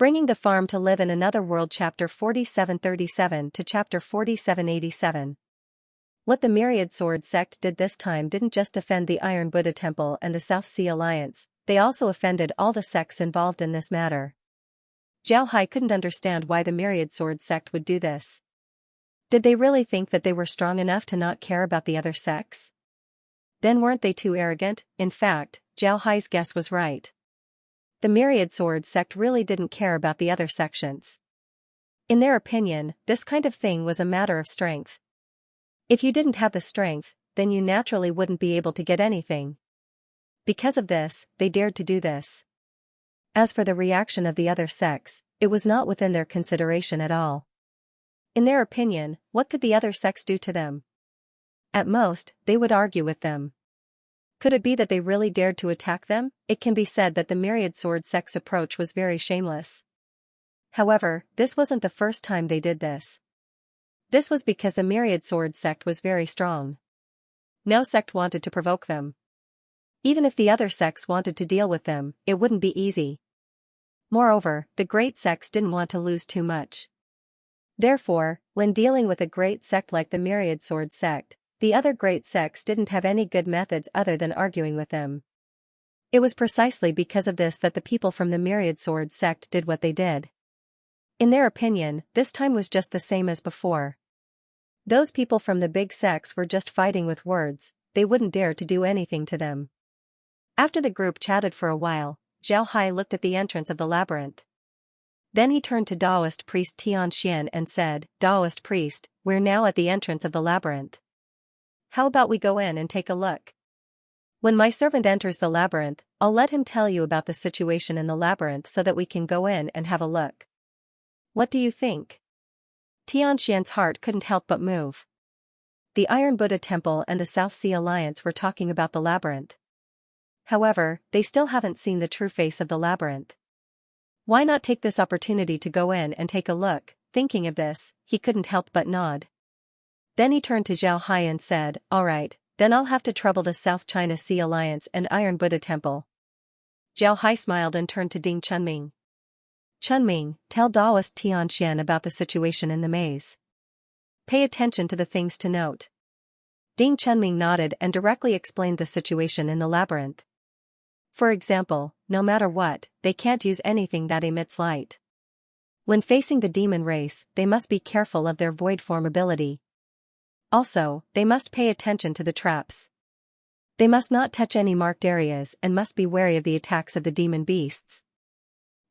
Bringing the Farm to Live in Another World Chapter 4737 to Chapter 4787. What the Myriad Sword sect did this time didn't just offend the Iron Buddha Temple and the South Sea Alliance, they also offended all the sects involved in this matter. Zhao Hai couldn't understand why the Myriad Sword sect would do this. Did they really think that they were strong enough to not care about the other sects? Then weren't they too arrogant? In fact, Zhao Hai's guess was right. The Myriad Sword sect really didn't care about the other sections. In their opinion, this kind of thing was a matter of strength. If you didn't have the strength, then you naturally wouldn't be able to get anything. Because of this, they dared to do this. As for the reaction of the other sects, it was not within their consideration at all. In their opinion, what could the other sects do to them? At most, they would argue with them. Could it be that they really dared to attack them? It can be said that the Myriad Sword sect's approach was very shameless. However, this wasn't the first time they did this. This was because the Myriad Sword sect was very strong. No sect wanted to provoke them. Even if the other sects wanted to deal with them, it wouldn't be easy. Moreover, the great sects didn't want to lose too much. Therefore, when dealing with a great sect like the Myriad Sword sect, the other great sects didn't have any good methods other than arguing with them. It was precisely because of this that the people from the Myriad Sword sect did what they did. In their opinion, this time was just the same as before. Those people from the big sects were just fighting with words, they wouldn't dare to do anything to them. After the group chatted for a while, Zhao Hai looked at the entrance of the labyrinth. Then he turned to Taoist priest Xianxia and said, "Taoist priest, we're now at the entrance of the labyrinth. How about we go in and take a look? When my servant enters the labyrinth, I'll let him tell you about the situation in the labyrinth so that we can go in and have a look. What do you think?" Tianxian's heart couldn't help but move. The Iron Buddha Temple and the South Sea Alliance were talking about the labyrinth. However, they still haven't seen the true face of the labyrinth. Why not take this opportunity to go in and take a look? Thinking of this, he couldn't help but nod. Then he turned to Zhao Hai and said, "All right, then I'll have to trouble the South China Sea Alliance and Iron Buddha Temple." Zhao Hai smiled and turned to Ding Chunming. "Chunming, tell Taoist Tianxian about the situation in the maze. Pay attention to the things to note." Ding Chunming nodded and directly explained the situation in the labyrinth. For example, no matter what, they can't use anything that emits light. When facing the demon race, they must be careful of their void form ability. Also, they must pay attention to the traps. They must not touch any marked areas and must be wary of the attacks of the demon beasts.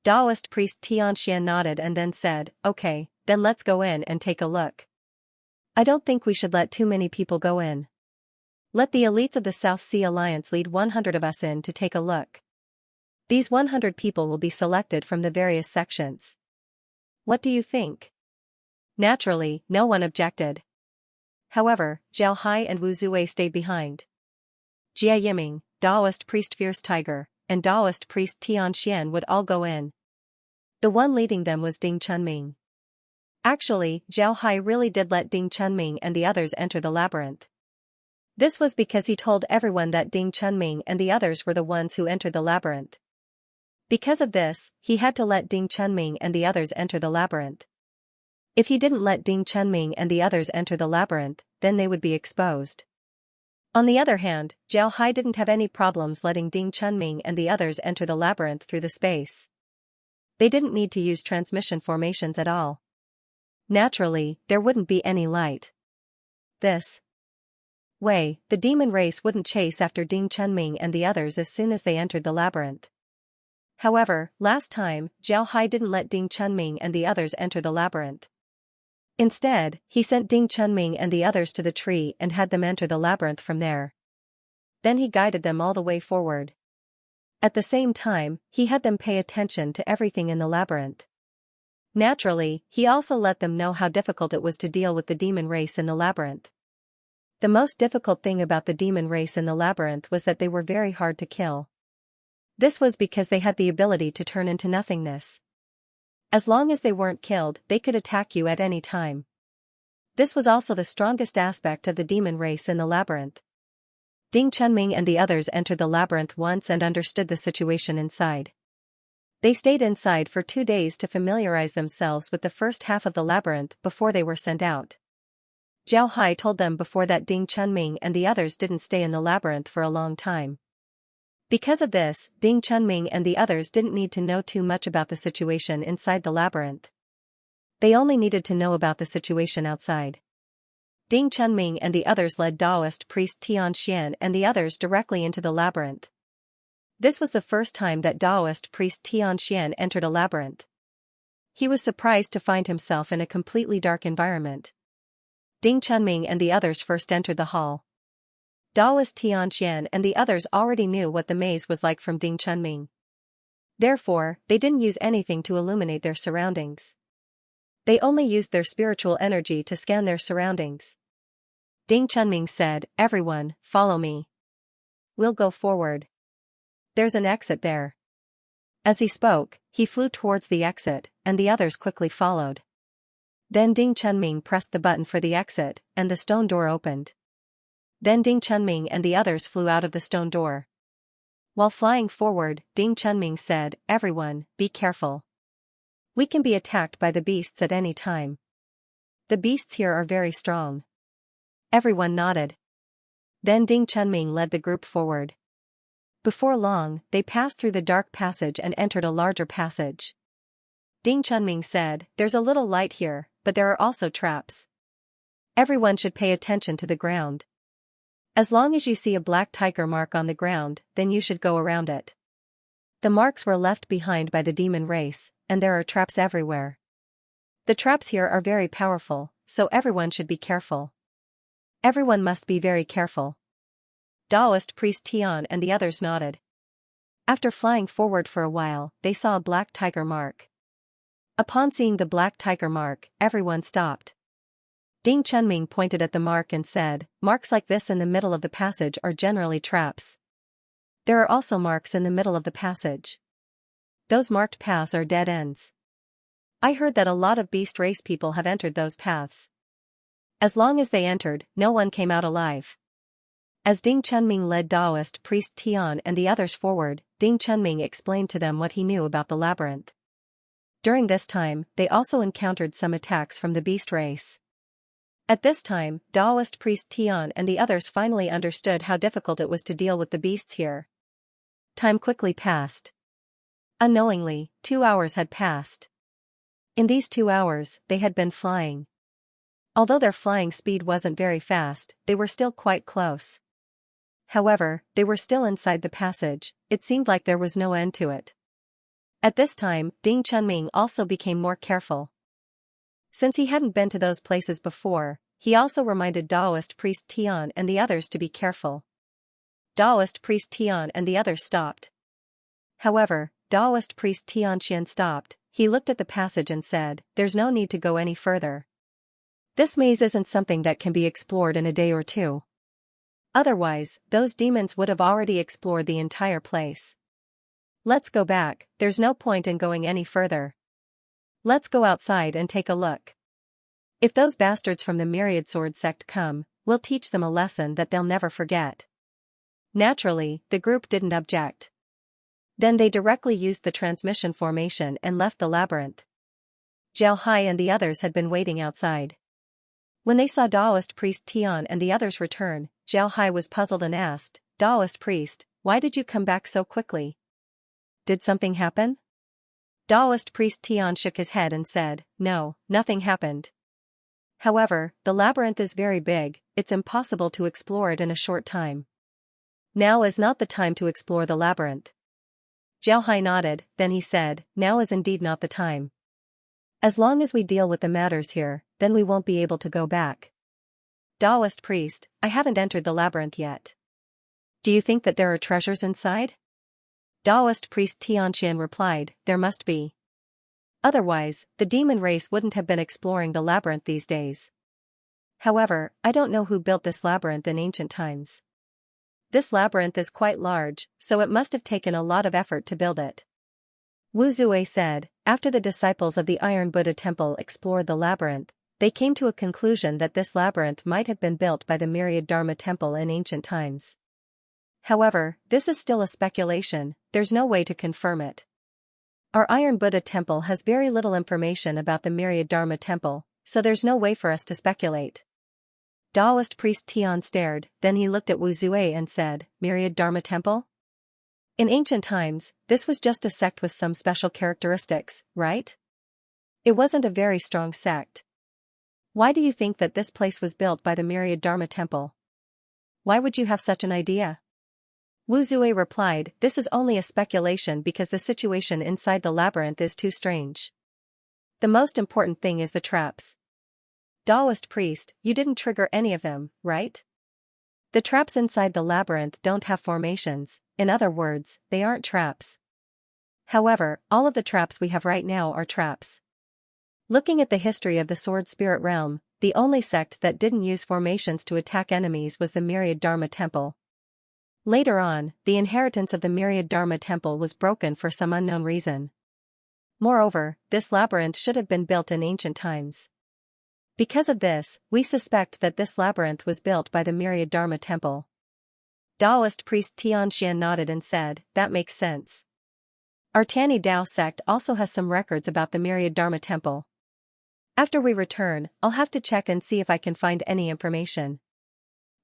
Taoist priest Tianxian nodded and then said, "Okay, then let's go in and take a look. I don't think we should let too many people go in. Let the elites of the South Sea Alliance lead 100 of us in to take a look. These 100 people will be selected from the various sections. What do you think?" Naturally, no one objected. However, Zhao Hai and Wu Zue stayed behind. Jia Yiming, Taoist priest Fierce Tiger, and Taoist priest Tianxian would all go in. The one leading them was Ding Chunming. Actually, Zhao Hai really did let Ding Chunming and the others enter the labyrinth. This was because he told everyone that Ding Chunming and the others were the ones who entered the labyrinth. Because of this, he had to let Ding Chunming and the others enter the labyrinth. If he didn't let Ding Chunming and the others enter the labyrinth, then they would be exposed. On the other hand, Zhao Hai didn't have any problems letting Ding Chunming and the others enter the labyrinth through the space. They didn't need to use transmission formations at all. Naturally, there wouldn't be any light. This way, the demon race wouldn't chase after Ding Chunming and the others as soon as they entered the labyrinth. However, last time, Zhao Hai didn't let Ding Chunming and the others enter the labyrinth. Instead, he sent Ding Chunming and the others to the tree and had them enter the labyrinth from there. Then he guided them all the way forward. At the same time, he had them pay attention to everything in the labyrinth. Naturally, he also let them know how difficult it was to deal with the demon race in the labyrinth. The most difficult thing about the demon race in the labyrinth was that they were very hard to kill. This was because they had the ability to turn into nothingness. As long as they weren't killed, they could attack you at any time. This was also the strongest aspect of the demon race in the labyrinth. Ding Chunming and the others entered the labyrinth once and understood the situation inside. They stayed inside for 2 days to familiarize themselves with the first half of the labyrinth before they were sent out. Zhao Hai told them before that Ding Chunming and the others didn't stay in the labyrinth for a long time. Because of this, Ding Chunming and the others didn't need to know too much about the situation inside the labyrinth. They only needed to know about the situation outside. Ding Chunming and the others led Taoist priest Xianxia and the others directly into the labyrinth. This was the first time that Taoist priest Xianxia entered a labyrinth. He was surprised to find himself in a completely dark environment. Ding Chunming and the others first entered the hall. Taoist Xianxia and the others already knew what the maze was like from Ding Chunming. Therefore, they didn't use anything to illuminate their surroundings. They only used their spiritual energy to scan their surroundings. Ding Chunming said, "Everyone, follow me. We'll go forward. There's an exit there." As he spoke, he flew towards the exit, and the others quickly followed. Then Ding Chunming pressed the button for the exit, and the stone door opened. Then Ding Chunming and the others flew out of the stone door. While flying forward, Ding Chunming said, "Everyone, be careful. We can be attacked by the beasts at any time. The beasts here are very strong." Everyone nodded. Then Ding Chunming led the group forward. Before long, they passed through the dark passage and entered a larger passage. Ding Chunming said, "There's a little light here, but there are also traps. Everyone should pay attention to the ground. As long as you see a black tiger mark on the ground, then you should go around it. The marks were left behind by the demon race, and there are traps everywhere. The traps here are very powerful, so everyone should be careful. Everyone must be very careful." Taoist priest Tian and the others nodded. After flying forward for a while, they saw a black tiger mark. Upon seeing the black tiger mark, everyone stopped. Ding Chunming pointed at the mark and said, "Marks like this in the middle of the passage are generally traps. There are also marks in the middle of the passage. Those marked paths are dead ends. I heard that a lot of beast race people have entered those paths. As long as they entered, no one came out alive." As Ding Chunming led Taoist priest Tian and the others forward, Ding Chunming explained to them what he knew about the labyrinth. During this time, they also encountered some attacks from the beast race. At this time, Taoist priest Tian and the others finally understood how difficult it was to deal with the beasts here. Time quickly passed. Unknowingly, 2 hours had passed. In these 2 hours, they had been flying. Although their flying speed wasn't very fast, they were still quite close. However, they were still inside the passage. It seemed like there was no end to it. At this time, Ding Chunming also became more careful. Since he hadn't been to those places before, he also reminded Taoist priest Tian and the others to be careful. Taoist priest Tian and the others stopped. However, Taoist priest Tianxian stopped. He looked at the passage and said, "There's no need to go any further. This maze isn't something that can be explored in a day or two. Otherwise, those demons would have already explored the entire place. Let's go back, there's no point in going any further. Let's go outside and take a look. If those bastards from the Myriad Sword sect come, we'll teach them a lesson that they'll never forget." Naturally, the group didn't object. Then they directly used the transmission formation and left the labyrinth. Zhao Hai and the others had been waiting outside. When they saw Taoist priest Tian and the others return, Zhao Hai was puzzled and asked, "Taoist priest, why did you come back so quickly? Did something happen?" Taoist priest Tian shook his head and said, "No, nothing happened. However, the labyrinth is very big, it's impossible to explore it in a short time. Now is not the time to explore the labyrinth." Zhao Hai nodded, then he said, "Now is indeed not the time. As long as we deal with the matters here, then we won't be able to go back. Taoist priest, I haven't entered the labyrinth yet. Do you think that there are treasures inside?" Taoist priest Tianxian replied, "There must be. Otherwise, the demon race wouldn't have been exploring the labyrinth these days. However, I don't know who built this labyrinth in ancient times. This labyrinth is quite large, so it must have taken a lot of effort to build it." Wu Zue said, after the disciples of the Iron Buddha Temple explored the labyrinth, they came to a conclusion that this labyrinth might have been built by the Myriad Dharma Temple in ancient times. However, this is still a speculation, there's no way to confirm it. Our Iron Buddha temple has very little information about the Myriad Dharma temple, so there's no way for us to speculate. Taoist priest Tian stared, then he looked at Wu Zui and said, Myriad Dharma temple? In ancient times, this was just a sect with some special characteristics, right? It wasn't a very strong sect. Why do you think that this place was built by the Myriad Dharma temple? Why would you have such an idea? Wu Zui replied, this is only a speculation because the situation inside the labyrinth is too strange. The most important thing is the traps. Taoist priest, you didn't trigger any of them, right? The traps inside the labyrinth don't have formations, in other words, they aren't traps. However, all of the traps we have right now are traps. Looking at the history of the Sword Spirit Realm, the only sect that didn't use formations to attack enemies was the Myriad Dharma Temple. Later on, the inheritance of the Myriad Dharma Temple was broken for some unknown reason. Moreover, this labyrinth should have been built in ancient times. Because of this, we suspect that this labyrinth was built by the Myriad Dharma Temple. Taoist priest Xianxia nodded and said, that makes sense. Our Tani Dao sect also has some records about the Myriad Dharma Temple. After we return, I'll have to check and see if I can find any information.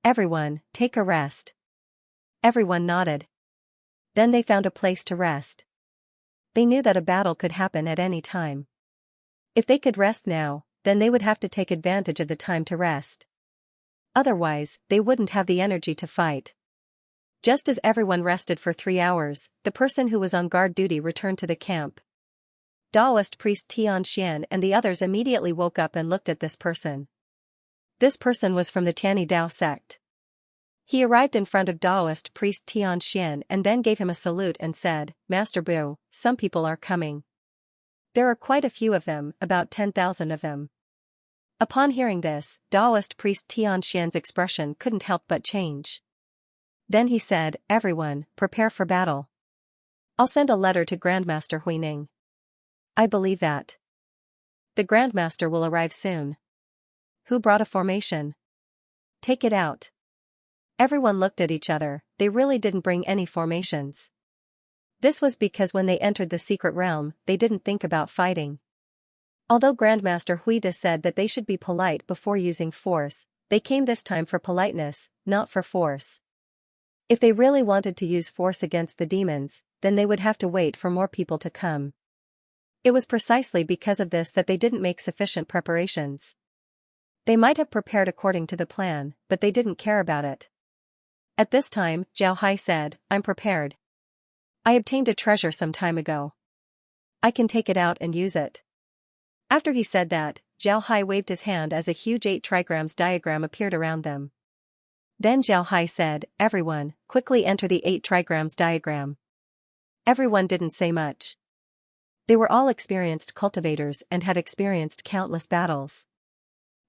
Everyone, take a rest. Everyone nodded. Then they found a place to rest. They knew that a battle could happen at any time. If they could rest now, then they would have to take advantage of the time to rest. Otherwise, they wouldn't have the energy to fight. Just as everyone rested for 3 hours, the person who was on guard duty returned to the camp. Taoist priest Tian Xian and the others immediately woke up and looked at this person. This person was from the Tani Dao sect. He arrived in front of Taoist priest Tian Xian and then gave him a salute and said, Master Bu, some people are coming. There are quite a few of them, about 10,000 of them. Upon hearing this, Taoist priest Tian Xian's expression couldn't help but change. Then he said, everyone, prepare for battle. I'll send a letter to Grandmaster Huining. I believe that the Grandmaster will arrive soon. Who brought a formation? Take it out. Everyone looked at each other, they really didn't bring any formations. This was because when they entered the secret realm, they didn't think about fighting. Although Grandmaster Huida said that they should be polite before using force, they came this time for politeness, not for force. If they really wanted to use force against the demons, then they would have to wait for more people to come. It was precisely because of this that they didn't make sufficient preparations. They might have prepared according to the plan, but they didn't care about it. At this time, Zhao Hai said, I'm prepared. I obtained a treasure some time ago. I can take it out and use it. After he said that, Zhao Hai waved his hand as a huge 8 trigrams diagram appeared around them. Then Zhao Hai said, everyone, quickly enter the 8 trigrams diagram. Everyone didn't say much. They were all experienced cultivators and had experienced countless battles.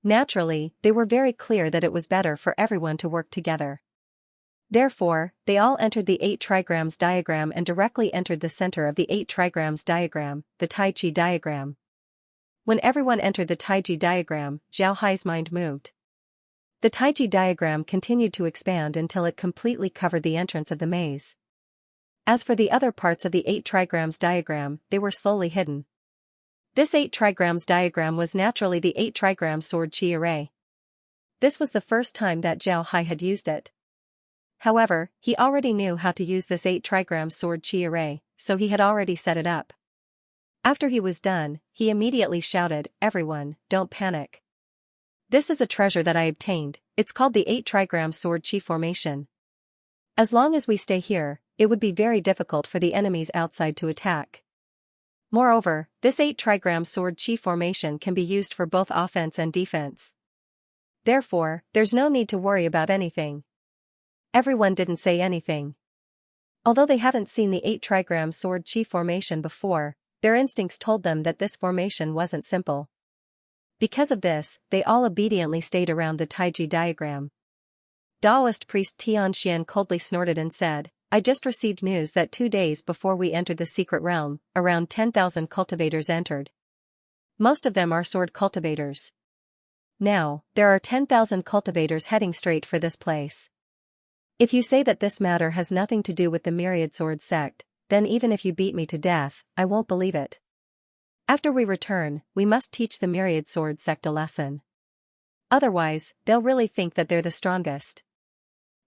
Naturally, they were very clear that it was better for everyone to work together. Therefore, they all entered the 8 trigrams diagram and directly entered the center of the 8 trigrams diagram, the Tai Chi diagram. When everyone entered the Tai Chi diagram, Zhao Hai's mind moved. The Tai Chi diagram continued to expand until it completely covered the entrance of the maze. As for the other parts of the 8 trigrams diagram, they were slowly hidden. This 8 trigrams diagram was naturally the 8 trigram sword chi array. This was the first time that Zhao Hai had used it. However, he already knew how to use this 8 trigram sword chi array, so he had already set it up. After he was done, he immediately shouted, everyone, don't panic. This is a treasure that I obtained, it's called the 8 trigram sword chi formation. As long as we stay here, it would be very difficult for the enemies outside to attack. Moreover, this 8 trigram sword chi formation can be used for both offense and defense. Therefore, there's no need to worry about anything. Everyone didn't say anything. Although they haven't seen the 8 trigram sword chi formation before, their instincts told them that this formation wasn't simple. Because of this, they all obediently stayed around the Taiji diagram. Taoist priest Tian Xian coldly snorted and said, I just received news that 2 days before we entered the secret realm, around 10,000 cultivators entered. Most of them are sword cultivators. Now, there are 10,000 cultivators heading straight for this place. If you say that this matter has nothing to do with the Myriad Sword sect, then even if you beat me to death, I won't believe it. After we return, we must teach the Myriad Sword sect a lesson. Otherwise, they'll really think that they're the strongest.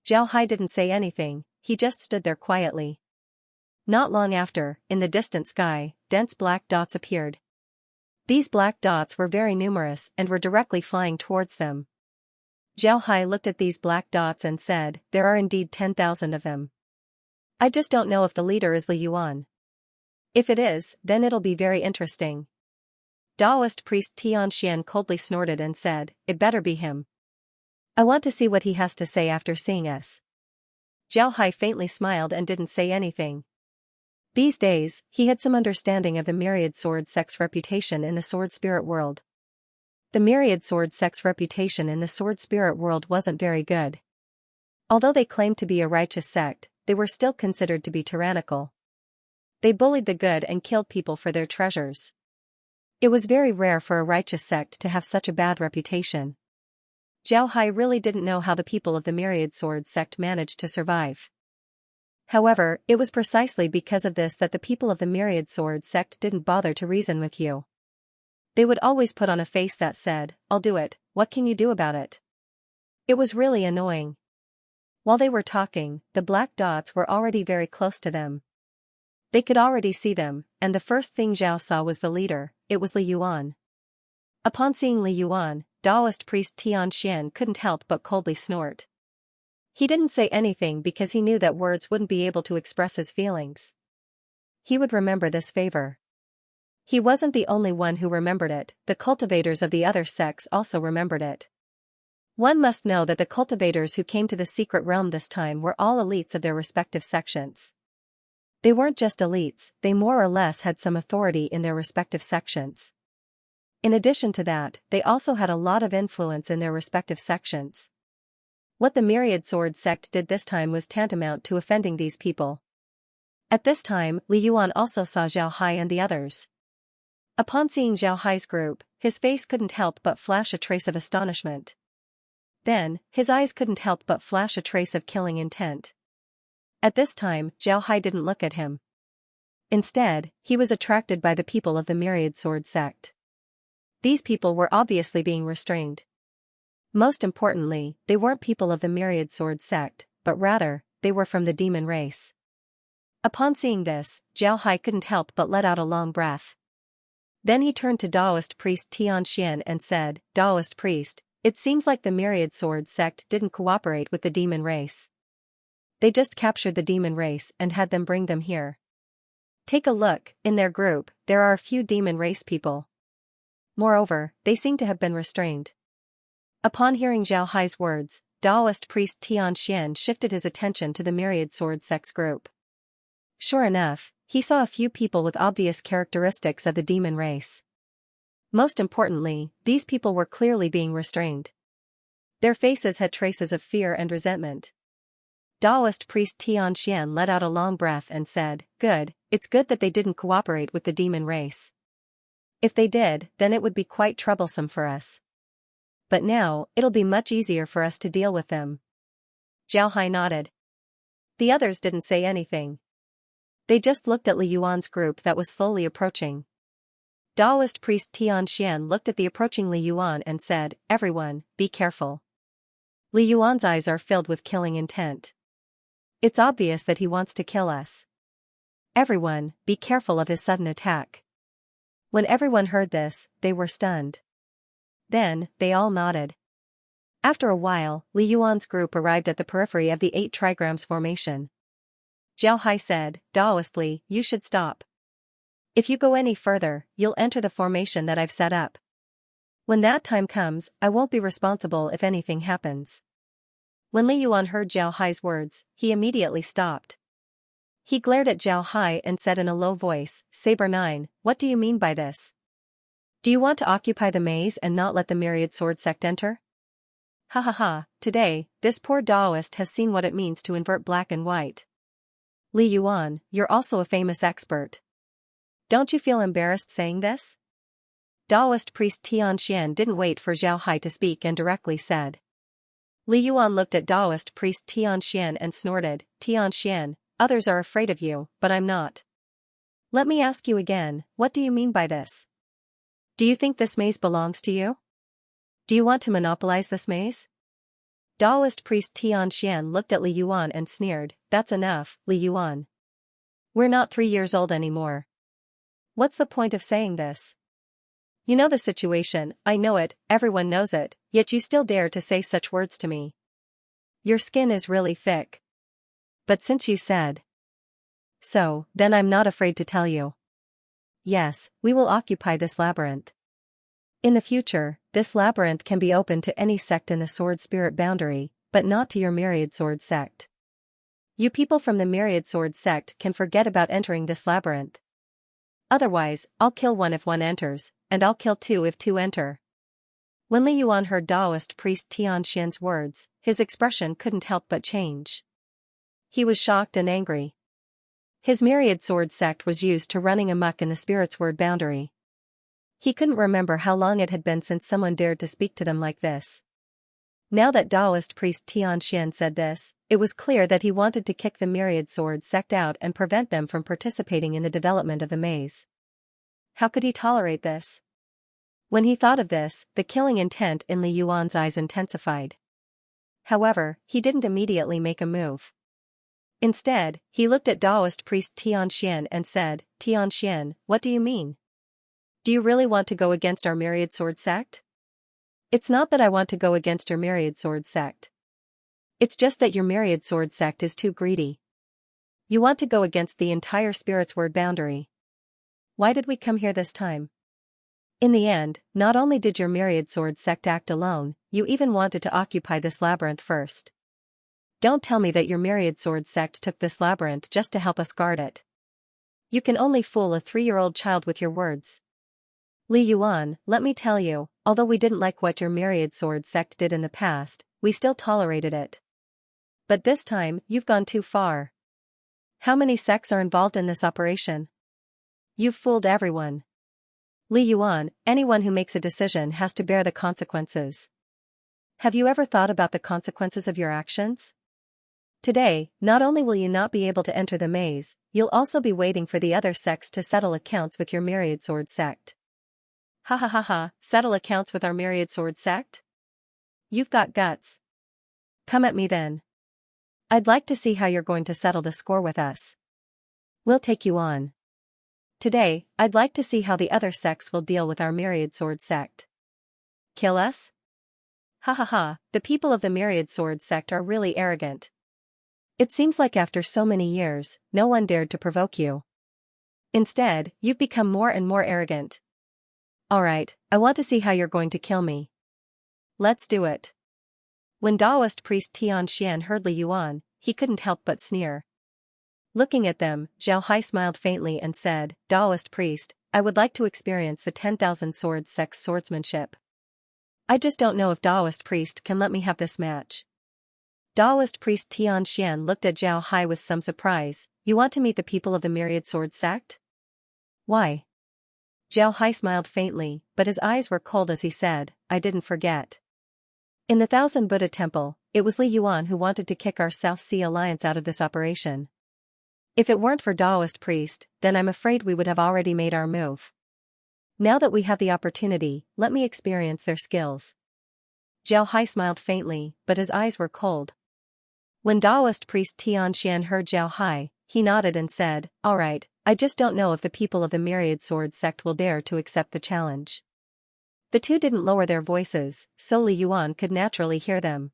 Zhao Hai didn't say anything, he just stood there quietly. Not long after, in the distant sky, dense black dots appeared. These black dots were very numerous and were directly flying towards them. Zhao Hai looked at these black dots and said, there are indeed 10,000 of them. I just don't know if the leader is Li Yuan. If it is, then it'll be very interesting. Taoist priest Xianxia coldly snorted and said, it better be him. I want to see what he has to say after seeing us. Zhao Hai faintly smiled and didn't say anything. These days, he had some understanding of the Myriad Sword sect's reputation in the sword spirit world. The Myriad Sword sect's reputation in the sword spirit world wasn't very good. Although they claimed to be a righteous sect, they were still considered to be tyrannical. They bullied the good and killed people for their treasures. It was very rare for a righteous sect to have such a bad reputation. Zhao Hai really didn't know how the people of the Myriad Sword sect managed to survive. However, it was precisely because of this that the people of the Myriad Sword sect didn't bother to reason with you. They would always put on a face that said, I'll do it, what can you do about it? It was really annoying. While they were talking, the black dots were already very close to them. They could already see them, and the first thing Zhao saw was the leader, it was Li Yuan. Upon seeing Li Yuan, Taoist priest Xianxia couldn't help but coldly snort. He didn't say anything because he knew that words wouldn't be able to express his feelings. He would remember this favor. He wasn't the only one who remembered it, the cultivators of the other sects also remembered it. One must know that the cultivators who came to the secret realm this time were all elites of their respective sections. They weren't just elites, they more or less had some authority in their respective sections. In addition to that, they also had a lot of influence in their respective sections. What the Myriad Sword sect did this time was tantamount to offending these people. At this time, Li Yuan also saw Zhao Hai and the others. Upon seeing Zhao Hai's group, his face couldn't help but flash a trace of astonishment. Then, his eyes couldn't help but flash a trace of killing intent. At this time, Zhao Hai didn't look at him. Instead, he was attracted by the people of the Myriad Sword sect. These people were obviously being restrained. Most importantly, they weren't people of the Myriad Sword sect, but rather, they were from the demon race. Upon seeing this, Zhao Hai couldn't help but let out a long breath. Then he turned to Taoist priest Xianxia and said, Taoist priest, it seems like the Myriad Sword sect didn't cooperate with the demon race. They just captured the demon race and had them bring them here. Take a look, in their group, there are a few demon race people. Moreover, they seem to have been restrained. Upon hearing Zhao Hai's words, Taoist priest Xianxia shifted his attention to the Myriad Sword sect's group. Sure enough, he saw a few people with obvious characteristics of the demon race. Most importantly, these people were clearly being restrained. Their faces had traces of fear and resentment. Taoist priest Xianxia let out a long breath and said, Good, it's good that they didn't cooperate with the demon race. If they did, then it would be quite troublesome for us. But now, it'll be much easier for us to deal with them. Zhao Hai nodded. The others didn't say anything. They just looked at Li Yuan's group that was slowly approaching. Taoist priest Xianxia looked at the approaching Li Yuan and said, Everyone, be careful. Li Yuan's eyes are filled with killing intent. It's obvious that he wants to kill us. Everyone, be careful of his sudden attack. When everyone heard this, they were stunned. Then, they all nodded. After a while, Li Yuan's group arrived at the periphery of the 8 trigrams formation. Zhao Hai said, Taoist Li, you should stop. If you go any further, you'll enter the formation that I've set up. When that time comes, I won't be responsible if anything happens. When Li Yuan heard Zhao Hai's words, he immediately stopped. He glared at Zhao Hai and said in a low voice, Saber 9, what do you mean by this? Do you want to occupy the maze and not let the Myriad Sword sect enter? Ha ha ha, today, this poor Taoist has seen what it means to invert black and white. Li Yuan, you're also a famous expert. Don't you feel embarrassed saying this? Taoist priest Xianxia didn't wait for Zhao Hai to speak and directly said. Li Yuan looked at Taoist priest Xianxia and snorted, Xianxia, others are afraid of you, but I'm not. Let me ask you again, what do you mean by this? Do you think this maze belongs to you? Do you want to monopolize this maze? Taoist priest Xianxia looked at Li Yuan and sneered, that's enough, Li Yuan. We're not 3 years old anymore. What's the point of saying this? You know the situation, I know it, everyone knows it, yet you still dare to say such words to me. Your skin is really thick. But since you said so, then I'm not afraid to tell you. Yes, we will occupy this labyrinth. In the future, this labyrinth can be open to any sect in the Sword Spirit boundary, but not to your Myriad Sword sect. You people from the Myriad Sword sect can forget about entering this labyrinth. Otherwise, I'll kill one if one enters, and I'll kill two if two enter. When Li Yuan heard Taoist priest Tianxian's words, his expression couldn't help but change. He was shocked and angry. His Myriad Sword sect was used to running amok in the Spirit's Word boundary. He couldn't remember how long it had been since someone dared to speak to them like this. Now that Taoist priest Tianxian said this, it was clear that he wanted to kick the Myriad Sword sect out and prevent them from participating in the development of the maze. How could he tolerate this? When he thought of this, the killing intent in Li Yuan's eyes intensified. However, he didn't immediately make a move. Instead, he looked at Taoist priest Tianxian and said, Tianxian, what do you mean? Do you really want to go against our Myriad Sword sect? It's not that I want to go against your Myriad Sword sect. It's just that your Myriad Sword sect is too greedy. You want to go against the entire Spirit's Word boundary. Why did we come here this time? In the end, not only did your Myriad Sword sect act alone, you even wanted to occupy this labyrinth first. Don't tell me that your Myriad Sword sect took this labyrinth just to help us guard it. You can only fool a 3-year-old child with your words. Li Yuan, let me tell you, although we didn't like what your Myriad Sword sect did in the past, we still tolerated it. But this time, you've gone too far. How many sects are involved in this operation? You've fooled everyone. Li Yuan, anyone who makes a decision has to bear the consequences. Have you ever thought about the consequences of your actions? Today, not only will you not be able to enter the maze, you'll also be waiting for the other sects to settle accounts with your Myriad Sword sect. Ha ha ha ha, settle accounts with our Myriad Sword sect? You've got guts. Come at me then. I'd like to see how you're going to settle the score with us. We'll take you on. Today, I'd like to see how the other sects will deal with our Myriad Sword sect. Kill us? Ha ha ha, the people of the Myriad Sword sect are really arrogant. It seems like after so many years, no one dared to provoke you. Instead, you've become more and more arrogant. Alright, I want to see how you're going to kill me. Let's do it. When Taoist priest Tianxian heard Li Yuan, he couldn't help but sneer. Looking at them, Zhao Hai smiled faintly and said, Taoist priest, I would like to experience the 10,000 swords sect's swordsmanship. I just don't know if Taoist priest can let me have this match. Taoist priest Tianxian looked at Zhao Hai with some surprise. You want to meet the people of the Myriad Sword sect? Why? Zhao Hai smiled faintly, but his eyes were cold as he said, I didn't forget. In the Thousand Buddha Temple, it was Li Yuan who wanted to kick our South Sea Alliance out of this operation. If it weren't for Taoist priest, then I'm afraid we would have already made our move. Now that we have the opportunity, let me experience their skills. Zhao Hai smiled faintly, but his eyes were cold. When Taoist priest Tianxian heard Zhao Hai, he nodded and said, Alright, I just don't know if the people of the Myriad Sword sect will dare to accept the challenge. The two didn't lower their voices, so Li Yuan could naturally hear them.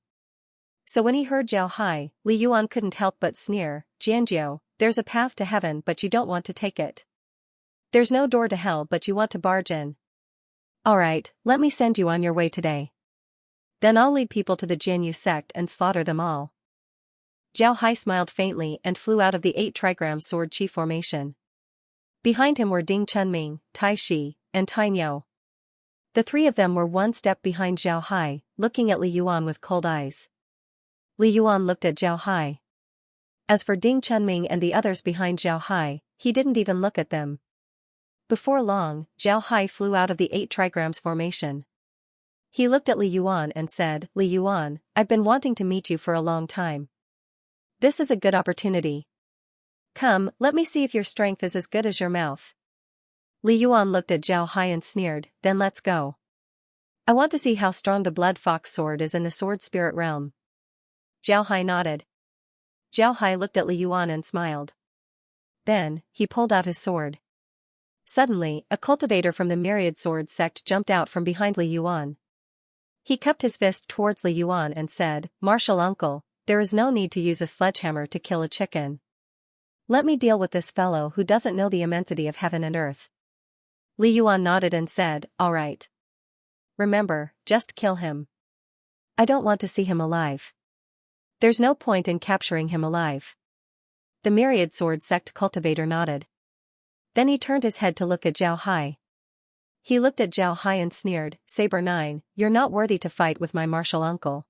So when he heard Zhao Hai, Li Yuan couldn't help but sneer, Jianjiu, there's a path to heaven but you don't want to take it. There's no door to hell but you want to barge in. Alright, let me send you on your way today. Then I'll lead people to the Jianyu sect and slaughter them all. Zhao Hai smiled faintly and flew out of the 8 trigram sword chi formation. Behind him were Ding Chunming, Tai Shi, and Tai Niu. The three of them were one step behind Zhao Hai, looking at Li Yuan with cold eyes. Li Yuan looked at Zhao Hai. As for Ding Chunming and the others behind Zhao Hai, he didn't even look at them. Before long, Zhao Hai flew out of the 8 trigrams formation. He looked at Li Yuan and said, Li Yuan, I've been wanting to meet you for a long time. This is a good opportunity. Come, let me see if your strength is as good as your mouth. Li Yuan looked at Zhao Hai and sneered, then let's go. I want to see how strong the blood fox sword is in the sword spirit realm. Zhao Hai nodded. Zhao Hai looked at Li Yuan and smiled. Then, he pulled out his sword. Suddenly, a cultivator from the Myriad Sword sect jumped out from behind Li Yuan. He cupped his fist towards Li Yuan and said, Martial uncle, there is no need to use a sledgehammer to kill a chicken. Let me deal with this fellow who doesn't know the immensity of heaven and earth. Li Yuan nodded and said, all right. Remember, just kill him. I don't want to see him alive. There's no point in capturing him alive. The Myriad Sword sect cultivator nodded. Then he turned his head to look at Zhao Hai. He looked at Zhao Hai and sneered, Saber 9, you're not worthy to fight with my martial uncle.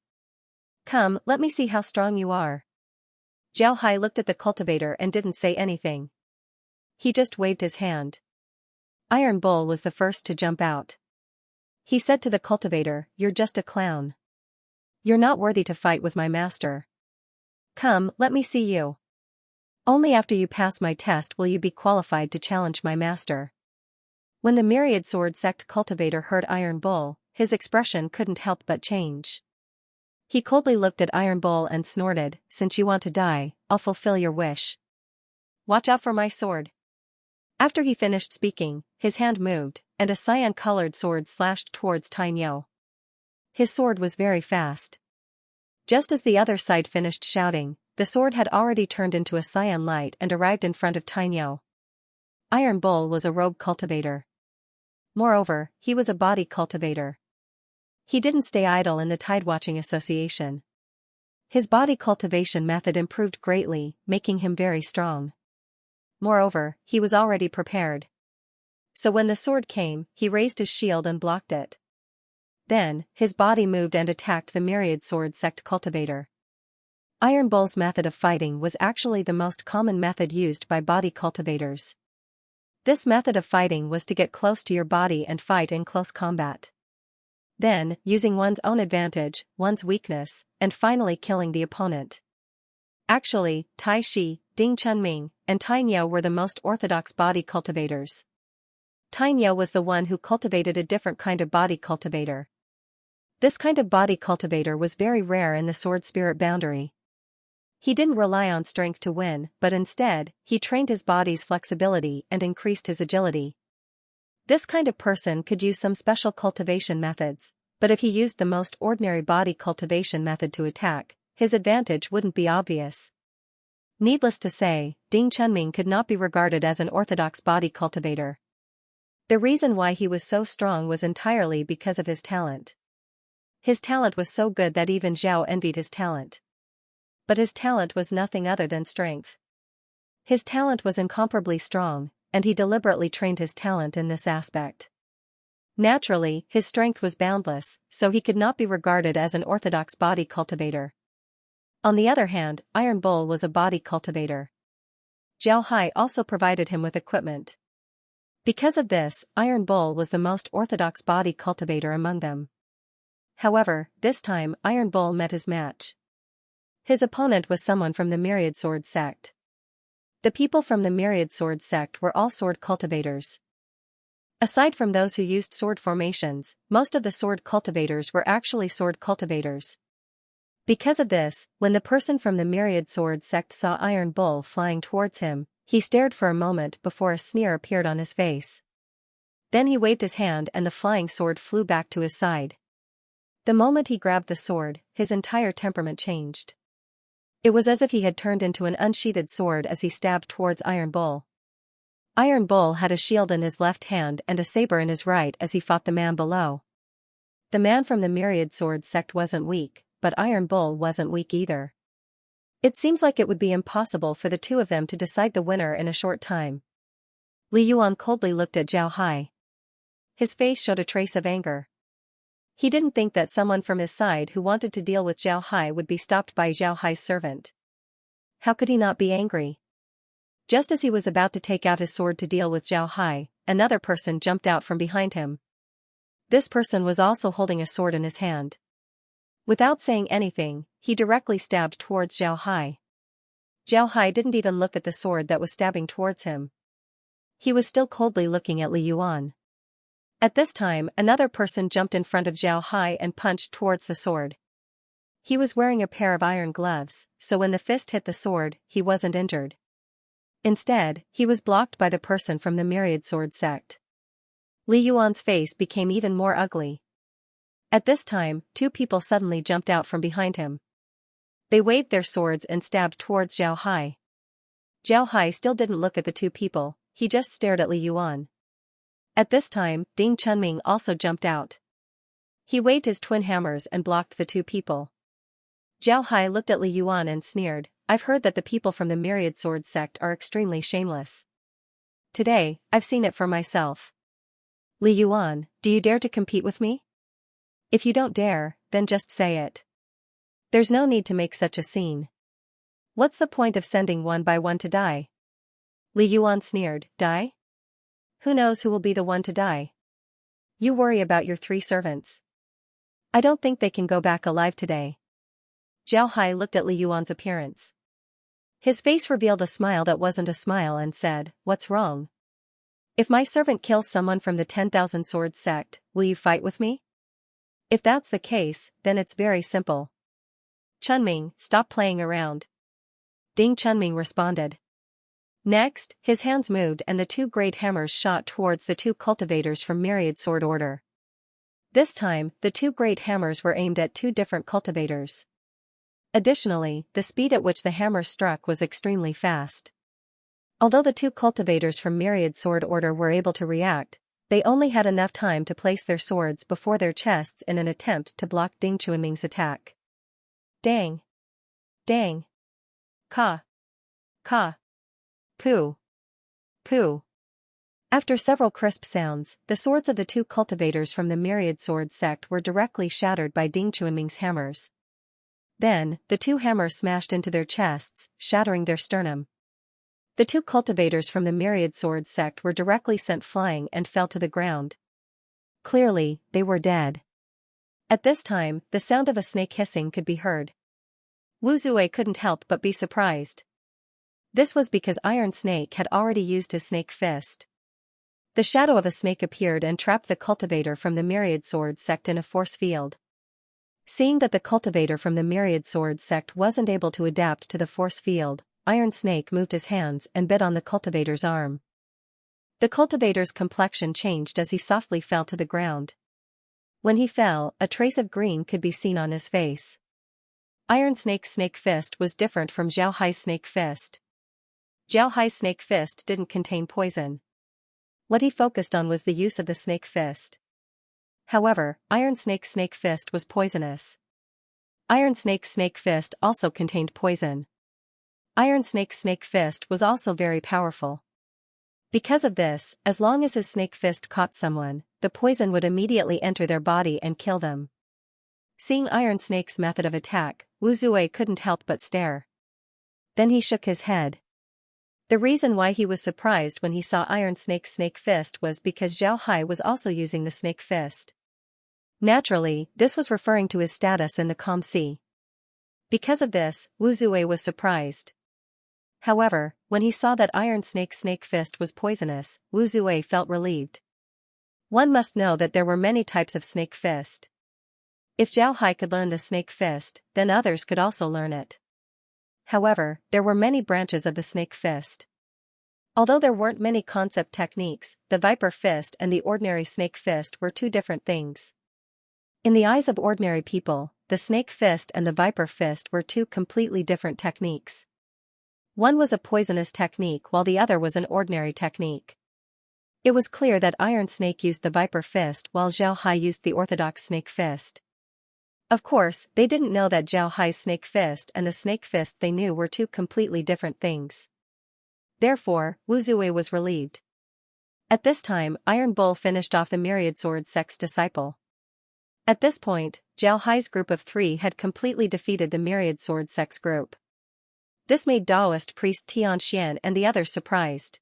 Come, let me see how strong you are. Zhao Hai looked at the cultivator and didn't say anything. He just waved his hand. Iron Bull was the first to jump out. He said to the cultivator, you're just a clown. You're not worthy to fight with my master. Come, let me see you. Only after you pass my test will you be qualified to challenge my master. When the Myriad Sword sect cultivator heard Iron Bull, his expression couldn't help but change. He coldly looked at Iron Bull and snorted, since you want to die, I'll fulfill your wish. Watch out for my sword. After he finished speaking, his hand moved, and a cyan-colored sword slashed towards Tainyo. His sword was very fast. Just as the other side finished shouting, the sword had already turned into a cyan light and arrived in front of Tainyo. Iron Bull was a rogue cultivator. Moreover, he was a body cultivator. He didn't stay idle in the Tidewatching Association. His body cultivation method improved greatly, making him very strong. Moreover, he was already prepared. So when the sword came, he raised his shield and blocked it. Then, his body moved and attacked the Myriad Sword sect cultivator. Iron Bull's method of fighting was actually the most common method used by body cultivators. This method of fighting was to get close to your body and fight in close combat. Then, using one's own advantage, one's weakness, and finally killing the opponent. Actually, Tai Shi, Ding Chunming, and Tainyo were the most orthodox body cultivators. Tainyo was the one who cultivated a different kind of body cultivator. This kind of body cultivator was very rare in the sword spirit boundary. He didn't rely on strength to win, but instead, he trained his body's flexibility and increased his agility. This kind of person could use some special cultivation methods, but if he used the most ordinary body cultivation method to attack, his advantage wouldn't be obvious. Needless to say, Ding Chunming could not be regarded as an orthodox body cultivator. The reason why he was so strong was entirely because of his talent. His talent was so good that even Zhao envied his talent. But his talent was nothing other than strength. His talent was incomparably strong, and he deliberately trained his talent in this aspect. Naturally, his strength was boundless, so he could not be regarded as an orthodox body cultivator. On the other hand, Iron Bull was a body cultivator. Zhao Hai also provided him with equipment. Because of this, Iron Bull was the most orthodox body cultivator among them. However, this time Iron Bull met his match. His opponent was someone from the Myriad Sword sect. The people from the Myriad Sword sect were all sword cultivators. Aside from those who used sword formations, most of the sword cultivators were actually sword cultivators. Because of this, when the person from the Myriad Sword sect saw Iron Bull flying towards him, he stared for a moment before a sneer appeared on his face. Then he waved his hand and the flying sword flew back to his side. The moment he grabbed the sword, his entire temperament changed. It was as if he had turned into an unsheathed sword as he stabbed towards Iron Bull. Iron Bull had a shield in his left hand and a saber in his right as he fought the man below. The man from the Myriad Sword sect wasn't weak, but Iron Bull wasn't weak either. It seems like it would be impossible for the two of them to decide the winner in a short time. Li Yuan coldly looked at Zhao Hai. His face showed a trace of anger. He didn't think that someone from his side who wanted to deal with Zhao Hai would be stopped by Zhao Hai's servant. How could he not be angry? Just as he was about to take out his sword to deal with Zhao Hai, another person jumped out from behind him. This person was also holding a sword in his hand. Without saying anything, he directly stabbed towards Zhao Hai. Zhao Hai didn't even look at the sword that was stabbing towards him. He was still coldly looking at Li Yuan. At this time, another person jumped in front of Zhao Hai and punched towards the sword. He was wearing a pair of iron gloves, so when the fist hit the sword, he wasn't injured. Instead, he was blocked by the person from the Myriad Sword sect. Li Yuan's face became even more ugly. At this time, two people suddenly jumped out from behind him. They waved their swords and stabbed towards Zhao Hai. Zhao Hai still didn't look at the two people, he just stared at Li Yuan. At this time, Ding Chunming also jumped out. He waved his twin hammers and blocked the two people. Zhao Hai looked at Li Yuan and sneered, "I've heard that the people from the Myriad Sword sect are extremely shameless. Today, I've seen it for myself. Li Yuan, do you dare to compete with me? If you don't dare, then just say it. There's no need to make such a scene. What's the point of sending one by one to die?" Li Yuan sneered, "Die? Who knows who will be the one to die? You worry about your 3 servants. I don't think they can go back alive today." Zhao Hai looked at Li Yuan's appearance. His face revealed a smile that wasn't a smile and said, "What's wrong? If my servant kills someone from the 10,000 Swords sect, will you fight with me? If that's the case, then it's very simple. Chunming, stop playing around." Ding Chunming responded. Next, his hands moved and the 2 great hammers shot towards the 2 cultivators from Myriad Sword Order. This time, the 2 great hammers were aimed at 2 different cultivators. Additionally, the speed at which the hammer struck was extremely fast. Although the 2 cultivators from Myriad Sword Order were able to react, they only had enough time to place their swords before their chests in an attempt to block Ding Chunming's attack. Dang! Dang! Ka! Ka! Pooh! Pooh! After several crisp sounds, the swords of the 2 cultivators from the Myriad Sword sect were directly shattered by Ding Chunming's hammers. Then, the 2 hammers smashed into their chests, shattering their sternum. The 2 cultivators from the Myriad Sword sect were directly sent flying and fell to the ground. Clearly, they were dead. At this time, the sound of a snake hissing could be heard. Wu Zui couldn't help but be surprised. This was because Iron Snake had already used his snake fist. The shadow of a snake appeared and trapped the cultivator from the Myriad Sword sect in a force field. Seeing that the cultivator from the Myriad Sword sect wasn't able to adapt to the force field, Iron Snake moved his hands and bit on the cultivator's arm. The cultivator's complexion changed as he softly fell to the ground. When he fell, a trace of green could be seen on his face. Iron Snake's snake fist was different from Zhao Hai's snake fist. Zhao Hai's snake fist didn't contain poison. What he focused on was the use of the snake fist. However, Iron Snake's snake fist was poisonous. Iron Snake's snake fist also contained poison. Iron Snake's snake fist was also very powerful. Because of this, as long as his snake fist caught someone, the poison would immediately enter their body and kill them. Seeing Iron Snake's method of attack, Wu Zui couldn't help but stare. Then he shook his head. The reason why he was surprised when he saw Iron Snake's snake fist was because Zhao Hai was also using the snake fist. Naturally, this was referring to his status in the Calm Sea. Because of this, Wu Zui was surprised. However, when he saw that Iron Snake's snake fist was poisonous, Wu Zui felt relieved. One must know that there were many types of snake fist. If Zhao Hai could learn the snake fist, then others could also learn it. However, there were many branches of the snake fist. Although there weren't many concept techniques, the viper fist and the ordinary snake fist were 2 different things. In the eyes of ordinary people, the snake fist and the viper fist were 2 completely different techniques. One was a poisonous technique while the other was an ordinary technique. It was clear that Iron Snake used the viper fist while Zhao Hai used the orthodox snake fist. Of course, they didn't know that Zhao Hai's snake fist and the snake fist they knew were 2 completely different things. Therefore, Wu Zui was relieved. At this time, Iron Bull finished off the Myriad Sword sect's disciple. At this point, Zhao Hai's group of 3 had completely defeated the Myriad Sword sect's group. This made Taoist priest Xianxia and the others surprised.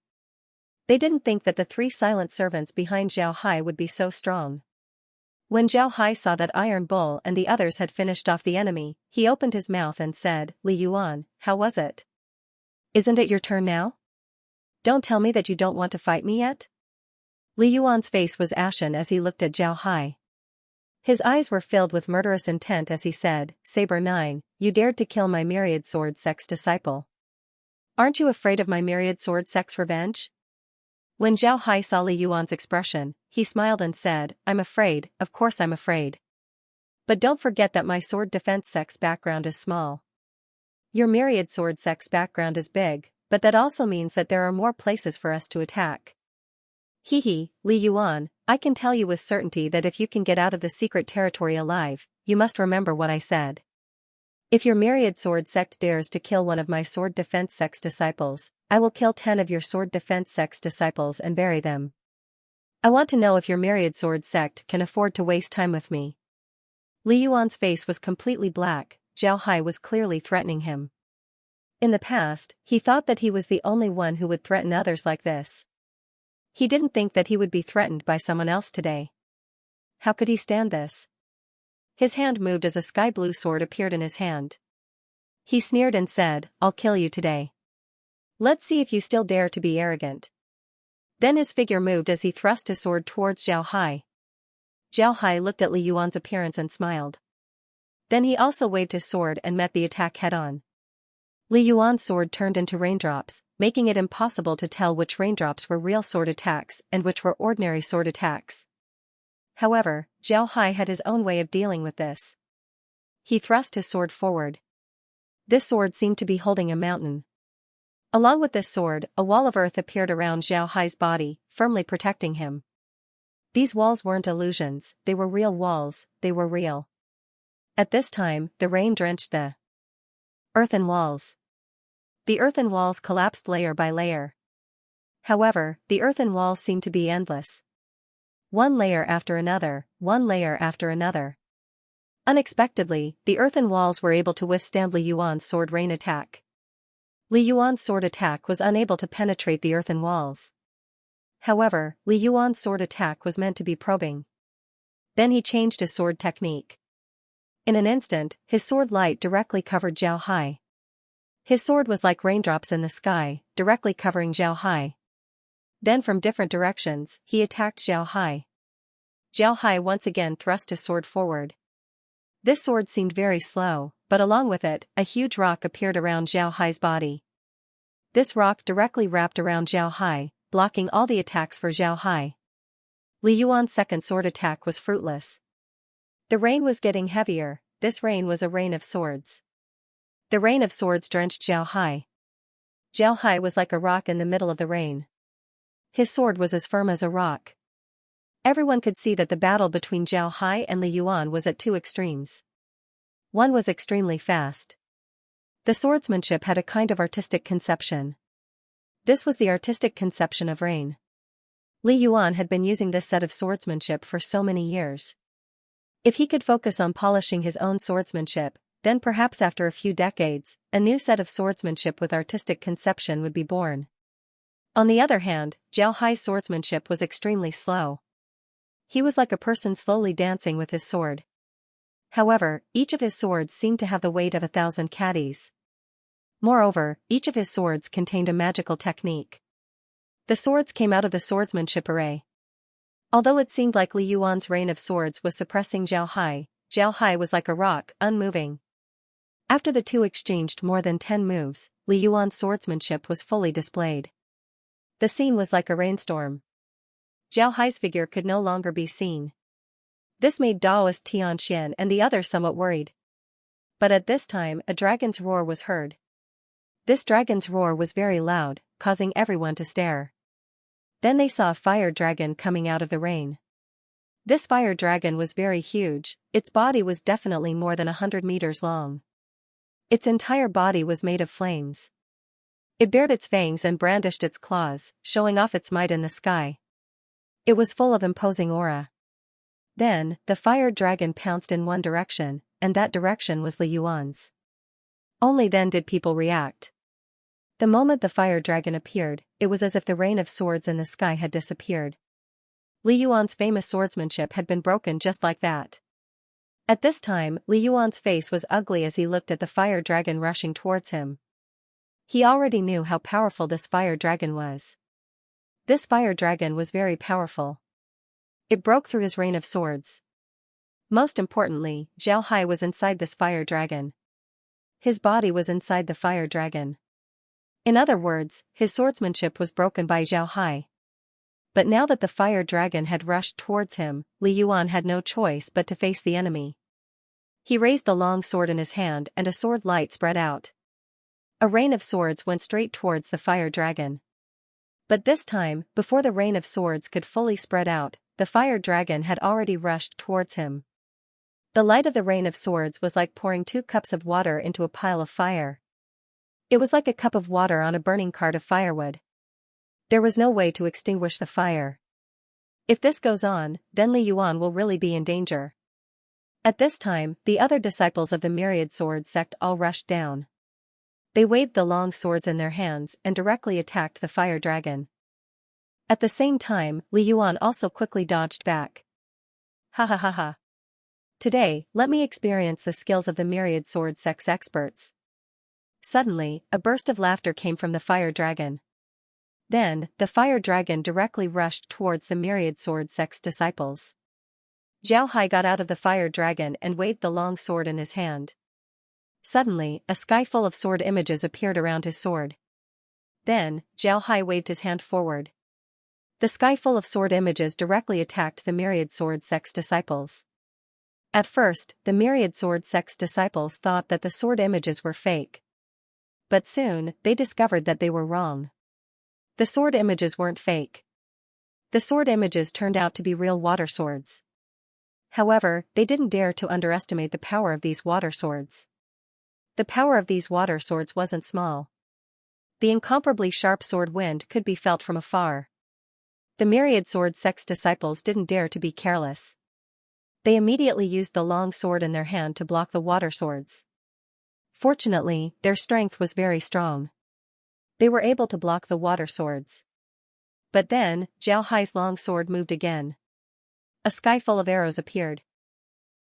They didn't think that the 3 silent servants behind Zhao Hai would be so strong. When Zhao Hai saw that Iron Bull and the others had finished off the enemy, he opened his mouth and said, "Li Yuan, how was it?" Isn't it your turn now? Don't tell me that you don't want to fight me yet? Li Yuan's face was ashen as he looked at Zhao Hai. His eyes were filled with murderous intent as he said, Saber 9, you dared to kill my myriad sword sex disciple. Aren't you afraid of my myriad sword sex revenge? When Zhao Hai saw Li Yuan's expression, he smiled and said, I'm afraid, of course I'm afraid. But don't forget that my sword defense sex background is small. Your myriad sword sex background is big, but that also means that there are more places for us to attack. Hehe, Li Yuan, I can tell you with certainty that if you can get out of the secret territory alive, you must remember what I said. If your myriad sword sect dares to kill one of my sword defense sex disciples, I will kill 10 of your sword defense sex disciples and bury them. I want to know if your myriad sword sect can afford to waste time with me. Li Yuan's face was completely black. Zhao Hai was clearly threatening him. In the past, he thought that he was the only one who would threaten others like this. He didn't think that he would be threatened by someone else today. How could he stand this? His hand moved as a sky blue sword appeared in his hand. He sneered and said, I'll kill you today. Let's see if you still dare to be arrogant. Then his figure moved as he thrust his sword towards Zhao Hai. Zhao Hai looked at Li Yuan's appearance and smiled. Then he also waved his sword and met the attack head-on. Li Yuan's sword turned into raindrops, making it impossible to tell which raindrops were real sword attacks and which were ordinary sword attacks. However, Zhao Hai had his own way of dealing with this. He thrust his sword forward. This sword seemed to be holding a mountain. Along with this sword, a wall of earth appeared around Zhao Hai's body, firmly protecting him. These walls weren't illusions, they were real walls, they were real. At this time, the rain drenched the earthen walls. The earthen walls collapsed layer by layer. However, the earthen walls seemed to be endless. One layer after another, one layer after another. Unexpectedly, the earthen walls were able to withstand Li Yuan's sword rain attack. Li Yuan's sword attack was unable to penetrate the earthen walls. However, Li Yuan's sword attack was meant to be probing. Then he changed his sword technique. In an instant, his sword light directly covered Zhao Hai. His sword was like raindrops in the sky, directly covering Zhao Hai. Then from different directions, he attacked Zhao Hai. Zhao Hai once again thrust his sword forward. This sword seemed very slow, but along with it, a huge rock appeared around Zhao Hai's body. This rock directly wrapped around Zhao Hai, blocking all the attacks for Zhao Hai. Li Yuan's second sword attack was fruitless. The rain was getting heavier. This rain was a rain of swords. The rain of swords drenched Zhao Hai. Zhao Hai was like a rock in the middle of the rain. His sword was as firm as a rock. Everyone could see that the battle between Zhao Hai and Li Yuan was at two extremes. One was extremely fast. The swordsmanship had a kind of artistic conception. This was the artistic conception of rain. Li Yuan had been using this set of swordsmanship for so many years. If he could focus on polishing his own swordsmanship, then perhaps after a few decades, a new set of swordsmanship with artistic conception would be born. On the other hand, Zhao Hai's swordsmanship was extremely slow. He was like a person slowly dancing with his sword. However, each of his swords seemed to have the weight of 1,000 caddies. Moreover, each of his swords contained a magical technique. The swords came out of the swordsmanship array. Although it seemed like Li Yuan's rain of swords was suppressing Zhao Hai was like a rock, unmoving. After the two exchanged more than 10 moves, Li Yuan's swordsmanship was fully displayed. The scene was like a rainstorm. Zhao Hai's figure could no longer be seen. This made Daoist Xianxia and the others somewhat worried. But at this time, a dragon's roar was heard. This dragon's roar was very loud, causing everyone to stare. Then they saw a fire dragon coming out of the rain. This fire dragon was very huge, its body was definitely more than 100 meters long. Its entire body was made of flames. It bared its fangs and brandished its claws, showing off its might in the sky. It was full of imposing aura. Then, the fire dragon pounced in one direction, and that direction was Li Yuan's. Only then did people react. The moment the fire dragon appeared, it was as if the rain of swords in the sky had disappeared. Li Yuan's famous swordsmanship had been broken just like that. At this time, Li Yuan's face was ugly as he looked at the fire dragon rushing towards him. He already knew how powerful this fire dragon was. This fire dragon was very powerful. It broke through his rain of swords. Most importantly, Zhao Hai was inside this fire dragon. His body was inside the fire dragon. In other words, his swordsmanship was broken by Zhao Hai. But now that the fire dragon had rushed towards him, Li Yuan had no choice but to face the enemy. He raised the long sword in his hand and a sword light spread out. A rain of swords went straight towards the fire dragon. But this time, before the rain of swords could fully spread out, the fire dragon had already rushed towards him. The light of the rain of swords was like pouring 2 cups of water into a pile of fire. It was like a cup of water on a burning cart of firewood. There was no way to extinguish the fire. If this goes on, then Li Yuan will really be in danger. At this time, the other disciples of the Myriad Sword sect all rushed down. They waved the long swords in their hands and directly attacked the fire dragon. At the same time, Li Yuan also quickly dodged back. Ha ha ha ha. Today, let me experience the skills of the Myriad Sword sect's experts. Suddenly, a burst of laughter came from the fire dragon. Then, the fire dragon directly rushed towards the Myriad Sword sect's disciples. Zhao Hai got out of the fire dragon and waved the long sword in his hand. Suddenly, a sky full of sword images appeared around his sword. Then, Zhao Hai waved his hand forward. The sky full of sword images directly attacked the Myriad Sword sect's disciples. At first, the Myriad Sword sect's disciples thought that the sword images were fake. But soon, they discovered that they were wrong. The sword images weren't fake. The sword images turned out to be real water swords. However, they didn't dare to underestimate the power of these water swords. The power of these water swords wasn't small. The incomparably sharp sword wind could be felt from afar. The Myriad Sword sect's disciples didn't dare to be careless. They immediately used the long sword in their hand to block the water swords. Fortunately, their strength was very strong. They were able to block the water swords. But then, Zhao Hai's long sword moved again. A sky full of arrows appeared.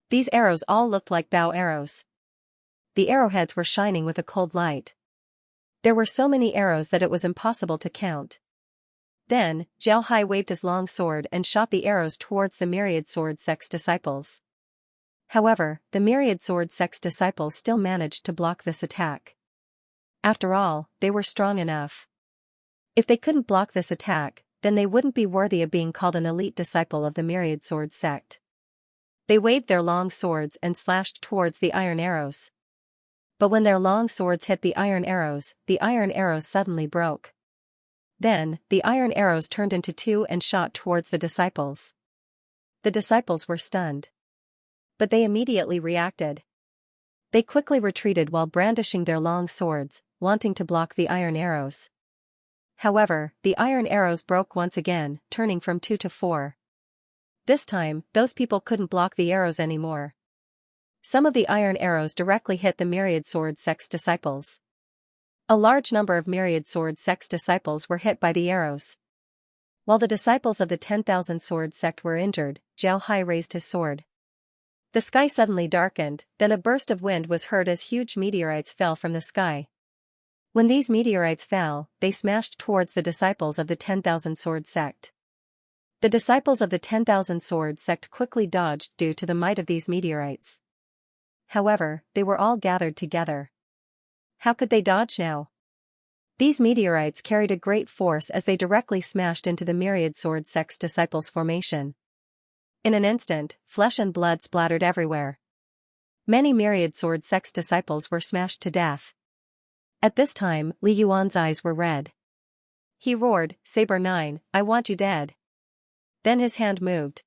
These arrows all looked like bow arrows. The arrowheads were shining with a cold light. There were so many arrows that it was impossible to count. Then, Zhao Hai waved his long sword and shot the arrows towards the Myriad Sword sect's disciples. However, the Myriad Sword sect's disciples still managed to block this attack. After all, they were strong enough. If they couldn't block this attack, then they wouldn't be worthy of being called an elite disciple of the Myriad Sword sect. They waved their long swords and slashed towards the iron arrows. But when their long swords hit the iron arrows suddenly broke. Then, the iron arrows turned into 2 and shot towards the disciples. The disciples were stunned. But they immediately reacted. They quickly retreated while brandishing their long swords, wanting to block the iron arrows. However, the iron arrows broke once again, turning from 2 to 4. This time, those people couldn't block the arrows anymore. Some of the iron arrows directly hit the Myriad Sword sect's disciples. A large number of Myriad Sword sect's disciples were hit by the arrows. While the disciples of the 10,000 Sword sect were injured, Zhao Hai raised his sword. The sky suddenly darkened, then a burst of wind was heard as huge meteorites fell from the sky. When these meteorites fell, they smashed towards the disciples of the 10,000 Sword sect. The disciples of the 10,000 Sword sect quickly dodged due to the might of these meteorites. However, they were all gathered together. How could they dodge now? These meteorites carried a great force as they directly smashed into the Myriad Sword sect's disciples' formation. In an instant, flesh and blood splattered everywhere. Many Myriad Sword sect's disciples were smashed to death. At this time, Li Yuan's eyes were red. He roared, "Saber 9, I want you dead." Then his hand moved.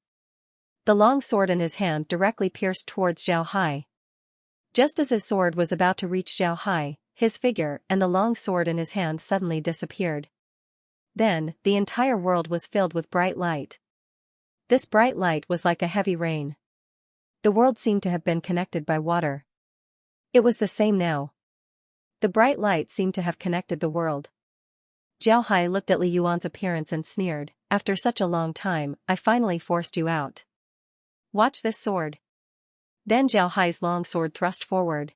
The long sword in his hand directly pierced towards Zhao Hai. Just as his sword was about to reach Zhao Hai, his figure and the long sword in his hand suddenly disappeared. Then, the entire world was filled with bright light. This bright light was like a heavy rain. The world seemed to have been connected by water. It was the same now. The bright light seemed to have connected the world. Zhao Hai looked at Li Yuan's appearance and sneered, "After such a long time, I finally forced you out. Watch this sword." Then Zhao Hai's long sword thrust forward.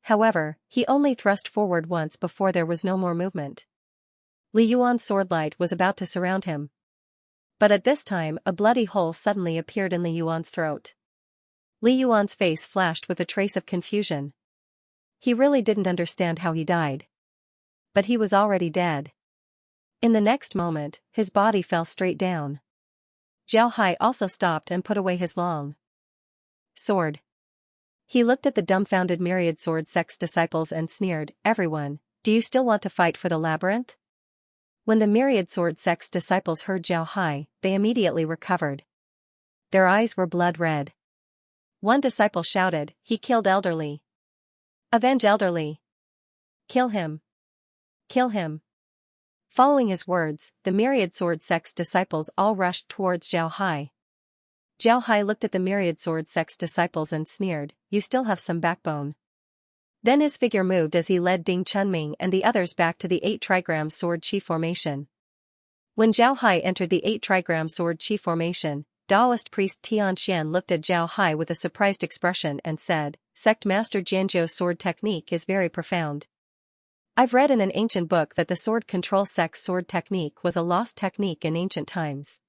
However, he only thrust forward once before there was no more movement. Li Yuan's sword light was about to surround him. But at this time a bloody hole suddenly appeared in Li Yuan's throat. Li Yuan's face flashed with a trace of confusion. He really didn't understand how he died. But he was already dead. In the next moment, his body fell straight down. Zhao Hai also stopped and put away his long sword. He looked at the dumbfounded myriad sword sect's disciples and sneered, "Everyone, do you still want to fight for the labyrinth?" When the myriad sword sect's disciples heard Zhao Hai, they immediately recovered. Their eyes were blood red. One disciple shouted, "He killed Elderly. Avenge Elderly. Kill him. Kill him." Following his words, the myriad sword sect's disciples all rushed towards Zhao Hai. Zhao Hai looked at the myriad sword sect's disciples and sneered, "You still have some backbone." Then his figure moved as he led Ding Chunming and the others back to the 8 trigram sword chi formation. When Zhao Hai entered the 8 trigram sword chi formation, Taoist priest Xianxia looked at Zhao Hai with a surprised expression and said, "Sect Master Jianzhou's sword technique is very profound. I've read in an ancient book that the sword control sect's sword technique was a lost technique in ancient times.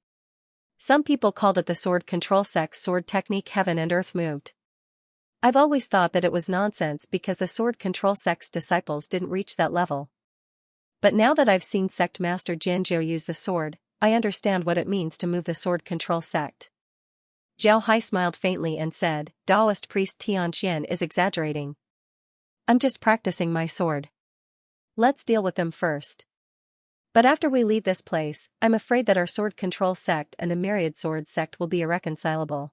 Some people called it the sword control sect's sword technique heaven and earth moved. I've always thought that it was nonsense because the sword control sect's disciples didn't reach that level. But now that I've seen sect master Jianzhou use the sword, I understand what it means to move the sword control sect." Zhao Hai smiled faintly and said, "Taoist priest Tianxian is exaggerating. I'm just practicing my sword. Let's deal with them first. But after we leave this place, I'm afraid that our sword control sect and the myriad sword sect will be irreconcilable."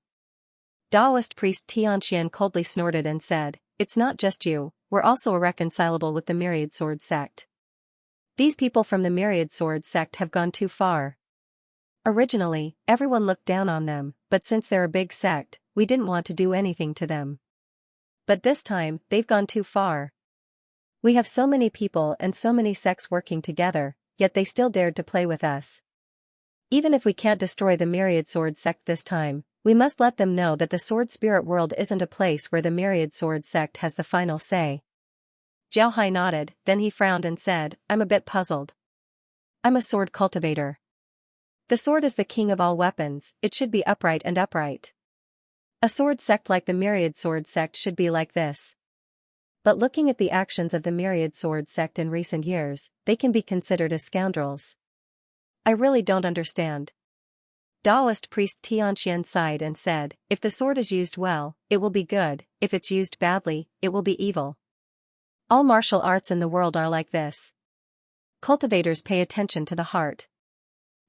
Taoist priest Tianxian coldly snorted and said, "It's not just you, we're also irreconcilable with the myriad sword sect. These people from the myriad sword sect have gone too far. Originally, everyone looked down on them, but since they're a big sect, we didn't want to do anything to them. But this time, they've gone too far. We have so many people and so many sects working together, yet they still dared to play with us. Even if we can't destroy the myriad sword sect this time, we must let them know that the sword spirit world isn't a place where the myriad sword sect has the final say." Zhao Hai nodded, then he frowned and said, "I'm a bit puzzled. I'm a sword cultivator. The sword is the king of all weapons, it should be upright and upright. A sword sect like the myriad sword sect should be like this. But looking at the actions of the myriad sword sect in recent years, they can be considered as scoundrels. I really don't understand." Taoist priest Tianxian sighed and said, "If the sword is used well, it will be good, if it's used badly, it will be evil. All martial arts in the world are like this. Cultivators pay attention to the heart."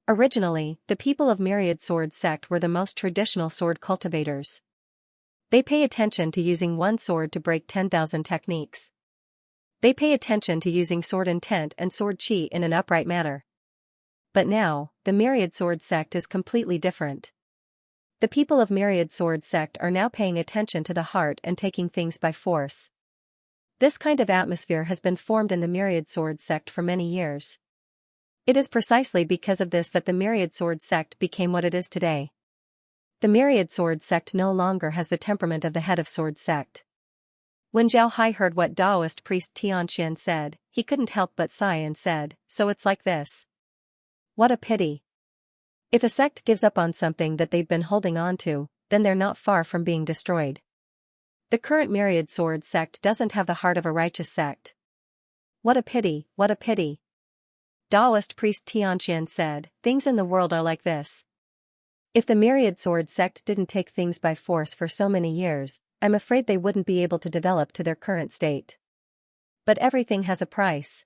Originally, the people of myriad sword sect were the most traditional sword cultivators. They pay attention to using one sword to break 10,000 techniques. They pay attention to using sword intent and sword chi in an upright manner. But now, the myriad sword sect is completely different. The people of myriad sword sect are now paying attention to the heart and taking things by force. This kind of atmosphere has been formed in the myriad sword sect for many years. It is precisely because of this that the myriad sword sect became what it is today. The myriad sword sect no longer has the temperament of the head of sword sect. When Zhao Hai heard what Taoist priest Tianxian said, he couldn't help but sigh and said, "So it's like this. What a pity. If a sect gives up on something that they've been holding on to, then they're not far from being destroyed. The current myriad sword sect doesn't have the heart of a righteous sect. What a pity, what a pity." Taoist priest Tianxian said, "Things in the world are like this. If the myriad sword sect didn't take things by force for so many years, I'm afraid they wouldn't be able to develop to their current state. But everything has a price.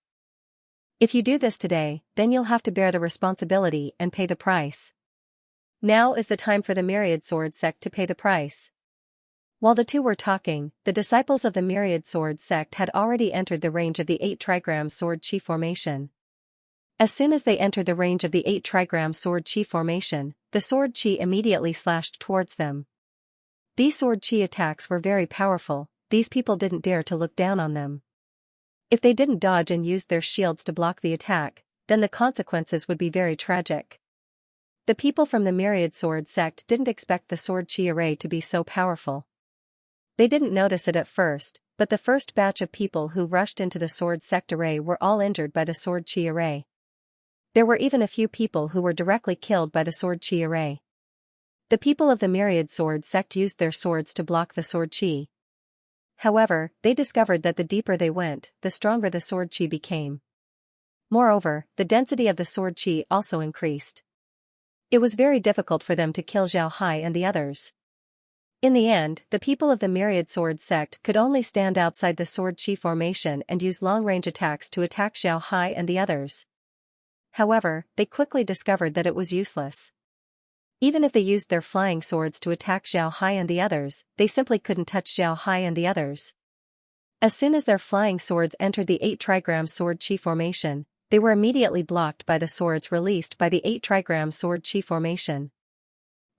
If you do this today, then you'll have to bear the responsibility and pay the price. Now is the time for the myriad sword sect to pay the price." While the two were talking, the disciples of the myriad sword sect had already entered the range of the 8 trigram sword chi formation. As soon as they entered the range of the 8 trigram sword chi formation, the sword chi immediately slashed towards them. These sword chi attacks were very powerful, these people didn't dare to look down on them. If they didn't dodge and used their shields to block the attack, then the consequences would be very tragic. The people from the myriad sword sect didn't expect the sword chi array to be so powerful. They didn't notice it at first, but the first batch of people who rushed into the sword sect array were all injured by the sword chi array. There were even a few people who were directly killed by the sword chi array. The people of the myriad sword sect used their swords to block the sword chi. However, they discovered that the deeper they went, the stronger the sword chi became. Moreover, the density of the sword chi also increased. It was very difficult for them to kill Zhao Hai and the others. In the end, the people of the myriad sword sect could only stand outside the sword chi formation and use long-range attacks to attack Zhao Hai and the others. However, they quickly discovered that it was useless. Even if they used their flying swords to attack Zhao Hai and the others, they simply couldn't touch Zhao Hai and the others. As soon as their flying swords entered the 8 trigram sword chi formation, they were immediately blocked by the swords released by the 8 trigram sword chi formation.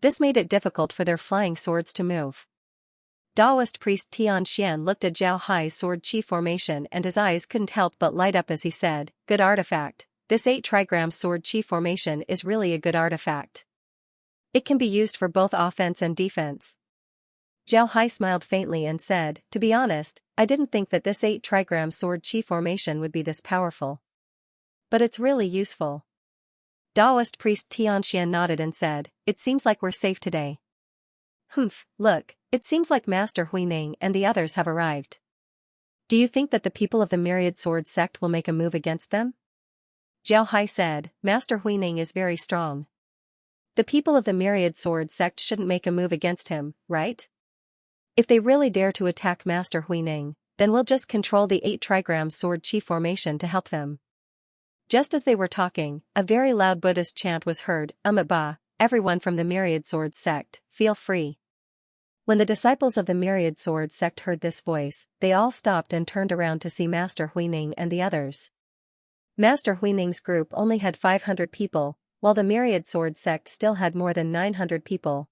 This made it difficult for their flying swords to move. Taoist priest Xianxia looked at Zhao Hai's sword chi formation and his eyes couldn't help but light up as he said, "Good artifact. This 8 trigram sword chi formation is really a good artifact. It can be used for both offense and defense." Zhao Hai smiled faintly and said, "To be honest, I didn't think that this 8 trigram sword chi formation would be this powerful. But it's really useful." Taoist priest Tianxian nodded and said, "It seems like we're safe today." "Humph, look, it seems like Master Huining and the others have arrived. Do you think that the people of the myriad sword sect will make a move against them?" Zhao Hai said, "Master Huining is very strong. The people of the myriad sword sect shouldn't make a move against him, right? If they really dare to attack Master Huining, then we'll just control the 8 trigram sword chi formation to help them." Just as they were talking, a very loud Buddhist chant was heard, "Ba, everyone from the myriad sword sect, feel free." When the disciples of the myriad sword sect heard this voice, they all stopped and turned around to see Master Huining and the others. Master Huining's group only had 500 people, while the myriad sword sect still had more than 900 people.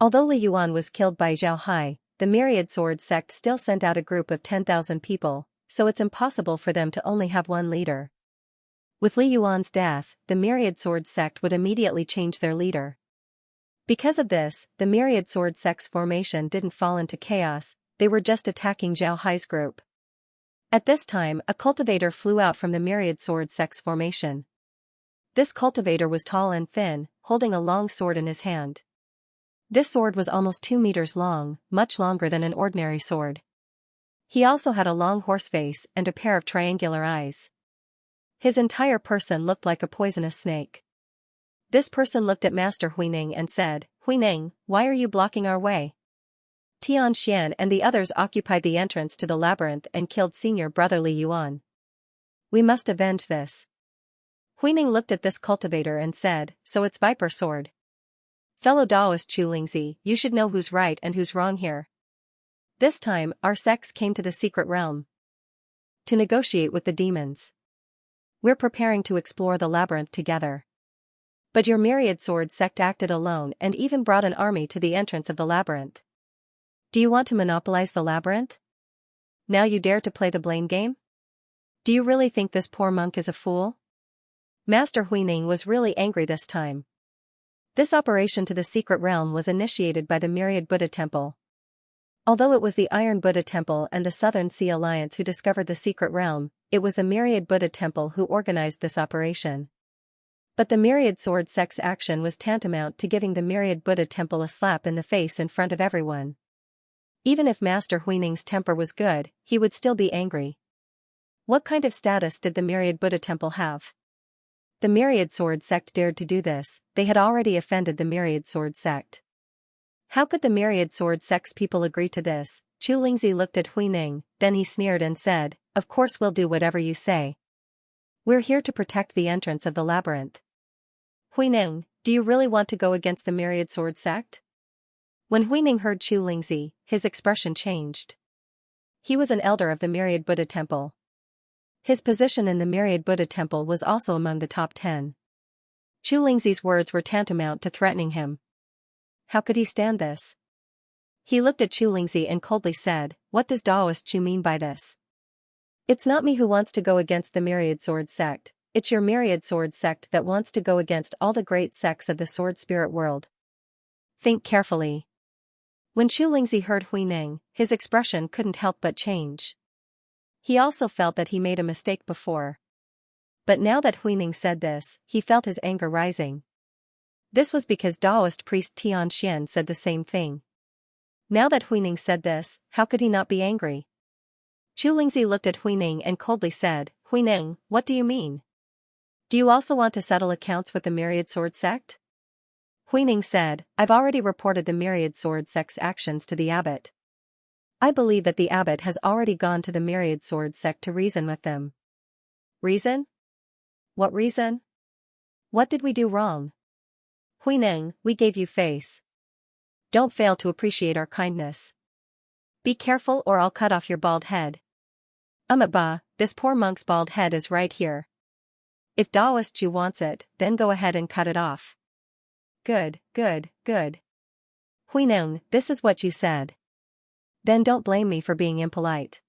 Although Li Yuan was killed by Zhao Hai, the myriad sword sect still sent out a group of 10,000 people, so it's impossible for them to only have one leader. With Li Yuan's death, the myriad sword sect would immediately change their leader. Because of this, the myriad sword sect's formation didn't fall into chaos, they were just attacking Zhao Hai's group. At this time, a cultivator flew out from the myriad sword sect's formation. This cultivator was tall and thin, holding a long sword in his hand. This sword was almost 2 meters long, much longer than an ordinary sword. He also had a long horse face and a pair of triangular eyes. His entire person looked like a poisonous snake. This person looked at Master Huining and said, "Huining, why are you blocking our way?" Tian Xian and the others occupied the entrance to the labyrinth and killed senior brother Li Yuan. "We must avenge this." Huining looked at this cultivator and said, "So it's Viper Sword. Fellow Taoist Chu Lingzi, you should know who's right and who's wrong here. This time, our sects came to the secret realm to negotiate with the demons. We're preparing to explore the labyrinth together. But your myriad sword sect acted alone and even brought an army to the entrance of the labyrinth. Do you want to monopolize the labyrinth? Now you dare to play the blame game? Do you really think this poor monk is a fool?" Master Huining was really angry this time. This operation to the secret realm was initiated by the Myriad Buddha Temple. Although it was the Iron Buddha Temple and the Southern Sea Alliance who discovered the secret realm, it was the Myriad Buddha Temple who organized this operation. But the Myriad Sword sect's action was tantamount to giving the Myriad Buddha Temple a slap in the face in front of everyone. Even if Master Huining's temper was good, he would still be angry. What kind of status did the Myriad Buddha Temple have? The Myriad Sword sect dared to do this, they had already offended the Myriad Sword sect. How could the Myriad Sword sect's people agree to this? Chu Lingzi looked at Huining, then he sneered and said, "Of course we'll do whatever you say. We're here to protect the entrance of the labyrinth." "Huining, do you really want to go against the Myriad Sword sect?" When Huining heard Chu Lingzi, his expression changed. He was an elder of the Myriad Buddha Temple. His position in the Myriad Buddha Temple was also among the top 10. Chu Lingzi's words were tantamount to threatening him. How could he stand this? He looked at Chu Lingzi and coldly said, "What does Taoist Chu mean by this? It's not me who wants to go against the Myriad Sword sect, it's your Myriad Sword sect that wants to go against all the great sects of the sword spirit world. Think carefully. When Chu Lingzi heard Hui Ning, his expression couldn't help but change. He also felt that he made a mistake before. But now that Hui Ning said this, he felt his anger rising. This was because Taoist priest Xianxia said the same thing. Now that Hui Ning said this, how could he not be angry? Chu Lingzi looked at Hui Ning and coldly said, "Hui Ning, what do you mean? Do you also want to settle accounts with the Myriad Sword sect?" Hui Ning said, "I've already reported the Myriad Sword sect's actions to the abbot. I believe that the abbot has already gone to the Myriad Sword sect to reason with them." Reason? What reason? What did we do wrong? Hui Ning, we gave you face. Don't fail to appreciate our kindness. Be careful or I'll cut off your bald head. Ba, this poor monk's bald head is right here. If Taoist Ju wants it, then go ahead and cut it off. Good, good, good. Hui Ning, this is what you said. Then don't blame me for being impolite.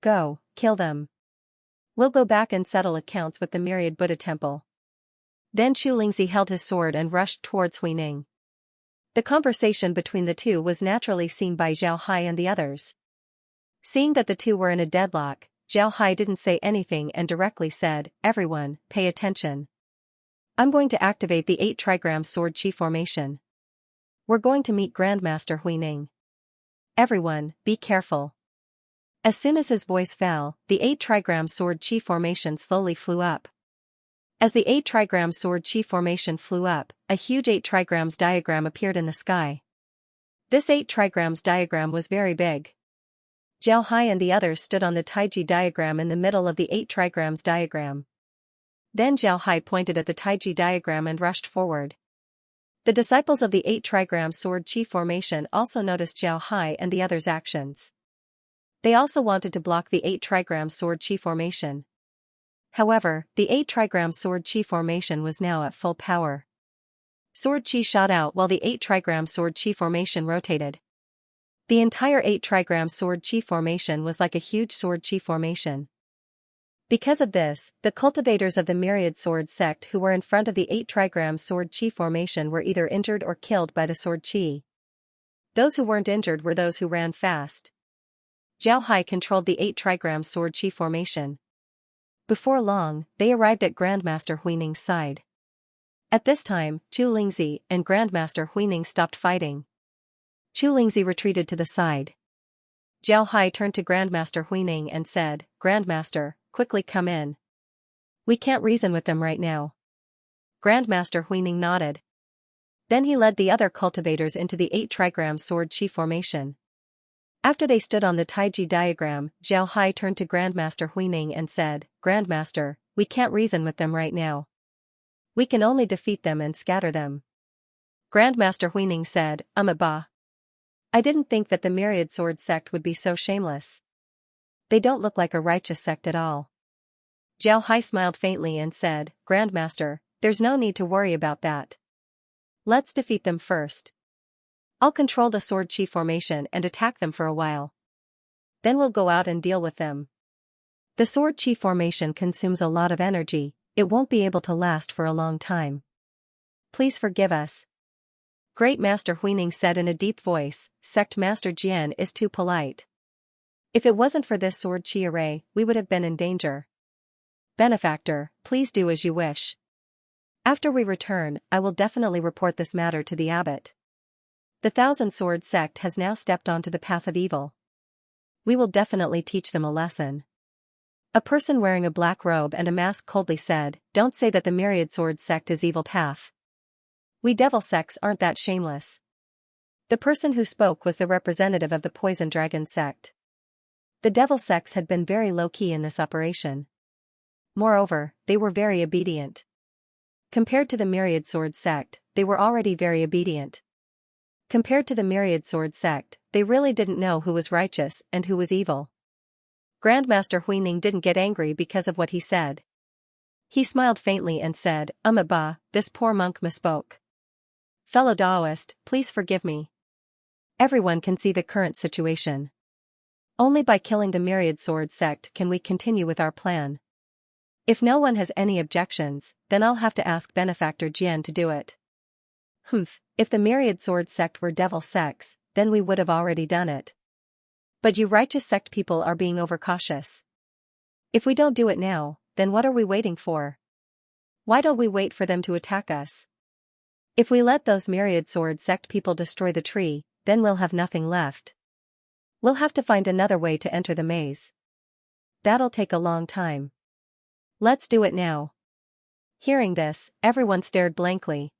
Go, kill them. We'll go back and settle accounts with the Myriad Buddha Temple. Then Chu Lingzi held his sword and rushed towards Hui Ning. The conversation between the two was naturally seen by Zhao Hai and the others. Seeing that the two were in a deadlock, Zhao Hai didn't say anything and directly said, "Everyone, pay attention. I'm going to activate the 8 trigram sword chi formation. We're going to meet Grandmaster Hui Ning. Everyone, be careful." As soon as his voice fell, the 8 trigram sword chi formation slowly flew up. As the 8 trigram sword chi formation flew up, a huge 8 trigrams diagram appeared in the sky. This 8 trigrams diagram was very big. Zhao Hai and the others stood on the Taiji diagram in the middle of the 8 trigrams diagram. Then Zhao Hai pointed at the Taiji diagram and rushed forward. The disciples of the 8 trigram sword chi formation also noticed Zhao Hai and the others' actions. They also wanted to block the 8 trigram sword chi formation. However, the 8 trigram sword chi formation was now at full power. Sword chi shot out while the 8 trigram sword chi formation rotated. The entire 8 trigram sword chi formation was like a huge sword chi formation. Because of this, the cultivators of the Myriad Sword sect who were in front of the 8 trigram sword chi formation were either injured or killed by the sword chi. Those who weren't injured were those who ran fast. Zhao Hai controlled the 8 trigram sword chi formation. Before long, they arrived at Grandmaster Hui Ning's side. At this time, Chu Lingzi and Grandmaster Hui Ning stopped fighting. Chu Lingzi retreated to the side. Zhao Hai turned to Grandmaster Hui Ning and said, "Grandmaster, quickly come in. We can't reason with them right now." Grandmaster Hui Ning nodded. Then he led the other cultivators into the 8 trigram sword chi formation. After they stood on the Taiji diagram, Zhao Hai turned to Grandmaster Hui Ning and said, "Grandmaster, we can't reason with them right now. We can only defeat them and scatter them." Grandmaster Hui Ning said, Ba. I didn't think that the Myriad Sword sect would be so shameless. They don't look like a righteous sect at all." Zhao Hai smiled faintly and said, "Grandmaster, there's no need to worry about that. Let's defeat them first. I'll control the sword chi formation and attack them for a while. Then we'll go out and deal with them. The sword chi formation consumes a lot of energy, it won't be able to last for a long time. Please forgive us." Great Master Hui Ning said in a deep voice, "Sect Master Jian is too polite. If it wasn't for this sword chi array, we would have been in danger. Benefactor, please do as you wish. After we return, I will definitely report this matter to the abbot. The Thousand Sword sect has now stepped onto the path of evil. We will definitely teach them a lesson." A person wearing a black robe and a mask coldly said, "Don't say that the Myriad Sword sect is evil path. We devil sects aren't that shameless." The person who spoke was the representative of the Poison Dragon sect. The devil sects had been very low-key in this operation. Moreover, they were very obedient. Compared to the Myriad Sword sect, they were already very obedient. Compared to the Myriad Sword sect, they really didn't know who was righteous and who was evil. Grandmaster Hui Ning didn't get angry because of what he said. He smiled faintly and said, Ba, this poor monk misspoke. Fellow Taoist, please forgive me. Everyone can see the current situation. Only by killing the Myriad Sword sect can we continue with our plan. If no one has any objections, then I'll have to ask Benefactor Jian to do it. If the Myriad Sword sect were devil sects, then we would have already done it. But you righteous sect people are being overcautious. If we don't do it now, then what are we waiting for? Why don't we wait for them to attack us? If we let those myriad sword sect people destroy the tree, then we'll have nothing left. We'll have to find another way to enter the maze. That'll take a long time. Let's do it now. Hearing this, everyone stared blankly.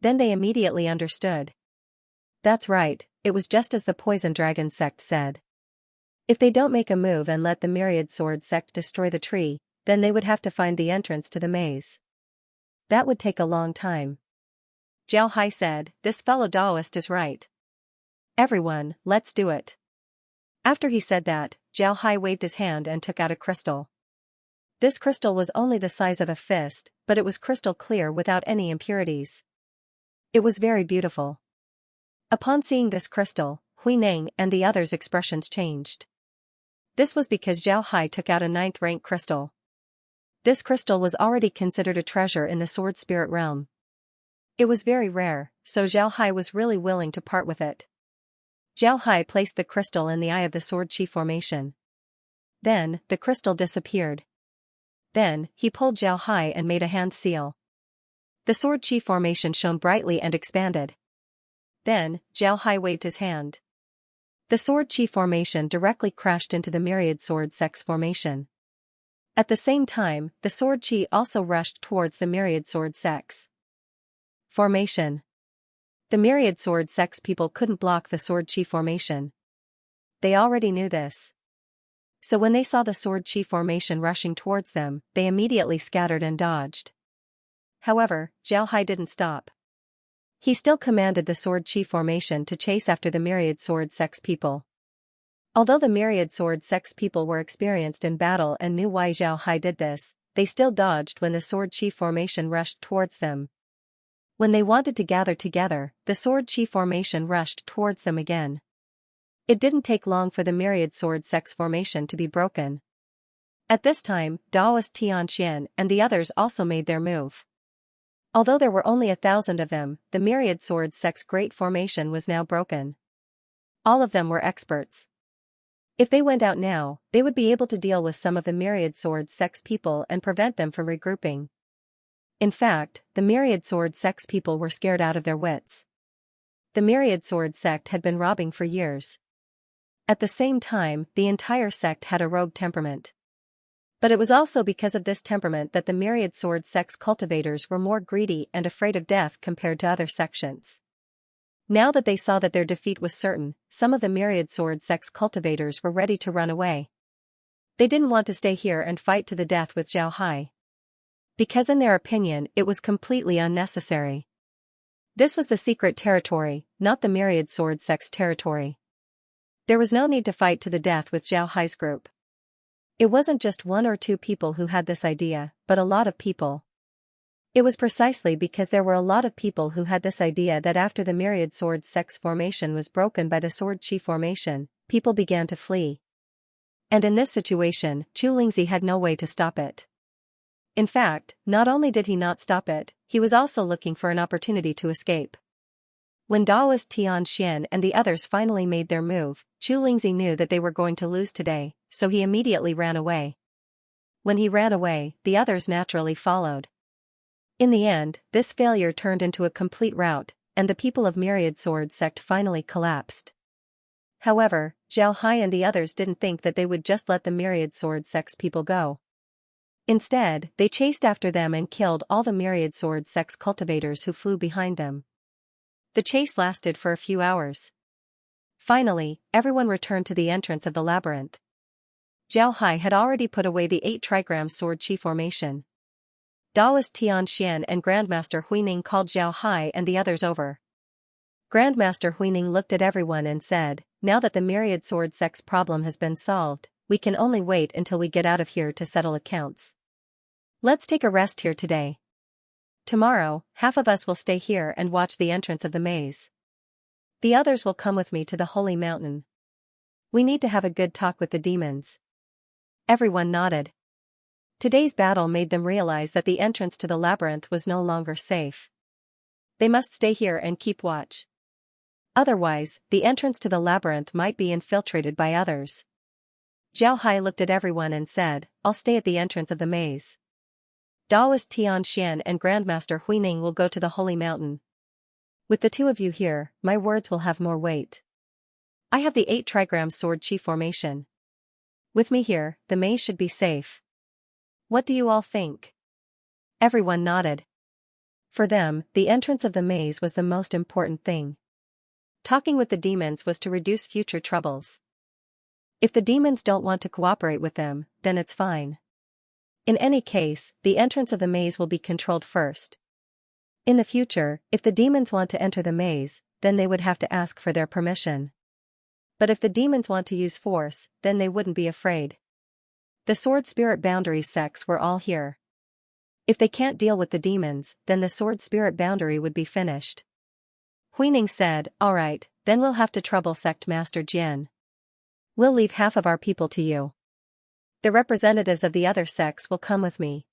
Then they immediately understood. That's right, it was just as the Poison Dragon sect said. If they don't make a move and let the Myriad Sword sect destroy the tree, then they would have to find the entrance to the maze. That would take a long time. Zhao Hai said, this fellow Taoist is right. Everyone, let's do it. After he said that, Zhao Hai waved his hand and took out a crystal. This crystal was only the size of a fist, but it was crystal clear without any impurities. It was very beautiful. Upon seeing this crystal, Huineng and the others' expressions changed. This was because Zhao Hai took out a 9th rank crystal. This crystal was already considered a treasure in the sword spirit realm. It was very rare, so Zhao Hai was really willing to part with it. Zhao Hai placed the crystal in the eye of the sword chi formation. Then, the crystal disappeared. Then, he pulled Zhao Hai and made a hand seal. The sword chi formation shone brightly and expanded. Then, Zhao Hai waved his hand. The sword chi formation directly crashed into the myriad sword sect's formation. At the same time, the sword chi also rushed towards the myriad sword sect's formation. The myriad sword sect's people couldn't block the sword chi formation. They already knew this. So when they saw the sword chi formation rushing towards them, they immediately scattered and dodged. However, Zhao Hai didn't stop. He still commanded the sword chi formation to chase after the myriad sword sect's people. Although the myriad sword sect's people were experienced in battle and knew why Zhao Hai did this, they still dodged when the sword chi formation rushed towards them. When they wanted to gather together, the sword chi formation rushed towards them again. It didn't take long for the myriad sword sect's formation to be broken. At this time, Daoist Xianxia and the others also made their move. Although there were only 1,000 of them, the myriad sword sect's great formation was now broken. All of them were experts. If they went out now, they would be able to deal with some of the myriad sword sect's people and prevent them from regrouping. In fact, the myriad sword sect's people were scared out of their wits. The myriad sword sect had been robbing for years. At the same time, the entire sect had a rogue temperament. But it was also because of this temperament that the myriad sword sect's cultivators were more greedy and afraid of death compared to other sections. Now that they saw that their defeat was certain, some of the myriad sword sect's cultivators were ready to run away. They didn't want to stay here and fight to the death with Zhao Hai. Because in their opinion, it was completely unnecessary. This was the secret territory, not the myriad sword sect's territory. There was no need to fight to the death with Zhao Hai's group. It wasn't just 1 or 2 people who had this idea, but a lot of people. It was precisely because there were a lot of people who had this idea that after the myriad sword sect's formation was broken by the sword chi formation, people began to flee. And in this situation, Chu Lingzi had no way to stop it. In fact, not only did he not stop it, he was also looking for an opportunity to escape. When Daoist Xianxia and the others finally made their move, Chu Lingzi knew that they were going to lose today, so he immediately ran away. When he ran away, the others naturally followed. In the end, this failure turned into a complete rout, and the people of Myriad Sword sect finally collapsed. However, Zhao Hai and the others didn't think that they would just let the Myriad Sword sect's people go. Instead, they chased after them and killed all the Myriad Sword sect's cultivators who flew behind them. The chase lasted for a few hours. Finally, everyone returned to the entrance of the labyrinth. Zhao Hai had already put away the 8 trigram sword chi formation. Daoist Tianxian and Grandmaster Huining called Zhao Hai and the others over. Grandmaster Huining looked at everyone and said, now that the myriad sword sect's problem has been solved, we can only wait until we get out of here to settle accounts. Let's take a rest here today. Tomorrow, half of us will stay here and watch the entrance of the maze. The others will come with me to the holy mountain. We need to have a good talk with the demons. Everyone nodded. Today's battle made them realize that the entrance to the labyrinth was no longer safe. They must stay here and keep watch. Otherwise, the entrance to the labyrinth might be infiltrated by others. Zhao Hai looked at everyone and said, I'll stay at the entrance of the maze. Daoist Tianxian and Grandmaster Huining will go to the Holy Mountain. With the two of you here, my words will have more weight. I have the 8 trigram sword chi formation. With me here, the maze should be safe. What do you all think? Everyone nodded. For them, the entrance of the maze was the most important thing. Talking with the demons was to reduce future troubles. If the demons don't want to cooperate with them, then it's fine. In any case, the entrance of the maze will be controlled first. In the future, if the demons want to enter the maze, then they would have to ask for their permission. But if the demons want to use force, then they wouldn't be afraid. The sword spirit boundary sects were all here. If they can't deal with the demons, then the sword spirit boundary would be finished. Huining said, alright, then we'll have to trouble sect Master Jian. We'll leave half of our people to you. The representatives of the other sects will come with me.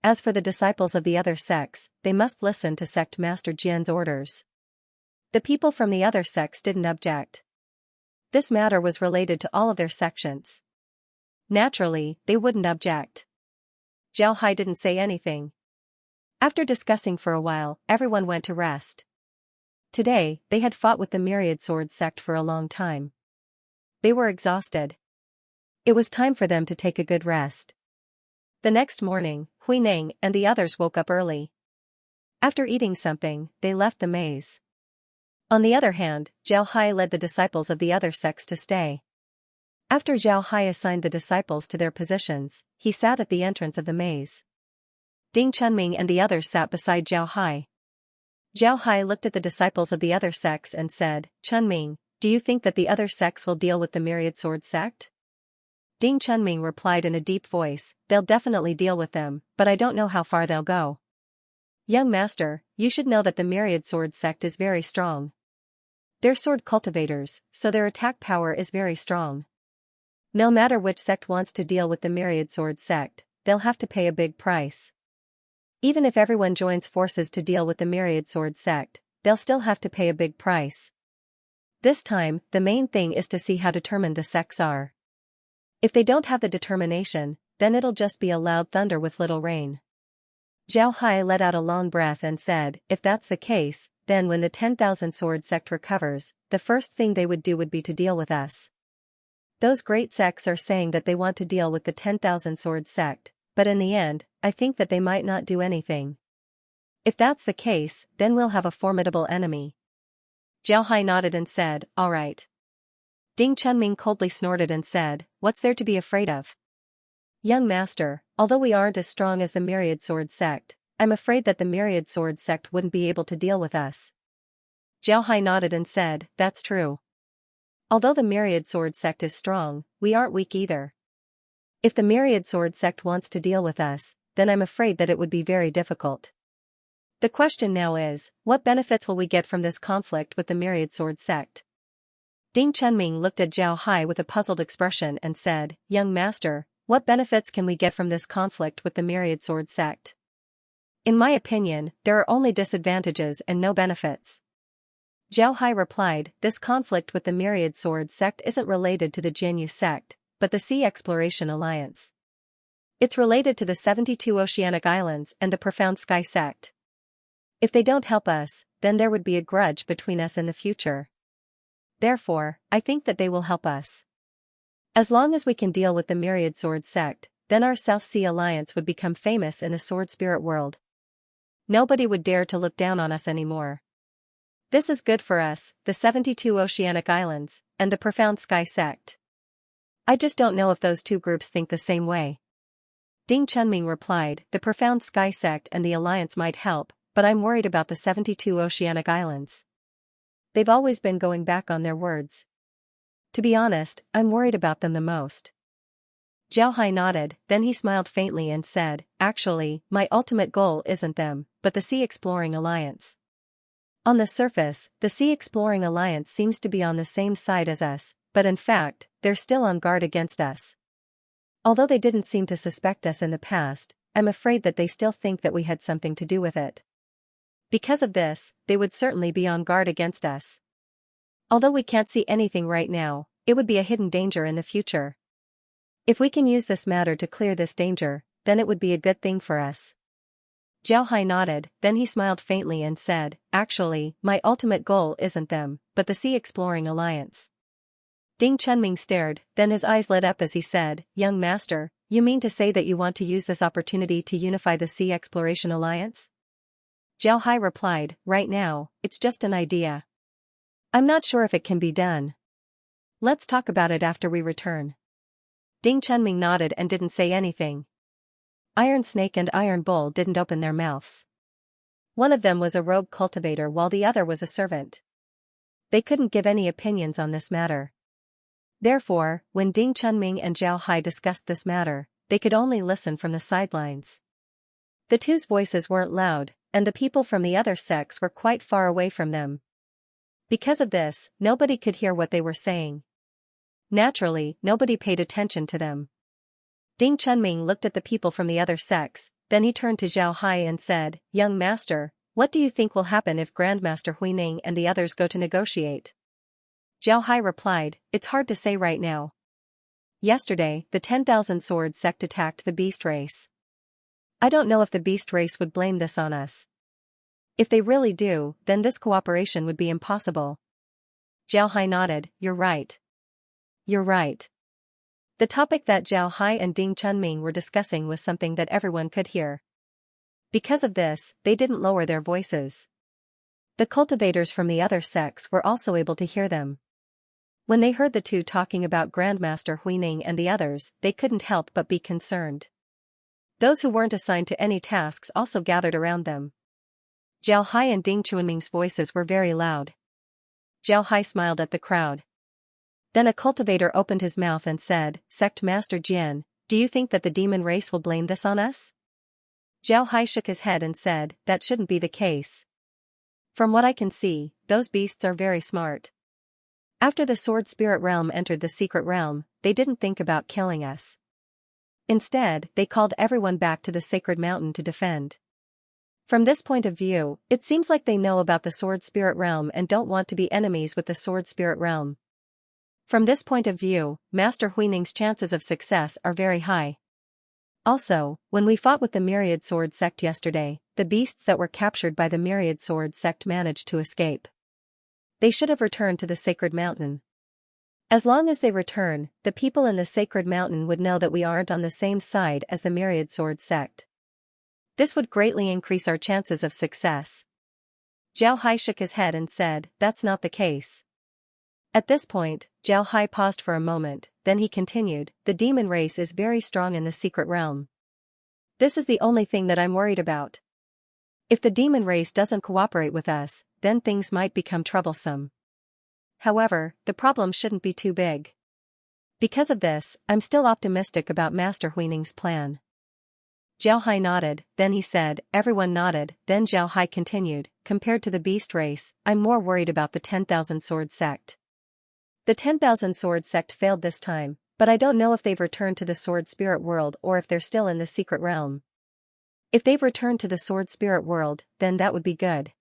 As for the disciples of the other sects, they must listen to sect Master Jian's orders. The people from the other sects didn't object. This matter was related to all of their sections. Naturally, they wouldn't object. Zhao Hai didn't say anything. After discussing for a while, everyone went to rest. Today, they had fought with the Myriad Sword sect for a long time. They were exhausted. It was time for them to take a good rest. The next morning, Huining and the others woke up early. After eating something, they left the maze. On the other hand, Zhao Hai led the disciples of the other sects to stay. After Zhao Hai assigned the disciples to their positions, he sat at the entrance of the maze. Ding Chunming and the others sat beside Zhao Hai. Zhao Hai looked at the disciples of the other sects and said, Chunming, do you think that the other sects will deal with the Myriad Sword sect? Ding Chunming replied in a deep voice, they'll definitely deal with them, but I don't know how far they'll go. Young master, you should know that the Myriad Sword sect is very strong. They're sword cultivators, so their attack power is very strong. No matter which sect wants to deal with the Myriad Sword sect, they'll have to pay a big price. Even if everyone joins forces to deal with the Myriad Sword sect, they'll still have to pay a big price. This time, the main thing is to see how determined the sects are. If they don't have the determination, then it'll just be a loud thunder with little rain. Zhao Hai let out a long breath and said, if that's the case, then when the 10,000 sword sect recovers, the first thing they would do would be to deal with us. Those great sects are saying that they want to deal with the 10,000 sword sect, but in the end, I think that they might not do anything. If that's the case, then we'll have a formidable enemy. Zhao Hai nodded and said, alright. Ding Chunming coldly snorted and said, what's there to be afraid of? Young master, although we aren't as strong as the Myriad Sword sect, I'm afraid that the Myriad Sword sect wouldn't be able to deal with us. Zhao Hai nodded and said, that's true. Although the Myriad Sword sect is strong, we aren't weak either. If the Myriad Sword sect wants to deal with us, then I'm afraid that it would be very difficult. The question now is, what benefits will we get from this conflict with the Myriad Sword sect? Ding Chunming looked at Zhao Hai with a puzzled expression and said, young master, what benefits can we get from this conflict with the Myriad Sword sect? In my opinion, there are only disadvantages and no benefits. Zhao Hai replied, this conflict with the Myriad Sword sect isn't related to the Jianyu sect, but the Sea Exploration Alliance. It's related to the 72 Oceanic Islands and the Profound Sky sect. If they don't help us, then there would be a grudge between us in the future. Therefore, I think that they will help us. As long as we can deal with the Myriad Sword sect, then our South Sea Alliance would become famous in the sword spirit world. Nobody would dare to look down on us anymore. This is good for us, the 72 Oceanic Islands, and the Profound Sky sect. I just don't know if those two groups think the same way. Ding Chunming replied, the Profound Sky sect and the Alliance might help, but I'm worried about the 72 Oceanic Islands. They've always been going back on their words. To be honest, I'm worried about them the most. Zhao Hai nodded, then he smiled faintly and said, actually, my ultimate goal isn't them, but the Sea Exploring Alliance. On the surface, the Sea Exploring Alliance seems to be on the same side as us, but in fact, they're still on guard against us. Although they didn't seem to suspect us in the past, I'm afraid that they still think that we had something to do with it. Because of this, they would certainly be on guard against us. Although we can't see anything right now, it would be a hidden danger in the future. If we can use this matter to clear this danger, then it would be a good thing for us. Zhao Hai nodded, then he smiled faintly and said, actually, my ultimate goal isn't them, but the Sea Exploring Alliance. Ding Chunming stared, then his eyes lit up as he said, young master, you mean to say that you want to use this opportunity to unify the Sea Exploration Alliance? Zhao Hai replied, right now, it's just an idea. I'm not sure if it can be done. Let's talk about it after we return. Ding Chunming nodded and didn't say anything. Iron Snake and Iron Bull didn't open their mouths. One of them was a rogue cultivator while the other was a servant. They couldn't give any opinions on this matter. Therefore, when Ding Chunming and Zhao Hai discussed this matter, they could only listen from the sidelines. The two's voices weren't loud, and the people from the other sects were quite far away from them. Because of this, nobody could hear what they were saying. Naturally, nobody paid attention to them. Ding Chunming looked at the people from the other sects, then he turned to Zhao Hai and said, young master, what do you think will happen if Grandmaster Huining and the others go to negotiate? Zhao Hai replied, it's hard to say right now. Yesterday, the 10,000 Sword sect attacked the beast race. I don't know if the beast race would blame this on us. If they really do, then this cooperation would be impossible. Zhao Hai nodded, you're right. You're right. The topic that Zhao Hai and Ding Chunming were discussing was something that everyone could hear. Because of this, they didn't lower their voices. The cultivators from the other sects were also able to hear them. When they heard the two talking about Grandmaster Huining and the others, they couldn't help but be concerned. Those who weren't assigned to any tasks also gathered around them. Zhao Hai and Ding Chunming's voices were very loud. Zhao Hai smiled at the crowd. Then a cultivator opened his mouth and said, Sect Master Jian, do you think that the demon race will blame this on us? Zhao Hai shook his head and said, that shouldn't be the case. From what I can see, those beasts are very smart. After the Sword Spirit Realm entered the Secret Realm, they didn't think about killing us. Instead, they called everyone back to the Sacred Mountain to defend. From this point of view, it seems like they know about the Sword Spirit Realm and don't want to be enemies with the Sword Spirit Realm. From this point of view, Master Huining's chances of success are very high. Also, when we fought with the Myriad Sword sect yesterday, the beasts that were captured by the Myriad Sword sect managed to escape. They should have returned to the Sacred Mountain. As long as they return, the people in the Sacred Mountain would know that we aren't on the same side as the Myriad Sword sect. This would greatly increase our chances of success. Zhao Hai shook his head and said, that's not the case. At this point, Zhao Hai paused for a moment, then he continued, the demon race is very strong in the secret realm. This is the only thing that I'm worried about. If the demon race doesn't cooperate with us, then things might become troublesome. However, the problem shouldn't be too big. Because of this, I'm still optimistic about Master Huining's plan. Zhao Hai nodded, then he said, everyone nodded, then Zhao Hai continued, compared to the beast race, I'm more worried about the 10,000 Sword sect. The 10,000 Sword sect failed this time, but I don't know if they've returned to the Sword Spirit world or if they're still in the secret realm. If they've returned to the Sword Spirit world, then that would be good.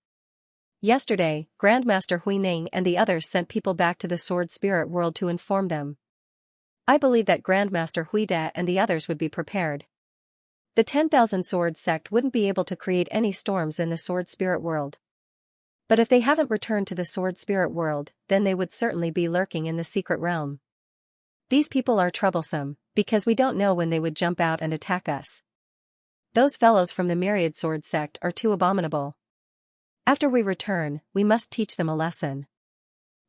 Yesterday, Grandmaster Huining and the others sent people back to the Sword Spirit world to inform them. I believe that Grandmaster Huida and the others would be prepared. The 10,000 Sword sect wouldn't be able to create any storms in the Sword Spirit world. But if they haven't returned to the Sword Spirit world, then they would certainly be lurking in the secret realm. These people are troublesome, because we don't know when they would jump out and attack us. Those fellows from the Myriad Sword sect are too abominable. After we return, we must teach them a lesson.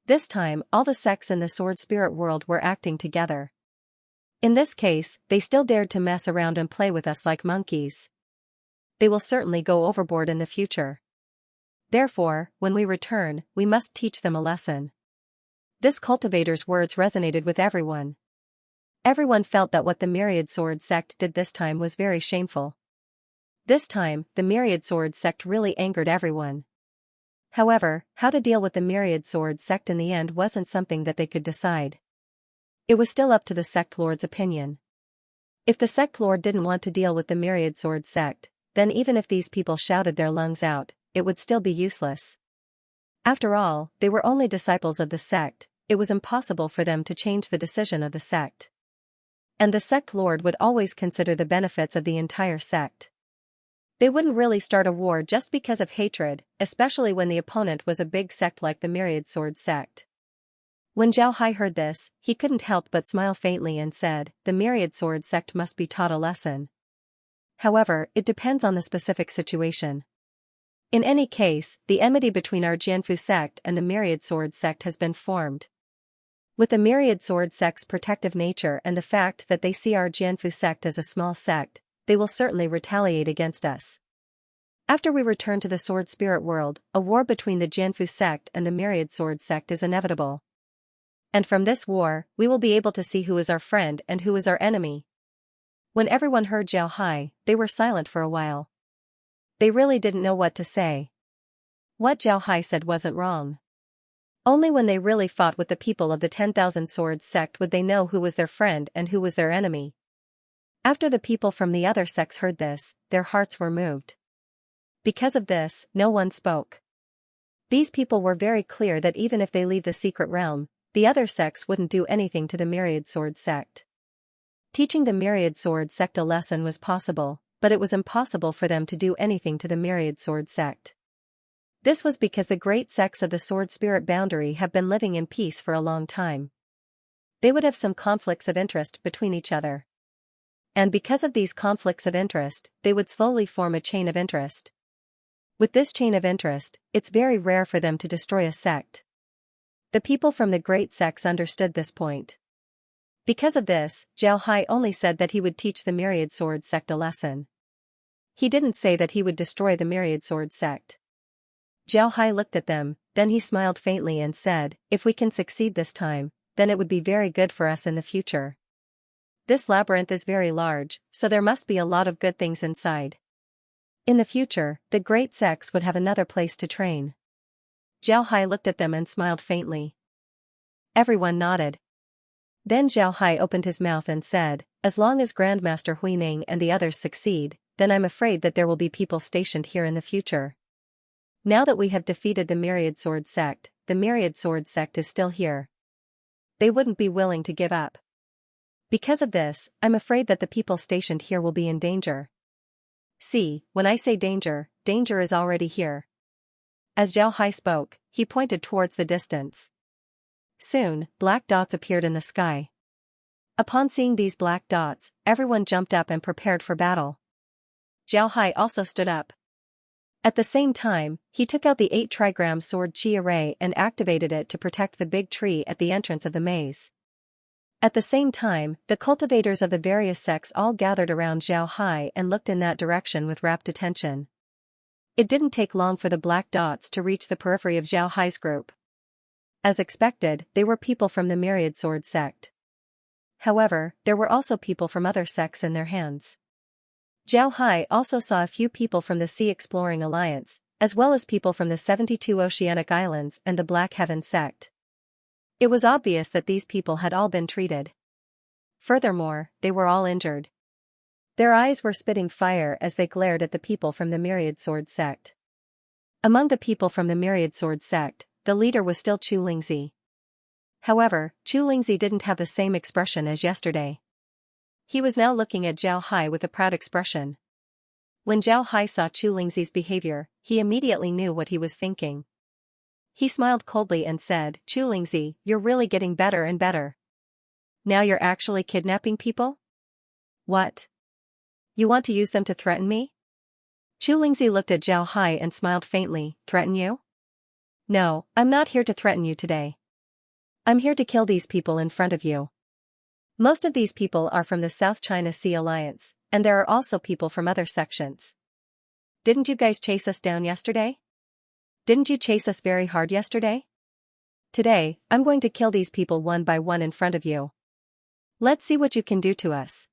This time, all the sects in the Sword Spirit world were acting together. In this case, they still dared to mess around and play with us like monkeys. They will certainly go overboard in the future. Therefore, when we return, we must teach them a lesson. This cultivator's words resonated with everyone. Everyone felt that what the Myriad Sword sect did this time was very shameful. This time, the Myriad Sword sect really angered everyone. However, how to deal with the Myriad Sword sect in the end wasn't something that they could decide. It was still up to the sect lord's opinion. If the sect lord didn't want to deal with the Myriad Sword sect, then even if these people shouted their lungs out, it would still be useless. After all, they were only disciples of the sect. It was impossible for them to change the decision of the sect. And the sect lord would always consider the benefits of the entire sect. They wouldn't really start a war just because of hatred, especially when the opponent was a big sect like the Myriad Sword sect. When Zhao Hai heard this, he couldn't help but smile faintly and said, "The Myriad Sword sect must be taught a lesson. However, it depends on the specific situation. In any case, the enmity between our Jianfu sect and the Myriad Sword sect has been formed. With the Myriad Sword sect's protective nature and the fact that they see our Jianfu sect as a small sect, they will certainly retaliate against us. After we return to the Sword Spirit world, a war between the Jianfu sect and the Myriad Sword sect is inevitable. And from this war, we will be able to see who is our friend and who is our enemy." When everyone heard Zhao Hai, they were silent for a while. They really didn't know what to say. What Zhao Hai said wasn't wrong. Only when they really fought with the people of the 10,000 Swords sect would they know who was their friend and who was their enemy. After the people from the other sects heard this, their hearts were moved. Because of this, no one spoke. These people were very clear that even if they leave the secret realm, the other sects wouldn't do anything to the Myriad Sword sect. Teaching the Myriad Sword sect a lesson was possible, but it was impossible for them to do anything to the Myriad Sword sect. This was because the great sects of the Sword Spirit boundary have been living in peace for a long time. They would have some conflicts of interest between each other. And because of these conflicts of interest, they would slowly form a chain of interest. With this chain of interest, it's very rare for them to destroy a sect. The people from the great sects understood this point. Because of this, Zhao Hai only said that he would teach the Myriad Sword sect a lesson. He didn't say that he would destroy the Myriad Sword sect. Zhao Hai looked at them, then he smiled faintly and said, "If we can succeed this time, then it would be very good for us in the future. This labyrinth is very large, so there must be a lot of good things inside. In the future, the great sects would have another place to train." Zhao Hai looked at them and smiled faintly. Everyone nodded. Then Zhao Hai opened his mouth and said, "As long as Grandmaster Huining and the others succeed, then I'm afraid that there will be people stationed here in the future. Now that we have defeated the Myriad Sword sect, the Myriad Sword sect is still here. They wouldn't be willing to give up. Because of this, I'm afraid that the people stationed here will be in danger. See, when I say danger, danger is already here." As Zhao Hai spoke, he pointed towards the distance. Soon, black dots appeared in the sky. Upon seeing these black dots, everyone jumped up and prepared for battle. Zhao Hai also stood up. At the same time, he took out the 8 trigram sword Qi array and activated it to protect the big tree at the entrance of the maze. At the same time, the cultivators of the various sects all gathered around Zhao Hai and looked in that direction with rapt attention. It didn't take long for the black dots to reach the periphery of Zhao Hai's group. As expected, they were people from the Myriad Sword sect. However, there were also people from other sects in their hands. Zhao Hai also saw a few people from the Sea Exploring Alliance, as well as people from the 72 Oceanic Islands and the Black Heaven sect. It was obvious that these people had all been treated. Furthermore, they were all injured. Their eyes were spitting fire as they glared at the people from the Myriad Sword sect. Among the people from the Myriad Sword sect, the leader was still Chu Lingzi. However, Chu Lingzi didn't have the same expression as yesterday. He was now looking at Zhao Hai with a proud expression. When Zhao Hai saw Chu Lingzi's behavior, he immediately knew what he was thinking. He smiled coldly and said, "Chu Lingzi, you're really getting better and better. Now you're actually kidnapping people? What? You want to use them to threaten me?" Chu Lingzi looked at Zhao Hai and smiled faintly. "Threaten you? No, I'm not here to threaten you today. I'm here to kill these people in front of you. Most of these people are from the South China Sea Alliance, and there are also people from other sections. Didn't you guys chase us down yesterday? Didn't you chase us very hard yesterday? Today, I'm going to kill these people one by one in front of you. Let's see what you can do to us."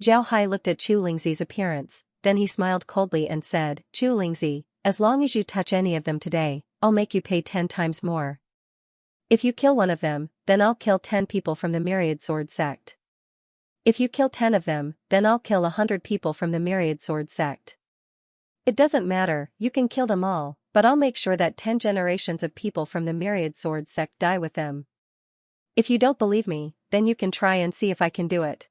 Zhao Hai looked at Chu Lingzi's appearance, then he smiled coldly and said, "Chu Lingzi, as long as you touch any of them today, I'll make you pay 10 times more. If you kill one of them, then I'll kill 10 people from the Myriad Sword sect. If you kill 10 of them, then I'll kill 100 people from the Myriad Sword sect. It doesn't matter, you can kill them all, but I'll make sure that 10 generations of people from the Myriad Sword sect die with them. If you don't believe me, then you can try and see if I can do it."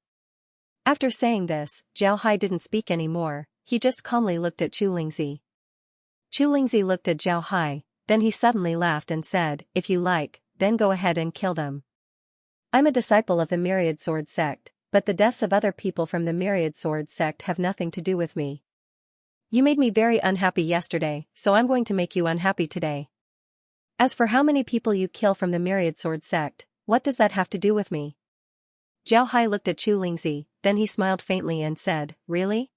After saying this, Zhao Hai didn't speak anymore, he just calmly looked at Chu Lingzi. Chu Lingzi looked at Zhao Hai, then he suddenly laughed and said, "If you like, then go ahead and kill them. I'm a disciple of the Myriad Sword sect, but the deaths of other people from the Myriad Sword sect have nothing to do with me. You made me very unhappy yesterday, so I'm going to make you unhappy today. As for how many people you kill from the Myriad Sword sect, what does that have to do with me?" Zhao Hai looked at Chu Lingzi, then he smiled faintly and said, "Really?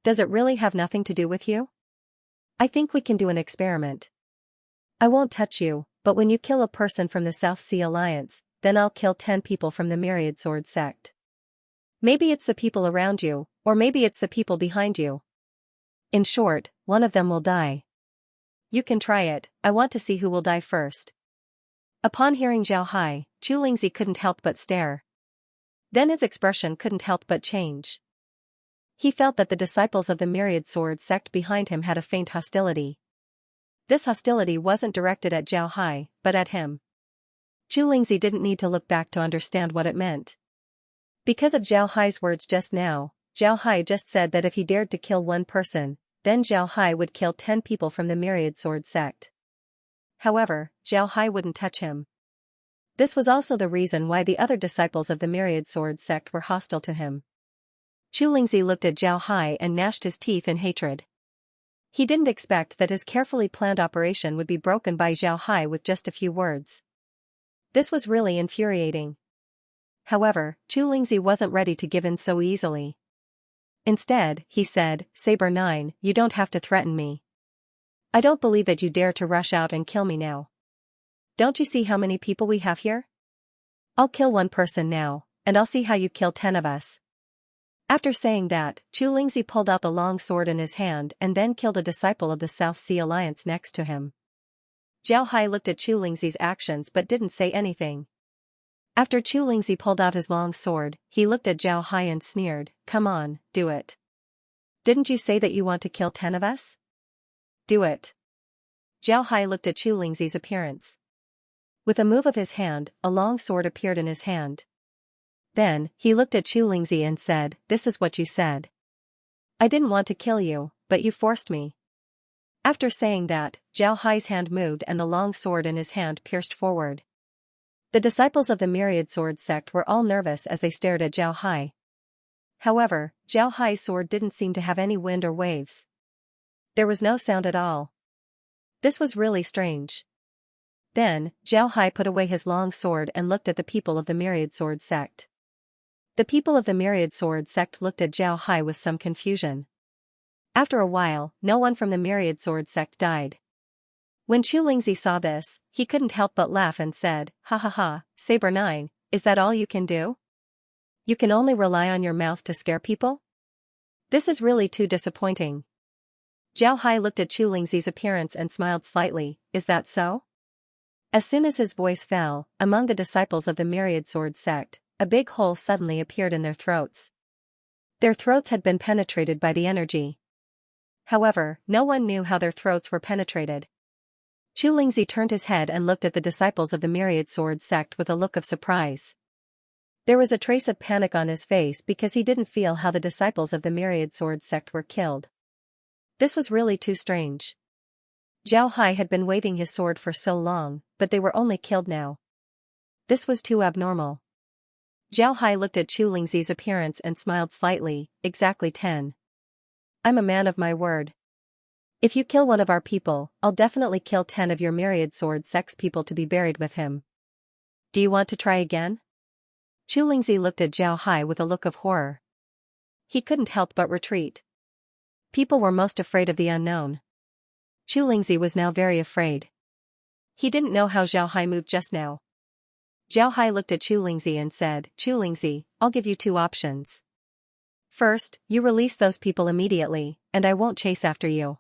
Does it really have nothing to do with you? I think we can do an experiment. I won't touch you, but when you kill a person from the South Sea Alliance, then I'll kill 10 people from the Myriad Sword sect. Maybe it's the people around you, or maybe it's the people behind you. In short, one of them will die. You can try it, I want to see who will die first." Upon hearing Zhao Hai, Chu Lingzi couldn't help but stare. Then his expression couldn't help but change. He felt that the disciples of the Myriad Sword sect behind him had a faint hostility. This hostility wasn't directed at Zhao Hai, but at him. Chu Lingzi didn't need to look back to understand what it meant. Because of Zhao Hai's words just now, Zhao Hai just said that if he dared to kill one person, then Zhao Hai would kill 10 people from the Myriad Sword sect. However, Zhao Hai wouldn't touch him. This was also the reason why the other disciples of the Myriad Sword sect were hostile to him. Chu Lingzi looked at Zhao Hai and gnashed his teeth in hatred. He didn't expect that his carefully planned operation would be broken by Zhao Hai with just a few words. This was really infuriating. However, Chu Lingzi wasn't ready to give in so easily. Instead, he said, "Saber 9, you don't have to threaten me. I don't believe that you dare to rush out and kill me now. Don't you see how many people we have here? I'll kill one person now, and I'll see how you kill 10 of us." After saying that, Chu Lingzi pulled out the long sword in his hand and then killed a disciple of the South Sea Alliance next to him. Zhao Hai looked at Chu Lingzi's actions but didn't say anything. After Chu Lingzi pulled out his long sword, he looked at Zhao Hai and sneered, "Come on, do it. Didn't you say that you want to kill 10 of us? Do it." Zhao Hai looked at Chu Lingzi's appearance. With a move of his hand, a long sword appeared in his hand. Then, he looked at Chu Lingzi and said, "This is what you said. I didn't want to kill you, but you forced me." After saying that, Zhao Hai's hand moved and the long sword in his hand pierced forward. The disciples of the Myriad Sword sect were all nervous as they stared at Zhao Hai. However, Zhao Hai's sword didn't seem to have any wind or waves. There was no sound at all. This was really strange. Then, Zhao Hai put away his long sword and looked at the people of the Myriad Sword sect. The people of the Myriad Sword sect looked at Zhao Hai with some confusion. After a while, no one from the Myriad Sword sect died. When Chu Lingzi saw this, he couldn't help but laugh and said, "Ha ha ha, Saber 9, is that all you can do? You can only rely on your mouth to scare people? This is really too disappointing." Zhao Hai looked at Chu Lingzi's appearance and smiled slightly, "Is that so?" As soon as his voice fell, among the disciples of the Myriad Sword sect, a big hole suddenly appeared in their throats. Their throats had been penetrated by the energy. However, no one knew how their throats were penetrated. Chu Lingzi turned his head and looked at the disciples of the Myriad Sword sect with a look of surprise. There was a trace of panic on his face because he didn't feel how the disciples of the Myriad Sword sect were killed. This was really too strange. Zhao Hai had been waving his sword for so long, but they were only killed now. This was too abnormal. Zhao Hai looked at Chu Lingzi's appearance and smiled slightly, "Exactly 10. I'm a man of my word. If you kill one of our people, I'll definitely kill 10 of your Myriad Sword sect's people to be buried with him. Do you want to try again?" Chu Lingzi looked at Zhao Hai with a look of horror. He couldn't help but retreat. People were most afraid of the unknown. Chu Lingzi was now very afraid. He didn't know how Zhao Hai moved just now. Zhao Hai looked at Chu Lingzi and said, "Chu Lingzi, I'll give you 2 options. First, you release those people immediately, and I won't chase after you.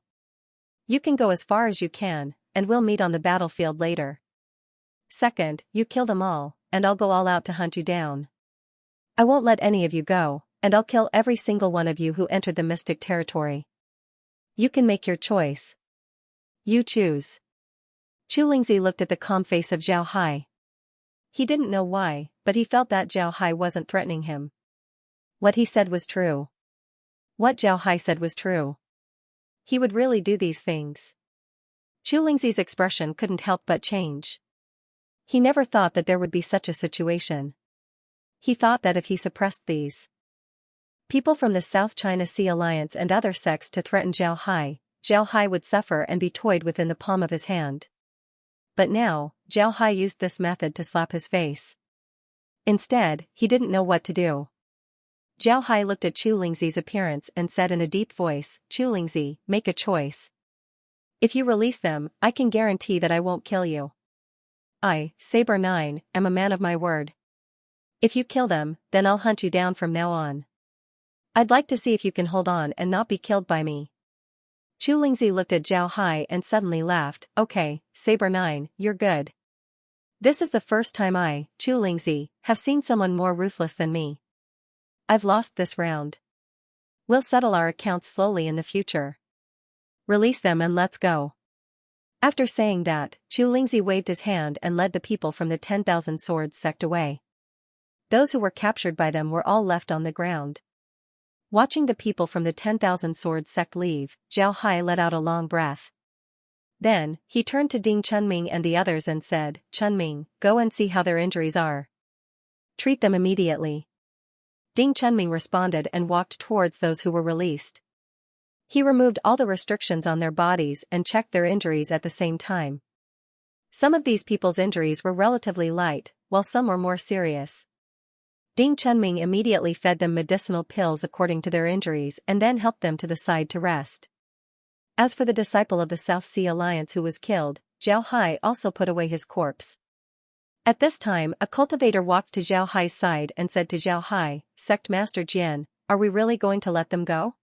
You can go as far as you can, and we'll meet on the battlefield later. Second, you kill them all, and I'll go all out to hunt you down. I won't let any of you go, and I'll kill every single one of you who entered the mystic territory. You can make your choice." You choose. Chu Lingzi looked at the calm face of Zhao Hai. He didn't know why, but he felt that Zhao Hai wasn't threatening him. What he said was true. What Zhao Hai said was true. He would really do these things. Chu Lingzi's expression couldn't help but change. He never thought that there would be such a situation. He thought that if he suppressed these people from the South China Sea Alliance and other sects to threaten Zhao Hai would suffer and be toyed within the palm of his hand. But now, Zhao Hai used this method to slap his face. Instead, he didn't know what to do. Zhao Hai looked at Chu Lingzi's appearance and said in a deep voice, Chu Lingzi, make a choice. If you release them, I can guarantee that I won't kill you. I, Saber 9, am a man of my word. If you kill them, then I'll hunt you down from now on. I'd like to see if you can hold on and not be killed by me. Chu Lingzi looked at Zhao Hai and suddenly laughed. Okay, Saber 9, you're good. This is the first time I, Chu Lingzi, have seen someone more ruthless than me. I've lost this round. We'll settle our accounts slowly in the future. Release them and let's go. After saying that, Chu Lingzi waved his hand and led the people from the 10,000 Swords sect away. Those who were captured by them were all left on the ground. Watching the people from the 10,000 Swords sect leave, Zhao Hai let out a long breath. Then, he turned to Ding Chunming and the others and said, Chunming, go and see how their injuries are. Treat them immediately. Ding Chunming responded and walked towards those who were released. He removed all the restrictions on their bodies and checked their injuries at the same time. Some of these people's injuries were relatively light, while some were more serious. Ding Chunming immediately fed them medicinal pills according to their injuries and then helped them to the side to rest. As for the disciple of the South Sea Alliance who was killed, Zhao Hai also put away his corpse. At this time, a cultivator walked to Zhao Hai's side and said to Zhao Hai, Sect Master Jian, are we really going to let them go?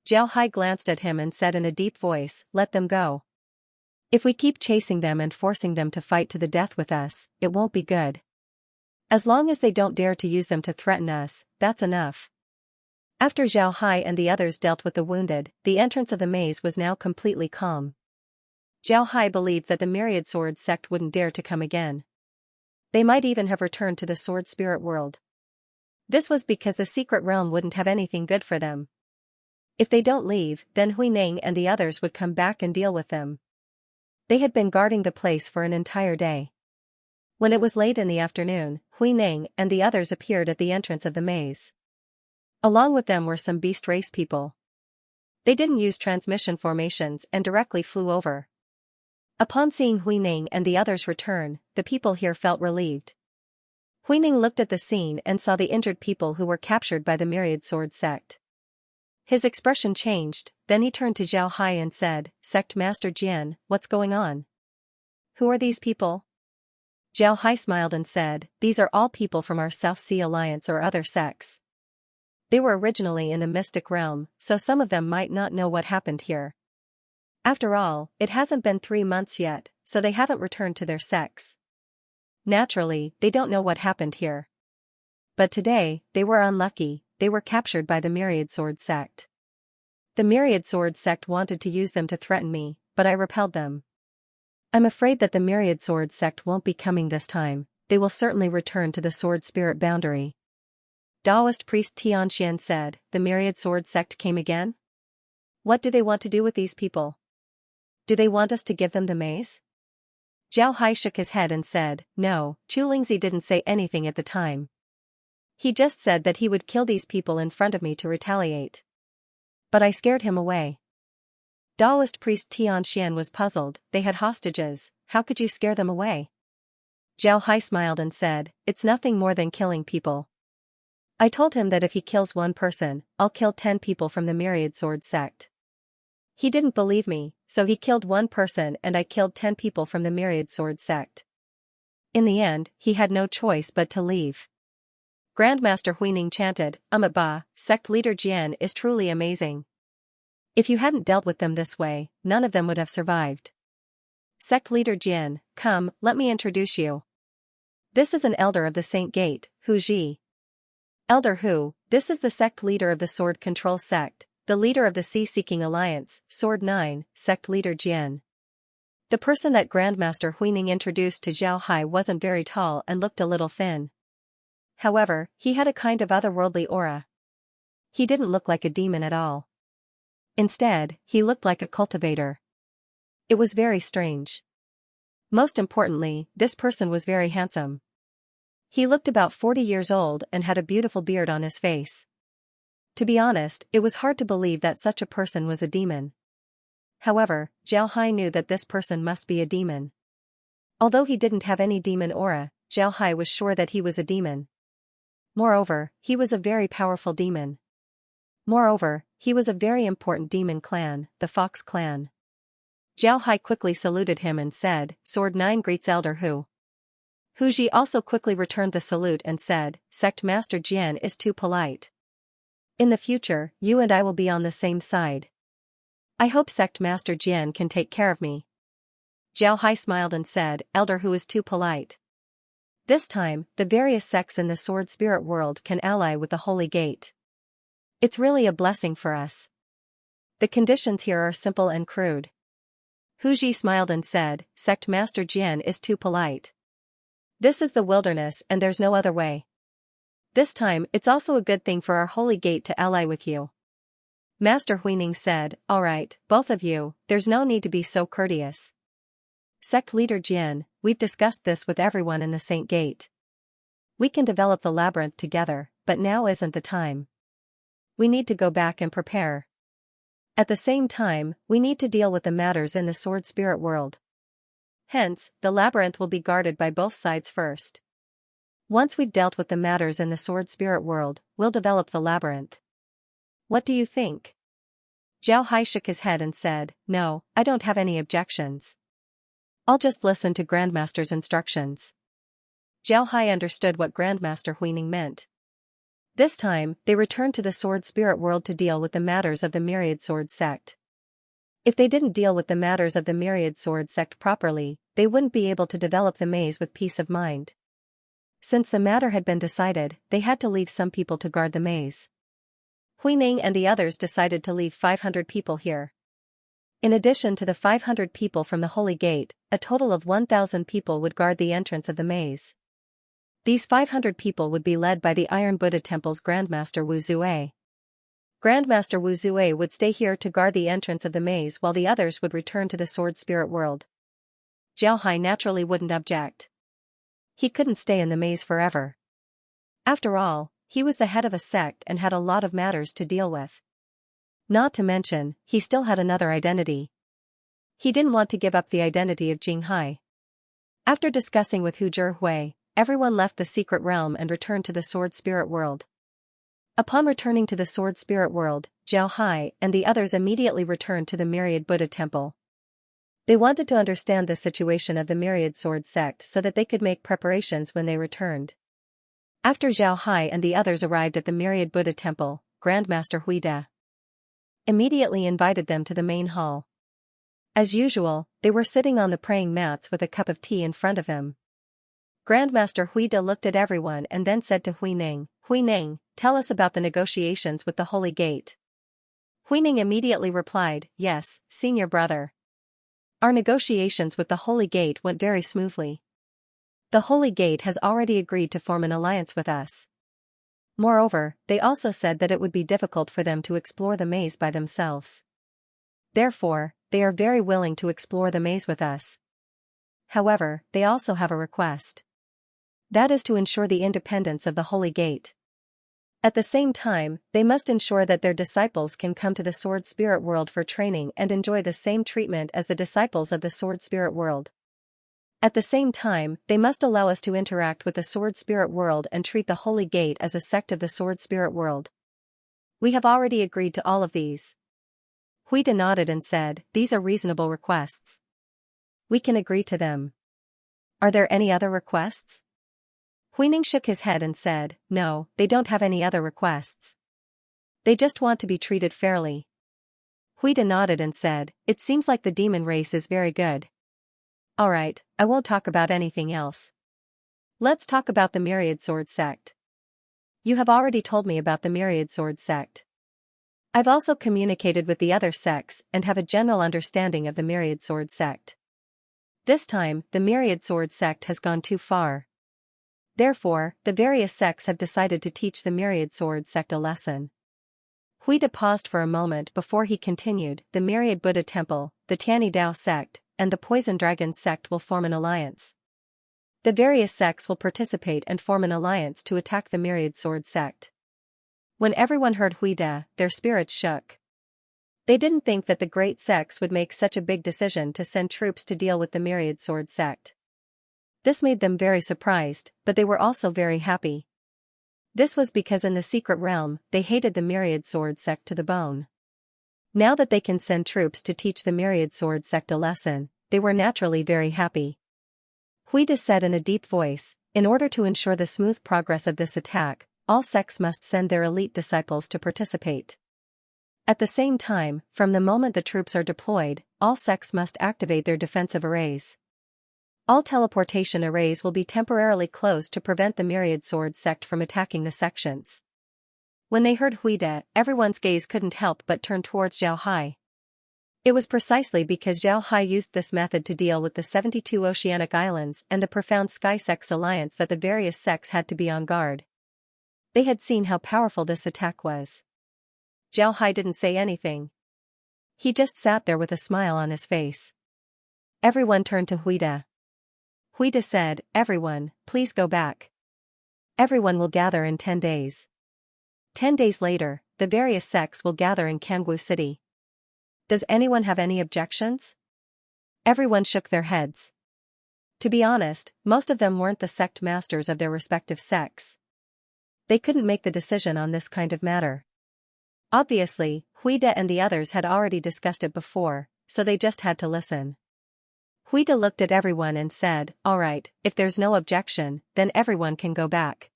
Zhao Hai glanced at him and said in a deep voice, let them go. If we keep chasing them and forcing them to fight to the death with us, it won't be good. As long as they don't dare to use them to threaten us, that's enough. After Zhao Hai and the others dealt with the wounded, the entrance of the maze was now completely calm. Zhao Hai believed that the Myriad Sword sect wouldn't dare to come again. They might even have returned to the Sword Spirit world. This was because the secret realm wouldn't have anything good for them. If they don't leave, then Hui Ning and the others would come back and deal with them. They had been guarding the place for an entire day. When it was late in the afternoon, Hui Ning and the others appeared at the entrance of the maze. Along with them were some beast race people. They didn't use transmission formations and directly flew over. Upon seeing Hui Ning and the others return, the people here felt relieved. Hui Ning looked at the scene and saw the injured people who were captured by the Myriad Sword sect. His expression changed, then he turned to Zhao Hai and said, Sect Master Jian, what's going on? Who are these people? Zhao Hai smiled and said, these are all people from our South Sea Alliance or other sects. They were originally in the mystic realm, so some of them might not know what happened here. After all, it hasn't been 3 months yet, so they haven't returned to their sects. Naturally, they don't know what happened here. But today, they were unlucky. They were captured by the Myriad Sword sect. The Myriad Sword sect wanted to use them to threaten me, but I repelled them. I'm afraid that the Myriad Sword sect won't be coming this time. They will certainly return to the Sword Spirit boundary. Taoist priest Xianxia said, the Myriad Sword sect came again? What do they want to do with these people? Do they want us to give them the maze? Zhao Hai shook his head and said, no, Chu Lingzi didn't say anything at the time. He just said that he would kill these people in front of me to retaliate. But I scared him away. Taoist priest Xianxia was puzzled. They had hostages, how could you scare them away? Zhao Hai smiled and said, it's nothing more than killing people. I told him that if he kills one person, I'll kill 10 people from the Myriad Sword sect. He didn't believe me, so he killed one person and I killed 10 people from the Myriad Sword sect. In the end, he had no choice but to leave. Grandmaster Huining chanted, Ba, sect leader Jian is truly amazing. If you hadn't dealt with them this way, none of them would have survived. Sect leader Jian, come, let me introduce you. This is an elder of the Saint Gate, Hu Ji. Elder Hu, this is the sect leader of the Sword Control sect, the leader of the Sea Seeking Alliance, Sword 9, sect leader Jian. The person that Grandmaster Huining introduced to Zhao Hai wasn't very tall and looked a little thin. However, he had a kind of otherworldly aura. He didn't look like a demon at all. Instead, he looked like a cultivator. It was very strange. Most importantly, this person was very handsome. He looked about 40 years old and had a beautiful beard on his face. To be honest, it was hard to believe that such a person was a demon. However, Zhao Hai knew that this person must be a demon. Although he didn't have any demon aura, Zhao Hai was sure that he was a demon. Moreover, he was a very powerful demon. Moreover, he was a very important demon clan, the Fox clan. Zhao Hai quickly saluted him and said, "Sword 9 greets Elder Hu." Hu Ji also quickly returned the salute and said, "Sect Master Jian is too polite. In the future, you and I will be on the same side. I hope Sect Master Jian can take care of me." Zhao Hai smiled and said, "Elder Hu is too polite. This time, the various sects in the sword spirit world can ally with the Holy Gate. It's really a blessing for us. The conditions here are simple and crude." Hu Ji smiled and said, "Sect Master Jian is too polite. This is the wilderness and there's no other way. This time, it's also a good thing for our Holy Gate to ally with you." Master Huining said, "All right, both of you, there's no need to be so courteous. Sect Leader Jian, we've discussed this with everyone in the Saint Gate. We can develop the labyrinth together, but now isn't the time. We need to go back and prepare. At the same time, we need to deal with the matters in the sword spirit world. Hence, the labyrinth will be guarded by both sides first. Once we've dealt with the matters in the sword spirit world, we'll develop the labyrinth. What do you think?" Zhao Hai shook his head and said, "No, I don't have any objections. I'll just listen to Grandmaster's instructions." Zhao Hai understood what Grandmaster Huining meant. This time, they returned to the sword spirit world to deal with the matters of the Myriad Sword sect. If they didn't deal with the matters of the Myriad Sword sect properly, they wouldn't be able to develop the maze with peace of mind. Since the matter had been decided, they had to leave some people to guard the maze. Huining and the others decided to leave 500 people here. In addition to the 500 people from the Holy Gate, a total of 1,000 people would guard the entrance of the maze. These 500 people would be led by the Iron Buddha Temple's Grandmaster Wu Zue. Grandmaster Wu Zue would stay here to guard the entrance of the maze while the others would return to the sword spirit world. Zhao Hai naturally wouldn't object. He couldn't stay in the maze forever. After all, he was the head of a sect and had a lot of matters to deal with. Not to mention, he still had another identity. He didn't want to give up the identity of Jing Hai. After discussing with Hu Zhihui, everyone left the secret realm and returned to the sword spirit world. Upon returning to the sword spirit world, Zhao Hai and the others immediately returned to the Myriad Buddha Temple. They wanted to understand the situation of the Myriad Sword sect so that they could make preparations when they returned. After Zhao Hai and the others arrived at the Myriad Buddha Temple, Grandmaster Huida immediately invited them to the main hall. As usual, they were sitting on the praying mats with a cup of tea in front of him. Grandmaster Huida looked at everyone and then said to Huining, "Huining, tell us about the negotiations with the Holy Gate." Huining immediately replied, "Yes, senior brother. Our negotiations with the Holy Gate went very smoothly. The Holy Gate has already agreed to form an alliance with us. Moreover, they also said that it would be difficult for them to explore the maze by themselves. Therefore, they are very willing to explore the maze with us. However, they also have a request. That is to ensure the independence of the Holy Gate. At the same time, they must ensure that their disciples can come to the sword spirit world for training and enjoy the same treatment as the disciples of the sword spirit world. At the same time, they must allow us to interact with the sword spirit world and treat the Holy Gate as a sect of the sword spirit world. We have already agreed to all of these." Huida nodded and said, "These are reasonable requests. We can agree to them. Are there any other requests?" Huining shook his head and said, "No, they don't have any other requests. They just want to be treated fairly." Huida nodded and said, "It seems like the demon race is very good. Alright, I won't talk about anything else. Let's talk about the Myriad Sword sect. You have already told me about the Myriad Sword sect. I've also communicated with the other sects and have a general understanding of the Myriad Sword sect. This time, the Myriad Sword sect has gone too far. Therefore, the various sects have decided to teach the Myriad Sword sect a lesson. Huida paused for a moment before he continued. The Myriad Buddha Temple, the Tiani Dao sect, and the Poison Dragon sect will form an alliance. The various sects will participate and form an alliance to attack the Myriad Sword sect. When everyone heard Huida, their spirits shook. They didn't think that the great sects would make such a big decision to send troops to deal with the Myriad Sword sect. This made them very surprised, but they were also very happy. This was because in the secret realm, they hated the Myriad Sword sect to the bone. Now that they can send troops to teach the Myriad Sword sect a lesson, they were naturally very happy. Huida said in a deep voice, in order to ensure the smooth progress of this attack, all sects must send their elite disciples to participate. At the same time, from the moment the troops are deployed, all sects must activate their defensive arrays. All teleportation arrays will be temporarily closed to prevent the Myriad Sword sect from attacking the sections. When they heard Huida, everyone's gaze couldn't help but turn towards Zhao Hai. It was precisely because Zhao Hai used this method to deal with the 72 oceanic islands and the profound Sky Sects alliance that the various sects had to be on guard. They had seen how powerful this attack was. Zhao Hai didn't say anything. He just sat there with a smile on his face. Everyone turned to Huida. Huida said, "Everyone, please go back. Everyone will gather in 10 days. 10 days later, the various sects will gather in Kangwu City. Does anyone have any objections?" Everyone shook their heads. To be honest, most of them weren't the sect masters of their respective sects. They couldn't make the decision on this kind of matter. Obviously, Huida and the others had already discussed it before, so they just had to listen. Huida looked at everyone and said, "All right, if there's no objection, then everyone can go back."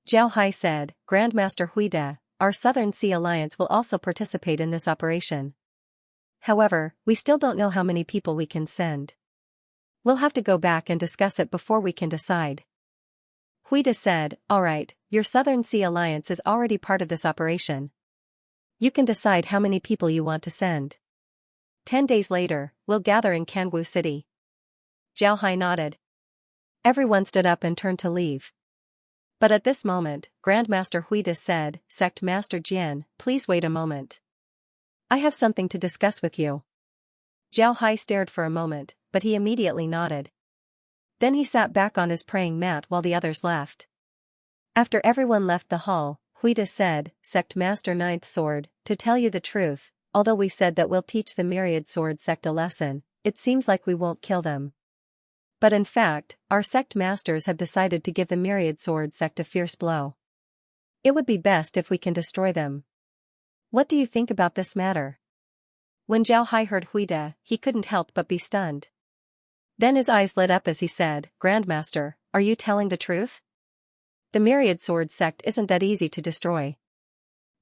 Zhao Hai said, "Grandmaster Huida, our Southern Sea Alliance will also participate in this operation. However, we still don't know how many people we can send. We'll have to go back and discuss it before we can decide." Huida said, "All right, your Southern Sea Alliance is already part of this operation. You can decide how many people you want to send. 10 days later, we'll gather in Kangwu City." Zhao Hai nodded. Everyone stood up and turned to leave. But at this moment, Grandmaster Huida said, "Sect Master Jian, please wait a moment. I have something to discuss with you." Zhao Hai stared for a moment, but he immediately nodded. Then he sat back on his praying mat while the others left. After everyone left the hall, Huida said, "Sect Master Ninth Sword, to tell you the truth, although we said that we'll teach the Myriad Sword sect a lesson, it seems like we won't kill them. But in fact, our sect masters have decided to give the Myriad Sword sect a fierce blow. It would be best if we can destroy them. What do you think about this matter?" When Zhao Hai heard Huida, he couldn't help but be stunned. Then his eyes lit up as he said, "Grandmaster, are you telling the truth? The Myriad Sword sect isn't that easy to destroy.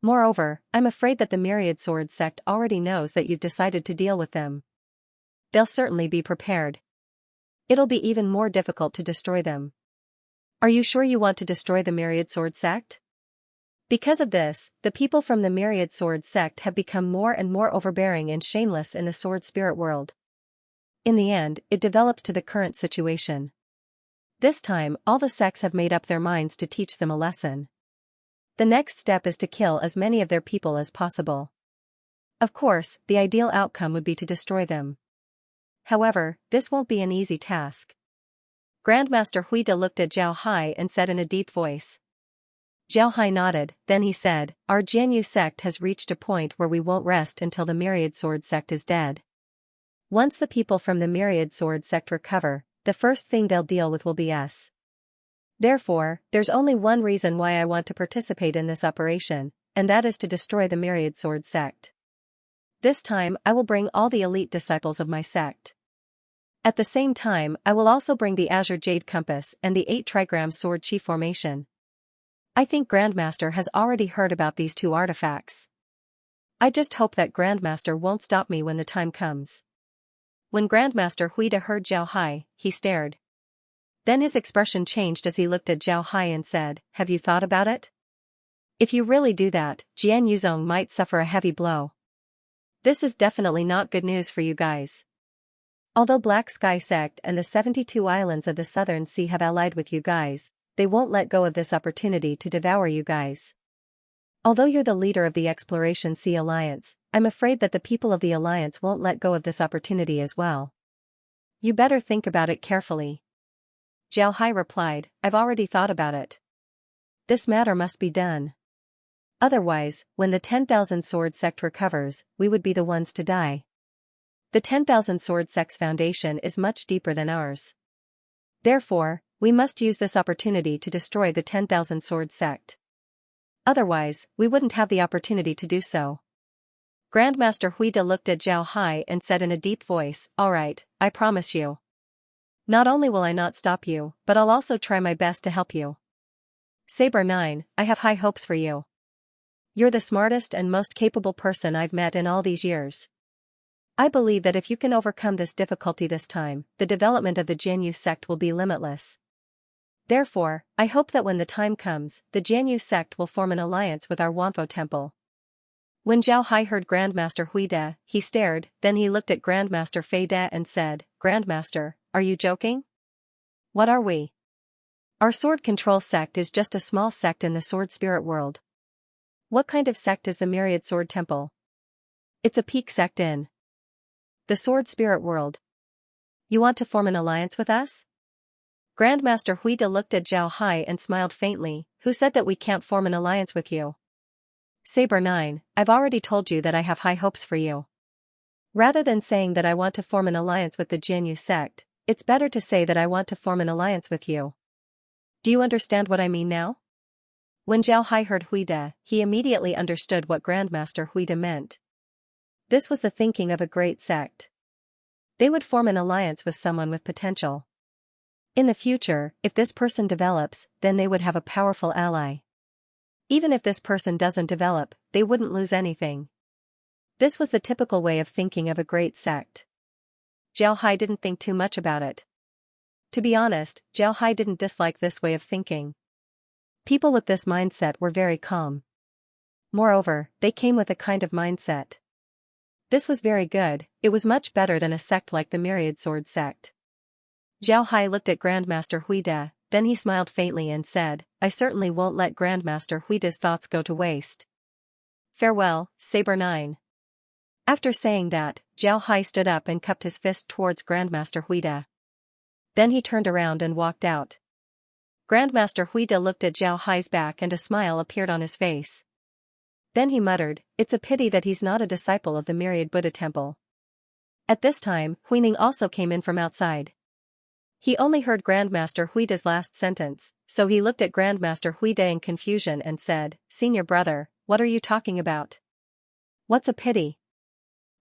Moreover, I'm afraid that the Myriad Sword sect already knows that you've decided to deal with them. They'll certainly be prepared. It'll be even more difficult to destroy them. Are you sure you want to destroy the Myriad Sword sect?" Because of this, the people from the Myriad Sword sect have become more and more overbearing and shameless in the sword spirit world. In the end, it developed to the current situation. This time, all the sects have made up their minds to teach them a lesson. The next step is to kill as many of their people as possible. Of course, the ideal outcome would be to destroy them. However, this won't be an easy task. Grandmaster Huida looked at Zhao Hai and said in a deep voice. Zhao Hai nodded, then he said, "Our Jianyu sect has reached a point where we won't rest until the Myriad Sword sect is dead. Once the people from the Myriad Sword sect recover, the first thing they'll deal with will be us. Therefore, there's only one reason why I want to participate in this operation, and that is to destroy the Myriad Sword sect. This time I will bring all the elite disciples of my sect. At the same time I will also bring the Azure Jade Compass and the 8 trigram sword chi formation. I think Grandmaster has already heard about these 2 artifacts. I just hope that Grandmaster won't stop me when the time comes." When Grandmaster Huida heard Zhao Hai, he stared. Then his expression changed as he looked at Zhao Hai and said, "Have you thought about it? If you really do that, Jian Yuzong might suffer a heavy blow. This is definitely not good news for you guys. Although Black Sky Sect and the 72 islands of the Southern Sea have allied with you guys, they won't let go of this opportunity to devour you guys. Although you're the leader of the Exploration Sea Alliance, I'm afraid that the people of the Alliance won't let go of this opportunity as well. You better think about it carefully. Zhao Hai replied, I've already thought about it. This matter must be done. Otherwise, when the 10,000 Sword Sect recovers, we would be the ones to die. The 10,000 Sword Sect's foundation is much deeper than ours. Therefore, we must use this opportunity to destroy the 10,000 Sword Sect. Otherwise, we wouldn't have the opportunity to do so. Grandmaster Huida looked at Zhao Hai and said in a deep voice, All right, I promise you. Not only will I not stop you, but I'll also try my best to help you. Saber 9, I have high hopes for you. You're the smartest and most capable person I've met in all these years. I believe that if you can overcome this difficulty this time, the development of the Jianyu sect will be limitless. Therefore, I hope that when the time comes, the Jianyu sect will form an alliance with our Wanfo temple. When Zhao Hai heard Grandmaster Huida, he stared, then he looked at Grandmaster Fei De and said, Grandmaster, are you joking? What are we? Our sword control sect is just a small sect in the sword spirit world. What kind of sect is the Myriad Sword Temple? It's a peak sect in the sword spirit world. You want to form an alliance with us? Grandmaster Huida looked at Zhao Hai and smiled faintly, who said that we can't form an alliance with you. Saber 9, I've already told you that I have high hopes for you. Rather than saying that I want to form an alliance with the Jianyu sect, it's better to say that I want to form an alliance with you. Do you understand what I mean now? When Zhao Hai heard Huida, he immediately understood what Grandmaster Huida meant. This was the thinking of a great sect. They would form an alliance with someone with potential. In the future, if this person develops, then they would have a powerful ally. Even if this person doesn't develop, they wouldn't lose anything. This was the typical way of thinking of a great sect. Zhao Hai didn't think too much about it. To be honest, Zhao Hai didn't dislike this way of thinking. People with this mindset were very calm. Moreover, they came with a kind of mindset. This was very good, it was much better than a sect like the Myriad Sword Sect. Zhao Hai looked at Grandmaster Huida, then he smiled faintly and said, I certainly won't let Grandmaster Huida's thoughts go to waste. Farewell, Saber 9. After saying that, Zhao Hai stood up and cupped his fist towards Grandmaster Huida. Then he turned around and walked out. Grandmaster Huida looked at Zhao Hai's back and a smile appeared on his face. Then he muttered, It's a pity that he's not a disciple of the Myriad Buddha Temple. At this time, Huining also came in from outside. He only heard Grandmaster Huida's last sentence, so he looked at Grandmaster Huida in confusion and said, Senior brother, what are you talking about? What's a pity?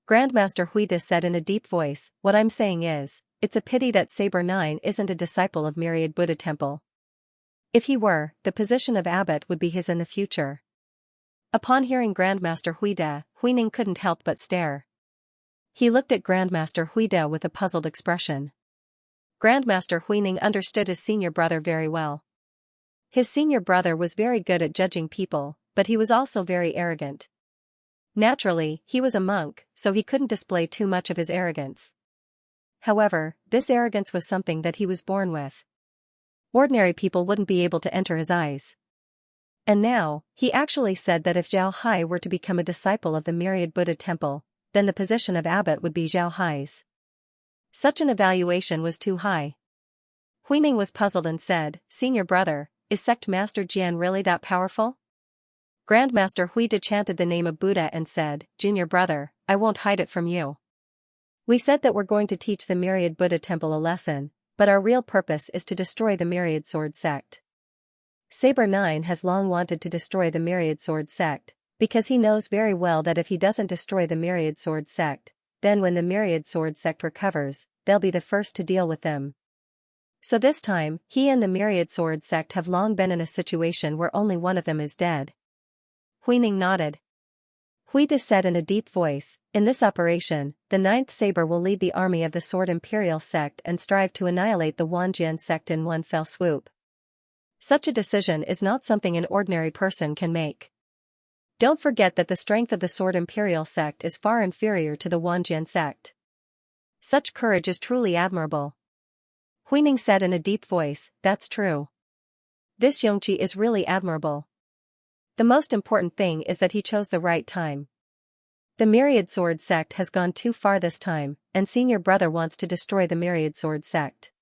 Grandmaster Huida said in a deep voice, What I'm saying is, it's a pity that Saber 9 isn't a disciple of Myriad Buddha Temple. If he were, the position of abbot would be his in the future. Upon hearing Grandmaster Huida, Huining couldn't help but stare. He looked at Grandmaster Huida with a puzzled expression. Grandmaster Huining understood his senior brother very well. His senior brother was very good at judging people, but he was also very arrogant. Naturally, he was a monk, so he couldn't display too much of his arrogance. However, this arrogance was something that he was born with. Ordinary people wouldn't be able to enter his eyes. And now, he actually said that if Zhao Hai were to become a disciple of the Myriad Buddha Temple, then the position of abbot would be Zhao Hai's. Such an evaluation was too high. Huining was puzzled and said, Senior brother, is Sect Master Jian really that powerful? Grandmaster Huida chanted the name of Buddha and said, Junior brother, I won't hide it from you. We said that we're going to teach the Myriad Buddha Temple a lesson, but our real purpose is to destroy the Myriad Sword Sect. Saber 9 has long wanted to destroy the Myriad Sword Sect, because he knows very well that if he doesn't destroy the Myriad Sword Sect, then when the Myriad Sword Sect recovers, they'll be the first to deal with them. So this time, he and the Myriad Sword Sect have long been in a situation where only one of them is dead. Huining nodded. Huida said in a deep voice, In this operation, the 9th Saber will lead the army of the Sword Imperial Sect and strive to annihilate the Wanjian Sect in one fell swoop. Such a decision is not something an ordinary person can make. Don't forget that the strength of the Sword Imperial Sect is far inferior to the Wanjian Sect. Such courage is truly admirable. Huining said in a deep voice, that's true. This Xianxia is really admirable. The most important thing is that he chose the right time. The Myriad Sword sect has gone too far this time, and senior brother wants to destroy the Myriad Sword sect.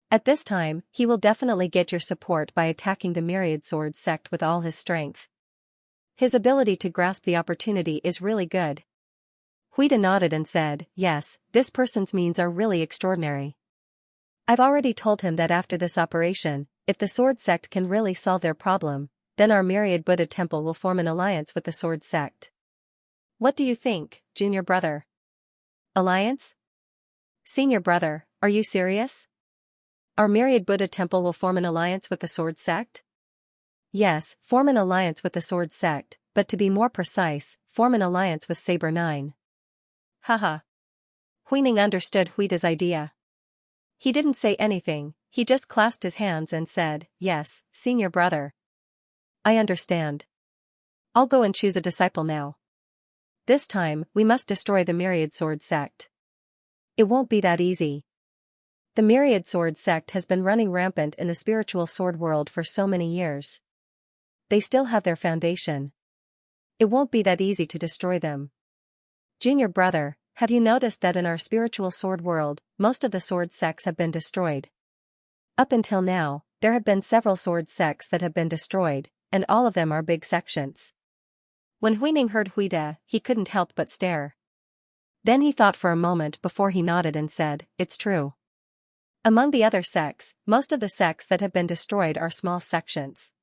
At this time, he will definitely get your support by attacking the Myriad Sword sect with all his strength. His ability to grasp the opportunity is really good. Huida nodded and said, yes, this person's means are really extraordinary. I've already told him that after this operation, if the Sword sect can really solve their problem, then our Myriad Buddha temple will form an alliance with the Sword sect. What do you think, junior brother? Alliance? Senior brother, are you serious? Our Myriad Buddha temple will form an alliance with the Sword sect? Yes, form an alliance with the Sword sect, but to be more precise, form an alliance with Saber 9. Haha. Huining understood Huida's idea. He didn't say anything, he just clasped his hands and said, yes, senior brother. I understand. I'll go and choose a disciple now. This time, we must destroy the Myriad Sword sect. It won't be that easy. The Myriad Sword sect has been running rampant in the spiritual sword world for so many years. They still have their foundation. It won't be that easy to destroy them. Junior brother, have you noticed that in our spiritual sword world, most of the sword sects have been destroyed? Up until now, there have been several sword sects that have been destroyed, and all of them are big sections. When Huining heard Huida, he couldn't help but stare. Then he thought for a moment before he nodded and said, it's true. Among the other sects, most of the sects that have been destroyed are small sections.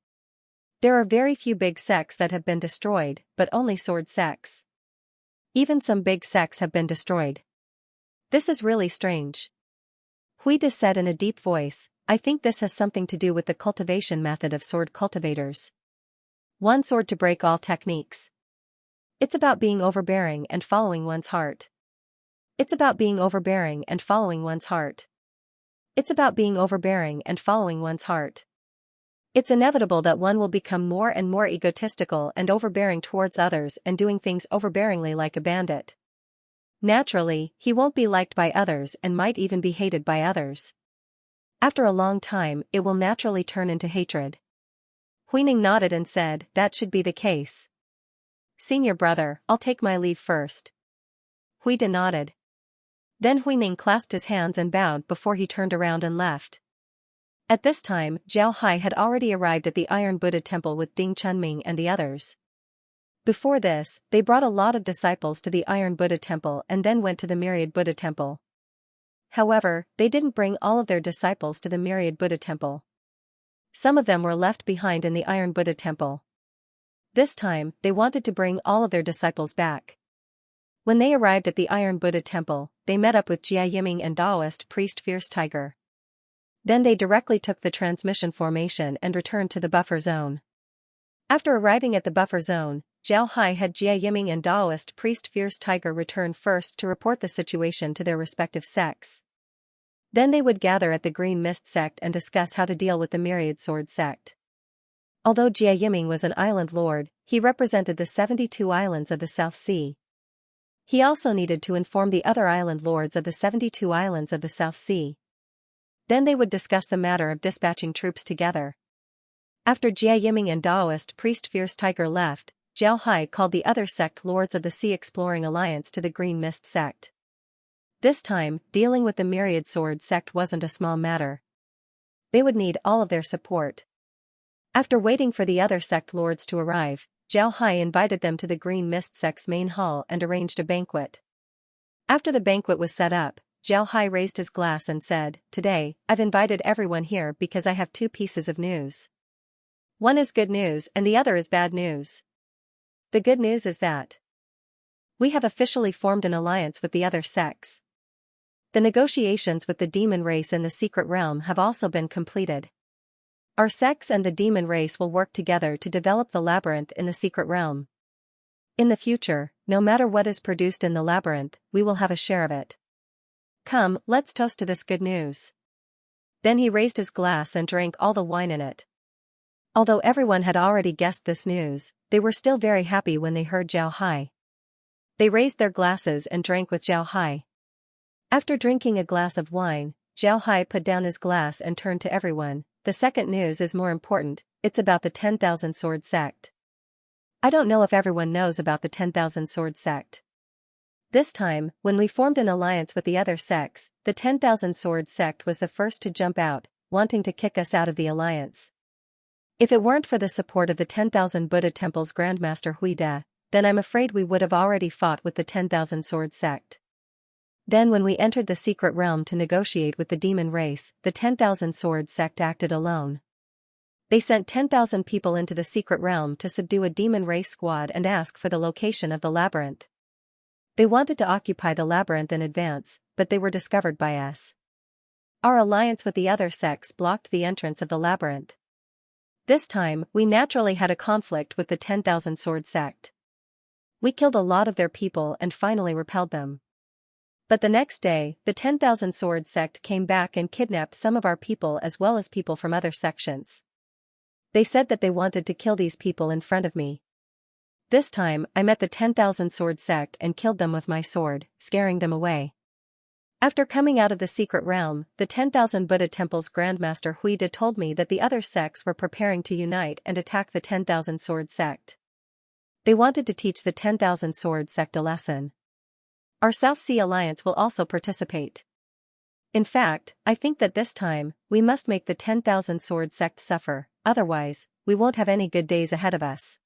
There are very few big sects that have been destroyed, but only sword sects. Even some big sects have been destroyed. This is really strange. Huida said in a deep voice, I think this has something to do with the cultivation method of sword cultivators. One sword to break all techniques. It's about being overbearing and following one's heart. It's about being overbearing and following one's heart. It's about being overbearing and following one's heart. It's inevitable that one will become more and more egotistical and overbearing towards others and doing things overbearingly like a bandit. Naturally, he won't be liked by others and might even be hated by others. After a long time, it will naturally turn into hatred. Huining nodded and said, that should be the case. Senior brother, I'll take my leave first. Huida nodded. Then Huining clasped his hands and bowed before he turned around and left. At this time, Zhao Hai had already arrived at the Iron Buddha Temple with Ding Chunming and the others. Before this, they brought a lot of disciples to the Iron Buddha Temple and then went to the Myriad Buddha Temple. However, they didn't bring all of their disciples to the Myriad Buddha Temple. Some of them were left behind in the Iron Buddha Temple. This time, they wanted to bring all of their disciples back. When they arrived at the Iron Buddha Temple, they met up with Jia Yiming and Taoist priest Fierce Tiger. Then they directly took the transmission formation and returned to the buffer zone. After arriving at the buffer zone, Zhao Hai had Jia Yiming and Taoist priest Fierce Tiger return first to report the situation to their respective sects. Then they would gather at the Green Mist sect and discuss how to deal with the Myriad Sword sect. Although Jia Yiming was an island lord, he represented the 72 islands of the South Sea. He also needed to inform the other island lords of the 72 islands of the South Sea. Then they would discuss the matter of dispatching troops together. After Jia Yiming and Taoist priest Fierce Tiger left, Zhao Hai called the other sect lords of the Sea Exploring Alliance to the Green Mist sect. This time, dealing with the Myriad Sword sect wasn't a small matter. They would need all of their support. After waiting for the other sect lords to arrive, Zhao Hai invited them to the Green Mist sect's main hall and arranged a banquet. After the banquet was set up, Zhao Hai raised his glass and said, today, I've invited everyone here because I have two pieces of news. One is good news and the other is bad news. The good news is that we have officially formed an alliance with the other sects. The negotiations with the demon race in the secret realm have also been completed. Our sects and the demon race will work together to develop the labyrinth in the secret realm. In the future, no matter what is produced in the labyrinth, we will have a share of it. Come, let's toast to this good news. Then he raised his glass and drank all the wine in it. Although everyone had already guessed this news, they were still very happy when they heard Zhao Hai. They raised their glasses and drank with Zhao Hai. After drinking a glass of wine, Zhao Hai put down his glass and turned to everyone. The second news is more important, it's about the 10,000 Sword Sect. I don't know if everyone knows about the 10,000 Sword Sect. This time, when we formed an alliance with the other sects, the 10,000 Sword Sect was the first to jump out, wanting to kick us out of the alliance. If it weren't for the support of the 10,000 Buddha Temple's Grandmaster Huide, then I'm afraid we would have already fought with the 10,000 Sword Sect. Then when we entered the secret realm to negotiate with the demon race, the 10,000 Sword Sect acted alone. They sent 10,000 people into the secret realm to subdue a demon race squad and ask for the location of the labyrinth. They wanted to occupy the labyrinth in advance, but they were discovered by us. Our alliance with the other sects blocked the entrance of the labyrinth. This time, we naturally had a conflict with the 10,000 Sword Sect. We killed a lot of their people and finally repelled them. But the next day, the 10,000 Sword Sect came back and kidnapped some of our people as well as people from other sections. They said that they wanted to kill these people in front of me. This time, I met the 10,000 Sword Sect and killed them with my sword, scaring them away. After coming out of the secret realm, the 10,000 Buddha Temple's Grandmaster Huide told me that the other sects were preparing to unite and attack the 10,000 Sword Sect. They wanted to teach the 10,000 Sword Sect a lesson. Our South Sea Alliance will also participate. In fact, I think that this time, we must make the 10,000 Sword Sect suffer, otherwise, we won't have any good days ahead of us.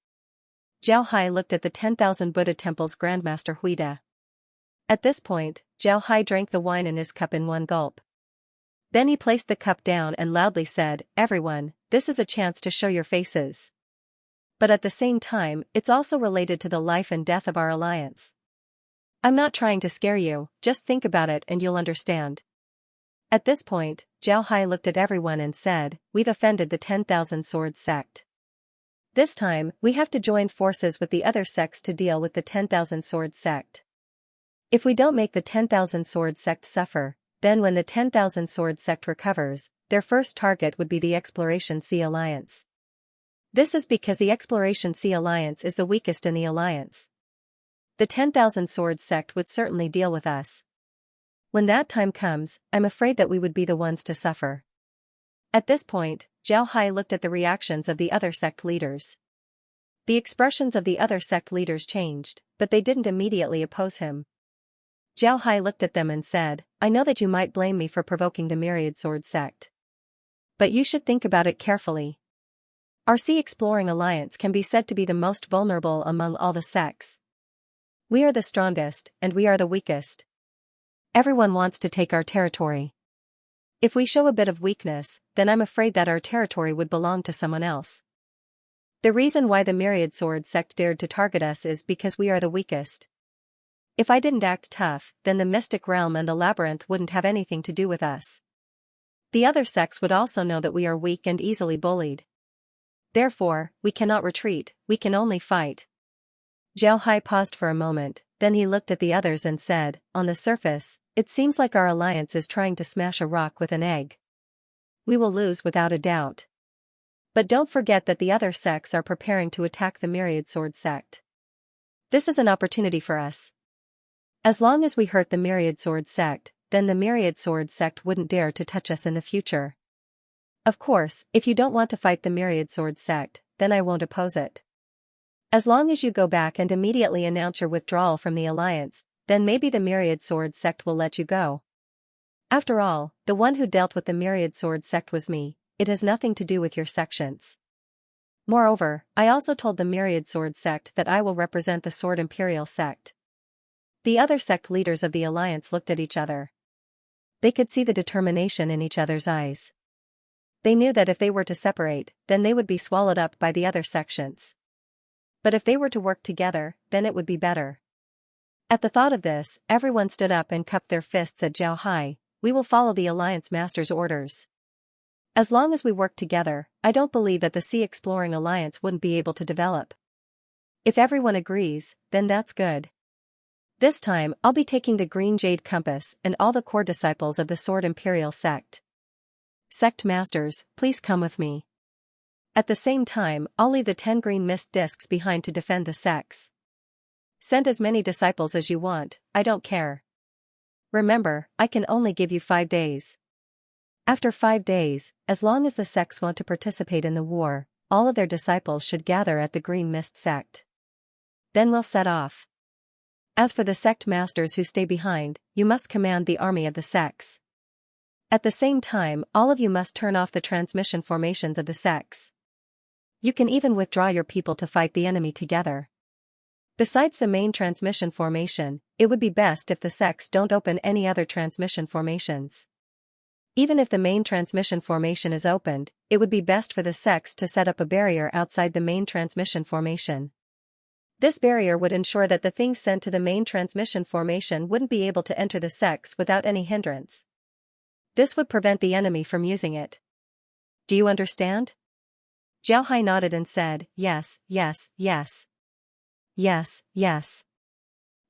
Zhao Hai looked at the 10,000 Buddha Temple's Grandmaster Huide. At this point, Zhao Hai drank the wine in his cup in one gulp. Then he placed the cup down and loudly said, "Everyone, this is a chance to show your faces. But at the same time, it's also related to the life and death of our alliance. I'm not trying to scare you, just think about it and you'll understand." At this point, Zhao Hai looked at everyone and said, "We've offended the 10,000 Sword Sect. This time, we have to join forces with the other sects to deal with the 10,000 Sword Sect. If we don't make the 10,000 Sword Sect suffer, then when the 10,000 Sword Sect recovers, their first target would be the Exploration Sea Alliance. This is because the Exploration Sea Alliance is the weakest in the alliance. The 10,000 Sword Sect would certainly deal with us. When that time comes, I'm afraid that we would be the ones to suffer." At this point, Zhao Hai looked at the reactions of the other sect leaders. The expressions of the other sect leaders changed, but they didn't immediately oppose him. Zhao Hai looked at them and said, "I know that you might blame me for provoking the Myriad Sword Sect. But you should think about it carefully. Our Sea Exploring Alliance can be said to be the most vulnerable among all the sects. We are the strongest, and we are the weakest. Everyone wants to take our territory. If we show a bit of weakness, then I'm afraid that our territory would belong to someone else. The reason why the Myriad Sword Sect dared to target us is because we are the weakest. If I didn't act tough, then the Mystic Realm and the Labyrinth wouldn't have anything to do with us. The other sects would also know that we are weak and easily bullied. Therefore, we cannot retreat, we can only fight." Zhao Hai paused for a moment, then he looked at the others and said, "On the surface, it seems like our alliance is trying to smash a rock with an egg. We will lose without a doubt. But don't forget that the other sects are preparing to attack the Myriad Sword Sect. This is an opportunity for us. As long as we hurt the Myriad Sword Sect, then the Myriad Sword Sect wouldn't dare to touch us in the future. Of course, if you don't want to fight the Myriad Sword Sect, then I won't oppose it. As long as you go back and immediately announce your withdrawal from the alliance, then maybe the Myriad Sword Sect will let you go. After all, the one who dealt with the Myriad Sword Sect was me, it has nothing to do with your sections. Moreover, I also told the Myriad Sword Sect that I will represent the Sword Imperial Sect." The other sect leaders of the alliance looked at each other. They could see the determination in each other's eyes. They knew that if they were to separate, then they would be swallowed up by the other sections. But if they were to work together, then it would be better. At the thought of this, everyone stood up and cupped their fists at Zhao Hai. "We will follow the Alliance Master's orders. As long as we work together, I don't believe that the Sea Exploring Alliance wouldn't be able to develop. If everyone agrees, then that's good. This time, I'll be taking the Green Jade Compass and all the core disciples of the Sword Imperial Sect. Sect Masters, please come with me. At the same time, I'll leave the 10 green mist discs behind to defend the sects. Send as many disciples as you want, I don't care." Remember, I can only give you 5 days. After 5 days, as long as the sects want to participate in the war, all of their disciples should gather at the Green Mist sect. Then we'll set off. As for the sect masters who stay behind, you must command the army of the sects. At the same time, all of you must turn off the transmission formations of the sects. You can even withdraw your people to fight the enemy together. Besides the main transmission formation, it would be best if the sects don't open any other transmission formations. Even if the main transmission formation is opened, it would be best for the sects to set up a barrier outside the main transmission formation. This barrier would ensure that the things sent to the main transmission formation wouldn't be able to enter the sects without any hindrance. This would prevent the enemy from using it. Do you understand? Zhao Hai nodded and said, yes, yes, yes. Yes, yes.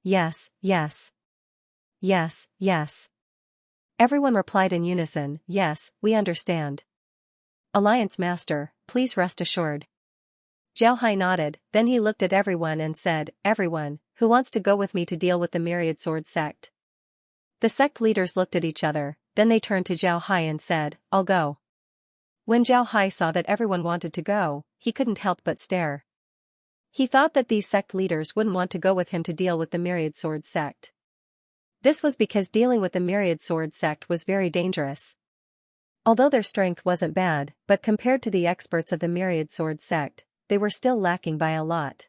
Yes, yes. Yes, yes. Everyone replied in unison, yes, we understand. Alliance Master, please rest assured. Zhao Hai nodded, then he looked at everyone and said, everyone, who wants to go with me to deal with the Myriad Sword sect? The sect leaders looked at each other, then they turned to Zhao Hai and said, I'll go. When Zhao Hai saw that everyone wanted to go, he couldn't help but stare. He thought that these sect leaders wouldn't want to go with him to deal with the Myriad Sword sect. This was because dealing with the Myriad Sword sect was very dangerous. Although their strength wasn't bad, but compared to the experts of the Myriad Sword sect, they were still lacking by a lot.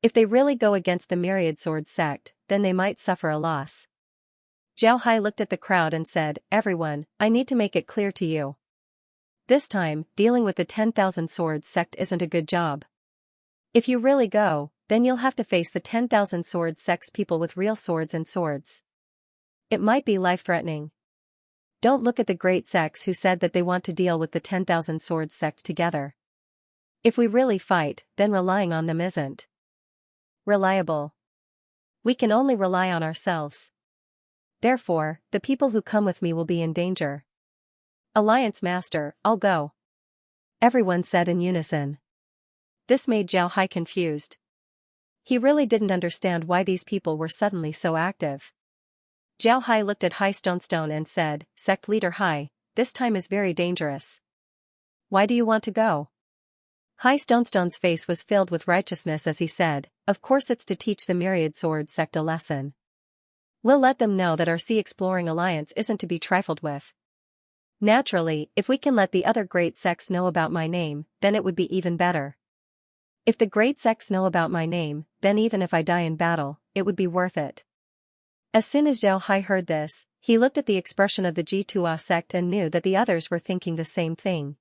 If they really go against the Myriad Sword sect, then they might suffer a loss. Zhao Hai looked at the crowd and said, everyone, I need to make it clear to you. This time, dealing with the 10,000 Swords sect isn't a good job. If you really go, then you'll have to face the 10,000 Swords sect's people with real swords and swords. It might be life-threatening. Don't look at the great sects who said that they want to deal with the 10,000 Swords sect together. If we really fight, then relying on them isn't reliable. We can only rely on ourselves. Therefore, the people who come with me will be in danger. Alliance Master, I'll go. Everyone said in unison. This made Zhao Hai confused. He really didn't understand why these people were suddenly so active. Zhao Hai looked at Hai Stone and said, Sect Leader Hai, this time is very dangerous. Why do you want to go? Hai Stone's face was filled with righteousness as he said, of course it's to teach the Myriad Sword sect a lesson. We'll let them know that our Sea Exploring Alliance isn't to be trifled with. Naturally, if we can let the other great sects know about my name, then it would be even better. If the great sects know about my name, then even if I die in battle, it would be worth it. As soon as Zhao Hai heard this, he looked at the expression of the Jitua sect and knew that the others were thinking the same thing.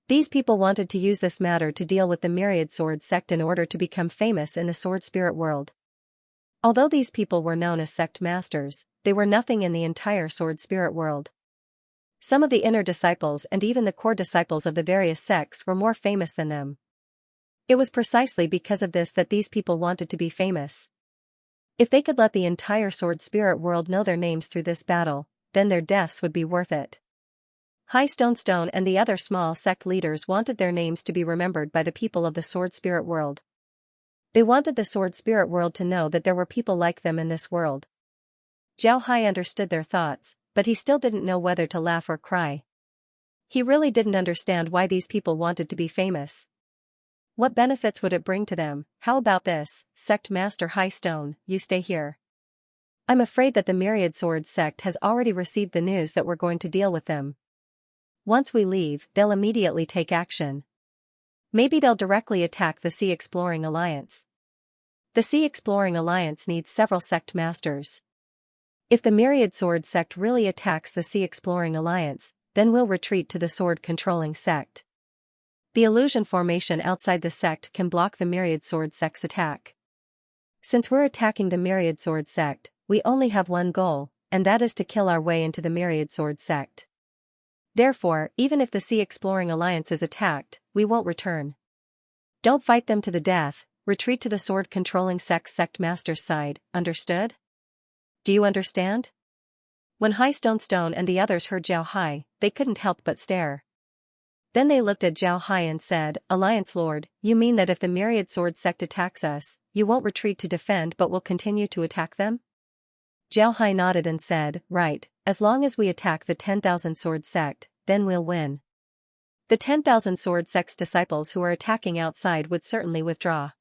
These people wanted to use this matter to deal with the Myriad Sword sect in order to become famous in the sword spirit world. Although these people were known as sect masters, they were nothing in the entire sword spirit world. Some of the inner disciples and even the core disciples of the various sects were more famous than them. It was precisely because of this that these people wanted to be famous. If they could let the entire sword spirit world know their names through this battle, then their deaths would be worth it. Hai Stone and the other small sect leaders wanted their names to be remembered by the people of the sword spirit world. They wanted the sword spirit world to know that there were people like them in this world. Zhao Hai understood their thoughts, but he still didn't know whether to laugh or cry. He really didn't understand why these people wanted to be famous. What benefits would it bring to them? How about this, Sect Master Hai Stone, you stay here. I'm afraid that the Myriad Sword sect has already received the news that we're going to deal with them. Once we leave, they'll immediately take action. Maybe they'll directly attack the Sea Exploring Alliance. The Sea Exploring Alliance needs several sect masters. If the Myriad Sword sect really attacks the Sea Exploring Alliance, then we'll retreat to the Sword Controlling sect. The illusion formation outside the sect can block the Myriad Sword sect's attack. Since we're attacking the Myriad Sword sect, we only have one goal, and that is to kill our way into the Myriad Sword sect. Therefore, even if the Sea Exploring Alliance is attacked, we won't return. Don't fight them to the death, retreat to the Sword Controlling sect master's side, understood? Do you understand? When Hai Stone and the others heard Zhao Hai, they couldn't help but stare. Then they looked at Zhao Hai and said, Alliance Lord, you mean that if the Myriad Sword sect attacks us, you won't retreat to defend but will continue to attack them? Jiao Hai nodded and said, right, as long as we attack the 10,000 sword sect, then we'll win. The 10,000 sword sect's disciples who are attacking outside would certainly withdraw.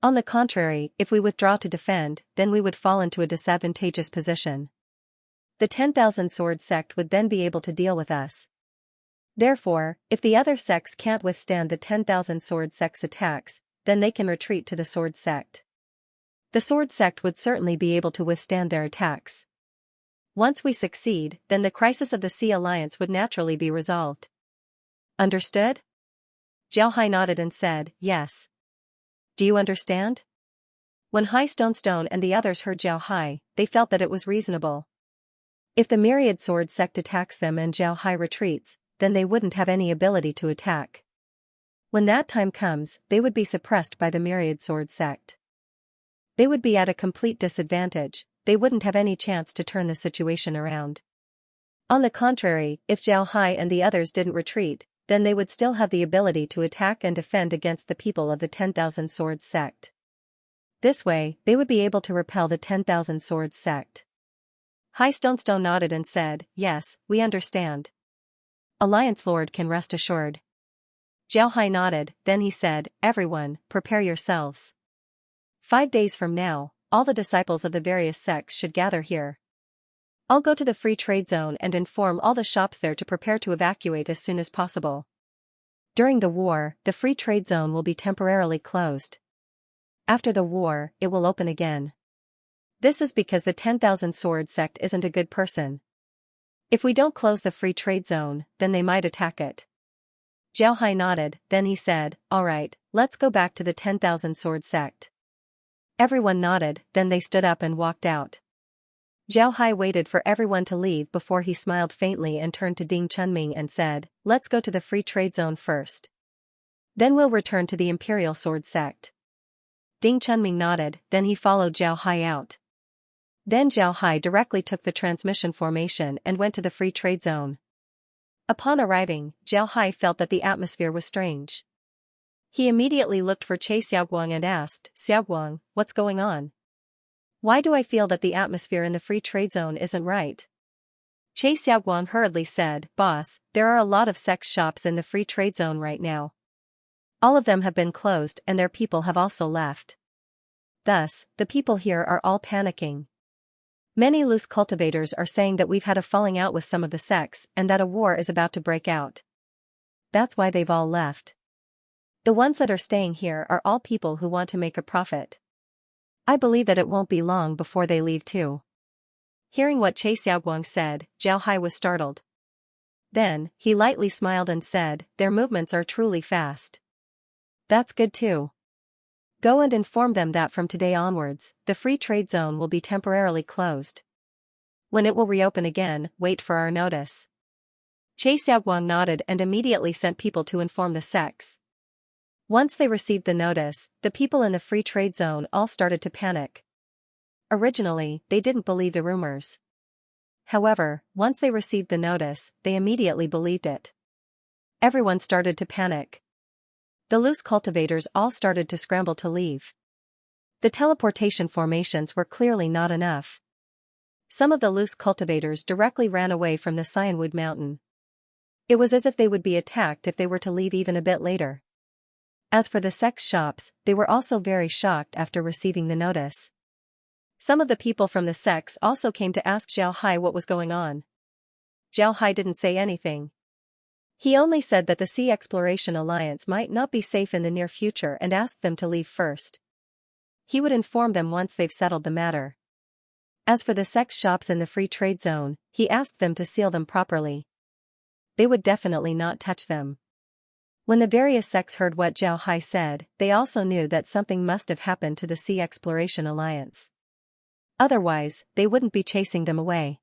On the contrary, if we withdraw to defend, then we would fall into a disadvantageous position. The 10,000 sword sect would then be able to deal with us. Therefore, if the other sects can't withstand the 10,000 sword sect's attacks, then they can retreat to the sword sect. The sword sect would certainly be able to withstand their attacks. Once we succeed, then the crisis of the Sea Alliance would naturally be resolved. Understood? Jiao Hai nodded and said, yes. Do you understand? When Hai Stone and the others heard Jiao Hai, they felt that it was reasonable. If the Myriad Sword sect attacks them and Jiao Hai retreats, then they wouldn't have any ability to attack. When that time comes, they would be suppressed by the Myriad Sword sect. They would be at a complete disadvantage, they wouldn't have any chance to turn the situation around. On the contrary, if Jiao Hai and the others didn't retreat, then they would still have the ability to attack and defend against the people of the 10,000 Swords sect. This way, they would be able to repel the 10,000 Swords sect. Hai Stone nodded and said, yes, we understand. Alliance Lord can rest assured. Jiao Hai nodded, then he said, everyone, prepare yourselves. 5 days from now, all the disciples of the various sects should gather here. I'll go to the free trade zone and inform all the shops there to prepare to evacuate as soon as possible. During the war, the free trade zone will be temporarily closed. After the war, it will open again. This is because the 10,000 Sword sect isn't a good person. If we don't close the free trade zone, then they might attack it. Jiao Hai nodded, then he said, alright, let's go back to the 10,000 Sword sect. Everyone nodded, then they stood up and walked out. Jiao Hai waited for everyone to leave before he smiled faintly and turned to Ding Chunming and said, let's go to the free trade zone first. Then we'll return to the Imperial Sword sect. Ding Chunming nodded, then he followed Jiao Hai out. Then Jiao Hai directly took the transmission formation and went to the free trade zone. Upon arriving, Jiao Hai felt that the atmosphere was strange. He immediately looked for Che Xiaoguang and asked, Xiaoguang, what's going on? Why do I feel that the atmosphere in the free trade zone isn't right? Che Xiaoguang hurriedly said, Boss, there are a lot of sex shops in the free trade zone right now. All of them have been closed and their people have also left. Thus, the people here are all panicking. Many loose cultivators are saying that we've had a falling out with some of the sects and that a war is about to break out. That's why they've all left. The ones that are staying here are all people who want to make a profit. I believe that it won't be long before they leave too. Hearing what Che Xiaoguang said, Jiao Hai was startled. Then, he lightly smiled and said, their movements are truly fast. That's good too. Go and inform them that from today onwards, the free trade zone will be temporarily closed. When it will reopen again, wait for our notice. Che Xiaoguang nodded and immediately sent people to inform the sects. Once they received the notice, the people in the free trade zone all started to panic. Originally, they didn't believe the rumors. However, once they received the notice, they immediately believed it. Everyone started to panic. The loose cultivators all started to scramble to leave. The teleportation formations were clearly not enough. Some of the loose cultivators directly ran away from the Cyanwood Mountain. It was as if they would be attacked if they were to leave even a bit later. As for the sex shops, they were also very shocked after receiving the notice. Some of the people from the sects also came to ask Jiao Hai what was going on. Jiao Hai didn't say anything. He only said that the Sea Exploration Alliance might not be safe in the near future and asked them to leave first. He would inform them once they've settled the matter. As for the sex shops in the free trade zone, he asked them to seal them properly. They would definitely not touch them. When the various sects heard what Jiao Hai said, they also knew that something must have happened to the Sea Exploration Alliance. Otherwise, they wouldn't be chasing them away.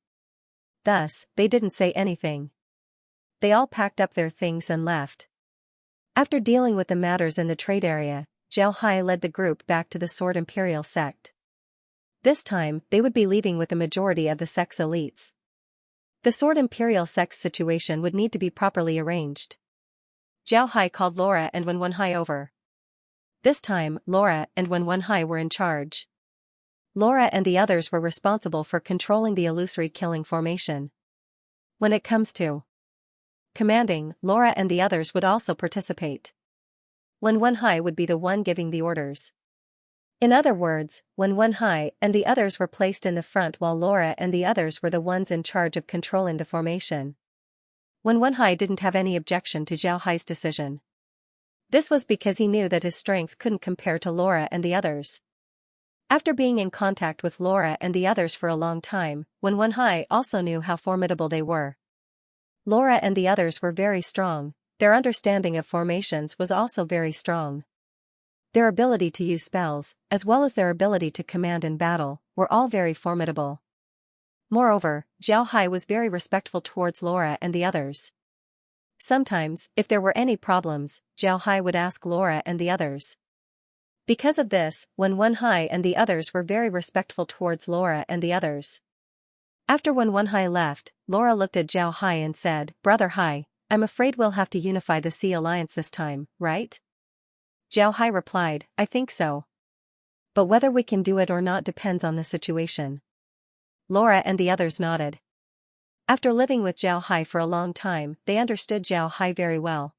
Thus, they didn't say anything. They all packed up their things and left. After dealing with the matters in the trade area, Jiao Hai led the group back to the Sword Imperial sect. This time, they would be leaving with the majority of the sect's elites. The Sword Imperial sect's situation would need to be properly arranged. Jiao Hai called Laura and Wen Wenhai over. This time, Laura and Wen Wenhai were in charge. Laura and the others were responsible for controlling the illusory killing formation. When it comes to commanding, Laura and the others would also participate. When Wen Hai would be the one giving the orders. In other words, when Wen Hai and the others were placed in the front while Laura and the others were the ones in charge of controlling the formation. When Wen Hai didn't have any objection to Zhao Hai's decision. This was because he knew that his strength couldn't compare to Laura and the others. After being in contact with Laura and the others for a long time, Wen Hai also knew how formidable they were. Laura and the others were very strong, their understanding of formations was also very strong. Their ability to use spells, as well as their ability to command in battle, were all very formidable. Moreover, Zhao Hai was very respectful towards Laura and the others. Sometimes, if there were any problems, Zhao Hai would ask Laura and the others. Because of this, when Wen Hai and the others were very respectful towards Laura and the others. After when Wen Hai left, Laura looked at Zhao Hai and said, "Brother Hai, I'm afraid we'll have to unify the Sea Alliance this time, right?" Zhao Hai replied, "I think so. But whether we can do it or not depends on the situation." Laura and the others nodded. After living with Zhao Hai for a long time, they understood Zhao Hai very well.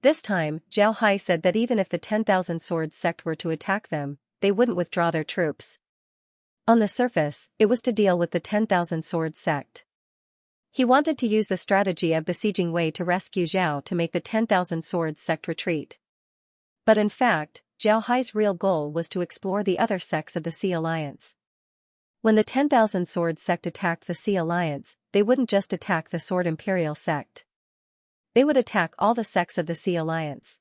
This time, Zhao Hai said that even if the 10,000 Swords sect were to attack them, they wouldn't withdraw their troops. On the surface, it was to deal with the 10,000 Swords sect. He wanted to use the strategy of besieging Wei to rescue Zhao to make the 10,000 Swords sect retreat. But in fact, Zhao Hai's real goal was to explore the other sects of the Sea Alliance. When the 10,000 Swords sect attacked the Sea Alliance, they wouldn't just attack the Sword Imperial sect. They would attack all the sects of the Sea Alliance.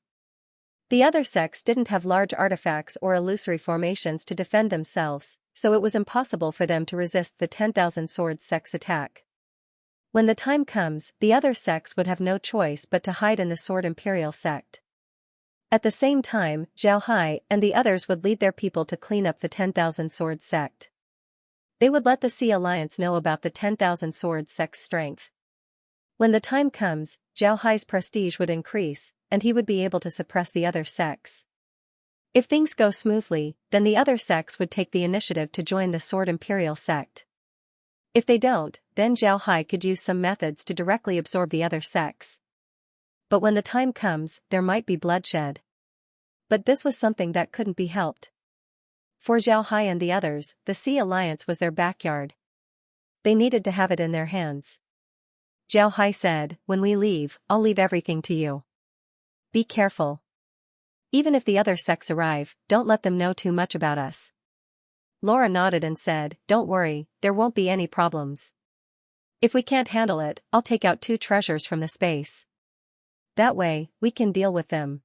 The other sects didn't have large artifacts or illusory formations to defend themselves, so it was impossible for them to resist the 10,000 Swords sect's attack. When the time comes, the other sects would have no choice but to hide in the Sword Imperial sect. At the same time, Zhao Hai and the others would lead their people to clean up the 10,000 Swords sect. They would let the Sea Alliance know about the 10,000 Swords sect's strength. When the time comes, Zhao Hai's prestige would increase, and he would be able to suppress the other sects. If things go smoothly, then the other sects would take the initiative to join the Sword Imperial sect. If they don't, then Zhao Hai could use some methods to directly absorb the other sects. But when the time comes, there might be bloodshed. But this was something that couldn't be helped. For Zhao Hai and the others, the Sea Alliance was their backyard. They needed to have it in their hands. Zhao Hai said, "When we leave, I'll leave everything to you. Be careful. Even if the other sects arrive, don't let them know too much about us." Laura nodded and said, "Don't worry, there won't be any problems. If we can't handle it, I'll take out 2 treasures from the space. That way, we can deal with them."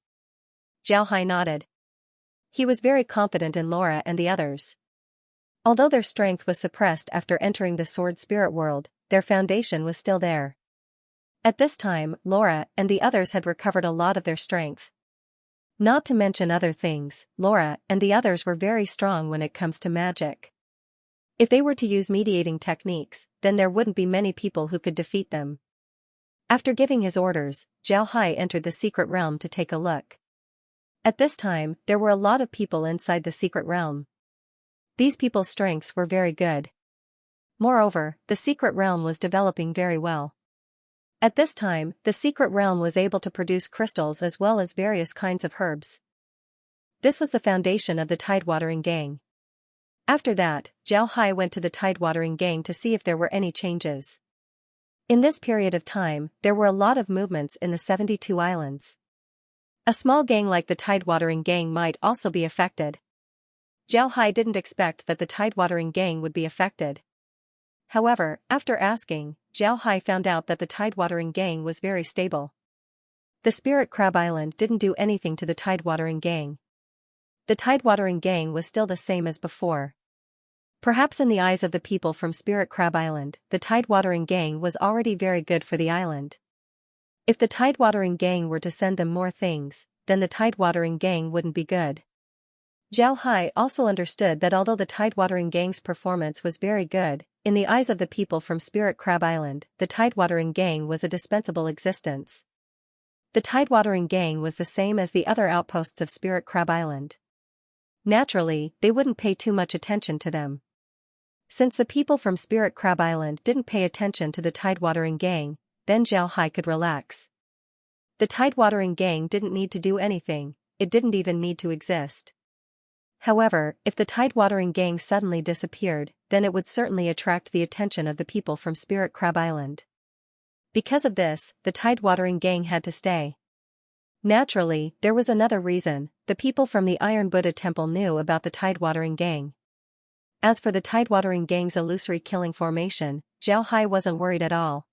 Zhao Hai nodded. He was very confident in Laura and the others. Although their strength was suppressed after entering the Sword Spirit world, their foundation was still there. At this time, Laura and the others had recovered a lot of their strength. Not to mention other things, Laura and the others were very strong when it comes to magic. If they were to use mediating techniques, then there wouldn't be many people who could defeat them. After giving his orders, Zhao Hai entered the secret realm to take a look. At this time, there were a lot of people inside the secret realm. These people's strengths were very good. Moreover, the secret realm was developing very well. At this time, the secret realm was able to produce crystals as well as various kinds of herbs. This was the foundation of the Tidewatering Gang. After that, Zhao Hai went to the Tidewatering Gang to see if there were any changes. In this period of time, there were a lot of movements in the 72 islands. A small gang like the Tidewatering Gang might also be affected. Zhao Hai didn't expect that the Tidewatering Gang would be affected. However, after asking, Zhao Hai found out that the Tidewatering Gang was very stable. The Spirit Crab Island didn't do anything to the Tidewatering Gang. The Tidewatering Gang was still the same as before. Perhaps in the eyes of the people from Spirit Crab Island, the Tidewatering Gang was already very good for the island. If the Tidewatering Gang were to send them more things, then the Tidewatering Gang wouldn't be good. Zhao Hai also understood that although the Tidewatering Gang's performance was very good, in the eyes of the people from Spirit Crab Island, the Tidewatering Gang was a dispensable existence. The Tidewatering Gang was the same as the other outposts of Spirit Crab Island. Naturally, they wouldn't pay too much attention to them. Since the people from Spirit Crab Island didn't pay attention to the Tidewatering Gang, then Zhao Hai could relax. The Tidewatering Gang didn't need to do anything, it didn't even need to exist. However, if the Tidewatering Gang suddenly disappeared, then it would certainly attract the attention of the people from Spirit Crab Island. Because of this, the Tidewatering Gang had to stay. Naturally, there was another reason: the people from the Iron Buddha Temple knew about the Tidewatering Gang. As for the Tidewatering Gang's illusory killing formation, Zhao Hai wasn't worried at all.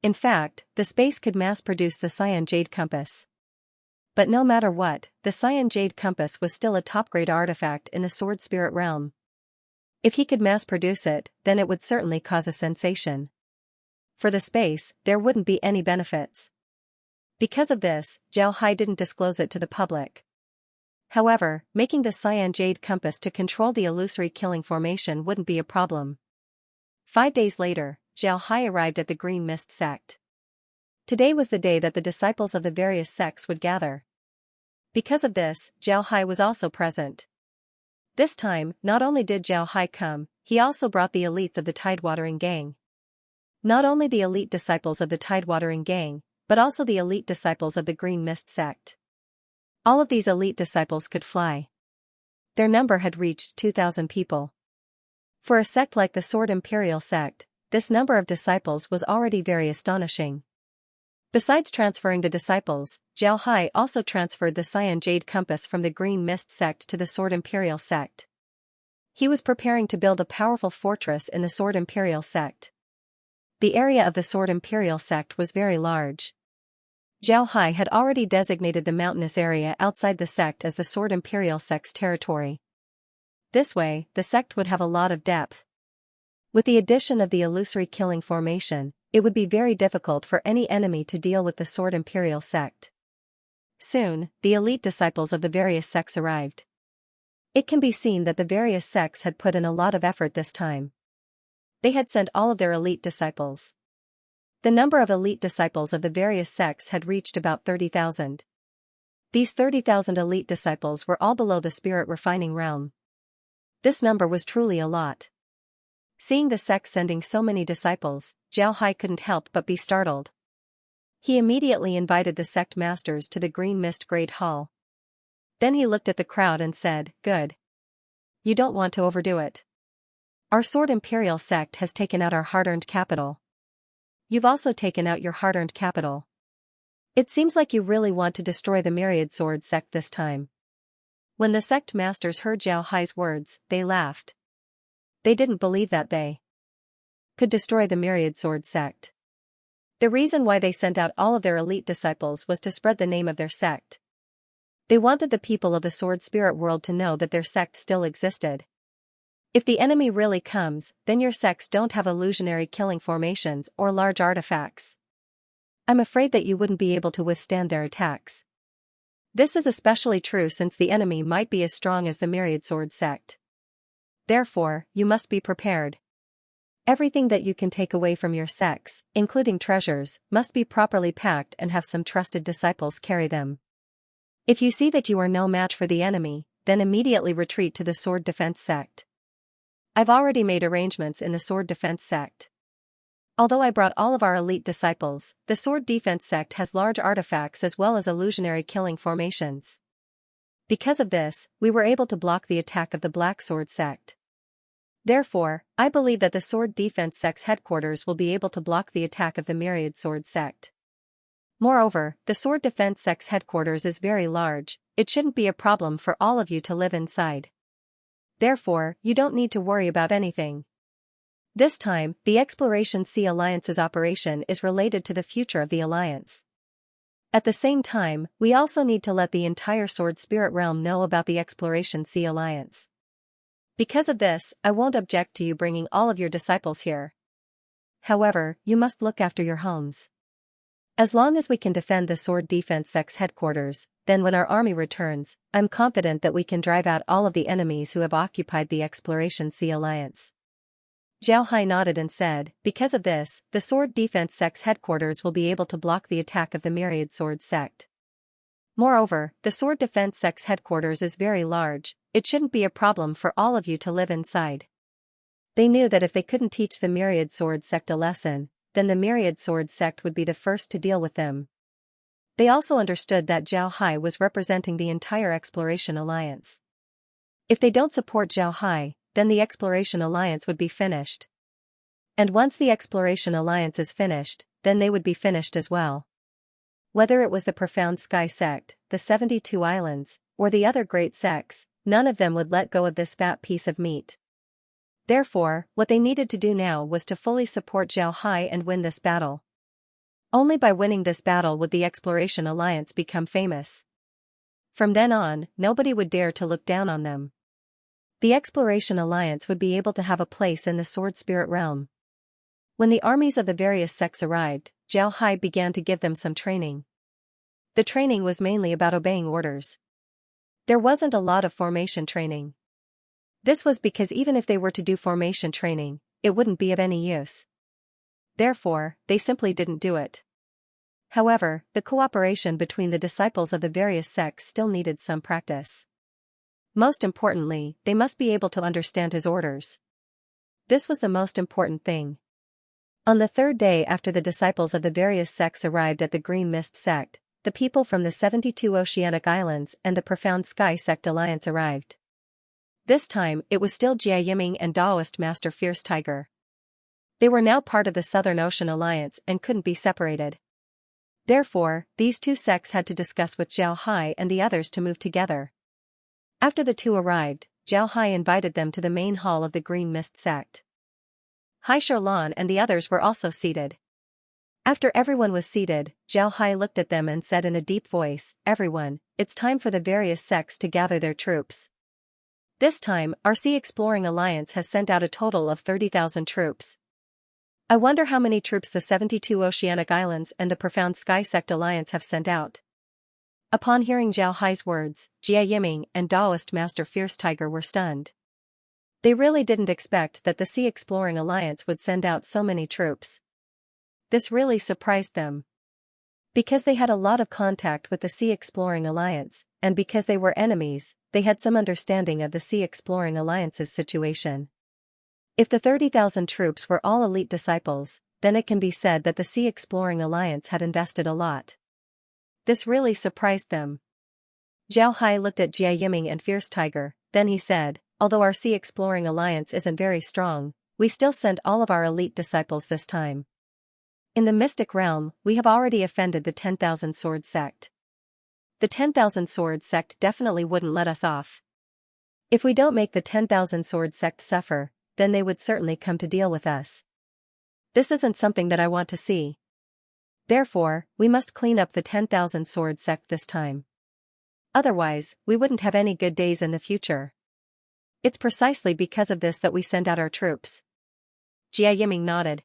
In fact, the space could mass-produce the Cyan Jade Compass. But no matter what, the Cyan Jade Compass was still a top-grade artifact in the Sword Spirit realm. If he could mass-produce it, then it would certainly cause a sensation. For the space, there wouldn't be any benefits. Because of this, Zhao Hai didn't disclose it to the public. However, making the Cyan Jade Compass to control the illusory killing formation wouldn't be a problem. 5 days later, Zhao Hai arrived at the Green Mist sect. Today was the day that the disciples of the various sects would gather. Because of this, Zhao Hai was also present. This time, not only did Zhao Hai come, he also brought the elites of the Tidewatering Gang. Not only the elite disciples of the Tidewatering Gang, but also the elite disciples of the Green Mist sect. All of these elite disciples could fly. Their number had reached 2,000 people. For a sect like the Sword Imperial sect, this number of disciples was already very astonishing. Besides transferring the disciples, Zhao Hai also transferred the Cyan Jade Compass from the Green Mist sect to the Sword Imperial sect. He was preparing to build a powerful fortress in the Sword Imperial sect. The area of the Sword Imperial sect was very large. Zhao Hai had already designated the mountainous area outside the sect as the Sword Imperial sect's territory. This way, the sect would have a lot of depth. With the addition of the illusory killing formation, it would be very difficult for any enemy to deal with the Sword Imperial sect. Soon, the elite disciples of the various sects arrived. It can be seen that the various sects had put in a lot of effort this time. They had sent all of their elite disciples. The number of elite disciples of the various sects had reached about 30,000. These 30,000 elite disciples were all below the spirit refining realm. This number was truly a lot. Seeing the sect sending so many disciples, Zhao Hai couldn't help but be startled. He immediately invited the sect masters to the Green Mist Great Hall. Then he looked at the crowd and said, "Good. You don't want to overdo it. Our Sword Imperial sect has taken out our hard-earned capital. You've also taken out your hard-earned capital. It seems like you really want to destroy the Myriad Sword sect this time." When the sect masters heard Zhao Hai's words, they laughed. They didn't believe that they could destroy the Myriad Sword sect. The reason why they sent out all of their elite disciples was to spread the name of their sect. They wanted the people of the Sword Spirit world to know that their sect still existed. If the enemy really comes, then your sects don't have illusionary killing formations or large artifacts. I'm afraid that you wouldn't be able to withstand their attacks. This is especially true since the enemy might be as strong as the Myriad Sword sect. Therefore, you must be prepared. Everything that you can take away from your sects, including treasures, must be properly packed and have some trusted disciples carry them. If you see that you are no match for the enemy, then immediately retreat to the Sword Defense sect. I've already made arrangements in the Sword Defense sect. Although I brought all of our elite disciples, the Sword Defense sect has large artifacts as well as illusionary killing formations. Because of this, we were able to block the attack of the Black Sword sect. Therefore, I believe that the Sword Defense sect's headquarters will be able to block the attack of the Myriad Sword sect. Moreover, the Sword Defense sect's headquarters is very large, it shouldn't be a problem for all of you to live inside. Therefore, you don't need to worry about anything. This time, the Exploration Sea Alliance's operation is related to the future of the Alliance. At the same time, we also need to let the entire Sword Spirit realm know about the Exploration Sea Alliance. Because of this, I won't object to you bringing all of your disciples here. However, you must look after your homes. As long as we can defend the Sword Defense sect's headquarters, then when our army returns, I'm confident that we can drive out all of the enemies who have occupied the Exploration Sea Alliance. Zhao Hai nodded and said, because of this, the Sword Defense sect's headquarters will be able to block the attack of the Myriad Sword sect. Moreover, the Sword Defense Sect's headquarters is very large, it shouldn't be a problem for all of you to live inside. They knew that if they couldn't teach the Myriad Sword Sect a lesson, then the Myriad Sword Sect would be the first to deal with them. They also understood that Zhao Hai was representing the entire Exploration Alliance. If they don't support Zhao Hai, then the Exploration Alliance would be finished. And once the Exploration Alliance is finished, then they would be finished as well. Whether it was the Profound Sky Sect, the 72 Islands, or the other great sects, none of them would let go of this fat piece of meat. Therefore, what they needed to do now was to fully support Zhao Hai and win this battle. Only by winning this battle would the Exploration Alliance become famous. From then on, nobody would dare to look down on them. The Exploration Alliance would be able to have a place in the Sword Spirit realm. When the armies of the various sects arrived, Zhao Hai began to give them some training. The training was mainly about obeying orders. There wasn't a lot of formation training. This was because even if they were to do formation training, it wouldn't be of any use. Therefore, they simply didn't do it. However, the cooperation between the disciples of the various sects still needed some practice. Most importantly, they must be able to understand his orders. This was the most important thing. On the third day after the disciples of the various sects arrived at the Green Mist Sect, the people from the 72 Oceanic Islands and the Profound Sky Sect Alliance arrived. This time, it was still Jia Yiming and Daoist Master Fierce Tiger. They were now part of the Southern Ocean Alliance and couldn't be separated. Therefore, these two sects had to discuss with Zhao Hai and the others to move together. After the two arrived, Zhao Hai invited them to the main hall of the Green Mist Sect. Hai Sherlan and the others were also seated. After everyone was seated, Zhao Hai looked at them and said in a deep voice, "Everyone, it's time for the various sects to gather their troops. This time, our Sea Exploring Alliance has sent out a total of 30,000 troops. I wonder how many troops the 72 Oceanic Islands and the Profound Sky Sect Alliance have sent out." Upon hearing Zhao Hai's words, Jia Yiming and Daoist Master Fierce Tiger were stunned. They really didn't expect that the Sea Exploring Alliance would send out so many troops. This really surprised them. Because they had a lot of contact with the Sea Exploring Alliance, and because they were enemies, they had some understanding of the Sea Exploring Alliance's situation. If the 30,000 troops were all elite disciples, then it can be said that the Sea Exploring Alliance had invested a lot. This really surprised them. Zhao Hai looked at Jia Yiming and Fierce Tiger, then he said, "Although our Sea Exploring Alliance isn't very strong, we still send all of our elite disciples this time. In the Mystic Realm, we have already offended the 10,000 Sword Sect. The 10,000 Sword Sect definitely wouldn't let us off. If we don't make the 10,000 Sword Sect suffer, then they would certainly come to deal with us. This isn't something that I want to see. Therefore, we must clean up the 10,000 Sword Sect this time. Otherwise, we wouldn't have any good days in the future. It's precisely because of this that we send out our troops." Jia Yiming nodded.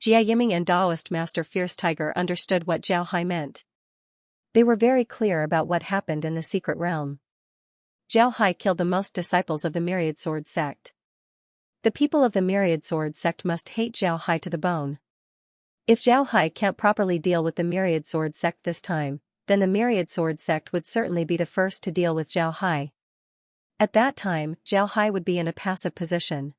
Jia Yiming and Daoist Master Fierce Tiger understood what Zhao Hai meant. They were very clear about what happened in the secret realm. Zhao Hai killed the most disciples of the Myriad Sword Sect. The people of the Myriad Sword Sect must hate Zhao Hai to the bone. If Zhao Hai can't properly deal with the Myriad Sword Sect this time, then the Myriad Sword Sect would certainly be the first to deal with Zhao Hai. At that time, Zhao Hai would be in a passive position.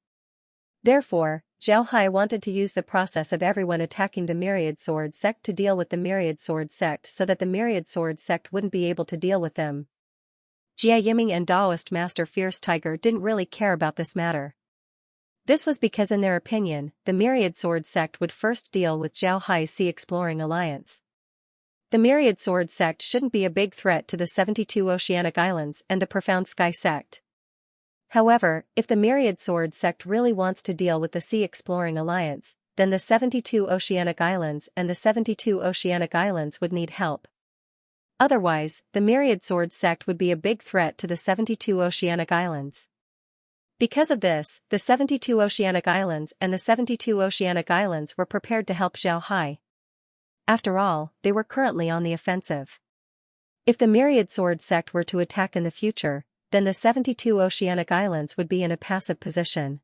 Therefore, Zhao Hai wanted to use the process of everyone attacking the Myriad Sword Sect to deal with the Myriad Sword Sect so that the Myriad Sword Sect wouldn't be able to deal with them. Jia Yiming and Daoist Master Fierce Tiger didn't really care about this matter. This was because in their opinion, the Myriad Sword Sect would first deal with Zhao Hai's Sea Exploring Alliance. The Myriad Sword Sect shouldn't be a big threat to the 72 Oceanic Islands and the Profound Sky Sect. However, if the Myriad Sword Sect really wants to deal with the Sea Exploring Alliance, then the 72 Oceanic Islands and the 72 Oceanic Islands would need help. Otherwise, the Myriad Sword Sect would be a big threat to the 72 Oceanic Islands. Because of this, the 72 Oceanic Islands and the 72 Oceanic Islands were prepared to help Zhao Hai. After all, they were currently on the offensive. If the Myriad Sword Sect were to attack in the future, then the 72 Oceanic Islands would be in a passive position.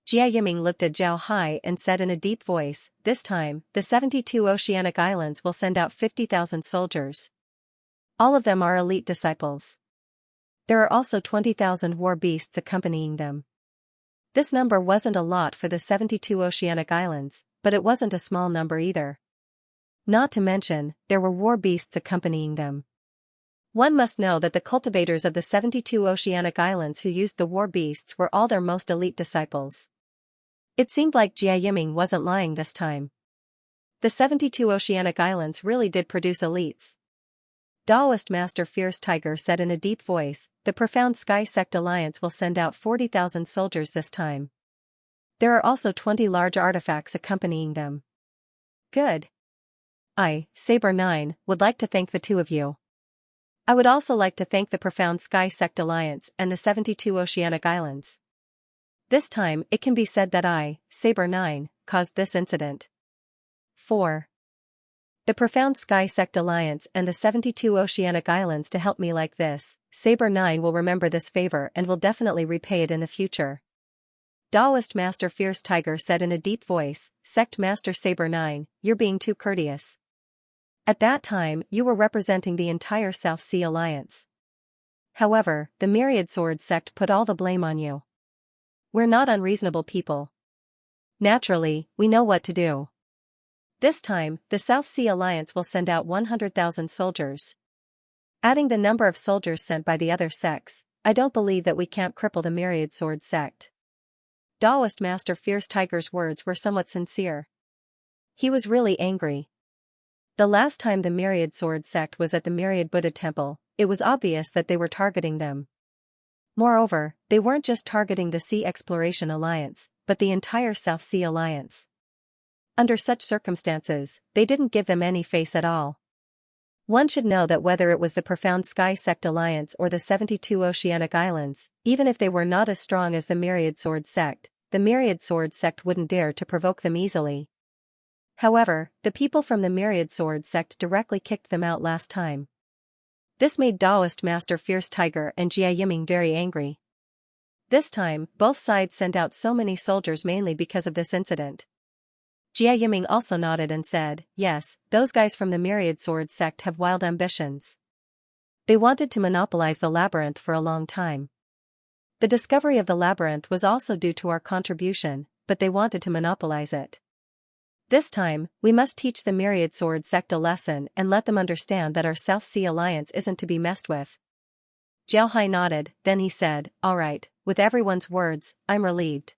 Jia Yiming looked at Zhao Hai and said in a deep voice, "This time, the 72 Oceanic Islands will send out 50,000 soldiers. All of them are elite disciples. There are also 20,000 war beasts accompanying them. This number wasn't a lot for the 72 oceanic islands, but it wasn't a small number either. Not to mention, there were war beasts accompanying them. One must know that the cultivators of the 72 oceanic islands who used the war beasts were all their most elite disciples. It seemed like Jia Yiming wasn't lying this time. The 72 oceanic islands really did produce elites. Taoist Master Fierce Tiger said in a deep voice, "The Profound Sky Sect Alliance will send out 40,000 soldiers this time. There are also 20 large artifacts accompanying them." Good. I, Saber 9, would like to thank the two of you. I would also like to thank the Profound Sky Sect Alliance and the 72 oceanic islands. This time, it can be said that I, Saber 9, caused this incident. 4. The Profound Sky Sect Alliance and the 72 oceanic islands to help me like this. Saber 9 will remember this favor and will definitely repay it in the future. Taoist Master Fierce Tiger said in a deep voice, "Sect Master Saber 9, you're being too courteous. At that time, you were representing the entire South Sea Alliance. However, the Myriad Sword Sect put all the blame on you. We're not unreasonable people. Naturally, we know what to do. This time, the South Sea Alliance will send out 100,000 soldiers. Adding the number of soldiers sent by the other sects, I don't believe that we can't cripple the Myriad Sword Sect." Taoist Master Fierce Tiger's words were somewhat sincere. He was really angry. The last time the Myriad Sword Sect was at the Myriad Buddha Temple, it was obvious that they were targeting them. Moreover, they weren't just targeting the Sea Exploration Alliance, but the entire South Sea Alliance. Under such circumstances, they didn't give them any face at all. One should know that whether it was the Profound Sky Sect Alliance or the 72 oceanic islands, even if they were not as strong as the Myriad Sword Sect, the Myriad Sword Sect wouldn't dare to provoke them easily. However, the people from the Myriad Sword Sect directly kicked them out last time. This made Taoist Master Fierce Tiger and Jia Yiming very angry. This time, both sides sent out so many soldiers mainly because of this incident. Jia Yiming also nodded and said, "Yes, those guys from the Myriad Sword Sect have wild ambitions. They wanted to monopolize the labyrinth for a long time. The discovery of the labyrinth was also due to our contribution, but they wanted to monopolize it. This time, we must teach the Myriad Sword Sect a lesson and let them understand that our South Sea Alliance isn't to be messed with." Zhao Hai nodded, then he said, "All right, with everyone's words, I'm relieved.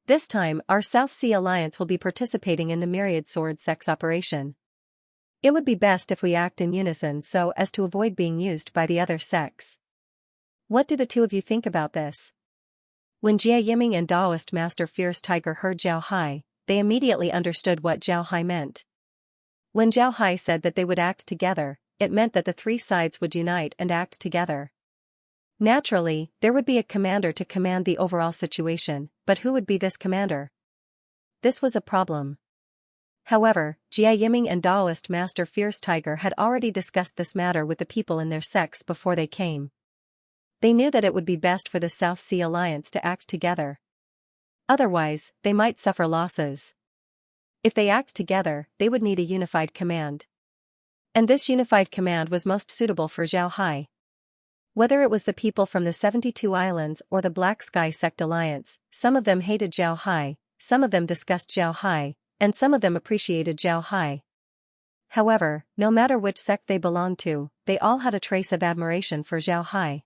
This time, our South Sea Alliance will be participating in the Myriad Sword Sect's operation. It would be best if we act in unison so as to avoid being used by the other sects. What do the two of you think about this?" When Jia Yiming and Taoist Master Fierce Tiger heard Zhao Hai, they immediately understood what Zhao Hai meant. When Zhao Hai said that they would act together, it meant that the three sides would unite and act together. Naturally, there would be a commander to command the overall situation, but who would be this commander? This was a problem. However, Jia Yiming and Taoist Master Fierce Tiger had already discussed this matter with the people in their sects before they came. They knew that it would be best for the South Sea Alliance to act together. Otherwise, they might suffer losses. If they act together, they would need a unified command. And this unified command was most suitable for Zhao Hai. Whether it was the people from the 72 islands or the Black Sky Sect Alliance, some of them hated Zhao Hai, some of them discussed Zhao Hai, and some of them appreciated Zhao Hai. However, no matter which sect they belonged to, they all had a trace of admiration for Zhao Hai.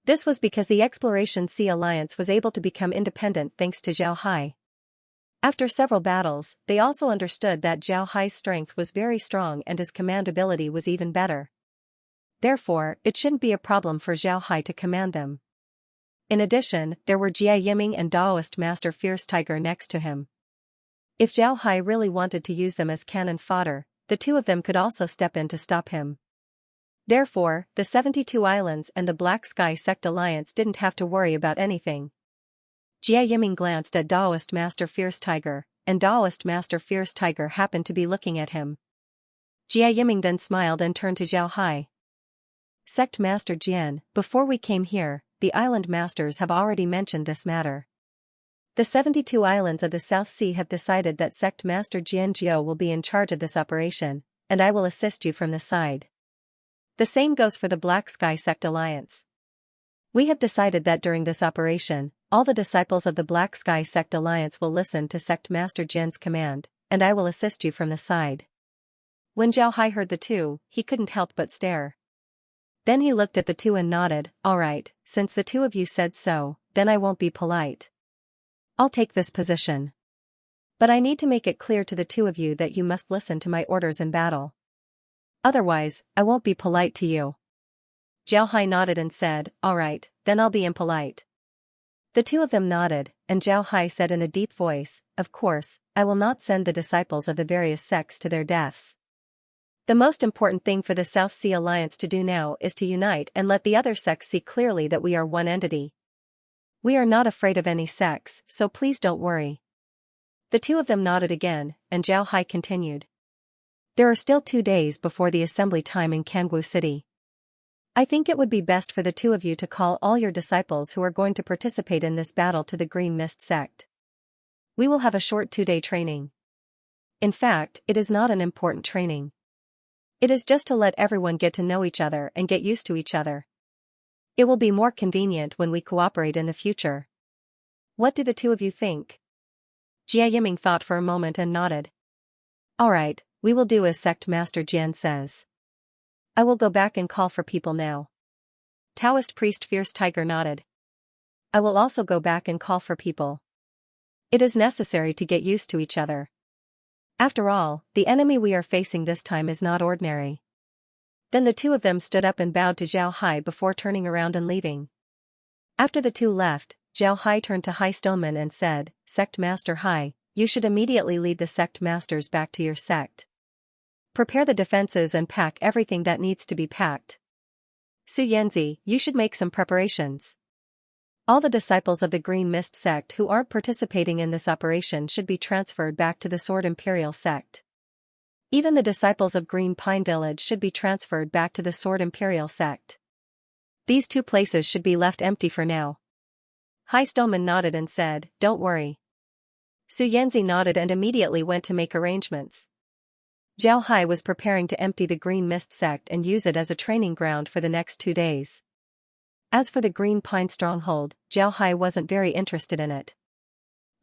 This was because the Exploration Sea Alliance was able to become independent thanks to Zhao Hai. After several battles, they also understood that Zhao Hai's strength was very strong and his command ability was even better. Therefore, it shouldn't be a problem for Zhao Hai to command them. In addition, there were Jia Yiming and Taoist Master Fierce Tiger next to him. If Zhao Hai really wanted to use them as cannon fodder, the two of them could also step in to stop him. Therefore, the 72 islands and the Black Sky Sect Alliance didn't have to worry about anything. Jia Yiming glanced at Taoist Master Fierce Tiger, and Taoist Master Fierce Tiger happened to be looking at him. Jia Yiming then smiled and turned to Zhao Hai. "Sect Master Jian, before we came here, the island masters have already mentioned this matter. The 72 islands of the South Sea have decided that Sect Master Jian Jiao will be in charge of this operation, and I will assist you from the side. The same goes for the Black Sky Sect Alliance. We have decided that during this operation, all the disciples of the Black Sky Sect Alliance will listen to Sect Master Jin's command, and I will assist you from the side. When Zhao Hai heard the two, he couldn't help but stare. Then he looked at the two and nodded, "All right, since the two of you said so, then I won't be polite. I'll take this position. But I need to make it clear to the two of you that you must listen to my orders in battle. Otherwise, I won't be polite to you." Zhao Hai nodded and said, "All right, then I'll be impolite." The two of them nodded, and Zhao Hai said in a deep voice, "Of course, I will not send the disciples of the various sects to their deaths. The most important thing for the South Sea Alliance to do now is to unite and let the other sects see clearly that we are one entity. We are not afraid of any sects, so please don't worry." The two of them nodded again, and Zhao Hai continued. "There are still 2 days before the assembly time in Kangwu City. I think it would be best for the two of you to call all your disciples who are going to participate in this battle to the Green Mist sect. We will have a short 2-day training. In fact, it is not an important training. It is just to let everyone get to know each other and get used to each other. It will be more convenient when we cooperate in the future. What do the two of you think?" Jia Yiming thought for a moment and nodded. "All right, we will do as Sect Master Jian says. I will go back and call for people now." Taoist Priest Fierce Tiger nodded. "I will also go back and call for people. It is necessary to get used to each other. After all, the enemy we are facing this time is not ordinary." Then the two of them stood up and bowed to Zhao Hai before turning around and leaving. After the two left, Zhao Hai turned to Hai Stoneman and said, "Sect Master Hai, you should immediately lead the sect masters back to your sect. Prepare the defenses and pack everything that needs to be packed. Su Yanzi, you should make some preparations. All the disciples of the Green Mist sect who aren't participating in this operation should be transferred back to the Sword Imperial sect. Even the disciples of Green Pine Village should be transferred back to the Sword Imperial sect. These 2 places should be left empty for now." Hai Stoneman nodded and said, "Don't worry." Su Yanzi nodded and immediately went to make arrangements. Zhao Hai was preparing to empty the Green Mist sect and use it as a training ground for the next 2 days. As for the Green Pine Stronghold, Zhao Hai wasn't very interested in it.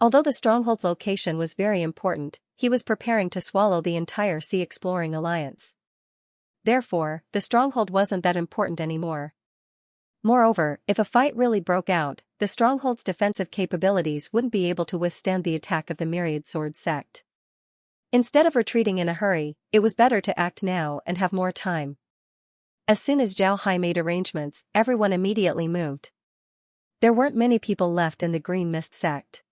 Although the stronghold's location was very important, he was preparing to swallow the entire Sea Exploring Alliance. Therefore, the stronghold wasn't that important anymore. Moreover, if a fight really broke out, the stronghold's defensive capabilities wouldn't be able to withstand the attack of the Myriad Sword sect. Instead of retreating in a hurry, it was better to act now and have more time. As soon as Zhao Hai made arrangements, everyone immediately moved. There weren't many people left in the Green Mist sect.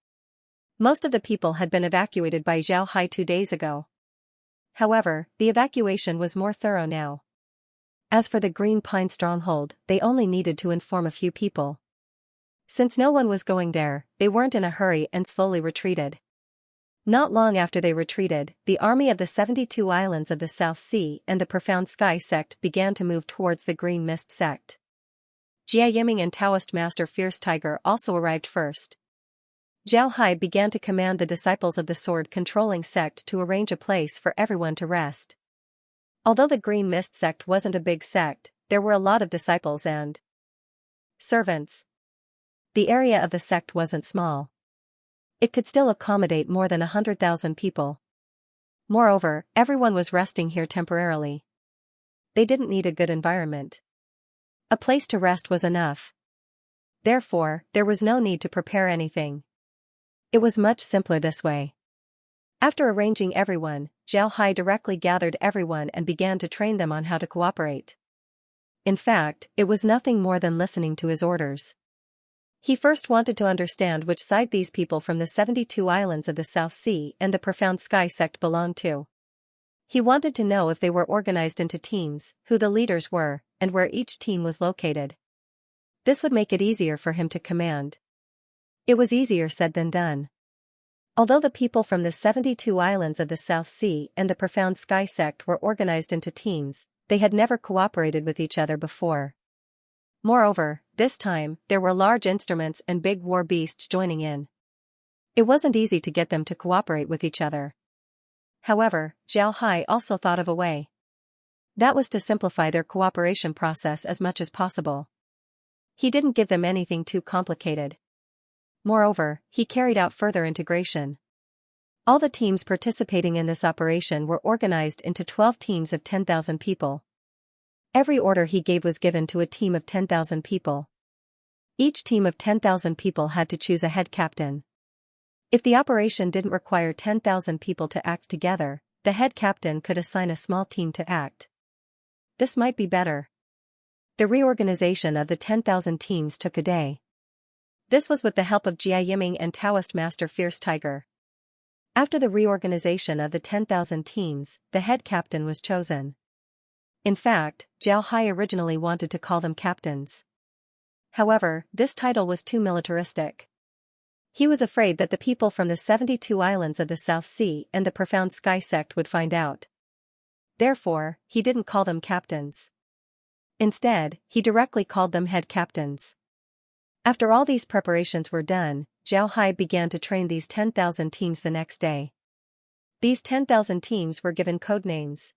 Most of the people had been evacuated by Zhao Hai 2 days ago. However, the evacuation was more thorough now. As for the Green Pine Stronghold, they only needed to inform a few people. Since no one was going there, they weren't in a hurry and slowly retreated. Not long after they retreated, the army of the 72 islands of the South Sea and the Profound Sky sect began to move towards the Green Mist sect. Jia Yiming and Taoist Master Fierce Tiger also arrived first. Zhao Hai began to command the disciples of the sword-controlling sect to arrange a place for everyone to rest. Although the Green Mist sect wasn't a big sect, there were a lot of disciples and servants. The area of the sect wasn't small. It could still accommodate more than 100,000 people. Moreover, everyone was resting here temporarily. They didn't need a good environment. A place to rest was enough. Therefore, there was no need to prepare anything. It was much simpler this way. After arranging everyone, Zhao Hai directly gathered everyone and began to train them on how to cooperate. In fact, it was nothing more than listening to his orders. He first wanted to understand which side these people from the 72 islands of the South Sea and the Profound Sky sect belonged to. He wanted to know if they were organized into teams, who the leaders were, and where each team was located. This would make it easier for him to command. It was easier said than done. Although the people from the 72 islands of the South Sea and the Profound Sky sect were organized into teams, they had never cooperated with each other before. Moreover, this time, there were large instruments and big war beasts joining in. It wasn't easy to get them to cooperate with each other. However, Zhao Hai also thought of a way. That was to simplify their cooperation process as much as possible. He didn't give them anything too complicated. Moreover, he carried out further integration. All the teams participating in this operation were organized into 12 teams of 10,000 people. Every order he gave was given to a team of 10,000 people. Each team of 10,000 people had to choose a head captain. If the operation didn't require 10,000 people to act together, the head captain could assign a small team to act. This might be better. The reorganization of the 10,000 teams took a day. This was with the help of Jia Yiming and Taoist master Fierce Tiger. After the reorganization of the 10,000 teams, the head captain was chosen. In fact, Zhao Hai originally wanted to call them captains. However, this title was too militaristic. He was afraid that the people from the 72 islands of the South Sea and the Profound Sky sect would find out. Therefore, he didn't call them captains. Instead, he directly called them head captains. After all these preparations were done, Zhao Hai began to train these 10,000 teams the next day. These 10,000 teams were given code names.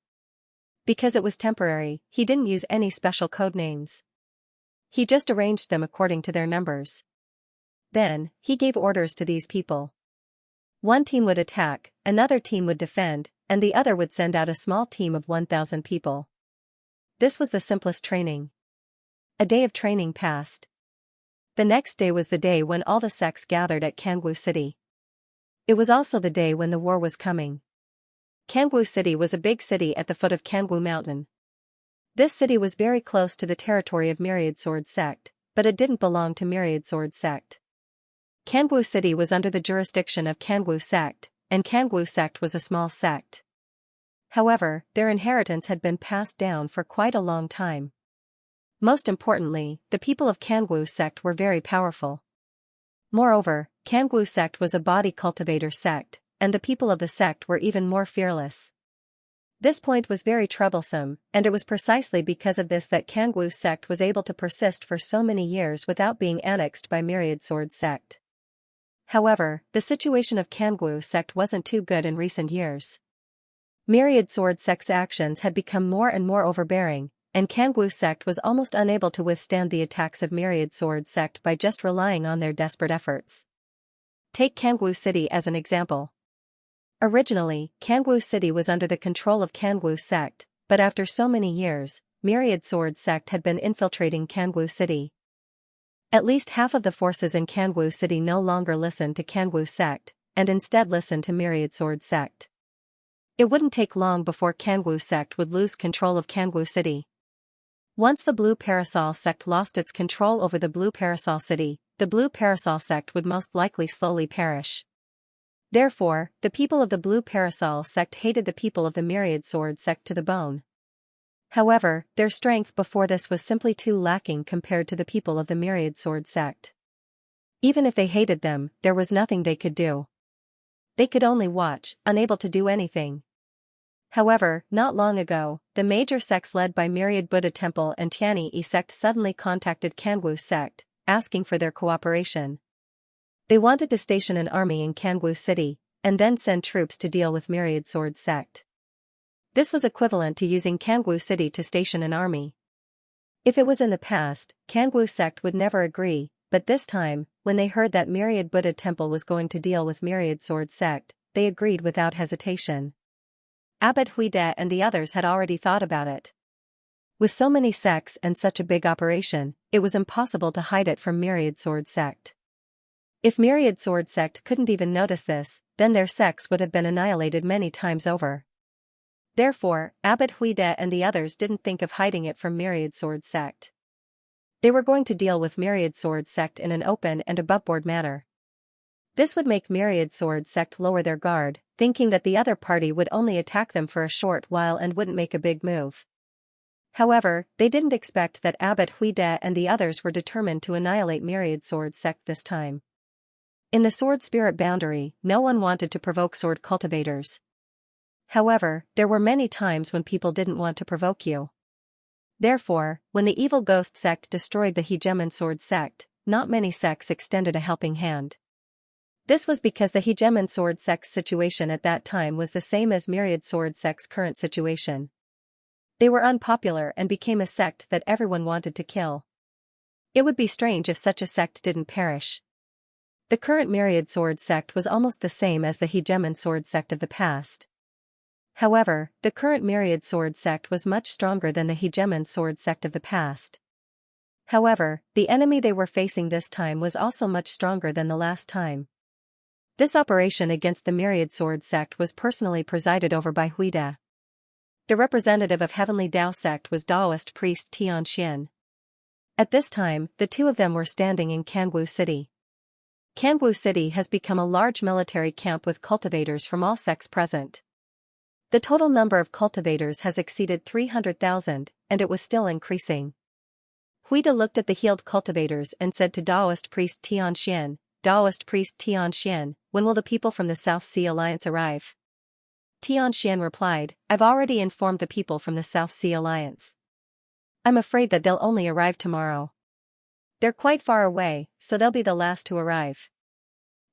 Because it was temporary, he didn't use any special code names. He just arranged them according to their numbers. Then, he gave orders to these people. One team would attack, another team would defend, and the other would send out a small team of 1,000 people. This was the simplest training. A day of training passed. The next day was the day when all the sects gathered at Kangwu City. It was also the day when the war was coming. Kangwu City was a big city at the foot of Kangwu Mountain. This city was very close to the territory of Myriad Sword Sect, but it didn't belong to Myriad Sword Sect. Kangwu City was under the jurisdiction of Kangwu Sect, and Kangwu Sect was a small sect. However, their inheritance had been passed down for quite a long time. Most importantly, the people of Kangwu Sect were very powerful. Moreover, Kangwu Sect was a body cultivator sect, and the people of the sect were even more fearless. This point was very troublesome, and it was precisely because of this that Kangwu Sect was able to persist for so many years without being annexed by Myriad Sword Sect. However, the situation of Kangwu Sect wasn't too good in recent years. Myriad Sword Sect's actions had become more and more overbearing, and Kangwu Sect was almost unable to withstand the attacks of Myriad Sword Sect by just relying on their desperate efforts. Take Kangwu City as an example. Originally, Kangwu City was under the control of Kangwu Sect, but after so many years, Myriad Sword Sect had been infiltrating Kangwu City. At least half of the forces in Kangwu City no longer listened to Kangwu Sect, and instead listened to Myriad Sword Sect. It wouldn't take long before Kangwu Sect would lose control of Kangwu City. Once the Blue Parasol Sect lost its control over the Blue Parasol City, the Blue Parasol Sect would most likely slowly perish. Therefore, the people of the Blue Parasol Sect hated the people of the Myriad Sword Sect to the bone. However, their strength before this was simply too lacking compared to the people of the Myriad Sword Sect. Even if they hated them, there was nothing they could do. They could only watch, unable to do anything. However, not long ago, the major sects led by Myriad Buddha Temple and Tianyi Sect suddenly contacted Kangwu Sect, asking for their cooperation. They wanted to station an army in Kangwu City, and then send troops to deal with Myriad Sword Sect. This was equivalent to using Kangwu City to station an army. If it was in the past, Kangwu Sect would never agree, but this time, when they heard that Myriad Buddha Temple was going to deal with Myriad Sword Sect, they agreed without hesitation. Abbot Huide and the others had already thought about it. With so many sects and such a big operation, it was impossible to hide it from Myriad Sword Sect. If Myriad Sword Sect couldn't even notice this, then their sects would have been annihilated many times over. Therefore, Abbot Huide and the others didn't think of hiding it from Myriad Sword Sect. They were going to deal with Myriad Sword Sect in an open and aboveboard manner. This would make Myriad Sword Sect lower their guard, thinking that the other party would only attack them for a short while and wouldn't make a big move. However, they didn't expect that Abbot Huide and the others were determined to annihilate Myriad Sword Sect this time. In the sword spirit boundary, no one wanted to provoke sword cultivators. However, there were many times when people didn't want to provoke you. Therefore, when the evil ghost sect destroyed the Hegemon Sword Sect, not many sects extended a helping hand. This was because the Hegemon Sword Sect's situation at that time was the same as Myriad Sword Sect's current situation. They were unpopular and became a sect that everyone wanted to kill. It would be strange if such a sect didn't perish. The current Myriad Sword sect was almost the same as the Hegemon Sword sect of the past. However, the current Myriad Sword sect was much stronger than the Hegemon Sword sect of the past. However, the enemy they were facing this time was also much stronger than the last time. This operation against the Myriad Sword sect was personally presided over by Huida. The representative of Heavenly Dao sect was Daoist priest Xianxia. At this time, the two of them were standing in Kanwu City. Kanwu City has become a large military camp with cultivators from all sects present. The total number of cultivators has exceeded 300,000, and it was still increasing. Huida looked at the healed cultivators and said to Daoist priest Tianxian, Daoist priest Tianxian, when will the people from the South Sea Alliance arrive? Tianxian replied, I've already informed the people from the South Sea Alliance. I'm afraid that they'll only arrive tomorrow. They're quite far away, so they'll be the last to arrive.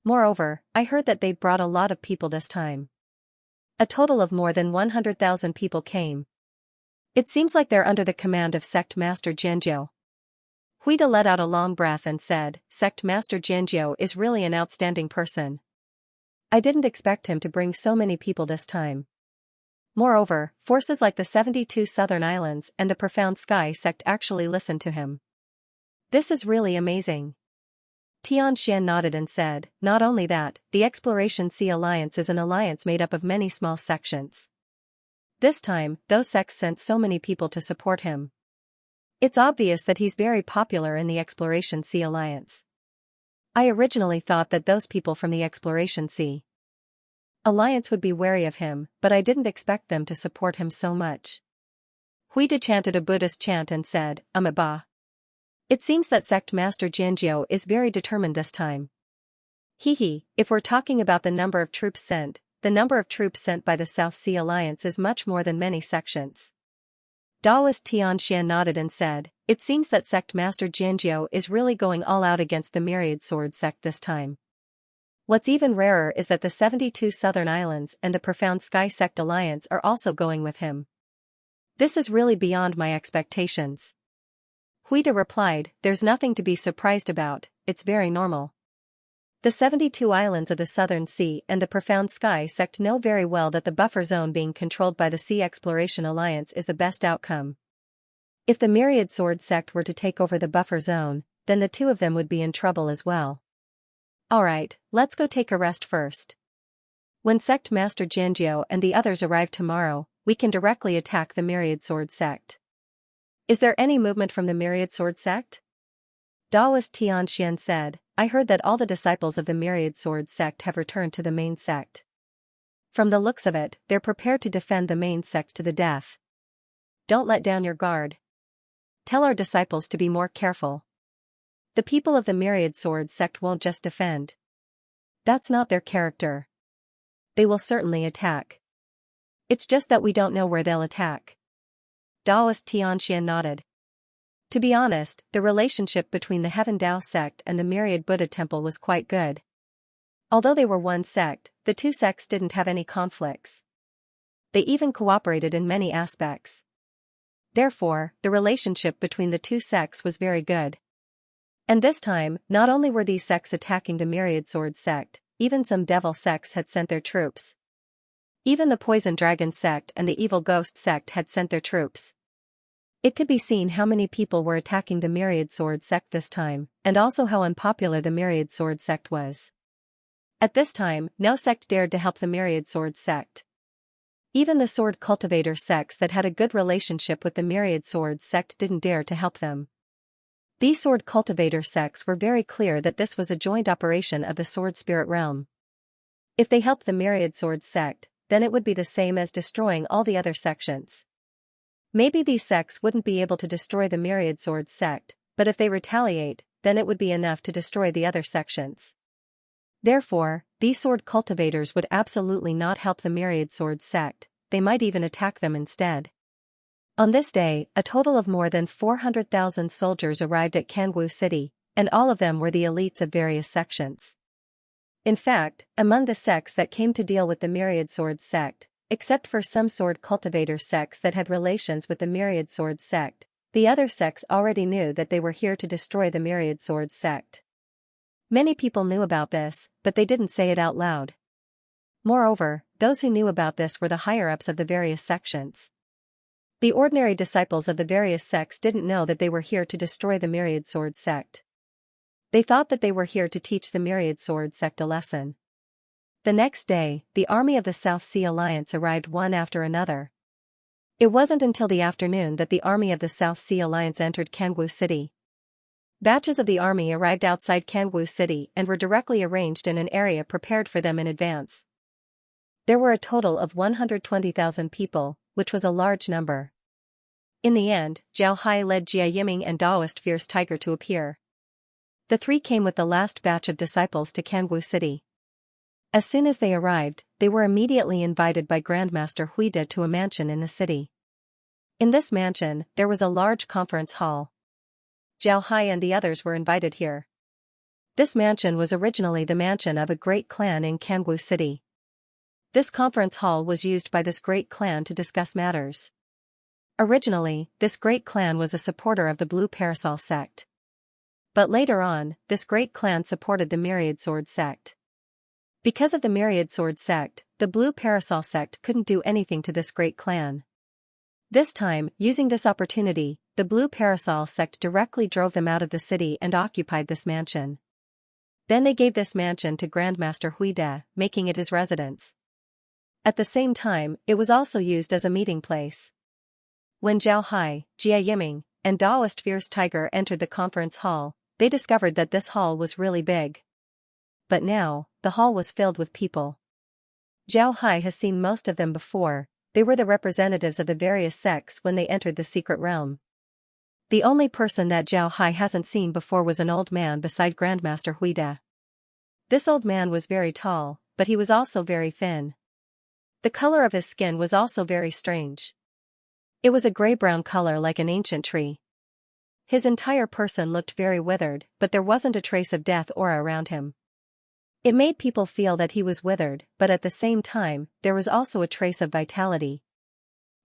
Moreover, I heard that they've brought a lot of people this time. A total of more than 100,000 people came. It seems like they're under the command of Sect Master Jianjiu. Huida let out a long breath and said, Sect Master Jianjiu is really an outstanding person. I didn't expect him to bring so many people this time. Moreover, forces like the 72 Southern Islands and the Profound Sky sect actually listened to him. This is really amazing. Tianxian nodded and said, not only that, the Exploration Sea Alliance is an alliance made up of many small sections. This time, those sects sent so many people to support him. It's obvious that he's very popular in the Exploration Sea Alliance. I originally thought that those people from the Exploration Sea Alliance would be wary of him, but I didn't expect them to support him so much. Huida chanted a Buddhist chant and said, Amiba. It seems that Sect Master Jianjiu is very determined this time. If we're talking about the number of troops sent, the number of troops sent by the South Sea Alliance is much more than many sections. Daoist Tianxian nodded and said, it seems that Sect Master Jianjiu is really going all out against the Myriad Sword sect this time. What's even rarer is that the 72 Southern Islands and the Profound Sky sect alliance are also going with him. This is really beyond my expectations. Huida replied, there's nothing to be surprised about, it's very normal. The 72 islands of the Southern Sea and the Profound Sky sect know very well that the buffer zone being controlled by the Sea Exploration Alliance is the best outcome. If the Myriad Sword sect were to take over the buffer zone, then the two of them would be in trouble as well. Alright, let's go take a rest first. When Sect Master Jianjiu and the others arrive tomorrow, we can directly attack the Myriad Sword sect. Is there any movement from the Myriad Sword sect? Daoist Tianxian said, I heard that all the disciples of the Myriad Sword sect have returned to the main sect. From the looks of it, they're prepared to defend the main sect to the death. Don't let down your guard. Tell our disciples to be more careful. The people of the Myriad Sword sect won't just defend. That's not their character. They will certainly attack. It's just that we don't know where they'll attack. Daoist Tianxian nodded. To be honest, the relationship between the Heaven Dao sect and the Myriad Buddha Temple was quite good. Although they were one sect, the two sects didn't have any conflicts. They even cooperated in many aspects. Therefore, the relationship between the two sects was very good. And this time, not only were these sects attacking the Myriad Sword sect, even some devil sects had sent their troops. Even the Poison Dragon sect and the Evil Ghost sect had sent their troops. It could be seen how many people were attacking the Myriad Sword sect this time, and also how unpopular the Myriad Sword sect was. At this time, no sect dared to help the Myriad Sword sect. Even the Sword Cultivator sects that had a good relationship with the Myriad Sword sect didn't dare to help them. These Sword Cultivator sects were very clear that this was a joint operation of the Sword Spirit realm. If they helped the Myriad Sword sect, then it would be the same as destroying all the other sections. Maybe these sects wouldn't be able to destroy the Myriad Sword sect, but if they retaliate, then it would be enough to destroy the other sections. Therefore, these Sword Cultivators would absolutely not help the Myriad Sword sect, they might even attack them instead. On this day, a total of more than 400,000 soldiers arrived at Kanwu City, and all of them were the elites of various sections. In fact, among the sects that came to deal with the Myriad Sword sect, Except for some sword cultivator sects that had relations with the Myriad Swords sect, the other sects already knew that they were here to destroy the Myriad Swords sect. Many people knew about this, but they didn't say it out loud. Moreover, those who knew about this were the higher-ups of the various sections. The ordinary disciples of the various sects didn't know that they were here to destroy the Myriad Swords sect. They thought that they were here to teach the Myriad Swords sect a lesson. The next day, the army of the South Sea Alliance arrived one after another. It wasn't until the afternoon that the army of the South Sea Alliance entered Kangwu City. Batches of the army arrived outside Kangwu City and were directly arranged in an area prepared for them in advance. There were a total of 120,000 people, which was a large number. In the end, Zhao Hai led Jia Yiming and Daoist Fierce Tiger to appear. The three came with the last batch of disciples to Kangwu City. As soon as they arrived, they were immediately invited by Grandmaster Huida to a mansion in the city. In this mansion, there was a large conference hall. Zhao Hai and the others were invited here. This mansion was originally the mansion of a great clan in Kangwu City. This conference hall was used by this great clan to discuss matters. Originally, this great clan was a supporter of the Blue Parasol sect. But later on, this great clan supported the Myriad Swords sect. Because of the Myriad Swords sect, the Blue Parasol sect couldn't do anything to this great clan. This time, using this opportunity, the Blue Parasol sect directly drove them out of the city and occupied this mansion. Then they gave this mansion to Grandmaster Huida, making it his residence. At the same time, it was also used as a meeting place. When Zhao Hai, Jia Yiming, and Daoist Fierce Tiger entered the conference hall, they discovered that this hall was really big. But now, the hall was filled with people. Zhao Hai has seen most of them before. They were the representatives of the various sects when they entered the secret realm. The only person that Zhao Hai hasn't seen before was an old man beside Grandmaster Huida. This old man was very tall, but he was also very thin. The color of his skin was also very strange. It was a gray-brown color like an ancient tree. His entire person looked very withered, but there wasn't a trace of death aura around him. It made people feel that he was withered, but at the same time, there was also a trace of vitality.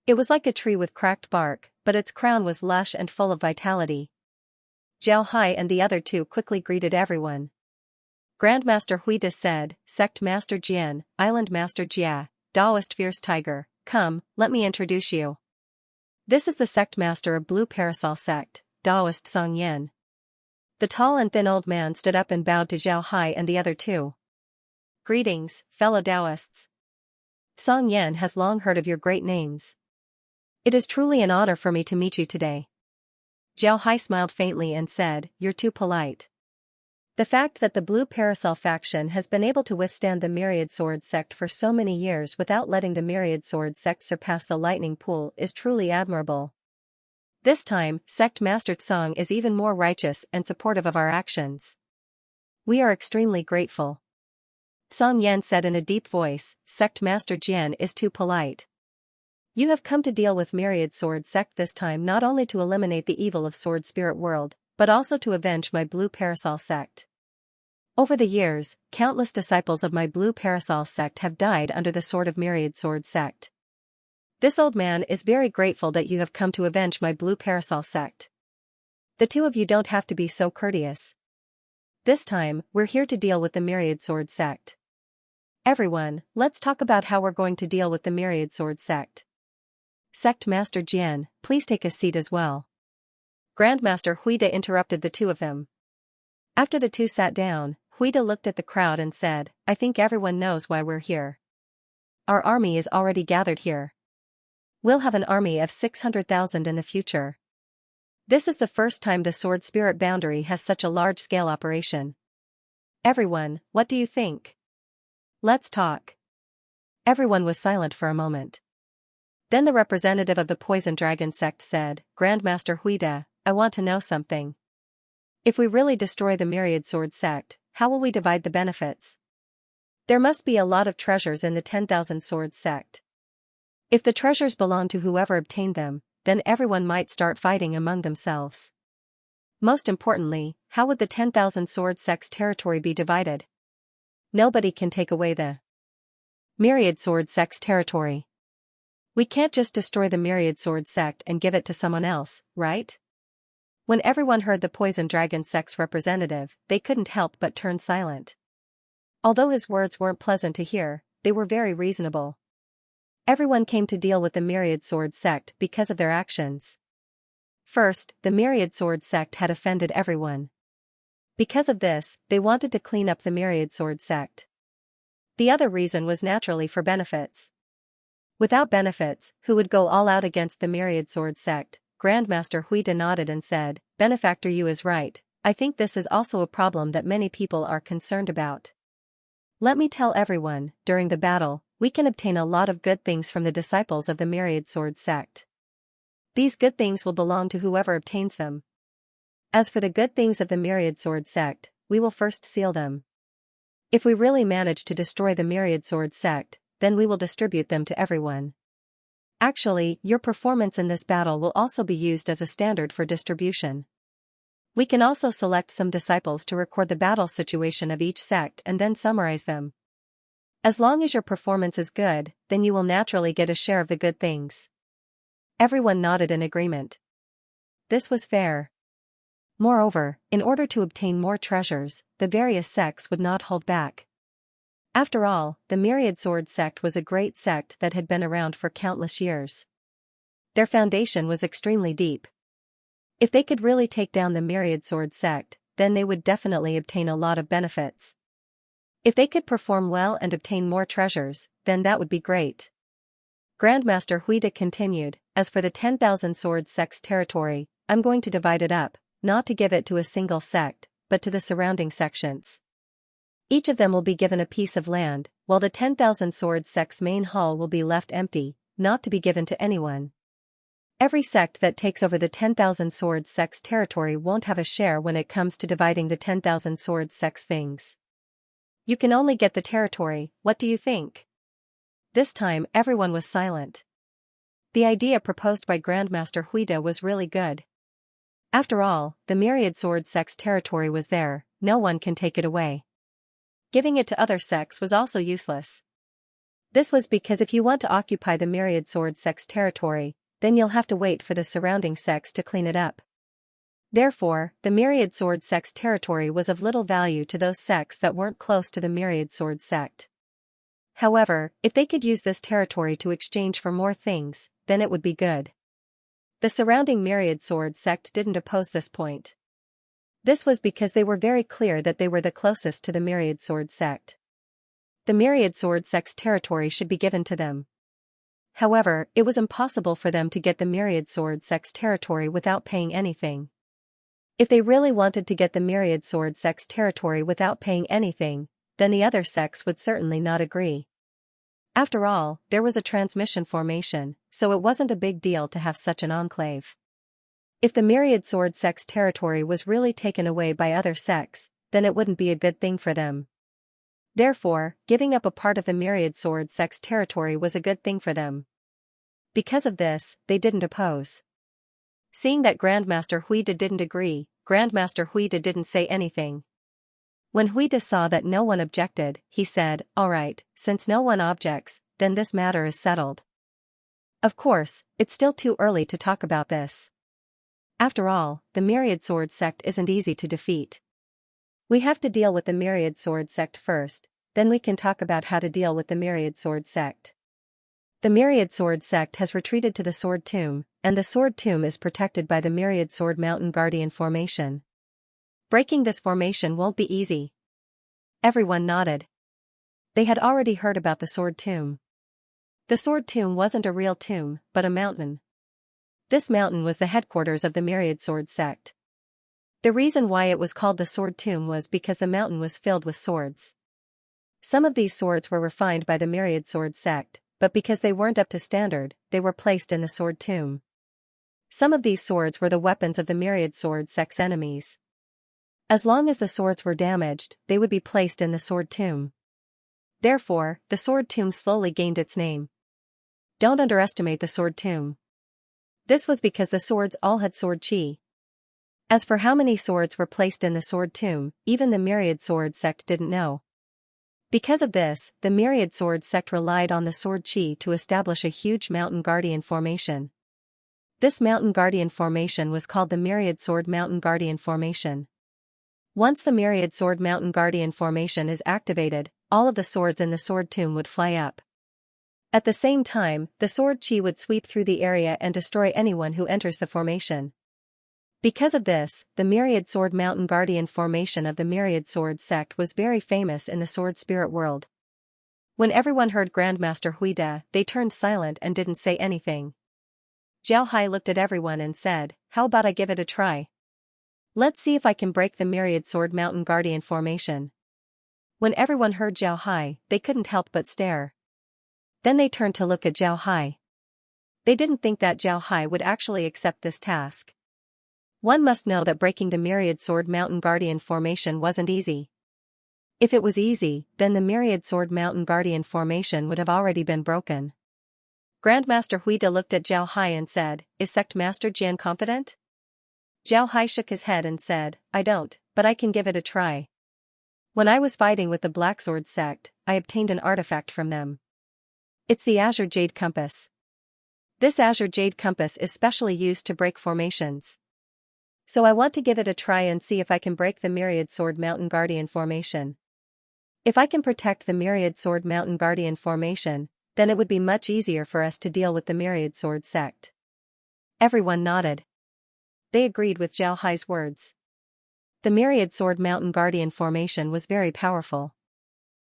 It was like a tree with cracked bark, but its crown was lush and full of vitality. Zhao Hai and the other two quickly greeted everyone. Grandmaster Huida said, Sect Master Jian, Island Master Jia, Daoist Fierce Tiger, come, let me introduce you. This is the sect master of Blue Parasol sect, Daoist Song Yen. The tall and thin old man stood up and bowed to Zhao Hai and the other two. Greetings, fellow Taoists. Song Yen has long heard of your great names. It is truly an honor for me to meet you today. Zhao Hai smiled faintly and said, You're too polite. The fact that the Blue Parasol faction has been able to withstand the Myriad Swords sect for so many years without letting the Myriad Swords sect surpass the lightning pool is truly admirable. This time, Sect Master Tsang is even more righteous and supportive of our actions. We are extremely grateful. Song Yen said in a deep voice, Sect Master Jian is too polite. You have come to deal with Myriad Sword sect this time not only to eliminate the evil of Sword Spirit World, but also to avenge my Blue Parasol sect. Over the years, countless disciples of my Blue Parasol sect have died under the sword of Myriad Sword sect. This old man is very grateful that you have come to avenge my Blue Parasol sect. The two of you don't have to be so courteous. This time, we're here to deal with the Myriad Sword sect. Everyone, let's talk about how we're going to deal with the Myriad Sword sect. Sect Master Jian, please take a seat as well. Grandmaster Huida interrupted the two of them. After the two sat down, Huida looked at the crowd and said, I think everyone knows why we're here. Our army is already gathered here. We'll have an army of 600,000 in the future. This is the first time the Sword Spirit Boundary has such a large-scale operation. Everyone, what do you think? Let's talk. Everyone was silent for a moment. Then the representative of the Poison Dragon sect said, Grandmaster Huida, I want to know something. If we really destroy the Myriad Sword sect, how will we divide the benefits? There must be a lot of treasures in the 10,000 Swords sect. If the treasures belong to whoever obtained them, then everyone might start fighting among themselves. Most importantly, how would the 10,000 Sword sect's territory be divided? Nobody can take away the Myriad Sword sect's territory. We can't just destroy the Myriad Sword sect and give it to someone else, right? When everyone heard the Poison Dragon sect's representative, they couldn't help but turn silent. Although his words weren't pleasant to hear, they were very reasonable. Everyone came to deal with the Myriad Sword sect because of their actions. First, the Myriad Sword sect had offended everyone. Because of this, they wanted to clean up the Myriad Sword sect. The other reason was naturally for benefits. Without benefits, who would go all out against the Myriad Sword sect? Grandmaster Huida nodded and said, Benefactor, you is right. I think this is also a problem that many people are concerned about. Let me tell everyone, during the battle, we can obtain a lot of good things from the disciples of the Myriad Sword sect. These good things will belong to whoever obtains them. As for the good things of the Myriad Sword sect, we will first seal them. If we really manage to destroy the Myriad Sword sect, then we will distribute them to everyone. Actually, your performance in this battle will also be used as a standard for distribution. We can also select some disciples to record the battle situation of each sect and then summarize them. As long as your performance is good, then you will naturally get a share of the good things. Everyone nodded in agreement. This was fair. Moreover, in order to obtain more treasures, the various sects would not hold back. After all, the Myriad Sword sect was a great sect that had been around for countless years. Their foundation was extremely deep. If they could really take down the Myriad Sword sect, then they would definitely obtain a lot of benefits. If they could perform well and obtain more treasures, then that would be great. Grandmaster Huida continued, as for the 10,000 Sword sect's territory, I'm going to divide it up, not to give it to a single sect, but to the surrounding sections. Each of them will be given a piece of land, while the 10,000 Sword sect's main hall will be left empty, not to be given to anyone. Every sect that takes over the 10,000 Sword sect's territory won't have a share when it comes to dividing the 10,000 Sword sect's things. You can only get the territory, what do you think? This time everyone was silent. The idea proposed by Grandmaster Huida was really good. After all, the Myriad Sword sect's territory was there, no one can take it away. Giving it to other sects was also useless. This was because if you want to occupy the Myriad Sword sect's territory, then you'll have to wait for the surrounding sects to clean it up. Therefore, the Myriad Sword sect's territory was of little value to those sects that weren't close to the Myriad Sword sect. However, if they could use this territory to exchange for more things, then it would be good. The surrounding Myriad Sword sect didn't oppose this point. This was because they were very clear that they were the closest to the Myriad Sword sect. The Myriad Sword sect's territory should be given to them. However, it was impossible for them to get the Myriad Sword sect's territory without paying anything. If they really wanted to get the Myriad Sword sect's territory without paying anything, then the other sects would certainly not agree. After all, there was a transmission formation, so it wasn't a big deal to have such an enclave. If the Myriad Sword sect's territory was really taken away by other sects, then it wouldn't be a good thing for them. Therefore, giving up a part of the Myriad Sword sect's territory was a good thing for them. Because of this, they didn't oppose. Seeing that Grandmaster Huida didn't agree, Grandmaster Huida didn't say anything. When Huida saw that no one objected, he said, "Alright, since no one objects, then this matter is settled. Of course, it's still too early to talk about this. After all, the Myriad Sword sect isn't easy to defeat. We have to deal with the Myriad Sword sect first, then we can talk about how to deal with the Myriad Sword sect. The Myriad Sword sect has retreated to the Sword Tomb, and the Sword Tomb is protected by the Myriad Sword Mountain Guardian formation. Breaking this formation won't be easy." Everyone nodded. They had already heard about the Sword Tomb. The Sword Tomb wasn't a real tomb, but a mountain. This mountain was the headquarters of the Myriad Sword sect. The reason why it was called the Sword Tomb was because the mountain was filled with swords. Some of these swords were refined by the Myriad Sword sect, but because they weren't up to standard, they were placed in the Sword Tomb. Some of these swords were the weapons of the Myriad Sword sect's enemies. As long as the swords were damaged, they would be placed in the Sword Tomb. Therefore, the Sword Tomb slowly gained its name. Don't underestimate the Sword Tomb. This was because the swords all had sword chi. As for how many swords were placed in the Sword Tomb, even the Myriad Sword sect didn't know. Because of this, the Myriad Sword sect relied on the sword chi to establish a huge mountain guardian formation. This mountain guardian formation was called the Myriad Sword Mountain Guardian Formation. Once the Myriad Sword Mountain Guardian Formation is activated, all of the swords in the sword tomb would fly up. At the same time, the sword chi would sweep through the area and destroy anyone who enters the formation. Because of this, the Myriad Sword Mountain Guardian Formation of the Myriad Sword sect was very famous in the sword spirit world. When everyone heard Grandmaster Huida, they turned silent and didn't say anything. Zhao Hai looked at everyone and said, "How about I give it a try? Let's see if I can break the Myriad Sword Mountain Guardian Formation." When everyone heard Zhao Hai, they couldn't help but stare. Then they turned to look at Zhao Hai. They didn't think that Zhao Hai would actually accept this task. One must know that breaking the Myriad Sword Mountain Guardian Formation wasn't easy. If it was easy, then the Myriad Sword Mountain Guardian Formation would have already been broken. Grandmaster Huida looked at Zhao Hai and said, "Is Sect Master Jian confident?" Zhao Hai shook his head and said, "I don't, but I can give it a try. When I was fighting with the Black Sword sect, I obtained an artifact from them. It's the Azure Jade Compass. This Azure Jade Compass is specially used to break formations. So I want to give it a try and see if I can break the Myriad Sword Mountain Guardian Formation. If I can protect the Myriad Sword Mountain Guardian Formation, then it would be much easier for us to deal with the Myriad Sword sect." Everyone nodded. They agreed with Zhao Hai's words. The Myriad Sword Mountain Guardian Formation was very powerful.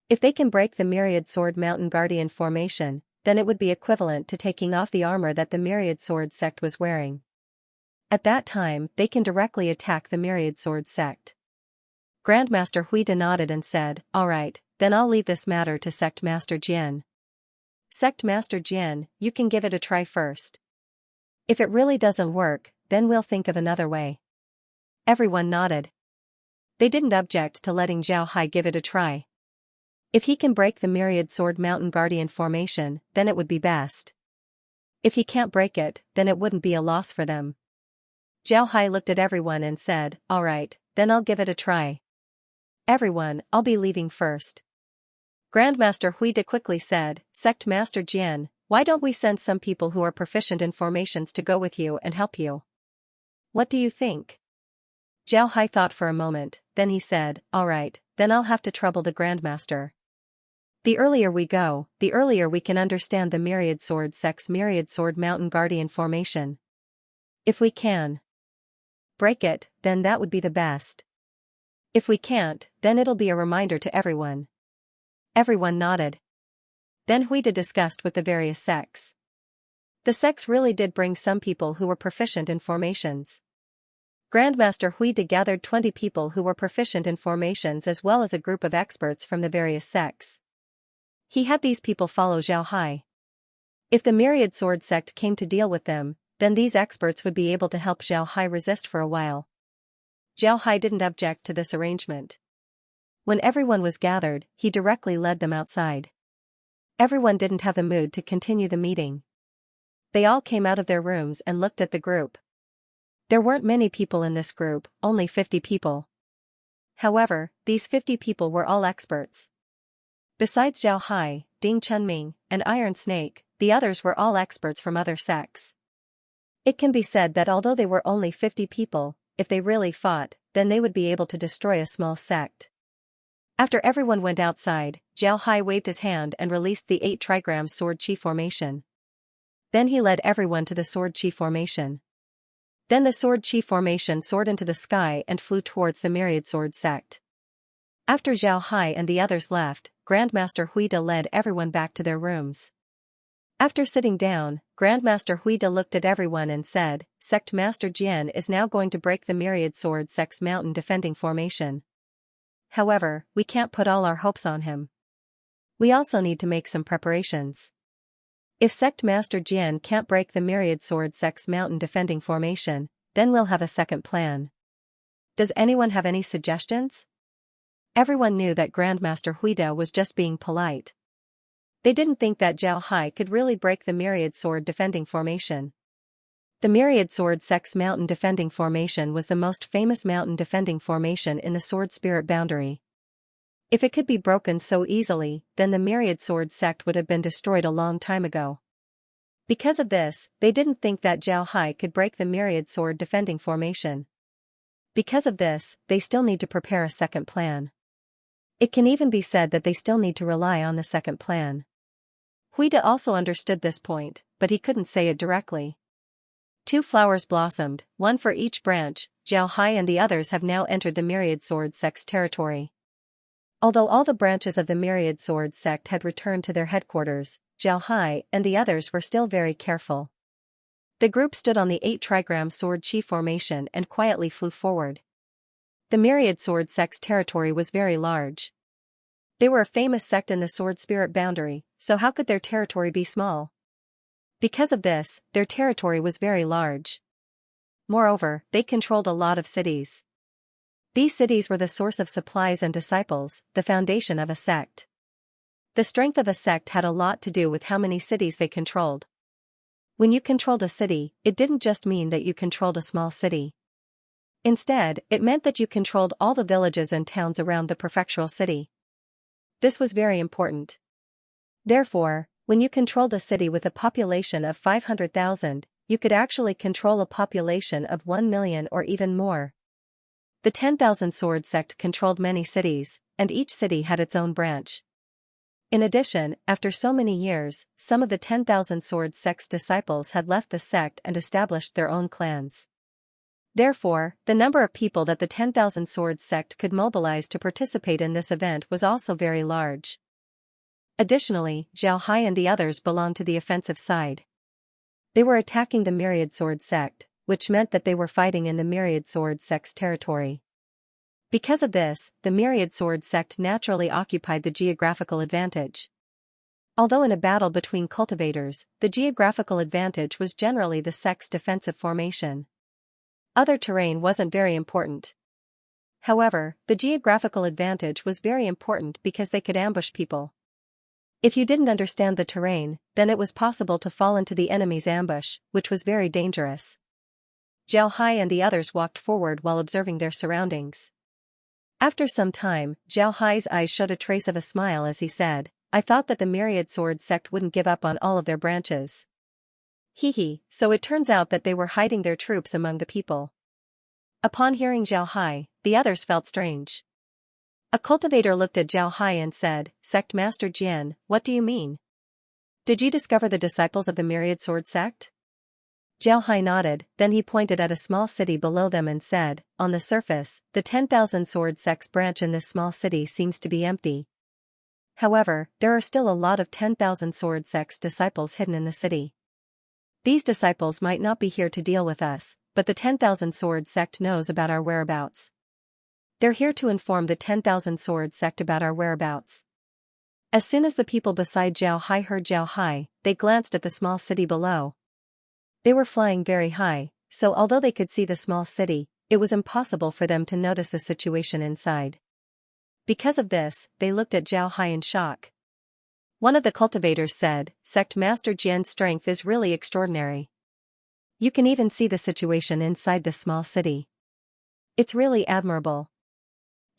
If they can break the Myriad Sword Mountain Guardian Formation, then it would be equivalent to taking off the armor that the Myriad Sword sect was wearing. At that time, they can directly attack the Myriad Sword sect. Grandmaster Huida nodded and said, "All right, then I'll leave this matter to Sect Master Jian. Sect Master Jian, you can give it a try first. If it really doesn't work, then we'll think of another way." Everyone nodded. They didn't object to letting Zhao Hai give it a try. If he can break the Myriad Sword Mountain Guardian Formation, then it would be best. If he can't break it, then it wouldn't be a loss for them. Zhao Hai looked at everyone and said, "All right, then I'll give it a try. Everyone, I'll be leaving first." Grandmaster Huida quickly said, "Sect Master Jian, why don't we send some people who are proficient in formations to go with you and help you? What do you think?" Zhao Hai thought for a moment, then he said, "All right, then I'll have to trouble the Grandmaster. The earlier we go, the earlier we can understand the Myriad Sword sect's Myriad Sword Mountain Guardian Formation. If we can break it, then that would be the best. If we can't, then it'll be a reminder to everyone." Everyone nodded. Then Huida discussed with the various sects. The sects really did bring some people who were proficient in formations. Grandmaster Huida gathered 20 people who were proficient in formations as well as a group of experts from the various sects. He had these people follow Zhao Hai. If the Myriad Sword sect came to deal with them, then these experts would be able to help Zhao Hai resist for a while. Zhao Hai didn't object to this arrangement. When everyone was gathered, he directly led them outside. Everyone didn't have the mood to continue the meeting. They all came out of their rooms and looked at the group. There weren't many people in this group, only 50 people. However, these 50 people were all experts. Besides Zhao Hai, Ding Chunming, and Iron Snake, the others were all experts from other sects. It can be said that although they were only 50 people, if they really fought, then they would be able to destroy a small sect. After everyone went outside, Zhao Hai waved his hand and released the 8 trigrams sword chi formation. Then he led everyone to the sword chi formation. Then the sword chi formation soared into the sky and flew towards the Myriad Sword sect. After Zhao Hai and the others left, Grandmaster Huida led everyone back to their rooms. After sitting down, Grandmaster Huida looked at everyone and said, "Sect Master Jian is now going to break the Myriad Sword sect's mountain defending formation. However, we can't put all our hopes on him. We also need to make some preparations. If Sect Master Jian can't break the Myriad Sword sect's mountain defending formation, then we'll have a second plan. Does anyone have any suggestions?" Everyone knew that Grandmaster Huida was just being polite. They didn't think that Zhao Hai could really break the Myriad Sword defending formation. The Myriad Sword sect's mountain defending formation was the most famous mountain defending formation in the Sword Spirit boundary. If it could be broken so easily, then the Myriad Sword sect would have been destroyed a long time ago. Because of this, they didn't think that Zhao Hai could break the Myriad Sword defending formation. Because of this, they still need to prepare a second plan. It can even be said that they still need to rely on the second plan. Huida also understood this point, but he couldn't say it directly. 2 flowers blossomed, one for each branch. Zhao Hai and the others have now entered the Myriad Sword sect's territory. Although all the branches of the Myriad Sword sect had returned to their headquarters, Zhao Hai and the others were still very careful. The group stood on the 8 trigram sword chi formation and quietly flew forward. The Myriad Sword sect's territory was very large. They were a famous sect in the sword spirit boundary, so how could their territory be small? Because of this, their territory was very large. Moreover, they controlled a lot of cities. These cities were the source of supplies and disciples, the foundation of a sect. The strength of a sect had a lot to do with how many cities they controlled. When you controlled a city, it didn't just mean that you controlled a small city. Instead, it meant that you controlled all the villages and towns around the prefectural city. This was very important. Therefore, when you controlled a city with a population of 500,000, you could actually control a population of 1 million or even more. The 10,000 Sword sect controlled many cities, and each city had its own branch. In addition, after so many years, some of the 10,000 Sword sect's disciples had left the sect and established their own clans. Therefore, the number of people that the 10,000 Sword sect could mobilize to participate in this event was also very large. Additionally, Zhao Hai and the others belonged to the offensive side. They were attacking the Myriad Sword sect, which meant that they were fighting in the Myriad Sword sect's territory. Because of this, the Myriad Sword sect naturally occupied the geographical advantage. Although in a battle between cultivators, the geographical advantage was generally the sect's defensive formation. Other terrain wasn't very important. However, the geographical advantage was very important because they could ambush people. If you didn't understand the terrain, then it was possible to fall into the enemy's ambush, which was very dangerous. Zhao Hai and the others walked forward while observing their surroundings. After some time, Zhao Hai's eyes showed a trace of a smile as he said, "I thought that the Myriad Sword sect wouldn't give up on all of their branches. Hehe, so it turns out that they were hiding their troops among the people." Upon hearing Zhao Hai, the others felt strange. A cultivator looked at Zhao Hai and said, "Sect Master Jian, what do you mean? Did you discover the disciples of the Myriad Sword sect?" Zhao Hai nodded, then he pointed at a small city below them and said, "On the surface, the 10,000 Sword sect's branch in this small city seems to be empty. However, there are still a lot of 10,000 Sword sect's disciples hidden in the city. These disciples might not be here to deal with us, but the 10,000 Sword sect knows about our whereabouts. They're here to inform the 10,000 Sword sect about our whereabouts." As soon as the people beside Zhao Hai heard Zhao Hai, they glanced at the small city below. They were flying very high, so although they could see the small city, it was impossible for them to notice the situation inside. Because of this, they looked at Zhao Hai in shock. One of the cultivators said, "Sect Master Jian's strength is really extraordinary. You can even see the situation inside this small city. It's really admirable."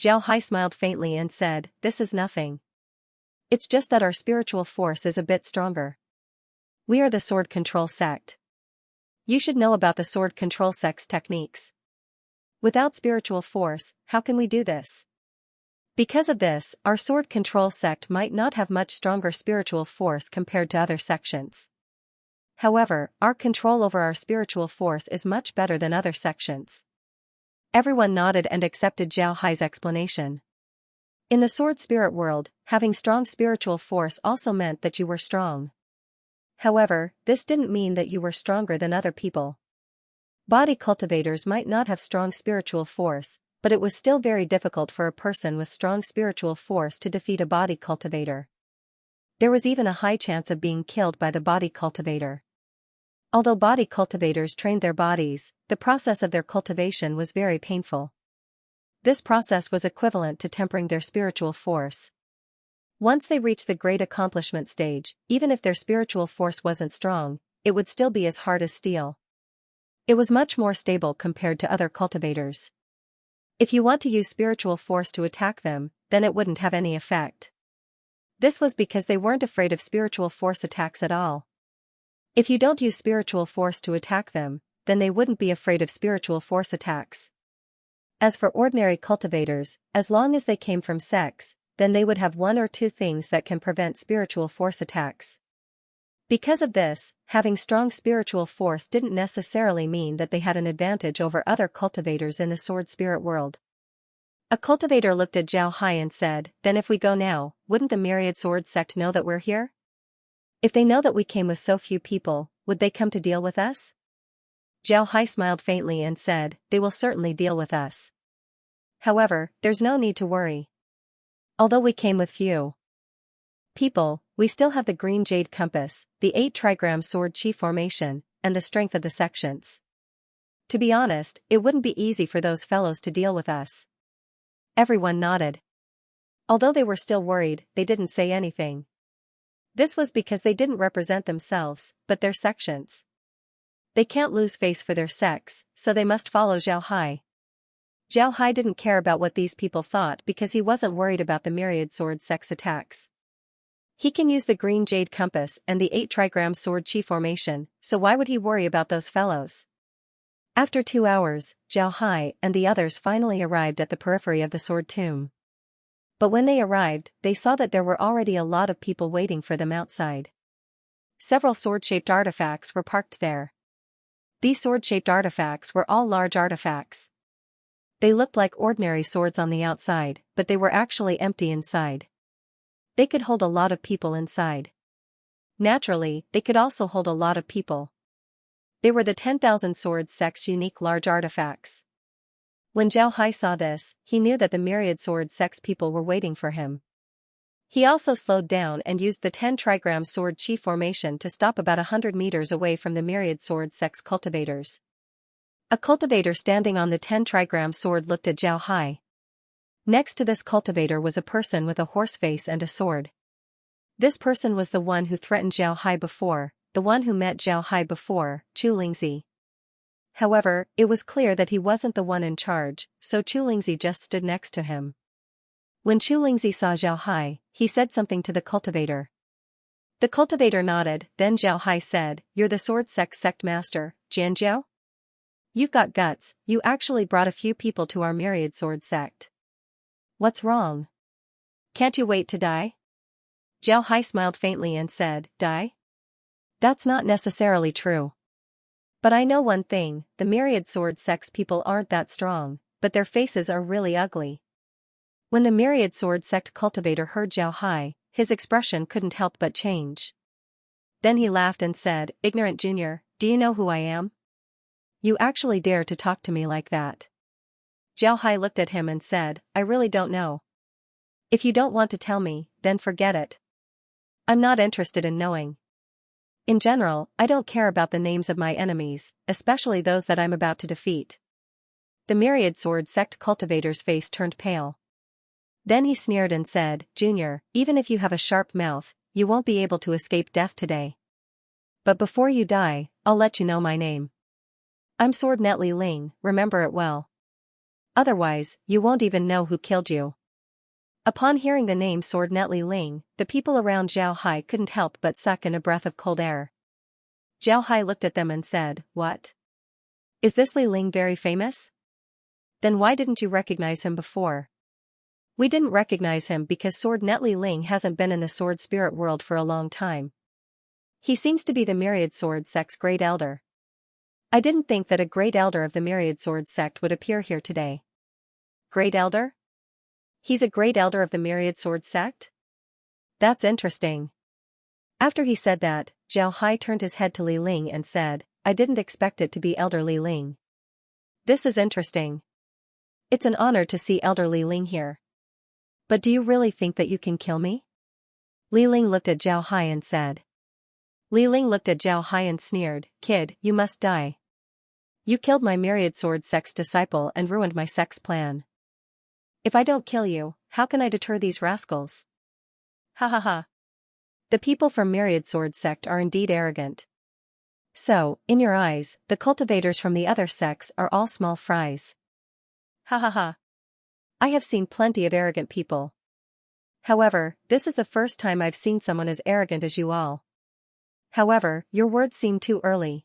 Zhao Hai smiled faintly and said, "This is nothing. It's just that our spiritual force is a bit stronger. We are the Sword Control sect. You should know about the Sword Control sect's techniques. Without spiritual force, how can we do this? Because of this, our Sword Control sect might not have much stronger spiritual force compared to other sections. However, our control over our spiritual force is much better than other sections." Everyone nodded and accepted Zhao Hai's explanation. In the sword spirit world, having strong spiritual force also meant that you were strong. However, this didn't mean that you were stronger than other people. Body cultivators might not have strong spiritual force, but it was still very difficult for a person with strong spiritual force to defeat a body cultivator. There was even a high chance of being killed by the body cultivator. Although body cultivators trained their bodies, the process of their cultivation was very painful. This process was equivalent to tempering their spiritual force. Once they reached the great accomplishment stage, even if their spiritual force wasn't strong, it would still be as hard as steel. It was much more stable compared to other cultivators. If you want to use spiritual force to attack them, then it wouldn't have any effect. This was because they weren't afraid of spiritual force attacks at all. If you don't use spiritual force to attack them, then they wouldn't be afraid of spiritual force attacks. As for ordinary cultivators, as long as they came from sects, then they would have one or two things that can prevent spiritual force attacks. Because of this, having strong spiritual force didn't necessarily mean that they had an advantage over other cultivators in the sword spirit world. A cultivator looked at Zhao Hai and said, "Then if we go now, wouldn't the Myriad Sword sect know that we're here? If they know that we came with so few people, would they come to deal with us?" Zhao Hai smiled faintly and said, "They will certainly deal with us. However, there's no need to worry. Although we came with few people, we still have the green jade compass, the 8 trigram sword chi formation, and the strength of the sections. To be honest, it wouldn't be easy for those fellows to deal with us." Everyone nodded. Although they were still worried, they didn't say anything. This was because they didn't represent themselves, but their sections. They can't lose face for their sects, so they must follow Zhao Hai. Zhao Hai didn't care about what these people thought because he wasn't worried about the Myriad Sword sect's attacks. He can use the green jade compass and the 8 trigram sword chi formation, so why would he worry about those fellows? After 2 hours, Zhao Hai and the others finally arrived at the periphery of the sword tomb. But when they arrived, they saw that there were already a lot of people waiting for them outside. Several sword-shaped artifacts were parked there. These sword-shaped artifacts were all large artifacts. They looked like ordinary swords on the outside, but they were actually empty inside. They could hold a lot of people inside. Naturally, they could also hold a lot of people. They were the 10,000 Swords sect's unique large artifacts. When Zhao Hai saw this, he knew that the Myriad Sword sect's people were waiting for him. He also slowed down and used the 10 trigram sword chi formation to stop about 100 meters away from the Myriad Sword sect's cultivators. A cultivator standing on the 10 trigram sword looked at Zhao Hai. Next to this cultivator was a person with a horse face and a sword. This person was the one who threatened Zhao Hai before, the one who met Zhao Hai before, Chu Lingzi. However, it was clear that he wasn't the one in charge, so Chu Lingzi just stood next to him. When Chu Lingzi saw Zhao Hai, he said something to the cultivator. The cultivator nodded, then Zhao Hai said, "You're the sword sect master, Jianjiao? You've got guts, you actually brought a few people to our Myriad Sword sect. What's wrong? Can't you wait to die?" Zhao Hai smiled faintly and said, "Die? That's not necessarily true. But I know one thing, the Myriad Sword sect's people aren't that strong, but their faces are really ugly." When the Myriad Sword sect cultivator heard Zhao Hai, his expression couldn't help but change. Then he laughed and said, "Ignorant Junior, do you know who I am? You actually dare to talk to me like that?" Zhao Hai looked at him and said, "I really don't know. If you don't want to tell me, then forget it. I'm not interested in knowing. In general, I don't care about the names of my enemies, especially those that I'm about to defeat." The Myriad Sword sect cultivator's face turned pale. Then he sneered and said, "Junior, even if you have a sharp mouth, you won't be able to escape death today. But before you die, I'll let you know my name. I'm Sword Net Li Ling, remember it well. Otherwise, you won't even know who killed you." Upon hearing the name Sword Net Li Ling, the people around Zhao Hai couldn't help but suck in a breath of cold air. Zhao Hai looked at them and said, "What? Is this Li Ling very famous? Then why didn't you recognize him before?" "We didn't recognize him because Sword Net Li Ling hasn't been in the sword spirit world for a long time. He seems to be the Myriad Sword sect's great elder. I didn't think that a great elder of the Myriad Sword sect would appear here today." "Great elder? He's a great elder of the Myriad Sword sect? That's interesting." After he said that, Zhao Hai turned his head to Li Ling and said, "I didn't expect it to be Elder Li Ling. This is interesting. It's an honor to see Elder Li Ling here. But do you really think that you can kill me?" Li Ling looked at Zhao Hai and said. Li Ling looked at Zhao Hai and sneered, "Kid, you must die. You killed my Myriad Sword sect's disciple and ruined my sect's plan. If I don't kill you, how can I deter these rascals? Ha ha ha. The people from Myriad Sword sect are indeed arrogant. So, in your eyes, the cultivators from the other sects are all small fries. Ha ha ha. I have seen plenty of arrogant people. However, this is the first time I've seen someone as arrogant as you all. However, your words seem too early.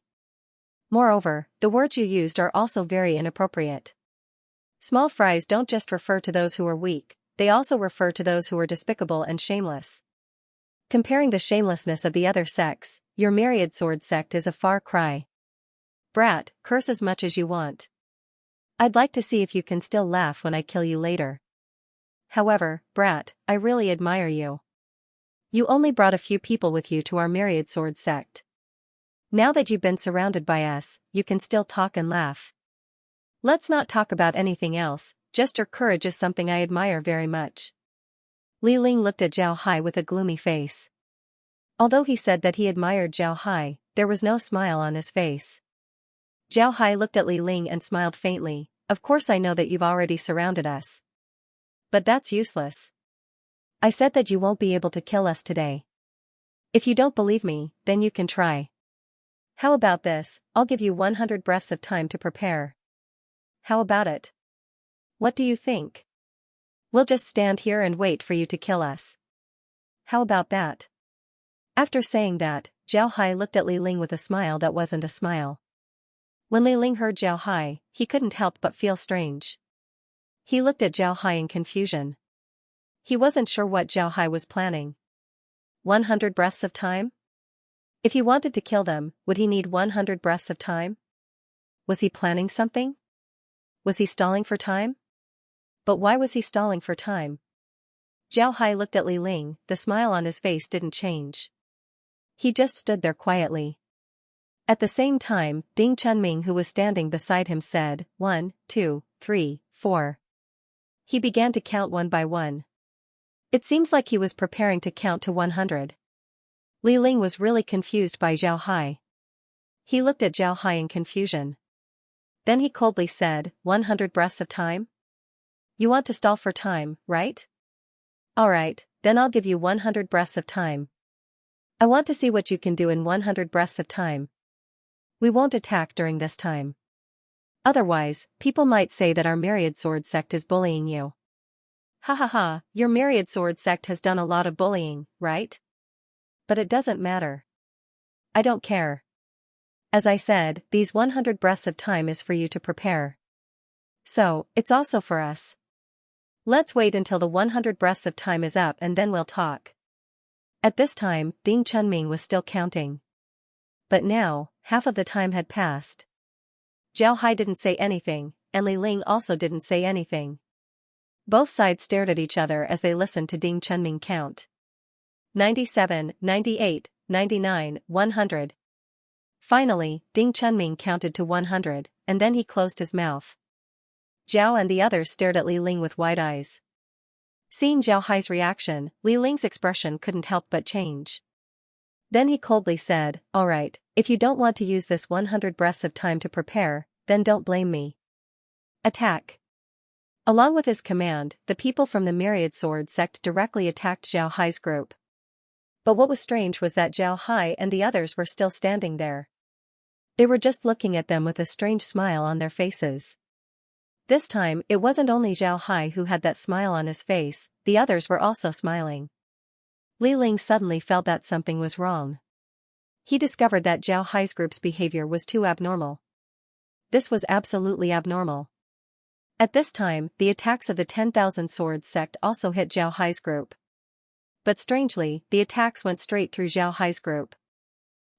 Moreover, the words you used are also very inappropriate. Small fries don't just refer to those who are weak, they also refer to those who are despicable and shameless. Comparing the shamelessness of the other sex, your myriad sword sect is a far cry. Brat, curse as much as you want. I'd like to see if you can still laugh when I kill you later. However, Brat, I really admire you. You only brought a few people with you to our myriad sword sect. Now that you've been surrounded by us, you can still talk and laugh. Let's not talk about anything else, just your courage is something I admire very much. Li Ling looked at Zhao Hai with a gloomy face. Although he said that he admired Zhao Hai, there was no smile on his face. Zhao Hai looked at Li Ling and smiled faintly. Of course I know that you've already surrounded us. But that's useless. I said that you won't be able to kill us today. If you don't believe me, then you can try. How about this, I'll give you 100 breaths of time to prepare. How about it? What do you think? We'll just stand here and wait for you to kill us. How about that? After saying that, Zhao Hai looked at Li Ling with a smile that wasn't a smile. When Li Ling heard Zhao Hai, he couldn't help but feel strange. He looked at Zhao Hai in confusion. He wasn't sure what Zhao Hai was planning. 100 breaths of time? If he wanted to kill them, would he need 100 breaths of time? Was he planning something? Was he stalling for time? But why was he stalling for time? Zhao Hai looked at Li Ling, the smile on his face didn't change. He just stood there quietly. At the same time, Ding Chunming who was standing beside him said, 1, 2, 3, 4. He began to count one by one. It seems like he was preparing to count to 100. Li Ling was really confused by Zhao Hai. He looked at Zhao Hai in confusion. Then he coldly said, 100 breaths of time? You want to stall for time, right? Alright, then I'll give you 100 breaths of time. I want to see what you can do in 100 breaths of time. We won't attack during this time. Otherwise, people might say that our myriad sword sect is bullying you. Ha ha ha, your myriad sword sect has done a lot of bullying, right? But it doesn't matter. I don't care. As I said, these 100 breaths of time is for you to prepare. So, it's also for us. Let's wait until the 100 breaths of time is up and then we'll talk. At this time, Ding Chunming was still counting. But now, half of the time had passed. Zhao Hai didn't say anything, and Li Ling also didn't say anything. Both sides stared at each other as they listened to Ding Chunming count. 97, 98, 99, 100. Finally, Ding Chunming counted to 100, and then he closed his mouth. Zhao and the others stared at Li Ling with wide eyes. Seeing Zhao Hai's reaction, Li Ling's expression couldn't help but change. Then he coldly said, alright, if you don't want to use this 100 breaths of time to prepare, then don't blame me. Attack. Along with his command, the people from the Myriad Sword sect directly attacked Zhao Hai's group. But what was strange was that Zhao Hai and the others were still standing there. They were just looking at them with a strange smile on their faces. This time, it wasn't only Zhao Hai who had that smile on his face, the others were also smiling. Li Ling suddenly felt that something was wrong. He discovered that Zhao Hai's group's behavior was too abnormal. This was absolutely abnormal. At this time, the attacks of the 10,000 Swords sect also hit Zhao Hai's group. But strangely, the attacks went straight through Zhao Hai's group.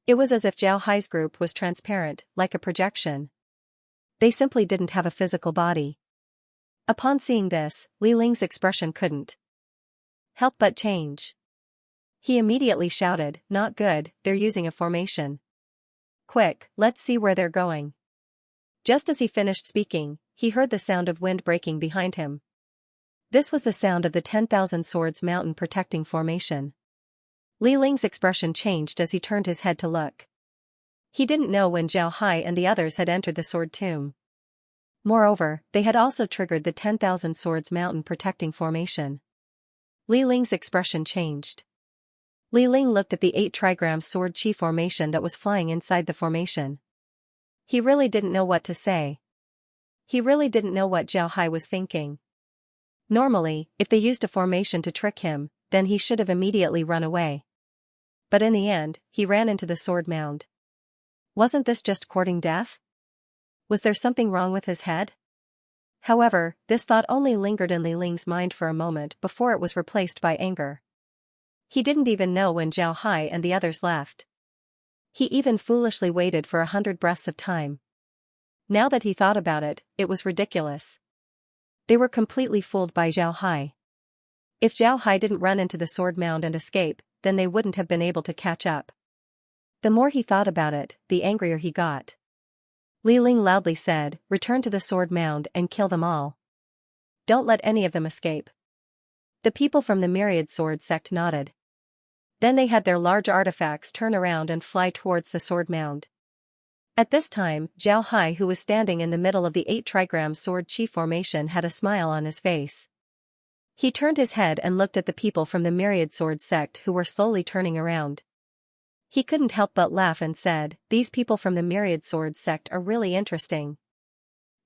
It was as if Zhao Hai's group was transparent, like a projection. They simply didn't have a physical body. Upon seeing this, Li Ling's expression couldn't help but change. He immediately shouted, not good, they're using a formation. Quick, let's see where they're going. Just as he finished speaking, he heard the sound of wind breaking behind him. This was the sound of the 10,000 Swords mountain protecting formation. Li Ling's expression changed as he turned his head to look. He didn't know when Zhao Hai and the others had entered the sword tomb. Moreover, they had also triggered the 10,000 Swords mountain protecting formation. Li Ling's expression changed. Li Ling looked at the 8 trigram sword chi formation that was flying inside the formation. He really didn't know what to say. He really didn't know what Zhao Hai was thinking. Normally, if they used a formation to trick him, then he should have immediately run away. But in the end, he ran into the sword mound. Wasn't this just courting death? Was there something wrong with his head? However, this thought only lingered in Li Ling's mind for a moment before it was replaced by anger. He didn't even know when Zhao Hai and the others left. He even foolishly waited for 100 breaths of time. Now that he thought about it, it was ridiculous. They were completely fooled by Zhao Hai. If Zhao Hai didn't run into the sword mound and escape, then they wouldn't have been able to catch up. The more he thought about it, the angrier he got. Li Ling loudly said, "Return to the sword mound and kill them all. Don't let any of them escape." The people from the Myriad Sword sect nodded. Then they had their large artifacts turn around and fly towards the sword mound. At this time, Zhao Hai, who was standing in the middle of the 8 trigram sword chi formation, had a smile on his face. He turned his head and looked at the people from the Myriad Sword sect who were slowly turning around. He couldn't help but laugh and said, "These people from the Myriad Sword sect are really interesting.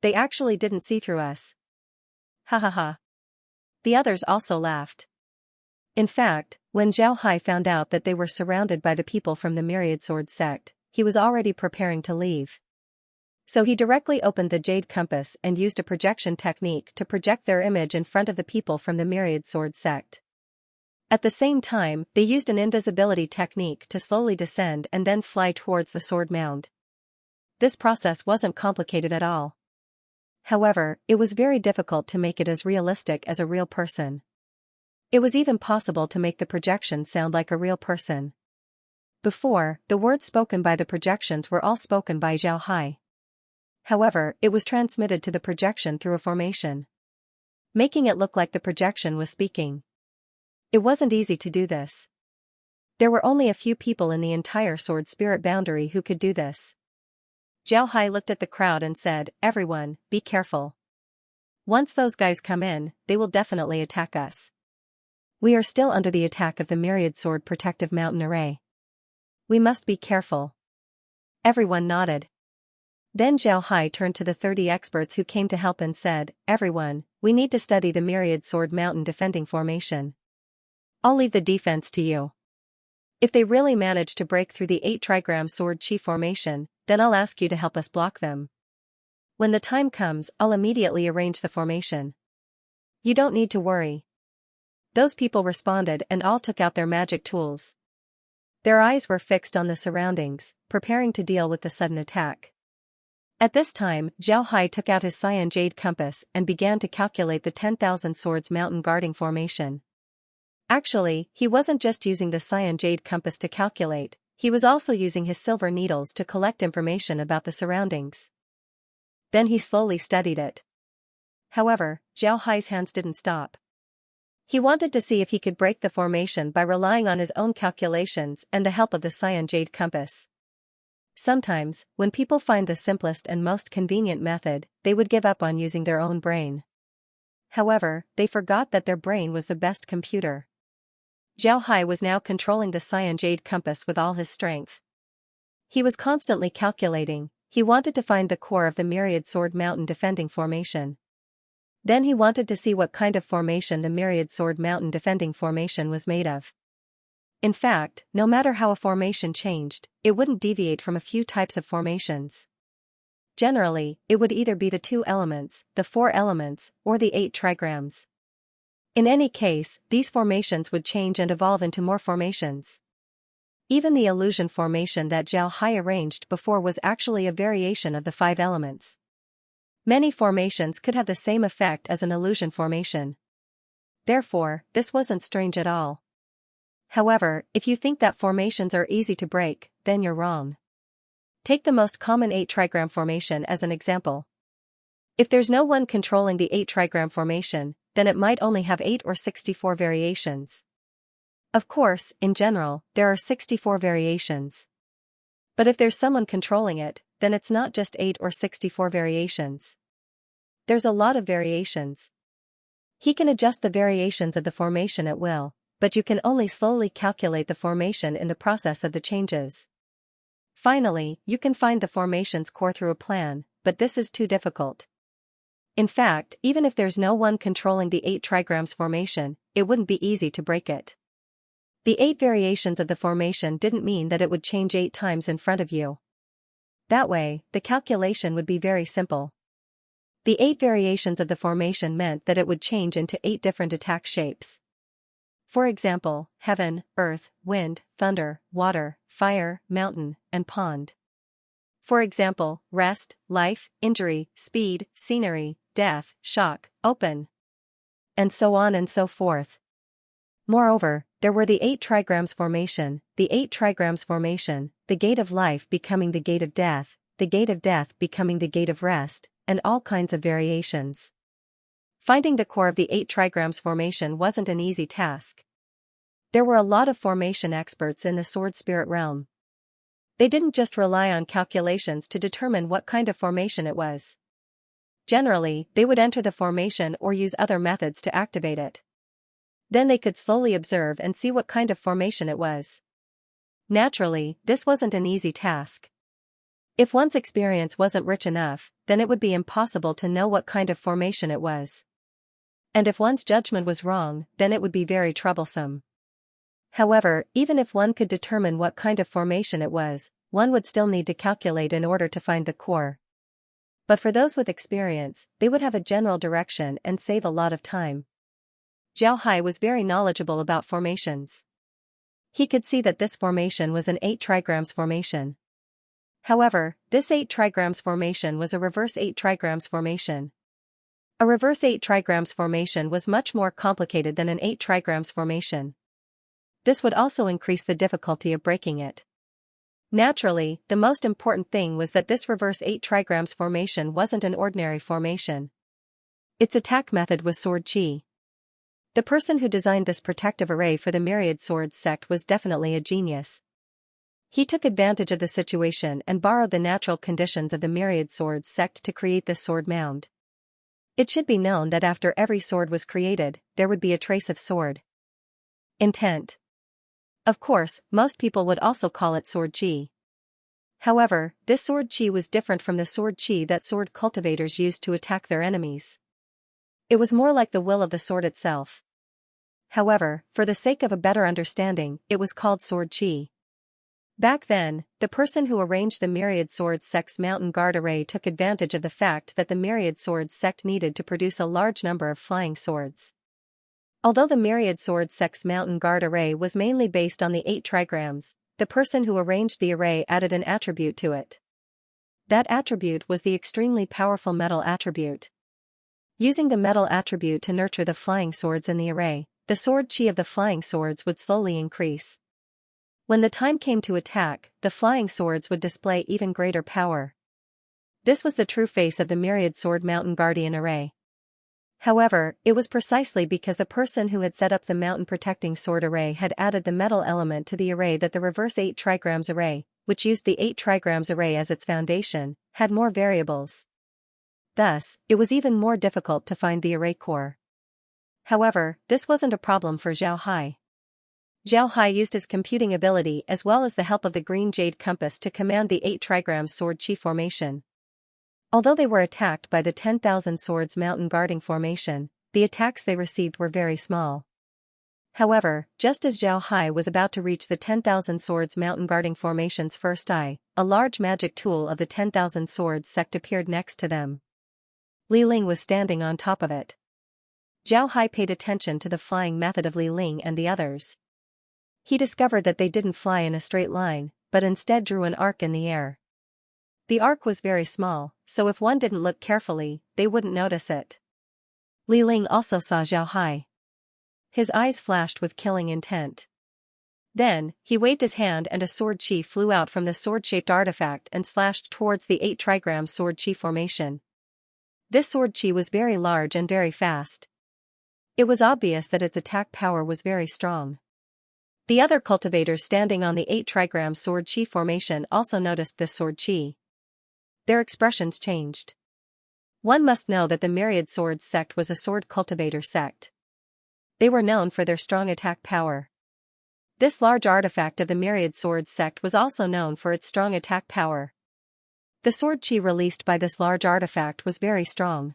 They actually didn't see through us." Ha ha ha. The others also laughed. In fact, when Zhao Hai found out that they were surrounded by the people from the Myriad Sword sect, he was already preparing to leave. So he directly opened the Jade Compass and used a projection technique to project their image in front of the people from the Myriad Sword sect. At the same time, they used an invisibility technique to slowly descend and then fly towards the sword mound. This process wasn't complicated at all. However, it was very difficult to make it as realistic as a real person. It was even possible to make the projection sound like a real person. Before, the words spoken by the projections were all spoken by Zhao Hai. However, it was transmitted to the projection through a formation, making it look like the projection was speaking. It wasn't easy to do this. There were only a few people in the entire sword spirit boundary who could do this. Zhao Hai looked at the crowd and said, "Everyone, be careful. Once those guys come in, they will definitely attack us. We are still under the attack of the Myriad Sword Protective Mountain Array. We must be careful." Everyone nodded. Then Zhao Hai turned to the 30 experts who came to help and said, "Everyone, we need to study the Myriad Sword Mountain defending formation. I'll leave the defense to you. If they really manage to break through the 8 trigram sword chi formation, then I'll ask you to help us block them. When the time comes, I'll immediately arrange the formation. You don't need to worry." Those people responded and all took out their magic tools. Their eyes were fixed on the surroundings, preparing to deal with the sudden attack. At this time, Zhao Hai took out his cyan jade compass and began to calculate the 10,000 swords mountain guarding formation. Actually, he wasn't just using the cyan jade compass to calculate, he was also using his silver needles to collect information about the surroundings. Then he slowly studied it. However, Zhao Hai's hands didn't stop. He wanted to see if he could break the formation by relying on his own calculations and the help of the cyan jade compass. Sometimes, when people find the simplest and most convenient method, they would give up on using their own brain. However, they forgot that their brain was the best computer. Zhao Hai was now controlling the cyan jade compass with all his strength. He was constantly calculating. He wanted to find the core of the Myriad Sword Mountain defending formation. Then he wanted to see what kind of formation the Myriad Sword Mountain defending formation was made of. In fact, no matter how a formation changed, it wouldn't deviate from a few types of formations. Generally, it would either be the 2 elements, the 4 elements, or the 8 trigrams. In any case, these formations would change and evolve into more formations. Even the illusion formation that Zhao Hai arranged before was actually a variation of the 5 elements. Many formations could have the same effect as an illusion formation. Therefore, this wasn't strange at all. However, if you think that formations are easy to break, then you're wrong. Take the most common 8 trigram formation as an example. If there's no one controlling the 8 trigram formation, then it might only have 8 or 64 variations. Of course, in general, there are 64 variations. But if there's someone controlling it, then it's not just 8 or 64 variations. There's a lot of variations. He can adjust the variations of the formation at will, but you can only slowly calculate the formation in the process of the changes. Finally, you can find the formation's core through a plan, but this is too difficult. In fact, even if there's no one controlling the 8 trigrams formation, it wouldn't be easy to break it. The 8 variations of the formation didn't mean that it would change 8 times in front of you. That way, the calculation would be very simple. The 8 variations of the formation meant that it would change into 8 different attack shapes. For example, heaven, earth, wind, thunder, water, fire, mountain, and pond. For example, rest, life, injury, speed, scenery, death, shock, open. And so on and so forth. Moreover, there were the 8 trigrams formation, the 8 trigrams formation, the gate of life becoming the gate of death, the gate of death becoming the gate of rest, and all kinds of variations. Finding the core of the 8 trigrams formation wasn't an easy task. There were a lot of formation experts in the sword spirit realm. They didn't just rely on calculations to determine what kind of formation it was. Generally, they would enter the formation or use other methods to activate it. Then they could slowly observe and see what kind of formation it was. Naturally, this wasn't an easy task. If one's experience wasn't rich enough, then it would be impossible to know what kind of formation it was. And if one's judgment was wrong, then it would be very troublesome. However, even if one could determine what kind of formation it was, one would still need to calculate in order to find the core. But for those with experience, they would have a general direction and save a lot of time. Zhao Hai was very knowledgeable about formations. He could see that this formation was an 8 trigrams formation. However, this 8 trigrams formation was a reverse 8 trigrams formation. A reverse 8 trigrams formation was much more complicated than an 8 trigrams formation. This would also increase the difficulty of breaking it. Naturally, the most important thing was that this reverse 8 trigrams formation wasn't an ordinary formation. Its attack method was sword chi. The person who designed this protective array for the Myriad Swords sect was definitely a genius. He took advantage of the situation and borrowed the natural conditions of the Myriad Swords sect to create this sword mound. It should be known that after every sword was created, there would be a trace of sword intent. Of course, most people would also call it sword chi. However, this sword chi was different from the sword chi that sword cultivators used to attack their enemies. It was more like the will of the sword itself. However, for the sake of a better understanding, it was called sword chi. Back then, the person who arranged the Myriad Swords sect's mountain guard array took advantage of the fact that the Myriad Swords sect needed to produce a large number of flying swords. Although the Myriad Swords sect's mountain guard array was mainly based on the 8 trigrams, the person who arranged the array added an attribute to it. That attribute was the extremely powerful metal attribute. Using the metal attribute to nurture the flying swords in the array, the sword chi of the flying swords would slowly increase. When the time came to attack, the flying swords would display even greater power. This was the true face of the Myriad Sword Mountain Guardian array. However, it was precisely because the person who had set up the mountain protecting sword array had added the metal element to the array that the reverse 8 trigrams array, which used the 8 trigrams array as its foundation, had more variables. Thus, it was even more difficult to find the array core. However, this wasn't a problem for Zhao Hai. Zhao Hai used his computing ability as well as the help of the green jade compass to command the 8 trigrams sword chi formation. Although they were attacked by the 10,000 swords mountain guarding formation, the attacks they received were very small. However, just as Zhao Hai was about to reach the 10,000 swords mountain guarding formation's first eye, a large magic tool of the 10,000 swords sect appeared next to them. Li Ling was standing on top of it. Zhao Hai paid attention to the flying method of Li Ling and the others. He discovered that they didn't fly in a straight line, but instead drew an arc in the air. The arc was very small, so if one didn't look carefully, they wouldn't notice it. Li Ling also saw Zhao Hai. His eyes flashed with killing intent. Then, he waved his hand and a sword chi flew out from the sword-shaped artifact and slashed towards the 8 trigram sword chi formation. This sword chi was very large and very fast. It was obvious that its attack power was very strong. The other cultivators standing on the 8 trigram sword chi formation also noticed this sword chi. Their expressions changed. One must know that the Myriad Swords sect was a sword cultivator sect. They were known for their strong attack power. This large artifact of the Myriad Swords sect was also known for its strong attack power. The sword chi released by this large artifact was very strong.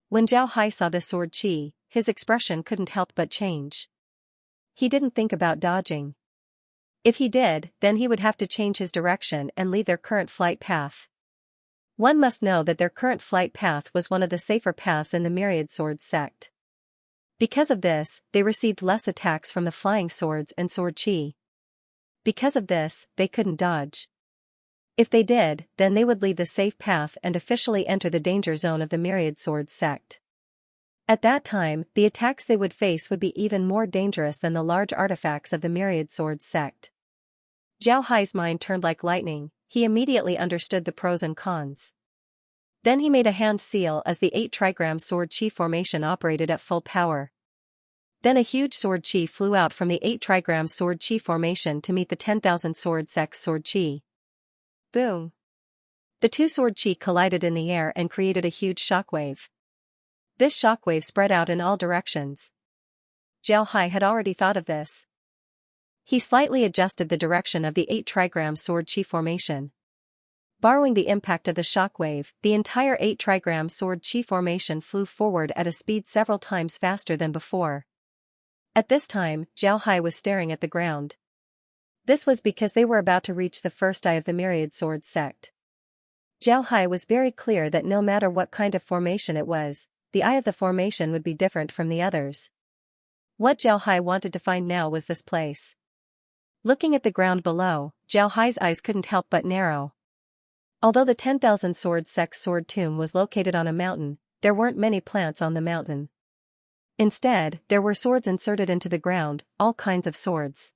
When Zhao Hai saw the sword chi, his expression couldn't help but change. He didn't think about dodging. If he did, then he would have to change his direction and leave their current flight path. One must know that their current flight path was one of the safer paths in the Myriad Swords sect. Because of this, they received less attacks from the flying swords and sword chi. Because of this, they couldn't dodge. If they did, then they would leave the safe path and officially enter the danger zone of the Myriad Swords sect. At that time, the attacks they would face would be even more dangerous than the large artifacts of the Myriad Swords sect. Zhao Hai's mind turned like lightning. He immediately understood the pros and cons. Then he made a hand seal as the 8 trigram sword chi formation operated at full power. Then a huge sword chi flew out from the 8 trigram sword chi formation to meet the 10,000 sword sect sword chi. Boom! The 2 sword chi collided in the air and created a huge shockwave. This shockwave spread out in all directions. Zhao Hai had already thought of this. He slightly adjusted the direction of the 8 trigram sword chi formation. Borrowing the impact of the shockwave, the entire 8 trigram sword chi formation flew forward at a speed several times faster than before. At this time, Zhao Hai was staring at the ground. This was because they were about to reach the first eye of the Myriad Swords sect. Zhao Hai was very clear that no matter what kind of formation it was, the eye of the formation would be different from the others. What Zhao Hai wanted to find now was this place. Looking at the ground below, Zhao Hai's eyes couldn't help but narrow. Although the 10,000 sword sect sword tomb was located on a mountain, there weren't many plants on the mountain. Instead, there were swords inserted into the ground, all kinds of swords.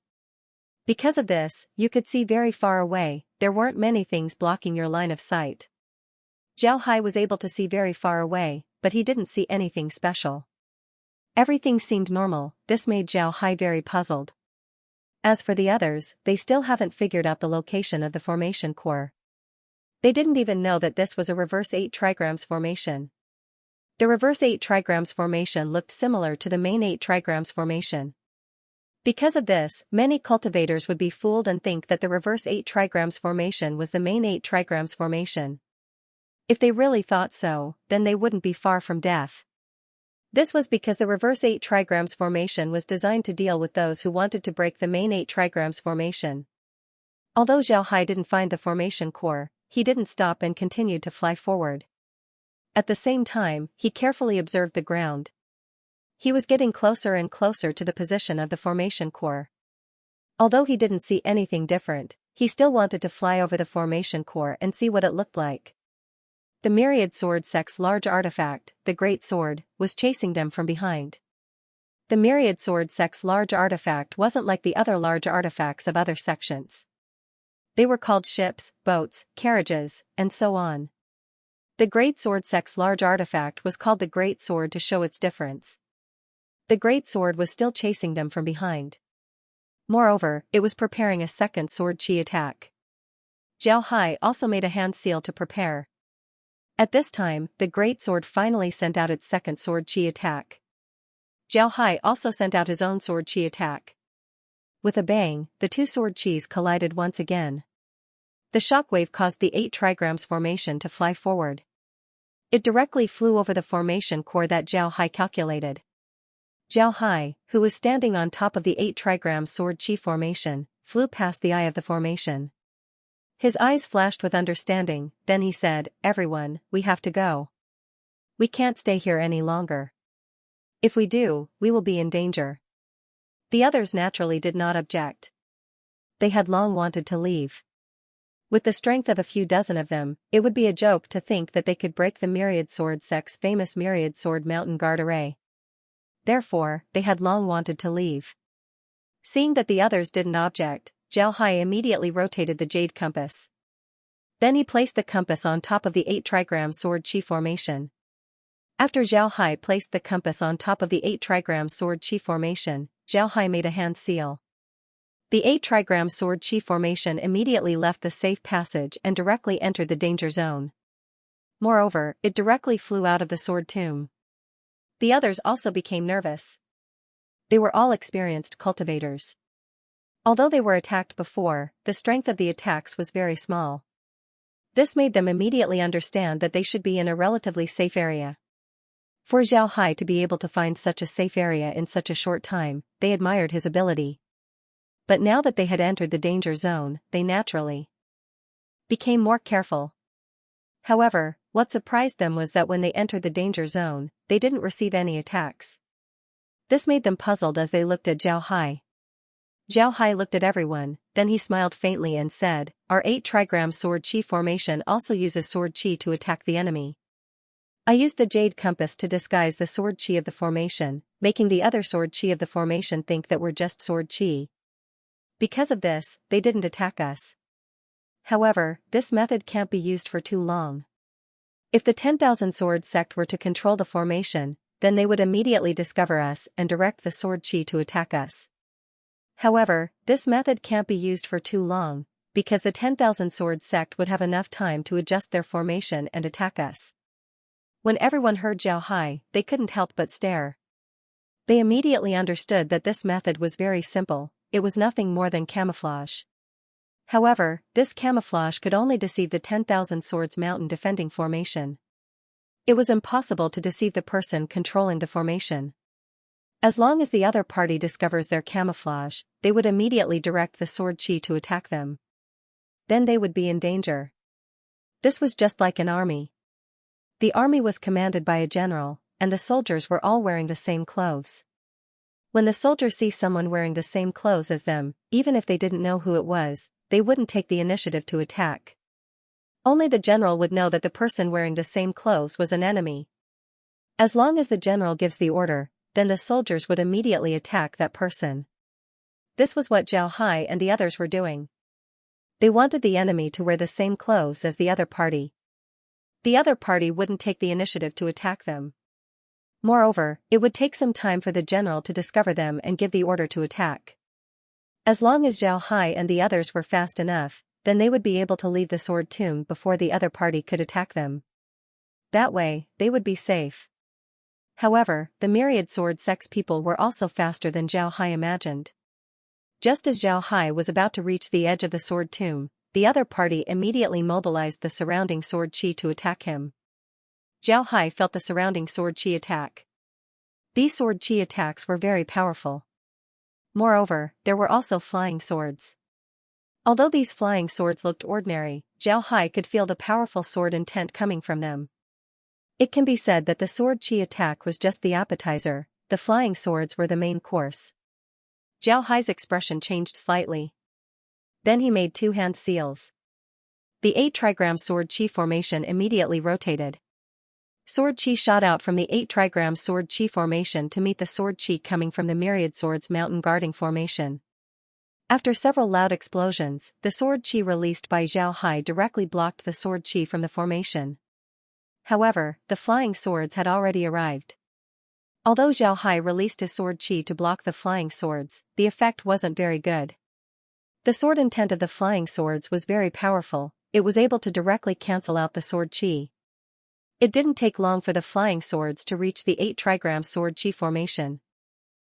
Because of this, you could see very far away. There weren't many things blocking your line of sight. Zhao Hai was able to see very far away, but he didn't see anything special. Everything seemed normal. This made Zhao Hai very puzzled. As for the others, they still haven't figured out the location of the formation core. They didn't even know that this was a reverse 8 trigrams formation. The reverse 8 trigrams formation looked similar to the main 8 trigrams formation. Because of this, many cultivators would be fooled and think that the reverse 8 trigrams formation was the main 8 trigrams formation. If they really thought so, then they wouldn't be far from death. This was because the reverse 8 trigrams formation was designed to deal with those who wanted to break the main 8 trigrams formation. Although Zhao Hai didn't find the formation core, he didn't stop and continued to fly forward. At the same time, he carefully observed the ground. He was getting closer and closer to the position of the formation core. Although he didn't see anything different, he still wanted to fly over the formation core and see what it looked like. The Myriad Sword sect's large artifact, the Great Sword, was chasing them from behind. The Myriad Sword sect's large artifact wasn't like the other large artifacts of other sections. They were called ships, boats, carriages, and so on. The Great Sword sect's large artifact was called the Great Sword to show its difference. The Great Sword was still chasing them from behind. Moreover, it was preparing a second sword chi attack. Zhao Hai also made a hand seal to prepare. At this time, the Great Sword finally sent out its second sword chi attack. Zhao Hai also sent out his own sword chi attack. With a bang, the 2 sword chis collided once again. The shockwave caused the 8 trigrams formation to fly forward. It directly flew over the formation core that Zhao Hai calculated. Zhao Hai, who was standing on top of the 8 trigram sword chi formation, flew past the eye of the formation. His eyes flashed with understanding, then he said, "Everyone, we have to go. We can't stay here any longer. If we do, we will be in danger." The others naturally did not object. They had long wanted to leave. With the strength of a few dozen of them, it would be a joke to think that they could break the Myriad Sword sect's famous Myriad Sword Mountain Guard array. Therefore, they had long wanted to leave. Seeing that the others didn't object, Zhao Hai immediately rotated the jade compass. Then he placed the compass on top of the 8 trigram sword chi formation. After Zhao Hai placed the compass on top of the 8 trigram sword chi formation, Zhao Hai made a hand seal. The 8 trigram sword chi formation immediately left the safe passage and directly entered the danger zone. Moreover, it directly flew out of the sword tomb. The others also became nervous. They were all experienced cultivators. Although they were attacked before, the strength of the attacks was very small. This made them immediately understand that they should be in a relatively safe area. For Zhao Hai to be able to find such a safe area in such a short time, they admired his ability. But now that they had entered the danger zone, they naturally became more careful. However, what surprised them was that when they entered the danger zone, they didn't receive any attacks. This made them puzzled as they looked at Zhao Hai. Zhao Hai looked at everyone, then he smiled faintly and said, "Our 8 trigram sword chi formation also uses sword chi to attack the enemy. I used the jade compass to disguise the sword chi of the formation, making the other sword chi of the formation think that we're just sword chi. Because of this, they didn't attack us. However, this method can't be used for too long. If the 10,000 sword sect were to control the formation, then they would immediately discover us and direct the sword chi to attack us. However, this method can't be used for too long, because the 10,000 sword sect would have enough time to adjust their formation and attack us." When everyone heard Zhao Hai, they couldn't help but stare. They immediately understood that this method was very simple, it was nothing more than camouflage. However, this camouflage could only deceive the 10,000 swords mountain defending formation. It was impossible to deceive the person controlling the formation. As long as the other party discovers their camouflage, they would immediately direct the sword chi to attack them. Then they would be in danger. This was just like an army. The army was commanded by a general, and the soldiers were all wearing the same clothes. When the soldiers see someone wearing the same clothes as them, even if they didn't know who it was, they wouldn't take the initiative to attack. Only the general would know that the person wearing the same clothes was an enemy. As long as the general gives the order, then the soldiers would immediately attack that person. This was what Zhao Hai and the others were doing. They wanted the enemy to wear the same clothes as the other party. The other party wouldn't take the initiative to attack them. Moreover, it would take some time for the general to discover them and give the order to attack. As long as Zhao Hai and the others were fast enough, then they would be able to leave the sword tomb before the other party could attack them. That way, they would be safe. However, the myriad sword sect's people were also faster than Zhao Hai imagined. Just as Zhao Hai was about to reach the edge of the sword tomb, the other party immediately mobilized the surrounding sword chi to attack him. Zhao Hai felt the surrounding sword chi attack. These sword chi attacks were very powerful. Moreover, there were also flying swords. Although these flying swords looked ordinary, Zhao Hai could feel the powerful sword intent coming from them. It can be said that the sword chi attack was just the appetizer, the flying swords were the main course. Zhao Hai's expression changed slightly. Then he made 2 hand seals. The 8 trigram sword chi formation immediately rotated. Sword chi shot out from the 8 trigram sword chi formation to meet the sword chi coming from the myriad swords mountain guarding formation. After several loud explosions, the sword chi released by Zhao Hai directly blocked the sword chi from the formation. However, the flying swords had already arrived. Although Zhao Hai released his sword chi to block the flying swords, the effect wasn't very good. The sword intent of the flying swords was very powerful, it was able to directly cancel out the sword chi. It didn't take long for the flying swords to reach the 8 trigram sword chi formation.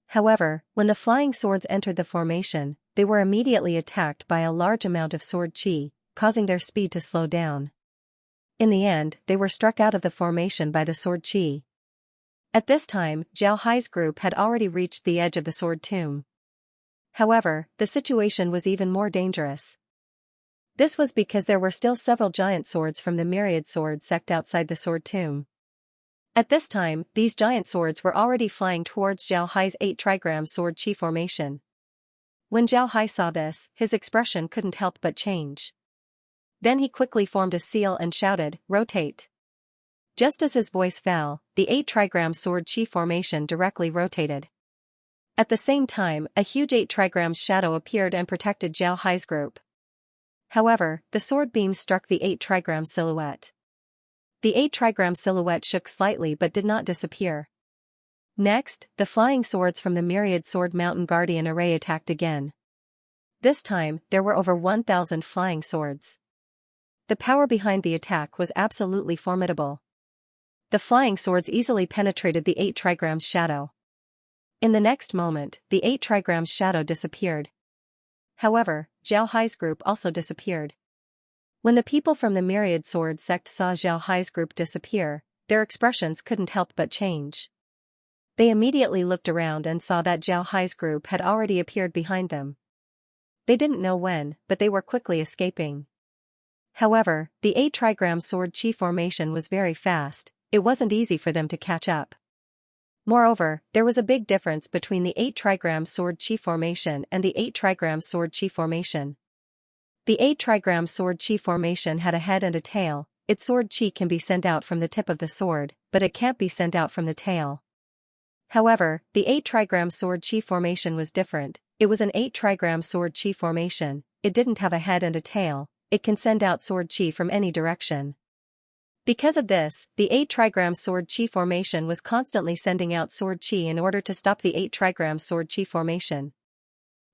However, when the flying swords entered the formation, they were immediately attacked by a large amount of sword chi, causing their speed to slow down. In the end, they were struck out of the formation by the sword chi. At this time, Zhao Hai's group had already reached the edge of the sword tomb. However, the situation was even more dangerous. This was because there were still several giant swords from the myriad sword sect outside the sword tomb. At this time, these giant swords were already flying towards Zhao Hai's 8 trigram sword chi formation. When Zhao Hai saw this, his expression couldn't help but change. Then he quickly formed a seal and shouted, "Rotate." Just as his voice fell, the 8 trigram sword chi formation directly rotated. At the same time, a huge 8 trigrams shadow appeared and protected Zhao Hai's group. However, the sword beam struck the 8 trigram silhouette. The 8 trigram silhouette shook slightly but did not disappear. Next, the flying swords from the myriad sword mountain guardian array attacked again. This time, there were over 1,000 flying swords. The power behind the attack was absolutely formidable. The flying swords easily penetrated the 8 trigrams shadow. In the next moment, the 8 trigrams shadow disappeared. However, Zhao Hai's group also disappeared. When the people from the myriad sword sect saw Zhao Hai's group disappear, their expressions couldn't help but change. They immediately looked around and saw that Zhao Hai's group had already appeared behind them. They didn't know when, but they were quickly escaping. However, the 8-trigram sword chi formation was very fast, it wasn't easy for them to catch up. Moreover, there was a big difference between the 8-trigram sword chi formation and the 8-trigram sword chi formation. The 8-trigram sword chi formation had a head and a tail. Its sword chi can be sent out from the tip of the sword, but it can't be sent out from the tail. However, the 8-trigram sword chi formation was different. It was an 8-trigram sword chi formation. It didn't have a head and a tail. It can send out sword chi from any direction. Because of this, the 8-trigram sword chi formation was constantly sending out sword chi in order to stop the 8-trigram sword chi formation.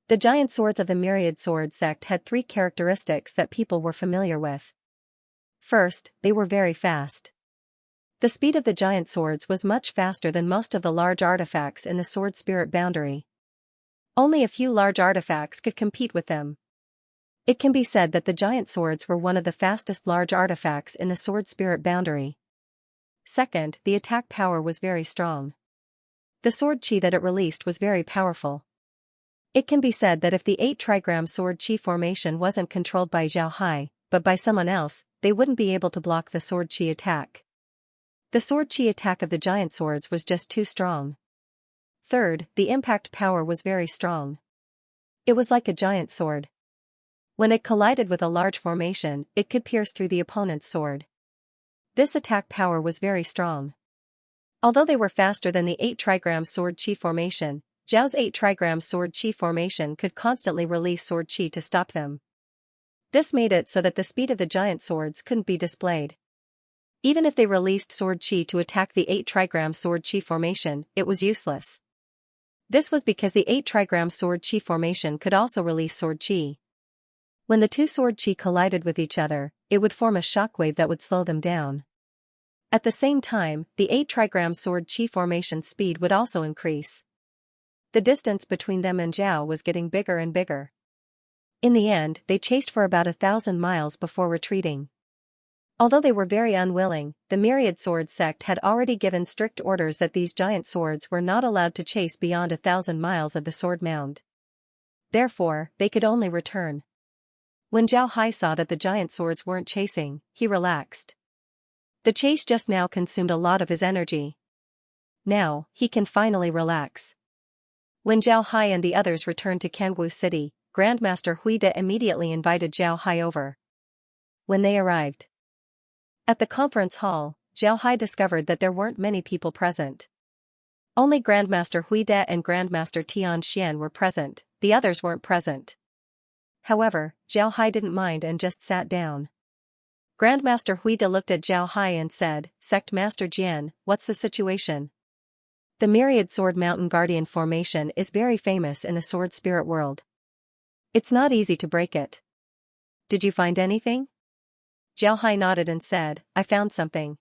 The giant swords of the myriad sword sect had 3 characteristics that people were familiar with. First, they were very fast. The speed of the giant swords was much faster than most of the large artifacts in the sword spirit boundary. Only a few large artifacts could compete with them. It can be said that the giant swords were one of the fastest large artifacts in the sword spirit boundary. Second, the attack power was very strong. The sword chi that it released was very powerful. It can be said that if the 8-trigram sword chi formation wasn't controlled by Zhao Hai, but by someone else, they wouldn't be able to block the sword chi attack. The sword chi attack of the giant swords was just too strong. Third, the impact power was very strong. It was like a giant sword. When it collided with a large formation, it could pierce through the opponent's sword. This attack power was very strong. Although they were faster than the 8-trigram sword chi formation, Zhao's 8-trigram sword chi formation could constantly release sword chi to stop them. This made it so that the speed of the giant swords couldn't be displayed. Even if they released sword chi to attack the 8-trigram sword chi formation, it was useless. This was because the 8-trigram sword chi formation could also release sword chi. When the two sword chi collided with each other, it would form a shockwave that would slow them down. At the same time, the 8-trigram sword chi formation speed would also increase. The distance between them and Zhao was getting bigger and bigger. In the end, they chased for about 1,000 miles before retreating. Although they were very unwilling, the myriad sword sect had already given strict orders that these giant swords were not allowed to chase beyond 1,000 miles of the sword mound. Therefore, they could only return. When Zhao Hai saw that the giant swords weren't chasing, he relaxed. The chase just now consumed a lot of his energy. Now, he can finally relax. When Zhao Hai and the others returned to Kangwu City, Grandmaster Huide immediately invited Zhao Hai over. When they arrived at the conference hall, Zhao Hai discovered that there weren't many people present. Only Grandmaster Huide and Grandmaster Xianxia were present, the others weren't present. However, Zhao Hai didn't mind and just sat down. Grandmaster Huide looked at Zhao Hai and said, "Sect Master Jian, what's the situation?" The Myriad Sword Mountain Guardian formation is very famous in the sword spirit world. It's not easy to break it. Did you find anything? Zhao Hai nodded and said, "I found something."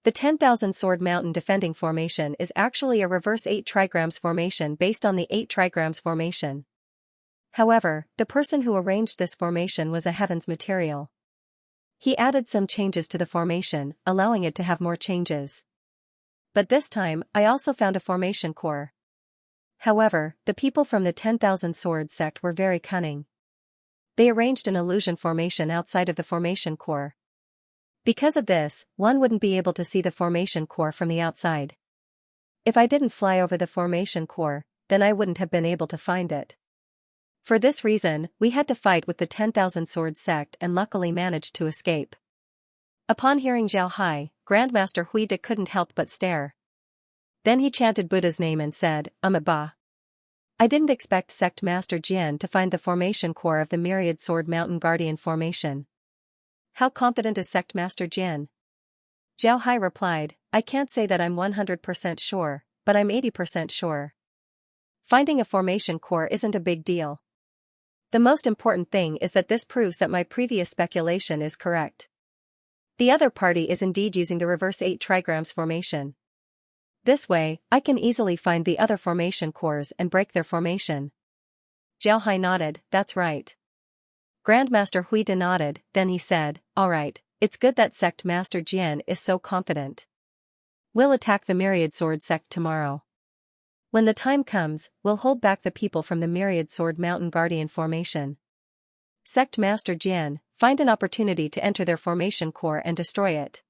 The 10,000 Sword Mountain defending formation is actually a reverse 8-trigrams formation based on the 8-trigrams formation. However, the person who arranged this formation was a heavens material. He added some changes to the formation, allowing it to have more changes. But this time, I also found a formation core. However, the people from the 10,000 Sword sect were very cunning. They arranged an illusion formation outside of the formation core. Because of this, one wouldn't be able to see the formation core from the outside. If I didn't fly over the formation core, then I wouldn't have been able to find it. For this reason, we had to fight with the 10,000 Sword sect and luckily managed to escape. Upon hearing Zhao Hai, Grandmaster Huide couldn't help but stare. Then he chanted Buddha's name and said, Ba. I didn't expect Sect Master Jian to find the formation core of the Myriad Sword Mountain Guardian formation. How confident is Sect Master Jian? Zhao Hai replied, I can't say that I'm 100% sure, but I'm 80% sure. Finding a formation core isn't a big deal. The most important thing is that this proves that my previous speculation is correct. The other party is indeed using the reverse 8-trigrams formation. This way, I can easily find the other formation cores and break their formation. Zhao Hai nodded, that's right. Grandmaster Huide nodded, then he said, alright, it's good that Sect Master Jian is so confident. We'll attack the Myriad Sword sect tomorrow. When the time comes, we'll hold back the people from the Myriad Sword Mountain Guardian formation. Sect Master Jian, find an opportunity to enter their formation core and destroy it.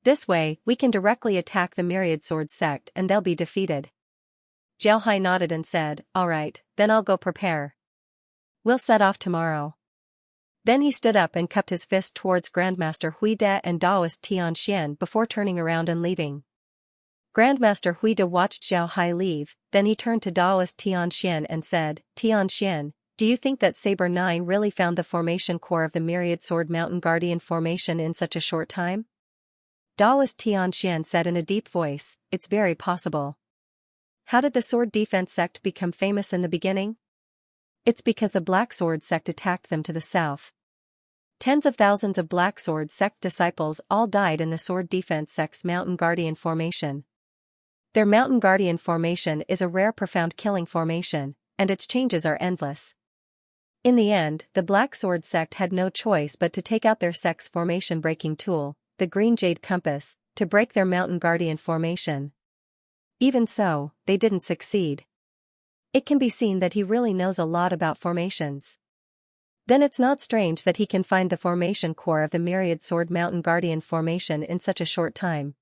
This way, we can directly attack the Myriad Sword sect and they'll be defeated. Zhao Hai nodded and said, "Alright, then I'll go prepare. We'll set off tomorrow." Then he stood up and cupped his fist towards Grandmaster Huide and Daoist Xianxia before turning around and leaving. Grandmaster Huide watched Zhao Hai leave, then he turned to Daoist Xianxia and said, "Xianxia, do you think that Saber 9 really found the formation core of the Myriad Sword Mountain Guardian formation in such a short time?" Daoist Xianxia said in a deep voice, "It's very possible." How did the Sword Defense sect become famous in the beginning? It's because the Black Sword sect attacked them to the south. Tens of thousands of Black Sword sect disciples all died in the Sword Defense sect's Mountain Guardian formation. Their Mountain Guardian formation is a rare profound killing formation, and its changes are endless. In the end, the Black Sword sect had no choice but to take out their sect's formation breaking tool, the Green Jade Compass, to break their Mountain Guardian formation. Even so, they didn't succeed. It can be seen that he really knows a lot about formations. Then it's not strange that he can find the formation core of the Myriad Sword Mountain Guardian formation in such a short time.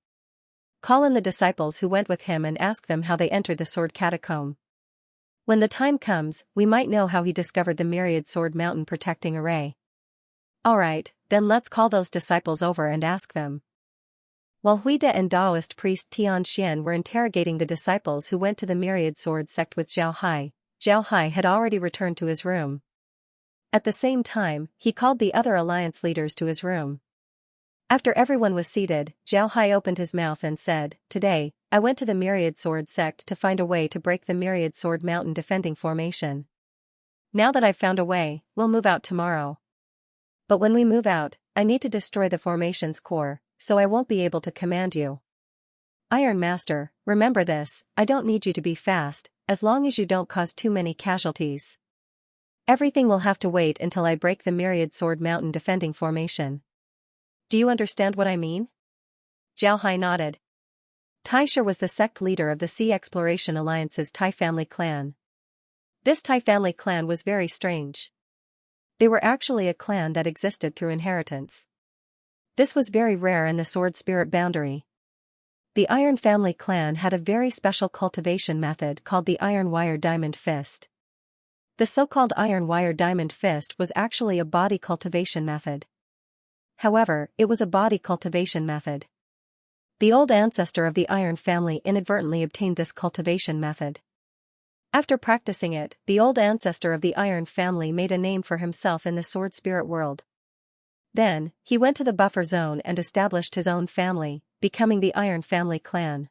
Call in the disciples who went with him and ask them how they entered the Sword Catacomb. When the time comes, we might know how he discovered the Myriad Sword Mountain protecting array. Alright, then let's call those disciples over and ask them. While Huide and Daoist priest Tianxian were interrogating the disciples who went to the Myriad Sword sect with Zhao Hai had already returned to his room. At the same time, he called the other alliance leaders to his room. After everyone was seated, Zhao Hai opened his mouth and said, "Today, I went to the Myriad Sword sect to find a way to break the Myriad Sword Mountain defending formation. Now that I've found a way, we'll move out tomorrow. But when we move out, I need to destroy the formation's core, so I won't be able to command you. Iron Master, remember this, I don't need you to be fast, as long as you don't cause too many casualties. Everything will have to wait until I break the Myriad Sword Mountain defending formation. Do you understand what I mean?" Zhao Hai nodded. Taisha was the sect leader of the Sea Exploration Alliance's Tai family clan. This Tai family clan was very strange. They were actually a clan that existed through inheritance. This was very rare in the Sword Spirit boundary. The Iron family clan had a very special cultivation method called the Iron Wire Diamond Fist. The so-called Iron Wire Diamond Fist was actually a body cultivation method. However, it was a body cultivation method. The old ancestor of the Iron family inadvertently obtained this cultivation method. After practicing it, the old ancestor of the Iron family made a name for himself in the Sword Spirit world. Then, he went to the buffer zone and established his own family, becoming the Iron family clan.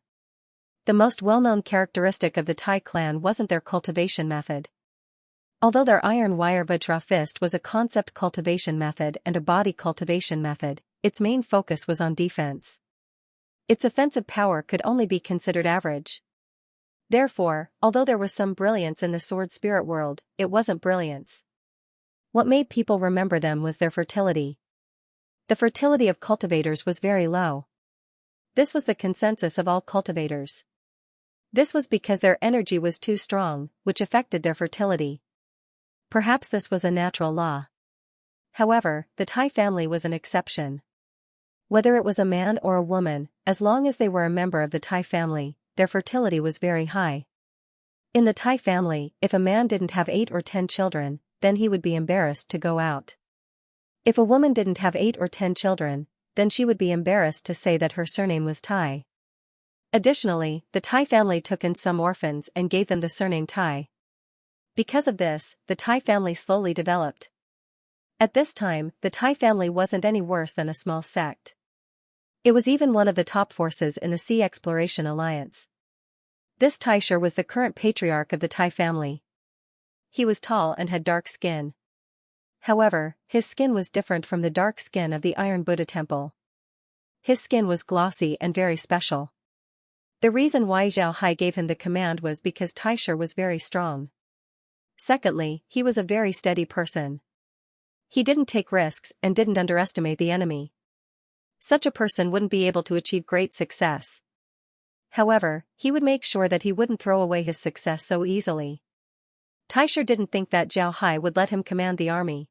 The most well-known characteristic of the Tai clan wasn't their cultivation method. Although their Iron Wire Vajra Fist was a concept cultivation method and a body cultivation method, its main focus was on defense. Its offensive power could only be considered average. Therefore, although there was some brilliance in the Sword Spirit world, it wasn't brilliance. What made people remember them was their fertility. The fertility of cultivators was very low. This was the consensus of all cultivators. This was because their energy was too strong, which affected their fertility. Perhaps this was a natural law. However, the Tai family was an exception. Whether it was a man or a woman, as long as they were a member of the Tai family, their fertility was very high. In the Tai family, if a man didn't have 8 or 10 children, then he would be embarrassed to go out. If a woman didn't have 8 or 10 children, then she would be embarrassed to say that her surname was Tai. Additionally, the Tai family took in some orphans and gave them the surname Tai. Because of this, the Tai family slowly developed. At this time, the Tai family wasn't any worse than a small sect. It was even one of the top forces in the Sea Exploration Alliance. This Taisher was the current patriarch of the Tai family. He was tall and had dark skin. However, his skin was different from the dark skin of the Iron Buddha Temple. His skin was glossy and very special. The reason why Zhao Hai gave him the command was because Taisher was very strong. Secondly, he was a very steady person. He didn't take risks and didn't underestimate the enemy. Such a person wouldn't be able to achieve great success. However, he would make sure that he wouldn't throw away his success so easily. Taisher didn't think that Zhao Hai would let him command the army.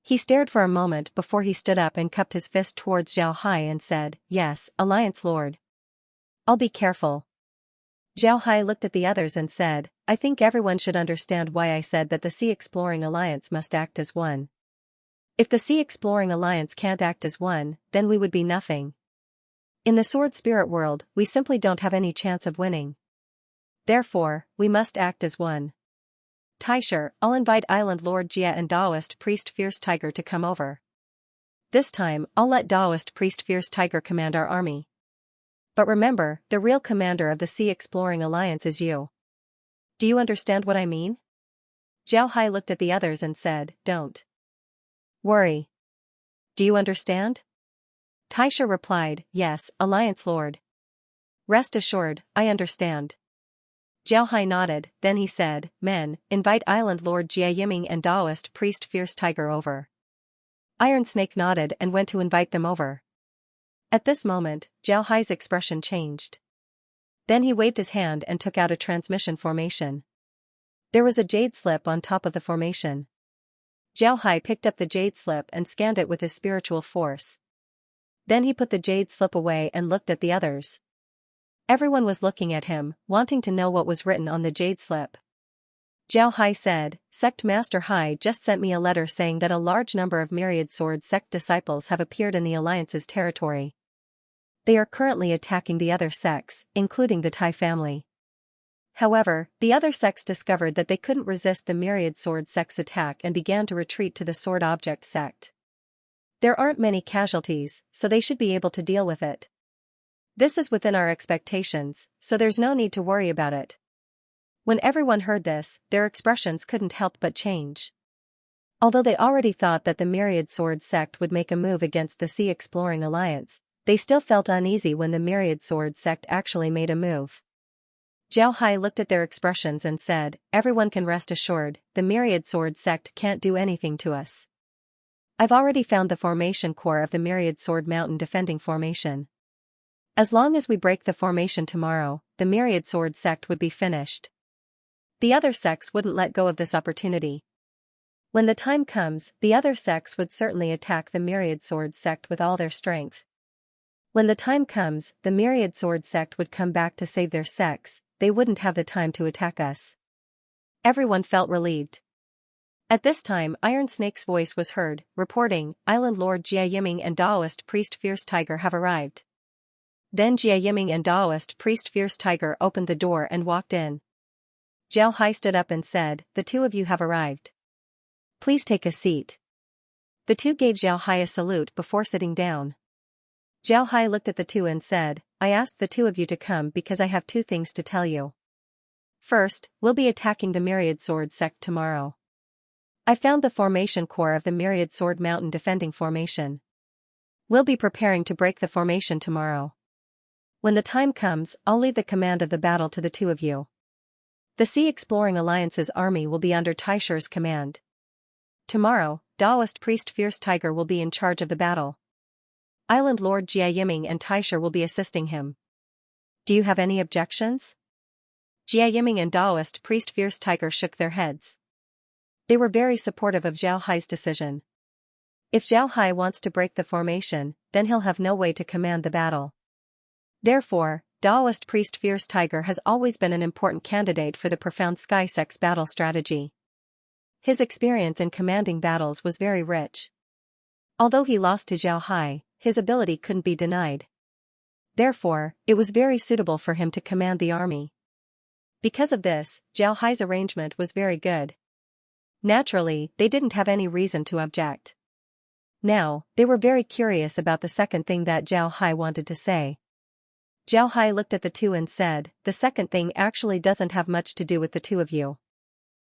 He stared for a moment before he stood up and cupped his fist towards Zhao Hai and said, "Yes, Alliance Lord. I'll be careful." Zhao Hai looked at the others and said, "I think everyone should understand why I said that the Sea Exploring Alliance must act as one. If the Sea Exploring Alliance can't act as one, then we would be nothing. In the Sword Spirit world, we simply don't have any chance of winning. Therefore, we must act as one. Taisher, I'll invite Island Lord Jia and Daoist Priest Fierce Tiger to come over. This time, I'll let Daoist Priest Fierce Tiger command our army. But remember, the real commander of the Sea Exploring Alliance is you. Do you understand what I mean?" Zhao Hai looked at the others and said, "Don't worry. Do you understand?" Taisha replied, "Yes, Alliance Lord. Rest assured, I understand." Zhao Hai nodded, then he said, "Men, invite Island Lord Jia Yiming and Daoist Priest Fierce Tiger over." Iron Snake nodded and went to invite them over. At this moment, Zhao Hai's expression changed. Then he waved his hand and took out a transmission formation. There was a jade slip on top of the formation. Zhao Hai picked up the jade slip and scanned it with his spiritual force. Then he put the jade slip away and looked at the others. Everyone was looking at him, wanting to know what was written on the jade slip. Zhao Hai said, "Sect Master Hai just sent me a letter saying that a large number of Myriad Sword sect disciples have appeared in the Alliance's territory. They are currently attacking the other sects, including the Tai family. However, the other sects discovered that they couldn't resist the Myriad Sword sect's attack and began to retreat to the Sword Object sect. There aren't many casualties, so they should be able to deal with it. This is within our expectations, so there's no need to worry about it." When everyone heard this, their expressions couldn't help but change. Although they already thought that the Myriad Sword sect would make a move against the Sea Exploring Alliance, they still felt uneasy when the Myriad Sword sect actually made a move. Zhao Hai looked at their expressions and said, "Everyone can rest assured, the Myriad Sword sect can't do anything to us. I've already found the formation core of the Myriad Sword Mountain defending formation. As long as we break the formation tomorrow, the Myriad Sword sect would be finished. The other sects wouldn't let go of this opportunity. When the time comes, the other sects would certainly attack the Myriad Sword sect with all their strength. When the time comes, the Myriad Sword sect would come back to save their sects, they wouldn't have the time to attack us." Everyone felt relieved. At this time Iron Snake's voice was heard, reporting, "Island Lord Jia Yiming and Daoist Priest Fierce Tiger have arrived." Then Jia Yiming and Daoist Priest Fierce Tiger opened the door and walked in. Zhao Hai stood up and said, "The two of you have arrived. Please take a seat." The two gave Zhao Hai a salute before sitting down. Zhao Hai looked at the two and said, "I asked the two of you to come because I have two things to tell you. First, we'll be attacking the Myriad Sword sect tomorrow. I found the formation core of the Myriad Sword Mountain defending formation. We'll be preparing to break the formation tomorrow. When the time comes, I'll leave the command of the battle to the two of you. The Sea Exploring Alliance's army will be under Taisher's command. Tomorrow, Daoist Priest Fierce Tiger will be in charge of the battle. Island Lord Jia Yiming and Taisher will be assisting him. Do you have any objections?" Jia Yiming and Daoist Priest Fierce Tiger shook their heads. They were very supportive of Zhao Hai's decision. If Zhao Hai wants to break the formation, then he'll have no way to command the battle. Therefore, Daoist Priest Fierce Tiger has always been an important candidate for the Profound Sky Sect's battle strategy. His experience in commanding battles was very rich. Although he lost to Zhao Hai, his ability couldn't be denied. Therefore, it was very suitable for him to command the army. Because of this, Zhao Hai's arrangement was very good. Naturally, they didn't have any reason to object. Now, they were very curious about the second thing that Zhao Hai wanted to say. Zhao Hai looked at the two and said, "The second thing actually doesn't have much to do with the two of you.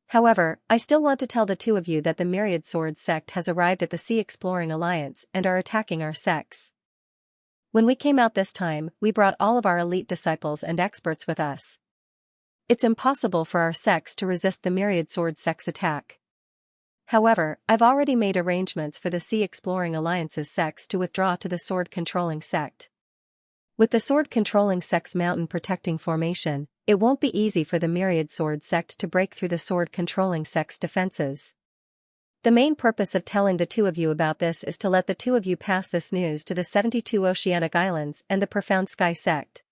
However, I still want to tell the two of you that the Myriad Sword sect has arrived at the Sea Exploring Alliance and are attacking our sects. When we came out this time, we brought all of our elite disciples and experts with us. It's impossible for our sects to resist the Myriad Sword sect's attack. However, I've already made arrangements for the Sea Exploring Alliance's sects to withdraw to the Sword Controlling sect. With the sword-controlling sect's mountain protecting formation, it won't be easy for the Myriad Sword sect to break through the sword-controlling sect's defenses. The main purpose of telling the two of you about this is to let the two of you pass this news to the 72 Oceanic Islands and the Profound Sky sect.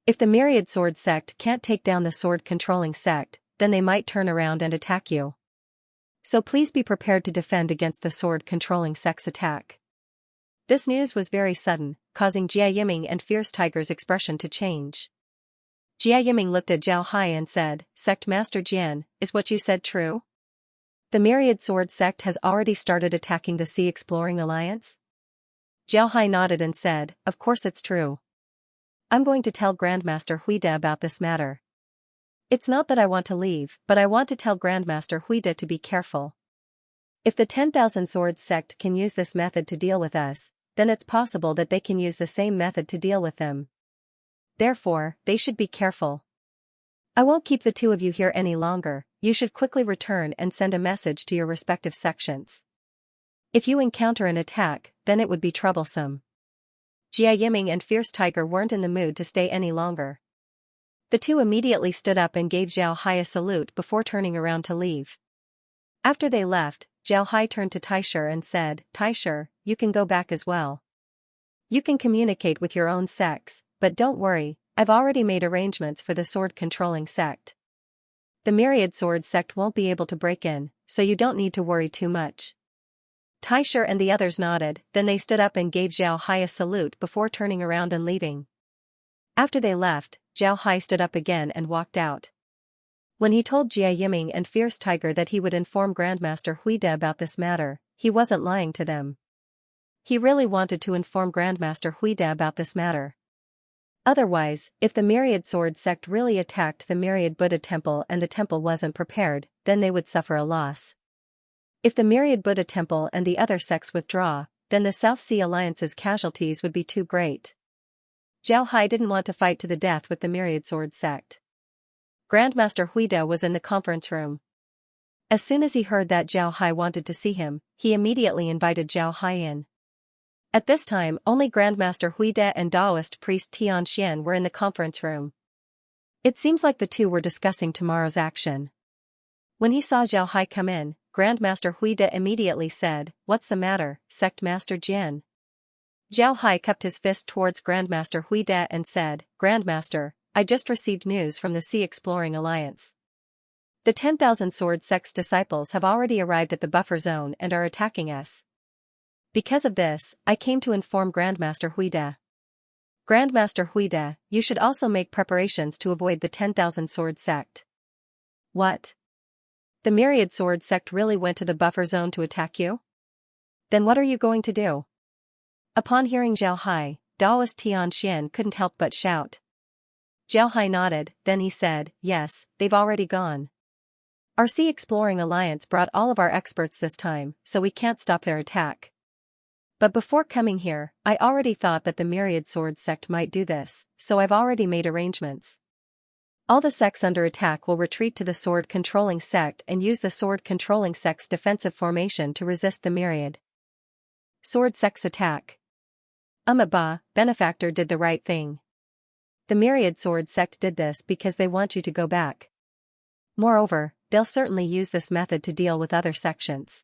If the Myriad Sword sect can't take down the sword-controlling sect, then they might turn around and attack you. So please be prepared to defend against the sword-controlling sect's attack. This news was very sudden, causing Jia Yiming and Fierce Tiger's expression to change. Jia Yiming looked at Zhao Hai and said, "Sect Master Jian, is what you said true? The Myriad Sword sect has already started attacking the Sea Exploring Alliance?" Zhao Hai nodded and said, "Of course it's true. I'm going to tell Grandmaster Huide about this matter. It's not that I want to leave, but I want to tell Grandmaster Huide to be careful. If the 10,000 Swords sect can use this method to deal with us, then it's possible that they can use the same method to deal with them. Therefore, they should be careful. I won't keep the two of you here any longer. You should quickly return and send a message to your respective sections. If you encounter an attack, then it would be troublesome." Jia Yiming and Fierce Tiger weren't in the mood to stay any longer. The two immediately stood up and gave Zhao Hai a salute before turning around to leave. After they left, Zhao Hai turned to Taisher and said, "Taisher, you can go back as well. You can communicate with your own sects, but don't worry, I've already made arrangements for the sword-controlling sect. The Myriad Sword sect won't be able to break in, so you don't need to worry too much." Taisher and the others nodded, then they stood up and gave Zhao Hai a salute before turning around and leaving. After they left, Zhao Hai stood up again and walked out. When he told Jia Yiming and Fierce Tiger that he would inform Grandmaster Huide about this matter, he wasn't lying to them. He really wanted to inform Grandmaster Huide about this matter. Otherwise, if the Myriad Sword sect really attacked the Myriad Buddha temple and the temple wasn't prepared, then they would suffer a loss. If the Myriad Buddha temple and the other sects withdraw, then the South Sea Alliance's casualties would be too great. Zhao Hai didn't want to fight to the death with the Myriad Sword sect. Grandmaster Huide was in the conference room. As soon as he heard that Zhao Hai wanted to see him, he immediately invited Zhao Hai in. At this time, only Grandmaster Huide and Taoist priest Xianxia were in the conference room. It seems like the two were discussing tomorrow's action. When he saw Zhao Hai come in, Grandmaster Huide immediately said, "What's the matter, Sect Master Jian?" Zhao Hai cupped his fist towards Grandmaster Huide and said, "Grandmaster, I just received news from the Sea Exploring Alliance. The 10,000 Sword sect's disciples have already arrived at the buffer zone and are attacking us. Because of this, I came to inform Grandmaster Huide. Grandmaster Huide, you should also make preparations to avoid the 10,000 Sword sect." "What? The Myriad Sword sect really went to the buffer zone to attack you? Then what are you going to do?" Upon hearing Zhao Hai, Taoist Xianxia couldn't help but shout. Zhao Hai nodded, then he said, "Yes, they've already gone. Our Sea Exploring Alliance brought all of our experts this time, so we can't stop their attack. But before coming here, I already thought that the Myriad Sword sect might do this, so I've already made arrangements. All the sects under attack will retreat to the sword-controlling sect and use the sword-controlling sect's defensive formation to resist the Myriad Sword sect's attack." Ba, Benefactor did the right thing. The Myriad Sword sect did this because they want you to go back. Moreover, they'll certainly use this method to deal with other sections.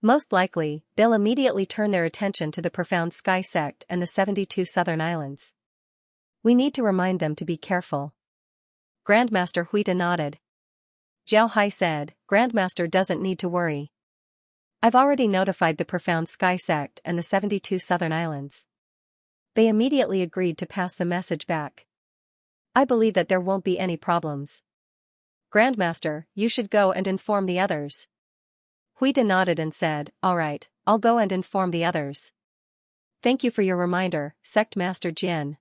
Most likely, they'll immediately turn their attention to the Profound Sky sect and the 72 Southern Islands. We need to remind them to be careful. Grandmaster Huide nodded. Zhao Hai said, "Grandmaster doesn't need to worry. I've already notified the Profound Sky sect and the 72 Southern Islands. They immediately agreed to pass the message back. I believe that there won't be any problems. Grandmaster, you should go and inform the others." Huide nodded and said, "All right, I'll go and inform the others. Thank you for your reminder, Sect Master Jian."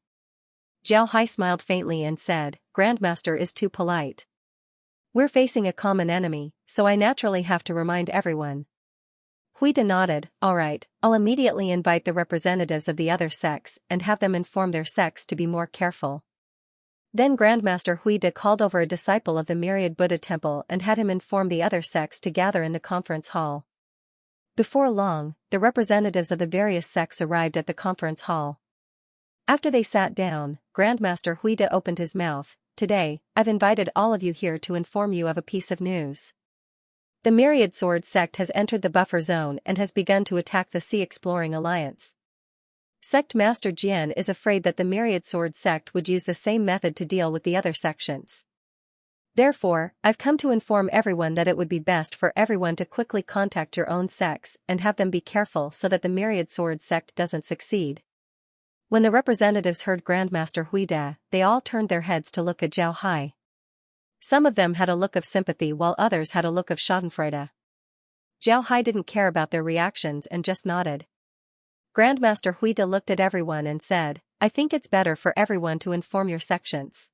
Zhao Hai smiled faintly and said, "Grandmaster is too polite. We're facing a common enemy, so I naturally have to remind everyone." Huide nodded, "All right, I'll immediately invite the representatives of the other sects and have them inform their sects to be more careful." Then Grandmaster Huide called over a disciple of the Myriad Buddha temple and had him inform the other sects to gather in the conference hall. Before long, the representatives of the various sects arrived at the conference hall. After they sat down, Grandmaster Huida opened his mouth. Today, I've invited all of you here to inform you of a piece of news. The Myriad Sword sect has entered the buffer zone and has begun to attack the Sea Exploring Alliance. Sect Master Jian is afraid that the Myriad Sword sect would use the same method to deal with the other sections. Therefore, I've come to inform everyone that it would be best for everyone to quickly contact your own sects and have them be careful so that the Myriad Sword sect doesn't succeed. When the representatives heard Grandmaster Huida, they all turned their heads to look at Zhao Hai. Some of them had a look of sympathy while others had a look of schadenfreude. Zhao Hai didn't care about their reactions and just nodded. Grandmaster Huida looked at everyone and said, I think it's better for everyone to inform your sections.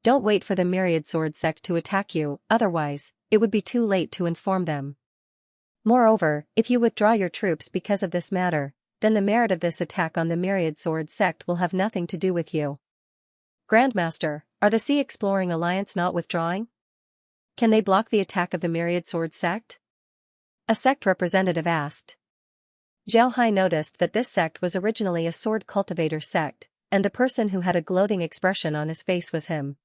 Don't wait for the Myriad Sword sect to attack you, otherwise, it would be too late to inform them. Moreover, if you withdraw your troops because of this matter, then the merit of this attack on the Myriad Sword sect will have nothing to do with you. Grandmaster, are the Sea Exploring Alliance not withdrawing? Can they block the attack of the Myriad Sword sect? A sect representative asked. Zhao Hai noticed that this sect was originally a sword cultivator sect, and the person who had a gloating expression on his face was him.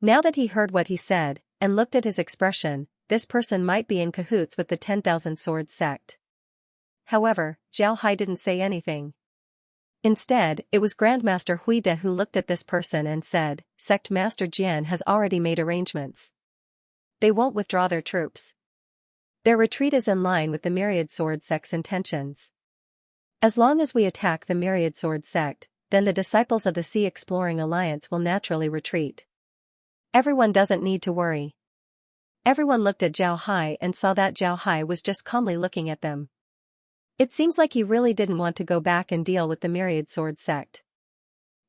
Now that he heard what he said, and looked at his expression, this person might be in cahoots with the 10,000 Swords sect. However, Zhao Hai didn't say anything. Instead, it was Grandmaster Huida who looked at this person and said, Sect Master Jian has already made arrangements. They won't withdraw their troops. Their retreat is in line with the Myriad Sword sect's intentions. As long as we attack the Myriad Sword sect, then the disciples of the Sea Exploring Alliance will naturally retreat. Everyone doesn't need to worry. Everyone looked at Zhao Hai and saw that Zhao Hai was just calmly looking at them. It seems like he really didn't want to go back and deal with the Myriad Sword sect.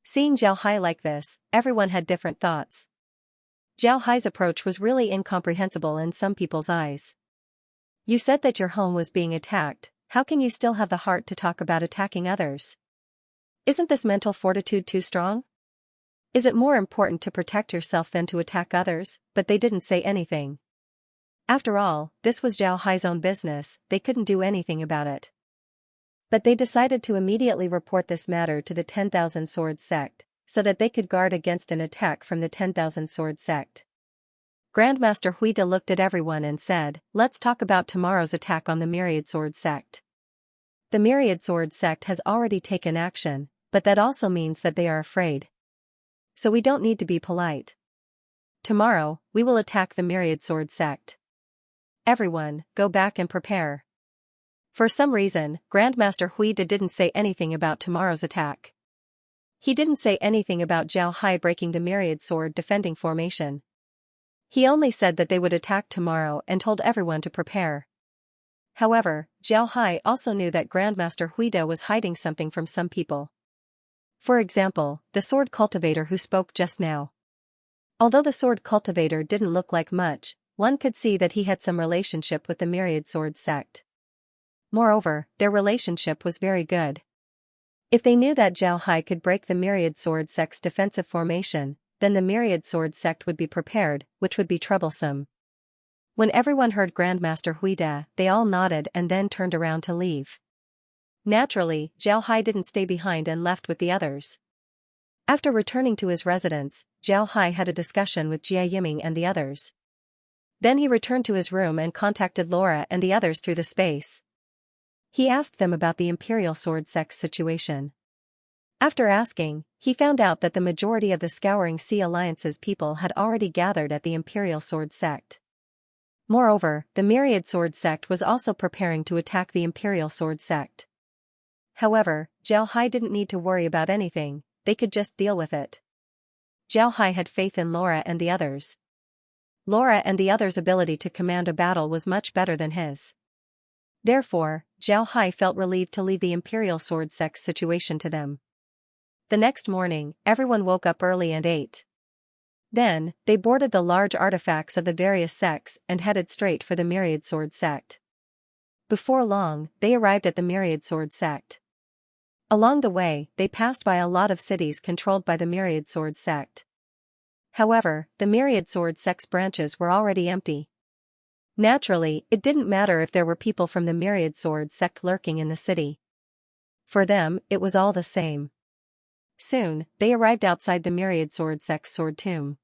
Seeing Zhao Hai like this, everyone had different thoughts. Zhao Hai's approach was really incomprehensible in some people's eyes. You said that your home was being attacked, how can you still have the heart to talk about attacking others? Isn't this mental fortitude too strong? Is it more important to protect yourself than to attack others? But they didn't say anything. After all, this was Zhao Hai's own business, they couldn't do anything about it. But they decided to immediately report this matter to the 10,000 Swords sect, so that they could guard against an attack from the 10,000 Swords sect. Grandmaster Huida looked at everyone and said, let's talk about tomorrow's attack on the Myriad Sword sect. The Myriad Sword sect has already taken action, but that also means that they are afraid. So we don't need to be polite. Tomorrow, we will attack the Myriad Sword sect. Everyone, go back and prepare. For some reason, Grandmaster Huida didn't say anything about tomorrow's attack. He didn't say anything about Zhao Hai breaking the Myriad Sword defending formation. He only said that they would attack tomorrow and told everyone to prepare. However, Zhao Hai also knew that Grandmaster Huida was hiding something from some people. For example, the sword cultivator who spoke just now. Although the sword cultivator didn't look like much, one could see that he had some relationship with the Myriad Sword sect. Moreover, their relationship was very good. If they knew that Zhao Hai could break the Myriad Sword sect's defensive formation, then the Myriad Sword sect would be prepared, which would be troublesome. When everyone heard Grandmaster Huida, they all nodded and then turned around to leave. Naturally, Zhao Hai didn't stay behind and left with the others. After returning to his residence, Zhao Hai had a discussion with Jia Yiming and the others. Then he returned to his room and contacted Laura and the others through the space. He asked them about the Imperial Sword sect's situation. After asking, he found out that the majority of the Scouring Sea Alliance's people had already gathered at the Imperial Sword sect. Moreover, the Myriad Sword sect was also preparing to attack the Imperial Sword sect. However, Zhao Hai didn't need to worry about anything, they could just deal with it. Zhao Hai had faith in Laura and the others. Laura and the others' ability to command a battle was much better than his. Therefore, Zhao Hai felt relieved to leave the Imperial Sword sect's situation to them. The next morning, everyone woke up early and ate. Then, they boarded the large artifacts of the various sects and headed straight for the Myriad Sword sect. Before long, they arrived at the Myriad Sword sect. Along the way, they passed by a lot of cities controlled by the Myriad Sword sect. However, the Myriad Sword sect's branches were already empty. Naturally, it didn't matter if there were people from the Myriad Sword sect lurking in the city. For them, it was all the same. Soon, they arrived outside the Myriad Sword Sect's sword tomb.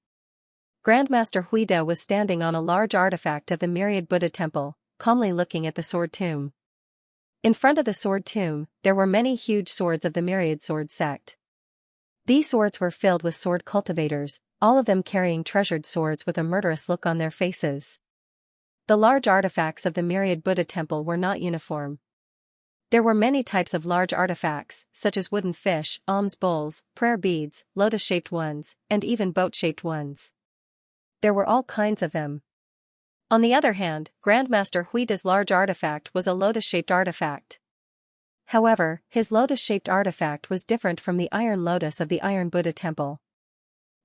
Grandmaster Huida was standing on a large artifact of the Myriad Buddha Temple, calmly looking at the sword tomb. In front of the sword tomb, there were many huge swords of the Myriad Sword Sect. These swords were filled with sword cultivators, all of them carrying treasured swords with a murderous look on their faces. The large artifacts of the Myriad Buddha Temple were not uniform. There were many types of large artifacts, such as wooden fish, alms bowls, prayer beads, lotus-shaped ones, and even boat-shaped ones. There were all kinds of them. On the other hand, Grandmaster Huida's large artifact was a lotus-shaped artifact. However, his lotus-shaped artifact was different from the iron lotus of the Iron Buddha Temple.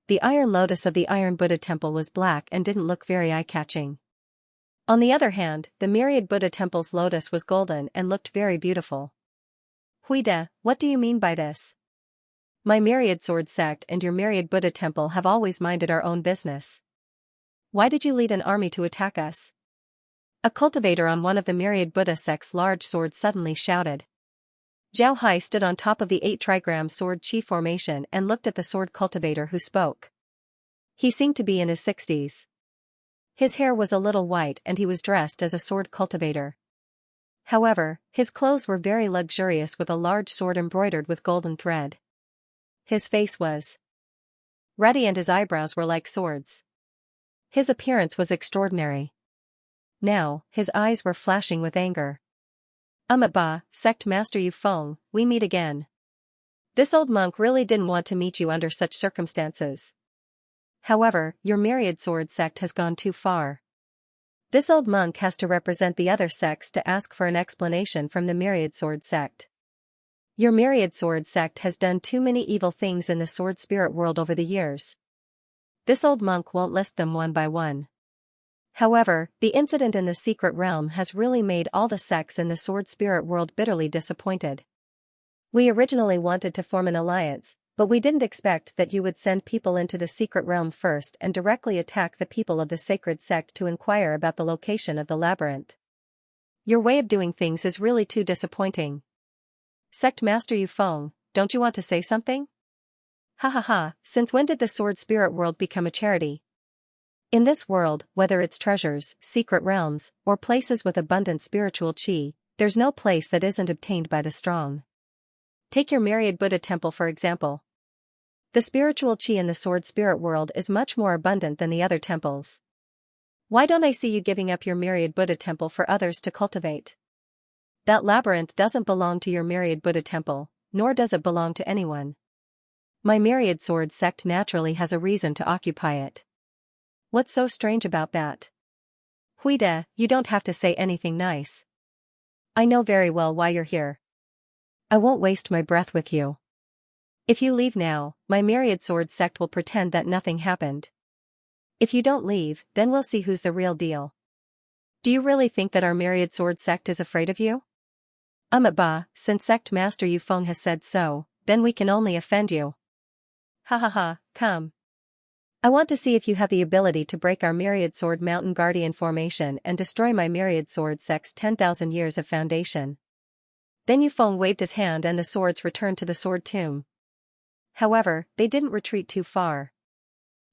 The iron lotus of the Iron Buddha Temple was black and didn't look very eye-catching. On the other hand, the Myriad Buddha Temple's lotus was golden and looked very beautiful. Huida, what do you mean by this? My Myriad Sword Sect and your Myriad Buddha Temple have always minded our own business. Why did you lead an army to attack us? A cultivator on one of the Myriad Buddha Sect's large swords suddenly shouted. Zhao Hai stood on top of the 8-trigram sword chi formation and looked at the sword cultivator who spoke. He seemed to be in his 60s. His hair was a little white and he was dressed as a sword cultivator. However, his clothes were very luxurious with a large sword embroidered with golden thread. His face was ruddy and his eyebrows were like swords. His appearance was extraordinary. Now, his eyes were flashing with anger. Ba, Sect Master Yufeng, we meet again. This old monk really didn't want to meet you under such circumstances. However, your Myriad Sword Sect has gone too far. This old monk has to represent the other sects to ask for an explanation from the Myriad Sword Sect. Your Myriad Sword Sect has done too many evil things in the sword spirit world over the years. This old monk won't list them one by one. However, the incident in the secret realm has really made all the sects in the sword spirit world bitterly disappointed. We originally wanted to form an alliance, but we didn't expect that you would send people into the secret realm first and directly attack the people of the sacred sect to inquire about the location of the labyrinth. Your way of doing things is really too disappointing. Sect Master Yufeng, don't you want to say something? Ha ha ha, since when did the sword spirit world become a charity? In this world, whether it's treasures, secret realms, or places with abundant spiritual chi, there's no place that isn't obtained by the strong. Take your Myriad Buddha Temple for example. The spiritual chi in the sword spirit world is much more abundant than the other temples. Why don't I see you giving up your Myriad Buddha Temple for others to cultivate? That labyrinth doesn't belong to your Myriad Buddha Temple, nor does it belong to anyone. My Myriad Sword Sect naturally has a reason to occupy it. What's so strange about that? Huida, you don't have to say anything nice. I know very well why you're here. I won't waste my breath with you. If you leave now, my Myriad Sword Sect will pretend that nothing happened. If you don't leave, then we'll see who's the real deal. Do you really think that our Myriad Sword Sect is afraid of you? Ba, since Sect Master Yufeng has said so, then we can only offend you. Ha ha ha, come. I want to see if you have the ability to break our Myriad Sword Mountain Guardian formation and destroy my Myriad Sword Sect's 10,000 years of foundation. Then Yufeng waved his hand and the swords returned to the sword tomb. However, they didn't retreat too far.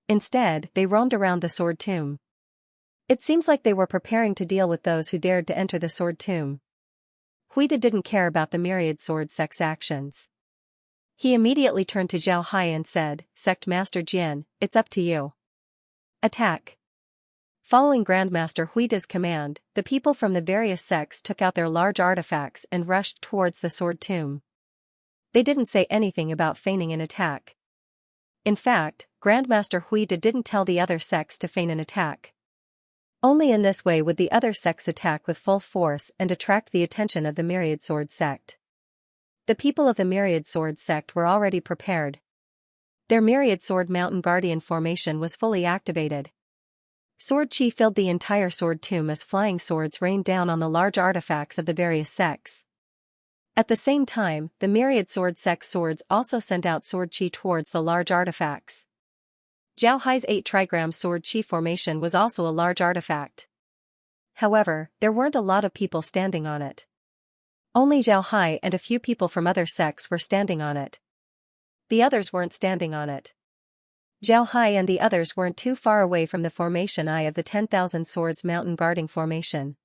Instead, they roamed around the sword tomb. It seems like they were preparing to deal with those who dared to enter the sword tomb. Huida didn't care about the Myriad Sword Sect's actions. He immediately turned to Zhao Hai and said, Sect Master Jian, it's up to you. Attack. Following Grandmaster Huida's command, the people from the various sects took out their large artifacts and rushed towards the sword tomb. They didn't say anything about feigning an attack. In fact, Grandmaster Huida didn't tell the other sects to feign an attack. Only in this way would the other sects attack with full force and attract the attention of the Myriad Sword Sect. The people of the Myriad Sword Sect were already prepared. Their Myriad Sword Mountain Guardian formation was fully activated. Sword chi filled the entire sword tomb as flying swords rained down on the large artifacts of the various sects. At the same time, the Myriad Sword Sect's swords also sent out sword chi towards the large artifacts. Zhao Hai's 8-trigram sword chi formation was also a large artifact. However, there weren't a lot of people standing on it. Only Zhao Hai and a few people from other sects were standing on it. The others weren't standing on it. Zhao Hai and the others weren't too far away from the formation eye of the 10,000 Swords mountain guarding formation.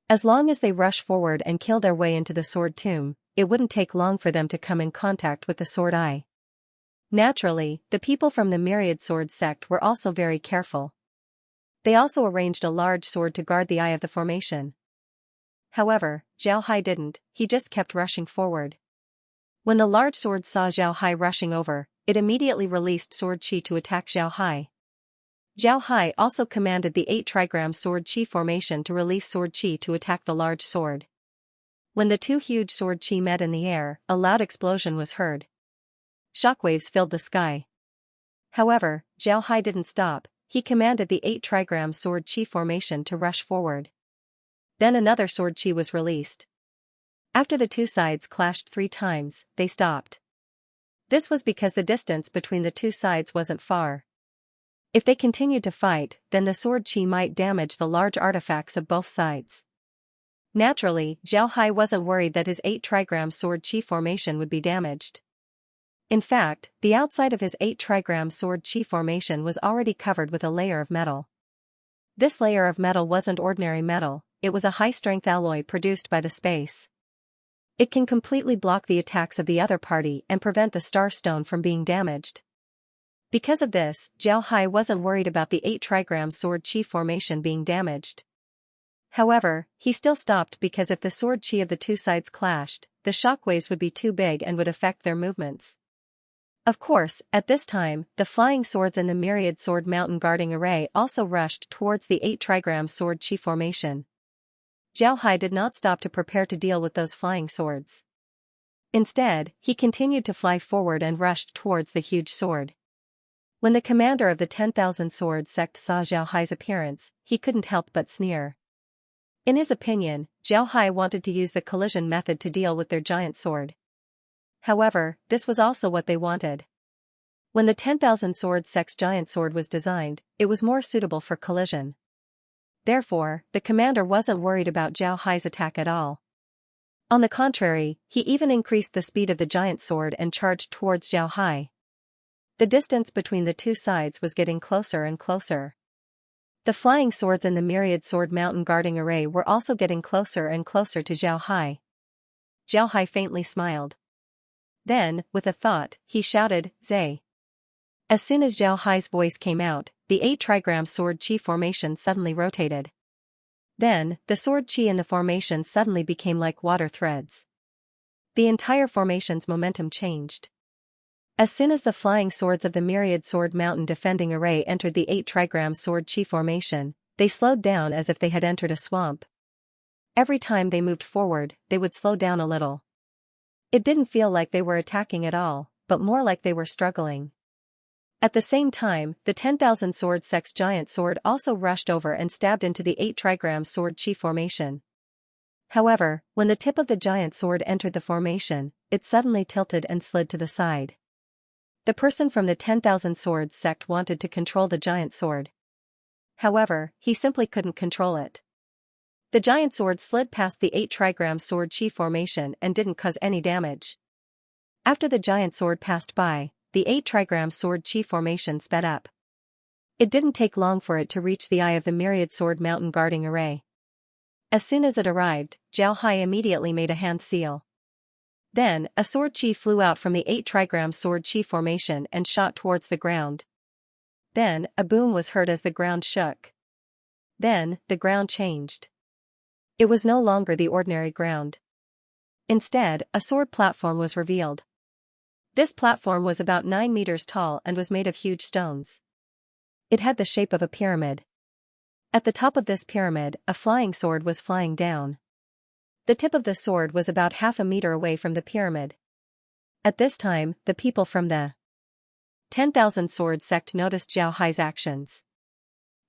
As long as they rush forward and kill their way into the sword tomb, it wouldn't take long for them to come in contact with the sword eye. Naturally, the people from the Myriad Sword sect were also very careful. They also arranged a large sword to guard the eye of the formation. However, Zhao Hai didn't, he just kept rushing forward. When the large sword saw Zhao Hai rushing over, it immediately released sword chi to attack Zhao Hai. Zhao Hai also commanded the 8 trigram sword chi formation to release sword chi to attack the large sword. When the two huge sword chi met in the air, a loud explosion was heard. Shockwaves filled the sky. However, Zhao Hai didn't stop, he commanded the 8 trigram sword chi formation to rush forward. Then another sword chi was released. After the two sides clashed 3 times, they stopped. This was because the distance between the two sides wasn't far. If they continued to fight, then the sword chi might damage the large artifacts of both sides. Naturally, Zhao Hai wasn't worried that his 8 trigram sword chi formation would be damaged. In fact, the outside of his 8 trigram sword chi formation was already covered with a layer of metal. This layer of metal wasn't ordinary metal, it was a high-strength alloy produced by the space. It can completely block the attacks of the other party and prevent the star stone from being damaged. Because of this, Zhao Hai wasn't worried about the 8 trigram sword chi formation being damaged. However, he still stopped because if the sword chi of the two sides clashed, the shockwaves would be too big and would affect their movements. Of course, at this time, the flying swords in the Myriad Sword mountain guarding array also rushed towards the 8 trigram sword chi formation. Zhao Hai did not stop to prepare to deal with those flying swords. Instead, he continued to fly forward and rushed towards the huge sword. When the commander of the 10,000 Swords sect saw Zhao Hai's appearance, he couldn't help but sneer. In his opinion, Zhao Hai wanted to use the collision method to deal with their giant sword. However, this was also what they wanted. When the 10,000 Swords sect's giant sword was designed, it was more suitable for collision. Therefore, the commander wasn't worried about Zhao Hai's attack at all. On the contrary, he even increased the speed of the giant sword and charged towards Zhao Hai. The distance between the two sides was getting closer and closer. The flying swords in the Myriad Sword mountain guarding array were also getting closer and closer to Zhao Hai. Zhao Hai faintly smiled. Then, with a thought, he shouted, "Zay." As soon as Zhao Hai's voice came out, the 8 trigram sword chi formation suddenly rotated. Then, the sword chi in the formation suddenly became like water threads. The entire formation's momentum changed. As soon as the flying swords of the Myriad Sword mountain defending array entered the 8 trigram sword chi formation, they slowed down as if they had entered a swamp. Every time they moved forward, they would slow down a little. It didn't feel like they were attacking at all, but more like they were struggling. At the same time, the 10,000 Swords sect's giant sword also rushed over and stabbed into the 8 trigram sword chi formation. However, when the tip of the giant sword entered the formation, it suddenly tilted and slid to the side. The person from the 10,000 Swords sect wanted to control the giant sword. However, he simply couldn't control it. The giant sword slid past the 8 trigram sword chi formation and didn't cause any damage. After the giant sword passed by, the 8 trigram sword chi formation sped up. It didn't take long for it to reach the eye of the Myriad Sword mountain guarding array. As soon as it arrived, Zhao Hai immediately made a hand seal. Then, a sword chi flew out from the 8 trigram sword chi formation and shot towards the ground. Then, a boom was heard as the ground shook. Then, the ground changed. It was no longer the ordinary ground. Instead, a sword platform was revealed. This platform was about 9 meters tall and was made of huge stones. It had the shape of a pyramid. At the top of this pyramid, a flying sword was flying down. The tip of the sword was about half a meter away from the pyramid. At this time, the people from the 10,000 Swords sect noticed Zhao Hai's actions.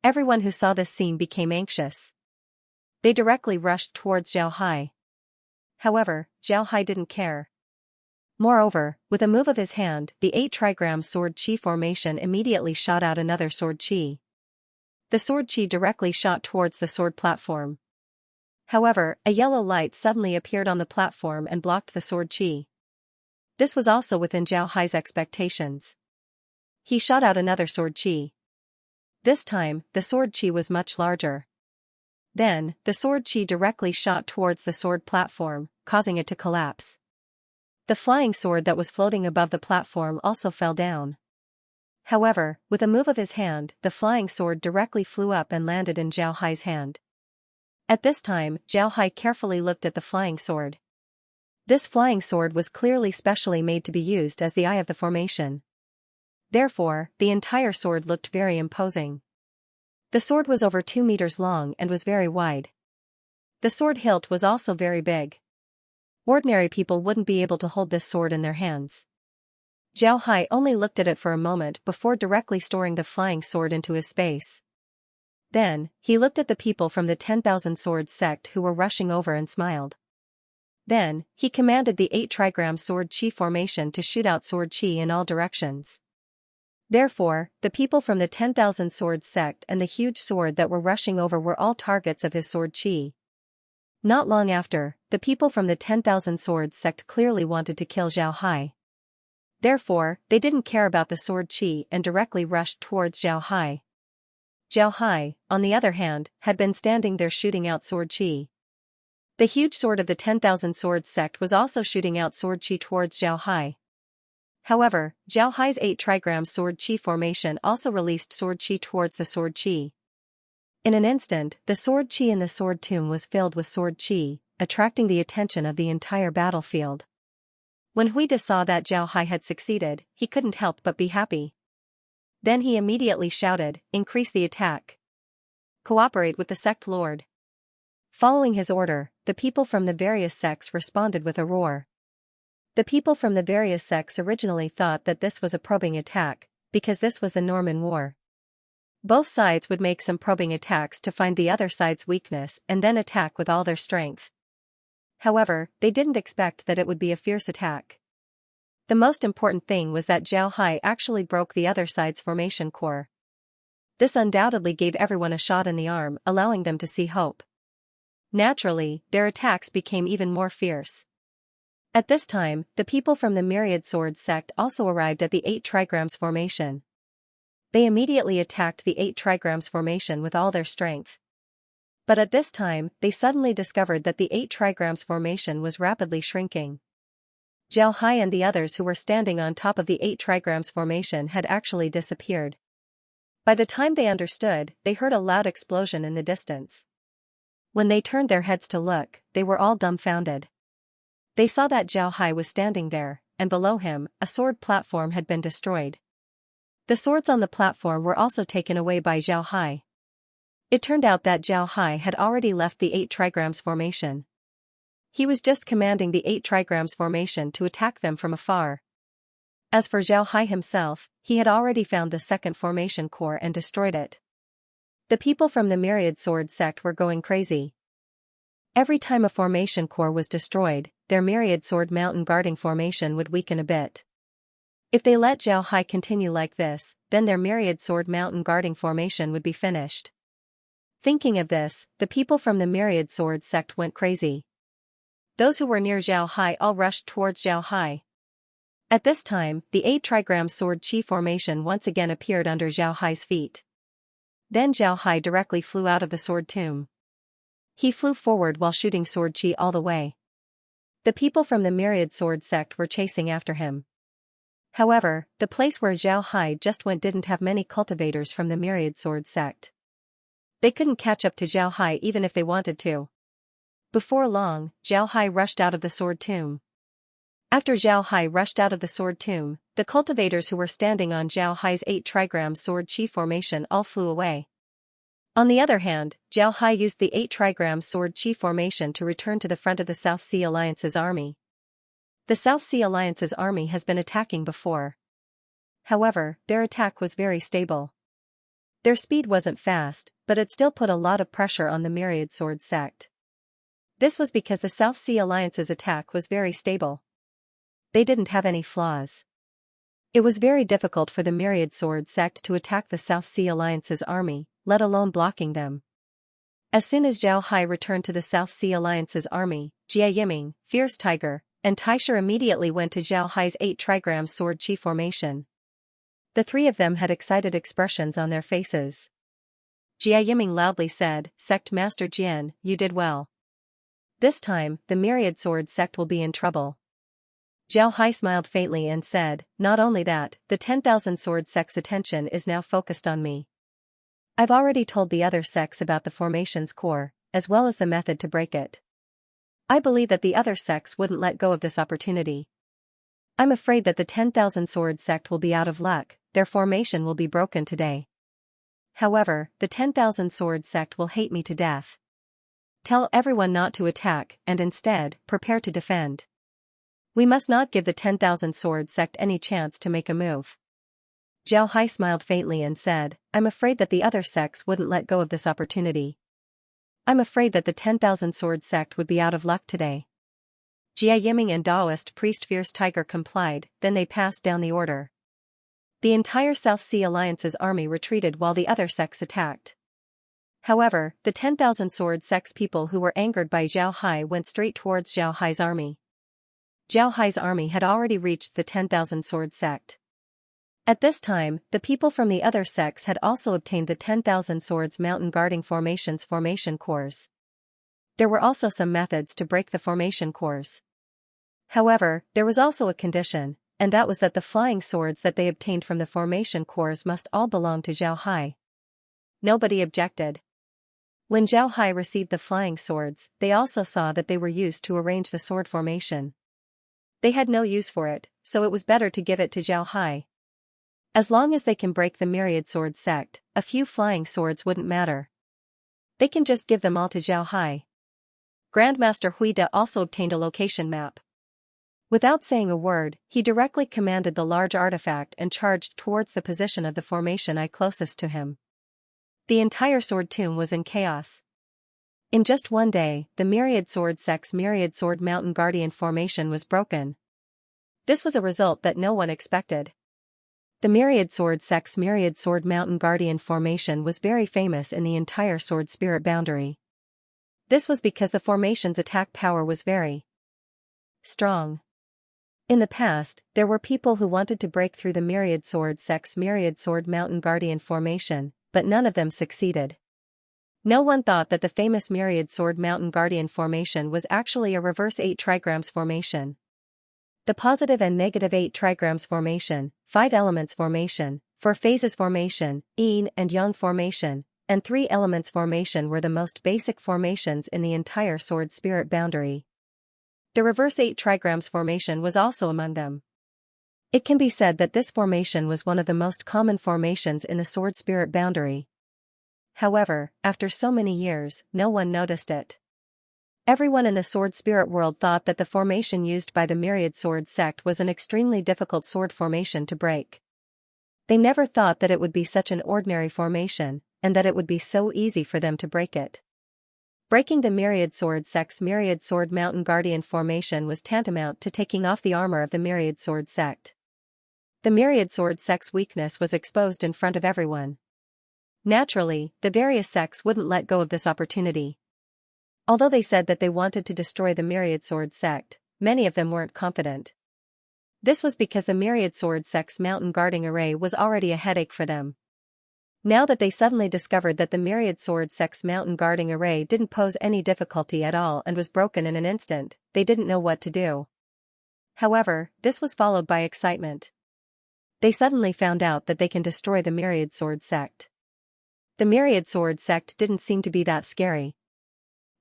Everyone who saw this scene became anxious. They directly rushed towards Zhao Hai. However, Zhao Hai didn't care. Moreover, with a move of his hand, the 8 trigram sword chi formation immediately shot out another sword chi. The sword chi directly shot towards the sword platform. However, a yellow light suddenly appeared on the platform and blocked the sword chi. This was also within Zhao Hai's expectations. He shot out another sword chi. This time, the sword chi was much larger. Then, the sword chi directly shot towards the sword platform, causing it to collapse. The flying sword that was floating above the platform also fell down. However, with a move of his hand, the flying sword directly flew up and landed in Zhao Hai's hand. At this time, Zhao Hai carefully looked at the flying sword. This flying sword was clearly specially made to be used as the eye of the formation. Therefore, the entire sword looked very imposing. The sword was over 2 meters long and was very wide. The sword hilt was also very big. Ordinary people wouldn't be able to hold this sword in their hands. Zhao Hai only looked at it for a moment before directly storing the flying sword into his space. Then, he looked at the people from the 10,000 Swords sect who were rushing over and smiled. Then, he commanded the 8 trigram sword chi formation to shoot out sword chi in all directions. Therefore, the people from the 10,000 Swords sect and the huge sword that were rushing over were all targets of his sword chi. Not long after, the people from the 10,000 Swords sect clearly wanted to kill Zhao Hai. Therefore, they didn't care about the sword chi and directly rushed towards Zhao Hai. Zhao Hai, on the other hand, had been standing there shooting out sword chi. The huge sword of the 10,000 Swords sect was also shooting out sword chi towards Zhao Hai. However, Zhao Hai's 8 trigram sword chi formation also released sword chi towards the sword chi. In an instant, the sword chi in the sword tomb was filled with sword chi, attracting the attention of the entire battlefield. When Huida saw that Zhao Hai had succeeded, he couldn't help but be happy. Then he immediately shouted, "Increase the attack. Cooperate with the sect lord." Following his order, the people from the various sects responded with a roar. The people from the various sects originally thought that this was a probing attack, because this was the Norman War. Both sides would make some probing attacks to find the other side's weakness and then attack with all their strength. However, they didn't expect that it would be a fierce attack. The most important thing was that Zhao Hai actually broke the other side's formation core. This undoubtedly gave everyone a shot in the arm, allowing them to see hope. Naturally, their attacks became even more fierce. At this time, the people from the Myriad Swords sect also arrived at the 8 trigrams formation. They immediately attacked the 8 trigrams formation with all their strength. But at this time, they suddenly discovered that the 8 trigrams formation was rapidly shrinking. Zhao Hai and the others who were standing on top of the 8 trigrams formation had actually disappeared. By the time they understood, they heard a loud explosion in the distance. When they turned their heads to look, they were all dumbfounded. They saw that Zhao Hai was standing there, and below him, a sword platform had been destroyed. The swords on the platform were also taken away by Zhao Hai. It turned out that Zhao Hai had already left the 8 trigrams formation. He was just commanding the 8 trigrams formation to attack them from afar. As for Zhao Hai himself, he had already found the second formation core and destroyed it. The people from the Myriad Swords sect were going crazy. Every time a formation core was destroyed, their Myriad Sword Mountain guarding formation would weaken a bit. If they let Zhao Hai continue like this, then their Myriad Sword Mountain guarding formation would be finished. Thinking of this, the people from the Myriad Swords sect went crazy. Those who were near Zhao Hai all rushed towards Zhao Hai. At this time, the 8 trigram sword chi formation once again appeared under Zhao Hai's feet. Then Zhao Hai directly flew out of the sword tomb. He flew forward while shooting sword chi all the way. The people from the Myriad Sword sect were chasing after him. However, the place where Zhao Hai just went didn't have many cultivators from the Myriad Sword sect. They couldn't catch up to Zhao Hai even if they wanted to. Before long, Zhao Hai rushed out of the sword tomb. After Zhao Hai rushed out of the sword tomb, the cultivators who were standing on Zhao Hai's 8 trigram sword chi formation all flew away. On the other hand, Zhao Hai used the 8 trigram sword chi formation to return to the front of the South Sea Alliance's army. The South Sea Alliance's army has been attacking before. However, their attack was very stable. Their speed wasn't fast, but it still put a lot of pressure on the Myriad Sword sect. This was because the South Sea Alliance's attack was very stable. They didn't have any flaws. It was very difficult for the Myriad Sword sect to attack the South Sea Alliance's army, let alone blocking them. As soon as Zhao Hai returned to the South Sea Alliance's army, Jia Yiming, Fierce Tiger, and Taisha immediately went to Zhao Hai's 8 trigram sword chi formation. The three of them had excited expressions on their faces. Jia Yiming loudly said, "Sect Master Jian, you did well. This time, the Myriad Sword sect will be in trouble." Zhao Hai smiled faintly and said, "Not only that, the 10,000 Sword sect's attention is now focused on me. I've already told the other sects about the formation's core, as well as the method to break it. I believe that the other sects wouldn't let go of this opportunity. I'm afraid that the 10,000 Sword sect will be out of luck, their formation will be broken today. However, the 10,000 Sword sect will hate me to death. Tell everyone not to attack and instead, prepare to defend. We must not give the 10,000 Sword sect any chance to make a move." Zhao Hai smiled faintly and said, "I'm afraid that the other sects wouldn't let go of this opportunity. I'm afraid that the 10,000 Sword sect would be out of luck today." Jia Yiming and Daoist priest Fierce Tiger complied, then they passed down the order. The entire South Sea Alliance's army retreated while the other sects attacked. However, the 10,000 Sword sect's people who were angered by Zhao Hai went straight towards Zhao Hai's army. Zhao Hai's army had already reached the 10,000 Sword sect. At this time, the people from the other sects had also obtained the 10,000 Swords Mountain Guarding Formation's formation cores. There were also some methods to break the formation cores. However, there was also a condition, and that was that the flying swords that they obtained from the formation cores must all belong to Zhao Hai. Nobody objected. When Zhao Hai received the flying swords, they also saw that they were used to arrange the sword formation. They had no use for it, so it was better to give it to Zhao Hai. As long as they can break the Myriad Sword sect, a few flying swords wouldn't matter. They can just give them all to Zhao Hai. Grandmaster Huida also obtained a location map. Without saying a word, he directly commanded the large artifact and charged towards the position of the formation eye closest to him. The entire sword tomb was in chaos. In just one day, the Myriad Sword sect's Myriad Sword Mountain Guardian formation was broken. This was a result that no one expected. The Myriad Sword sect's Myriad Sword Mountain Guardian formation was very famous in the entire Sword Spirit boundary. This was because the formation's attack power was very strong. In the past, there were people who wanted to break through the Myriad Sword sect's Myriad Sword Mountain Guardian formation, but none of them succeeded. No one thought that the famous Myriad Sword Mountain Guardian formation was actually a reverse 8 trigrams formation. The positive and negative 8 trigrams formation, 5 elements formation, 4 phases formation, yin and yang formation, and 3 elements formation were the most basic formations in the entire Sword Spirit boundary. The reverse 8 trigrams formation was also among them. It can be said that this formation was one of the most common formations in the Sword Spirit boundary. However, after so many years, no one noticed it. Everyone in the Sword Spirit world thought that the formation used by the Myriad Sword sect was an extremely difficult sword formation to break. They never thought that it would be such an ordinary formation, and that it would be so easy for them to break it. Breaking the Myriad Sword sect's Myriad Sword Mountain Guardian formation was tantamount to taking off the armor of the Myriad Sword sect. The Myriad Sword sect's weakness was exposed in front of everyone. Naturally, the various sects wouldn't let go of this opportunity. Although they said that they wanted to destroy the Myriad Sword sect, many of them weren't confident. This was because the Myriad Sword sect's mountain guarding array was already a headache for them. Now that they suddenly discovered that the Myriad Sword sect's mountain guarding array didn't pose any difficulty at all and was broken in an instant, they didn't know what to do. However, this was followed by excitement. They suddenly found out that they can destroy the Myriad Sword sect. The Myriad Sword sect didn't seem to be that scary.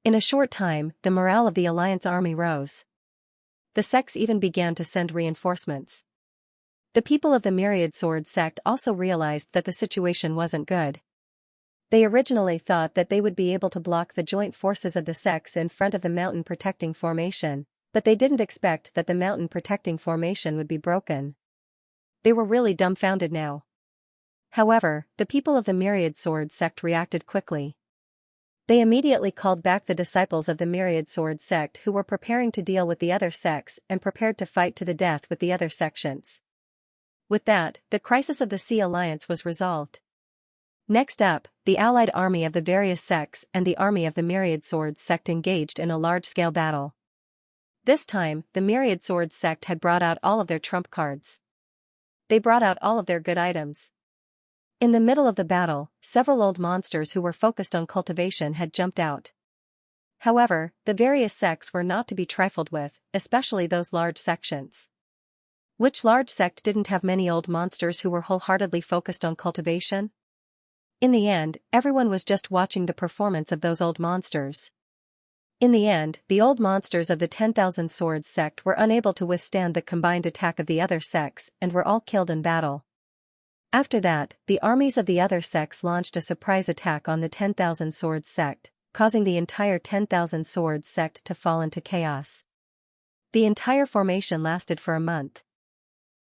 In a short time, the morale of the Alliance army rose. The sects even began to send reinforcements. The people of the Myriad Sword sect also realized that the situation wasn't good. They originally thought that they would be able to block the joint forces of the sects in front of the mountain protecting formation, but they didn't expect that the mountain protecting formation would be broken. They were really dumbfounded now. However, the people of the Myriad Sword sect reacted quickly. They immediately called back the disciples of the Myriad Sword sect who were preparing to deal with the other sects and prepared to fight to the death with the other sections. With that, the crisis of the Sea Alliance was resolved. Next up, the allied army of the various sects and the army of the Myriad Sword sect engaged in a large-scale battle. This time, the Myriad Swords sect had brought out all of their trump cards. They brought out all of their good items. In the middle of the battle, several old monsters who were focused on cultivation had jumped out. However, the various sects were not to be trifled with, especially those large sections. Which large sect didn't have many old monsters who were wholeheartedly focused on cultivation? In the end, everyone was just watching the performance of those old monsters. In the end, the old monsters of the 10,000 Swords sect were unable to withstand the combined attack of the other sects and were all killed in battle. After that, the armies of the other sects launched a surprise attack on the 10,000 Swords sect, causing the entire 10,000 Swords sect to fall into chaos. The entire formation lasted for a month.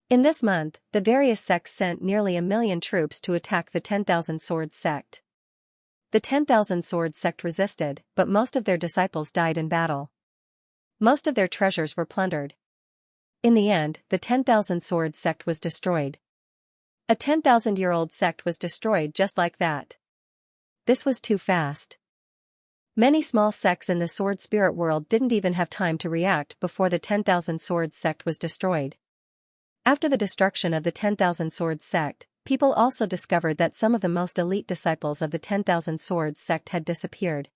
In this month, the various sects sent nearly 1 million troops to attack the 10,000 Swords sect. The 10,000 Swords sect resisted, but most of their disciples died in battle. Most of their treasures were plundered. In the end, the 10,000 Swords sect was destroyed. A 10,000-year-old sect was destroyed just like that. This was too fast. Many small sects in the sword spirit world didn't even have time to react before the 10,000 Swords sect was destroyed. After the destruction of the 10,000 Swords sect, people also discovered that some of the most elite disciples of the 10,000 Swords sect had disappeared.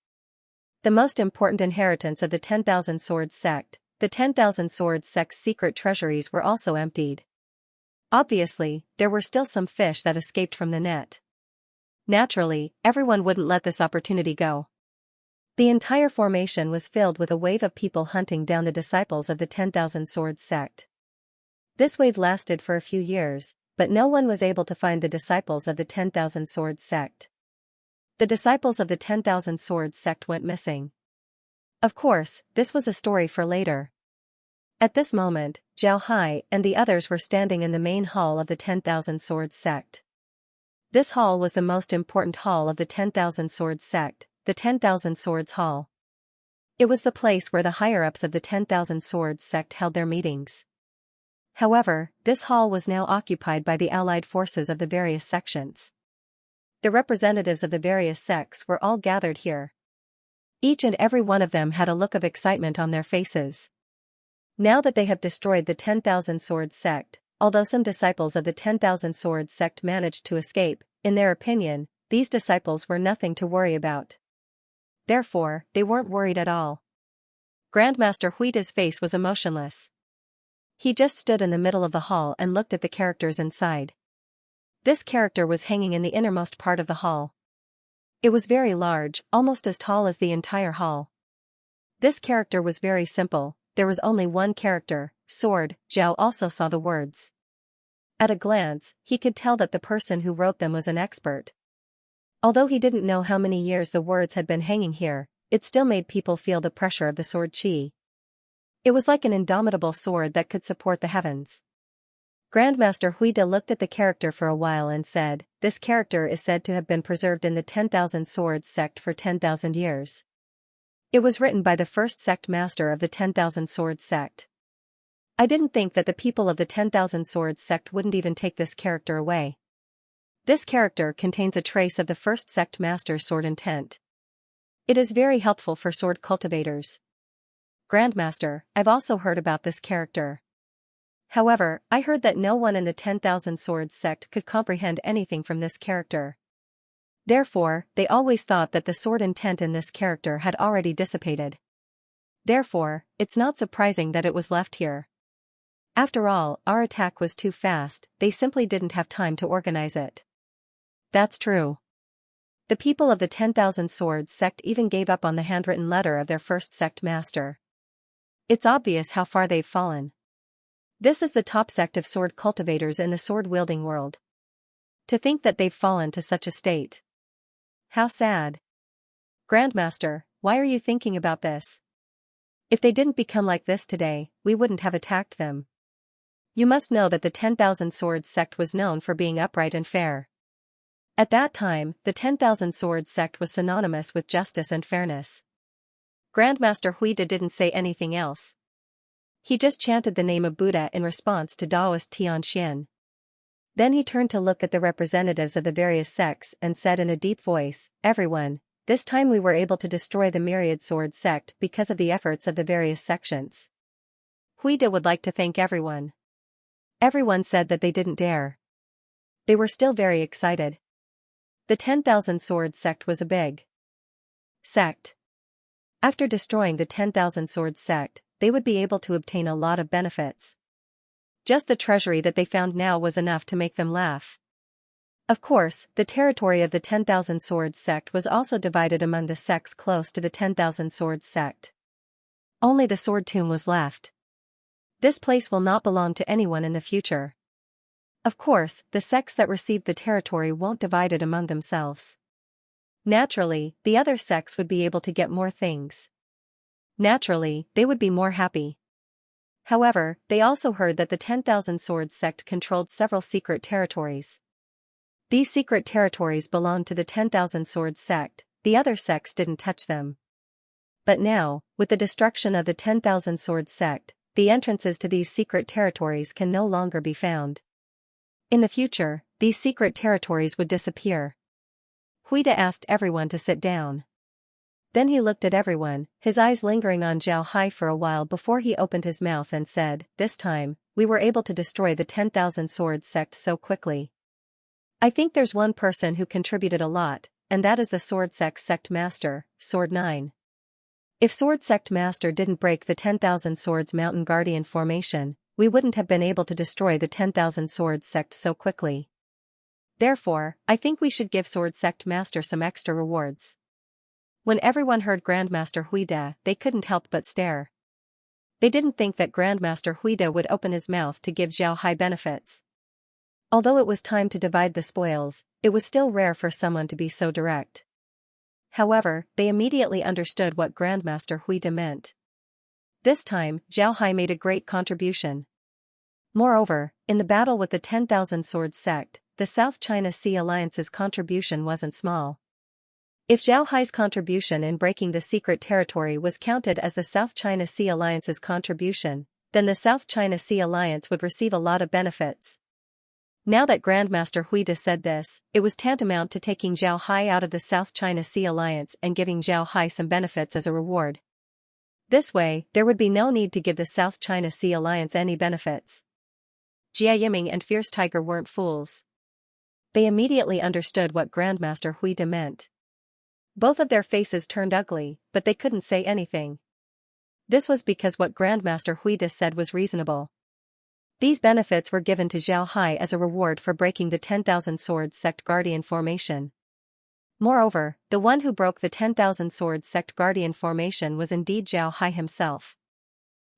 The most important inheritance of the 10,000 Swords sect, the 10,000 Swords sect's secret treasuries were also emptied. Obviously, there were still some fish that escaped from the net. Naturally, everyone wouldn't let this opportunity go. The entire formation was filled with a wave of people hunting down the disciples of the 10,000 Swords sect. This wave lasted for a few years, but no one was able to find the disciples of the 10,000 Swords sect. The disciples of the 10,000 Swords sect went missing. Of course, this was a story for later. At this moment, Zhao Hai and the others were standing in the main hall of the 10,000 Swords sect. This hall was the most important hall of the 10,000 Swords sect, the 10,000 Swords Hall. It was the place where the higher-ups of the 10,000 Swords sect held their meetings. However, this hall was now occupied by the allied forces of the various sections. The representatives of the various sects were all gathered here. Each and every one of them had a look of excitement on their faces. Now that they have destroyed the 10,000 Swords sect, although some disciples of the 10,000 Swords sect managed to escape, in their opinion, these disciples were nothing to worry about. Therefore, they weren't worried at all. Grandmaster Huida's face was emotionless. He just stood in the middle of the hall and looked at the characters inside. This character was hanging in the innermost part of the hall. It was very large, almost as tall as the entire hall. This character was very simple, there was only one character, sword. Zhao also saw the words. At a glance, he could tell that the person who wrote them was an expert. Although he didn't know how many years the words had been hanging here, it still made people feel the pressure of the sword qi. It was like an indomitable sword that could support the heavens. Grandmaster Huida looked at the character for a while and said, "This character is said to have been preserved in the 10,000 Swords sect for 10,000 years. It was written by the first sect master of the 10,000 Swords sect. I didn't think that the people of the 10,000 Swords sect wouldn't even take this character away. This character contains a trace of the first sect master's sword intent. It is very helpful for sword cultivators. Grandmaster, I've also heard about this character. However, I heard that no one in the 10,000 Swords sect could comprehend anything from this character. Therefore, they always thought that the sword intent in this character had already dissipated. Therefore, it's not surprising that it was left here. After all, our attack was too fast, they simply didn't have time to organize it." That's true. The people of the 10,000 Swords sect even gave up on the handwritten letter of their first sect master. It's obvious how far they've fallen. This is the top sect of sword cultivators in the sword-wielding world. To think that they've fallen to such a state. How sad. Grandmaster, why are you thinking about this? If they didn't become like this today, we wouldn't have attacked them. You must know that the 10,000 Swords sect was known for being upright and fair. At that time, the 10,000 Swords sect was synonymous with justice and fairness. Grandmaster Huida didn't say anything else. He just chanted the name of Buddha in response to Taoist Tianxian. Then he turned to look at the representatives of the various sects and said in a deep voice, "Everyone, this time we were able to destroy the Myriad Sword sect because of the efforts of the various sections. Huida would like to thank everyone. Everyone said that they didn't dare. They were still very excited. The 10,000 Swords sect was a big sect. After destroying the 10,000 Swords sect, they would be able to obtain a lot of benefits. Just the treasury that they found now was enough to make them laugh. Of course, the territory of the 10,000 Swords sect was also divided among the sects close to the 10,000 Swords sect. Only the Sword Tomb was left. This place will not belong to anyone in the future. Of course, the sects that received the territory won't divide it among themselves. Naturally, the other sects would be able to get more things. Naturally, they would be more happy. However, they also heard that the 10,000 Swords sect controlled several secret territories. These secret territories belonged to the 10,000 Swords sect, the other sects didn't touch them. But now, with the destruction of the 10,000 Swords sect, the entrances to these secret territories can no longer be found. In the future, these secret territories would disappear. Huida asked everyone to sit down. Then he looked at everyone, his eyes lingering on Zhao Hai for a while before he opened his mouth and said, "This time, we were able to destroy the 10,000 Swords sect so quickly. I think there's one person who contributed a lot, and that is the Sword sect master, Sword 9. If Sword sect master didn't break the 10,000 Swords Mountain Guardian formation, we wouldn't have been able to destroy the 10,000 Swords sect so quickly. Therefore, I think we should give Sword sect master some extra rewards." When everyone heard Grandmaster Huida, they couldn't help but stare. They didn't think that Grandmaster Huida would open his mouth to give Zhao Hai benefits. Although it was time to divide the spoils, it was still rare for someone to be so direct. However, they immediately understood what Grandmaster Huida meant. This time, Zhao Hai made a great contribution. Moreover, in the battle with the 10,000 Swords sect, the South China Sea Alliance's contribution wasn't small. If Zhao Hai's contribution in breaking the secret territory was counted as the South China Sea Alliance's contribution, then the South China Sea Alliance would receive a lot of benefits. Now that Grandmaster Huida said this, it was tantamount to taking Zhao Hai out of the South China Sea Alliance and giving Zhao Hai some benefits as a reward. This way, there would be no need to give the South China Sea Alliance any benefits. Jia Yiming and Fierce Tiger weren't fools. They immediately understood what Grandmaster Huida meant. Both of their faces turned ugly, but they couldn't say anything. This was because what Grandmaster Huida said was reasonable. These benefits were given to Zhao Hai as a reward for breaking the 10,000 Swords sect Guardian formation. Moreover, the one who broke the 10,000 Swords sect Guardian formation was indeed Zhao Hai himself.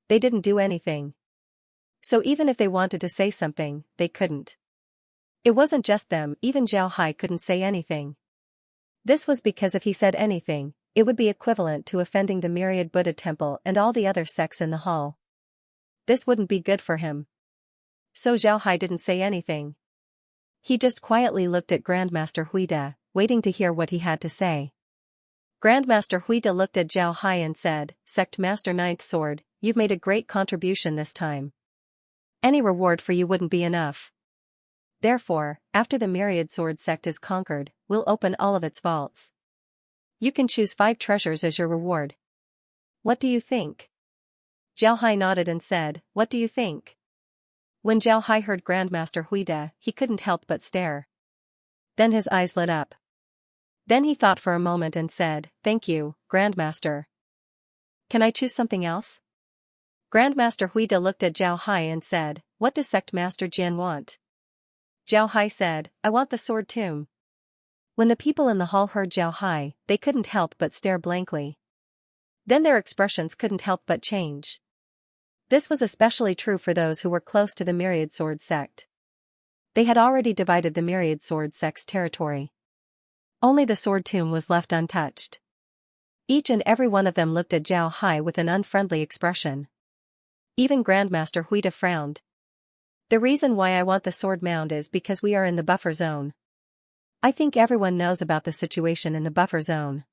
They didn't do anything. So even if they wanted to say something, they couldn't. It wasn't just them, even Zhao Hai couldn't say anything. This was because if he said anything, it would be equivalent to offending the Myriad Buddha Temple and all the other sects in the hall. This wouldn't be good for him. So Zhao Hai didn't say anything. He just quietly looked at Grandmaster Huida, waiting to hear what he had to say. Grandmaster Huida looked at Zhao Hai and said, "Sect Master Ninth Sword, you've made a great contribution this time. Any reward for you wouldn't be enough. Therefore, after the Myriad Sword sect is conquered, we'll open all of its vaults. You can choose 5 treasures as your reward. What do you think?" Zhao Hai nodded and said, "What do you think?" When Zhao Hai heard Grandmaster Huida, he couldn't help but stare. Then his eyes lit up. Then he thought for a moment and said, "Thank you, Grandmaster. Can I choose something else?" Grandmaster Huida looked at Zhao Hai and said, "What does Sect Master Jian want?" Zhao Hai said, "I want the Sword Tomb." When the people in the hall heard Zhao Hai, they couldn't help but stare blankly. Then their expressions couldn't help but change. This was especially true for those who were close to the Myriad Sword sect. They had already divided the Myriad Sword sect's territory. Only the Sword Tomb was left untouched. Each and every one of them looked at Zhao Hai with an unfriendly expression. Even Grandmaster Huida frowned. "The reason why I want the sword mound is because we are in the buffer zone. I think everyone knows about the situation in the buffer zone.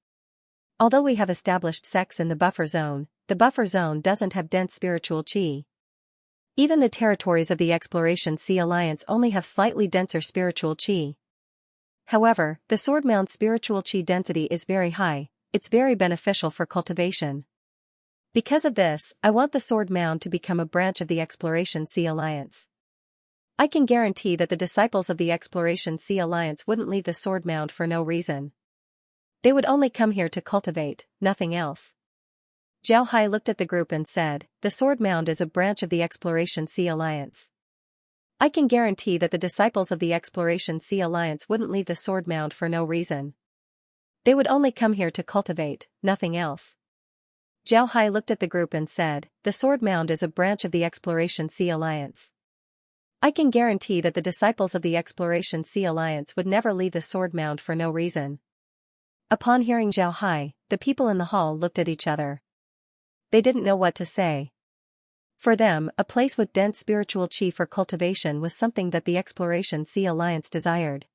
Although we have established sects in the buffer zone doesn't have dense spiritual qi. Even the territories of the Exploration Sea Alliance only have slightly denser spiritual qi. However, the sword mound's spiritual qi density is very high, it's very beneficial for cultivation. Because of this, I want the Sword Mound to become a branch of the Exploration Sea Alliance. I can guarantee that the disciples of the Exploration Sea Alliance wouldn't leave the Sword Mound for no reason. They would only come here to cultivate, nothing else. Zhao Hai looked at the group and said, "The Sword Mound is a branch of the Exploration Sea Alliance. I can guarantee that the disciples of the Exploration Sea Alliance wouldn't leave the Sword Mound for no reason. They would only come here to cultivate, nothing else." Zhao Hai looked at the group and said, "The Sword Mound is a branch of the Exploration Sea Alliance. I can guarantee that the disciples of the Exploration Sea Alliance would never leave the Sword Mound for no reason." Upon hearing Zhao Hai, the people in the hall looked at each other. They didn't know what to say. For them, a place with dense spiritual chi for cultivation was something that the Exploration Sea Alliance desired.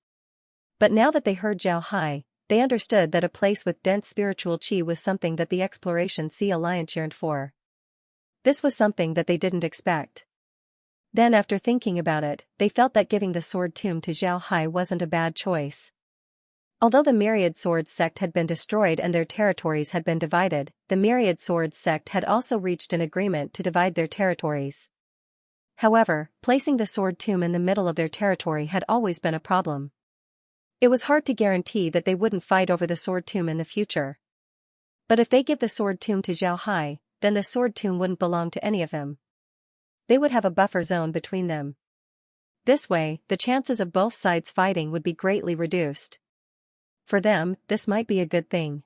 But now that they heard Zhao Hai, they understood that a place with dense spiritual chi was something that the Exploration Sea Alliance yearned for. This was something that they didn't expect. Then after thinking about it, they felt that giving the sword tomb to Zhao Hai wasn't a bad choice. Although the Myriad Swords sect had been destroyed and their territories had been divided, the Myriad Swords sect had also reached an agreement to divide their territories. However, placing the sword tomb in the middle of their territory had always been a problem. It was hard to guarantee that they wouldn't fight over the sword tomb in the future. But if they give the sword tomb to Zhao Hai, then the sword tomb wouldn't belong to any of them. They would have a buffer zone between them. This way, the chances of both sides fighting would be greatly reduced. For them, this might be a good thing.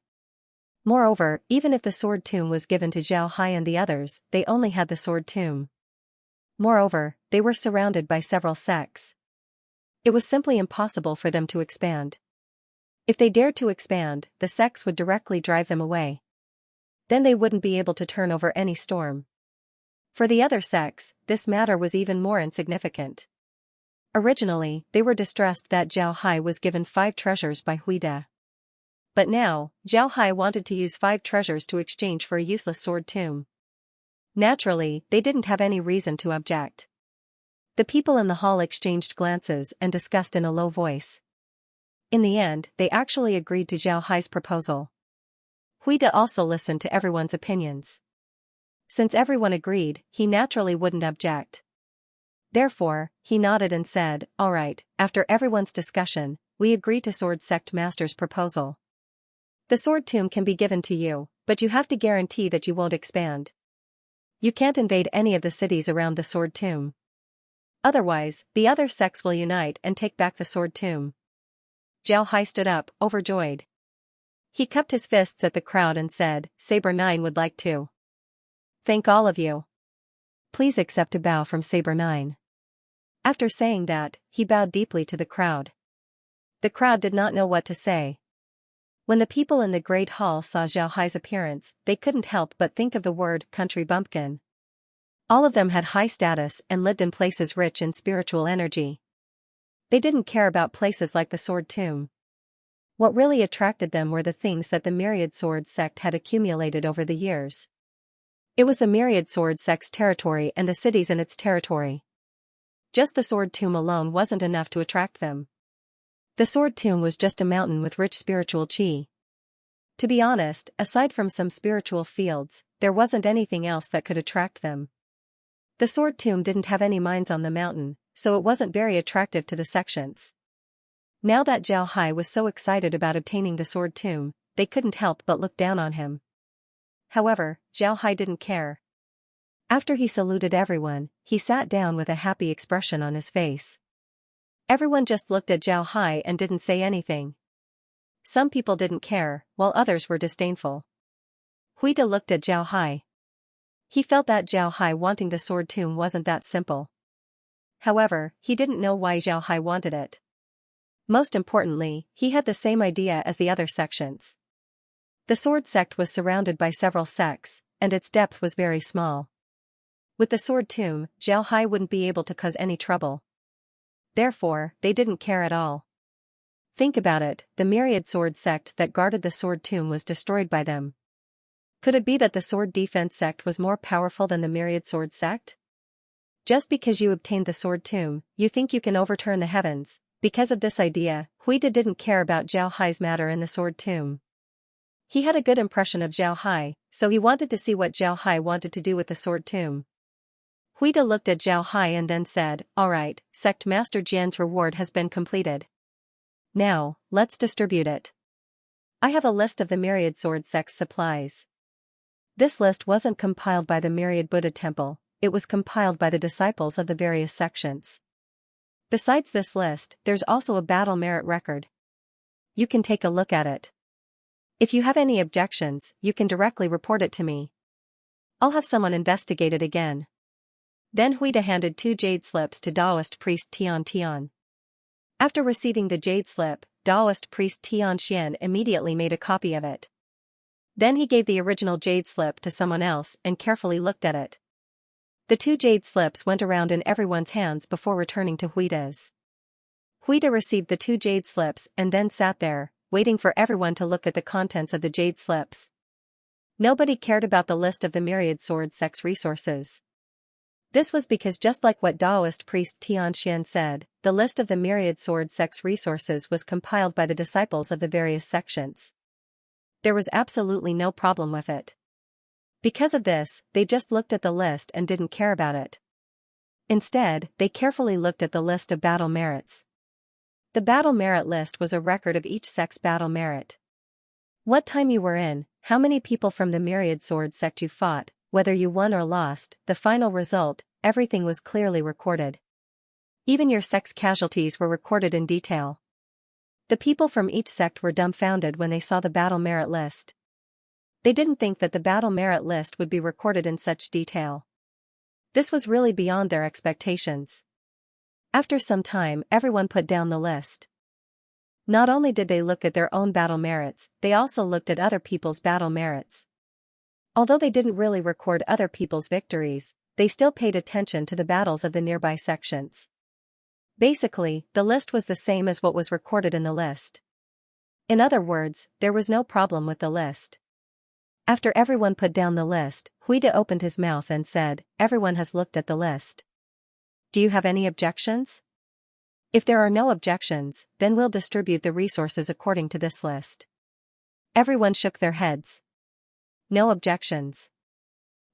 Moreover, even if the sword tomb was given to Zhao Hai and the others, they only had the sword tomb. Moreover, they were surrounded by several sects. It was simply impossible for them to expand. If they dared to expand, the sects would directly drive them away. Then they wouldn't be able to turn over any storm. For the other sects, this matter was even more insignificant. Originally, they were distressed that Zhao Hai was given 5 treasures by Huida. But now, Zhao Hai wanted to use 5 treasures to exchange for a useless sword tomb. Naturally, they didn't have any reason to object. The people in the hall exchanged glances and discussed in a low voice. In the end, they actually agreed to Zhao Hai's proposal. Huida also listened to everyone's opinions. Since everyone agreed, he naturally wouldn't object. Therefore, he nodded and said, "All right, after everyone's discussion, we agree to Sword Sect Master's proposal. The sword tomb can be given to you, but you have to guarantee that you won't expand. You can't invade any of the cities around the sword tomb. Otherwise, the other sects will unite and take back the sword tomb." Zhao Hai stood up, overjoyed. He cupped his fists at the crowd and said, "Saber 9 would like to thank all of you. Please accept a bow from Saber 9. After saying that, he bowed deeply to the crowd. The crowd did not know what to say. When the people in the Great Hall saw Zhao Hai's appearance, they couldn't help but think of the word country bumpkin. All of them had high status and lived in places rich in spiritual energy. They didn't care about places like the Sword Tomb. What really attracted them were the things that the Myriad Swords sect had accumulated over the years. It was the Myriad Swords sect's territory and the cities in its territory. Just the Sword Tomb alone wasn't enough to attract them. The Sword Tomb was just a mountain with rich spiritual chi. To be honest, aside from some spiritual fields, there wasn't anything else that could attract them. The Sword Tomb didn't have any mines on the mountain, so it wasn't very attractive to the sections. Now that Zhao Hai was so excited about obtaining the Sword Tomb, they couldn't help but look down on him. However, Zhao Hai didn't care. After he saluted everyone, he sat down with a happy expression on his face. Everyone just looked at Zhao Hai and didn't say anything. Some people didn't care, while others were disdainful. Huida looked at Zhao Hai. He felt that Zhao Hai wanting the Sword Tomb wasn't that simple. However, he didn't know why Zhao Hai wanted it. Most importantly, he had the same idea as the other sections. The Sword Sect was surrounded by several sects, and its depth was very small. With the Sword Tomb, Zhao Hai wouldn't be able to cause any trouble. Therefore, they didn't care at all. Think about it, the Myriad Sword sect that guarded the Sword Tomb was destroyed by them. Could it be that the Sword Defense sect was more powerful than the Myriad Sword sect? Just because you obtained the Sword Tomb, you think you can overturn the heavens. Because of this idea, Huida didn't care about Zhao Hai's matter in the Sword Tomb. He had a good impression of Zhao Hai, so he wanted to see what Zhao Hai wanted to do with the sword tomb. Huida looked at Zhao Hai and then said, "Alright, Sect Master Jian's reward has been completed. Now, let's distribute it. I have a list of the Myriad Sword Sect's supplies." This list wasn't compiled by the Myriad Buddha Temple, it was compiled by the disciples of the various sections. Besides this list, there's also a battle merit record. You can take a look at it. If you have any objections, you can directly report it to me. I'll have someone investigate it again. Then Huida handed 2 jade slips to Taoist priest Tian Tian. After receiving the jade slip, Taoist priest Tian Xian immediately made a copy of it. Then he gave the original jade slip to someone else and carefully looked at it. The 2 jade slips went around in everyone's hands before returning to Huida's. Huida received the 2 jade slips and then sat there, waiting for everyone to look at the contents of the jade slips. Nobody cared about the list of the Myriad Sword Sect's resources. This was because, just like what Taoist priest Tian Xian said, the list of the Myriad Sword Sect's resources was compiled by the disciples of the various sections. There was absolutely no problem with it. Because of this, they just looked at the list and didn't care about it. Instead, they carefully looked at the list of battle merits. The battle merit list was a record of each sect's battle merit. What time you were in, how many people from the Myriad Sword Sect you fought, whether you won or lost, the final result, everything was clearly recorded. Even your sect's casualties were recorded in detail. The people from each sect were dumbfounded when they saw the battle merit list. They didn't think that the battle merit list would be recorded in such detail. This was really beyond their expectations. After some time, everyone put down the list. Not only did they look at their own battle merits, they also looked at other people's battle merits. Although they didn't really record other people's victories, they still paid attention to the battles of the nearby sections. Basically, the list was the same as what was recorded in the list. In other words, there was no problem with the list. After everyone put down the list, Huida opened his mouth and said, "Everyone has looked at the list. Do you have any objections? If there are no objections, then we'll distribute the resources according to this list." Everyone shook their heads. No objections.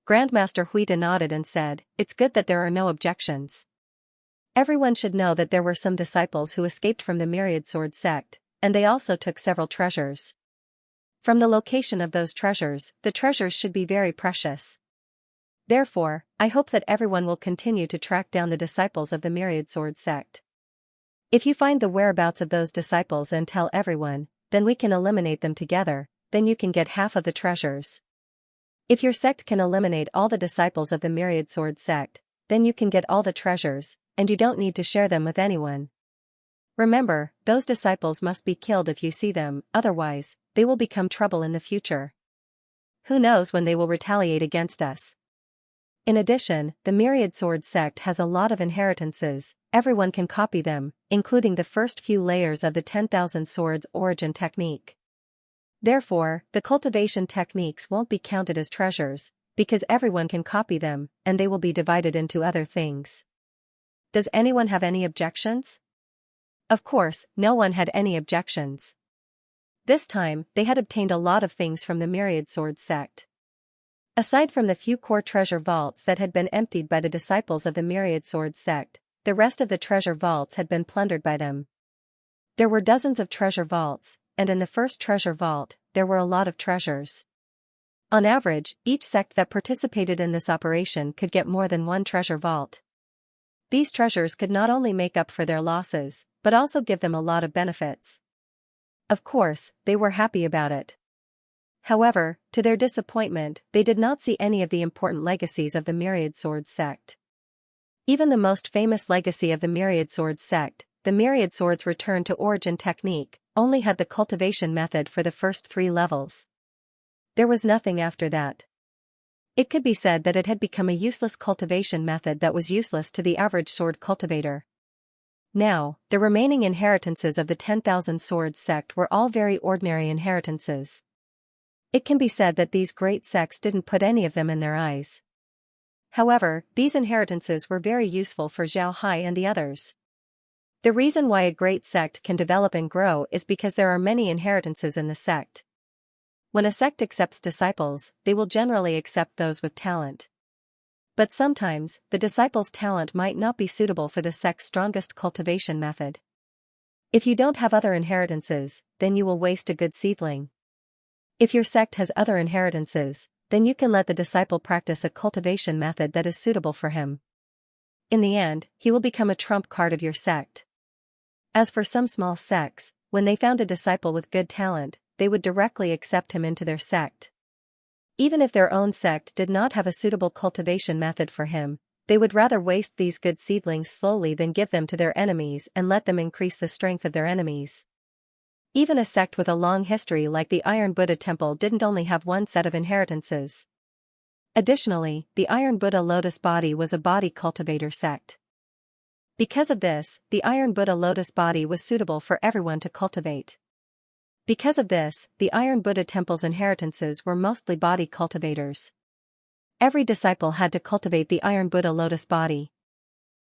Grandmaster Huida nodded and said, "It's good that there are no objections. Everyone should know that there were some disciples who escaped from the Myriad Sword Sect, and they also took several treasures. From the location of those treasures, the treasures should be very precious. Therefore, I hope that everyone will continue to track down the disciples of the Myriad Sword Sect. If you find the whereabouts of those disciples and tell everyone, then we can eliminate them together, then you can get half of the treasures. If your sect can eliminate all the disciples of the Myriad Sword Sect, then you can get all the treasures, and you don't need to share them with anyone. Remember, those disciples must be killed if you see them, otherwise, they will become trouble in the future. Who knows when they will retaliate against us. In addition, the Myriad Sword Sect has a lot of inheritances, everyone can copy them, including the first few layers of the 10,000 Swords origin technique. Therefore, the cultivation techniques won't be counted as treasures, because everyone can copy them, and they will be divided into other things. Does anyone have any objections? Of course, no one had any objections. This time, they had obtained a lot of things from the Myriad Sword Sect. Aside from the few core treasure vaults that had been emptied by the disciples of the Myriad Sword Sect, the rest of the treasure vaults had been plundered by them. There were dozens of treasure vaults, and in the first treasure vault, there were a lot of treasures. On average, each sect that participated in this operation could get more than one treasure vault. These treasures could not only make up for their losses, but also give them a lot of benefits. Of course, they were happy about it. However, to their disappointment, they did not see any of the important legacies of the Myriad Sword Sect. Even the most famous legacy of the Myriad Sword Sect, the Myriad Swords Return to Origin technique, only had the cultivation method for the first 3 levels. There was nothing after that. It could be said that it had become a useless cultivation method that was useless to the average sword cultivator. Now, the remaining inheritances of the 10,000 Swords sect were all very ordinary inheritances. It can be said that these great sects didn't put any of them in their eyes. However, these inheritances were very useful for Zhao Hai and the others. The reason why a great sect can develop and grow is because there are many inheritances in the sect. When a sect accepts disciples, they will generally accept those with talent. But sometimes, the disciple's talent might not be suitable for the sect's strongest cultivation method. If you don't have other inheritances, then you will waste a good seedling. If your sect has other inheritances, then you can let the disciple practice a cultivation method that is suitable for him. In the end, he will become a trump card of your sect. As for some small sects, when they found a disciple with good talent, they would directly accept him into their sect. Even if their own sect did not have a suitable cultivation method for him, they would rather waste these good seedlings slowly than give them to their enemies and let them increase the strength of their enemies. Even a sect with a long history like the Iron Buddha Temple didn't only have one set of inheritances. Additionally, the Iron Buddha Lotus Body was a body cultivator sect. Because of this, the Iron Buddha Lotus Body was suitable for everyone to cultivate. Because of this, the Iron Buddha Temple's inheritances were mostly body cultivators. Every disciple had to cultivate the Iron Buddha Lotus Body.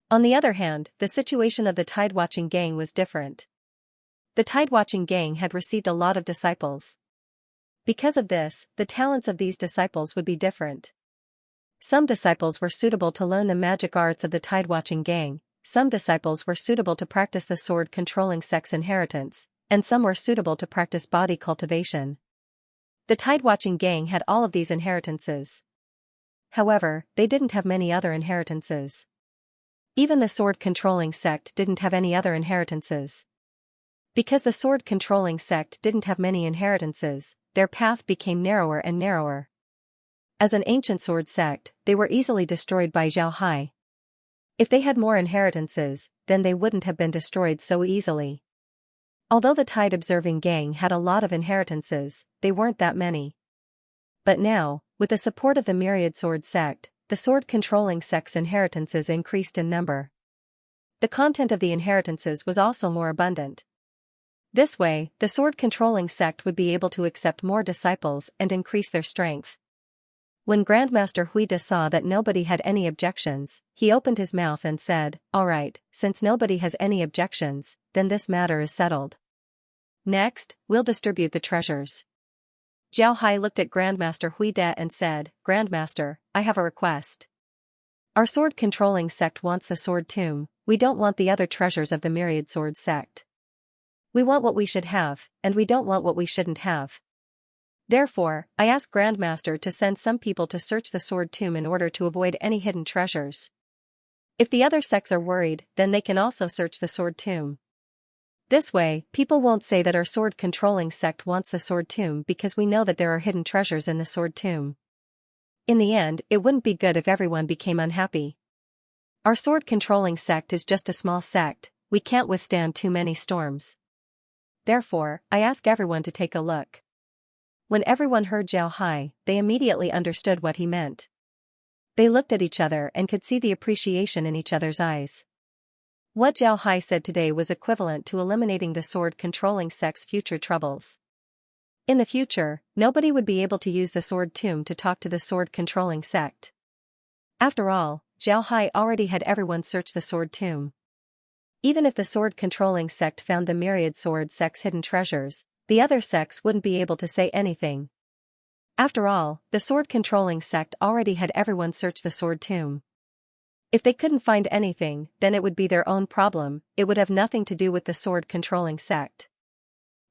On the other hand, the situation of the Tide-watching gang was different. The Tide-watching gang had received a lot of disciples. Because of this, the talents of these disciples would be different. Some disciples were suitable to learn the magic arts of the Tide-watching gang, some disciples were suitable to practice the sword-controlling sect's inheritance, and some were suitable to practice body cultivation. The Tide-watching gang had all of these inheritances. However, they didn't have many other inheritances. Even the sword-controlling sect didn't have any other inheritances. Because the sword-controlling sect didn't have many inheritances, their path became narrower and narrower. As an ancient sword sect, they were easily destroyed by Zhao Hai. If they had more inheritances, then they wouldn't have been destroyed so easily. Although the Tide-observing gang had a lot of inheritances, they weren't that many. But now, with the support of the Myriad Sword sect, the sword-controlling sect's inheritances increased in number. The content of the inheritances was also more abundant. This way, the sword-controlling sect would be able to accept more disciples and increase their strength. When Grandmaster Huida saw that nobody had any objections, he opened his mouth and said, "All right, since nobody has any objections, then this matter is settled. Next, we'll distribute the treasures." Zhao Hai looked at Grandmaster Huida and said, "Grandmaster, I have a request. Our sword-controlling sect wants the sword tomb, we don't want the other treasures of the Myriad Sword sect. We want what we should have, and we don't want what we shouldn't have. Therefore, I ask Grandmaster to send some people to search the sword tomb in order to avoid any hidden treasures. If the other sects are worried, then they can also search the sword tomb. This way, people won't say that our sword-controlling sect wants the sword tomb because we know that there are hidden treasures in the sword tomb. In the end, it wouldn't be good if everyone became unhappy. Our sword-controlling sect is just a small sect, we can't withstand too many storms. Therefore, I ask everyone to take a look." When everyone heard Zhao Hai, they immediately understood what he meant. They looked at each other and could see the appreciation in each other's eyes. What Zhao Hai said today was equivalent to eliminating the sword-controlling sect's future troubles. In the future, nobody would be able to use the sword tomb to talk to the sword-controlling sect. After all, Zhao Hai already had everyone search the sword tomb. Even if the sword-controlling sect found the Myriad Sword sect's hidden treasures, the other sects wouldn't be able to say anything. After all, the sword-controlling sect already had everyone search the sword tomb. If they couldn't find anything, then it would be their own problem, it would have nothing to do with the sword-controlling sect.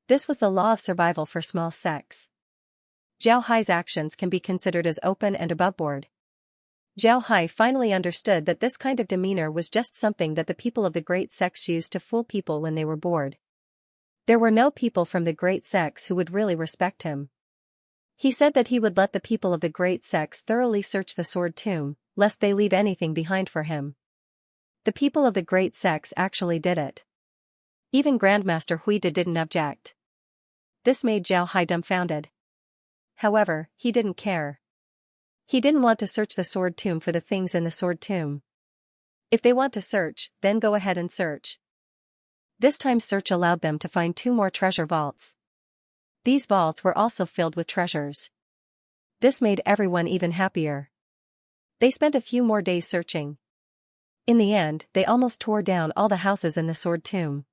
This was the law of survival for small sects. Zhao Hai's actions can be considered as open and aboveboard. Zhao Hai finally understood that this kind of demeanor was just something that the people of the great sects used to fool people when they were bored. There were no people from the great sects who would really respect him. He said that he would let the people of the great sects thoroughly search the sword tomb, lest they leave anything behind for him. The people of the great sects actually did it. Even Grandmaster Huida didn't object. This made Zhao Hai dumbfounded. However, he didn't care. He didn't want to search the sword tomb for the things in the sword tomb. If they want to search, then go ahead and search. This time search allowed them to find 2 more treasure vaults. These vaults were also filled with treasures. This made everyone even happier. They spent a few more days searching. In the end, they almost tore down all the houses in the sword tomb.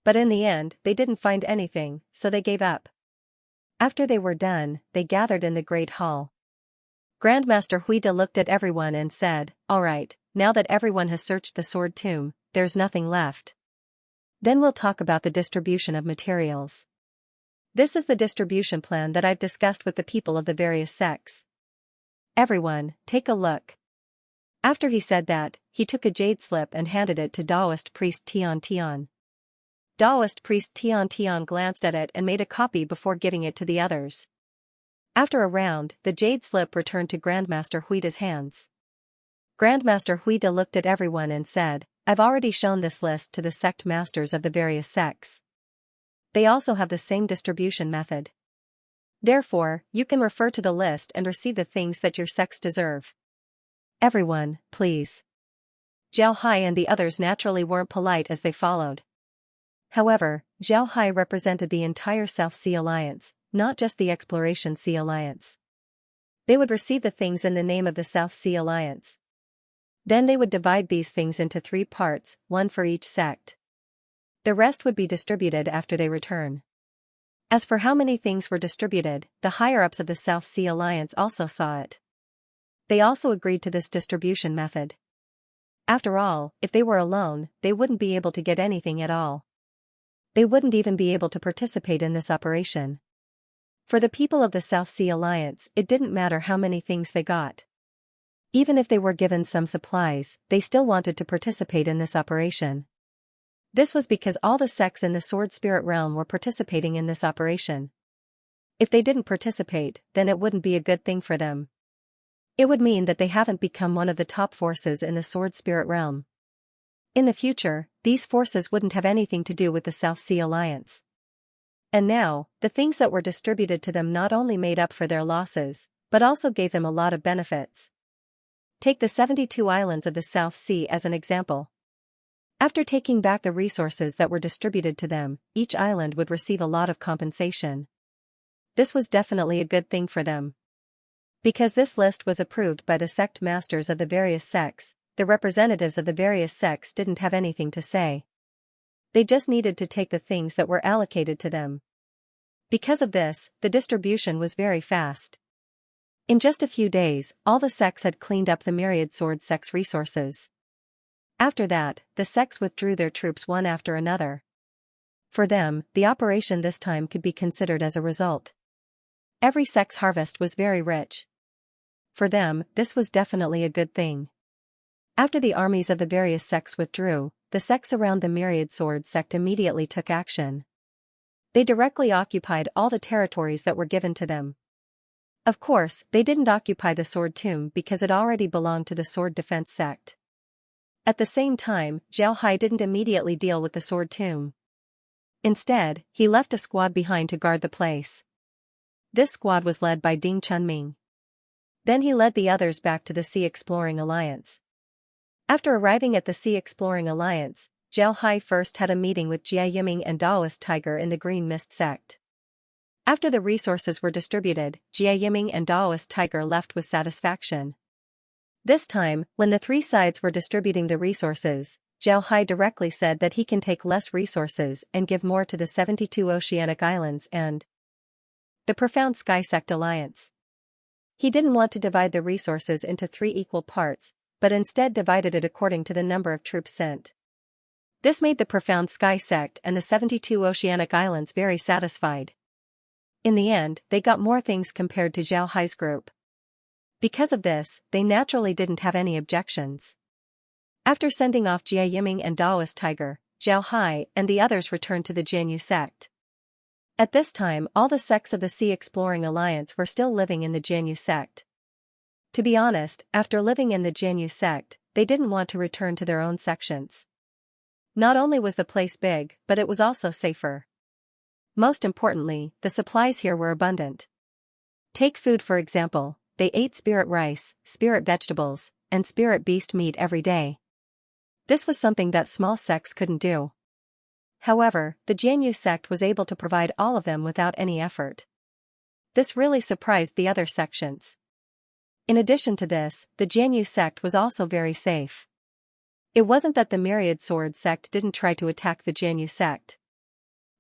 But in the end, they didn't find anything, so they gave up. After they were done, they gathered in the Great Hall. Grandmaster Huida looked at everyone and said, "All right, now that everyone has searched the sword tomb, there's nothing left. Then we'll talk about the distribution of materials. This is the distribution plan that I've discussed with the people of the various sects. Everyone, take a look." After he said that, he took a jade slip and handed it to Taoist priest Tian Tian. Taoist priest Tian Tian glanced at it and made a copy before giving it to the others. After a round, the jade slip returned to Grandmaster Huida's hands. Grandmaster Huida looked at everyone and said, "I've already shown this list to the sect masters of the various sects. They also have the same distribution method. Therefore, you can refer to the list and receive the things that your sects deserve. Everyone, please." Zhao Hai and the others naturally weren't polite as they followed. However, Zhao Hai represented the entire South Sea Alliance, not just the Exploration Sea Alliance. They would receive the things in the name of the South Sea Alliance. Then they would divide these things into 3 parts, 1 for each sect. The rest would be distributed after they return. As for how many things were distributed, the higher-ups of the South Sea Alliance also saw it. They also agreed to this distribution method. After all, if they were alone, they wouldn't be able to get anything at all. They wouldn't even be able to participate in this operation. For the people of the South Sea Alliance, it didn't matter how many things they got. Even if they were given some supplies, they still wanted to participate in this operation. This was because all the sects in the Sword Spirit realm were participating in this operation. If they didn't participate, then it wouldn't be a good thing for them. It would mean that they haven't become one of the top forces in the Sword Spirit realm. In the future, these forces wouldn't have anything to do with the South Sea Alliance. And now, the things that were distributed to them not only made up for their losses, but also gave them a lot of benefits. Take the 72 islands of the South Sea as an example. After taking back the resources that were distributed to them, each island would receive a lot of compensation. This was definitely a good thing for them. Because this list was approved by the sect masters of the various sects, the representatives of the various sects didn't have anything to say. They just needed to take the things that were allocated to them. Because of this, the distribution was very fast. In just a few days, all the sects had cleaned up the myriad sword sects' resources. After that, the sects withdrew their troops one after another. For them, the operation this time could be considered as a result. Every sect's harvest was very rich. For them, this was definitely a good thing. After the armies of the various sects withdrew, the sects around the myriad sword sect immediately took action. They directly occupied all the territories that were given to them. Of course, they didn't occupy the sword tomb because it already belonged to the sword defense sect. At the same time, Zhao Hai didn't immediately deal with the sword tomb. Instead, he left a squad behind to guard the place. This squad was led by Ding Chunming. Then he led the others back to the Sea Exploring Alliance. After arriving at the Sea Exploring Alliance, Zhao Hai first had a meeting with Jia Yiming and Daoist Tiger in the Green Mist sect. After the resources were distributed, Jia Yiming and Daoist Tiger left with satisfaction. This time, when the 3 sides were distributing the resources, Zhao Hai directly said that he can take less resources and give more to the 72 Oceanic Islands and the Profound Sky Sect Alliance. He didn't want to divide the resources into 3 equal parts, but instead divided it according to the number of troops sent. This made the Profound Sky Sect and the 72 Oceanic Islands very satisfied. In the end, they got more things compared to Zhao Hai's group. Because of this, they naturally didn't have any objections. After sending off Jia Yiming and Daoist Tiger, Zhao Hai and the others returned to the Jianyu sect. At this time, all the sects of the Sea Exploring Alliance were still living in the Jianyu sect. To be honest, after living in the Jianyu sect, they didn't want to return to their own sections. Not only was the place big, but it was also safer. Most importantly, the supplies here were abundant. Take food for example, they ate spirit rice, spirit vegetables, and spirit beast meat every day. This was something that small sects couldn't do. However, the Jianyu sect was able to provide all of them without any effort. This really surprised the other sections. In addition to this, the Jianyu sect was also very safe. It wasn't that the Myriad Sword sect didn't try to attack the Jianyu sect.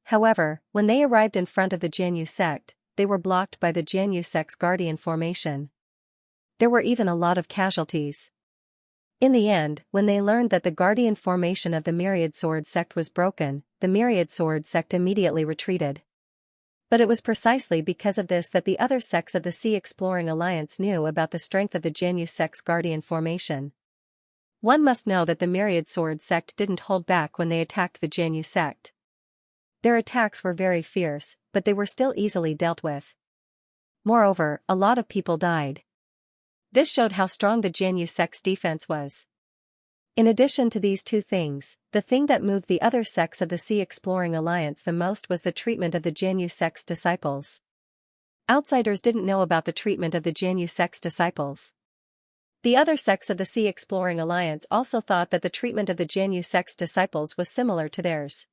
However, when they arrived in front of the Jianyu sect, they were blocked by the Jianyu sect's guardian formation. There were even a lot of casualties. In the end, when they learned that the guardian formation of the Myriad Sword sect was broken, the Myriad Sword sect immediately retreated. But it was precisely because of this that the other sects of the Sea Exploring Alliance knew about the strength of the Jianyu sect's guardian formation. One must know that the Myriad Sword sect didn't hold back when they attacked the Jianyu sect. Their attacks were very fierce, but they were still easily dealt with. Moreover, a lot of people died. This showed how strong the Jianyu sect's defense was. In addition to these two things, the thing that moved the other sects of the Sea Exploring Alliance the most was the treatment of the Jianyu sect's disciples. Outsiders didn't know about the treatment of the Jianyu sect's disciples. The other sects of the Sea Exploring Alliance also thought that the treatment of the Jianyu sect's disciples was similar to theirs.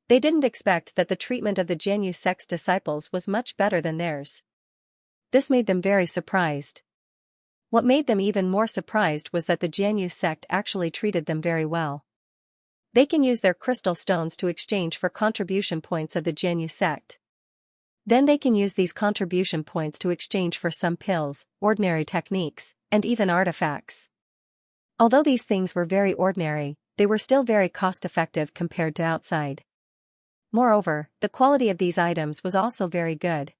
They didn't expect that the treatment of the Jianyu sect's disciples was much better than theirs. This made them very surprised. What made them even more surprised was that the Jianyu sect actually treated them very well. They can use their crystal stones to exchange for contribution points of the Jianyu sect. Then they can use these contribution points to exchange for some pills, ordinary techniques, and even artifacts. Although these things were very ordinary, they were still very cost-effective compared to outside. Moreover, the quality of these items was also very good.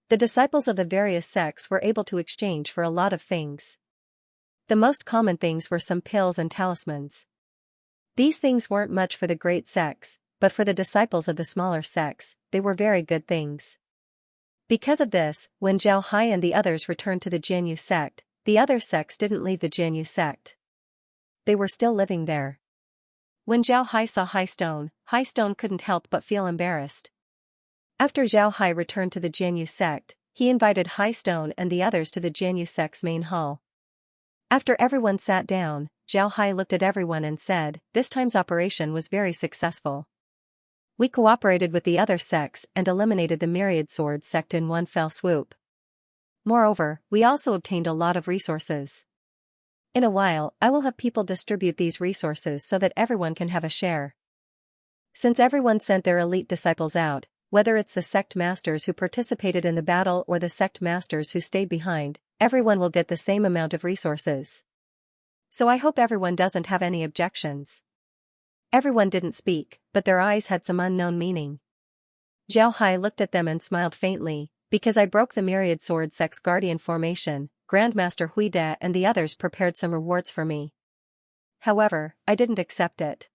The disciples of the various sects were able to exchange for a lot of things. The most common things were some pills and talismans. These things weren't much for the great sects, but for the disciples of the smaller sects, they were very good things. Because of this, when Zhao Hai and the others returned to the Jianyu sect, the other sects didn't leave the Jianyu sect. They were still living there. When Zhao Hai saw Hai Stone couldn't help but feel embarrassed. After Zhao Hai returned to the Jianyu sect, he invited Hai Stone and the others to the Jianyu sect's main hall. After everyone sat down, Zhao Hai looked at everyone and said, "This time's operation was very successful. We cooperated with the other sects and eliminated the Myriad Sword sect in one fell swoop. Moreover, we also obtained a lot of resources. In a while, I will have people distribute these resources so that everyone can have a share." Since everyone sent their elite disciples out, whether it's the sect masters who participated in the battle or the sect masters who stayed behind, everyone will get the same amount of resources. So I hope everyone doesn't have any objections. Everyone didn't speak, but their eyes had some unknown meaning. Zhao Hai looked at them and smiled faintly, "Because I broke the Myriad Sword sect's guardian formation, Grandmaster Huide and the others prepared some rewards for me. However, I didn't accept it.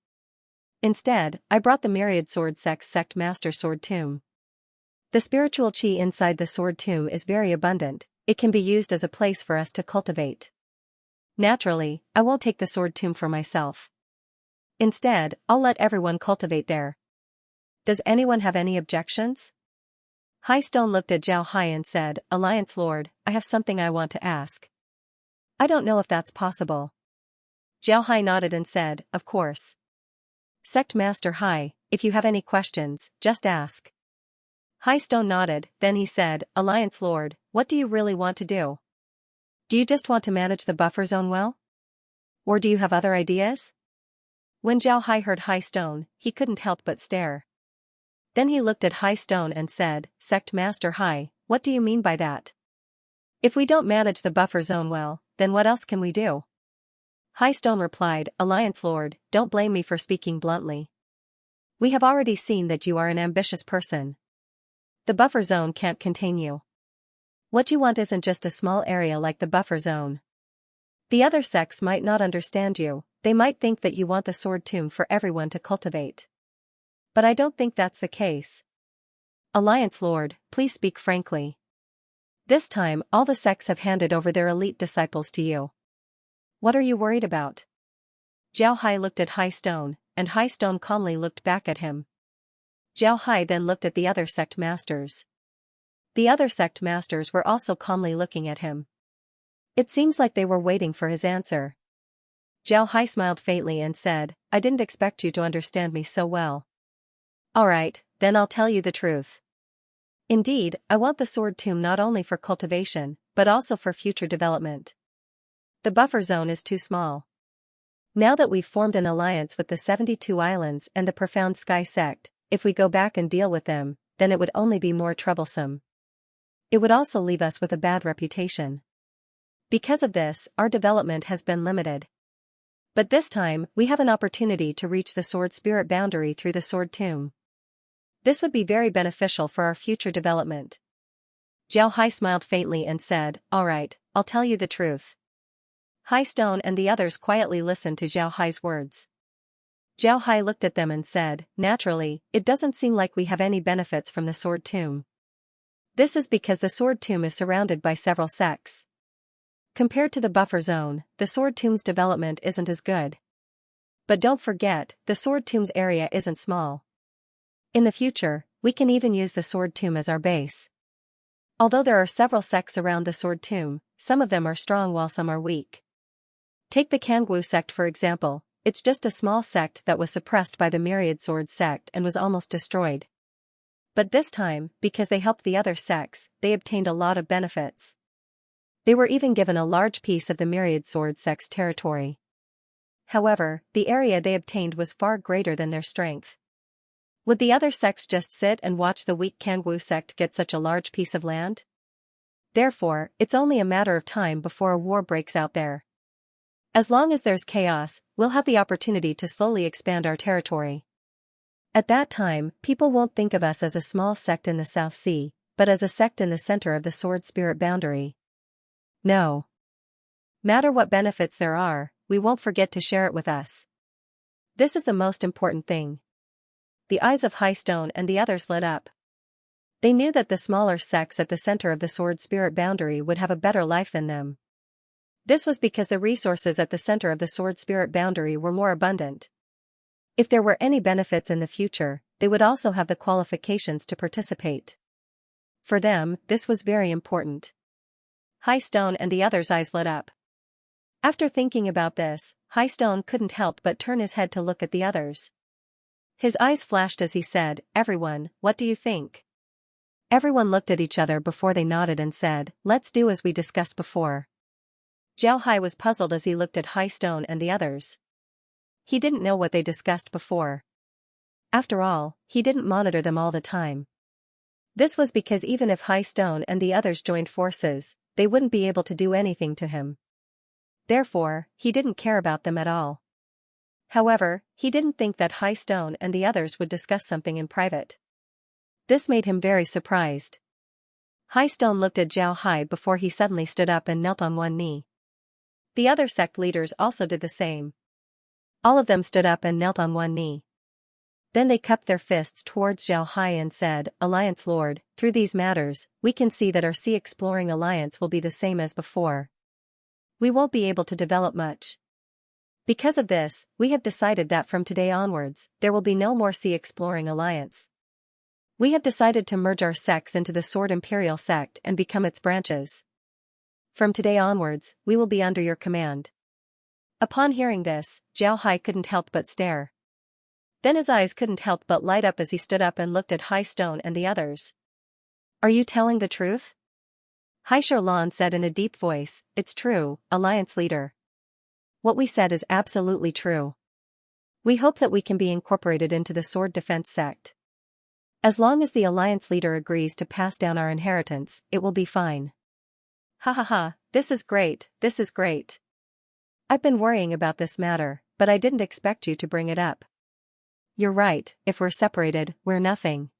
Instead, I brought the Myriad Sword sect's sect master sword tomb. The spiritual qi inside the sword tomb is very abundant, it can be used as a place for us to cultivate. Naturally, I won't take the sword tomb for myself. Instead, I'll let everyone cultivate there. Does anyone have any objections?" Hai Stone looked at Zhao Hai and said, "Alliance Lord, I have something I want to ask. I don't know if that's possible." Zhao Hai nodded and said, "Of course. Sect Master Hai, if you have any questions, just ask." Hai Stone nodded, then he said, "Alliance Lord, what do you really want to do? Do you just want to manage the buffer zone well? Or do you have other ideas?" When Zhao Hai heard Hai Stone, he couldn't help but stare. Then he looked at Hai Stone and said, "Sect Master Hai, what do you mean by that? If we don't manage the buffer zone well, then what else can we do?" Hai Stone replied, "Alliance Lord, don't blame me for speaking bluntly. We have already seen that you are an ambitious person. The buffer zone can't contain you. What you want isn't just a small area like the buffer zone. The other sects might not understand you, they might think that you want the sword tomb for everyone to cultivate. But I don't think that's the case. Alliance Lord, please speak frankly. This time, all the sects have handed over their elite disciples to you. What are you worried about?" Zhao Hai looked at Hai Stone, and Hai Stone calmly looked back at him. Zhao Hai then looked at the other sect masters. The other sect masters were also calmly looking at him. It seems like they were waiting for his answer. Zhao Hai smiled faintly and said, "I didn't expect you to understand me so well. Alright, then I'll tell you the truth. Indeed, I want the sword tomb not only for cultivation, but also for future development. The buffer zone is too small. Now that we've formed an alliance with the 72 Islands and the Profound Sky sect, if we go back and deal with them, then it would only be more troublesome. It would also leave us with a bad reputation. Because of this, our development has been limited. But this time, we have an opportunity to reach the sword spirit boundary through the sword tomb. This would be very beneficial for our future development. Zhao Hai smiled faintly and said, "Alright, I'll tell you the truth." Hai Stone and the others quietly listened to Zhao Hai's words. Zhao Hai looked at them and said, "Naturally, it doesn't seem like we have any benefits from the sword tomb. This is because the sword tomb is surrounded by several sects. Compared to the buffer zone, the sword tomb's development isn't as good. But don't forget, the sword tomb's area isn't small. In the future, we can even use the sword tomb as our base. Although there are several sects around the sword tomb, some of them are strong while some are weak. Take the Kangwu sect for example, it's just a small sect that was suppressed by the Myriad Sword sect and was almost destroyed. But this time, because they helped the other sects, they obtained a lot of benefits. They were even given a large piece of the Myriad Sword sect's territory. However, the area they obtained was far greater than their strength. Would the other sects just sit and watch the weak Kangwu sect get such a large piece of land? Therefore, it's only a matter of time before a war breaks out there. As long as there's chaos, we'll have the opportunity to slowly expand our territory. At that time, people won't think of us as a small sect in the South Sea, but as a sect in the center of the sword spirit boundary. No matter what benefits there are, we won't forget to share it with us. This is the most important thing. The eyes of Hai Stone and the others lit up. They knew that the smaller sects at the center of the sword spirit boundary would have a better life than them. This was because the resources at the center of the sword spirit boundary were more abundant. If there were any benefits in the future, they would also have the qualifications to participate. For them, this was very important. Hai Stone and the others' eyes lit up. After thinking about this, Hai Stone couldn't help but turn his head to look at the others. His eyes flashed as he said, "Everyone, what do you think?" Everyone looked at each other before they nodded and said, "Let's do as we discussed before." Zhao Hai was puzzled as he looked at Hai Stone and the others. He didn't know what they discussed before. After all, he didn't monitor them all the time. This was because even if Hai Stone and the others joined forces, they wouldn't be able to do anything to him. Therefore, he didn't care about them at all. However, he didn't think that Hai Stone and the others would discuss something in private. This made him very surprised. Hai Stone looked at Zhao Hai before he suddenly stood up and knelt on one knee. The other sect leaders also did the same. All of them stood up and knelt on one knee. Then they cupped their fists towards Zhao Hai and said, "Alliance Lord, through these matters, we can see that our sea exploring alliance will be the same as before. We won't be able to develop much. Because of this, we have decided that from today onwards, there will be no more sea exploring alliance. We have decided to merge our sects into the Sword Imperial sect and become its branches. From today onwards, we will be under your command." Upon hearing this, Zhao Hai couldn't help but stare. Then his eyes couldn't help but light up as he stood up and looked at Hai Stone and the others. "Are you telling the truth?" Hai Sherlan said in a deep voice, "It's true, Alliance Leader. What we said is absolutely true. We hope that we can be incorporated into the Sword Defense sect. As long as the Alliance Leader agrees to pass down our inheritance, it will be fine." "Ha ha ha, this is great, this is great. I've been worrying about this matter, but I didn't expect you to bring it up. You're right, if we're separated, we're nothing.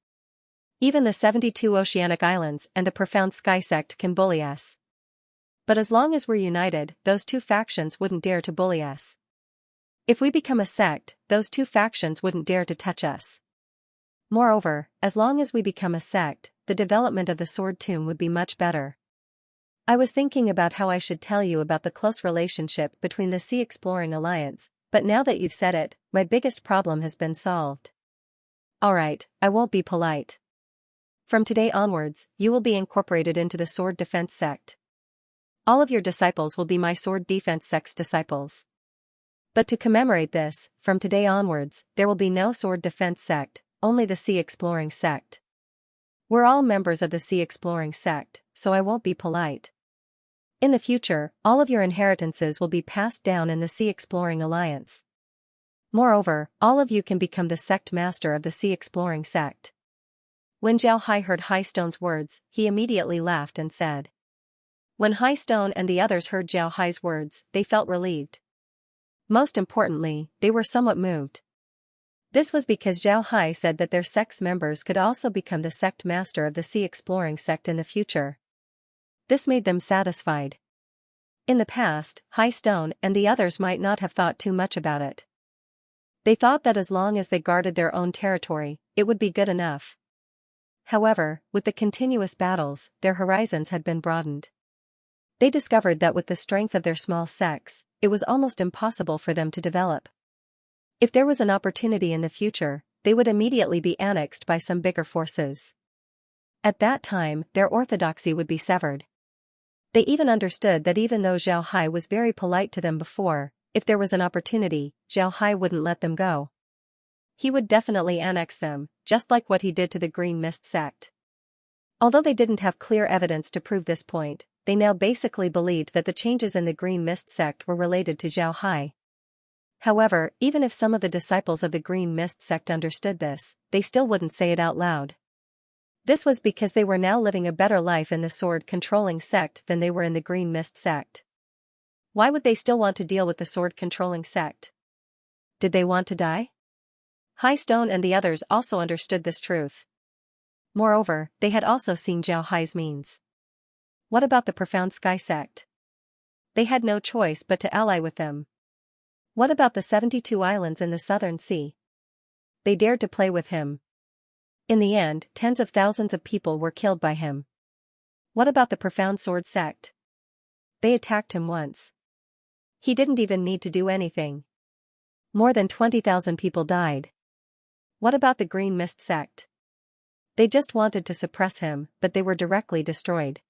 Even the 72 oceanic islands and the Profound Sky sect can bully us. But as long as we're united, those two factions wouldn't dare to bully us. If we become a sect, those two factions wouldn't dare to touch us. Moreover, as long as we become a sect, the development of the Sword Tomb would be much better. I was thinking about how I should tell you about the close relationship between the Sea Exploring Alliance, but now that you've said it, my biggest problem has been solved. Alright, I won't be polite. From today onwards, you will be incorporated into the Sword Defense sect. All of your disciples will be my Sword Defense sect's disciples. But to commemorate this, from today onwards, there will be no Sword Defense sect, only the Sea Exploring sect. We're all members of the Sea Exploring sect, so I won't be polite. In the future, all of your inheritances will be passed down in the Sea Exploring Alliance. Moreover, all of you can become the sect master of the Sea Exploring sect. When Zhao Hai heard Hai Stone's words, he immediately laughed and said. When Hai Stone and the others heard Zhao Hai's words, they felt relieved. Most importantly, they were somewhat moved. This was because Zhao Hai said that their sect's members could also become the sect master of the sea exploring sect in the future. This made them satisfied. In the past, Hai Stone and the others might not have thought too much about it. They thought that as long as they guarded their own territory, it would be good enough. However, with the continuous battles, their horizons had been broadened. They discovered that with the strength of their small sects, it was almost impossible for them to develop. If there was an opportunity in the future, they would immediately be annexed by some bigger forces. At that time, their orthodoxy would be severed. They even understood that even though Zhao Hai was very polite to them before, if there was an opportunity, Zhao Hai wouldn't let them go. He would definitely annex them, just like what he did to the Green Mist sect. Although they didn't have clear evidence to prove this point, they now basically believed that the changes in the Green Mist sect were related to Zhao Hai. However, even if some of the disciples of the Green Mist sect understood this, they still wouldn't say it out loud. This was because they were now living a better life in the sword-controlling sect than they were in the Green Mist sect. Why would they still want to deal with the sword-controlling sect? Did they want to die? Hai Stone and the others also understood this truth. Moreover, they had also seen Zhao Hai's means. What about the Profound Sky sect? They had no choice but to ally with them. What about the 72 islands in the Southern Sea? They dared to play with him. In the end, tens of thousands of people were killed by him. What about the Profound Sword sect? They attacked him once. He didn't even need to do anything. More than 20,000 people died. What about the Green Mist sect? They just wanted to suppress him, but they were directly destroyed.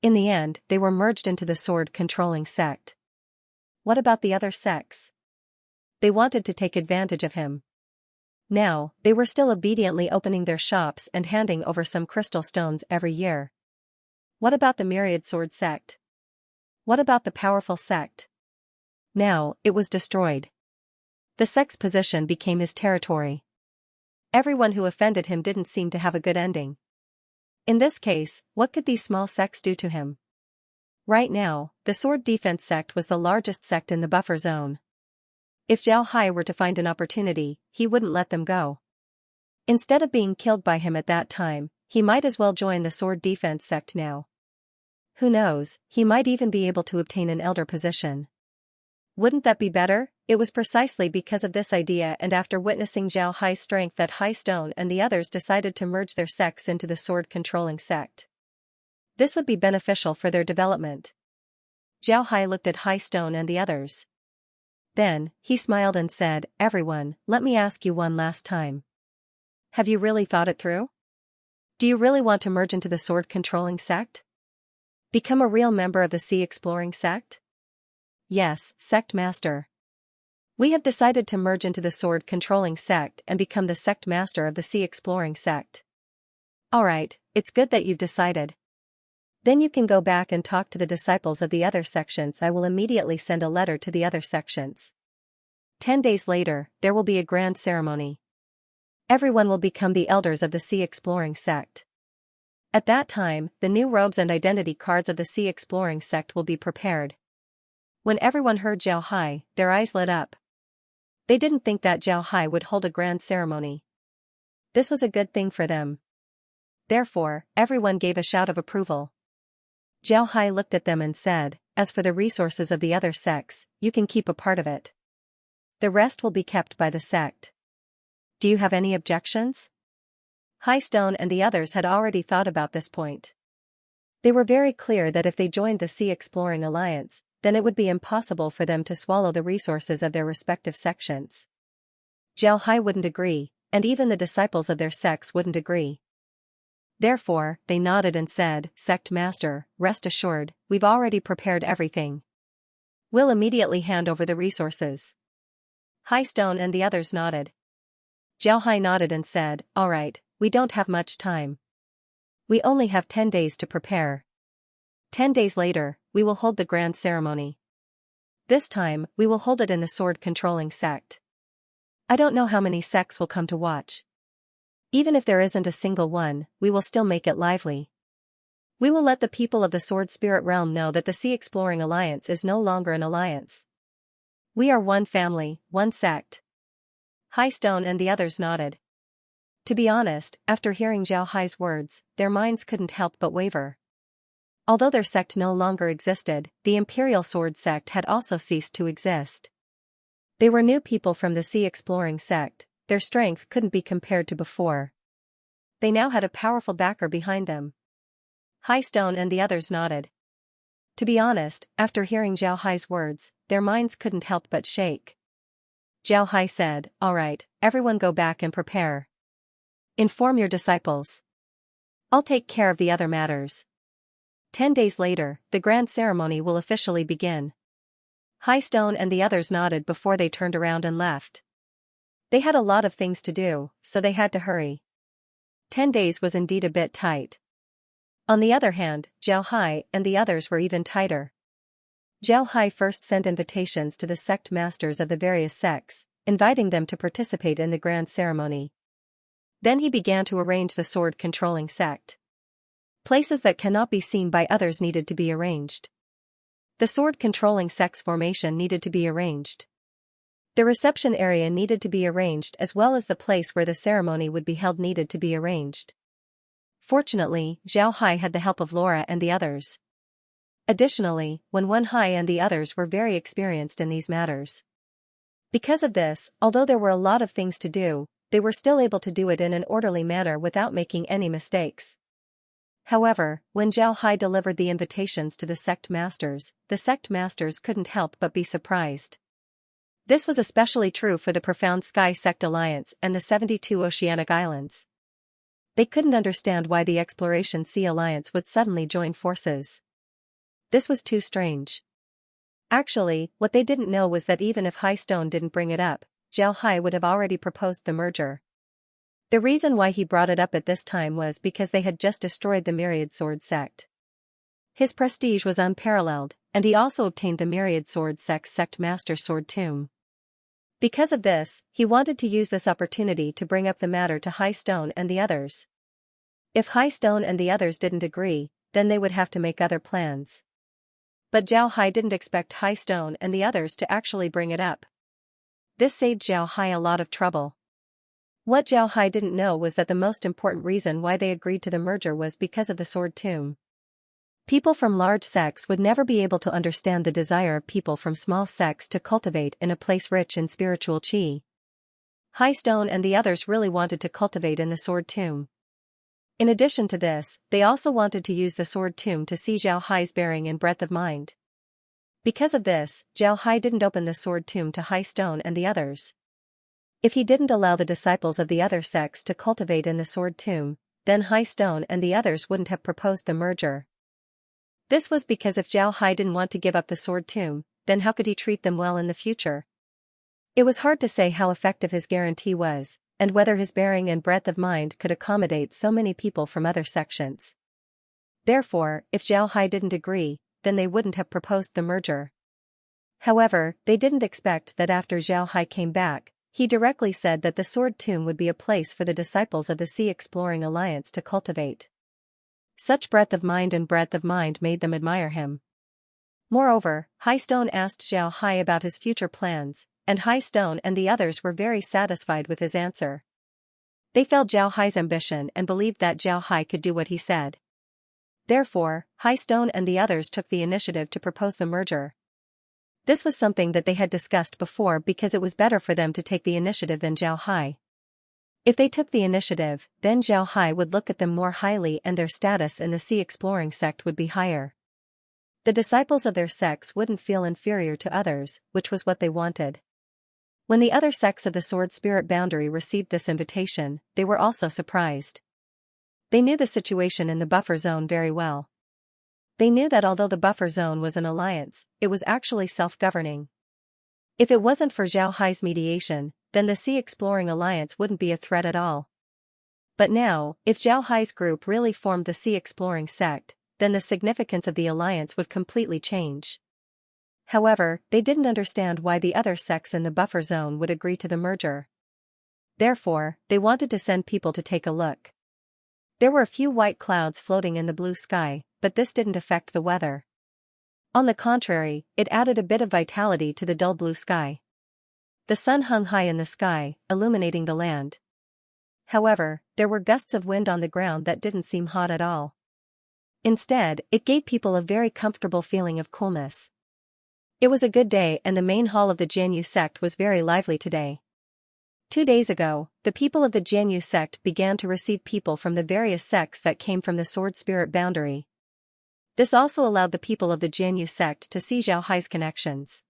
In the end, they were merged into the sword-controlling sect. What about the other sects? They wanted to take advantage of him. Now, they were still obediently opening their shops and handing over some crystal stones every year. What about the Myriad Sword sect? What about the Powerful sect? Now, it was destroyed. The sect's position became his territory. Everyone who offended him didn't seem to have a good ending. In this case, what could these small sects do to him? Right now, the Sword Defense sect was the largest sect in the buffer zone. If Zhao Hai were to find an opportunity, he wouldn't let them go. Instead of being killed by him at that time, he might as well join the Sword Defense sect now. Who knows, he might even be able to obtain an elder position. Wouldn't that be better? It was precisely because of this idea and after witnessing Zhao Hai's strength that Hai Stone and the others decided to merge their sects into the sword-controlling sect. This would be beneficial for their development. Zhao Hai looked at Hai Stone and the others. Then, he smiled and said, "Everyone, let me ask you one last time. Have you really thought it through? Do you really want to merge into the sword-controlling sect? Become a real member of the sea-exploring sect?" "Yes, sect master. We have decided to merge into the sword-controlling sect and become the sect master of the sea-exploring sect." "Alright, it's good that you've decided. Then you can go back and talk to the disciples of the other sections. I will immediately send a letter to the other sections. 10 days later, there will be a grand ceremony. Everyone will become the elders of the sea-exploring sect. At that time, the new robes and identity cards of the sea-exploring sect will be prepared." When everyone heard Zhao Hai, their eyes lit up. They didn't think that Zhao Hai would hold a grand ceremony. This was a good thing for them. Therefore, everyone gave a shout of approval. Zhao Hai looked at them and said, "As for the resources of the other sects, you can keep a part of it. The rest will be kept by the sect. Do you have any objections?" Hai Stone and the others had already thought about this point. They were very clear that if they joined the Sea Exploring Alliance, then it would be impossible for them to swallow the resources of their respective sections. Zhao Hai wouldn't agree, and even the disciples of their sects wouldn't agree. Therefore, they nodded and said, "Sect Master, rest assured, we've already prepared everything. We'll immediately hand over the resources." Hai Stone and the others nodded. Zhao Hai nodded and said, "Alright, we don't have much time. We only have 10 days to prepare. 10 days later, we will hold the grand ceremony. This time, we will hold it in the sword-controlling sect. I don't know how many sects will come to watch. Even if there isn't a single one, we will still make it lively. We will let the people of the Sword Spirit Realm know that the Sea Exploring Alliance is no longer an alliance. We are one family, one sect. Highstone and the others nodded. To be honest, after hearing Zhao Hai's words, their minds couldn't help but waver. Although their sect no longer existed, the Imperial Sword sect had also ceased to exist. They were new people from the Sea Exploring sect, their strength couldn't be compared to before. They now had a powerful backer behind them. Highstone and the others nodded. To be honest, after hearing Zhao Hai's words, their minds couldn't help but shake. Zhao Hai said, "All right, everyone go back and prepare. Inform your disciples. I'll take care of the other matters. 10 days later, the grand ceremony will officially begin." Highstone and the others nodded before they turned around and left. They had a lot of things to do, so they had to hurry. 10 days was indeed a bit tight. On the other hand, Zhao Hai and the others were even tighter. Zhao Hai first sent invitations to the sect masters of the various sects, inviting them to participate in the grand ceremony. Then he began to arrange the sword-controlling sect. Places that cannot be seen by others needed to be arranged. The sword-controlling sect's formation needed to be arranged. The reception area needed to be arranged as well as the place where the ceremony would be held needed to be arranged. Fortunately, Zhao Hai had the help of Laura and the others. Additionally, Wen Hai and the others were very experienced in these matters. Because of this, although there were a lot of things to do, they were still able to do it in an orderly manner without making any mistakes. However, when Zhao Hai delivered the invitations to the sect masters couldn't help but be surprised. This was especially true for the Profound Sky Sect Alliance and the 72 Oceanic Islands. They couldn't understand why the Exploration Sea Alliance would suddenly join forces. This was too strange. Actually, what they didn't know was that even if Highstone didn't bring it up, Zhao Hai would have already proposed the merger. The reason why he brought it up at this time was because they had just destroyed the Myriad Sword sect. His prestige was unparalleled, and he also obtained the Myriad Sword sect's sect master sword tomb. Because of this, he wanted to use this opportunity to bring up the matter to Highstone and the others. If Highstone and the others didn't agree, then they would have to make other plans. But Zhao Hai didn't expect Highstone and the others to actually bring it up. This saved Zhao Hai a lot of trouble. What Zhao Hai didn't know was that the most important reason why they agreed to the merger was because of the sword tomb. People from large sects would never be able to understand the desire of people from small sects to cultivate in a place rich in spiritual qi. Highstone and the others really wanted to cultivate in the sword tomb. In addition to this, they also wanted to use the sword tomb to see Zhao Hai's bearing and breadth of mind. Because of this, Zhao Hai didn't open the sword tomb to Highstone and the others. If he didn't allow the disciples of the other sects to cultivate in the sword tomb, then Highstone and the others wouldn't have proposed the merger. This was because if Zhao Hai didn't want to give up the sword tomb, then how could he treat them well in the future? It was hard to say how effective his guarantee was, and whether his bearing and breadth of mind could accommodate so many people from other sections. Therefore, if Zhao Hai didn't agree, then they wouldn't have proposed the merger. However, they didn't expect that after Zhao Hai came back, he directly said that the sword tomb would be a place for the disciples of the Sea Exploring Alliance to cultivate. Such breadth of mind and breadth of mind made them admire him. Moreover, Highstone asked Zhao Hai about his future plans, and Highstone and the others were very satisfied with his answer. They felt Zhao Hai's ambition and believed that Zhao Hai could do what he said. Therefore, Highstone and the others took the initiative to propose the merger. This was something that they had discussed before because it was better for them to take the initiative than Zhao Hai. If they took the initiative, then Zhao Hai would look at them more highly and their status in the Sea Exploring sect would be higher. The disciples of their sects wouldn't feel inferior to others, which was what they wanted. When the other sects of the Sword Spirit Boundary received this invitation, they were also surprised. They knew the situation in the buffer zone very well. They knew that although the buffer zone was an alliance, it was actually self-governing. If it wasn't for Zhao Hai's mediation, then the Sea Exploring Alliance wouldn't be a threat at all. But now, if Zhao Hai's group really formed the Sea Exploring sect, then the significance of the alliance would completely change. However, they didn't understand why the other sects in the buffer zone would agree to the merger. Therefore, they wanted to send people to take a look. There were a few white clouds floating in the blue sky, but this didn't affect the weather. On the contrary, it added a bit of vitality to the dull blue sky. The sun hung high in the sky, illuminating the land. However, there were gusts of wind on the ground that didn't seem hot at all. Instead, it gave people a very comfortable feeling of coolness. It was a good day and the main hall of the Jianyu sect was very lively today. 2 days ago, the people of the Jianyu sect began to receive people from the various sects that came from the sword spirit boundary. This also allowed the people of the Jianyu sect to see Zhao Hai's connections.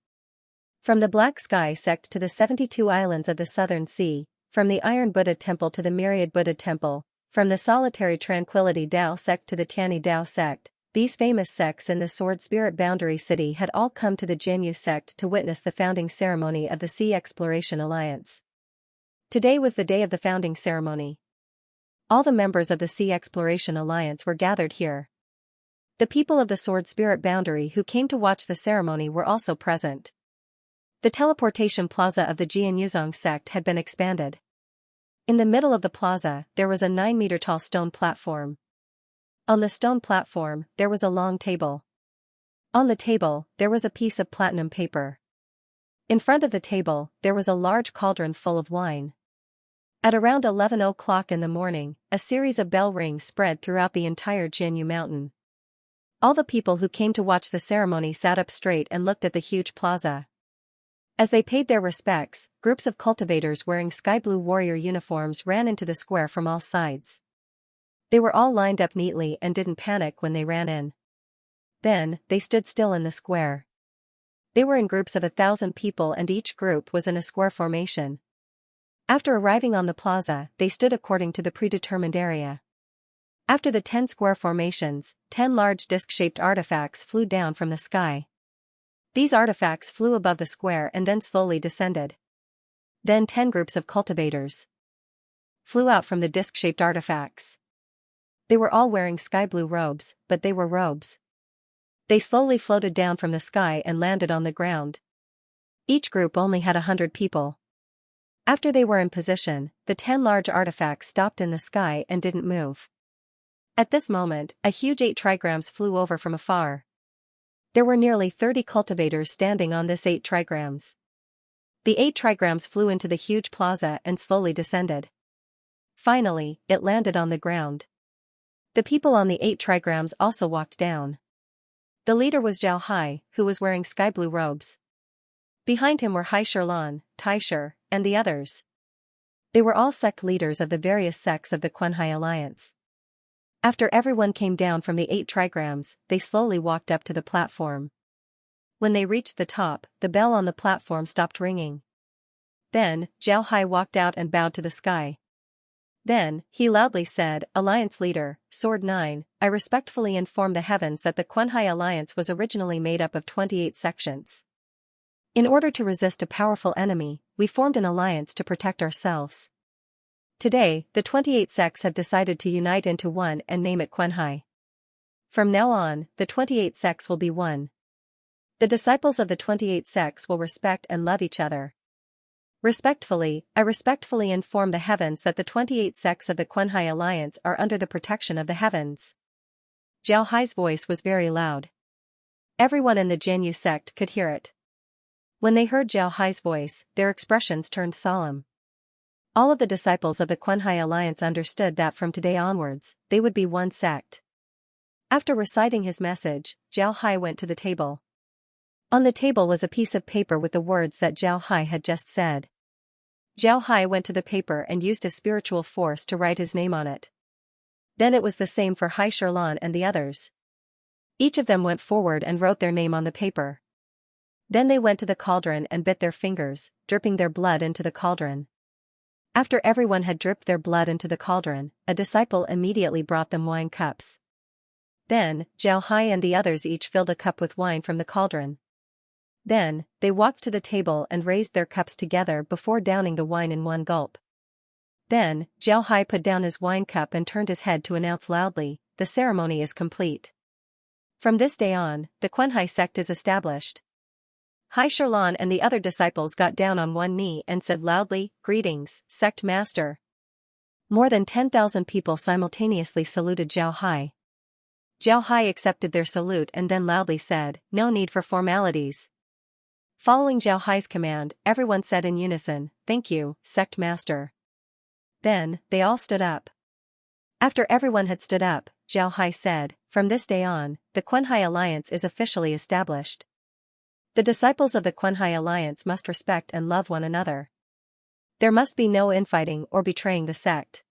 From the Black Sky sect to the 72 islands of the Southern Sea, from the Iron Buddha Temple to the Myriad Buddha Temple, from the Solitary Tranquility Dao sect to the Tianyi Dao sect, these famous sects in the Sword Spirit Boundary City had all come to the Jianyu sect to witness the founding ceremony of the Sea Exploration Alliance. Today was the day of the founding ceremony. All the members of the Sea Exploration Alliance were gathered here. The people of the Sword Spirit Boundary who came to watch the ceremony were also present. The teleportation plaza of the Jianyuzong sect had been expanded. In the middle of the plaza, there was a 9-meter-tall stone platform. On the stone platform, there was a long table. On the table, there was a piece of platinum paper. In front of the table, there was a large cauldron full of wine. At around 11 o'clock in the morning, a series of bell rings spread throughout the entire Jianyu mountain. All the people who came to watch the ceremony sat up straight and looked at the huge plaza. As they paid their respects, groups of cultivators wearing sky-blue warrior uniforms ran into the square from all sides. They were all lined up neatly and didn't panic when they ran in. Then, they stood still in the square. They were in groups of 1,000 people and each group was in a square formation. After arriving on the plaza, they stood according to the predetermined area. After the 10 square formations, 10 large disc-shaped artifacts flew down from the sky. These artifacts flew above the square and then slowly descended. Then 10 groups of cultivators flew out from the disc-shaped artifacts. They were all wearing sky-blue robes, but they were robes. They slowly floated down from the sky and landed on the ground. Each group only had 100 people. After they were in position, the 10 large artifacts stopped in the sky and didn't move. At this moment, a huge 8 trigrams flew over from afar. There were nearly 30 cultivators standing on this 8 trigrams. The 8 trigrams flew into the huge plaza and slowly descended. Finally, it landed on the ground. The people on the 8 trigrams also walked down. The leader was Zhao Hai, who was wearing sky-blue robes. Behind him were Hai Shirlan, Tai Shir, and the others. They were all sect leaders of the various sects of the Quanhai Alliance. After everyone came down from the 8 trigrams, they slowly walked up to the platform. When they reached the top, the bell on the platform stopped ringing. Then, Zhao Hai walked out and bowed to the sky. Then, he loudly said, "Alliance Leader, Sword 9, I respectfully inform the heavens that the Quanhai Alliance was originally made up of 28 sections. In order to resist a powerful enemy, we formed an alliance to protect ourselves. Today, the 28 sects have decided to unite into one and name it Quanhai. From now on, the 28 sects will be one. The disciples of the 28 sects will respect and love each other. Respectfully, I respectfully inform the heavens that the 28 sects of the Quanhai Alliance are under the protection of the heavens." Zhao Hai's voice was very loud. Everyone in the Jianyu sect could hear it. When they heard Zhao Hai's voice, their expressions turned solemn. All of the disciples of the Quanhai Alliance understood that from today onwards, they would be one sect. After reciting his message, Zhao Hai went to the table. On the table was a piece of paper with the words that Zhao Hai had just said. Zhao Hai went to the paper and used a spiritual force to write his name on it. Then it was the same for Hai Shirlan and the others. Each of them went forward and wrote their name on the paper. Then they went to the cauldron and bit their fingers, dripping their blood into the cauldron. After everyone had dripped their blood into the cauldron, a disciple immediately brought them wine cups. Then, Zhao Hai and the others each filled a cup with wine from the cauldron. Then, they walked to the table and raised their cups together before downing the wine in one gulp. Then, Zhao Hai put down his wine cup and turned his head to announce loudly, "The ceremony is complete. From this day on, the Quanhai sect is established." Hai Sherlan and the other disciples got down on one knee and said loudly, "Greetings, sect master." More than 10,000 people simultaneously saluted Zhao Hai. Zhao Hai accepted their salute and then loudly said, "No need for formalities." Following Zhao Hai's command, everyone said in unison, "Thank you, sect master." Then, they all stood up. After everyone had stood up, Zhao Hai said, "From this day on, the Quanhai Alliance is officially established. The disciples of the Quanhai Alliance must respect and love one another. There must be no infighting or betraying the sect.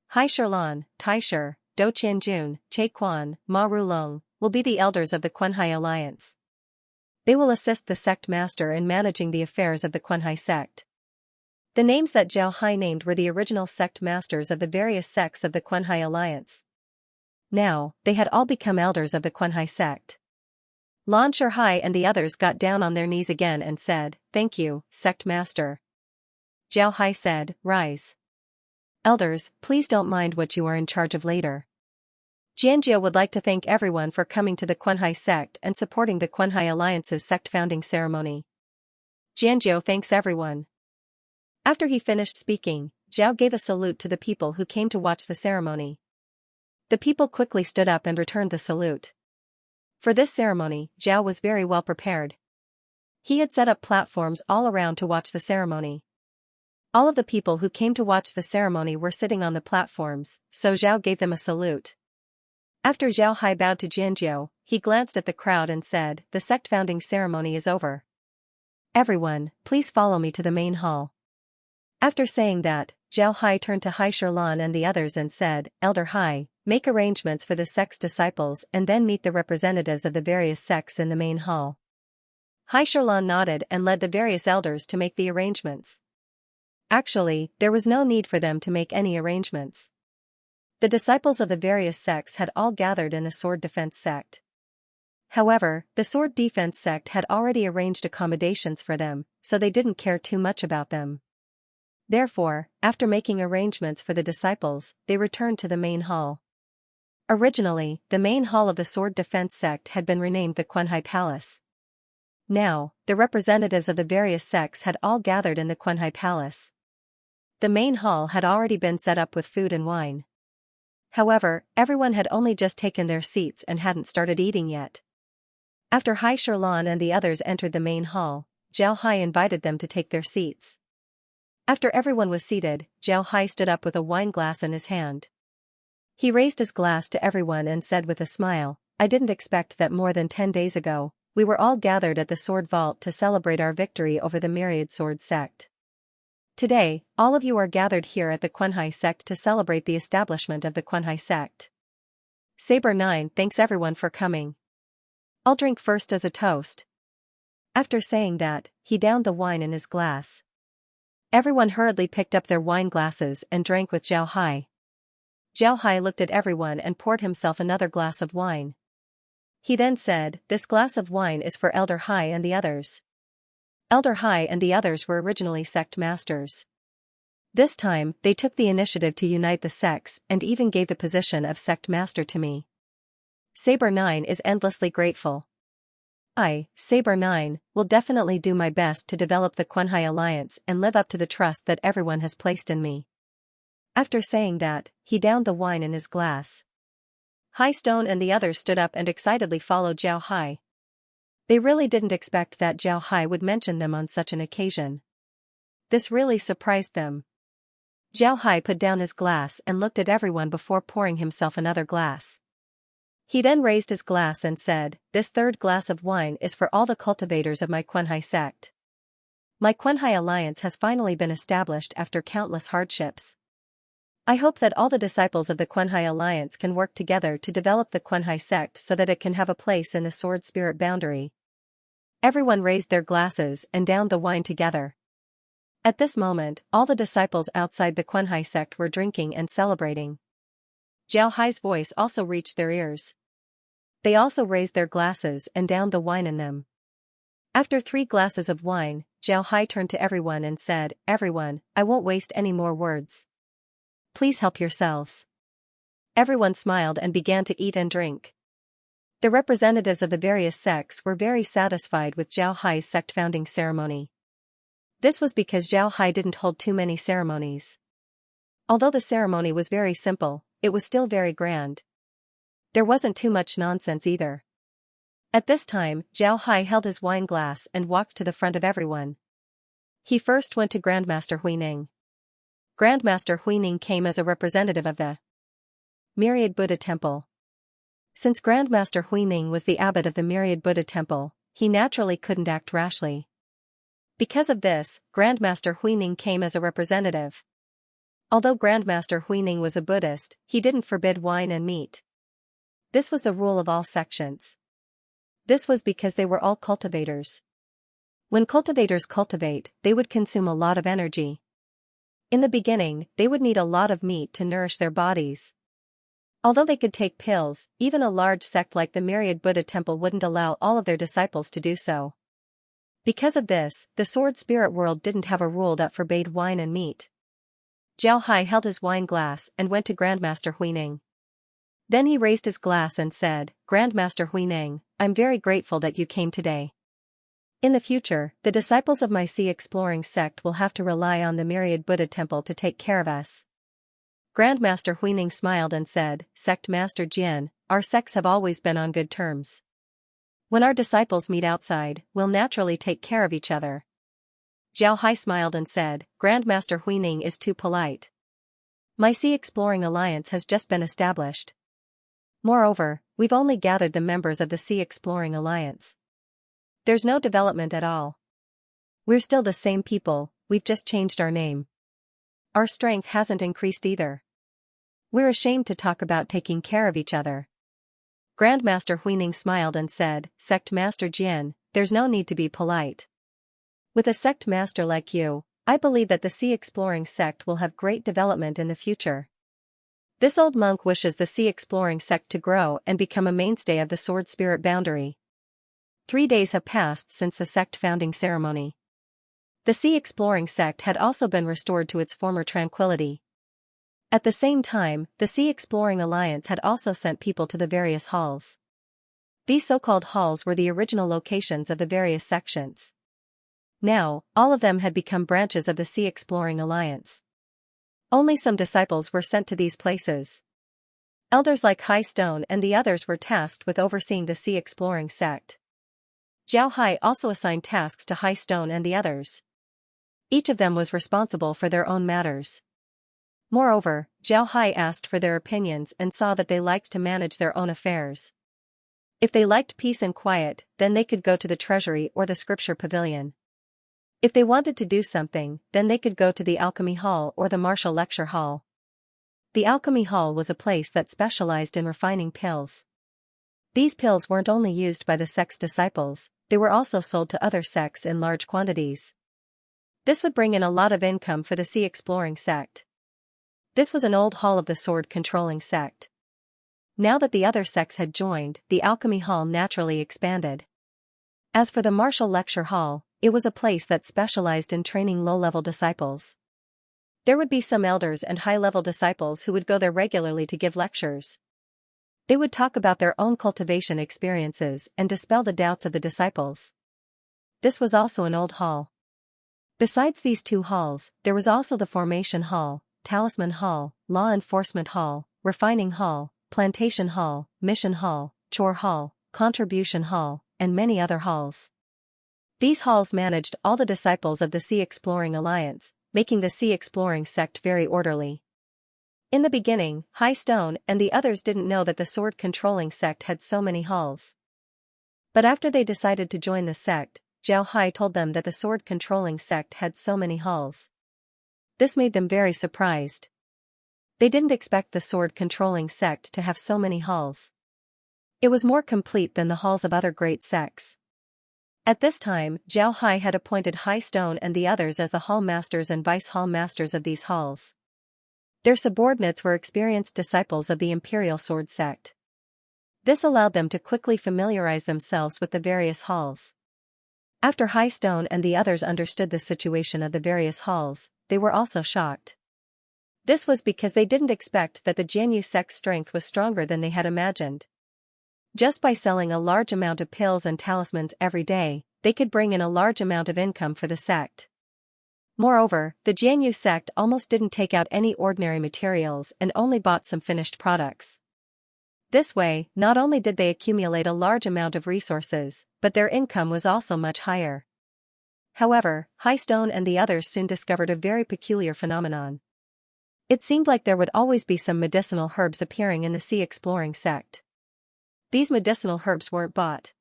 Hai Sherlan, Tai Shi, Do Qianjun, Che Quan, Ma Rulong, will be the elders of the Quanhai Alliance. They will assist the sect master in managing the affairs of the Quanhai sect." The names that Zhao Hai named were the original sect masters of the various sects of the Quanhai Alliance. Now, they had all become elders of the Quanhai sect. Lan Shihai and the others got down on their knees again and said, "Thank you, sect master." Zhao Hai said, "Rise. Elders, please don't mind what you are in charge of later. Xianxia would like to thank everyone for coming to the Quanhai sect and supporting the Quanhai Alliance's sect founding ceremony." Xianxia thanks everyone. After he finished speaking, Zhao gave a salute to the people who came to watch the ceremony. The people quickly stood up and returned the salute. For this ceremony, Zhao was very well prepared. He had set up platforms all around to watch the ceremony. All of the people who came to watch the ceremony were sitting on the platforms, so Zhao gave them a salute. After Zhao Hai bowed to Jianjiu, he glanced at the crowd and said, "The sect founding ceremony is over. Everyone, please follow me to the main hall." After saying that, Zhao Hai turned to Hai Sherlan and the others and said, "Elder Hai, make arrangements for the sect's disciples and then meet the representatives of the various sects in the main hall." Hai Sherlan nodded and led the various elders to make the arrangements. Actually, there was no need for them to make any arrangements. The disciples of the various sects had all gathered in the Sword Defense sect. However, the Sword Defense sect had already arranged accommodations for them, so they didn't care too much about them. Therefore, after making arrangements for the disciples, they returned to the main hall. Originally, the main hall of the Sword Defense sect had been renamed the Quanhai Palace. Now, the representatives of the various sects had all gathered in the Quanhai Palace. The main hall had already been set up with food and wine. However, everyone had only just taken their seats and hadn't started eating yet. After Hai Sherlan and the others entered the main hall, Zhao Hai invited them to take their seats. After everyone was seated, Zhao Hai stood up with a wine glass in his hand. He raised his glass to everyone and said with a smile, "I didn't expect that more than 10 days ago, we were all gathered at the Sword Vault to celebrate our victory over the Myriad Sword sect. Today, all of you are gathered here at the Quanhai sect to celebrate the establishment of the Quanhai sect. Saber 9 thanks everyone for coming. I'll drink first as a toast." After saying that, he downed the wine in his glass. Everyone hurriedly picked up their wine glasses and drank with Zhao Hai. Zhao Hai looked at everyone and poured himself another glass of wine. He then said, "This glass of wine is for Elder Hai and the others." Elder Hai and the others were originally sect masters. This time, they took the initiative to unite the sects and even gave the position of sect master to me. Saber 9 is endlessly grateful. I, Saber 9, will definitely do my best to develop the Quanhai Alliance and live up to the trust that everyone has placed in me. After saying that, he downed the wine in his glass. Hai Stone and the others stood up and excitedly followed Zhao Hai. They really didn't expect that Zhao Hai would mention them on such an occasion. This really surprised them. Zhao Hai put down his glass and looked at everyone before pouring himself another glass. He then raised his glass and said, "This third glass of wine is for all the cultivators of my Quanhai sect. My Quanhai Alliance has finally been established after countless hardships. I hope that all the disciples of the Quanhai Alliance can work together to develop the Quanhai sect so that it can have a place in the Sword Spirit boundary." Everyone raised their glasses and downed the wine together. At this moment, all the disciples outside the Quanhai sect were drinking and celebrating. Zhao Hai's voice also reached their ears. They also raised their glasses and downed the wine in them. After 3 glasses of wine, Zhao Hai turned to everyone and said, "Everyone, I won't waste any more words. Please help yourselves." Everyone smiled and began to eat and drink. The representatives of the various sects were very satisfied with Zhao Hai's sect founding ceremony. This was because Zhao Hai didn't hold too many ceremonies. Although the ceremony was very simple, it was still very grand. There wasn't too much nonsense either. At this time, Zhao Hai held his wine glass and walked to the front of everyone. He first went to Grandmaster Huining. Grandmaster Huining came as a representative of the Myriad Buddha Temple. Since Grandmaster Huining was the abbot of the Myriad Buddha Temple, he naturally couldn't act rashly. Because of this, Grandmaster Huining came as a representative. Although Grandmaster Huining was a Buddhist, he didn't forbid wine and meat. This was the rule of all sections. This was because they were all cultivators. When cultivators cultivate, they would consume a lot of energy. In the beginning, they would need a lot of meat to nourish their bodies. Although they could take pills, even a large sect like the Myriad Buddha Temple wouldn't allow all of their disciples to do so. Because of this, the Sword Spirit world didn't have a rule that forbade wine and meat. Zhao Hai held his wine glass and went to Grandmaster Huining. Then he raised his glass and said, "Grandmaster Huining, I'm very grateful that you came today. In the future, the disciples of my sea exploring sect will have to rely on the Myriad Buddha Temple to take care of us." Grandmaster Huining smiled and said, "Sect Master Jian, our sects have always been on good terms. When our disciples meet outside, we'll naturally take care of each other." Zhao Hai smiled and said, "Grandmaster Huining is too polite. My Sea Exploring Alliance has just been established. Moreover, we've only gathered the members of the Sea Exploring Alliance. There's no development at all. We're still the same people, we've just changed our name. Our strength hasn't increased either. We're ashamed to talk about taking care of each other." Grandmaster Huining smiled and said, "Sect Master Jian, there's no need to be polite. With a sect master like you, I believe that the Sea Exploring sect will have great development in the future. This old monk wishes the Sea Exploring sect to grow and become a mainstay of the Sword Spirit boundary." 3 days have passed since the sect founding ceremony. The Sea Exploring sect had also been restored to its former tranquility. At the same time, the Sea Exploring Alliance had also sent people to the various halls. These so-called halls were the original locations of the various sections. Now, all of them had become branches of the Sea Exploring Alliance. Only some disciples were sent to these places. Elders like Hai Stone and the others were tasked with overseeing the Sea Exploring sect. Zhao Hai also assigned tasks to Hai Stone and the others. Each of them was responsible for their own matters. Moreover, Zhao Hai asked for their opinions and saw that they liked to manage their own affairs. If they liked peace and quiet, then they could go to the treasury or the scripture pavilion. If they wanted to do something, then they could go to the alchemy hall or the martial lecture hall. The alchemy hall was a place that specialized in refining pills. These pills weren't only used by the sect's disciples, they were also sold to other sects in large quantities. This would bring in a lot of income for the Sea Exploring sect. This was an old hall of the sword controlling sect. Now that the other sects had joined, the alchemy hall naturally expanded. As for the martial lecture hall, it was a place that specialized in training low-level disciples. There would be some elders and high-level disciples who would go there regularly to give lectures. They would talk about their own cultivation experiences and dispel the doubts of the disciples. This was also an old hall. Besides these 2 halls, there was also the Formation Hall, Talisman Hall, Law Enforcement Hall, Refining Hall, Plantation Hall, Mission Hall, Chore Hall, Contribution Hall, and many other halls. These halls managed all the disciples of the Sea Exploring Alliance, making the Sea Exploring sect very orderly. In the beginning, Hai Stone and the others didn't know that the sword controlling sect had so many halls. But after they decided to join the sect, Zhao Hai told them that the sword controlling sect had so many halls. This made them very surprised. They didn't expect the sword controlling sect to have so many halls. It was more complete than the halls of other great sects. At this time, Zhao Hai had appointed Hai Stone and the others as the hall masters and vice hall masters of these halls. Their subordinates were experienced disciples of the Imperial Sword sect. This allowed them to quickly familiarize themselves with the various halls. After Hai Stone and the others understood the situation of the various halls, they were also shocked. This was because they didn't expect that the Jianyu sect's strength was stronger than they had imagined. Just by selling a large amount of pills and talismans every day, they could bring in a large amount of income for the sect. Moreover, the Jianyu sect almost didn't take out any ordinary materials and only bought some finished products. This way, not only did they accumulate a large amount of resources, but their income was also much higher. However, Highstone and the others soon discovered a very peculiar phenomenon. It seemed like there would always be some medicinal herbs appearing in the sea exploring sect. These medicinal herbs weren't bought.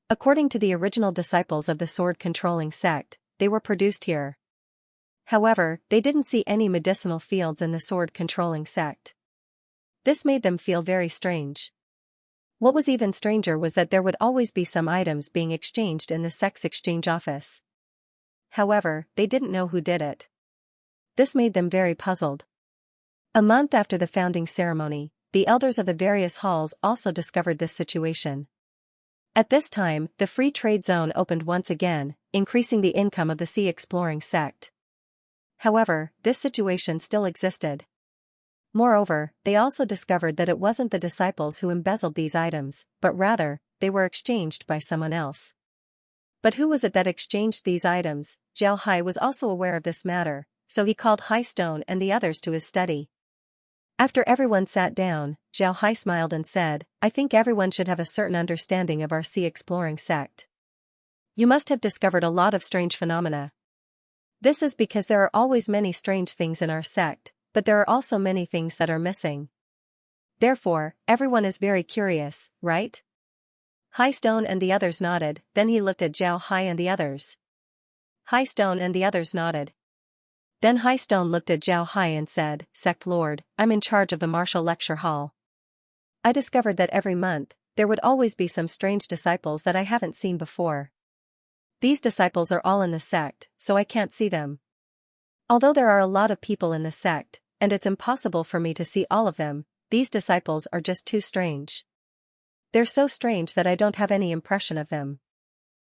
According to the original disciples of the sword-controlling sect, they were produced here. However, they didn't see any medicinal fields in the sword-controlling sect. This made them feel very strange. What was even stranger was that there would always be some items being exchanged in the sect's exchange office. However, they didn't know who did it. This made them very puzzled. A month after the founding ceremony, the elders of the various halls also discovered this situation. At this time, the free trade zone opened once again, increasing the income of the sea exploring sect. However, this situation still existed. Moreover, they also discovered that it wasn't the disciples who embezzled these items, but rather, they were exchanged by someone else. But who was it that exchanged these items? Zhao Hai was also aware of this matter, so he called Highstone and the others to his study. After everyone sat down, Zhao Hai smiled and said, "I think everyone should have a certain understanding of our sea exploring sect. You must have discovered a lot of strange phenomena. This is because there are always many strange things in our sect, but there are also many things that are missing. Therefore, everyone is very curious, right?" Highstone and the others nodded, then he looked at Zhao Hai and the others. Highstone and the others nodded. Then Highstone looked at Zhao Hai and said, "Sect Lord, I'm in charge of the martial lecture hall. I discovered that every month, there would always be some strange disciples that I haven't seen before. These disciples are all in the sect, so I can't see them. Although there are a lot of people in the sect, and it's impossible for me to see all of them, these disciples are just too strange. They're so strange that I don't have any impression of them."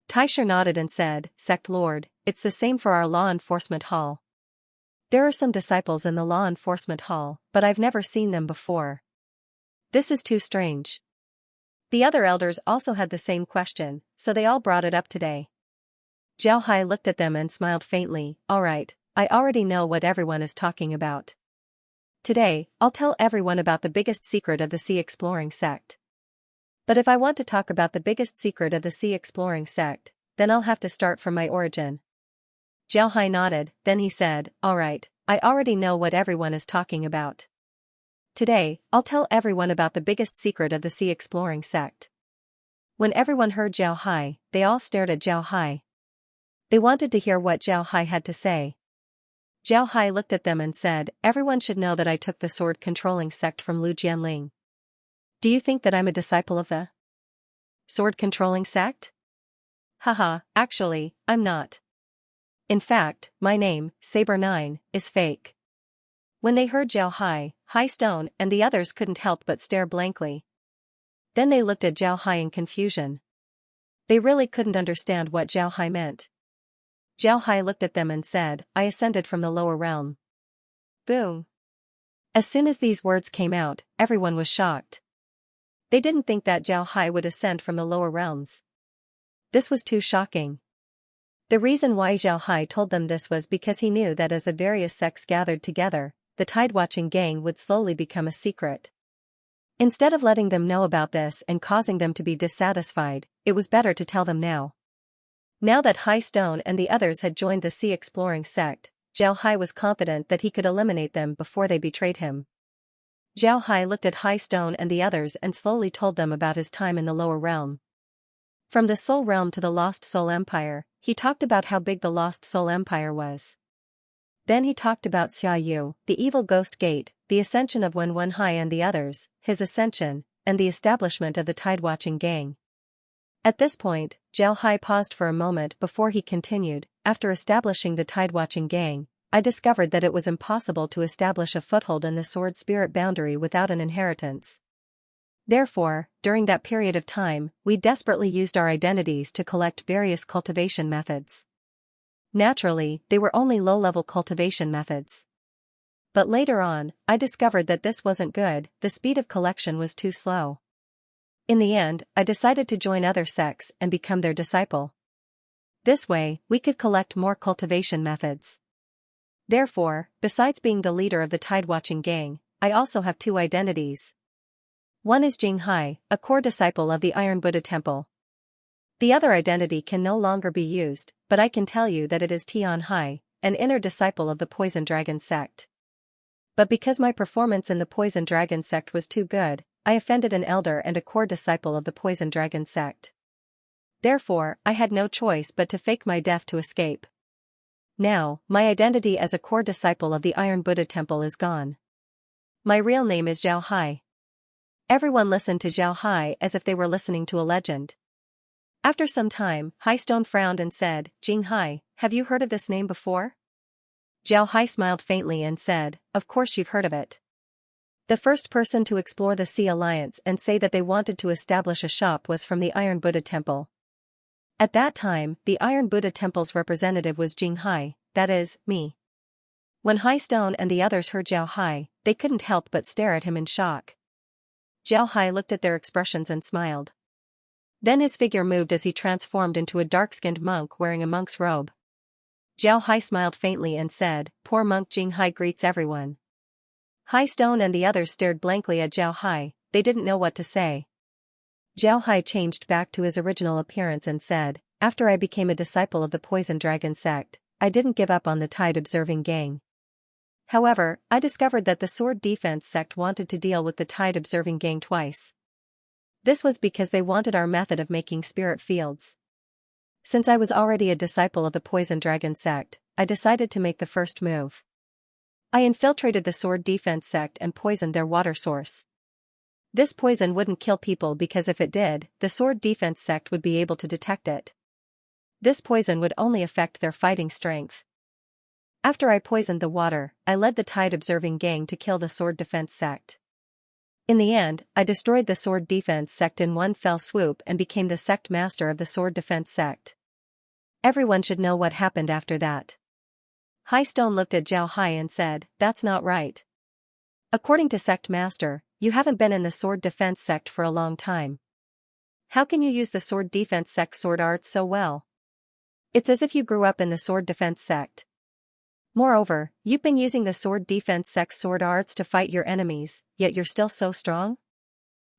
Taisher nodded and said, "Sect Lord, it's the same for our law enforcement hall. There are some disciples in the law enforcement hall, but I've never seen them before. This is too strange." The other elders also had the same question, so they all brought it up today. Zhao Hai looked at them and smiled faintly. "All right, I already know what everyone is talking about. Today, I'll tell everyone about the biggest secret of the sea exploring sect. But if I want to talk about the biggest secret of the sea exploring sect, then I'll have to start from my origin." Zhao Hai nodded, then he said, "All right, I already know what everyone is talking about. Today, I'll tell everyone about the biggest secret of the sea exploring sect." When everyone heard Zhao Hai, they all stared at Zhao Hai. They wanted to hear what Zhao Hai had to say. Zhao Hai looked at them and said, "Everyone should know that I took the sword-controlling sect from Lu Jianling. Do you think that I'm a disciple of the sword-controlling sect? Haha, actually, I'm not. In fact, my name, Saber 9, is fake." When they heard Zhao Hai, Highstone and the others couldn't help but stare blankly. Then they looked at Zhao Hai in confusion. They really couldn't understand what Zhao Hai meant. Zhao Hai looked at them and said, "I ascended from the lower realm." Boom. As soon as these words came out, everyone was shocked. They didn't think that Zhao Hai would ascend from the lower realms. This was too shocking. The reason why Zhao Hai told them this was because he knew that as the various sects gathered together, the tide-watching gang would slowly become a secret. Instead of letting them know about this and causing them to be dissatisfied, it was better to tell them now. Now that Highstone and the others had joined the sea exploring sect, Zhao Hai was confident that he could eliminate them before they betrayed him. Zhao Hai looked at Highstone and the others and slowly told them about his time in the lower realm. From the Soul Realm to the Lost Soul Empire, he talked about how big the Lost Soul Empire was. Then he talked about Xiayu, the evil ghost gate, the ascension of Wen Hai and the others, his ascension, and the establishment of the tide-watching gang. At this point, Zhao Hai paused for a moment before he continued, "After establishing the tide-watching gang, I discovered that it was impossible to establish a foothold in the sword spirit boundary without an inheritance. Therefore, during that period of time, we desperately used our identities to collect various cultivation methods. Naturally, they were only low-level cultivation methods. But later on, I discovered that this wasn't good, the speed of collection was too slow. In the end, I decided to join other sects and become their disciple. This way, we could collect more cultivation methods. Therefore, besides being the leader of the tide-watching gang, I also have two identities. One is Xianxia, a core disciple of the Iron Buddha Temple. The other identity can no longer be used, but I can tell you that it is Tianhai, an inner disciple of the Poison Dragon sect. But because my performance in the Poison Dragon sect was too good, I offended an elder and a core disciple of the Poison Dragon sect. Therefore, I had no choice but to fake my death to escape. Now, my identity as a core disciple of the Iron Buddha Temple is gone. My real name is Zhao Hai. Everyone listened to Zhao Hai as if they were listening to a legend. After some time, Hai Stone frowned and said, "Jing Hai, have you heard of this name before?" Zhao Hai smiled faintly and said, "Of course you've heard of it. The first person to explore the Sea Alliance and say that they wanted to establish a shop was from the Iron Buddha Temple. At that time, the Iron Buddha Temple's representative was Jing Hai, that is, me." When Hai Stone and the others heard Zhao Hai, they couldn't help but stare at him in shock. Zhao Hai looked at their expressions and smiled. Then his figure moved as he transformed into a dark-skinned monk wearing a monk's robe. Zhao Hai smiled faintly and said, "Poor monk Jing Hai greets everyone." Hai Stone and the others stared blankly at Zhao Hai, they didn't know what to say. Zhao Hai changed back to his original appearance and said, "After I became a disciple of the Poison Dragon sect, I didn't give up on the tide-observing gang. However, I discovered that the Sword Defense sect wanted to deal with the tide-observing gang twice. This was because they wanted our method of making spirit fields. Since I was already a disciple of the Poison Dragon sect, I decided to make the first move. I infiltrated the Sword Defense sect and poisoned their water source. This poison wouldn't kill people because if it did, the Sword Defense sect would be able to detect it. This poison would only affect their fighting strength. After I poisoned the water, I led the tide-observing gang to kill the Sword Defense sect. In the end, I destroyed the Sword Defense sect in one fell swoop and became the sect master of the Sword Defense sect. Everyone should know what happened after that. Hai Stone looked at Zhao Hai and said, "That's not right. According to sect master, you haven't been in the Sword Defense sect for a long time. How can you use the Sword Defense sect sword arts so well? It's as if you grew up in the Sword Defense sect. Moreover, you've been using the Sword Defense sect sword arts to fight your enemies, yet you're still so strong?"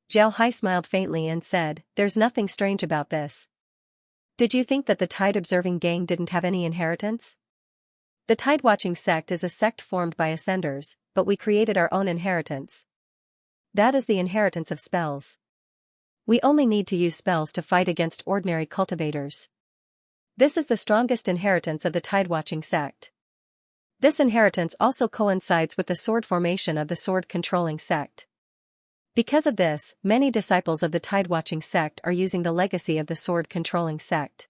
Zhao Hai smiled faintly and said, "There's nothing strange about this. Did you think that the tide-observing gang didn't have any inheritance? The tide-watching sect is a sect formed by ascenders, but we created our own inheritance. That is the inheritance of spells. We only need to use spells to fight against ordinary cultivators. This is the strongest inheritance of the tide-watching sect. This inheritance also coincides with the sword formation of the sword-controlling sect. Because of this, many disciples of the tide-watching sect are using the legacy of the sword-controlling sect.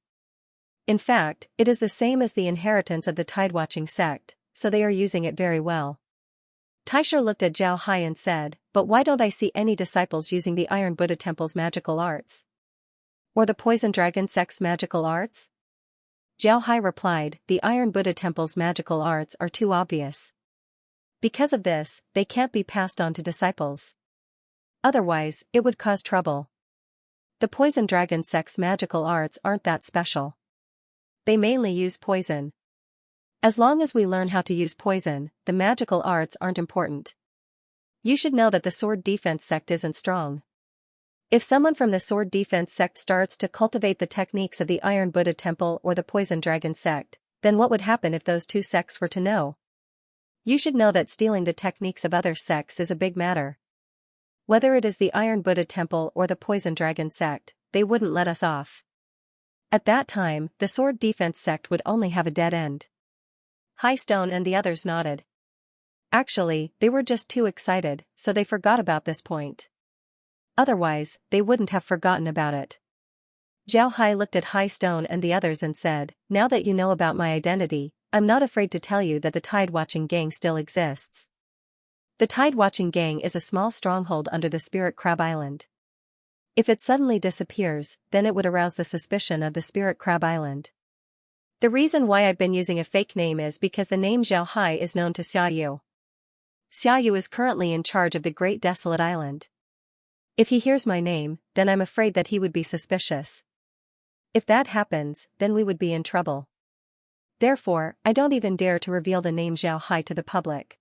In fact, it is the same as the inheritance of the tide-watching sect, so they are using it very well." Taisha looked at Zhao Hai and said, "But why don't I see any disciples using the Iron Buddha Temple's magical arts? Or the Poison Dragon sect's magical arts?" Zhao Hai replied, "The Iron Buddha Temple's magical arts are too obvious. Because of this, they can't be passed on to disciples. Otherwise, it would cause trouble. The Poison Dragon sect's magical arts aren't that special. They mainly use poison. As long as we learn how to use poison, the magical arts aren't important. You should know that the Sword Defense sect isn't strong. If someone from the Sword Defense sect starts to cultivate the techniques of the Iron Buddha Temple or the Poison Dragon sect, then what would happen if those two sects were to know? You should know that stealing the techniques of other sects is a big matter. Whether it is the Iron Buddha Temple or the Poison Dragon sect, they wouldn't let us off. At that time, the Sword Defense sect would only have a dead end." Hai Stone and the others nodded. Actually, they were just too excited, so they forgot about this point. Otherwise, they wouldn't have forgotten about it. Zhao Hai looked at Hai Stone and the others and said, "Now that you know about my identity, I'm not afraid to tell you that the Tide-Watching Gang still exists. The Tide-Watching Gang is a small stronghold under the Spirit Crab Island. If it suddenly disappears, then it would arouse the suspicion of the Spirit Crab Island. The reason why I've been using a fake name is because the name Zhao Hai is known to Xiayu. Xiayu is currently in charge of the Great Desolate Island. If he hears my name, then I'm afraid that he would be suspicious. If that happens, then we would be in trouble. Therefore, I don't even dare to reveal the name Zhao Hai to the public."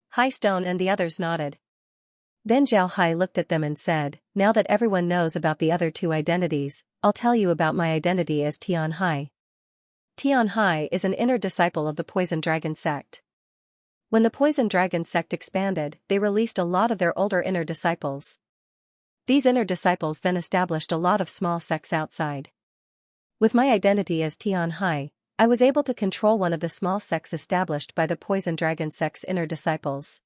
Hai Stone and the others nodded. Then Zhao Hai looked at them and said, "Now that everyone knows about the other two identities, I'll tell you about my identity as Tian Hai. Tian Hai is an inner disciple of the Poison Dragon sect. When the Poison Dragon sect expanded, they released a lot of their older inner disciples. These inner disciples then established a lot of small sects outside. With my identity as Tian Hai, I was able to control one of the small sects established by the Poison Dragon sect's inner disciples.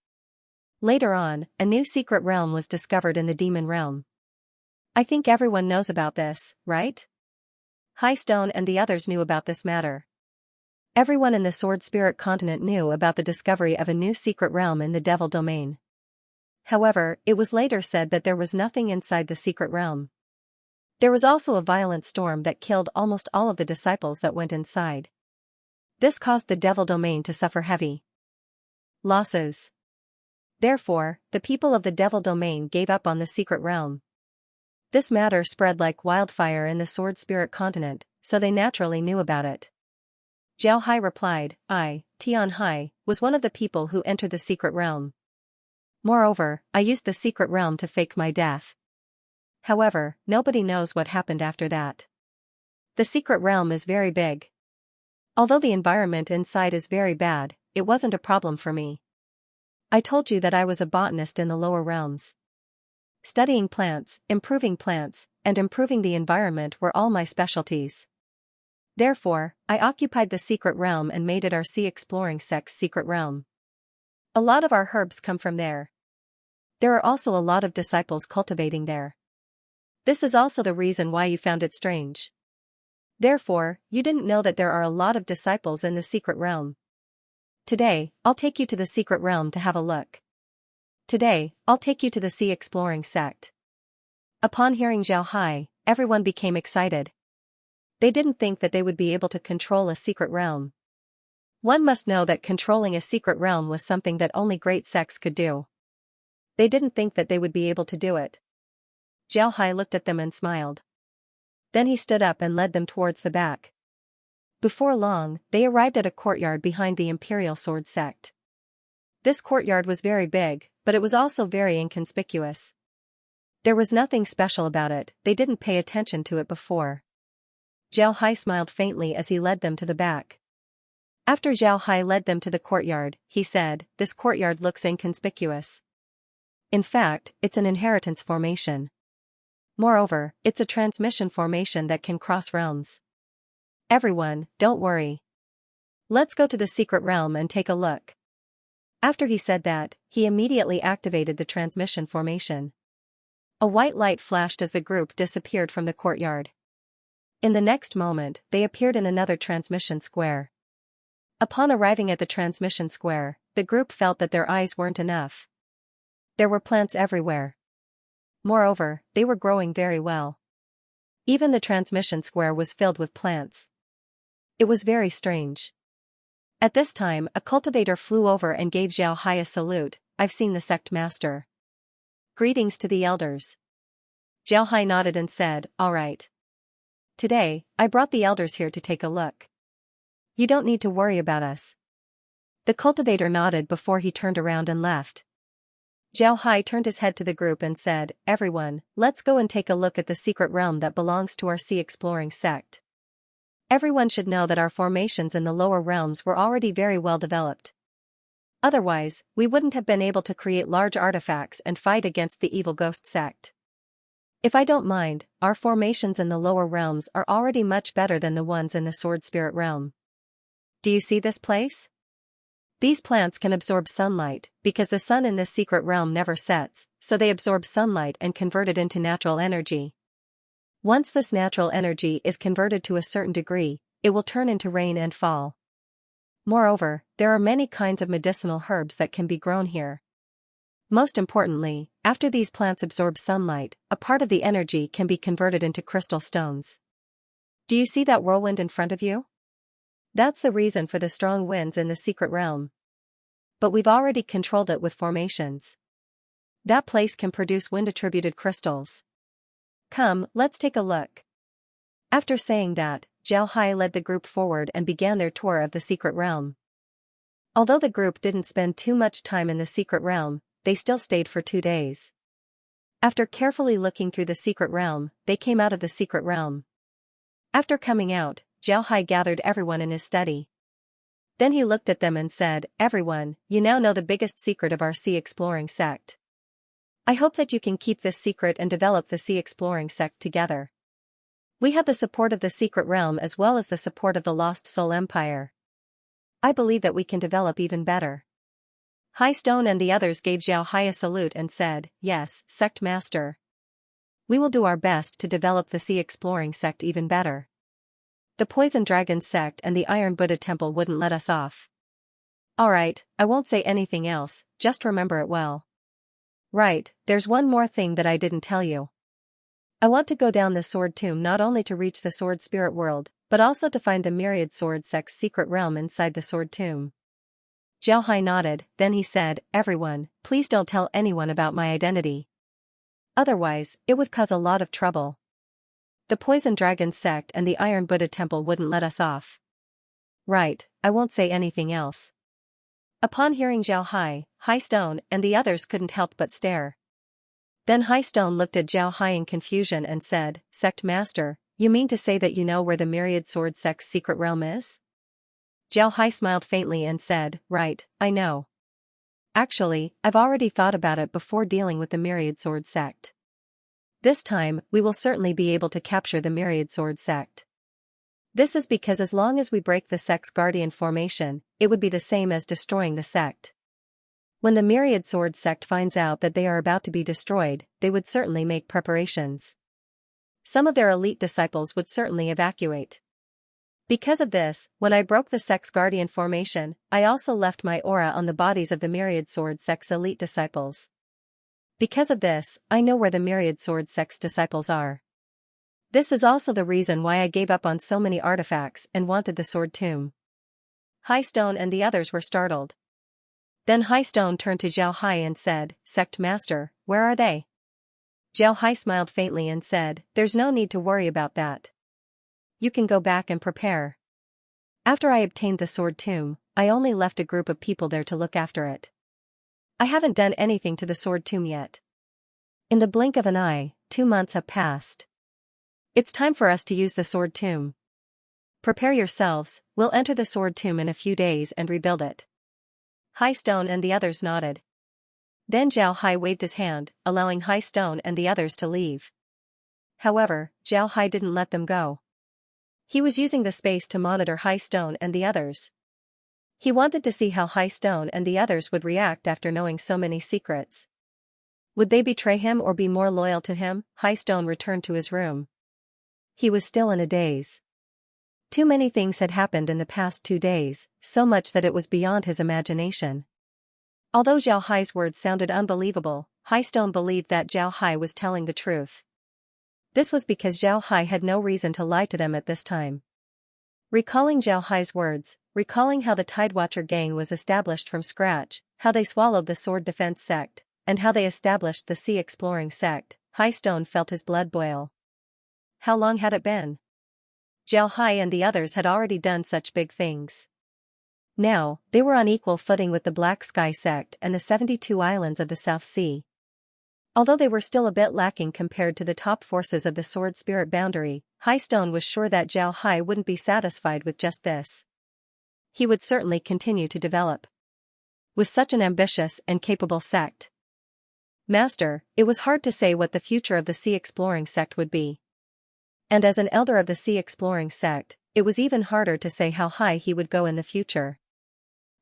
Later on, a new secret realm was discovered in the demon realm. I think everyone knows about this, right?" Hai Stone and the others knew about this matter. Everyone in the Sword Spirit continent knew about the discovery of a new secret realm in the Devil Domain. However, it was later said that there was nothing inside the secret realm. There was also a violent storm that killed almost all of the disciples that went inside. This caused the Devil Domain to suffer heavy losses. Therefore, the people of the Devil Domain gave up on the secret realm. This matter spread like wildfire in the Sword Spirit continent, so they naturally knew about it. Zhao Hai replied, "I, Tian Hai, was one of the people who entered the secret realm. Moreover, I used the secret realm to fake my death. However, nobody knows what happened after that. The secret realm is very big. Although the environment inside is very bad, it wasn't a problem for me. I told you that I was a botanist in the lower realms. Studying plants, and improving the environment were all my specialties. Therefore, I occupied the secret realm and made it our sea exploring sect's secret realm. A lot of our herbs come from there. There are also a lot of disciples cultivating there. This is also the reason why you found it strange. Therefore, you didn't know that there are a lot of disciples in the secret realm. Today, I'll take you to the secret realm to have a look. Today, I'll take you to the sea exploring sect." Upon hearing Zhao Hai, everyone became excited. They didn't think that they would be able to control a secret realm. One must know that controlling a secret realm was something that only great sects could do. They didn't think that they would be able to do it. Zhao Hai looked at them and smiled. Then he stood up and led them towards the back. Before long, they arrived at a courtyard behind the Imperial Sword sect. This courtyard was very big, but it was also very inconspicuous. There was nothing special about it, they didn't pay attention to it before. Zhao Hai smiled faintly as he led them to the back. After Zhao Hai led them to the courtyard, he said, "This courtyard looks inconspicuous. In fact, it's an inheritance formation. Moreover, it's a transmission formation that can cross realms. Everyone, don't worry. Let's go to the secret realm and take a look." After he said that, he immediately activated the transmission formation. A white light flashed as the group disappeared from the courtyard. In the next moment, they appeared in another transmission square. Upon arriving at the transmission square, the group felt that their eyes weren't enough. There were plants everywhere. Moreover, they were growing very well. Even the transmission square was filled with plants. It was very strange. At this time, a cultivator flew over and gave Zhao Hai a salute. "I've seen the sect master. Greetings to the elders." Zhao Hai nodded and said, "All right. Today, I brought the elders here to take a look. You don't need to worry about us." The cultivator nodded before he turned around and left. Zhao Hai turned his head to the group and said, "Everyone, let's go and take a look at the secret realm that belongs to our sea exploring sect. Everyone should know that our formations in the lower realms were already very well developed. Otherwise, we wouldn't have been able to create large artifacts and fight against the evil ghost sect. If I don't mind, our formations in the lower realms are already much better than the ones in the sword spirit realm. Do you see this place? These plants can absorb sunlight, because the sun in this secret realm never sets, so they absorb sunlight and convert it into natural energy. Once this natural energy is converted to a certain degree, it will turn into rain and fall. Moreover, there are many kinds of medicinal herbs that can be grown here. Most importantly, after these plants absorb sunlight, a part of the energy can be converted into crystal stones. Do you see that whirlwind in front of you? That's the reason for the strong winds in the secret realm. But we've already controlled it with formations. That place can produce wind-attributed crystals. Come, let's take a look. After saying that, Zhao Hai led the group forward and began their tour of the secret realm. Although the group didn't spend too much time in the secret realm, they still stayed for 2 days. After carefully looking through the secret realm, they came out of the secret realm. After coming out, Zhao Hai gathered everyone in his study. Then he looked at them and said, "Everyone, you now know the biggest secret of our sea exploring sect. I hope that you can keep this secret and develop the sea exploring sect together. We have the support of the secret realm as well as the support of the Lost Soul Empire. I believe that we can develop even better." High Stone and the others gave Zhao Hai a salute and said, "Yes, Sect Master. We will do our best to develop the sea exploring sect even better. The Poison Dragon sect and the Iron Buddha temple wouldn't let us off. Alright, I won't say anything else, just remember it well. Right, there's one more thing that I didn't tell you. I want to go down the Sword Tomb not only to reach the Sword Spirit World, but also to find the Myriad Sword Sect's secret realm inside the Sword Tomb." Zhao Hai nodded, then he said, "Everyone, please don't tell anyone about my identity. Otherwise, it would cause a lot of trouble. The Poison Dragon sect and the Iron Buddha temple wouldn't let us off." "Right, I won't say anything else." Upon hearing Zhao Hai, High Stone and the others couldn't help but stare. Then High Stone looked at Zhao Hai in confusion and said, "Sect Master, you mean to say that you know where the Myriad Sword Sect's secret realm is?" Zhao Hai smiled faintly and said, "Right, I know. Actually, I've already thought about it before dealing with the Myriad Sword Sect. This time, we will certainly be able to capture the Myriad Sword Sect. This is because as long as we break the sect's guardian formation, it would be the same as destroying the sect. When the Myriad Sword Sect finds out that they are about to be destroyed, they would certainly make preparations. Some of their elite disciples would certainly evacuate. Because of this, when I broke the sect's guardian formation, I also left my aura on the bodies of the Myriad Sword Sect's elite disciples. Because of this, I know where the Myriad Sword Sect's disciples are. This is also the reason why I gave up on so many artifacts and wanted the Sword Tomb." High Stone and the others were startled. Then High Stone turned to Zhao Hai and said, "Sect Master, where are they?" Zhao Hai smiled faintly and said, "There's no need to worry about that. You can go back and prepare. After I obtained the Sword Tomb, I only left a group of people there to look after it. I haven't done anything to the Sword Tomb yet. In the blink of an eye, 2 months have passed. It's time for us to use the Sword Tomb. Prepare yourselves, we'll enter the Sword Tomb in a few days and rebuild it." High Stone and the others nodded. Then Zhao Hai waved his hand, allowing High Stone and the others to leave. However, Zhao Hai didn't let them go. He was using the space to monitor High Stone and the others. He wanted to see how High Stone and the others would react after knowing so many secrets. Would they betray him or be more loyal to him? High Stone returned to his room. He was still in a daze. Too many things had happened in the past 2 days, so much that it was beyond his imagination. Although Zhao Hai's words sounded unbelievable, High Stone believed that Zhao Hai was telling the truth. This was because Zhao Hai had no reason to lie to them at this time. Recalling Zhao Hai's words, recalling how the Tidewatcher gang was established from scratch, how they swallowed the Sword Defense sect, and how they established the Sea Exploring sect, High Stone felt his blood boil. How long had it been? Zhao Hai and the others had already done such big things. Now, they were on equal footing with the Black Sky sect and the 72 islands of the South Sea. Although they were still a bit lacking compared to the top forces of the Sword Spirit boundary, High Stone was sure that Zhao Hai wouldn't be satisfied with just this. He would certainly continue to develop. With such an ambitious and capable sect. Master, it was hard to say what the future of the Sea Exploring sect would be. And as an elder of the Sea Exploring sect, it was even harder to say how high he would go in the future.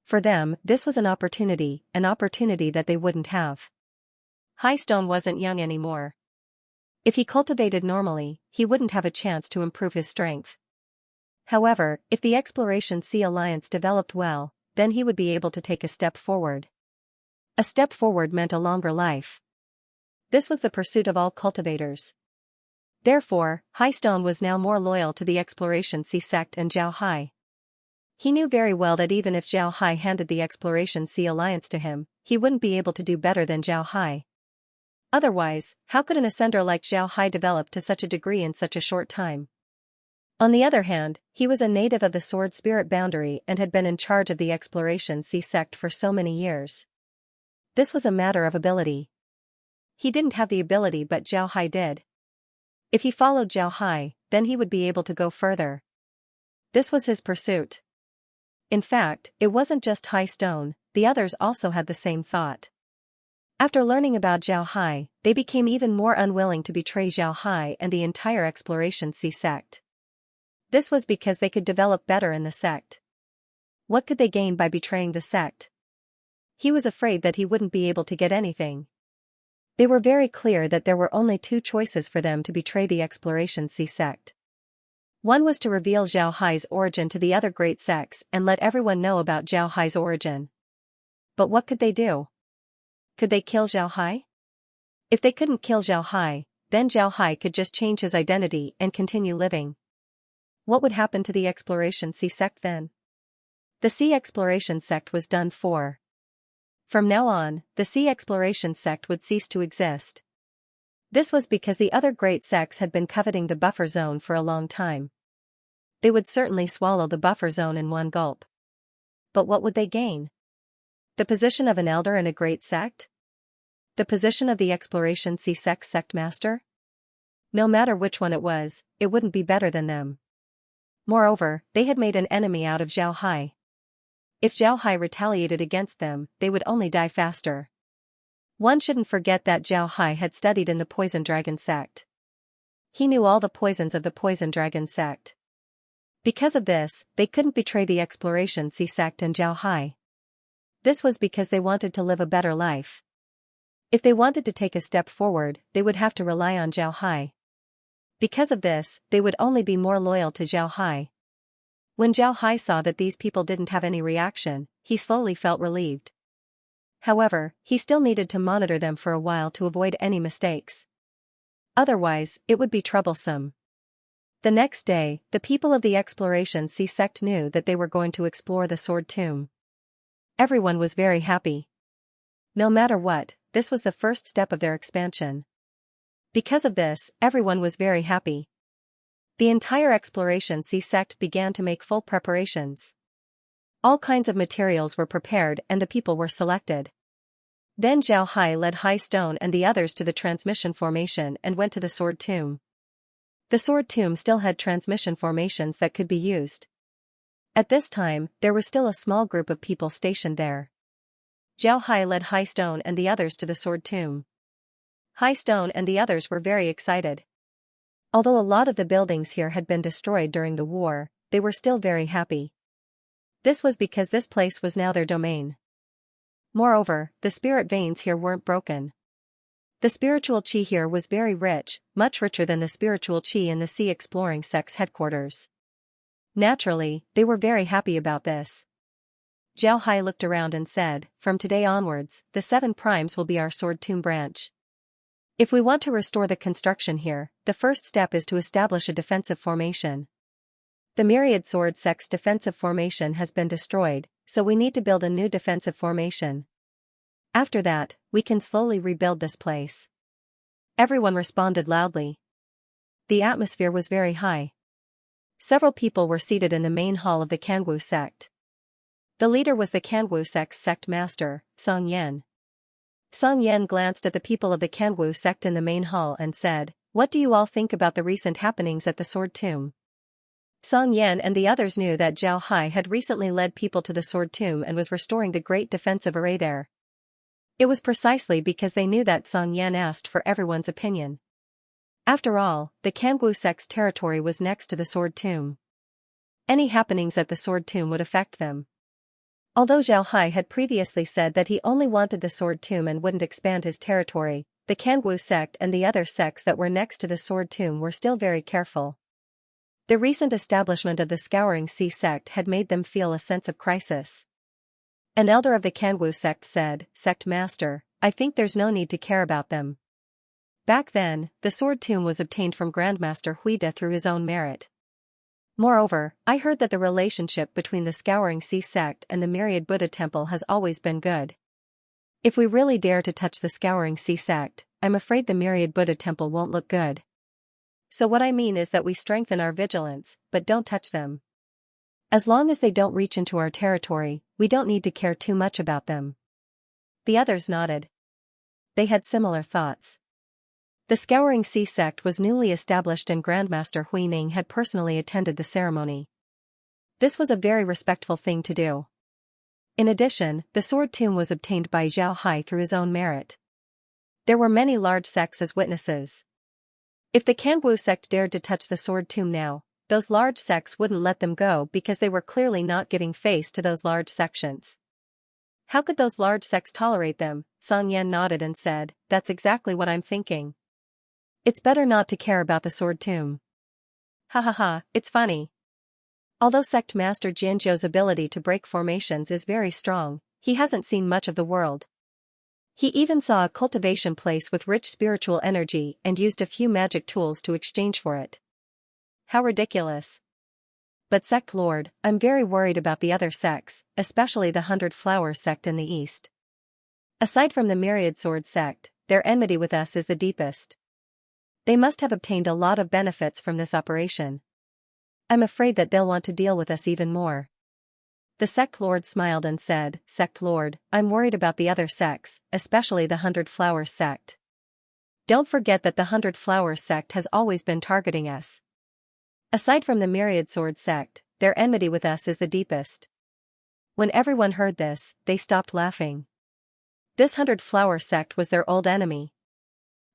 For them, this was an opportunity that they wouldn't have. High Stone wasn't young anymore. If he cultivated normally, he wouldn't have a chance to improve his strength. However, if the Exploration Sea Alliance developed well, then he would be able to take a step forward. A step forward meant a longer life. This was the pursuit of all cultivators. Therefore, High Stone was now more loyal to the Exploration Sea sect and Zhao Hai. He knew very well that even if Zhao Hai handed the Exploration Sea Alliance to him, he wouldn't be able to do better than Zhao Hai. Otherwise, how could an ascender like Zhao Hai develop to such a degree in such a short time? On the other hand, he was a native of the Sword Spirit boundary and had been in charge of the Exploration Sea sect for so many years. This was a matter of ability. He didn't have the ability but Zhao Hai did. If he followed Zhao Hai, then he would be able to go further. This was his pursuit. In fact, it wasn't just Hai Stone, the others also had the same thought. After learning about Zhao Hai, they became even more unwilling to betray Zhao Hai and the entire Exploration Sea sect. This was because they could develop better in the sect. What could they gain by betraying the sect? He was afraid that he wouldn't be able to get anything. They were very clear that there were only two choices for them to betray the Exploration Sea sect. One was to reveal Zhao Hai's origin to the other great sects and let everyone know about Zhao Hai's origin. But what could they do? Could they kill Zhao Hai? If they couldn't kill Zhao Hai, then Zhao Hai could just change his identity and continue living. What would happen to the Exploration Sea sect then? The Sea Exploration sect was done for. From now on, the Sea Exploration sect would cease to exist. This was because the other great sects had been coveting the buffer zone for a long time. They would certainly swallow the buffer zone in one gulp. But what would they gain? The position of an elder in a great sect? The position of the Exploration Sea sect master? No matter which one it was, it wouldn't be better than them. Moreover, they had made an enemy out of Zhao Hai. If Zhao Hai retaliated against them, they would only die faster. One shouldn't forget that Zhao Hai had studied in the Poison Dragon sect. He knew all the poisons of the Poison Dragon sect. Because of this, they couldn't betray the Exploration Sea sect and Zhao Hai. This was because they wanted to live a better life. If they wanted to take a step forward, they would have to rely on Zhao Hai. Because of this, they would only be more loyal to Zhao Hai. When Zhao Hai saw that these people didn't have any reaction, he slowly felt relieved. However, he still needed to monitor them for a while to avoid any mistakes. Otherwise, it would be troublesome. The next day, the people of the Exploration Sea sect knew that they were going to explore the Sword Tomb. Everyone was very happy. No matter what, this was the first step of their expansion. Because of this, everyone was very happy. The entire Exploration Sea sect began to make full preparations. All kinds of materials were prepared and the people were selected. Then Zhao Hai led Hai Stone and the others to the transmission formation and went to the Sword Tomb. The Sword Tomb still had transmission formations that could be used. At this time, there was still a small group of people stationed there. Zhao Hai led Hai Stone and the others to the Sword Tomb. Hai Stone and the others were very excited. Although a lot of the buildings here had been destroyed during the war, they were still very happy. This was because this place was now their domain. Moreover, the spirit veins here weren't broken. The spiritual chi here was very rich, much richer than the spiritual chi in the Sea Exploring Sect's headquarters. Naturally, they were very happy about this. Zhao Hai looked around and said, "From today onwards, the 7 primes will be our Sword Tomb branch. If we want to restore the construction here, the first step is to establish a defensive formation. The Myriad Sword Sect's defensive formation has been destroyed, so we need to build a new defensive formation. After that, we can slowly rebuild this place." Everyone responded loudly. The atmosphere was very high. Several people were seated in the main hall of the Kangwu sect. The leader was the Kangwu sect's sect master, Song Yan. Song Yan glanced at the people of the Kangwu sect in the main hall and said, "What do you all think about the recent happenings at the Sword Tomb?" Song Yan and the others knew that Zhao Hai had recently led people to the Sword Tomb and was restoring the great defensive array there. It was precisely because they knew that Song Yan asked for everyone's opinion. After all, the Kangwu sect's territory was next to the Sword Tomb. Any happenings at the Sword Tomb would affect them. Although Zhao Hai had previously said that he only wanted the Sword Tomb and wouldn't expand his territory, the Kangwu sect and the other sects that were next to the Sword Tomb were still very careful. The recent establishment of the Scouring Sea sect had made them feel a sense of crisis. An elder of the Kangwu sect said, "Sect Master, I think there's no need to care about them. Back then, the Sword Tomb was obtained from Grandmaster Huida through his own merit. Moreover, I heard that the relationship between the Scouring Sea sect and the Myriad Buddha Temple has always been good. If we really dare to touch the Scouring Sea sect, I'm afraid the Myriad Buddha temple won't look good. So what I mean is that we strengthen our vigilance, but don't touch them. As long as they don't reach into our territory, we don't need to care too much about them. The others nodded. They had similar thoughts. The Scouring Sea sect was newly established and Grandmaster Hui Ning had personally attended the ceremony. This was a very respectful thing to do. In addition, the sword tomb was obtained by Zhao Hai through his own merit. There were many large sects as witnesses. If the Kangwu sect dared to touch the sword tomb now, those large sects wouldn't let them go because they were clearly not giving face to those large sections. How could those large sects tolerate them? Song Yan nodded and said, "That's exactly what I'm thinking. It's better not to care about the sword tomb." Ha ha ha, it's funny. Although Sect Master Jianzhou's ability to break formations is very strong, he hasn't seen much of the world. He even saw a cultivation place with rich spiritual energy and used a few magic tools to exchange for it. How ridiculous. But Sect Lord, I'm very worried about the other sects, especially the 100 Flowers sect in the east. Aside from the Myriad Sword sect, their enmity with us is the deepest. They must have obtained a lot of benefits from this operation. I'm afraid that they'll want to deal with us even more. The Sect Lord smiled and said, "Sect Lord, I'm worried about the other sects, especially the 100 Flowers sect. Don't forget that the 100 Flowers sect has always been targeting us. Aside from the Myriad Sword sect, their enmity with us is the deepest." When everyone heard this, they stopped laughing. This 100 Flower sect was their old enemy.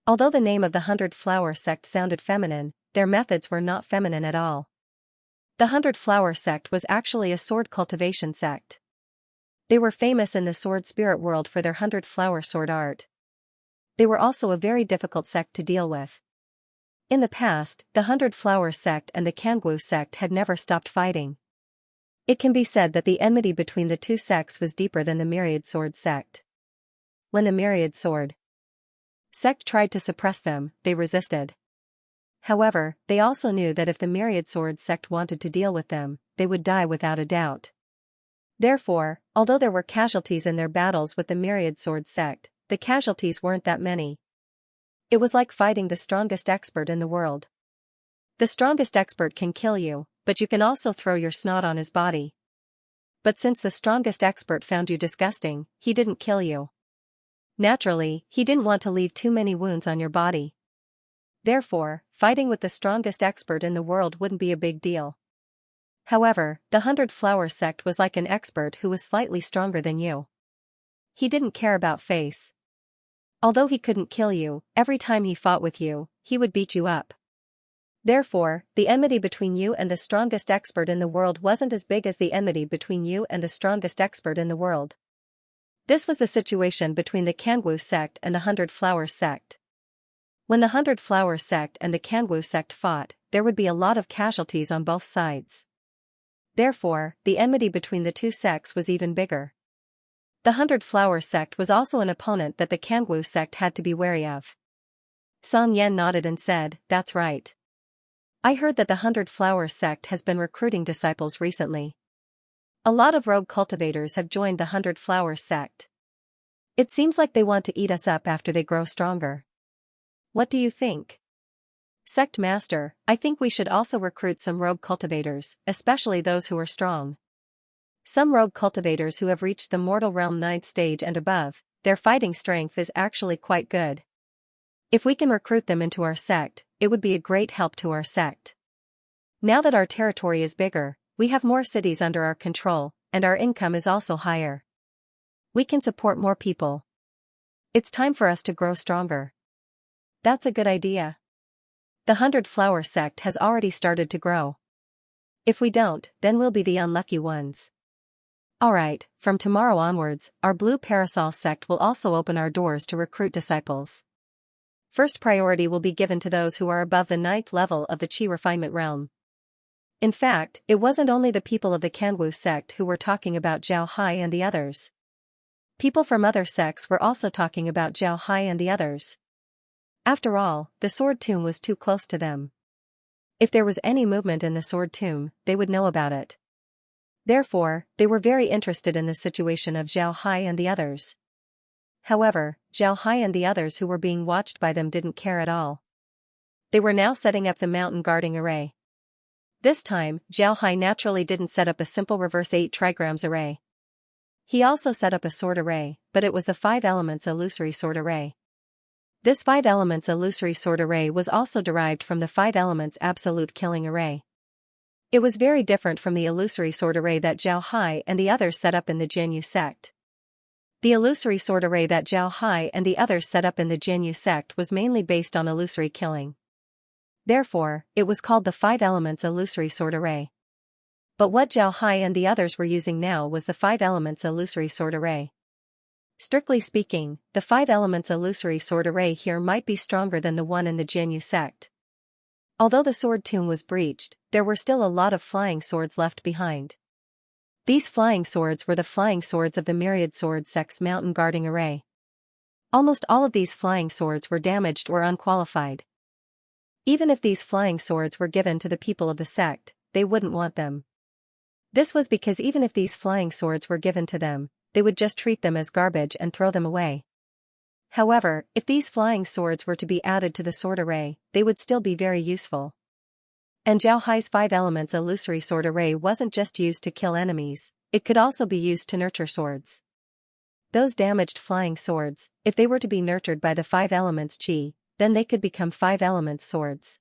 Although the name of the 100 Flower sect sounded feminine, their methods were not feminine at all. The 100 Flower sect was actually a sword cultivation sect. They were famous in the sword spirit world for their 100 Flower sword art. They were also a very difficult sect to deal with. In the past, the 100 Flower sect and the Kangwu sect had never stopped fighting. It can be said that the enmity between the two sects was deeper than the Myriad Sword sect. When the Myriad Sword sect tried to suppress them, they resisted. However, they also knew that if the Myriad Sword sect wanted to deal with them, they would die without a doubt. Therefore, although there were casualties in their battles with the Myriad Sword sect, the casualties weren't that many. It was like fighting the strongest expert in the world. The strongest expert can kill you, but you can also throw your snot on his body. But since the strongest expert found you disgusting, he didn't kill you. Naturally, he didn't want to leave too many wounds on your body. Therefore, fighting with the strongest expert in the world wouldn't be a big deal. However, the 100 Flower sect was like an expert who was slightly stronger than you. He didn't care about face. Although he couldn't kill you, every time he fought with you, he would beat you up. Therefore, the enmity between you and the strongest expert in the world wasn't as big as the enmity between you and the strongest expert in the world. This was the situation between the Kangwu sect and the 100 Flowers sect. When the 100 Flowers sect and the Kangwu sect fought, there would be a lot of casualties on both sides. Therefore, the enmity between the two sects was even bigger. The 100 Flowers sect was also an opponent that the Kangwu sect had to be wary of. Song Yan nodded and said, "That's right. I heard that the 100 Flowers sect has been recruiting disciples recently. A lot of rogue cultivators have joined the 100 Flowers sect. It seems like they want to eat us up after they grow stronger. What do you think?" "Sect Master, I think we should also recruit some rogue cultivators, especially those who are strong. Some rogue cultivators who have reached the mortal realm 9th stage and above, their fighting strength is actually quite good. If we can recruit them into our sect, it would be a great help to our sect. Now that our territory is bigger, we have more cities under our control, and our income is also higher. We can support more people. It's time for us to grow stronger." "That's a good idea. The 100 Flower sect has already started to grow. If we don't, then we'll be the unlucky ones. Alright, from tomorrow onwards, our Blue Parasol sect will also open our doors to recruit disciples. First priority will be given to those who are above the 9th level of the Qi refinement realm." In fact, it wasn't only the people of the Kangwu sect who were talking about Zhao Hai and the others. People from other sects were also talking about Zhao Hai and the others. After all, the sword tomb was too close to them. If there was any movement in the sword tomb, they would know about it. Therefore, they were very interested in the situation of Zhao Hai and the others. However, Zhao Hai and the others who were being watched by them didn't care at all. They were now setting up the mountain guarding array. This time, Zhao Hai naturally didn't set up a simple reverse 8 trigrams array. He also set up a sword array, but it was the 5 elements illusory sword array. This 5 elements illusory sword array was also derived from the 5 elements absolute killing array. It was very different from the illusory sword array that Zhao Hai and the others set up in the Jianyu sect. The illusory sword array that Zhao Hai and the others set up in the Jianyu sect was mainly based on illusory killing. Therefore, it was called the 5 elements illusory sword array. But what Zhao Hai and the others were using now was the 5 elements illusory sword array. Strictly speaking, the 5 elements illusory sword array here might be stronger than the one in the Jianyu sect. Although the sword tomb was breached, there were still a lot of flying swords left behind. These flying swords were the flying swords of the myriad sword sect's mountain guarding array. Almost all of these flying swords were damaged or unqualified. Even if these flying swords were given to the people of the sect, they wouldn't want them. This was because even if these flying swords were given to them, they would just treat them as garbage and throw them away. However, if these flying swords were to be added to the sword array, they would still be very useful. And Zhao Hai's 5 elements illusory sword array wasn't just used to kill enemies, it could also be used to nurture swords. Those damaged flying swords, if they were to be nurtured by the 5 elements qi, then they could become 5 elements swords.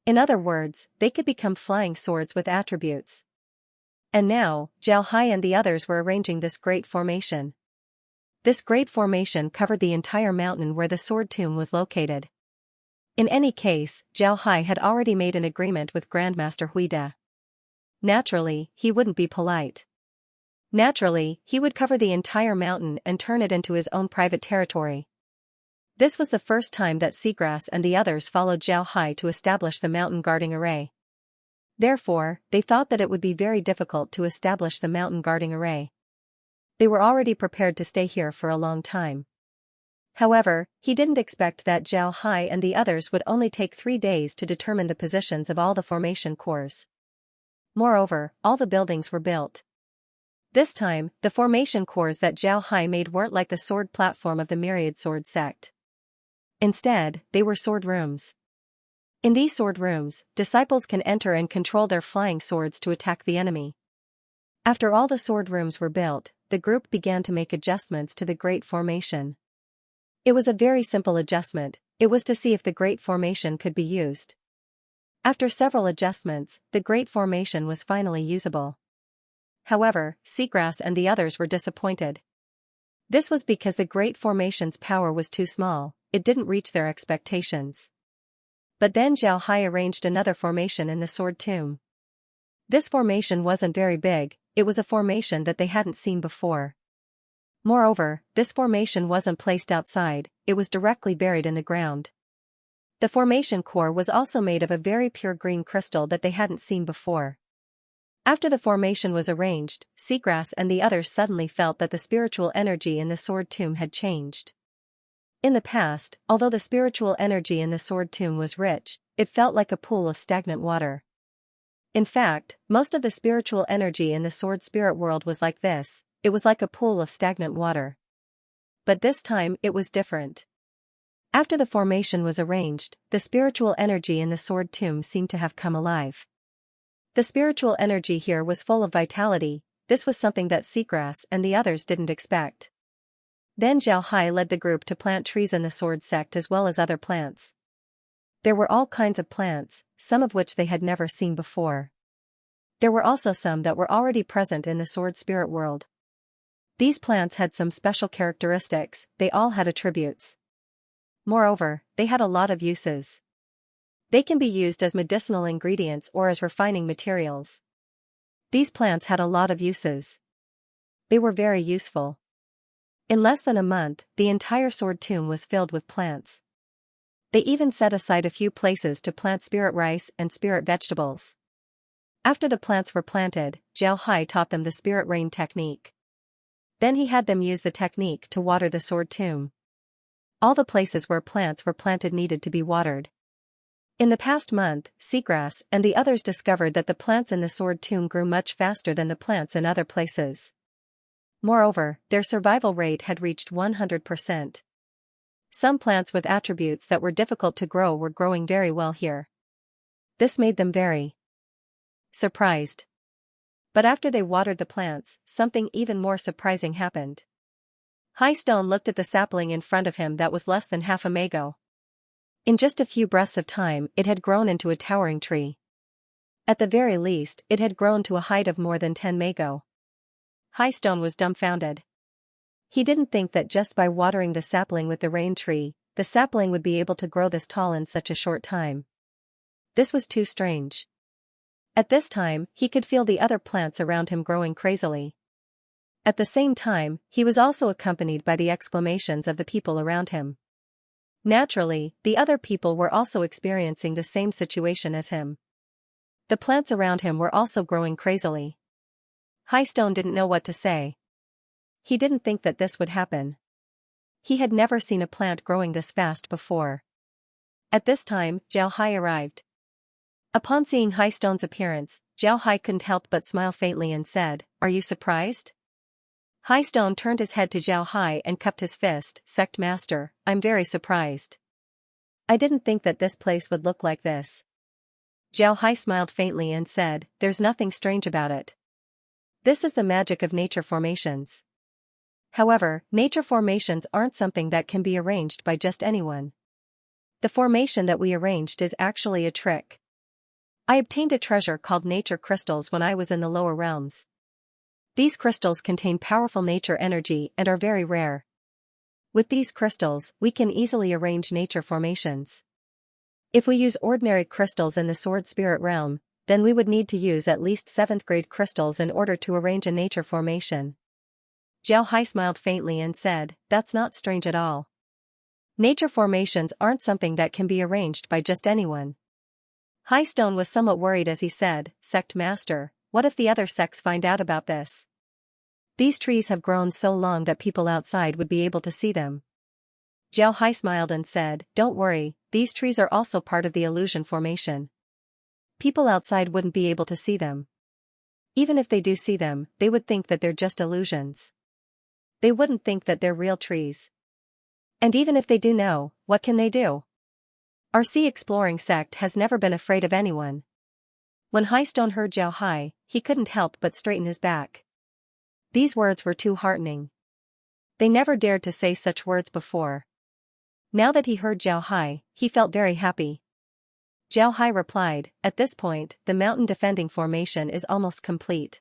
In other words, they could become flying swords with attributes. And now, Zhao Hai and the others were arranging this great formation. This great formation covered the entire mountain where the sword tomb was located. In any case, Zhao Hai had already made an agreement with Grandmaster Huida. Naturally, he wouldn't be polite. Naturally, he would cover the entire mountain and turn it into his own private territory. This was the first time that Seagrass and the others followed Zhao Hai to establish the mountain guarding array. Therefore, they thought that it would be very difficult to establish the mountain guarding array. They were already prepared to stay here for a long time. However, he didn't expect that Zhao Hai and the others would only take 3 days to determine the positions of all the formation cores. Moreover, all the buildings were built. This time, the formation cores that Zhao Hai made weren't like the sword platform of the myriad sword sect. Instead, they were sword rooms. In these sword rooms, disciples can enter and control their flying swords to attack the enemy. After all the sword rooms were built, the group began to make adjustments to the Great Formation. It was a very simple adjustment, it was to see if the Great Formation could be used. After several adjustments, the Great Formation was finally usable. However, Seagrass and the others were disappointed. This was because the Great Formation's power was too small, it didn't reach their expectations. But then Zhao Hai arranged another formation in the sword tomb. This formation wasn't very big, it was a formation that they hadn't seen before. Moreover, this formation wasn't placed outside, it was directly buried in the ground. The formation core was also made of a very pure green crystal that they hadn't seen before. After the formation was arranged, Seagrass and the others suddenly felt that the spiritual energy in the sword tomb had changed. In the past, although the spiritual energy in the sword tomb was rich, it felt like a pool of stagnant water. In fact, most of the spiritual energy in the sword spirit world was like this, it was like a pool of stagnant water. But this time it was different. After the formation was arranged, the spiritual energy in the sword tomb seemed to have come alive. The spiritual energy here was full of vitality, this was something that Seagrass and the others didn't expect. Then Zhao Hai led the group to plant trees in the sword sect as well as other plants. There were all kinds of plants, some of which they had never seen before. There were also some that were already present in the sword spirit world. These plants had some special characteristics, they all had attributes. Moreover, they had a lot of uses. They can be used as medicinal ingredients or as refining materials. These plants had a lot of uses. They were very useful. In less than a month, the entire sword tomb was filled with plants. They even set aside a few places to plant spirit rice and spirit vegetables. After the plants were planted, Zhao Hai taught them the spirit rain technique. Then he had them use the technique to water the sword tomb. All the places where plants were planted needed to be watered. In the past month, Seagrass and the others discovered that the plants in the sword tomb grew much faster than the plants in other places. Moreover, their survival rate had reached 100%. Some plants with attributes that were difficult to grow were growing very well here. This made them very surprised. But after they watered the plants, something even more surprising happened. High Stone looked at the sapling in front of him that was less than half a mago. In just a few breaths of time, it had grown into a towering tree. At the very least, it had grown to a height of more than 10 mago. High Stone was dumbfounded. He didn't think that just by watering the sapling with the rain tree, the sapling would be able to grow this tall in such a short time. This was too strange. At this time, he could feel the other plants around him growing crazily. At the same time, he was also accompanied by the exclamations of the people around him. Naturally, the other people were also experiencing the same situation as him. The plants around him were also growing crazily. High Stone didn't know what to say. He didn't think that this would happen. He had never seen a plant growing this fast before. At this time, Zhao Hai arrived. Upon seeing High Stone's appearance, Zhao Hai couldn't help but smile faintly and said, "Are you surprised?" High Stone turned his head to Zhao Hai and cupped his fist. "Sect Master, I'm very surprised. I didn't think that this place would look like this." Zhao Hai smiled faintly and said, "There's nothing strange about it. This is the magic of nature formations. However, nature formations aren't something that can be arranged by just anyone. The formation that we arranged is actually a trick. I obtained a treasure called nature crystals when I was in the lower realms. These crystals contain powerful nature energy and are very rare. With these crystals, we can easily arrange nature formations. If we use ordinary crystals in the sword spirit realm, then we would need to use at least 7th grade crystals in order to arrange a nature formation." Zhao Hai smiled faintly and said, "That's not strange at all. Nature formations aren't something that can be arranged by just anyone." High Stone was somewhat worried as he said, "Sect Master, what if the other sects find out about this? These trees have grown so long that people outside would be able to see them." Zhao Hai smiled and said, "Don't worry, these trees are also part of the illusion formation. People outside wouldn't be able to see them. Even if they do see them, they would think that they're just illusions. They wouldn't think that they're real trees. And even if they do know, what can they do? Our sea exploring sect has never been afraid of anyone." When High Stone heard Zhao Hai, he couldn't help but straighten his back. These words were too heartening. They never dared to say such words before. Now that he heard Zhao Hai, he felt very happy. Zhao Hai replied, "At this point, the mountain defending formation is almost complete.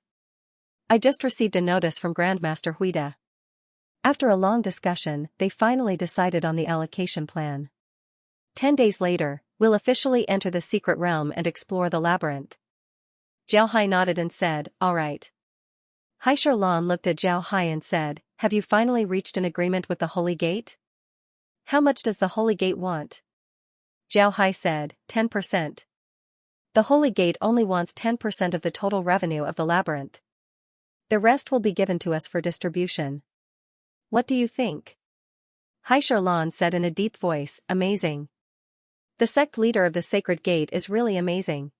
I just received a notice from Grandmaster Huida." After a long discussion, they finally decided on the allocation plan. 10 days later, we'll officially enter the secret realm and explore the labyrinth. Zhao Hai nodded and said, "All right." Hai Sherlan looked at Zhao Hai and said, "Have you finally reached an agreement with the Holy Gate? How much does the Holy Gate want?" Zhao Hai said, 10%. The Holy Gate only wants 10% of the total revenue of the labyrinth. The rest will be given to us for distribution. What do you think? Hai Sherlan said in a deep voice, "Amazing. The sect leader of the Sacred Gate is really amazing.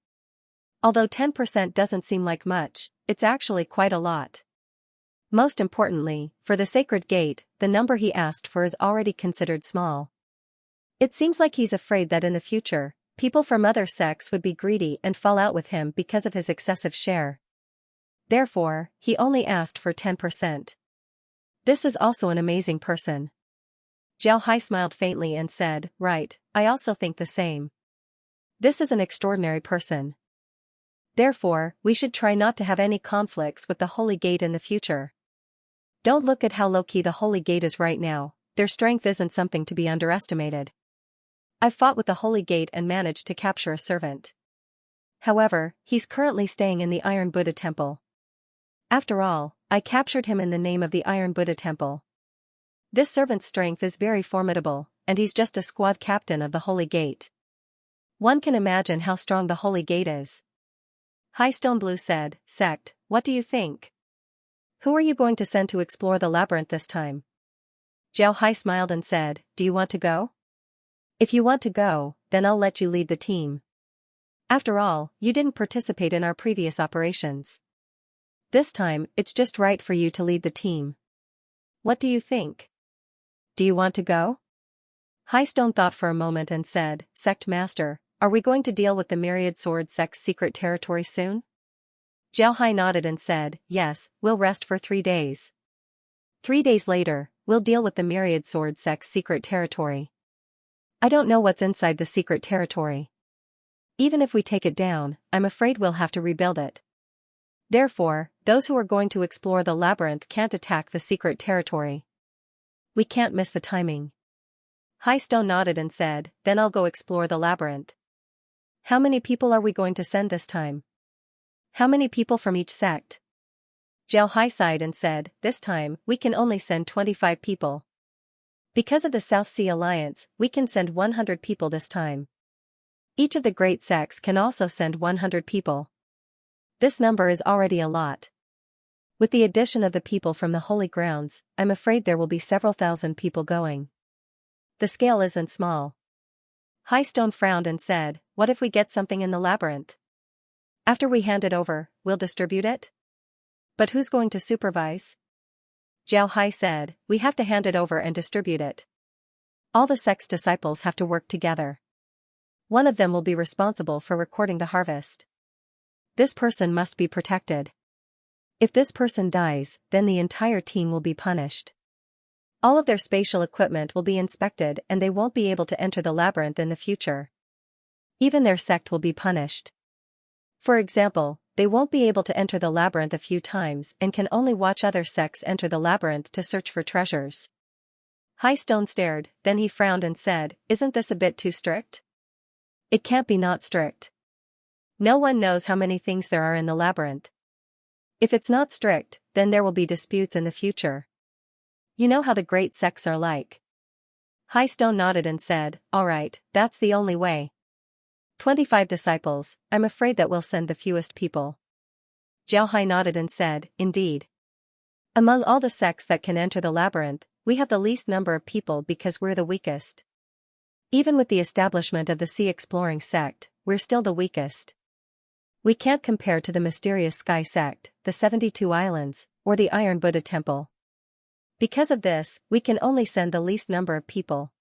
Although 10% doesn't seem like much, it's actually quite a lot. Most importantly, for the Sacred Gate, the number he asked for is already considered small. It seems like he's afraid that in the future, people from other sects would be greedy and fall out with him because of his excessive share. Therefore, he only asked for 10%. This is also an amazing person." Zhao Hai smiled faintly and said, "Right, I also think the same. This is an extraordinary person. Therefore, we should try not to have any conflicts with the Holy Gate in the future. Don't look at how low-key the Holy Gate is right now, their strength isn't something to be underestimated. I fought with the Holy Gate and managed to capture a servant. However, he's currently staying in the Iron Buddha Temple. After all, I captured him in the name of the Iron Buddha Temple. This servant's strength is very formidable, and he's just a squad captain of the Holy Gate. One can imagine how strong the Holy Gate is." High Stone Blue said, "Sect, what do you think? Who are you going to send to explore the labyrinth this time?" Zhao Hai smiled and said, "Do you want to go? If you want to go, then I'll let you lead the team. After all, you didn't participate in our previous operations." This time, it's just right for you to lead the team. What do you think? Do you want to go? Highstone thought for a moment and said, Sect Master, are we going to deal with the Myriad Sword Sect's secret territory soon? Xiaohai nodded and said, yes, we'll rest for 3 days. 3 days later, we'll deal with the Myriad Sword Sect's secret territory. I don't know what's inside the secret territory. Even if we take it down, I'm afraid we'll have to rebuild it. Therefore, those who are going to explore the labyrinth can't attack the secret territory. We can't miss the timing. Highstone nodded and said, then I'll go explore the labyrinth. How many people are we going to send this time? How many people from each sect? Xiaohai sighed and said, this time, we can only send 25 people. Because of the South Sea Alliance, we can send 100 people this time. Each of the great sects can also send 100 people. This number is already a lot. With the addition of the people from the Holy Grounds, I'm afraid there will be several thousand people going. The scale isn't small. Highstone frowned and said, what if we get something in the labyrinth? After we hand it over, we'll distribute it? But who's going to supervise? Xiaohai said, we have to hand it over and distribute it. All the sect's disciples have to work together. One of them will be responsible for recording the harvest. This person must be protected. If this person dies, then the entire team will be punished. All of their spatial equipment will be inspected and they won't be able to enter the labyrinth in the future. Even their sect will be punished. For example, they won't be able to enter the labyrinth a few times and can only watch other sects enter the labyrinth to search for treasures. Highstone stared, then he frowned and said, isn't this a bit too strict? It can't be not strict. No one knows how many things there are in the labyrinth. If it's not strict, then there will be disputes in the future. You know how the great sects are like. Highstone nodded and said, all right, that's the only way. 25 disciples, I'm afraid that we'll send the fewest people. Xiaohai nodded and said, indeed. Among all the sects that can enter the labyrinth, we have the least number of people because we're the weakest. Even with the establishment of the Sea Exploring Sect, we're still the weakest. We can't compare to the mysterious Sky Sect, the 72 Islands, or the Iron Buddha Temple. Because of this, we can only send the least number of people.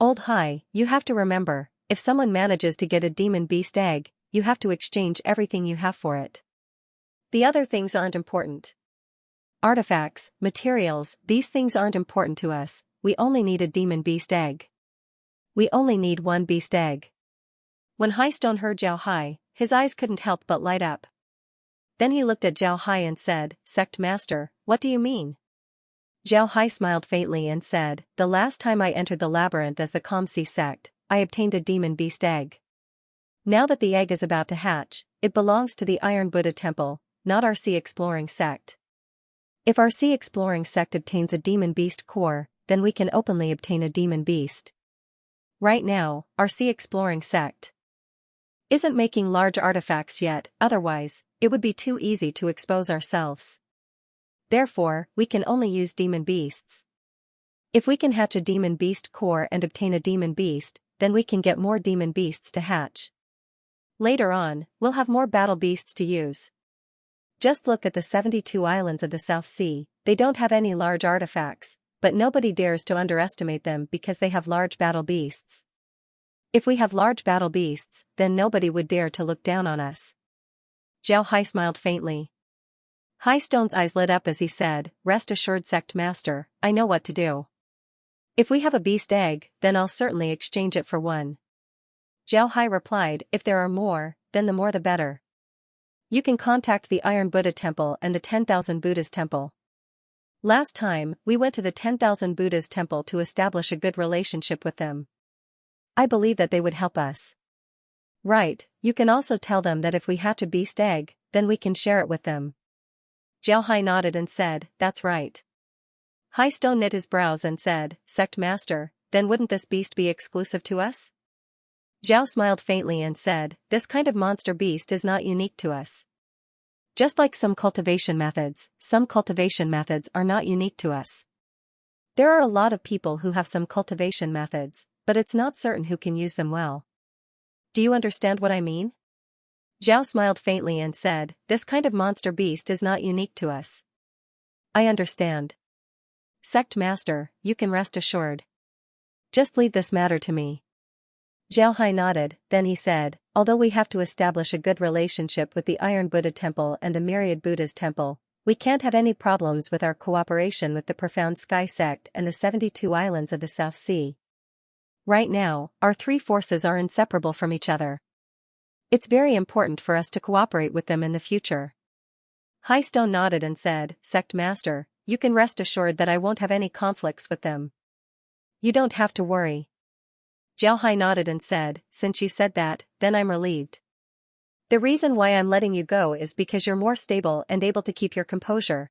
Old Hai, you have to remember, if someone manages to get a demon beast egg, you have to exchange everything you have for it. The other things aren't important. Artifacts, materials, these things aren't important to us, we only need a demon beast egg. We only need 1 beast egg. When Highstone heard Xiaohai, his eyes couldn't help but light up. Then he looked at Xiaohai and said, Sect Master, what do you mean? Xiaohai smiled faintly and said, the last time I entered the labyrinth as the Calm-Sea sect, I obtained a demon beast egg. Now that the egg is about to hatch, it belongs to the Iron Buddha Temple, not our Sea Exploring sect. If our Sea Exploring sect obtains a demon beast core, then we can openly obtain a demon beast. Right now, our Sea Exploring sect isn't making large artifacts yet, otherwise, it would be too easy to expose ourselves. Therefore, we can only use demon beasts. If we can hatch a demon beast core and obtain a demon beast, then we can get more demon beasts to hatch. Later on, we'll have more battle beasts to use. Just look at the 72 islands of the South Sea, they don't have any large artifacts, but nobody dares to underestimate them because they have large battle beasts. If we have large battle beasts, then nobody would dare to look down on us. Xiaohai smiled faintly. Highstone's eyes lit up as he said, rest assured Sect Master, I know what to do. If we have a beast egg, then I'll certainly exchange it for 1. Xiaohai replied, if there are more, then the more the better. You can contact the Iron Buddha Temple and the 10,000 Buddhas Temple. Last time, we went to the 10,000 Buddhas Temple to establish a good relationship with them. I believe that they would help us. Right, you can also tell them that if we hatch a beast egg, then we can share it with them. Xiaohai nodded and said, that's right. Highstone knit his brows and said, Sect Master, then wouldn't this beast be exclusive to us? Xiao smiled faintly and said, this kind of monster beast is not unique to us. Just like some cultivation methods are not unique to us. There are a lot of people who have some cultivation methods, but it's not certain who can use them well. Do you understand what I mean? Zhao smiled faintly and said, "This kind of monster beast is not unique to us." "I understand. Sect Master, you can rest assured. Just leave this matter to me." Zhao Hai nodded, then he said, "Although we have to establish a good relationship with the Iron Buddha Temple and the Myriad Buddha's Temple, we can't have any problems with our cooperation with the Profound Sky Sect and the 72 islands of the South Sea. Right now, our three forces are inseparable from each other. It's very important for us to cooperate with them in the future." High Stone nodded and said, "Sect Master, you can rest assured that I won't have any conflicts with them. You don't have to worry." Zhao Hai nodded and said, "Since you said that, then I'm relieved. The reason why I'm letting you go is because you're more stable and able to keep your composure.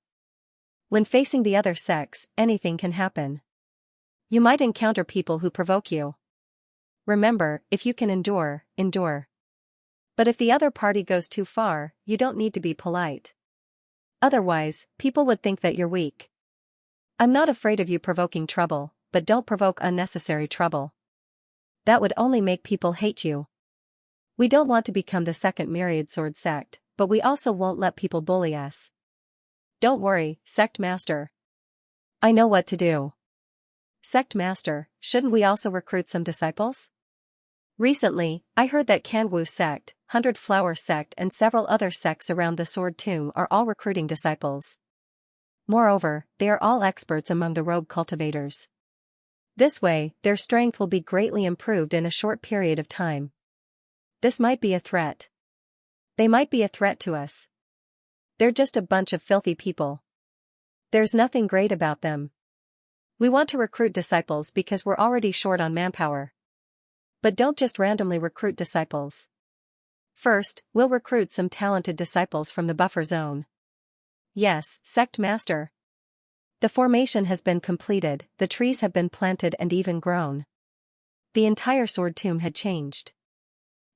When facing the other sects, anything can happen. You might encounter people who provoke you. Remember, if you can endure, endure. But if the other party goes too far, you don't need to be polite. Otherwise, people would think that you're weak. I'm not afraid of you provoking trouble, but don't provoke unnecessary trouble. That would only make people hate you. We don't want to become the second Myriad Sword sect, but we also won't let people bully us. Don't worry, Sect Master. I know what to do." "Sect Master, shouldn't we also recruit some disciples? Recently, I heard that Kanwu sect, 100 Flower sect and several other sects around the Sword Tomb are all recruiting disciples. Moreover, they are all experts among the rogue cultivators. This way, their strength will be greatly improved in a short period of time. This might be a threat. They might be a threat to us. They're just a bunch of filthy people. There's nothing great about them. We want to recruit disciples because we're already short on manpower. But don't just randomly recruit disciples. First, we'll recruit some talented disciples from the buffer zone." "Yes, Sect Master. The formation has been completed, the trees have been planted and even grown. The entire Sword Tomb had changed.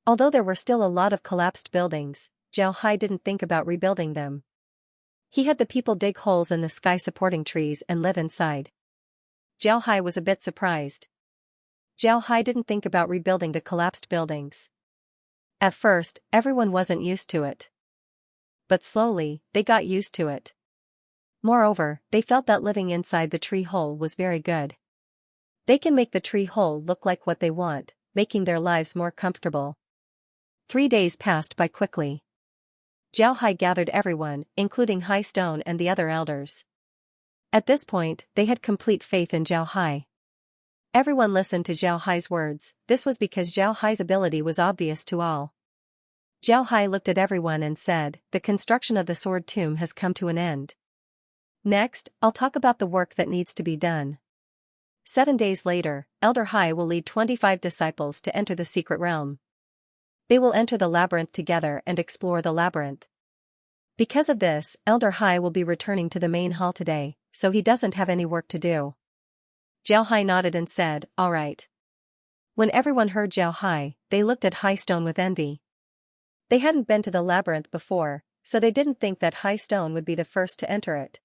Although there were still a lot of collapsed buildings, Zhao Hai didn't think about rebuilding them. He had the people dig holes in the sky supporting trees and live inside." Zhao Hai was a bit surprised. Zhao Hai didn't think about rebuilding the collapsed buildings. At first, everyone wasn't used to it. But slowly, they got used to it. Moreover, they felt that living inside the tree hole was very good. They can make the tree hole look like what they want, making their lives more comfortable. 3 days passed by quickly. Zhao Hai gathered everyone, including Hai Stone and the other elders. At this point, they had complete faith in Zhao Hai. Everyone listened to Zhao Hai's words. This was because Zhao Hai's ability was obvious to all. Zhao Hai looked at everyone and said, "The construction of the Sword Tomb has come to an end. Next, I'll talk about the work that needs to be done." 7 days later, Elder Hai will lead 25 disciples to enter the secret realm. They will enter the labyrinth together and explore the labyrinth. Because of this, Elder Hai will be returning to the main hall today, so he doesn't have any work to do. Zhao Hai nodded and said, "All right." When everyone heard Zhao Hai, they looked at Hai Stone with envy. They hadn't been to the labyrinth before, so they didn't think that Hai Stone would be the first to enter it.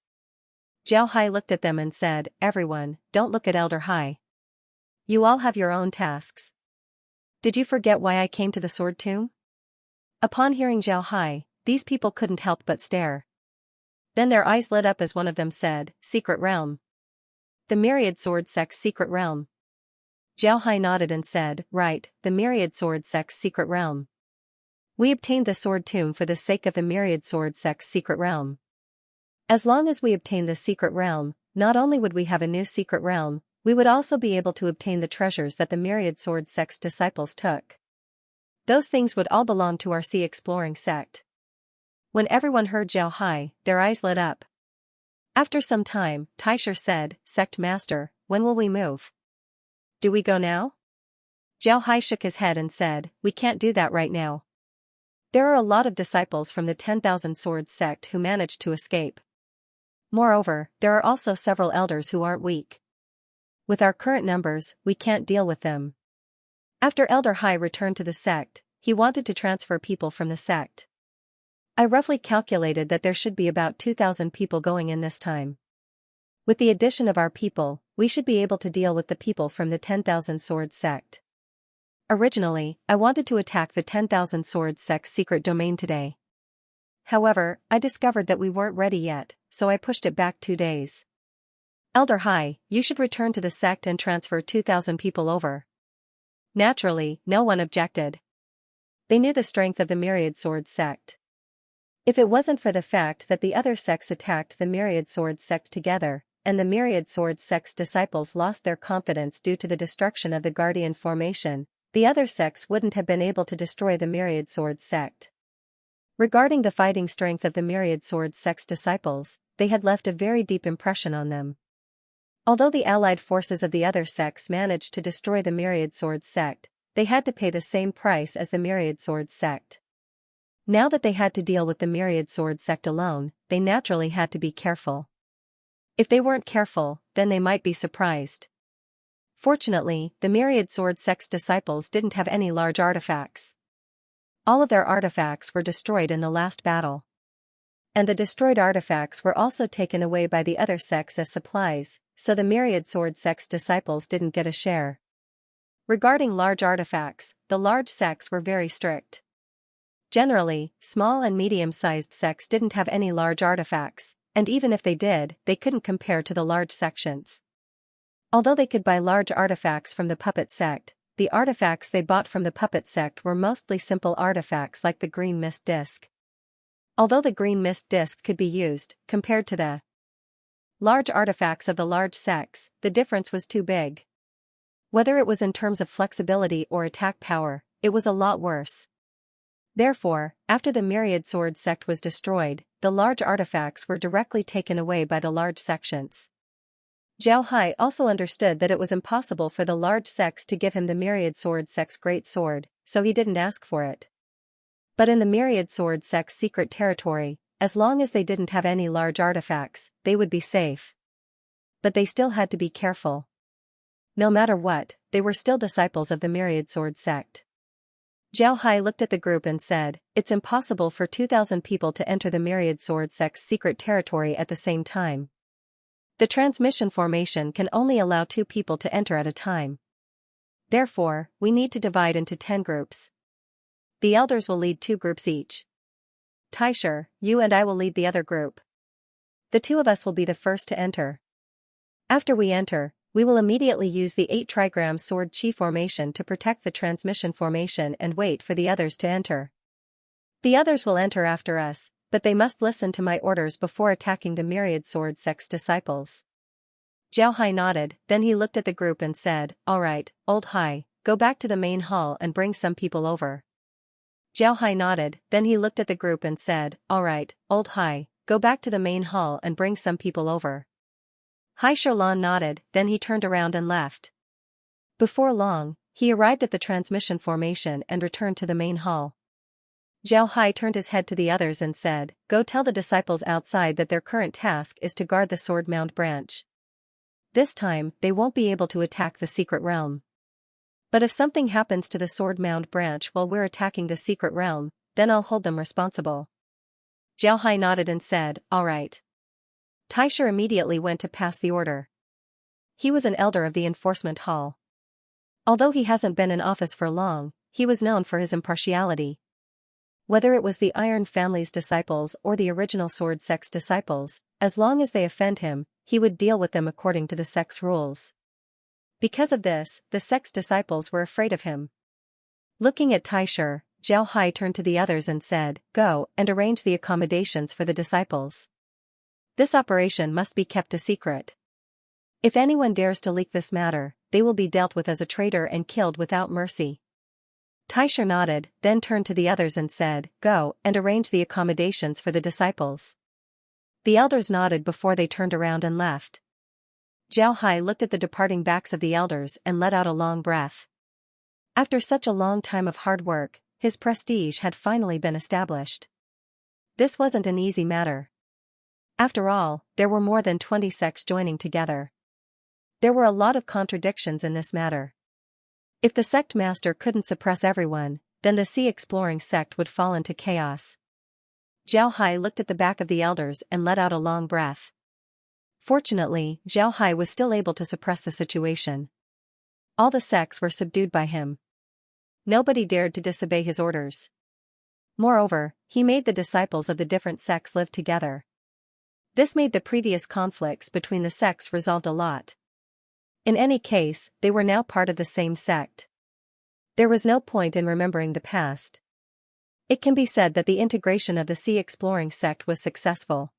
Zhao Hai looked at them and said, "Everyone, don't look at Elder Hai. You all have your own tasks. Did you forget why I came to the Sword Tomb?" Upon hearing Zhao Hai, these people couldn't help but stare. Then their eyes lit up as one of them said, "Secret realm. The Myriad Sword Sect's secret realm." Zhao Hai nodded and said, "Right, the Myriad Sword Sect's secret realm. We obtained the Sword Tomb for the sake of the Myriad Sword Sect's secret realm. As long as we obtain the secret realm, not only would we have a new secret realm, we would also be able to obtain the treasures that the Myriad Sword Sect's disciples took. Those things would all belong to our sea exploring sect." When everyone heard Zhao Hai, their eyes lit up. After some time, Taisher said, "Sect Master, when will we move? Do we go now?" Zhao Hai shook his head and said, "We can't do that right now. There are a lot of disciples from the 10,000 Swords sect who managed to escape. Moreover, there are also several elders who aren't weak. With our current numbers, we can't deal with them." After Elder Hai returned to the sect, he wanted to transfer people from the sect. "I roughly calculated that there should be about 2,000 people going in this time. With the addition of our people, we should be able to deal with the people from the 10,000 Swords sect." Originally, I wanted to attack the 10,000 Swords sect's secret domain today. However, I discovered that we weren't ready yet, so I pushed it back 2 days. Elder Hai, you should return to the sect and transfer 2,000 people over. Naturally, no one objected. They knew the strength of the Myriad Swords sect. If it wasn't for the fact that the other sects attacked the Myriad Swords sect together, and the Myriad Swords sect's disciples lost their confidence due to the destruction of the Guardian formation, the other sects wouldn't have been able to destroy the Myriad Swords sect. Regarding the fighting strength of the Myriad Swords sect's disciples, they had left a very deep impression on them. Although the allied forces of the other sects managed to destroy the Myriad Swords sect, they had to pay the same price as the Myriad Swords sect. Now that they had to deal with the Myriad Swords sect alone, they naturally had to be careful. If they weren't careful, then they might be surprised. Fortunately, the Myriad Swords sect's disciples didn't have any large artifacts. All of their artifacts were destroyed in the last battle. And the destroyed artifacts were also taken away by the other sects as supplies, so the Myriad Swords sect's disciples didn't get a share. Regarding large artifacts, the large sects were very strict. Generally, small and medium-sized sects didn't have any large artifacts, and even if they did, they couldn't compare to the large sections. Although they could buy large artifacts from the puppet sect, the artifacts they bought from the puppet sect were mostly simple artifacts like the green mist disc. Although the green mist disc could be used, compared to the large artifacts of the large sects, the difference was too big. Whether it was in terms of flexibility or attack power, it was a lot worse. Therefore, after the Myriad Swords sect was destroyed, the large artifacts were directly taken away by the large sections. Zhao Hai also understood that it was impossible for the large sects to give him the Myriad Swords sect's great sword, so he didn't ask for it. But in the Myriad Swords sect's secret territory, as long as they didn't have any large artifacts, they would be safe. But they still had to be careful. No matter what, they were still disciples of the Myriad Swords sect. Zhao Hai looked at the group and said, "It's impossible for 2,000 people to enter the Myriad Swords sect's secret territory at the same time. The transmission formation can only allow 2 people to enter at a time. Therefore, we need to divide into 10 groups. The elders will lead 2 groups each. Taisher, you and I will lead the other group. The 2 of us will be the first to enter. After we enter, we will immediately use the 8 trigram sword chi formation to protect the transmission formation and wait for the others to enter. The others will enter after us, but they must listen to my orders before attacking the Myriad Swords sect's disciples." Zhao Hai nodded, then he looked at the group and said, "All right, Old Hai, go back to the main hall and bring some people over." Zhao Hai nodded, then he looked at the group and said, "All right, Old Hai, go back to the main hall and bring some people over." Hai Sherlan nodded, then he turned around and left. Before long, he arrived at the transmission formation and returned to the main hall. Zhao Hai turned his head to the others and said, "Go tell the disciples outside that their current task is to guard the Sword Mound branch. This time, they won't be able to attack the secret realm. But if something happens to the Sword Mound branch while we're attacking the secret realm, then I'll hold them responsible." Zhao Hai nodded and said, "All right." Taisher immediately went to pass the order. He was an elder of the enforcement hall. Although he hasn't been in office for long, he was known for his impartiality. Whether it was the Iron family's disciples or the original Sword sect's disciples, as long as they offend him, he would deal with them according to the sect's rules. Because of this, the sect's disciples were afraid of him. Looking at Taisher, Zhao Hai turned to the others and said, "Go and arrange the accommodations for the disciples. This operation must be kept a secret. If anyone dares to leak this matter, they will be dealt with as a traitor and killed without mercy." Taisher nodded, then turned to the others and said, "Go and arrange the accommodations for the disciples." The elders nodded before they turned around and left. Zhao Hai looked at the departing backs of the elders and let out a long breath. After such a long time of hard work, his prestige had finally been established. This wasn't an easy matter. After all, there were more than 20 sects joining together. There were a lot of contradictions in this matter. If the sect master couldn't suppress everyone, then the sea exploring sect would fall into chaos. Zhao Hai looked at the back of the elders and let out a long breath. Fortunately, Zhao Hai was still able to suppress the situation. All the sects were subdued by him. Nobody dared to disobey his orders. Moreover, he made the disciples of the different sects live together. This made the previous conflicts between the sects resolved a lot. In any case, they were now part of the same sect. There was no point in remembering the past. It can be said that the integration of the sea exploring sect was successful.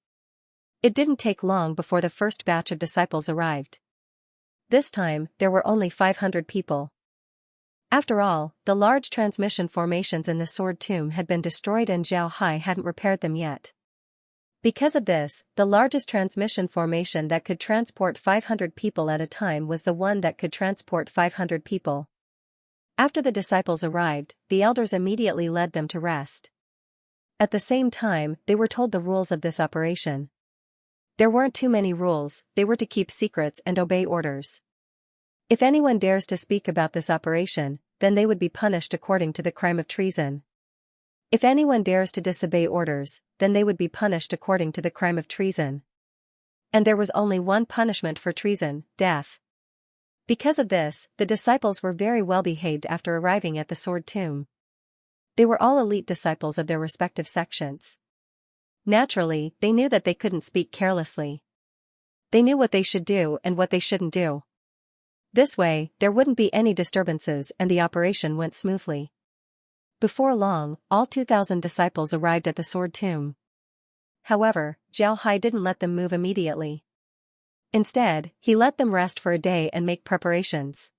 It didn't take long before the first batch of disciples arrived. This time, there were only 500 people. After all, the large transmission formations in the Sword Tomb had been destroyed and Zhao Hai hadn't repaired them yet. Because of this, the largest transmission formation that could transport 500 people at a time was the one that could transport 500 people. After the disciples arrived, the elders immediately led them to rest. At the same time, they were told the rules of this operation. There weren't too many rules, they were to keep secrets and obey orders. If anyone dares to speak about this operation, then they would be punished according to the crime of treason. If anyone dares to disobey orders, then they would be punished according to the crime of treason. And there was only one punishment for treason, death. Because of this, the disciples were very well behaved after arriving at the Sword Tomb. They were all elite disciples of their respective sections. Naturally, they knew that they couldn't speak carelessly. They knew what they should do and what they shouldn't do. This way, there wouldn't be any disturbances and the operation went smoothly. Before long, all 2,000 disciples arrived at the Sword Tomb. However, Zhao Hai didn't let them move immediately. Instead, he let them rest for a day and make preparations.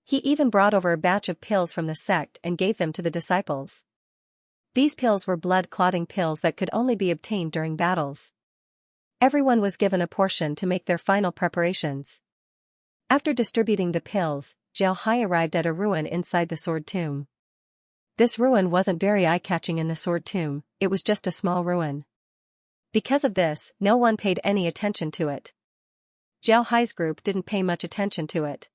He even brought over a batch of pills from the sect and gave them to the disciples. These pills were blood-clotting pills that could only be obtained during battles. Everyone was given a portion to make their final preparations. After distributing the pills, Zhao Hai arrived at a ruin inside the Sword Tomb. This ruin wasn't very eye-catching in the Sword Tomb, it was just a small ruin. Because of this, no one paid any attention to it. Zhao Hai's group didn't pay much attention to it.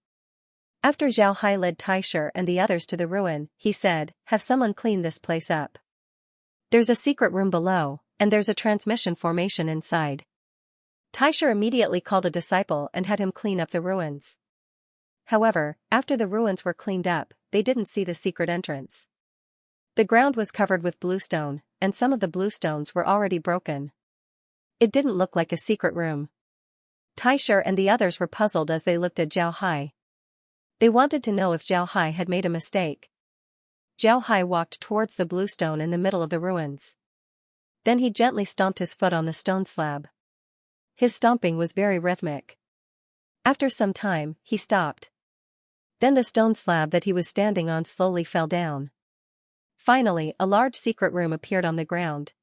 After Zhao Hai led Taisher and the others to the ruin, he said, "Have someone clean this place up. There's a secret room below, and there's a transmission formation inside." Taisher immediately called a disciple and had him clean up the ruins. However, after the ruins were cleaned up, they didn't see the secret entrance. The ground was covered with bluestone, and some of the bluestones were already broken. It didn't look like a secret room. Taisher and the others were puzzled as they looked at Zhao Hai. They wanted to know if Zhao Hai had made a mistake. Zhao Hai walked towards the bluestone in the middle of the ruins. Then he gently stomped his foot on the stone slab. His stomping was very rhythmic. After some time, he stopped. Then the stone slab that he was standing on slowly fell down. Finally, a large secret room appeared on the ground.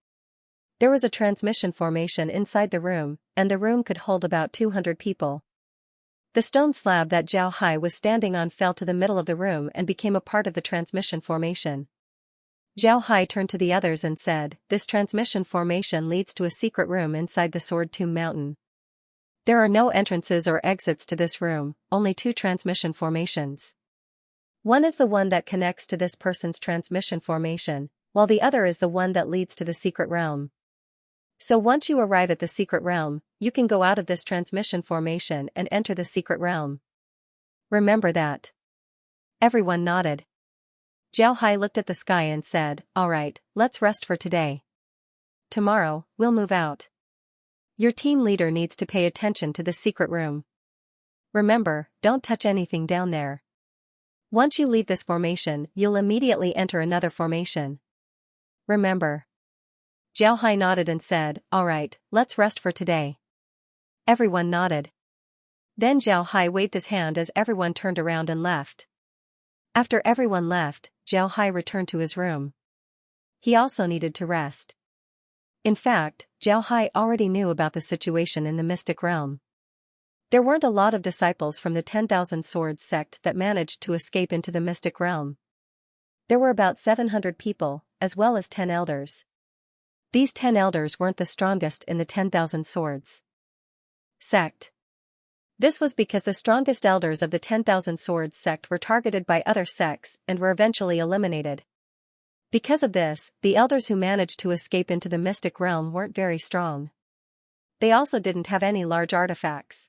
There was a transmission formation inside the room, and the room could hold about 200 people. The stone slab that Zhao Hai was standing on fell to the middle of the room and became a part of the transmission formation. Zhao Hai turned to the others and said, "This transmission formation leads to a secret room inside the Sword Tomb Mountain. There are no entrances or exits to this room, only 2 transmission formations. One is the one that connects to this person's transmission formation, while the other is the one that leads to the secret realm. So once you arrive at the secret realm, you can go out of this transmission formation and enter the secret realm. Remember that." Everyone nodded. Zhao Hai looked at the sky and said, "All right, let's rest for today. Tomorrow, we'll move out. Your team leader needs to pay attention to the secret room. Remember, don't touch anything down there. Once you leave this formation, you'll immediately enter another formation. Remember." Zhao Hai nodded and said, "All right, let's rest for today." Everyone nodded. Then Zhao Hai waved his hand as everyone turned around and left. After everyone left, Zhao Hai returned to his room. He also needed to rest. In fact, Zhao Hai already knew about the situation in the mystic realm. There weren't a lot of disciples from the 10,000 Swords sect that managed to escape into the mystic realm. There were about 700 people, as well as 10 elders. These 10 elders weren't the strongest in the 10,000 Swords sect. This was because the strongest elders of the 10,000 Swords sect were targeted by other sects and were eventually eliminated. Because of this, the elders who managed to escape into the mystic realm weren't very strong. They also didn't have any large artifacts.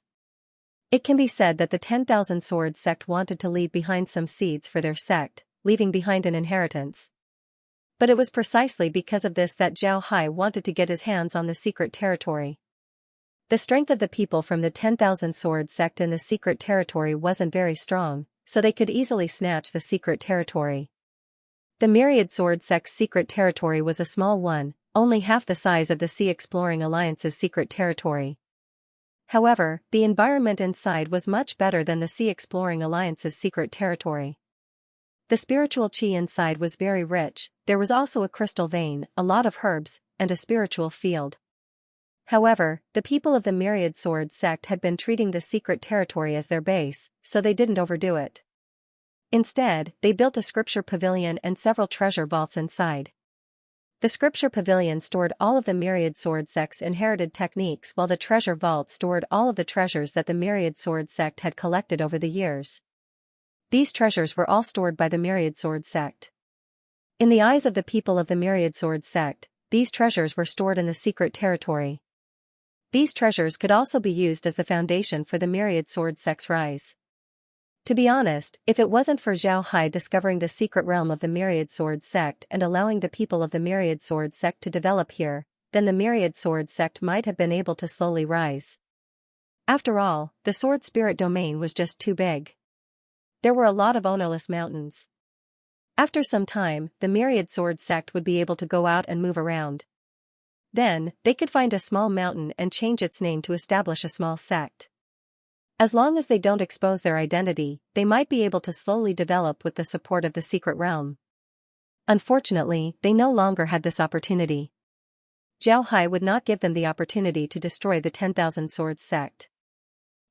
It can be said that the 10,000 Swords sect wanted to leave behind some seeds for their sect, leaving behind an inheritance. But it was precisely because of this that Zhao Hai wanted to get his hands on the secret territory. The strength of the people from the 10,000 Sword sect in the secret territory wasn't very strong, so they could easily snatch the secret territory. The Myriad Sword sect's secret territory was a small one, only half the size of the Sea Exploring Alliance's secret territory. However, the environment inside was much better than the Sea Exploring Alliance's secret territory. The spiritual qi inside was very rich, there was also a crystal vein, a lot of herbs, and a spiritual field. However, the people of the Myriad Sword sect had been treating the secret territory as their base, so they didn't overdo it. Instead, they built a scripture pavilion and several treasure vaults inside. The scripture pavilion stored all of the Myriad Sword sect's inherited techniques, while the treasure vault stored all of the treasures that the Myriad Sword sect had collected over the years. These treasures were all stored by the Myriad Sword sect. In the eyes of the people of the Myriad Sword sect, these treasures were stored in the secret territory. These treasures could also be used as the foundation for the Myriad Sword sect's rise. To be honest, if it wasn't for Zhao Hai discovering the secret realm of the Myriad Sword sect and allowing the people of the Myriad Sword sect to develop here, then the Myriad Sword sect might have been able to slowly rise. After all, the Sword Spirit domain was just too big. There were a lot of ownerless mountains. After some time, the Myriad Sword sect would be able to go out and move around. Then, they could find a small mountain and change its name to establish a small sect. As long as they don't expose their identity, they might be able to slowly develop with the support of the secret realm. Unfortunately, they no longer had this opportunity. Zhao Hai would not give them the opportunity to destroy the 10,000 Swords sect.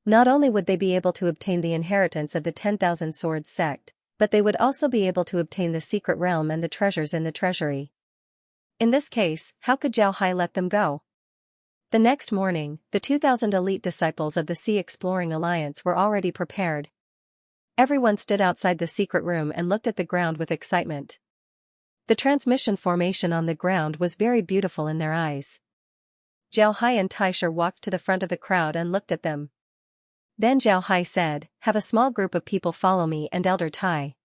Not only would they be able to obtain the inheritance of the 10,000 Swords sect, but they would also be able to obtain the secret realm and the treasures in the treasury. In this case, how could Zhao Hai let them go? The next morning, the 2,000 elite disciples of the Sea Exploring Alliance were already prepared. Everyone stood outside the secret room and looked at the ground with excitement. The transmission formation on the ground was very beautiful in their eyes. Zhao Hai and Taisher walked to the front of the crowd and looked at them. Then Zhao Hai said, "Have a small group of people follow me and Elder Tai.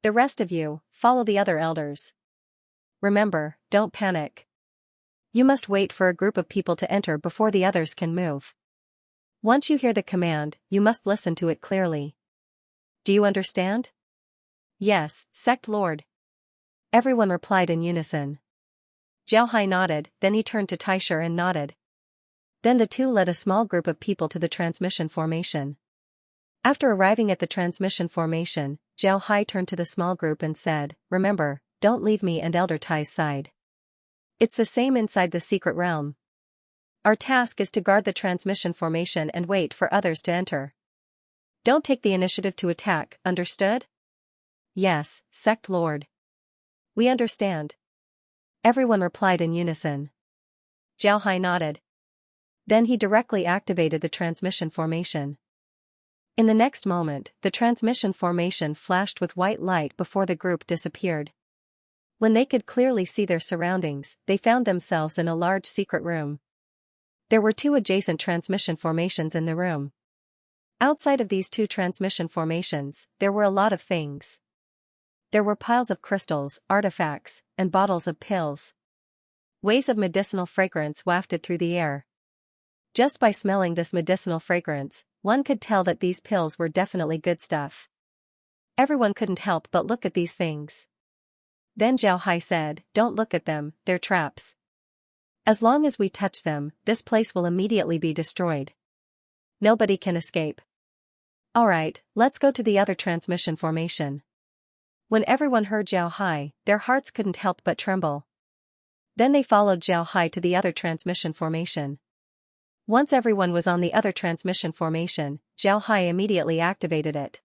The rest of you, follow the other elders. Remember, don't panic. You must wait for a group of people to enter before the others can move. Once you hear the command, you must listen to it clearly. Do you understand?" "Yes, Sect Lord." Everyone replied in unison. Zhao Hai nodded, then he turned to Taisher and nodded. Then the two led a small group of people to the transmission formation. After arriving at the transmission formation, Zhao Hai turned to the small group and said, "Remember, don't leave me and Elder Tai's side. It's the same inside the secret realm. Our task is to guard the transmission formation and wait for others to enter. Don't take the initiative to attack, understood?" "Yes, Sect Lord. We understand." Everyone replied in unison. Zhao Hai nodded. Then he directly activated the transmission formation. In the next moment, the transmission formation flashed with white light before the group disappeared. When they could clearly see their surroundings, they found themselves in a large secret room. There were two adjacent transmission formations in the room. Outside of these two transmission formations, there were a lot of things. There were piles of crystals, artifacts, and bottles of pills. Waves of medicinal fragrance wafted through the air. Just by smelling this medicinal fragrance, one could tell that these pills were definitely good stuff. Everyone couldn't help but look at these things. Then Zhao Hai said, "Don't look at them, they're traps. As long as we touch them, this place will immediately be destroyed. Nobody can escape. Alright, let's go to the other transmission formation." When everyone heard Zhao Hai, their hearts couldn't help but tremble. Then they followed Zhao Hai to the other transmission formation. Once everyone was on the other transmission formation, Zhao Hai immediately activated it.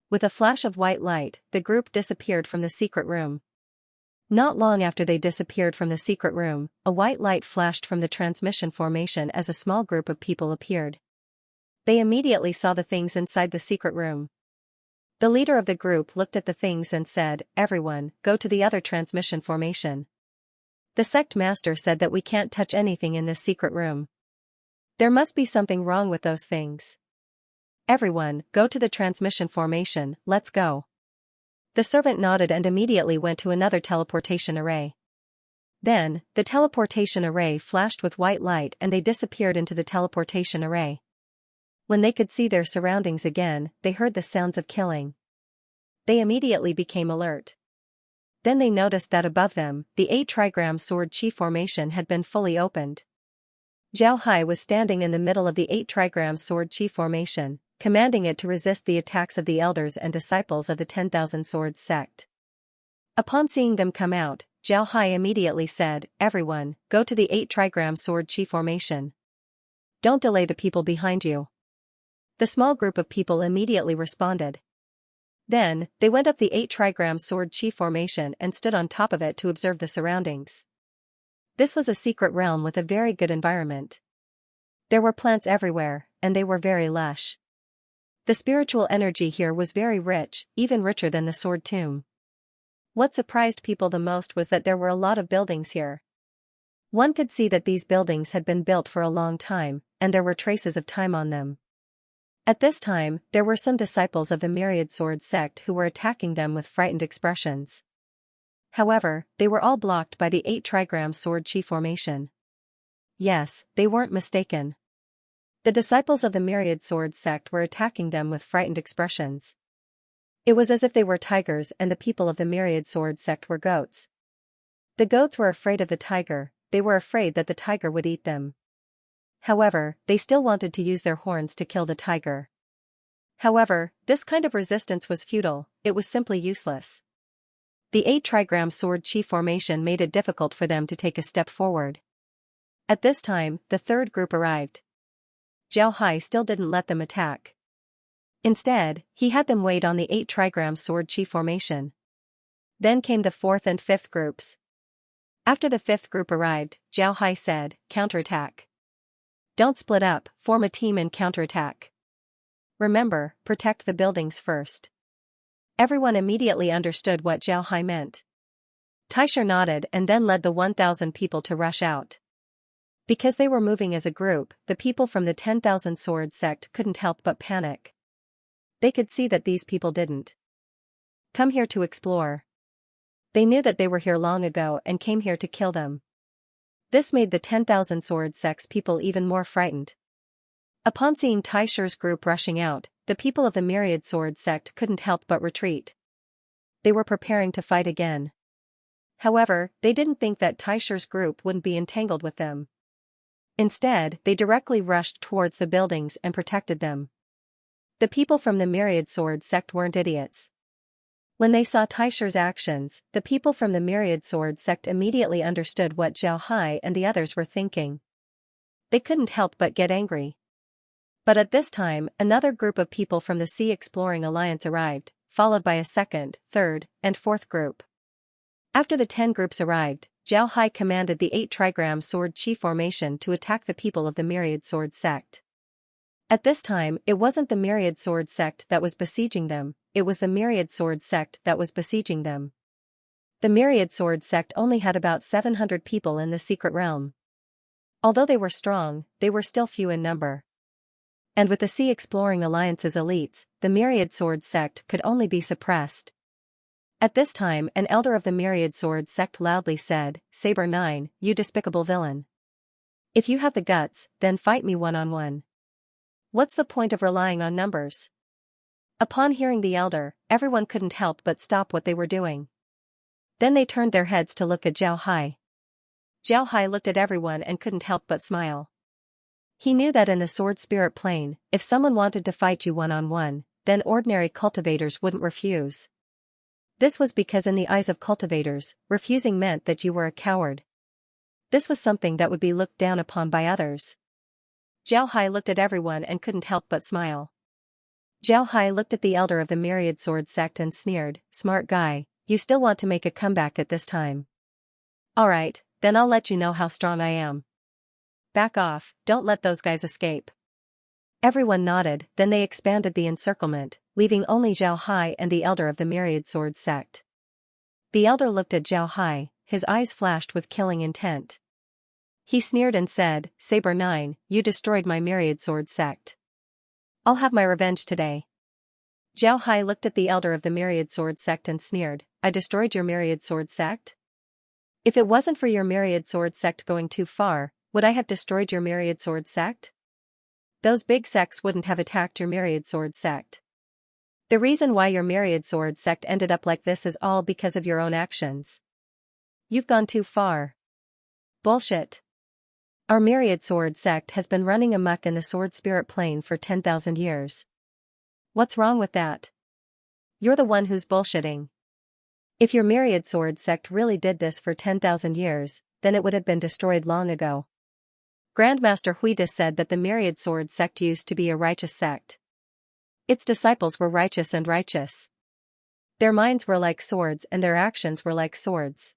With a flash of white light, the group disappeared from the secret room. Not long after they disappeared from the secret room, a white light flashed from the transmission formation as a small group of people appeared. They immediately saw the things inside the secret room. The leader of the group looked at the things and said, "Everyone, go to the other transmission formation. The sect master said that we can't touch anything in this secret room. There must be something wrong with those things. Everyone, go to the transmission formation, let's go." The servant nodded and immediately went to another teleportation array. Then, the teleportation array flashed with white light and they disappeared into the teleportation array. When they could see their surroundings again, they heard the sounds of killing. They immediately became alert. Then they noticed that above them, the 8-trigram sword chi formation had been fully opened. Zhao Hai was standing in the middle of the 8-trigram sword chi formation, commanding it to resist the attacks of the elders and disciples of the 10,000 Swords sect. Upon seeing them come out, Zhao Hai immediately said, "Everyone, go to the 8-trigram sword chi formation. Don't delay the people behind you." The small group of people immediately responded. Then, they went up the 8-trigram sword chi formation and stood on top of it to observe the surroundings. This was a secret realm with a very good environment. There were plants everywhere, and they were very lush. The spiritual energy here was very rich, even richer than the sword tomb. What surprised people the most was that there were a lot of buildings here. One could see that these buildings had been built for a long time, and there were traces of time on them. At this time, there were some disciples of the Myriad Sword sect who were attacking them with frightened expressions. However, they were all blocked by the 8-trigram sword chi formation. Yes, they weren't mistaken. The disciples of the Myriad Sword sect were attacking them with frightened expressions. It was as if they were tigers and the people of the Myriad Sword sect were goats. The goats were afraid of the tiger, they were afraid that the tiger would eat them. However, they still wanted to use their horns to kill the tiger. However, this kind of resistance was futile, it was simply useless. The 8-trigram sword chi formation made it difficult for them to take a step forward. At this time, the third group arrived. Zhao Hai still didn't let them attack. Instead, he had them wait on the 8-trigram sword chi formation. Then came the fourth and fifth groups. After the fifth group arrived, Zhao Hai said, "Counterattack. Don't split up, form a team and counterattack. Remember, protect the buildings first." Everyone immediately understood what Zhao Hai meant. Taisher nodded and then led the 1,000 people to rush out. Because they were moving as a group, the people from the 10,000 Swords sect couldn't help but panic. They could see that these people didn't come here to explore. They knew that they were here long ago and came here to kill them. This made the 10,000 Swords sect's people even more frightened. Upon seeing Taisher's group rushing out, the people of the Myriad Sword sect couldn't help but retreat. They were preparing to fight again. However, they didn't think that Taisher's group wouldn't be entangled with them. Instead, they directly rushed towards the buildings and protected them. The people from the Myriad Sword sect weren't idiots. When they saw Taisher's actions, the people from the Myriad Sword sect immediately understood what Zhao Hai and the others were thinking. They couldn't help but get angry. But at this time, another group of people from the Sea Exploring Alliance arrived, followed by a second, third, and fourth group. After the 10 groups arrived, Zhao Hai commanded the 8-trigram sword chi formation to attack the people of the Myriad Sword sect. At this time, it wasn't the Myriad Sword sect that was besieging them, it was the Myriad Sword sect that was besieging them. The Myriad Sword sect only had about 700 people in the secret realm. Although they were strong, they were still few in number. And with the Sea Exploring Alliance's elites, the Myriad Sword sect could only be suppressed. At this time, an elder of the Myriad Sword sect loudly said, "Saber 9, you despicable villain. If you have the guts, then fight me one-on-one. What's the point of relying on numbers?" Upon hearing the elder, everyone couldn't help but stop what they were doing. Then they turned their heads to look at Zhao Hai. Zhao Hai looked at everyone and couldn't help but smile. He knew that in the sword spirit plane, if someone wanted to fight you one-on-one, then ordinary cultivators wouldn't refuse. This was because in the eyes of cultivators, refusing meant that you were a coward. This was something that would be looked down upon by others. Zhao Hai looked at everyone and couldn't help but smile. Zhao Hai looked at the elder of the Myriad Sword sect and sneered, "Smart guy, you still want to make a comeback at this time. Alright, then I'll let you know how strong I am. Back off, don't let those guys escape." Everyone nodded, then they expanded the encirclement, leaving only Zhao Hai and the elder of the Myriad Sword sect. The elder looked at Zhao Hai, his eyes flashed with killing intent. He sneered and said, "Saber 9, you destroyed my Myriad Sword sect. I'll have my revenge today." Zhao Hai looked at the elder of the Myriad Sword sect and sneered, I destroyed your Myriad Sword sect? If it wasn't for your Myriad Sword sect going too far, would I have destroyed your Myriad Sword sect? Those big sects wouldn't have attacked your Myriad Sword sect. The reason why your Myriad Sword sect ended up like this is all because of your own actions. You've gone too far. Bullshit. Our Myriad Sword sect has been running amok in the Sword Spirit plane for 10,000 years. What's wrong with that? You're the one who's bullshitting. If your Myriad Sword sect really did this for 10,000 years, then it would have been destroyed long ago. Grandmaster Huida said that the Myriad Sword sect used to be a righteous sect. Its disciples were righteous and righteous. Their minds were like swords and their actions were like swords.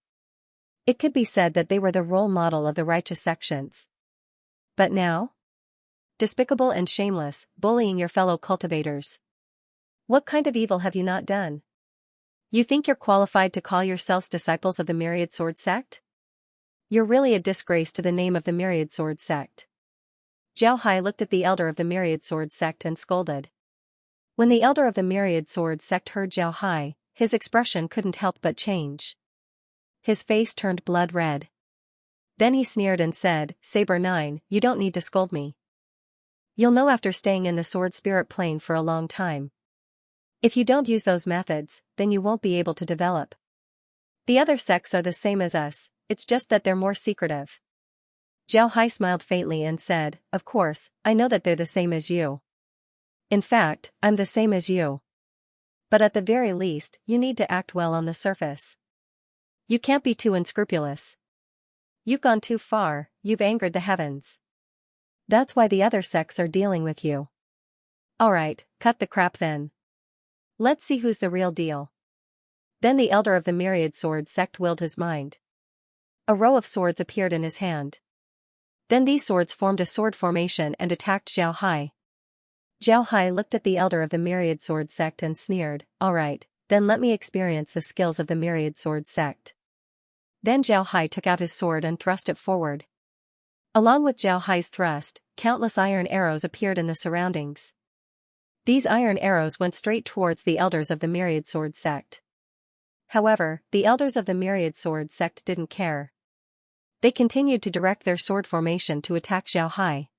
It could be said that they were the role model of the righteous sections. But now? Despicable and shameless, bullying your fellow cultivators. What kind of evil have you not done? You think you're qualified to call yourselves disciples of the Myriad Sword sect? You're really a disgrace to the name of the Myriad Sword sect. Zhao Hai looked at the elder of the Myriad Sword sect and scolded. When the elder of the Myriad Sword sect heard Zhao Hai, his expression couldn't help but change. His face turned blood red. Then he sneered and said, Saber 9, you don't need to scold me. You'll know after staying in the Sword Spirit plane for a long time. If you don't use those methods, then you won't be able to develop. The other sects are the same as us, it's just that they're more secretive. Zhao Hai smiled faintly and said, Of course, I know that they're the same as you. In fact, I'm the same as you. But at the very least, you need to act well on the surface. You can't be too unscrupulous. You've gone too far, you've angered the heavens. That's why the other sects are dealing with you. Alright, cut the crap then. Let's see who's the real deal. Then the elder of the Myriad Sword sect willed his mind. A row of swords appeared in his hand. Then these swords formed a sword formation and attacked Zhao Hai. Zhao Hai looked at the elder of the Myriad Sword sect and sneered, Alright, then let me experience the skills of the Myriad Sword sect. Then Zhao Hai took out his sword and thrust it forward. Along with Zhao Hai's thrust, countless iron arrows appeared in the surroundings. These iron arrows went straight towards the elders of the Myriad Sword sect. However, the elders of the Myriad Sword sect didn't care. They continued to direct their sword formation to attack Zhao Hai.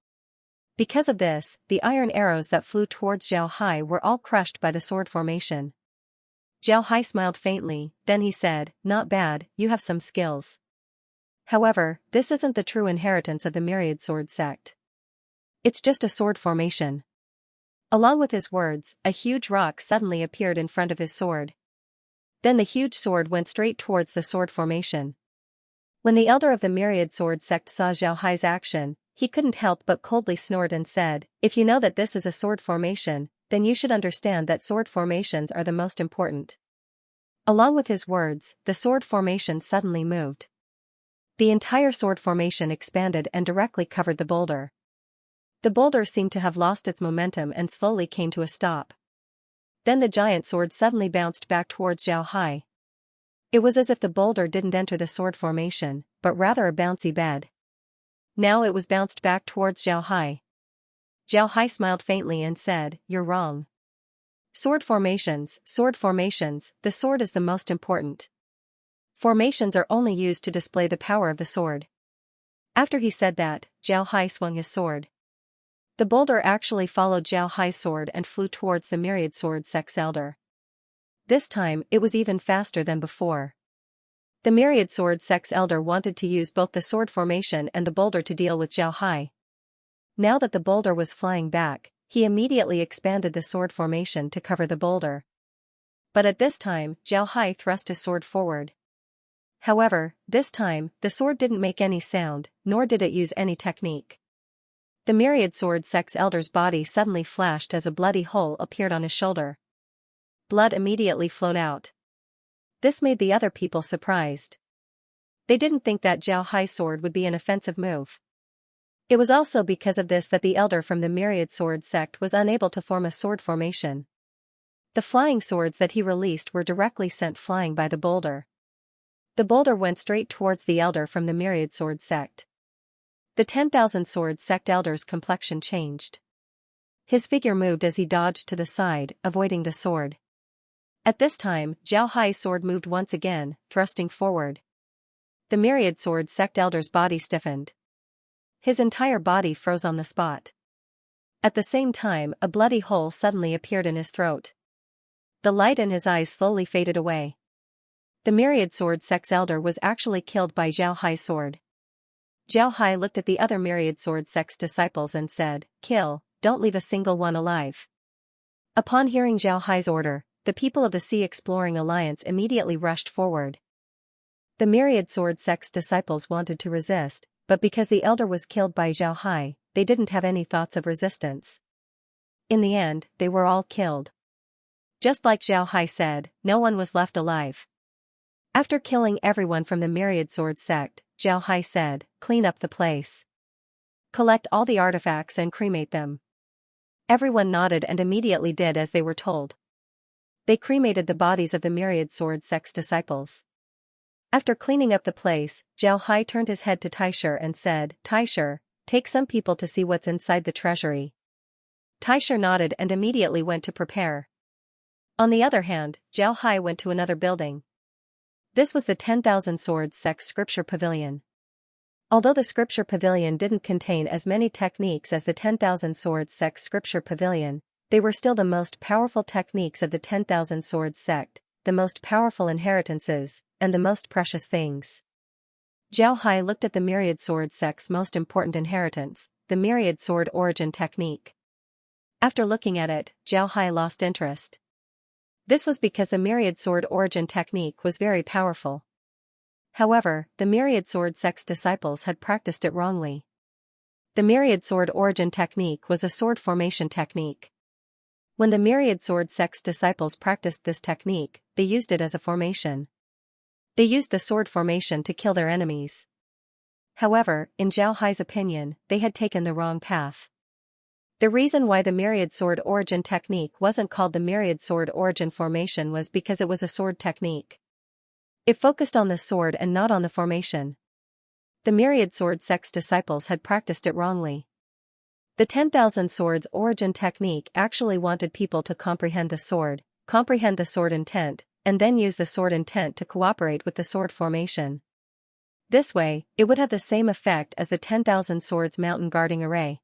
Because of this, the iron arrows that flew towards Zhao Hai were all crushed by the sword formation. Zhao Hai smiled faintly, then he said, Not bad, you have some skills. However, this isn't the true inheritance of the Myriad Sword sect. It's just a sword formation. Along with his words, a huge rock suddenly appeared in front of his sword. Then the huge sword went straight towards the sword formation. When the elder of the Myriad Sword sect saw Zhao Hai's action, he couldn't help but coldly snort and said, If you know that this is a sword formation, then you should understand that sword formations are the most important. Along with his words, the sword formation suddenly moved. The entire sword formation expanded and directly covered the boulder. The boulder seemed to have lost its momentum and slowly came to a stop. Then the giant sword suddenly bounced back towards Zhao Hai. It was as if the boulder didn't enter the sword formation, but rather a bouncy bed. Now it was bounced back towards Zhao Hai. Zhao Hai smiled faintly and said, You're wrong. Sword formations, the sword is the most important. Formations are only used to display the power of the sword. After he said that, Zhao Hai swung his sword. The boulder actually followed Zhao Hai's sword and flew towards the Myriad Sword sect's elder. This time, it was even faster than before. The Myriad Sword sect's elder wanted to use both the sword formation and the boulder to deal with Zhao Hai. Now that the boulder was flying back, he immediately expanded the sword formation to cover the boulder. But at this time, Zhao Hai thrust his sword forward. However, this time, the sword didn't make any sound, nor did it use any technique. The Myriad Sword sect's elder's body suddenly flashed as a bloody hole appeared on his shoulder. Blood immediately flowed out. This made the other people surprised. They didn't think that Zhao Hai's sword would be an offensive move. It was also because of this that the elder from the Myriad Sword sect was unable to form a sword formation. The flying swords that he released were directly sent flying by the boulder. The boulder went straight towards the elder from the Myriad Sword sect. The 10,000 Sword sect elder's complexion changed. His figure moved as he dodged to the side, avoiding the sword. At this time, Zhao Hai's sword moved once again, thrusting forward. The myriad sword sect elder's body stiffened. His entire body froze on the spot. At the same time, a bloody hole suddenly appeared in his throat. The light in his eyes slowly faded away. The myriad sword sect's elder was actually killed by Zhao Hai's sword. Zhao Hai looked at the other myriad sword sect's disciples and said, "Kill, don't leave a single one alive." Upon hearing Zhao Hai's order, the people of the Sea Exploring Alliance immediately rushed forward. The myriad sword sect's disciples wanted to resist, but because the elder was killed by Zhao Hai, they didn't have any thoughts of resistance. In the end, they were all killed. Just like Zhao Hai said, no one was left alive. After killing everyone from the myriad sword sect, Zhao Hai said, "Clean up the place. Collect all the artifacts and cremate them." Everyone nodded and immediately did as they were told. They cremated the bodies of the myriad sword sect's disciples. After cleaning up the place, Zhao Hai turned his head to Taisher and said, "Taisher, take some people to see what's inside the treasury." Taisher nodded and immediately went to prepare. On the other hand, Zhao Hai went to another building. This was the 10,000 Swords Sect Scripture Pavilion. Although the Scripture Pavilion didn't contain as many techniques as the 10,000 Swords Sect Scripture Pavilion, they were still the most powerful techniques of the 10,000 Swords Sect, the most powerful inheritances, and the most precious things. Zhao Hai looked at the Myriad Sword Sect's most important inheritance, the Myriad Sword Origin Technique. After looking at it, Zhao Hai lost interest. This was because the Myriad Sword Origin Technique was very powerful. However, the Myriad Sword Sect's disciples had practiced it wrongly. The Myriad Sword Origin Technique was a sword formation technique. When the Myriad Sword Sect's disciples practiced this technique, they used it as a formation. They used the sword formation to kill their enemies. However, in Zhao Hai's opinion, they had taken the wrong path. The reason why the Myriad Sword Origin Technique wasn't called the Myriad Sword Origin Formation was because it was a sword technique. It focused on the sword and not on the formation. The Myriad Sword Sect's disciples had practiced it wrongly. The 10,000 Swords Origin Technique actually wanted people to comprehend the sword intent, and then use the sword intent to cooperate with the sword formation. This way, it would have the same effect as the 10,000 Swords Mountain Guarding Array.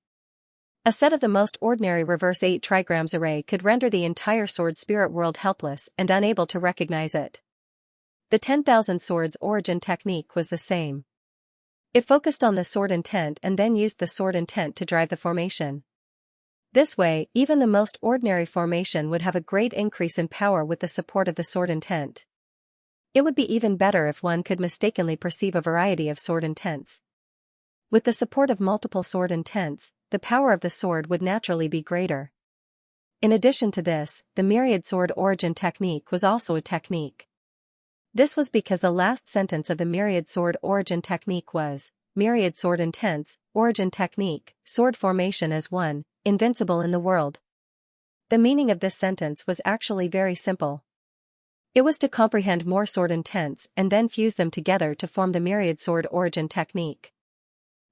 A set of the most ordinary reverse 8 trigrams array could render the entire sword spirit world helpless and unable to recognize it. The 10,000 Swords Origin Technique was the same. It focused on the sword intent and then used the sword intent to drive the formation. This way, even the most ordinary formation would have a great increase in power with the support of the sword intent. It would be even better if one could mistakenly perceive a variety of sword intents. With the support of multiple sword intents, the power of the sword would naturally be greater. In addition to this, the Myriad Sword Origin Technique was also a technique. This was because the last sentence of the Myriad Sword Origin Technique was, Myriad Sword Intents, Origin Technique, Sword Formation as one, invincible in the world. The meaning of this sentence was actually very simple. It was to comprehend more sword intents and then fuse them together to form the Myriad Sword Origin Technique.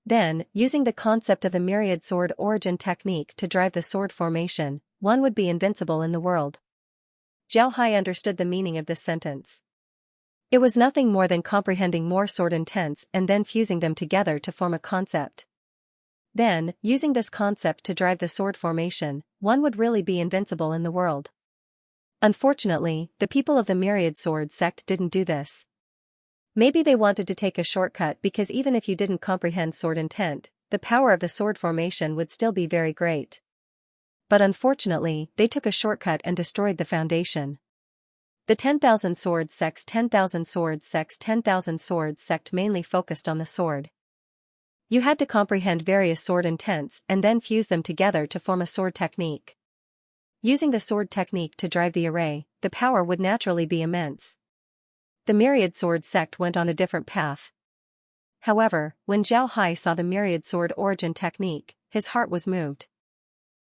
Then, using the concept of the Myriad Sword Origin Technique to drive the sword formation, one would be invincible in the world. Zhao Hai understood the meaning of this sentence. It was nothing more than comprehending more sword intents and then fusing them together to form a concept. Then, using this concept to drive the sword formation, one would really be invincible in the world. Unfortunately, the people of the Myriad Sword Sect didn't do this. Maybe they wanted to take a shortcut because even if you didn't comprehend sword intent, the power of the sword formation would still be very great. But unfortunately, they took a shortcut and destroyed the foundation. The 10,000 Swords Sect's 10,000 Swords Sect's 10,000 Swords Sect mainly focused on the sword. You had to comprehend various sword intents and then fuse them together to form a sword technique. Using the sword technique to drive the array, the power would naturally be immense. The Myriad Sword Sect went on a different path. However, when Zhao Hai saw the Myriad Sword Origin Technique, his heart was moved.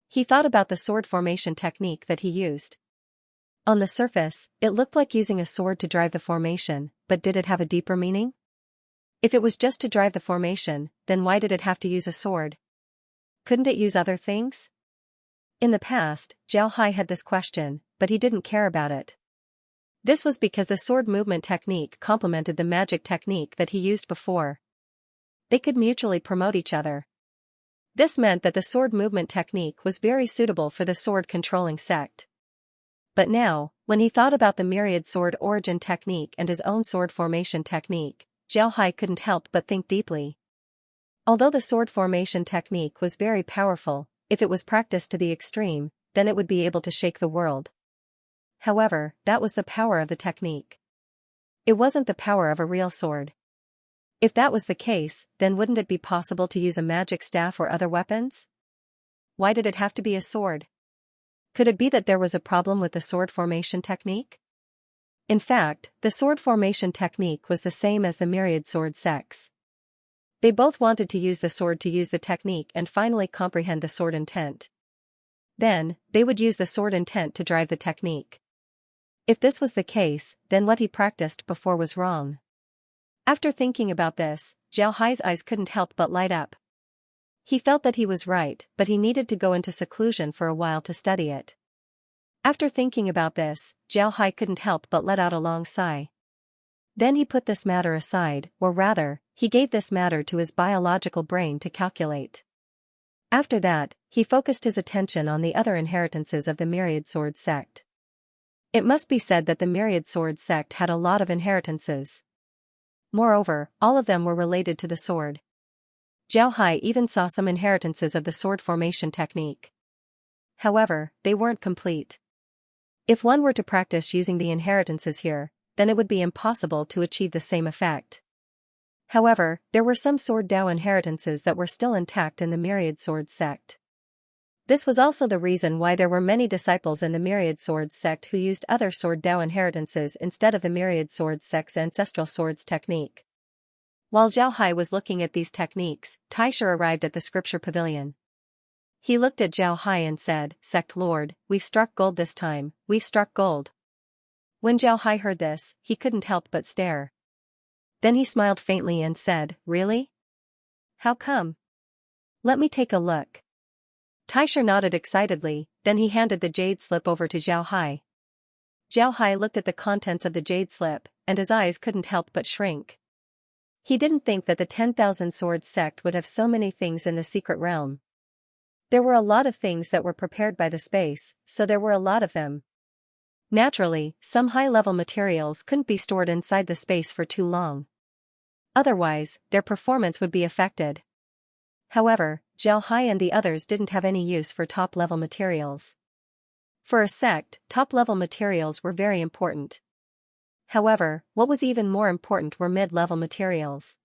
He thought about the sword formation technique that he used. On the surface, it looked like using a sword to drive the formation, but did it have a deeper meaning? If it was just to drive the formation, then why did it have to use a sword? Couldn't it use other things? In the past, Zhao Hai had this question, but he didn't care about it. This was because the sword movement technique complemented the magic technique that he used before. They could mutually promote each other. This meant that the sword movement technique was very suitable for the sword-controlling sect. But now, when he thought about the myriad sword origin technique and his own sword formation technique, Zhao Hai couldn't help but think deeply. Although the sword formation technique was very powerful, if it was practiced to the extreme, then it would be able to shake the world. However, that was the power of the technique. It wasn't the power of a real sword. If that was the case, then wouldn't it be possible to use a magic staff or other weapons? Why did it have to be a sword? Could it be that there was a problem with the sword formation technique? In fact, the sword formation technique was the same as the myriad sword sects. They both wanted to use the sword to use the technique and finally comprehend the sword intent. Then, they would use the sword intent to drive the technique. If this was the case, then what he practiced before was wrong. After thinking about this, Zhao Hai's eyes couldn't help but light up. He felt that he was right, but he needed to go into seclusion for a while to study it. After thinking about this, Zhao Hai couldn't help but let out a long sigh. Then he put this matter aside, or rather, he gave this matter to his biological brain to calculate. After that, he focused his attention on the other inheritances of the myriad sword sect. It must be said that the myriad sword sect had a lot of inheritances. Moreover, all of them were related to the sword. Zhao Hai even saw some inheritances of the sword formation technique. However, they weren't complete. If one were to practice using the inheritances here, then it would be impossible to achieve the same effect. However, there were some sword Dao inheritances that were still intact in the myriad sword sect. This was also the reason why there were many disciples in the myriad sword sect who used other sword Dao inheritances instead of the myriad sword sect's ancestral swords technique. While Zhao Hai was looking at these techniques, Taisha arrived at the scripture pavilion. He looked at Zhao Hai and said, "Sect Lord, we've struck gold this time, we've struck gold." When Zhao Hai heard this, he couldn't help but stare. Then he smiled faintly and said, "Really? How come? Let me take a look." Taisha nodded excitedly, then he handed the jade slip over to Zhao Hai. Zhao Hai looked at the contents of the jade slip, and his eyes couldn't help but shrink. He didn't think that the 10,000 Swords sect would have so many things in the secret realm. There were a lot of things that were prepared by the space, so there were a lot of them. Naturally, some high-level materials couldn't be stored inside the space for too long. Otherwise, their performance would be affected. However, Zhao Hai and the others didn't have any use for top-level materials. For a sect, top-level materials were very important. However, what was even more important were mid-level materials.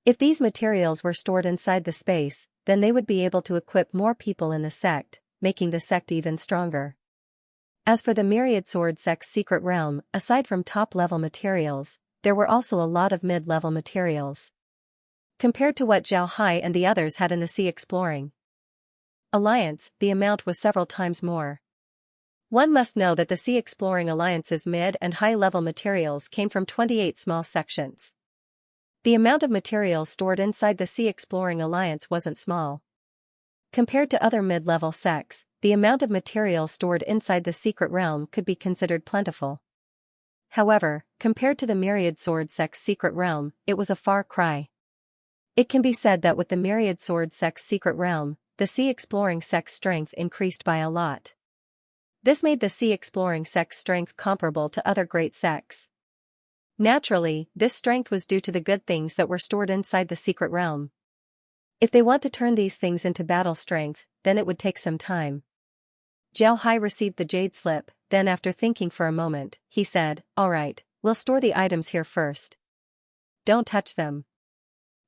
If these materials were stored inside the space, then they would be able to equip more people in the sect, making the sect even stronger. As for the myriad sword sect's secret realm, aside from top-level materials, there were also a lot of mid-level materials. Compared to what Zhao Hai and the others had in the Sea Exploring Alliance, the amount was several times more. One must know that the Sea Exploring Alliance's mid- and high-level materials came from 28 small sections. The amount of materials stored inside the Sea Exploring Alliance wasn't small. Compared to other mid-level sects, the amount of material stored inside the secret realm could be considered plentiful. However, compared to the myriad sword sect's secret realm, it was a far cry. It can be said that with the myriad sword sect's secret realm, the Sea Exploring sect's strength increased by a lot. This made the Sea Exploring sect's strength comparable to other great sects. Naturally, this strength was due to the good things that were stored inside the secret realm. If they want to turn these things into battle strength, then it would take some time. Zhao Hai received the jade slip, then after thinking for a moment, he said, "All right, we'll store the items here first. Don't touch them."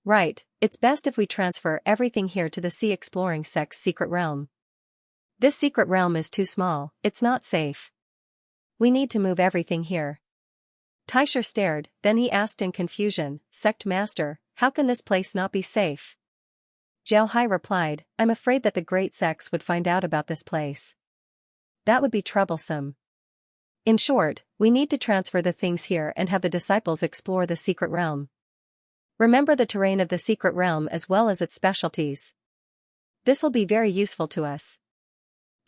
"Right, it's best if we transfer everything here to the Sea Exploring sect's secret realm. This secret realm is too small, it's not safe. We need to move everything here." Taisha stared, then he asked in confusion, "Sect Master, how can this place not be safe?" Zhao Hai replied, "I'm afraid that the great sects would find out about this place. That would be troublesome. In short, we need to transfer the things here and have the disciples explore the secret realm. Remember the terrain of the secret realm as well as its specialties. This will be very useful to us."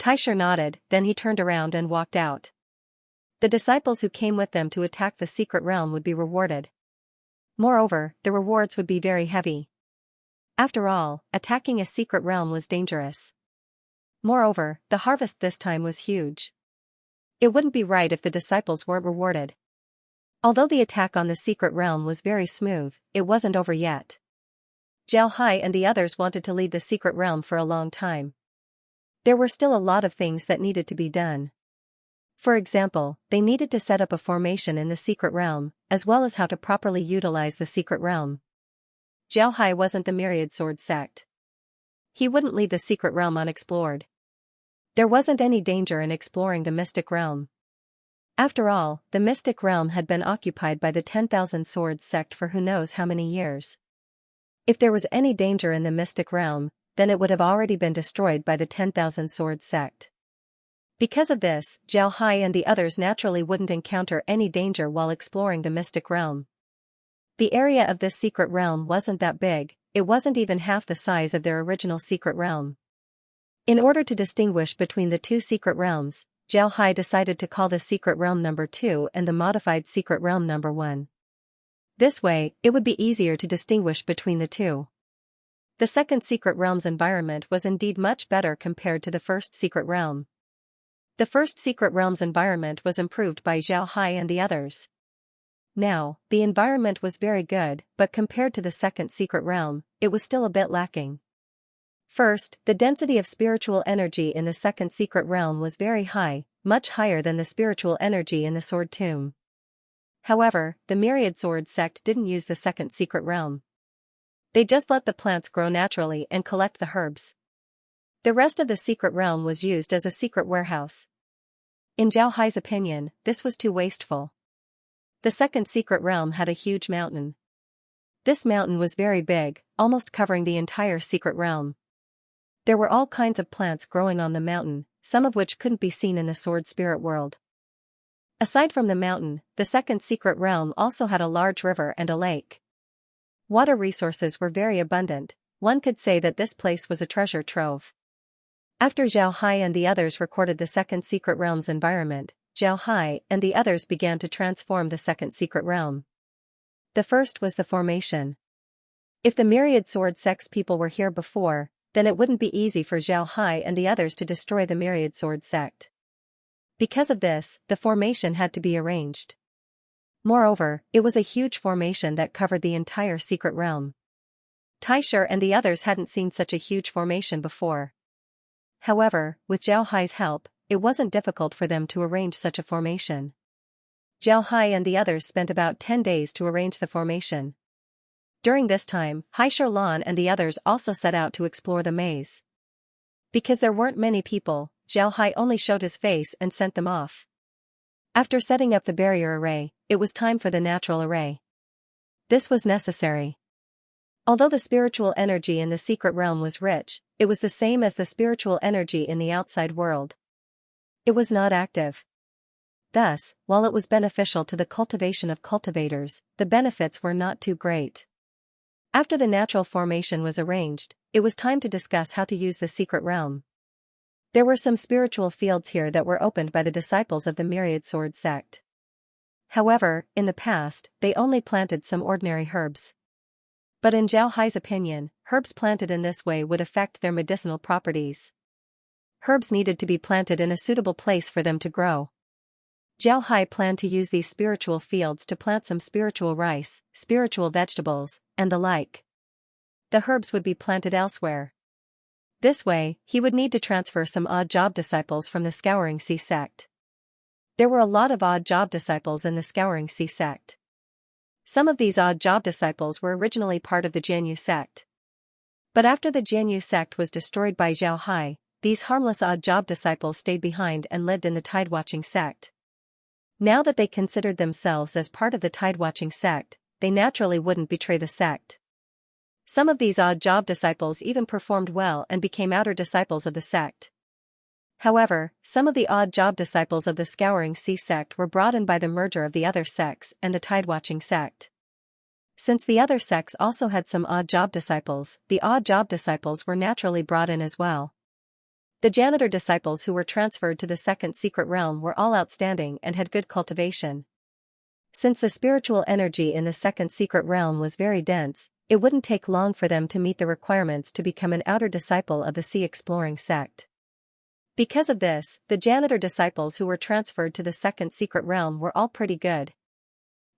Taisher nodded, then he turned around and walked out. The disciples who came with them to attack the secret realm would be rewarded. Moreover, the rewards would be very heavy. After all, attacking a secret realm was dangerous. Moreover, the harvest this time was huge. It wouldn't be right if the disciples weren't rewarded. Although the attack on the secret realm was very smooth, it wasn't over yet. Zhao Hai and the others wanted to lead the secret realm for a long time. There were still a lot of things that needed to be done. For example, they needed to set up a formation in the secret realm, as well as how to properly utilize the secret realm. Zhao Hai wasn't the Myriad Sword sect. He wouldn't leave the secret realm unexplored. There wasn't any danger in exploring the mystic realm. After all, the mystic realm had been occupied by the 10,000 Swords sect for who knows how many years. If there was any danger in the mystic realm, then it would have already been destroyed by the 10,000 Swords sect. Because of this, Zhao Hai and the others naturally wouldn't encounter any danger while exploring the mystic realm. The area of this secret realm wasn't that big, it wasn't even half the size of their original secret realm. In order to distinguish between the two secret realms, Zhao Hai decided to call the secret realm number 2 and the modified secret realm number 1. This way, it would be easier to distinguish between the two. The second secret realm's environment was indeed much better compared to the first secret realm. The first secret realm's environment was improved by Zhao Hai and the others. Now, the environment was very good, but compared to the second secret realm, it was still a bit lacking. First, the density of spiritual energy in the second secret realm was very high, much higher than the spiritual energy in the Sword Tomb. However, the Myriad Sword sect didn't use the second secret realm. They just let the plants grow naturally and collect the herbs. The rest of the secret realm was used as a secret warehouse. In Zhao Hai's opinion, this was too wasteful. The second secret realm had a huge mountain. This mountain was very big, almost covering the entire secret realm. There were all kinds of plants growing on the mountain, some of which couldn't be seen in the sword spirit world. Aside from the mountain, the second secret realm also had a large river and a lake. Water resources were very abundant, one could say that this place was a treasure trove. After Zhao Hai and the others recorded the second secret realm's environment, Zhao Hai and the others began to transform the second secret realm. The first was the formation. If the Myriad Sword sect's people were here before, then it wouldn't be easy for Zhao Hai and the others to destroy the Myriad Sword sect. Because of this, the formation had to be arranged. Moreover, it was a huge formation that covered the entire secret realm. Taisher and the others hadn't seen such a huge formation before. However, with Zhao Hai's help, it wasn't difficult for them to arrange such a formation. Zhao Hai and the others spent about 10 days to arrange the formation. During this time, Hai Sherlan and the others also set out to explore the maze. Because there weren't many people, Zhao Hai only showed his face and sent them off. After setting up the barrier array, it was time for the natural array. This was necessary. Although the spiritual energy in the secret realm was rich, it was the same as the spiritual energy in the outside world. It was not active. Thus, while it was beneficial to the cultivation of cultivators, the benefits were not too great. After the natural formation was arranged, it was time to discuss how to use the secret realm. There were some spiritual fields here that were opened by the disciples of the Myriad Sword sect. However, in the past, they only planted some ordinary herbs. But in Zhao Hai's opinion, herbs planted in this way would affect their medicinal properties. Herbs needed to be planted in a suitable place for them to grow. Zhao Hai planned to use these spiritual fields to plant some spiritual rice, spiritual vegetables, and the like. The herbs would be planted elsewhere. This way, he would need to transfer some odd job disciples from the Scouring Sea sect. There were a lot of odd job disciples in the Scouring Sea sect. Some of these odd job disciples were originally part of the Jianyu sect. But after the Jianyu sect was destroyed by Zhao Hai, these harmless odd job disciples stayed behind and lived in the Tidewatching sect. Now that they considered themselves as part of the Tidewatching sect, they naturally wouldn't betray the sect. Some of these odd job disciples even performed well and became outer disciples of the sect. However, some of the odd job disciples of the Scouring Sea sect were brought in by the merger of the other sects and the Tidewatching sect. Since the other sects also had some odd job disciples, the odd job disciples were naturally brought in as well. The janitor disciples who were transferred to the second secret realm were all outstanding and had good cultivation. Since the spiritual energy in the second secret realm was very dense, it wouldn't take long for them to meet the requirements to become an outer disciple of the sea exploring sect. Because of this, the janitor disciples who were transferred to the second secret realm were all pretty good.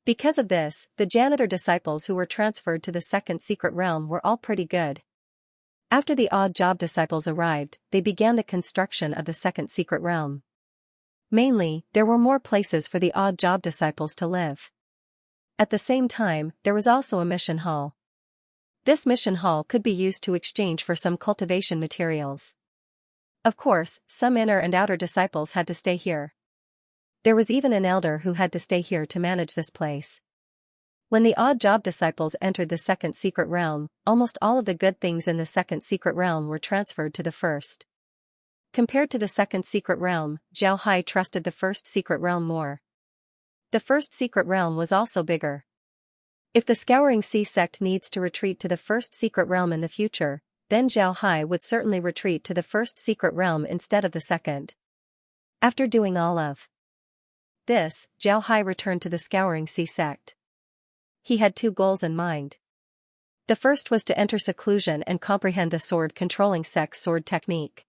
Because of this, the janitor disciples who were transferred to the second secret realm were all pretty good. After the odd job disciples arrived, they began the construction of the second secret realm. Mainly, there were more places for the odd job disciples to live. At the same time, there was also a mission hall. This mission hall could be used to exchange for some cultivation materials. Of course, some inner and outer disciples had to stay here. There was even an elder who had to stay here to manage this place. When the odd job disciples entered the second secret realm, almost all of the good things in the second secret realm were transferred to the first. Compared to the second secret realm, Zhao Hai trusted the first secret realm more. The first secret realm was also bigger. If the Scouring Sea sect needs to retreat to the first secret realm in the future, then Zhao Hai would certainly retreat to the first secret realm instead of the second. After doing all of this, Zhao Hai returned to the Scouring Sea sect. He had two goals in mind. The first was to enter seclusion and comprehend the sword-controlling sect's sword technique.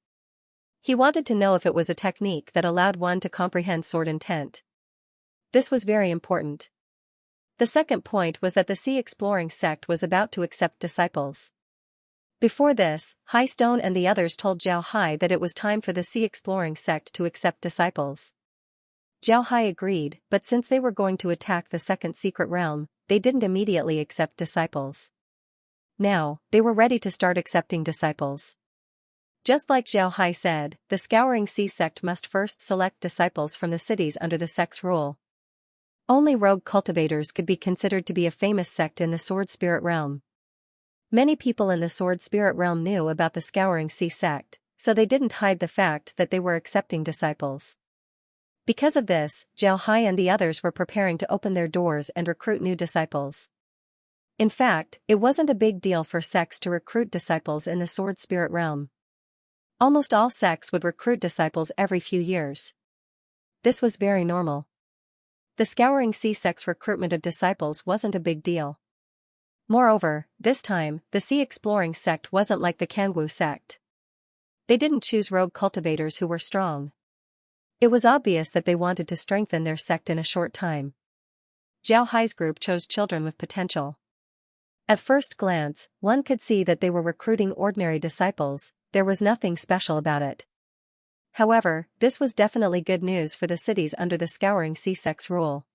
He wanted to know if it was a technique that allowed one to comprehend sword intent. This was very important. The second point was that the sea exploring sect was about to accept disciples. Before this, Hai Stone and the others told Zhao Hai that it was time for the sea exploring sect to accept disciples. Zhao Hai agreed, but since they were going to attack the second secret realm, they didn't immediately accept disciples. Now, they were ready to start accepting disciples. Just like Zhao Hai said, the Scouring Sea sect must first select disciples from the cities under the sect's rule. Only rogue cultivators could be considered to be a famous sect in the Sword Spirit realm. Many people in the Sword Spirit realm knew about the Scouring Sea sect, so they didn't hide the fact that they were accepting disciples. Because of this, Zhao Hai and the others were preparing to open their doors and recruit new disciples. In fact, it wasn't a big deal for sects to recruit disciples in the Sword Spirit realm. Almost all sects would recruit disciples every few years. This was very normal. The Scouring Sea sect's recruitment of disciples wasn't a big deal. Moreover, this time, the Sea Exploring sect wasn't like the Kangwu sect. They didn't choose rogue cultivators who were strong. It was obvious that they wanted to strengthen their sect in a short time. Zhao Hai's group chose children with potential. At first glance, one could see that they were recruiting ordinary disciples. There was nothing special about it. However, this was definitely good news for the cities under the Scouring Sea sect's rule.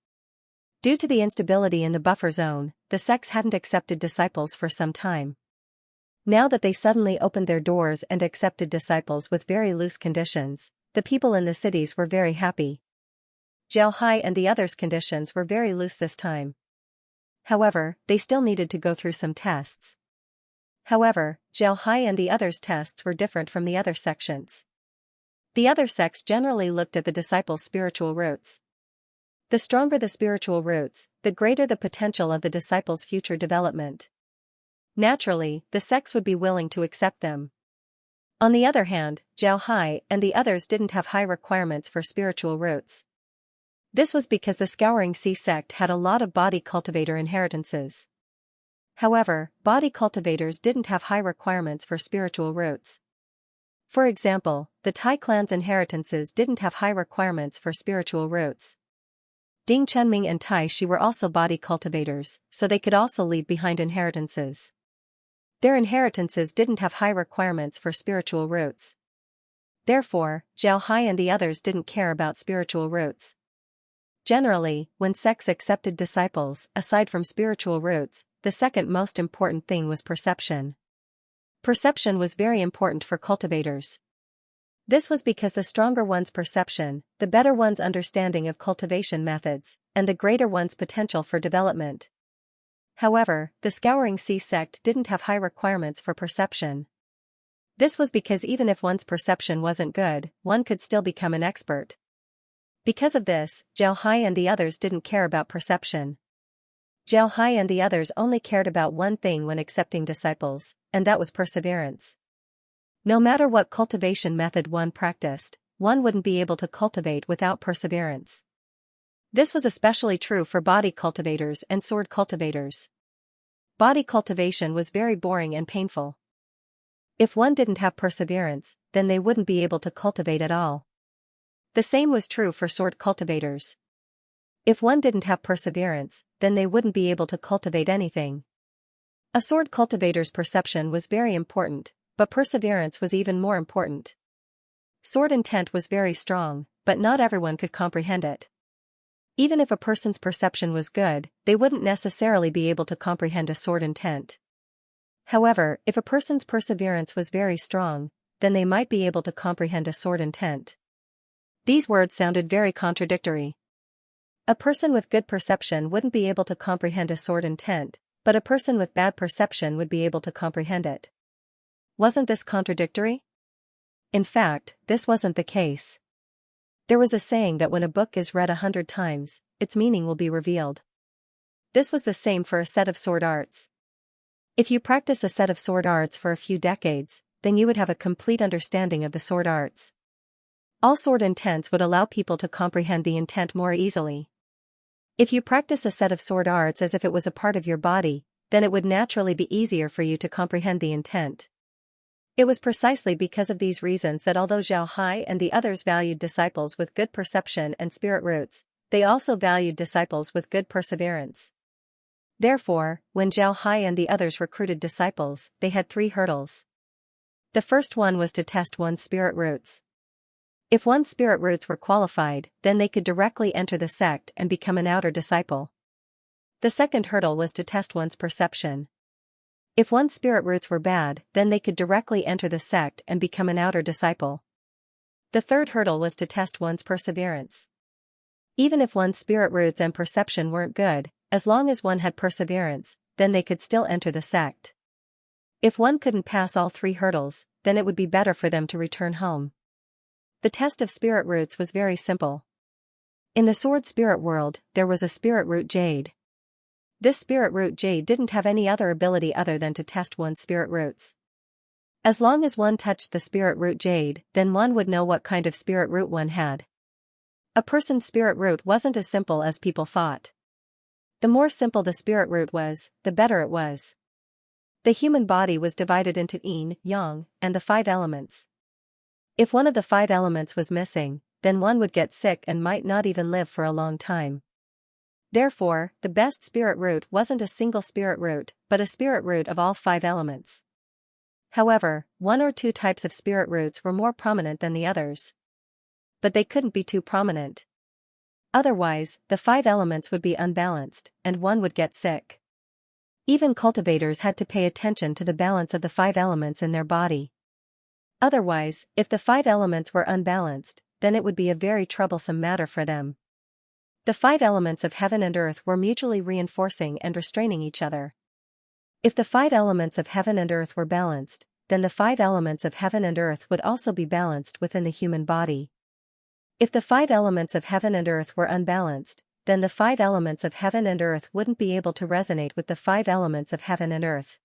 Due to the instability in the buffer zone, the sects hadn't accepted disciples for some time. Now that they suddenly opened their doors and accepted disciples with very loose conditions, the people in the cities were very happy. Zhao Hai and the others' conditions were very loose this time. However, they still needed to go through some tests. However, Zhao Hai and the others' tests were different from the other sections. The other sects generally looked at the disciples' spiritual roots. The stronger the spiritual roots, the greater the potential of the disciples' future development. Naturally, the sects would be willing to accept them. On the other hand, Zhao Hai and the others didn't have high requirements for spiritual roots. This was because the Scouring Sea sect had a lot of body cultivator inheritances. However, body cultivators didn't have high requirements for spiritual roots. For example, the Tai clan's inheritances didn't have high requirements for spiritual roots. Ding Chunming and Tai Shi were also body cultivators, so they could also leave behind inheritances. Their inheritances didn't have high requirements for spiritual roots. Therefore, Zhao Hai and the others didn't care about spiritual roots. Generally, when sects accepted disciples, aside from spiritual roots, the second most important thing was perception. Perception was very important for cultivators. This was because the stronger one's perception, the better one's understanding of cultivation methods, and the greater one's potential for development. However, the Scouring Sea sect didn't have high requirements for perception. This was because even if one's perception wasn't good, one could still become an expert. Because of this, Zhao Hai and the others didn't care about perception. Zhao Hai and the others only cared about one thing when accepting disciples, and that was perseverance. No matter what cultivation method one practiced, one wouldn't be able to cultivate without perseverance. This was especially true for body cultivators and sword cultivators. Body cultivation was very boring and painful. If one didn't have perseverance, then they wouldn't be able to cultivate at all. The same was true for sword cultivators. If one didn't have perseverance, then they wouldn't be able to cultivate anything. A sword cultivator's perception was very important, but perseverance was even more important. Sword intent was very strong, but not everyone could comprehend it. Even if a person's perception was good, they wouldn't necessarily be able to comprehend a sword intent. However, if a person's perseverance was very strong, then they might be able to comprehend a sword intent. These words sounded very contradictory. A person with good perception wouldn't be able to comprehend a sword intent, but a person with bad perception would be able to comprehend it. Wasn't this contradictory? In fact, this wasn't the case. There was a saying that when a book is read 100 times, its meaning will be revealed. This was the same for a set of sword arts. If you practice a set of sword arts for a few decades, then you would have a complete understanding of the sword arts. All sword intents would allow people to comprehend the intent more easily. If you practice a set of sword arts as if it was a part of your body, then it would naturally be easier for you to comprehend the intent. It was precisely because of these reasons that although Zhao Hai and the others valued disciples with good perception and spirit roots, they also valued disciples with good perseverance. Therefore, when Zhao Hai and the others recruited disciples, they had 3 hurdles. The first one was to test one's spirit roots. If one's spirit roots were qualified, then they could directly enter the sect and become an outer disciple. The second hurdle was to test one's perception. If one's spirit roots were bad, then they could directly enter the sect and become an outer disciple. The third hurdle was to test one's perseverance. Even if one's spirit roots and perception weren't good, as long as one had perseverance, then they could still enter the sect. If one couldn't pass all 3 hurdles, then it would be better for them to return home. The test of spirit roots was very simple. In the sword spirit world, there was a spirit root jade. This spirit root jade didn't have any other ability other than to test one's spirit roots. As long as one touched the spirit root jade, then one would know what kind of spirit root one had. A person's spirit root wasn't as simple as people thought. The more simple the spirit root was, the better it was. The human body was divided into yin, yang, and the 5 elements. If one of the 5 elements was missing, then one would get sick and might not even live for a long time. Therefore, the best spirit root wasn't a single spirit root, but a spirit root of all 5 elements. However, 1 or 2 types of spirit roots were more prominent than the others. But they couldn't be too prominent. Otherwise, the 5 elements would be unbalanced, and one would get sick. Even cultivators had to pay attention to the balance of the 5 elements in their body. Otherwise, if the 5 elements were unbalanced, then it would be a very troublesome matter for them. The 5 elements of heaven and earth were mutually reinforcing and restraining each other. If the 5 elements of heaven and earth were balanced, then the 5 elements of heaven and earth would also be balanced within the human body. If the 5 elements of heaven and earth were unbalanced, then the 5 elements of heaven and earth wouldn't be able to resonate with the 5 elements of heaven and earth.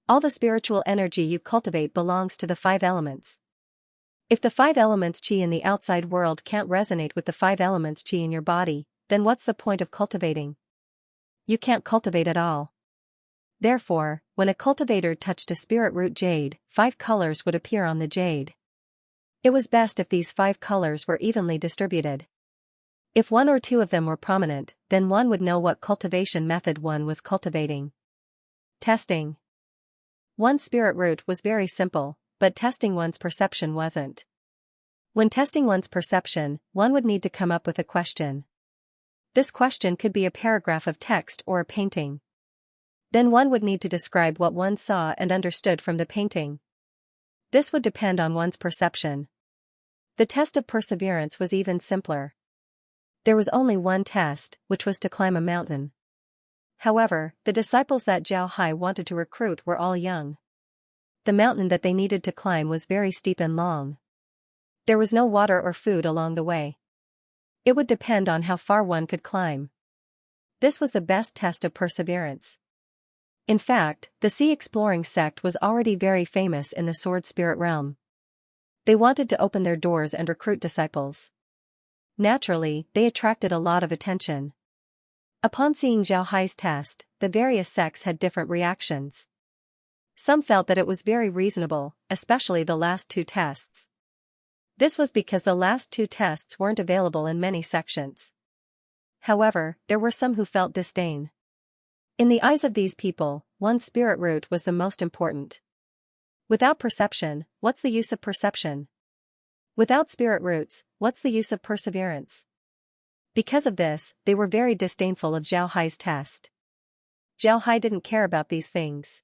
All the spiritual energy you cultivate belongs to the 5 elements. If the 5 elements chi in the outside world can't resonate with the 5 elements chi in your body, then what's the point of cultivating? You can't cultivate at all. Therefore, when a cultivator touched a spirit root jade, 5 colors would appear on the jade. It was best if these 5 colors were evenly distributed. If 1 or 2 of them were prominent, then one would know what cultivation method one was cultivating. Testing. One spirit root was very simple, but testing one's perception wasn't. When testing one's perception, one would need to come up with a question. This question could be a paragraph of text or a painting. Then one would need to describe what one saw and understood from the painting. This would depend on one's perception. The test of perseverance was even simpler. There was only one test, which was to climb a mountain. However, the disciples that Zhao Hai wanted to recruit were all young. The mountain that they needed to climb was very steep and long. There was no water or food along the way. It would depend on how far one could climb. This was the best test of perseverance. In fact, the sea-exploring sect was already very famous in the sword spirit realm. They wanted to open their doors and recruit disciples. Naturally, they attracted a lot of attention. Upon seeing Zhao Hai's test, the various sects had different reactions. Some felt that it was very reasonable, especially the last two tests. This was because the last two tests weren't available in many sections. However, there were some who felt disdain. In the eyes of these people, one's spirit root was the most important. Without perception, what's the use of perception? Without spirit roots, what's the use of perseverance? Because of this, they were very disdainful of Zhao Hai's test. Zhao Hai didn't care about these things.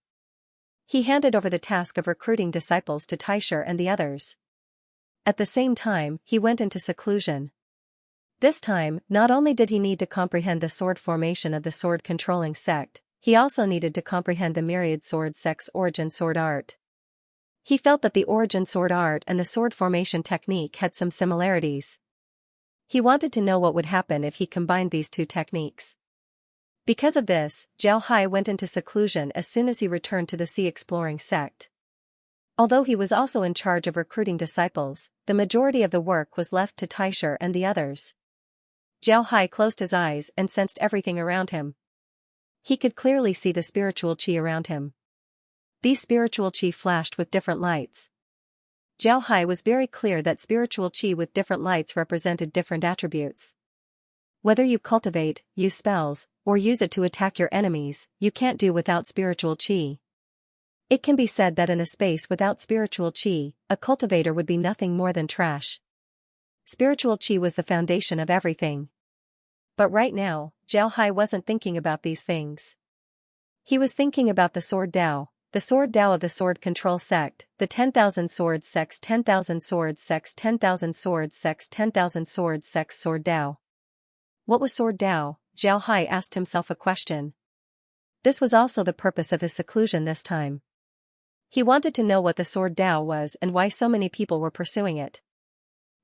He handed over the task of recruiting disciples to Taisher and the others. At the same time, he went into seclusion. This time, not only did he need to comprehend the sword formation of the sword-controlling sect, he also needed to comprehend the myriad sword sect's origin sword art. He felt that the origin sword art and the sword formation technique had some similarities. He wanted to know what would happen if he combined these two techniques. Because of this, Zhao Hai went into seclusion as soon as he returned to the sea-exploring sect. Although he was also in charge of recruiting disciples, the majority of the work was left to Taisher and the others. Zhao Hai closed his eyes and sensed everything around him. He could clearly see the spiritual qi around him. These spiritual qi flashed with different lights. Zhao Hai was very clear that spiritual qi with different lights represented different attributes. Whether you cultivate, use spells, or use it to attack your enemies, you can't do without spiritual qi. It can be said that in a space without spiritual qi, a cultivator would be nothing more than trash. Spiritual qi was the foundation of everything. But right now, Zhao Hai wasn't thinking about these things. He was thinking about the sword Dao. The sword Dao of the sword control sect, the 10,000 swords sects 10,000 swords sects 10,000 swords sects 10,000 swords sects sword Dao. What was sword Dao? Zhao Hai asked himself a question. This was also the purpose of his seclusion this time. He wanted to know what the sword Dao was and why so many people were pursuing it.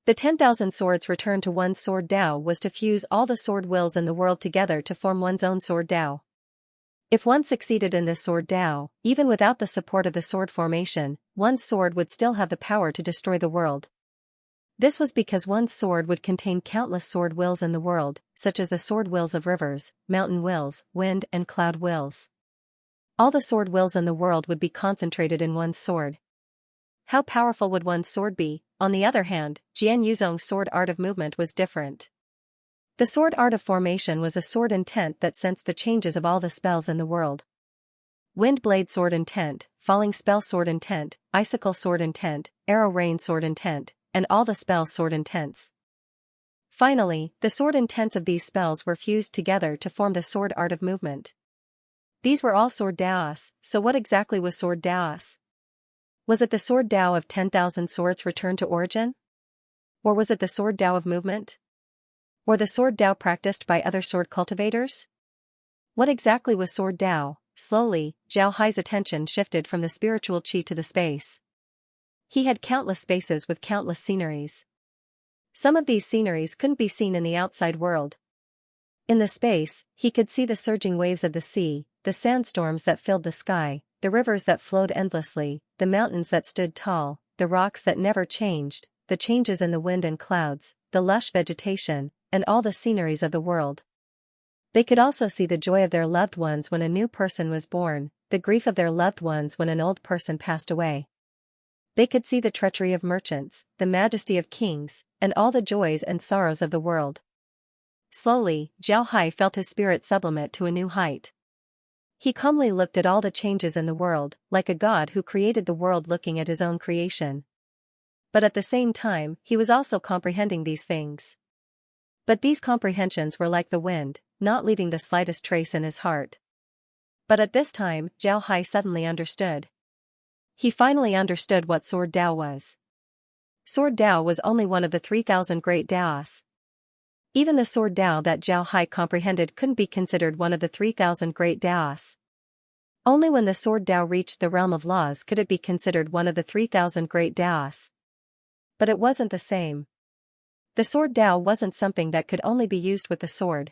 The 10,000 swords returned to one's sword Dao was to fuse all the sword wills in the world together to form one's own sword Dao. If one succeeded in this sword Dao, even without the support of the sword formation, one's sword would still have the power to destroy the world. This was because one's sword would contain countless sword wills in the world, such as the sword wills of rivers, mountain wills, wind and cloud wills. All the sword wills in the world would be concentrated in one's sword. How powerful would one's sword be? On the other hand, Jian Yuzong's sword art of movement was different. The sword art of formation was a sword intent that sensed the changes of all the spells in the world. Wind blade sword intent, falling spell sword intent, icicle sword intent, arrow rain sword intent, and all the spell sword intents. Finally, the sword intents of these spells were fused together to form the sword art of movement. These were all sword Daos, so what exactly was sword Daos? Was it the sword Dao of 10,000 swords returned to origin? Or was it the sword Dao of movement? Or the sword Dao practiced by other sword cultivators? What exactly was sword Dao? Slowly, Zhao Hai's attention shifted from the spiritual qi to the space. He had countless spaces with countless sceneries. Some of these sceneries couldn't be seen in the outside world. In the space, he could see the surging waves of the sea, the sandstorms that filled the sky, the rivers that flowed endlessly, the mountains that stood tall, the rocks that never changed, the changes in the wind and clouds, the lush vegetation, and all the sceneries of the world. They could also see the joy of their loved ones when a new person was born, the grief of their loved ones when an old person passed away. They could see the treachery of merchants, the majesty of kings, and all the joys and sorrows of the world. Slowly, Zhao Hai felt his spirit sublimate to a new height. He calmly looked at all the changes in the world, like a god who created the world looking at his own creation. But at the same time, he was also comprehending these things. But these comprehensions were like the wind, not leaving the slightest trace in his heart. But at this time, Zhao Hai suddenly understood. He finally understood what sword Dao was. Sword Dao was only one of the 3,000 great Daos. Even the sword Dao that Zhao Hai comprehended couldn't be considered one of the 3,000 great Daos. Only when the sword Dao reached the realm of laws could it be considered one of the 3,000 great Daos. But it wasn't the same. The sword Dao wasn't something that could only be used with the sword.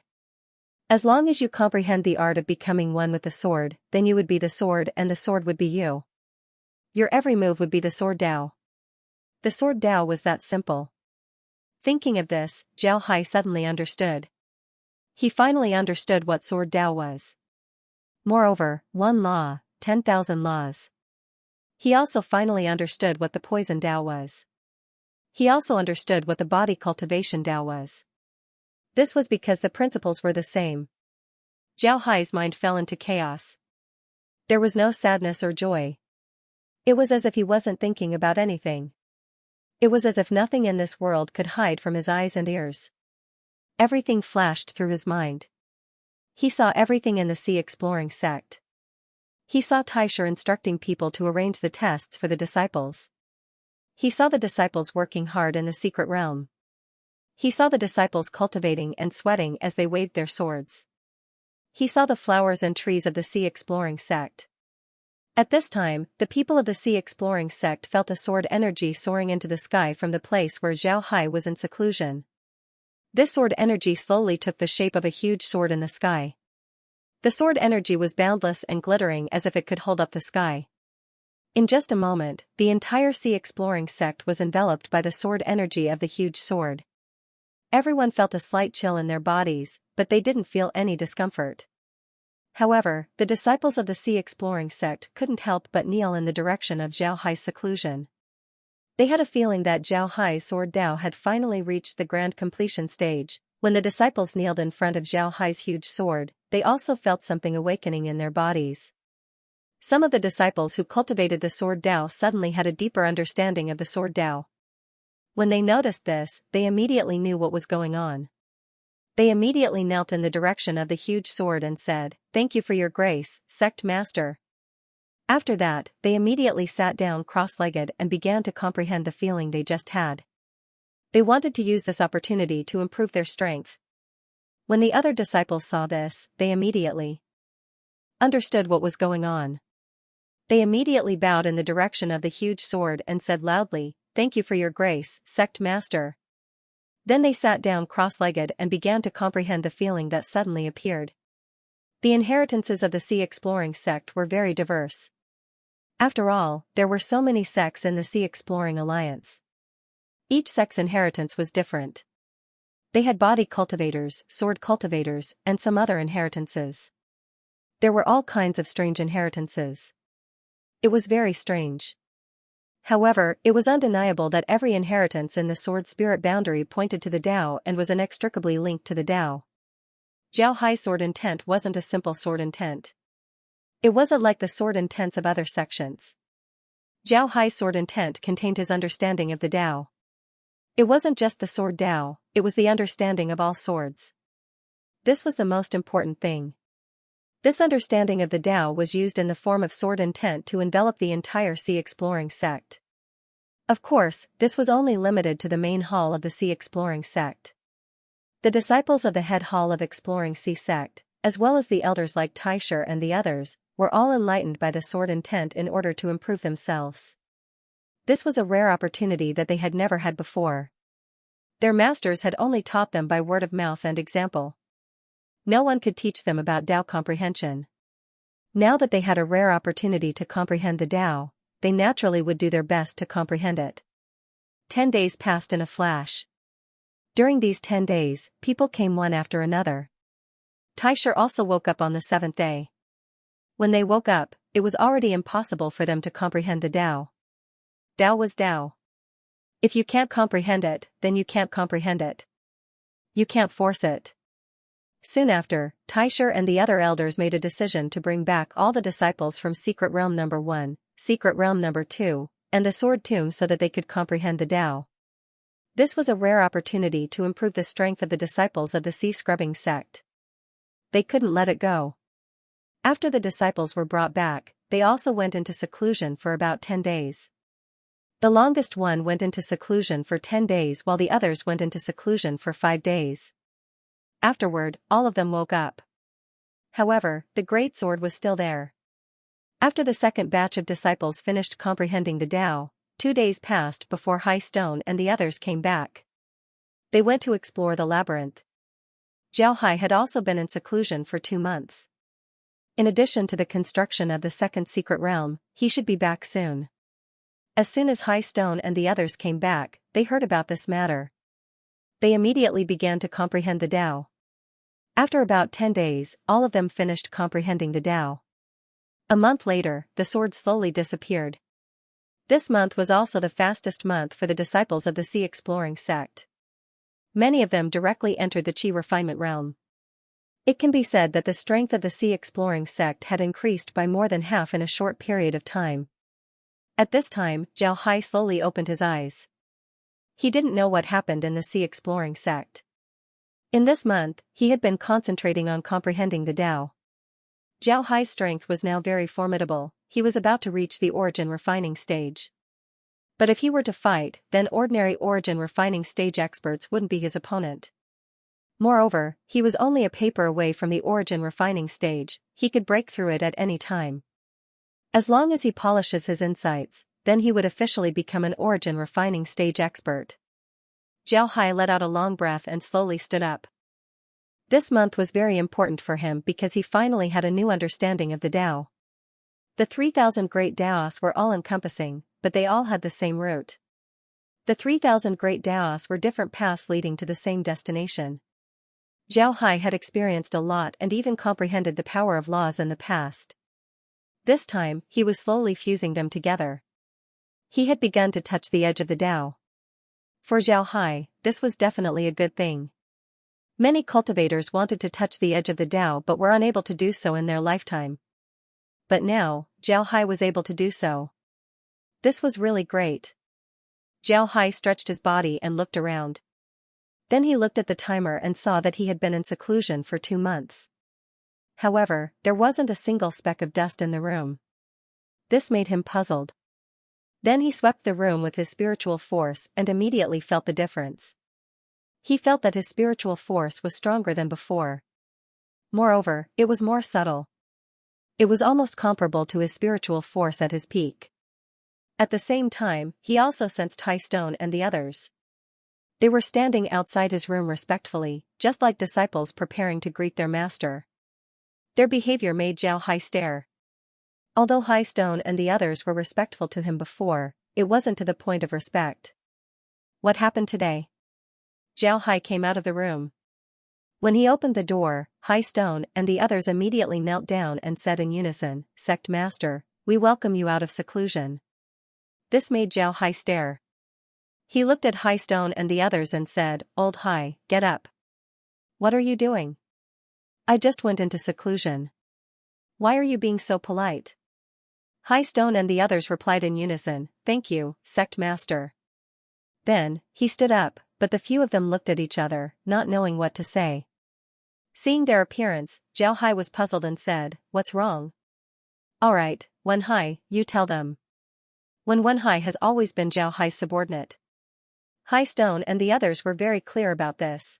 As long as you comprehend the art of becoming one with the sword, then you would be the sword and the sword would be you. Your every move would be the sword Dao. The sword Dao was that simple. Thinking of this, Zhao Hai suddenly understood. He finally understood what sword Dao was. Moreover, one law, 10,000 laws. He also finally understood what the poison Dao was. He also understood what the body cultivation Dao was. This was because the principles were the same. Zhao Hai's mind fell into chaos. There was no sadness or joy. It was as if he wasn't thinking about anything. It was as if nothing in this world could hide from his eyes and ears. Everything flashed through his mind. He saw everything in the Sea Exploring sect. He saw Taisher instructing people to arrange the tests for the disciples. He saw the disciples working hard in the secret realm. He saw the disciples cultivating and sweating as they waved their swords. He saw the flowers and trees of the Sea Exploring sect. At this time, the people of the Sea Exploring sect felt a sword energy soaring into the sky from the place where Zhao Hai was in seclusion. This sword energy slowly took the shape of a huge sword in the sky. The sword energy was boundless and glittering as if it could hold up the sky. In just a moment, the entire Sea Exploring sect was enveloped by the sword energy of the huge sword. Everyone felt a slight chill in their bodies, but they didn't feel any discomfort. However, the disciples of the Sea Exploring sect couldn't help but kneel in the direction of Zhao Hai's seclusion. They had a feeling that Zhao Hai's sword Dao had finally reached the grand completion stage. When the disciples kneeled in front of Zhao Hai's huge sword, they also felt something awakening in their bodies. Some of the disciples who cultivated the sword Dao suddenly had a deeper understanding of the sword Dao. When they noticed this, they immediately knew what was going on. They immediately knelt in the direction of the huge sword and said, "Thank you for your grace, sect master." After that, they immediately sat down cross-legged and began to comprehend the feeling they just had. They wanted to use this opportunity to improve their strength. When the other disciples saw this, they immediately understood what was going on. They immediately bowed in the direction of the huge sword and said loudly, "Thank you for your grace, sect master." Then they sat down cross-legged and began to comprehend the feeling that suddenly appeared. The inheritances of the Sea Exploring sect were very diverse. After all, there were so many sects in the Sea Exploring Alliance. Each sect's inheritance was different. They had body cultivators, sword cultivators, and some other inheritances. There were all kinds of strange inheritances. It was very strange. However, it was undeniable that every inheritance in the sword spirit boundary pointed to the Dao and was inextricably linked to the Dao. Zhao Hai's sword intent wasn't a simple sword intent. It wasn't like the sword intents of other sections. Zhao Hai's sword intent contained his understanding of the Dao. It wasn't just the sword Dao, it was the understanding of all swords. This was the most important thing. This understanding of the Dao was used in the form of sword intent to envelop the entire Sea Exploring sect. Of course, this was only limited to the main hall of the Sea Exploring sect. The disciples of the head hall of Exploring Sea sect, as well as the elders like Taisher and the others, were all enlightened by the sword intent in order to improve themselves. This was a rare opportunity that they had never had before. Their masters had only taught them by word of mouth and example. No one could teach them about Dao comprehension. Now that they had a rare opportunity to comprehend the Dao, they naturally would do their best to comprehend it. 10 days passed in a flash. During these 10 days, people came one after another. Taisher also woke up on the 7th day. When they woke up, it was already impossible for them to comprehend the Dao. Dao was Dao. If you can't comprehend it, then you can't comprehend it. You can't force it. Soon after, Taisher and the other elders made a decision to bring back all the disciples from Secret Realm Number 1, Secret Realm Number 2, and the Sword Tomb so that they could comprehend the Dao. This was a rare opportunity to improve the strength of the disciples of the Sea Scrubbing sect. They couldn't let it go. After the disciples were brought back, they also went into seclusion for about 10 days. The longest one went into seclusion for 10 days while the others went into seclusion for 5 days. Afterward, all of them woke up. However, the great sword was still there. After the second batch of disciples finished comprehending the Dao, 2 days passed before High Stone and the others came back. They went to explore the labyrinth. Jiao Hai had also been in seclusion for 2 months. In addition to the construction of the second secret realm, he should be back soon. As soon as Hai Stone and the others came back, they heard about this matter. They immediately began to comprehend the Tao. After about 10 days, all of them finished comprehending the Tao. A month later, the sword slowly disappeared. This month was also the fastest month for the disciples of the Sea Exploring sect. Many of them directly entered the Qi refinement realm. It can be said that the strength of the Sea Exploring sect had increased by more than half in a short period of time. At this time, Jiao Hai slowly opened his eyes. He didn't know what happened in the Sea Exploring sect. In this month, he had been concentrating on comprehending the Tao. Jiao Hai's strength was now very formidable. He was about to reach the origin refining stage. But if he were to fight, then ordinary origin refining stage experts wouldn't be his opponent. Moreover, he was only a paper away from the origin refining stage. He could break through it at any time. As long as he polishes his insights, then he would officially become an origin refining stage expert. Jiao Hai let out a long breath and slowly stood up. This month was very important for him because he finally had a new understanding of the Tao. The 3,000 great Taos were all-encompassing, but they all had the same root. The 3,000 great Taos were different paths leading to the same destination. Jiao Hai had experienced a lot and even comprehended the power of laws in the past. This time, he was slowly fusing them together. He had begun to touch the edge of the Tao. For Jiao Hai, this was definitely a good thing. Many cultivators wanted to touch the edge of the Tao but were unable to do so in their lifetime. But now, Jiao Hai was able to do so. This was really great. Jiao Hai stretched his body and looked around. Then he looked at the timer and saw that he had been in seclusion for 2 months. However, there wasn't a single speck of dust in the room. This made him puzzled. Then he swept the room with his spiritual force and immediately felt the difference. He felt that his spiritual force was stronger than before. Moreover, it was more subtle. It was almost comparable to his spiritual force at his peak. At the same time, he also sensed Hai Stone and the others. They were standing outside his room respectfully, just like disciples preparing to greet their master. Their behavior made Jiao Hai stare. Although Hai Stone and the others were respectful to him before, it wasn't to the point of respect. What happened today? Jiao Hai came out of the room. When he opened the door, Hai Stone and the others immediately knelt down and said in unison, "Sect Master, we welcome you out of seclusion." This made Jiao Hai stare. He looked at Hai Stone and the others and said, "Old Hai, get up. What are you doing?" "I just went into seclusion." "Why are you being so polite?" Hai Stone and the others replied in unison, "Thank you, Sect Master." Then, he stood up, but the few of them looked at each other, not knowing what to say. Seeing their appearance, Jiao Hai was puzzled and said, "What's wrong?" "Alright, Wen Hai, you tell them." Wen Hai has always been Jiao Hai's subordinate. Hai Stone and the others were very clear about this.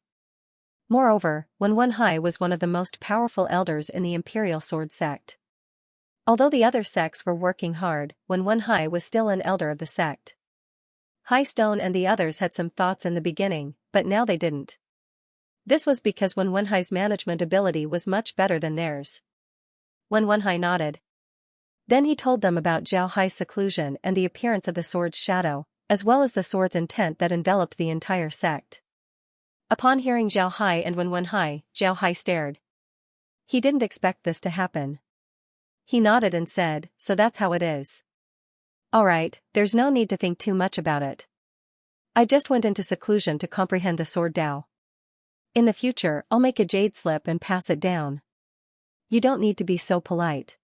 Moreover, Wen Hai was one of the most powerful elders in the Imperial Sword sect. Although the other sects were working hard, Wen Hai was still an elder of the sect. Hai Stone and the others had some thoughts in the beginning, but now they didn't. This was because Wen Hai's management ability was much better than theirs. Wen Hai nodded. Then he told them about Jiao Hai's seclusion and the appearance of the sword's shadow, as well as the sword's intent that enveloped the entire sect. Upon hearing Jiao Hai and Wen Hai, Jiao Hai stared. He didn't expect this to happen. He nodded and said, "So that's how it is. Alright, there's no need to think too much about it. I just went into seclusion to comprehend the sword Tao. In the future, I'll make a jade slip and pass it down. You don't need to be so polite.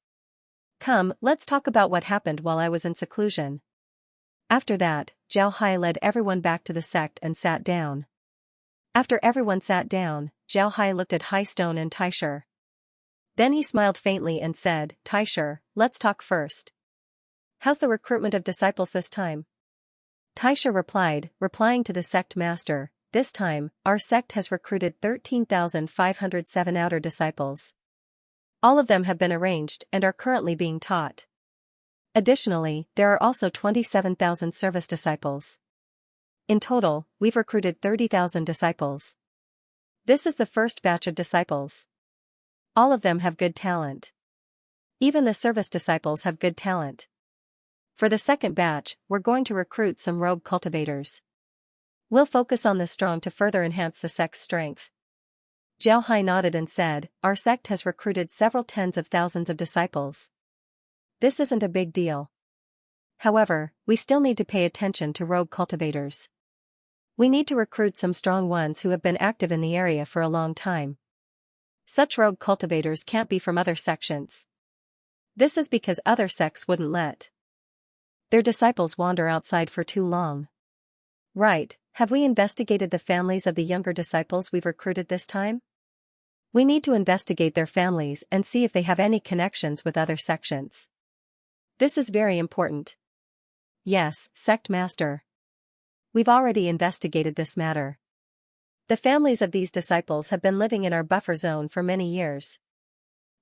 Come, let's talk about what happened while I was in seclusion." After that, Jiao Hai led everyone back to the sect and sat down. After everyone sat down, Jiao Hai looked at Hai Stone and Taisher. Then he smiled faintly and said, "Taisher, let's talk first. How's the recruitment of disciples this time?" Taisher replied, replying to the sect master, "This time, our sect has recruited 13,507 outer disciples. All of them have been arranged and are currently being taught. Additionally, there are also 27,000 service disciples. In total, we've recruited 30,000 disciples." This is the first batch of disciples. All of them have good talent. Even the service disciples have good talent. For the second batch, we're going to recruit some rogue cultivators. We'll focus on the strong to further enhance the sect's strength. Jiao Hai nodded and said, our sect has recruited several tens of thousands of disciples. This isn't a big deal. However, we still need to pay attention to rogue cultivators. We need to recruit some strong ones who have been active in the area for a long time. Such rogue cultivators can't be from other sections. This is because other sects wouldn't let their disciples wander outside for too long. Right, have we investigated the families of the younger disciples we've recruited this time? We need to investigate their families and see if they have any connections with other sections. This is very important. Yes, Sect Master. We've already investigated this matter. The families of these disciples have been living in our buffer zone for many years.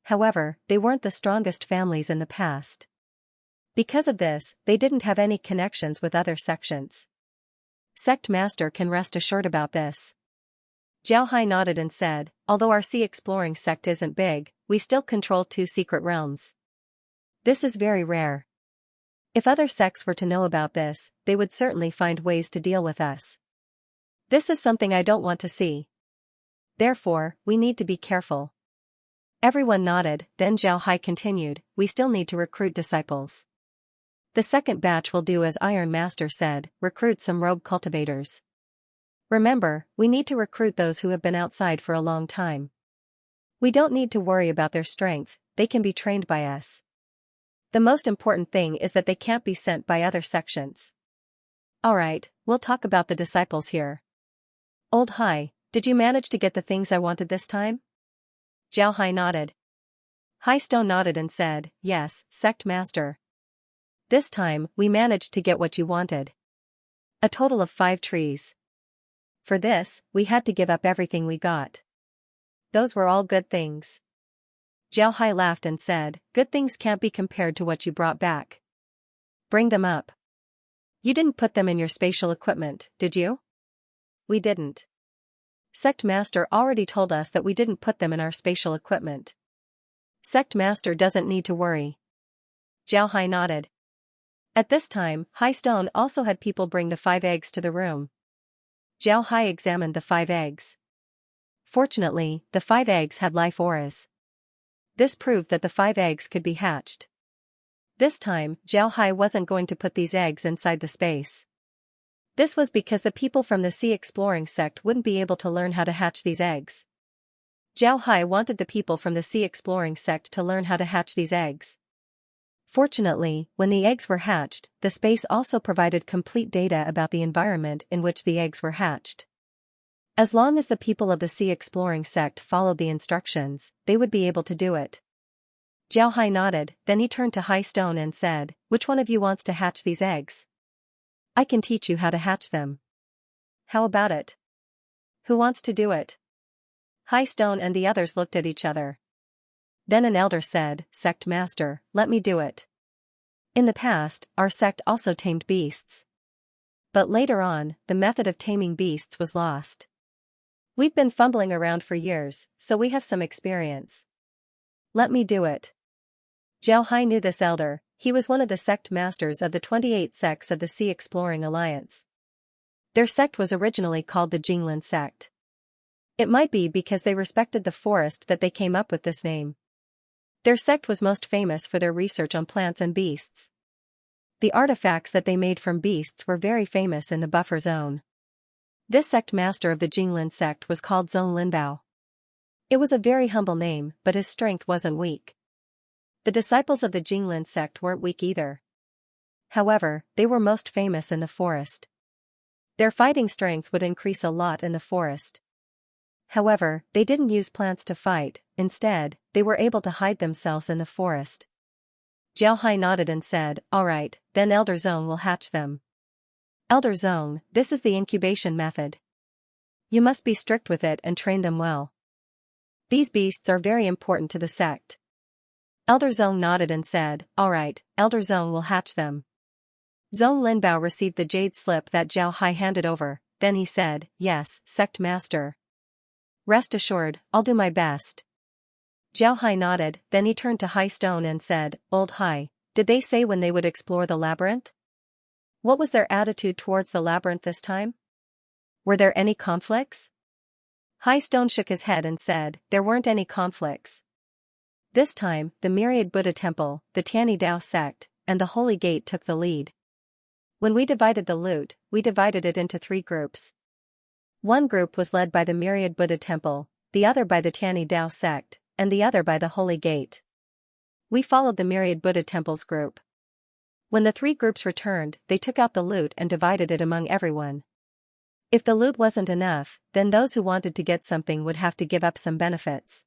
However, they weren't the strongest families in the past. Because of this, they didn't have any connections with other sections. Sect Master can rest assured about this. Jiao Hai nodded and said, although our sea exploring sect isn't big, we still control 2 secret realms. This is very rare. If other sects were to know about this, they would certainly find ways to deal with us. This is something I don't want to see. Therefore, we need to be careful. Everyone nodded, then Jiao Hai continued, we still need to recruit disciples. The second batch will do as Iron Master said, recruit some rogue cultivators. Remember, we need to recruit those who have been outside for a long time. We don't need to worry about their strength, they can be trained by us. The most important thing is that they can't be sent by other sections. Alright, we'll talk about the disciples here. Old Hai, did you manage to get the things I wanted this time? Jiao Hai nodded. Hai Stone nodded and said, yes, Sect Master. This time, we managed to get what you wanted. A total of 5 trees. For this, we had to give up everything we got. Those were all good things. Jiao Hai laughed and said, good things can't be compared to what you brought back. Bring them up. You didn't put them in your spatial equipment, did you? We didn't. Sect Master already told us that we didn't put them in our spatial equipment. Sect Master doesn't need to worry. Jiao Hai nodded. At this time, Hai Stone also had people bring the 5 eggs to the room. Jiao Hai examined the 5 eggs. Fortunately, the 5 eggs had life auras. This proved that the 5 eggs could be hatched. This time, Jiao Hai wasn't going to put these eggs inside the space. This was because the people from the Sea Exploring sect wouldn't be able to learn how to hatch these eggs. Jiao Hai wanted the people from the Sea Exploring sect to learn how to hatch these eggs. Fortunately, when the eggs were hatched, the space also provided complete data about the environment in which the eggs were hatched. As long as the people of the Sea Exploring sect followed the instructions, they would be able to do it. Jiao Hai nodded, then he turned to Hai Stone and said, which one of you wants to hatch these eggs? I can teach you how to hatch them. How about it? Who wants to do it? Hai Stone and the others looked at each other. Then an elder said, Sect Master, let me do it. In the past, our sect also tamed beasts. But later on, the method of taming beasts was lost. We've been fumbling around for years, so we have some experience. Let me do it. Jiao Hai knew this elder, he was one of the sect masters of the 28 sects of the Sea Exploring Alliance. Their sect was originally called the Jinglin sect. It might be because they respected the forest that they came up with this name. Their sect was most famous for their research on plants and beasts. The artifacts that they made from beasts were very famous in the buffer zone. This sect master of the Jinglin sect was called Zhong Linbao. It was a very humble name, but his strength wasn't weak. The disciples of the Jinglin sect weren't weak either. However, they were most famous in the forest. Their fighting strength would increase a lot in the forest. However, they didn't use plants to fight, instead, they were able to hide themselves in the forest. Jiao Hai nodded and said, alright, then Elder Zone will hatch them. Elder Zone, this is the incubation method. You must be strict with it and train them well. These beasts are very important to the sect. Elder Zone nodded and said, alright, Elder Zone will hatch them. Zhong Linbao received the jade slip that Jiao Hai handed over, then he said, yes, Sect Master. Rest assured, I'll do my best. Zhao Hai nodded, then he turned to Hai Stone and said, Old Hai, did they say when they would explore the labyrinth? What was their attitude towards the labyrinth this time? Were there any conflicts? Hai Stone shook his head and said, there weren't any conflicts. This time, the Myriad Buddha Temple, the Tianyi Dao sect, and the Holy Gate took the lead. When we divided the loot, we divided it into 3 groups. One group was led by the Myriad Buddha Temple, the other by the Tianyi Dao sect, and the other by the Holy Gate. We followed the Myriad Buddha Temple's group. When the 3 groups returned, they took out the loot and divided it among everyone. If the loot wasn't enough, then those who wanted to get something would have to give up some benefits.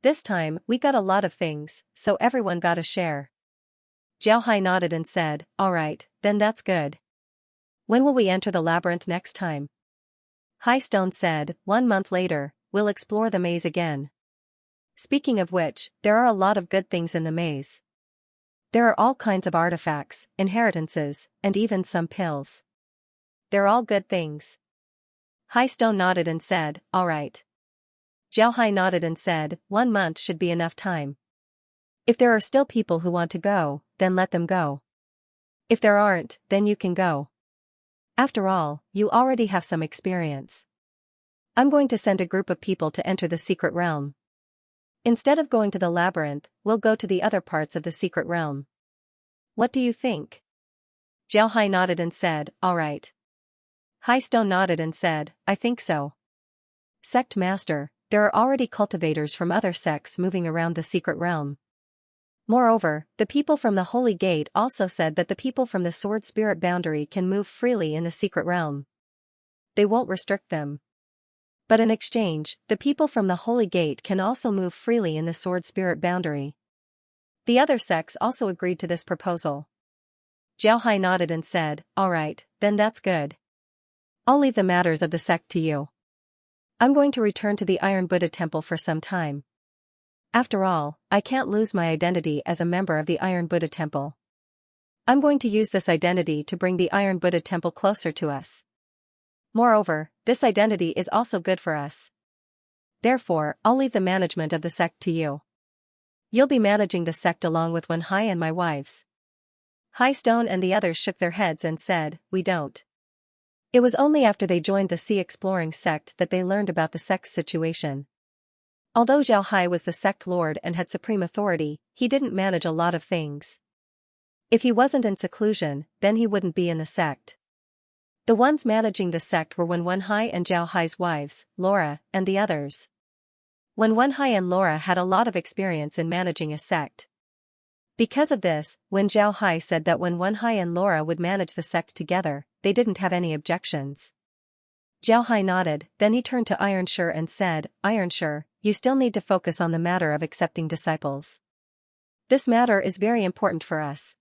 This time, we got a lot of things, so everyone got a share. Zhao Hai nodded and said, alright, then that's good. When will we enter the labyrinth next time? Hai Stone said, 1 month later, we'll explore the maze again. Speaking of which, there are a lot of good things in the maze. There are all kinds of artifacts, inheritances, and even some pills. They're all good things. Hai Stone nodded and said, alright. Zhao Hai nodded and said, 1 month should be enough time. If there are still people who want to go, then let them go. If there aren't, then you can go. After all, you already have some experience. I'm going to send a group of people to enter the secret realm. Instead of going to the labyrinth, we'll go to the other parts of the secret realm. What do you think? Zhao Hai nodded and said, alright. Hai Stone nodded and said, I think so. Sect Master, there are already cultivators from other sects moving around the secret realm. Moreover, the people from the Holy Gate also said that the people from the Sword Spirit boundary can move freely in the secret realm. They won't restrict them. But in exchange, the people from the Holy Gate can also move freely in the Sword Spirit boundary. The other sects also agreed to this proposal. Zhao Hai nodded and said, alright, then that's good. I'll leave the matters of the sect to you. I'm going to return to the Iron Buddha Temple for some time. After all, I can't lose my identity as a member of the Iron Buddha Temple. I'm going to use this identity to bring the Iron Buddha Temple closer to us. Moreover, this identity is also good for us. Therefore, I'll leave the management of the sect to you. You'll be managing the sect along with Wen Hai and my wives. Hai Stone and the others shook their heads and said, we don't. It was only after they joined the Sea Exploring sect that they learned about the sect's situation. Although Zhao Hai was the sect lord and had supreme authority, he didn't manage a lot of things. If he wasn't in seclusion, then he wouldn't be in the sect. The ones managing the sect were Wen Hai and Zhao Hai's wives, Laura, and the others. Wen Hai and Laura had a lot of experience in managing a sect. Because of this, when Zhao Hai said that Wen Hai and Laura would manage the sect together, they didn't have any objections. Zhao Hai nodded, then he turned to Ironshire and said, Ironshire, you still need to focus on the matter of accepting disciples. This matter is very important for us.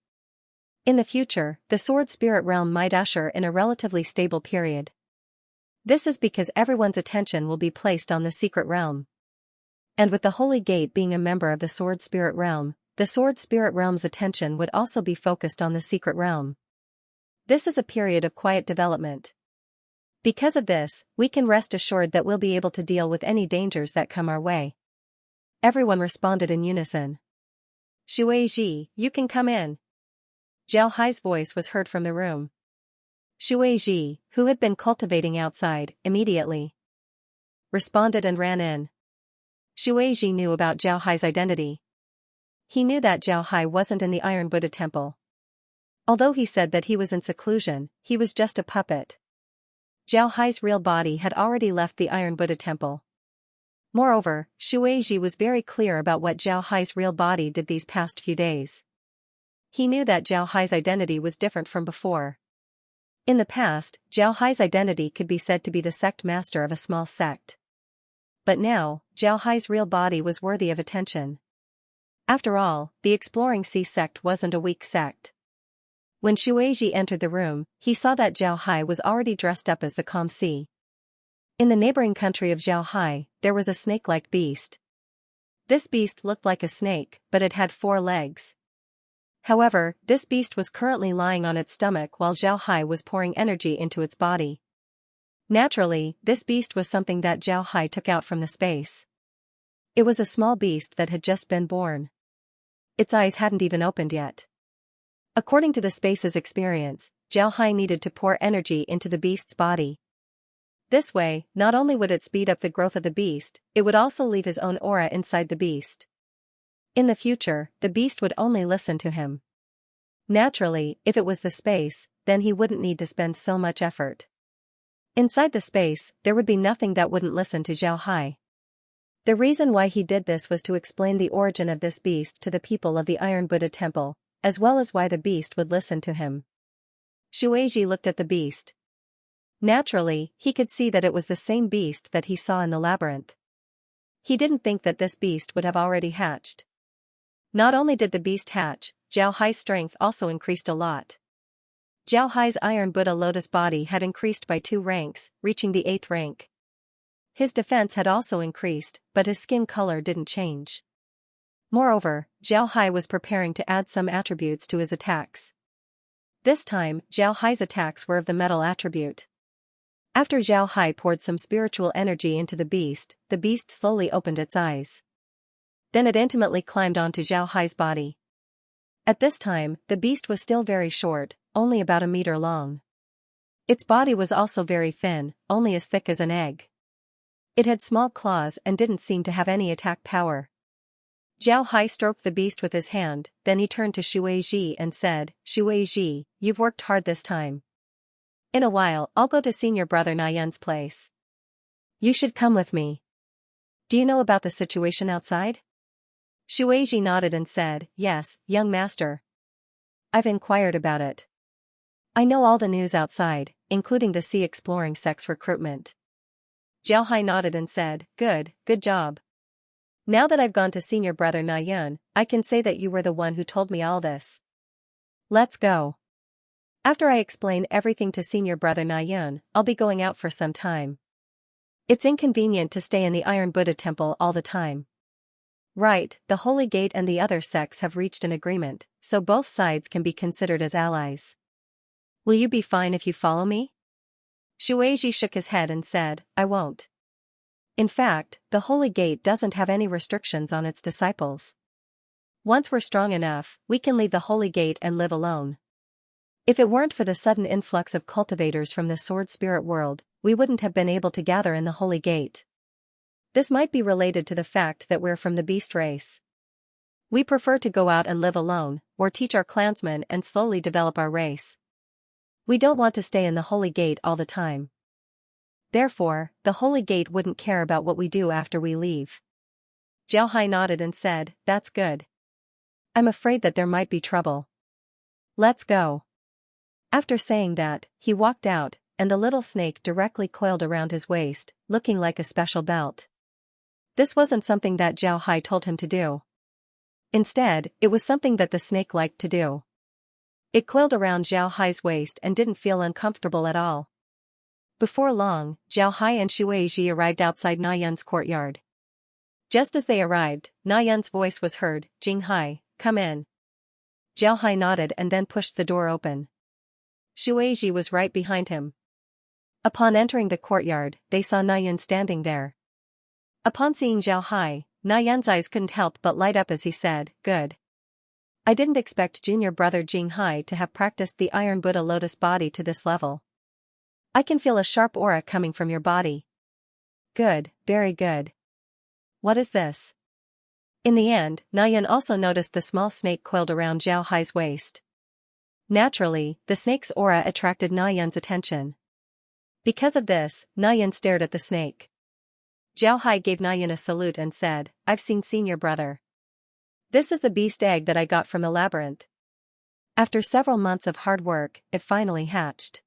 In the future, the Sword Spirit realm might usher in a relatively stable period. This is because everyone's attention will be placed on the secret realm. And with the Holy Gate being a member of the Sword Spirit realm, the Sword Spirit realm's attention would also be focused on the secret realm. This is a period of quiet development. Because of this, we can rest assured that we'll be able to deal with any dangers that come our way. Everyone responded in unison. Shui Ji, you can come in. Zhao Hai's voice was heard from the room. Shui Ji, who had been cultivating outside, immediately responded and ran in. Shui Ji knew about Zhao Hai's identity. He knew that Zhao Hai wasn't in the Iron Buddha Temple. Although he said that he was in seclusion, he was just a puppet. Zhao Hai's real body had already left the Iron Buddha Temple. Moreover, Shui Ji was very clear about what Zhao Hai's real body did these past few days. He knew that Zhao Hai's identity was different from before. In the past, Zhao Hai's identity could be said to be the sect master of a small sect. But now, Zhao Hai's real body was worthy of attention. After all, the Exploring Sea sect wasn't a weak sect. When Shueiji entered the room, he saw that Zhao Hai was already dressed up as the calm sea. In the neighboring country of Zhao Hai, there was a snake-like beast. This beast looked like a snake, but it had 4 legs. However, this beast was currently lying on its stomach while Zhao Hai was pouring energy into its body. Naturally, this beast was something that Zhao Hai took out from the space. It was a small beast that had just been born. Its eyes hadn't even opened yet. According to the space's experience, Zhao Hai needed to pour energy into the beast's body. This way, not only would it speed up the growth of the beast, it would also leave his own aura inside the beast. In the future, the beast would only listen to him. Naturally, if it was the space, then he wouldn't need to spend so much effort. Inside the space, there would be nothing that wouldn't listen to Zhao Hai. The reason why he did this was to explain the origin of this beast to the people of the Iron Buddha Temple, as well as why the beast would listen to him. Shueiji looked at the beast. Naturally, he could see that it was the same beast that he saw in the labyrinth. He didn't think that this beast would have already hatched. Not only did the beast hatch, Zhao Hai's strength also increased a lot. Zhao Hai's Iron Buddha Lotus body had increased by 2 ranks, reaching the 8th rank. His defense had also increased, but his skin color didn't change. Moreover, Zhao Hai was preparing to add some attributes to his attacks. This time, Zhao Hai's attacks were of the metal attribute. After Zhao Hai poured some spiritual energy into the beast slowly opened its eyes. Then it intimately climbed onto Zhao Hai's body. At this time, the beast was still very short, only about a meter long. Its body was also very thin, only as thick as an egg. It had small claws and didn't seem to have any attack power. Zhao Hai stroked the beast with his hand, then he turned to Shueiji and said, "Shueiji, you've worked hard this time. In a while, I'll go to senior brother Nayan's place. You should come with me. Do you know about the situation outside?" Shueiji nodded and said, "Yes, young master. I've inquired about it. I know all the news outside, including the sea exploring sex recruitment." Zhao Hai nodded and said, good job. Now that I've gone to senior brother Nayan, I can say that you were the one who told me all this. Let's go. After I explain everything to senior brother Nayan, I'll be going out for some time. It's inconvenient to stay in the Iron Buddha Temple all the time. Right, the Holy Gate and the other sects have reached an agreement, so both sides can be considered as allies. Will you be fine if you follow me? Shueiji shook his head and said, I won't. In fact, the Holy Gate doesn't have any restrictions on its disciples. Once we're strong enough, we can leave the Holy Gate and live alone. If it weren't for the sudden influx of cultivators from the Sword Spirit world, we wouldn't have been able to gather in the Holy Gate. This might be related to the fact that we're from the beast race. We prefer to go out and live alone, or teach our clansmen and slowly develop our race. We don't want to stay in the Holy Gate all the time. Therefore, the Holy Gate wouldn't care about what we do after we leave. Zhao Hai nodded and said, that's good. I'm afraid that there might be trouble. Let's go. After saying that, he walked out, and the little snake directly coiled around his waist, looking like a special belt. This wasn't something that Zhao Hai told him to do. Instead, it was something that the snake liked to do. It coiled around Zhao Hai's waist and didn't feel uncomfortable at all. Before long, Zhao Hai and Shueiji arrived outside Nayan's courtyard. Just as they arrived, Nayan's voice was heard, Jing Hai, come in. Zhao Hai nodded and then pushed the door open. Shueiji was right behind him. Upon entering the courtyard, they saw Nayan standing there. Upon seeing Zhao Hai, Nayan's eyes couldn't help but light up as he said, good. I didn't expect junior brother Jing Hai to have practiced the Iron Buddha Lotus body to this level. I can feel a sharp aura coming from your body. Good, very good. What is this? In the end, Nayan also noticed the small snake coiled around Zhao Hai's waist. Naturally, the snake's aura attracted Nayan's attention. Because of this, Nayan stared at the snake. Zhao Hai gave Nayan a salute and said, I've seen senior brother. This is the beast egg that I got from the labyrinth. After several months of hard work, it finally hatched.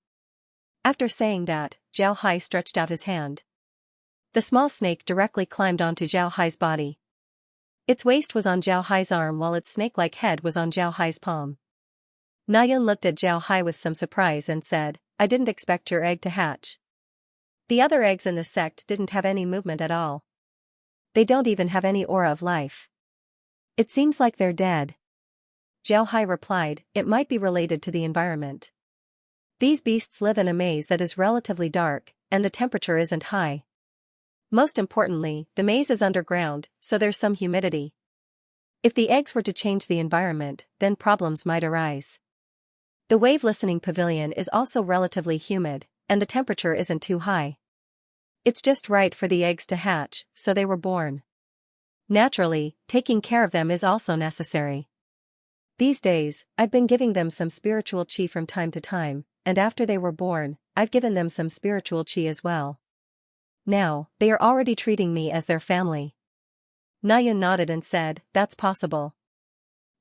After saying that, Zhao Hai stretched out his hand. The small snake directly climbed onto Zhao Hai's body. Its waist was on Zhao Hai's arm while its snake-like head was on Zhao Hai's palm. Nayan looked at Zhao Hai with some surprise and said, I didn't expect your egg to hatch. The other eggs in the sect didn't have any movement at all. They don't even have any aura of life. It seems like they're dead. Zhao Hai replied, it might be related to the environment. These beasts live in a maze that is relatively dark, and the temperature isn't high. Most importantly, the maze is underground, so there's some humidity. If the eggs were to change the environment, then problems might arise. The wave listening pavilion is also relatively humid, and the temperature isn't too high. It's just right for the eggs to hatch, so they were born. Naturally, taking care of them is also necessary. These days, I've been giving them some spiritual qi from time to time, and after they were born, I've given them some spiritual qi as well. Now, they are already treating me as their family. Nayun nodded and said, that's possible.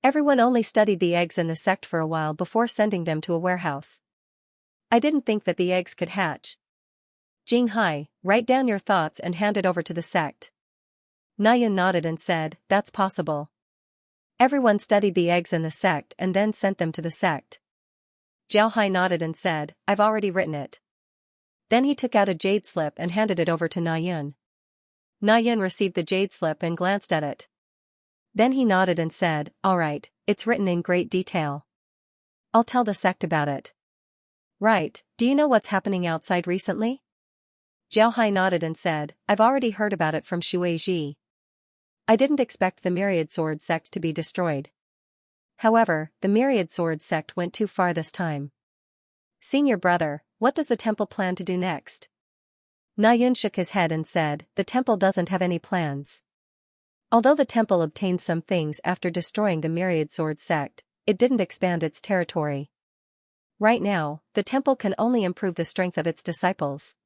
Everyone only studied the eggs in the sect for a while before sending them to a warehouse. I didn't think that the eggs could hatch. Jinghai, write down your thoughts and hand it over to the sect. Nayun nodded and said, that's possible. Everyone studied the eggs in the sect and then sent them to the sect. Jiaohai nodded and said, I've already written it. Then he took out a jade slip and handed it over to Nayun. Nayun received the jade slip and glanced at it. Then he nodded and said, all right, it's written in great detail. I'll tell the sect about it. Right, do you know what's happening outside recently? Jiaohai nodded and said, I've already heard about it from Shueiji. I didn't expect the Myriad Sword sect to be destroyed. However, the Myriad Sword sect went too far this time. Senior brother, what does the temple plan to do next? Nayun shook his head and said, the temple doesn't have any plans. Although the temple obtained some things after destroying the Myriad Sword sect, it didn't expand its territory. Right now, the temple can only improve the strength of its disciples.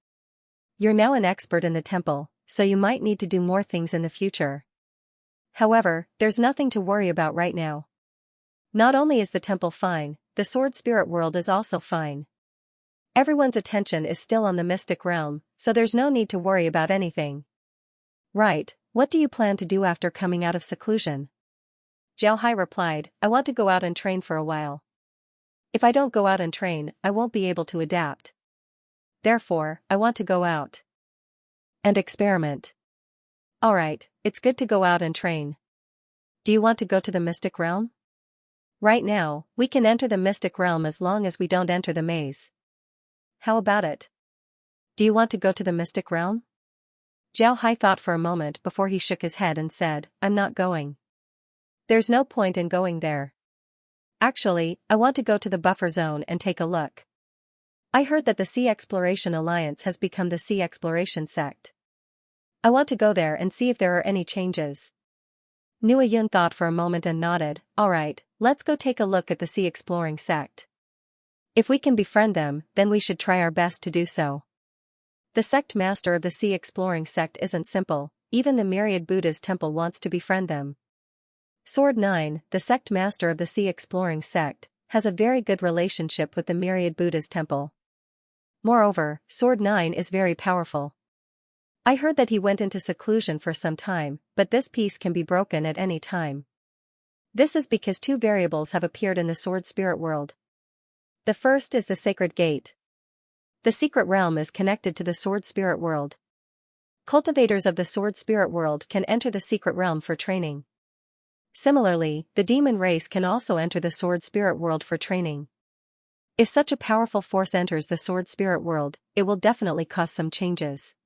You're now an expert in the temple, so you might need to do more things in the future. However, there's nothing to worry about right now. Not only is the temple fine, the sword spirit world is also fine. Everyone's attention is still on the mystic realm, so there's no need to worry about anything. Right, what do you plan to do after coming out of seclusion? Jiaohai replied, I want to go out and train for a while. If I don't go out and train, I won't be able to adapt. Therefore, I want to go out and experiment. Alright, it's good to go out and train. Do you want to go to the mystic realm? Right now, we can enter the mystic realm as long as we don't enter the maze. How about it? Do you want to go to the mystic realm? Jiaohai thought for a moment before he shook his head and said, I'm not going. There's no point in going there. Actually, I want to go to the buffer zone and take a look. I heard that the Sea Exploration Alliance has become the Sea Exploration sect. I want to go there and see if there are any changes. Nuayun thought for a moment and nodded, alright, let's go take a look at the Sea Exploring sect. If we can befriend them, then we should try our best to do so. The sect master of the Sea Exploring sect isn't simple, even the Myriad Buddha's temple wants to befriend them. Sword 9, the sect master of the Sea Exploring sect, has a very good relationship with the Myriad Buddha's temple. Moreover, Sword 9 is very powerful. I heard that he went into seclusion for some time, but this peace can be broken at any time. This is because two variables have appeared in the sword spirit world. The first is the sacred gate. The secret realm is connected to the sword spirit world. Cultivators of the sword spirit world can enter the secret realm for training. Similarly, the demon race can also enter the sword spirit world for training. If such a powerful force enters the sword spirit world, it will definitely cause some changes.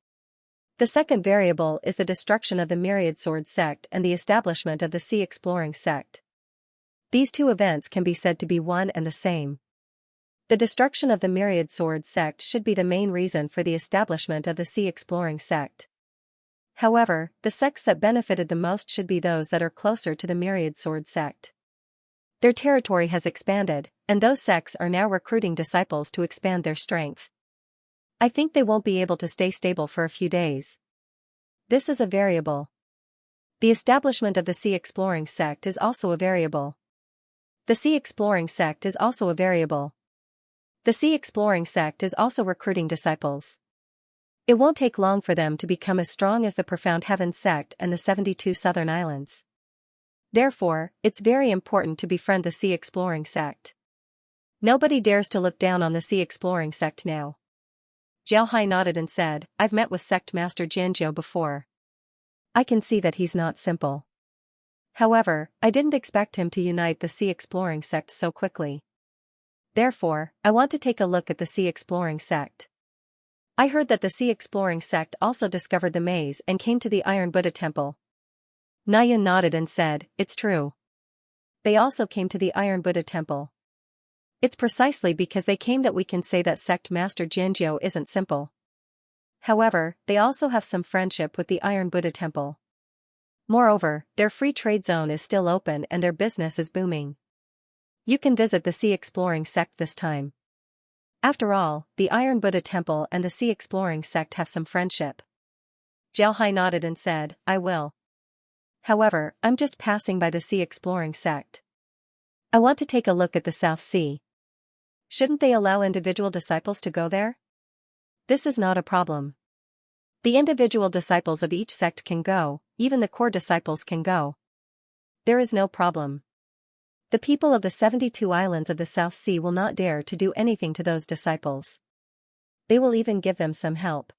The second variable is the destruction of the Myriad Sword sect and the establishment of the Sea Exploring sect. These two events can be said to be one and the same. The destruction of the Myriad Sword sect should be the main reason for the establishment of the Sea Exploring sect. However, the sects that benefited the most should be those that are closer to the Myriad Sword sect. Their territory has expanded, and those sects are now recruiting disciples to expand their strength. I think they won't be able to stay stable for a few days. This is a variable. The establishment of the Sea Exploring sect is also a variable. The Sea Exploring sect is also a variable. The Sea Exploring sect is also recruiting disciples. It won't take long for them to become as strong as the Profound Heaven sect and the 72 Southern Islands. Therefore, it's very important to befriend the Sea Exploring sect. Nobody dares to look down on the Sea Exploring sect now. Jiaohai nodded and said, I've met with Sect Master Jianzhou before. I can see that he's not simple. However, I didn't expect him to unite the Sea Exploring sect so quickly. Therefore, I want to take a look at the Sea Exploring sect. I heard that the sea exploring sect also discovered the maze and came to the Iron Buddha temple. Nayun nodded and said, it's true. They also came to the Iron Buddha temple. It's precisely because they came that we can say that sect master Xianxia isn't simple. However, they also have some friendship with the Iron Buddha temple. Moreover, their free trade zone is still open and their business is booming. You can visit the sea exploring sect this time. After all, the Iron Buddha temple and the sea exploring sect have some friendship. Zhao Hai nodded and said, I will. However, I'm just passing by the sea exploring sect. I want to take a look at the South Sea. Shouldn't they allow individual disciples to go there? This is not a problem. The individual disciples of each sect can go, even the core disciples can go. There is no problem. The people of the 72 islands of the South Sea will not dare to do anything to those disciples. They will even give them some help.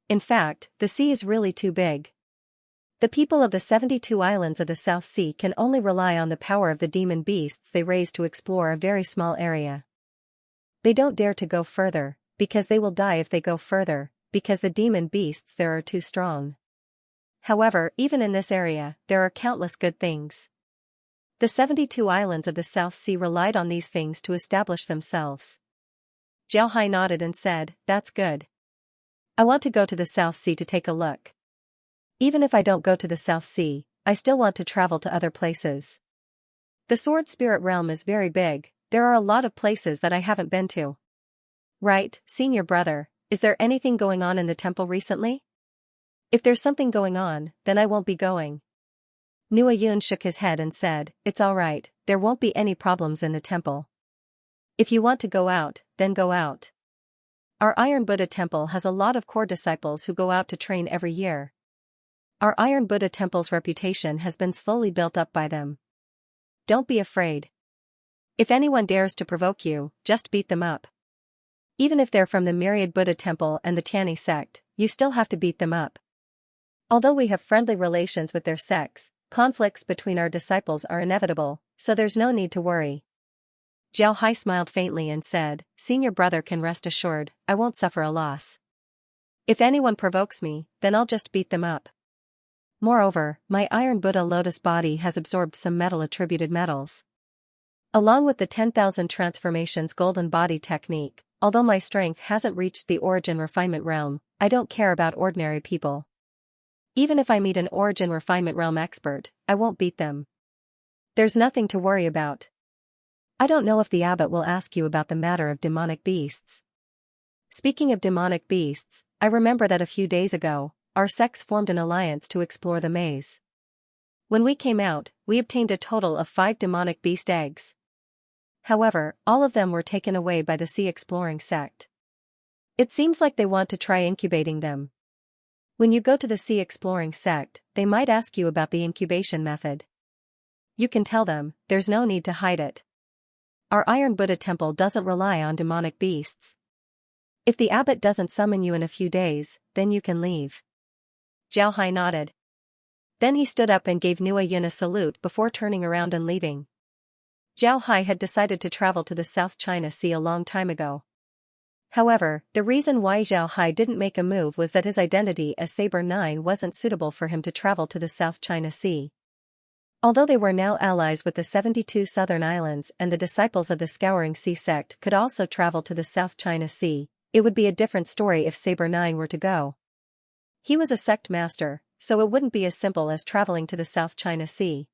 In fact, the sea is really too big. The people of the 72 islands of the South Sea can only rely on the power of the demon beasts they raise to explore a very small area. They don't dare to go further, because they will die if they go further, because the demon beasts there are too strong. However, even in this area, there are countless good things. The 72 islands of the South Sea relied on these things to establish themselves. Zhao Hai nodded and said, that's good. I want to go to the South Sea to take a look. Even if I don't go to the South Sea, I still want to travel to other places. The Sword Spirit Realm is very big, there are a lot of places that I haven't been to. Right, senior brother, is there anything going on in the temple recently? If there's something going on, then I won't be going. Nua Yun shook his head and said, it's alright, there won't be any problems in the temple. If you want to go out, then go out. Our Iron Buddha temple has a lot of core disciples who go out to train every year. Our Iron Buddha temple's reputation has been slowly built up by them. Don't be afraid. If anyone dares to provoke you, just beat them up. Even if they're from the Myriad Buddha temple and the Tiani sect, you still have to beat them up. Although we have friendly relations with their sects, conflicts between our disciples are inevitable, so there's no need to worry. Zhao Hai smiled faintly and said, senior brother can rest assured, I won't suffer a loss. If anyone provokes me, then I'll just beat them up. Moreover, my Iron Buddha lotus body has absorbed some metal-attributed metals. Along with the 10,000 transformations golden body technique, although my strength hasn't reached the origin refinement realm, I don't care about ordinary people. Even if I meet an origin refinement realm expert, I won't beat them. There's nothing to worry about. I don't know if the abbot will ask you about the matter of demonic beasts. Speaking of demonic beasts, I remember that a few days ago, our sects formed an alliance to explore the maze. When we came out, we obtained a total of 5 demonic beast eggs. However, all of them were taken away by the sea exploring sect. It seems like they want to try incubating them. When you go to the sea exploring sect, they might ask you about the incubation method. You can tell them, there's no need to hide it. Our Iron Buddha temple doesn't rely on demonic beasts. If the abbot doesn't summon you in a few days, then you can leave. Zhao Hai nodded. Then he stood up and gave Nua Yun a salute before turning around and leaving. Zhao Hai had decided to travel to the South China Sea a long time ago. However, the reason why Zhao Hai didn't make a move was that his identity as Saber 9 wasn't suitable for him to travel to the South China Sea. Although they were now allies with the 72 southern islands and the disciples of the Scouring Sea sect could also travel to the South China Sea, it would be a different story if Saber 9 were to go. He was a sect master, so it wouldn't be as simple as traveling to the South China Sea.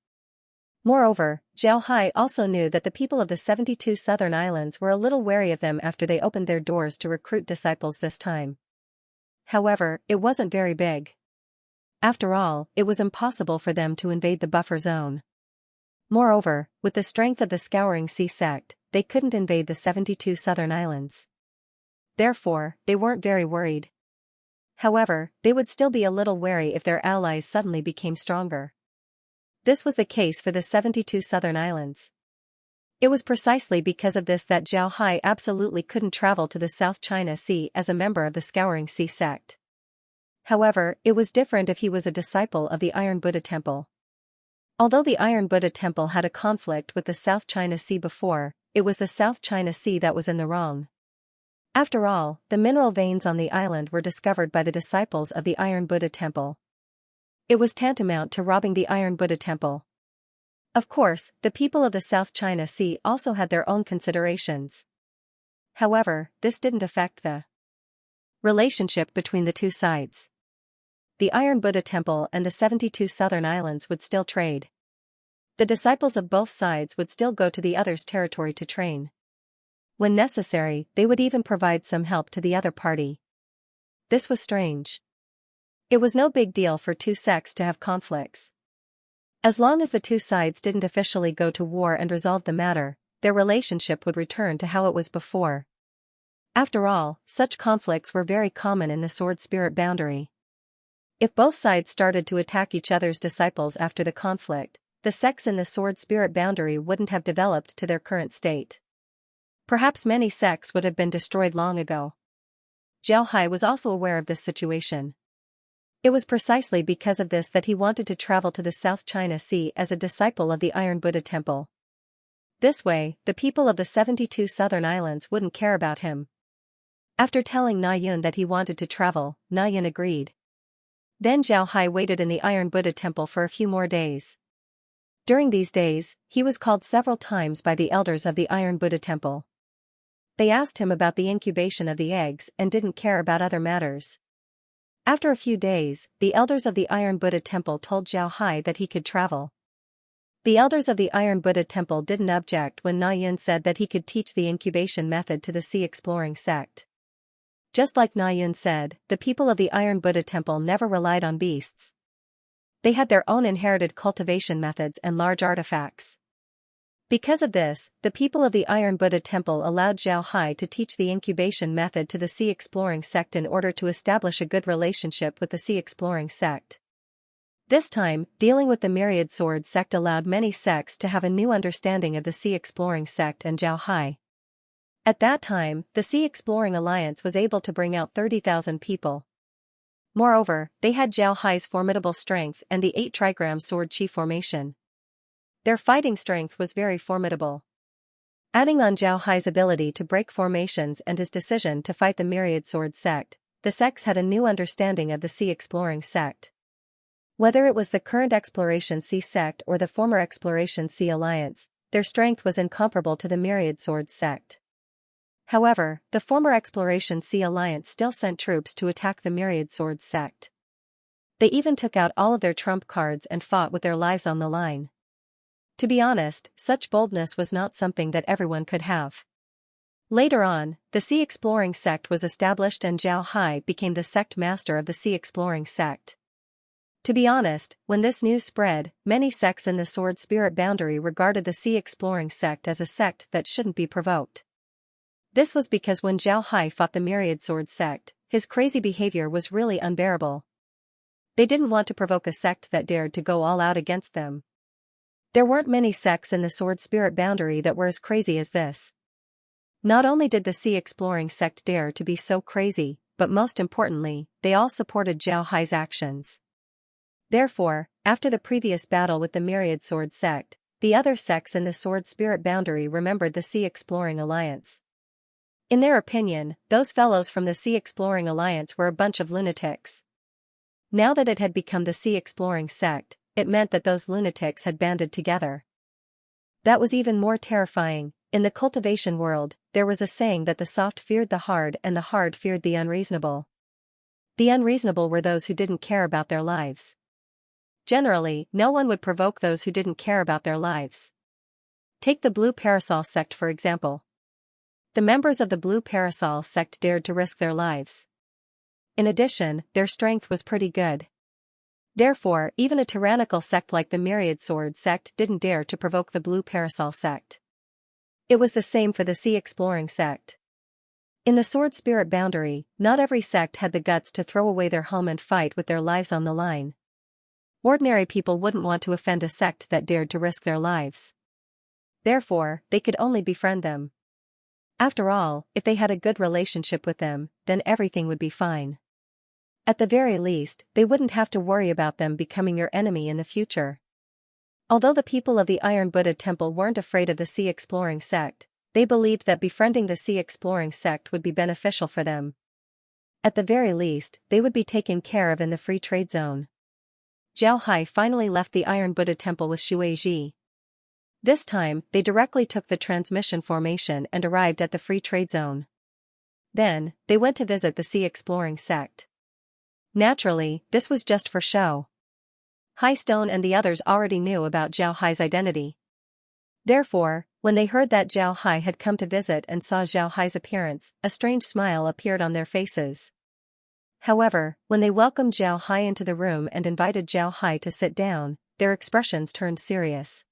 Moreover, Zhao Hai also knew that the people of the 72 southern islands were a little wary of them after they opened their doors to recruit disciples this time. However, it wasn't very big. After all, it was impossible for them to invade the buffer zone. Moreover, with the strength of the Scouring Sea sect, they couldn't invade the 72 southern islands. Therefore, they weren't very worried. However, they would still be a little wary if their allies suddenly became stronger. This was the case for the 72 southern islands. It was precisely because of this that Zhao Hai absolutely couldn't travel to the South China Sea as a member of the Scouring Sea sect. However, it was different if he was a disciple of the Iron Buddha temple. Although the Iron Buddha temple had a conflict with the South China Sea before, it was the South China Sea that was in the wrong. After all, the mineral veins on the island were discovered by the disciples of the Iron Buddha Temple. It was tantamount to robbing the Iron Buddha Temple. Of course, the people of the South China Sea also had their own considerations. However, this didn't affect the relationship between the two sides. The Iron Buddha Temple and the 72 southern islands would still trade. The disciples of both sides would still go to the other's territory to train. When necessary, they would even provide some help to the other party. This was strange. It was no big deal for two sects to have conflicts. As long as the two sides didn't officially go to war and resolve the matter, their relationship would return to how it was before. After all, such conflicts were very common in the sword-spirit boundary. If both sides started to attack each other's disciples after the conflict, the sects in the sword-spirit boundary wouldn't have developed to their current state. Perhaps many sects would have been destroyed long ago. Zhao Hai was also aware of this situation. It was precisely because of this that he wanted to travel to the South China Sea as a disciple of the Iron Buddha Temple. This way, the people of the 72 southern islands wouldn't care about him. After telling Na Yun that he wanted to travel, Na Yun agreed. Then Zhao Hai waited in the Iron Buddha Temple for a few more days. During these days, he was called several times by the elders of the Iron Buddha Temple. They asked him about the incubation of the eggs and didn't care about other matters. After a few days, the elders of the Iron Buddha Temple told Zhao Hai that he could travel. The elders of the Iron Buddha Temple didn't object when Na Yun said that he could teach the incubation method to the sea exploring sect. Just like Na Yun said, the people of the Iron Buddha Temple never relied on beasts. They had their own inherited cultivation methods and large artifacts. Because of this, the people of the Iron Buddha Temple allowed Zhao Hai to teach the incubation method to the sea exploring sect in order to establish a good relationship with the sea exploring sect. This time, dealing with the Myriad Sword sect allowed many sects to have a new understanding of the sea exploring sect and Zhao Hai. At that time, the Sea Exploring Alliance was able to bring out 30,000 people. Moreover, they had Zhao Hai's formidable strength and the 8 trigram sword chi formation. Their fighting strength was very formidable. Adding on Zhao Hai's ability to break formations and his decision to fight the Myriad Sword sect, the sects had a new understanding of the Sea Exploring sect. Whether it was the current Exploration Sea sect or the former Exploration Sea Alliance, their strength was incomparable to the Myriad Sword sect. However, the former Exploration Sea Alliance still sent troops to attack the Myriad Sword sect. They even took out all of their trump cards and fought with their lives on the line. To be honest, such boldness was not something that everyone could have. Later on, the Sea Exploring sect was established and Zhao Hai became the sect master of the Sea Exploring sect. To be honest, when this news spread, many sects in the sword spirit boundary regarded the Sea Exploring sect as a sect that shouldn't be provoked. This was because when Zhao Hai fought the Myriad Sword sect, his crazy behavior was really unbearable. They didn't want to provoke a sect that dared to go all out against them. There weren't many sects in the sword spirit boundary that were as crazy as this. Not only did the Sea Exploring sect dare to be so crazy, but most importantly, they all supported Zhao Hai's actions. Therefore, after the previous battle with the Myriad Sword sect, the other sects in the sword spirit boundary remembered the Sea Exploring Alliance. In their opinion, those fellows from the Sea Exploring Alliance were a bunch of lunatics. Now that it had become the Sea Exploring sect, it meant that those lunatics had banded together. That was even more terrifying. In the cultivation world, there was a saying that the soft feared the hard and the hard feared the unreasonable. The unreasonable were those who didn't care about their lives. Generally, no one would provoke those who didn't care about their lives. Take the Blue Parasol sect for example. The members of the Blue Parasol sect dared to risk their lives. In addition, their strength was pretty good. Therefore, even a tyrannical sect like the Myriad Sword sect didn't dare to provoke the Blue Parasol sect. It was the same for the Sea Exploring sect. In the sword spirit boundary, not every sect had the guts to throw away their home and fight with their lives on the line. Ordinary people wouldn't want to offend a sect that dared to risk their lives. Therefore, they could only befriend them. After all, if they had a good relationship with them, then everything would be fine. At the very least, they wouldn't have to worry about them becoming your enemy in the future. Although the people of the Iron Buddha Temple weren't afraid of the Sea Exploring sect, They believed that befriending the sea exploring sect would be beneficial for them. At the very least, they would be taken care of in the free trade zone. Zhao Hai finally left the Iron Buddha Temple with Shui Ji. This time, they directly took the transmission formation and arrived at the free trade zone. Then, they went to visit the sea exploring sect. Naturally, this was just for show. Hai Stone and the others already knew about Zhao Hai's identity. Therefore, when they heard that Zhao Hai had come to visit and saw Zhao Hai's appearance, a strange smile appeared on their faces. However, when they welcomed Zhao Hai into the room and invited Zhao Hai to sit down, their expressions turned serious.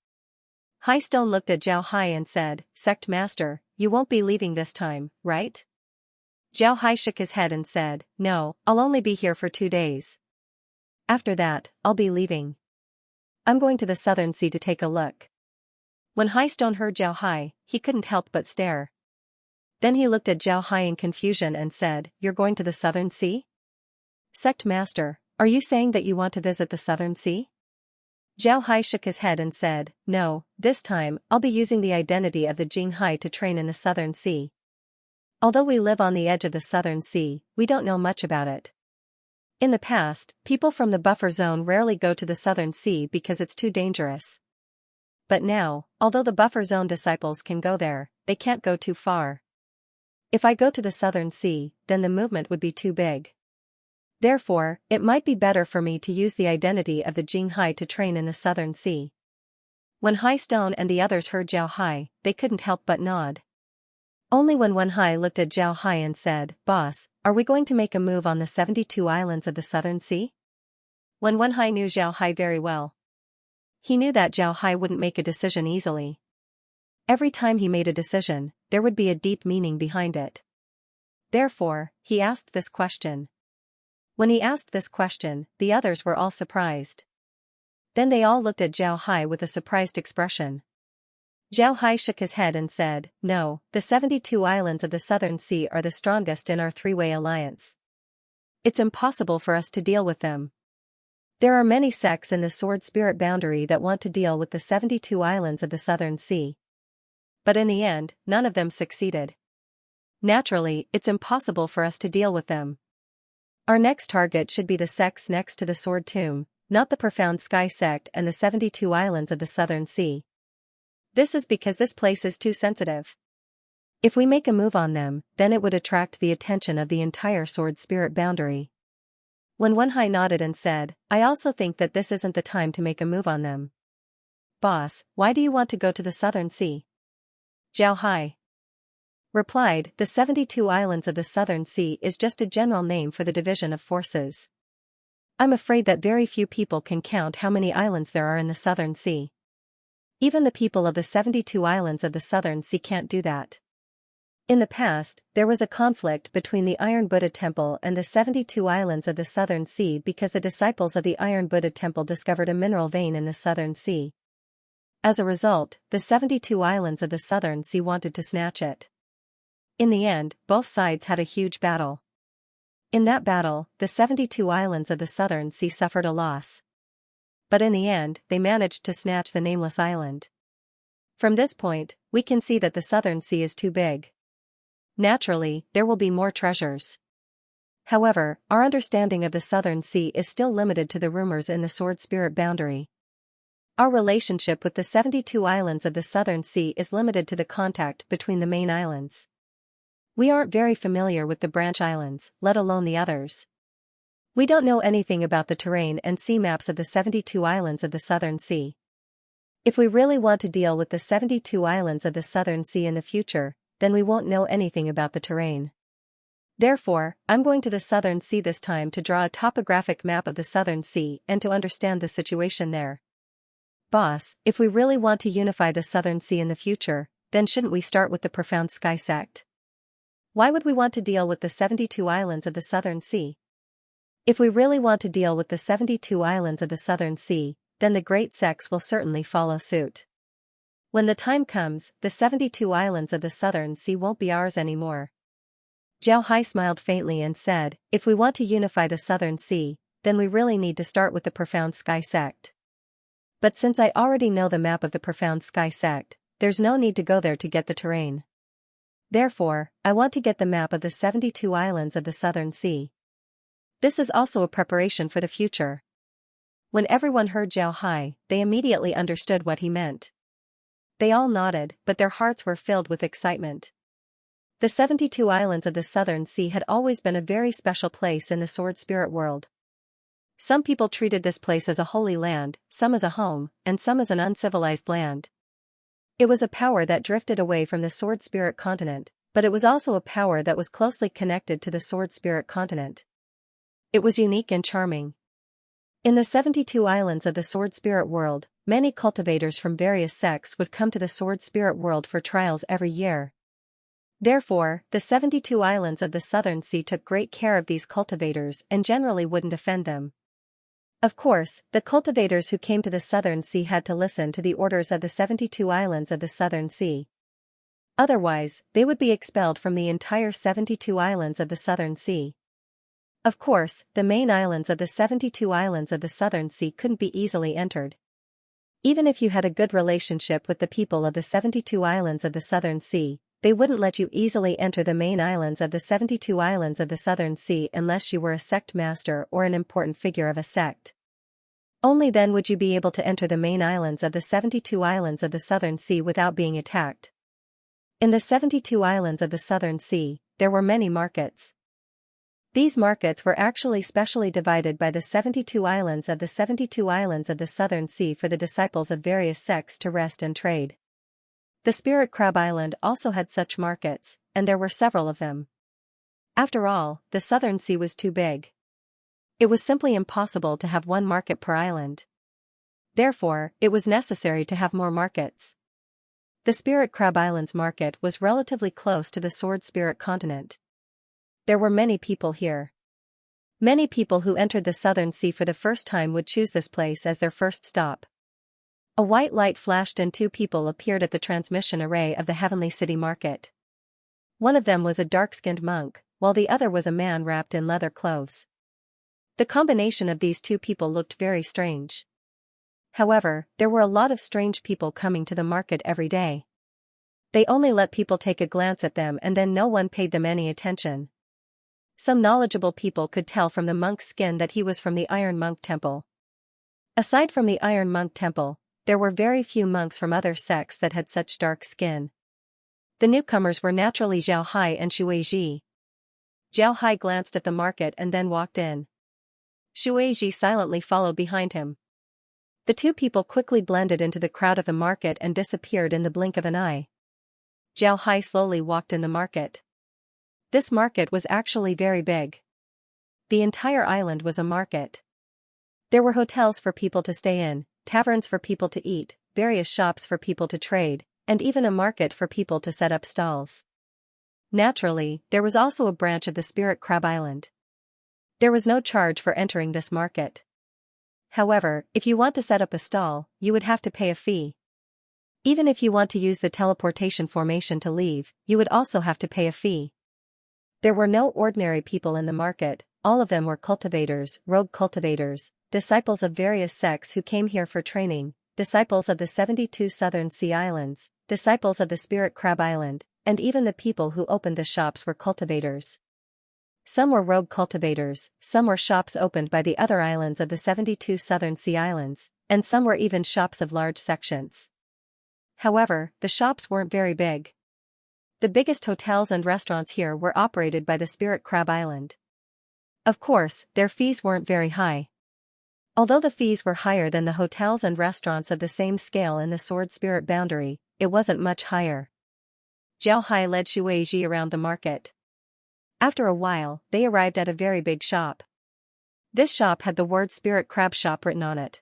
Hai Stone looked at Zhao Hai and said, "Sect Master, you won't be leaving this time, right?" Zhao Hai shook his head and said, "No, I'll only be here for 2 days. After that, I'll be leaving. I'm going to the Southern Sea to take a look." When Hai Stone heard Zhao Hai, he couldn't help but stare. Then he looked at Zhao Hai in confusion and said, "You're going to the Southern Sea? Sect Master, are you saying that you want to visit the Southern Sea?" Zhao Hai shook his head and said, "No, this time, I'll be using the identity of the Jing Hai to train in the Southern Sea. Although we live on the edge of the Southern Sea, we don't know much about it. In the past, people from the buffer zone rarely go to the Southern Sea because it's too dangerous. But now, although the buffer zone disciples can go there, they can't go too far. If I go to the Southern Sea, then the movement would be too big. Therefore, it might be better for me to use the identity of the Jing Hai to train in the Southern Sea." When Hai Stone and the others heard Zhao Hai, they couldn't help but nod. Only when Wen Hai looked at Zhao Hai and said, "Boss, are we going to make a move on the 72 islands of the Southern Sea?" When Wen Hai knew Zhao Hai very well. He knew that Zhao Hai wouldn't make a decision easily. Every time he made a decision, there would be a deep meaning behind it. Therefore, he asked this question. When he asked this question, the others were all surprised. Then they all looked at Zhao Hai with a surprised expression. Zhao Hai shook his head and said, "No, the 72 islands of the Southern Sea are the strongest in our three-way alliance. It's impossible for us to deal with them. There are many sects in the Sword Spirit boundary that want to deal with the 72 islands of the Southern Sea. But in the end, none of them succeeded. Naturally, it's impossible for us to deal with them. Our next target should be the sects next to the Sword Tomb, not the Profound Sky sect and the 72 islands of the Southern Sea. This is because this place is too sensitive. If we make a move on them, then it would attract the attention of the entire Sword Spirit boundary." When Wen Hai nodded and said, "I also think that this isn't the time to make a move on them." "Boss, why do you want to go to the Southern Sea?" Zhao Hai replied, "The 72 islands of the Southern Sea is just a general name for the division of forces. I'm afraid that very few people can count how many islands there are in the Southern Sea. Even the people of the 72 islands of the Southern Sea can't do that. In the past, there was a conflict between the Iron Buddha Temple and the 72 islands of the Southern Sea because the disciples of the Iron Buddha Temple discovered a mineral vein in the Southern Sea. As a result, the 72 islands of the Southern Sea wanted to snatch it. In the end, both sides had a huge battle. In that battle, the 72 islands of the Southern Sea suffered a loss. But in the end, they managed to snatch the nameless island. From this point, we can see that the Southern Sea is too big. Naturally, there will be more treasures. However, our understanding of the Southern Sea is still limited to the rumors in the Sword Spirit boundary. Our relationship with the 72 islands of the Southern Sea is limited to the contact between the main islands. We aren't very familiar with the branch islands, let alone the others. We don't know anything about the terrain and sea maps of the 72 islands of the Southern Sea. If we really want to deal with the 72 islands of the Southern Sea in the future, then we won't know anything about the terrain. Therefore, I'm going to the Southern Sea this time to draw a topographic map of the Southern Sea and to understand the situation there." "Boss, if we really want to unify the Southern Sea in the future, then shouldn't we start with the Profound Sky sect? Why would we want to deal with the 72 islands of the Southern Sea? If we really want to deal with the 72 islands of the Southern Sea, then the great sects will certainly follow suit. When the time comes, the 72 islands of the Southern Sea won't be ours anymore." Zhao Hai smiled faintly and said, "If we want to unify the Southern Sea, then we really need to start with the Profound Sky sect. But since I already know the map of the Profound Sky sect, there's no need to go there to get the terrain. Therefore, I want to get the map of the 72 islands of the Southern Sea. This is also a preparation for the future. When everyone heard Zhao Hai, they immediately understood what he meant. They all nodded, but their hearts were filled with excitement. The 72 islands of the Southern Sea had always been a very special place in the sword spirit world. Some people treated this place as a holy land, some as a home, and some as an uncivilized land. It was a power that drifted away from the sword spirit continent, but it was also a power that was closely connected to the sword spirit continent. It was unique and charming. In the 72 islands of the sword spirit world, many cultivators from various sects would come to the sword spirit world for trials every year. Therefore, the 72 islands of the Southern Sea took great care of these cultivators and generally wouldn't offend them. Of course, the cultivators who came to the Southern Sea had to listen to the orders of the 72 islands of the Southern Sea. Otherwise, they would be expelled from the entire 72 islands of the Southern Sea. Of course, the main islands of the 72 islands of the Southern Sea couldn't be easily entered. Even if you had a good relationship with the people of the 72 islands of the Southern Sea, they wouldn't let you easily enter the main islands of the 72 islands of the Southern Sea unless you were a sect master or an important figure of a sect. Only then would you be able to enter the main islands of the 72 islands of the Southern Sea without being attacked. In the 72 islands of the Southern Sea, there were many markets. These markets were actually specially divided by the 72 islands of the 72 islands of the Southern Sea for the disciples of various sects to rest and trade. The Spirit Crab Island also had such markets, and there were several of them. After all, the Southern Sea was too big. It was simply impossible to have one market per island. Therefore, it was necessary to have more markets. The Spirit Crab Island's market was relatively close to the Sword Spirit continent. There were many people here. Many people who entered the Southern Sea for the first time would choose this place as their first stop. A white light flashed and two people appeared at the transmission array of the Heavenly City Market. One of them was a dark-skinned monk, while the other was a man wrapped in leather clothes. The combination of these two people looked very strange. However, there were a lot of strange people coming to the market every day. They only let people take a glance at them and then no one paid them any attention. Some knowledgeable people could tell from the monk's skin that he was from the Iron Monk Temple. Aside from the Iron Monk Temple, there were very few monks from other sects that had such dark skin. The newcomers were naturally Zhao Hai and Shuizhi. Zhao Hai glanced at the market and then walked in. Shuizhi silently followed behind him. The two people quickly blended into the crowd of the market and disappeared in the blink of an eye. Zhao Hai slowly walked in the market. This market was actually very big. The entire island was a market. There were hotels for people to stay in, taverns for people to eat, various shops for people to trade, and even a market for people to set up stalls. Naturally, there was also a branch of the Spirit Crab Island. There was no charge for entering this market. However, if you want to set up a stall, you would have to pay a fee. Even if you want to use the teleportation formation to leave, you would also have to pay a fee. There were no ordinary people in the market, all of them were cultivators, rogue cultivators, disciples of various sects who came here for training, disciples of the 72 Southern Sea Islands, disciples of the Spirit Crab Island, and even the people who opened the shops were cultivators. Some were rogue cultivators, some were shops opened by the other islands of the 72 Southern Sea Islands, and some were even shops of large sections. However, the shops weren't very big. The biggest hotels and restaurants here were operated by the Spirit Crab Island. Of course, their fees weren't very high. Although the fees were higher than the hotels and restaurants of the same scale in the Sword Spirit boundary, it wasn't much higher. Zhao Hai led Shuizhi around the market. After a while, they arrived at a very big shop. This shop had the word Spirit Crab Shop written on it.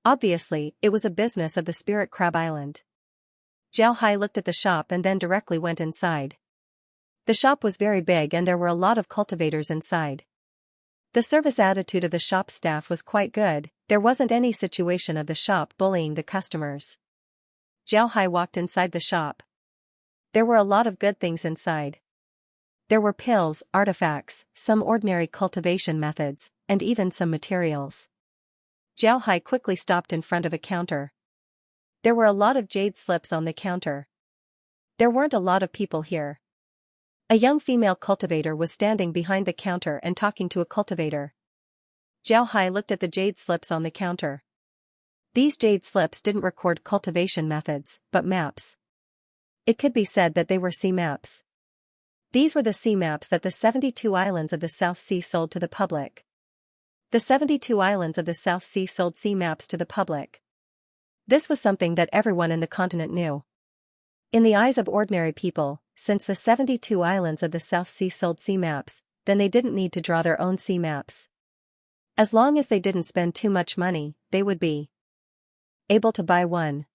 Obviously, it was a business of the Spirit Crab Island. Zhao Hai looked at the shop and then directly went inside. The shop was very big and there were a lot of cultivators inside. The service attitude of the shop staff was quite good, there wasn't any situation of the shop bullying the customers. Zhao Hai walked inside the shop. There were a lot of good things inside. There were pills, artifacts, some ordinary cultivation methods, and even some materials. Zhao Hai quickly stopped in front of a counter. There were a lot of jade slips on the counter. There weren't a lot of people here. A young female cultivator was standing behind the counter and talking to a cultivator. Zhao Hai looked at the jade slips on the counter. These jade slips didn't record cultivation methods, but maps. It could be said that they were sea maps. These were the sea maps that the 72 islands of the South Sea sold to the public. The 72 islands of the South Sea sold sea maps to the public. This was something that everyone in the continent knew. In the eyes of ordinary people, since the 72 islands of the South Sea sold sea maps, then they didn't need to draw their own sea maps. As long as they didn't spend too much money, they would be able to buy one.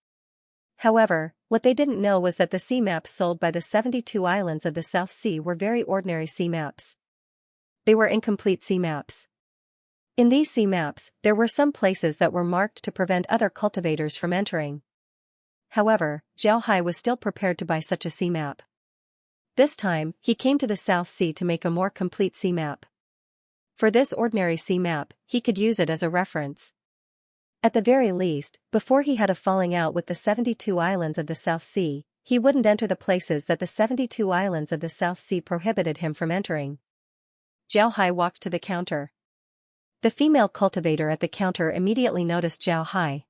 However, what they didn't know was that the sea maps sold by the 72 islands of the South Sea were very ordinary sea maps. They were incomplete sea maps. In these sea maps, there were some places that were marked to prevent other cultivators from entering. However, Zhao Hai was still prepared to buy such a sea map. This time, he came to the South Sea to make a more complete sea map. For this ordinary sea map, he could use it as a reference. At the very least, before he had a falling out with the 72 islands of the South Sea, he wouldn't enter the places that the 72 islands of the South Sea prohibited him from entering. Zhao Hai walked to the counter. The female cultivator at the counter immediately noticed Zhao Hai.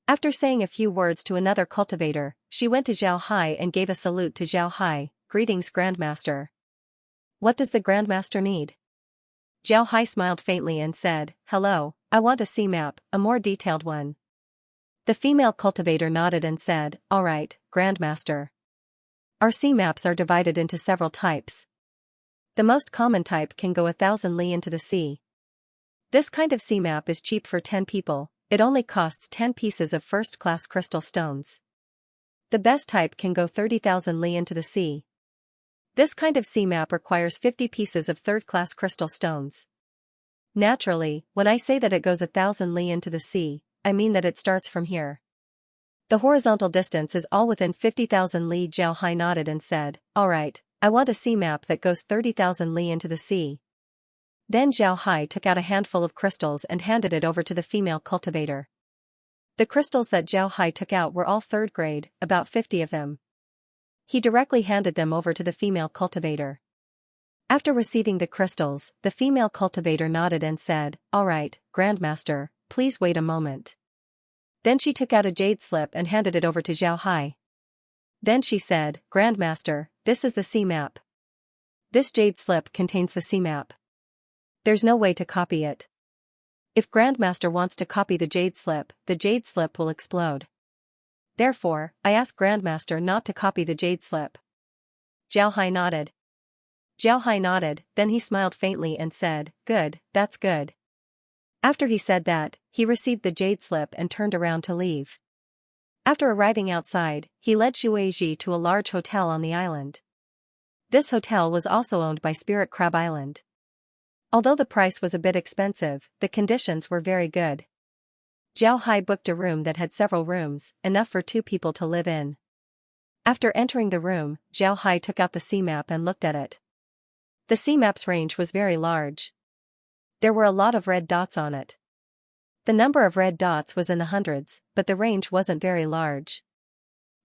After saying a few words to another cultivator, she went to Zhao Hai and gave a salute to Zhao Hai. "Greetings, Grandmaster. What does the Grandmaster need?" Zhao Hai smiled faintly and said, "Hello, I want a sea map, a more detailed one." The female cultivator nodded and said, "All right, Grandmaster. Our sea maps are divided into several types. The most common type can go 1,000 li into the sea. This kind of sea map is cheap for 10 people, it only costs 10 pieces of first-class crystal stones. The best type can go 30,000 li into the sea. This kind of sea map requires 50 pieces of third-class crystal stones. Naturally, when I say that it goes 1,000 li into the sea, I mean that it starts from here. The horizontal distance is all within 50,000 li." Zhao Hai nodded and said, "All right, I want a sea map that goes 30,000 li into the sea." Then Zhao Hai took out a handful of crystals and handed it over to the female cultivator. The crystals that Zhao Hai took out were all third grade, about 50 of them. He directly handed them over to the female cultivator. After receiving the crystals, the female cultivator nodded and said, "All right, Grandmaster, please wait a moment." Then she took out a jade slip and handed it over to Zhao Hai. Then she said, "Grandmaster, this is the sea map. This jade slip contains the sea map. There's no way to copy it. If Grandmaster wants to copy the jade slip will explode. Therefore, I ask Grandmaster not to copy the jade slip." Zhao Hai nodded. Then he smiled faintly and said, "Good, that's good." After he said that, he received the jade slip and turned around to leave. After arriving outside, he led Shueiji to a large hotel on the island. This hotel was also owned by Spirit Crab Island. Although the price was a bit expensive, the conditions were very good. Zhao Hai booked a room that had several rooms, enough for 2 people to live in. After entering the room, Zhao Hai took out the sea map and looked at it. The sea map's range was very large. There were a lot of red dots on it. The number of red dots was in the hundreds, but the range wasn't very large.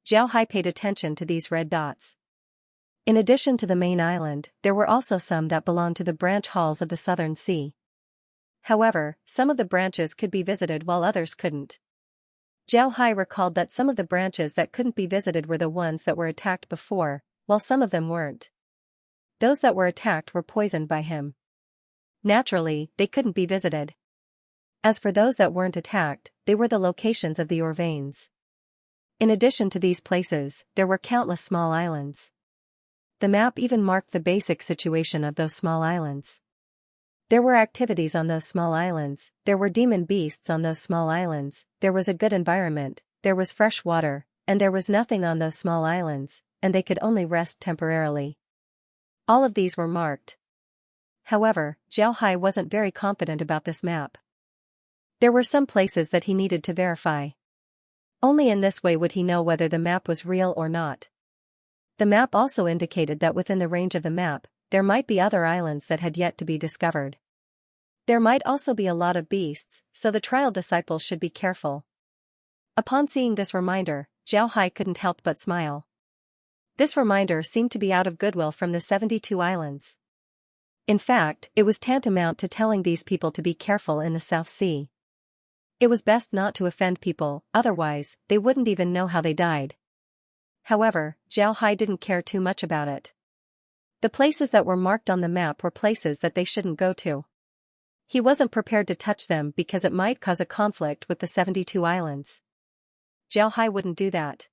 Zhao Hai paid attention to these red dots. In addition to the main island, there were also some that belonged to the branch halls of the Southern Sea. However, some of the branches could be visited while others couldn't. Zhao Hai recalled that some of the branches that couldn't be visited were the ones that were attacked before, while some of them weren't. Those that were attacked were poisoned by him. Naturally, they couldn't be visited. As for those that weren't attacked, they were the locations of the ore veins. In addition to these places, there were countless small islands. The map even marked the basic situation of those small islands. There were activities on those small islands, there were demon beasts on those small islands, there was a good environment, there was fresh water, and there was nothing on those small islands, and they could only rest temporarily. All of these were marked. However, Zhao Hai wasn't very confident about this map. There were some places that he needed to verify. Only in this way would he know whether the map was real or not. The map also indicated that within the range of the map, there might be other islands that had yet to be discovered. There might also be a lot of beasts, so the trial disciples should be careful. Upon seeing this reminder, Zhao Hai couldn't help but smile. This reminder seemed to be out of goodwill from the 72 islands. In fact, it was tantamount to telling these people to be careful in the South Sea. It was best not to offend people, otherwise, they wouldn't even know how they died. However, Zhao Hai didn't care too much about it. The places that were marked on the map were places that they shouldn't go to. He wasn't prepared to touch them because it might cause a conflict with the 72 islands. Zhao Hai wouldn't do that.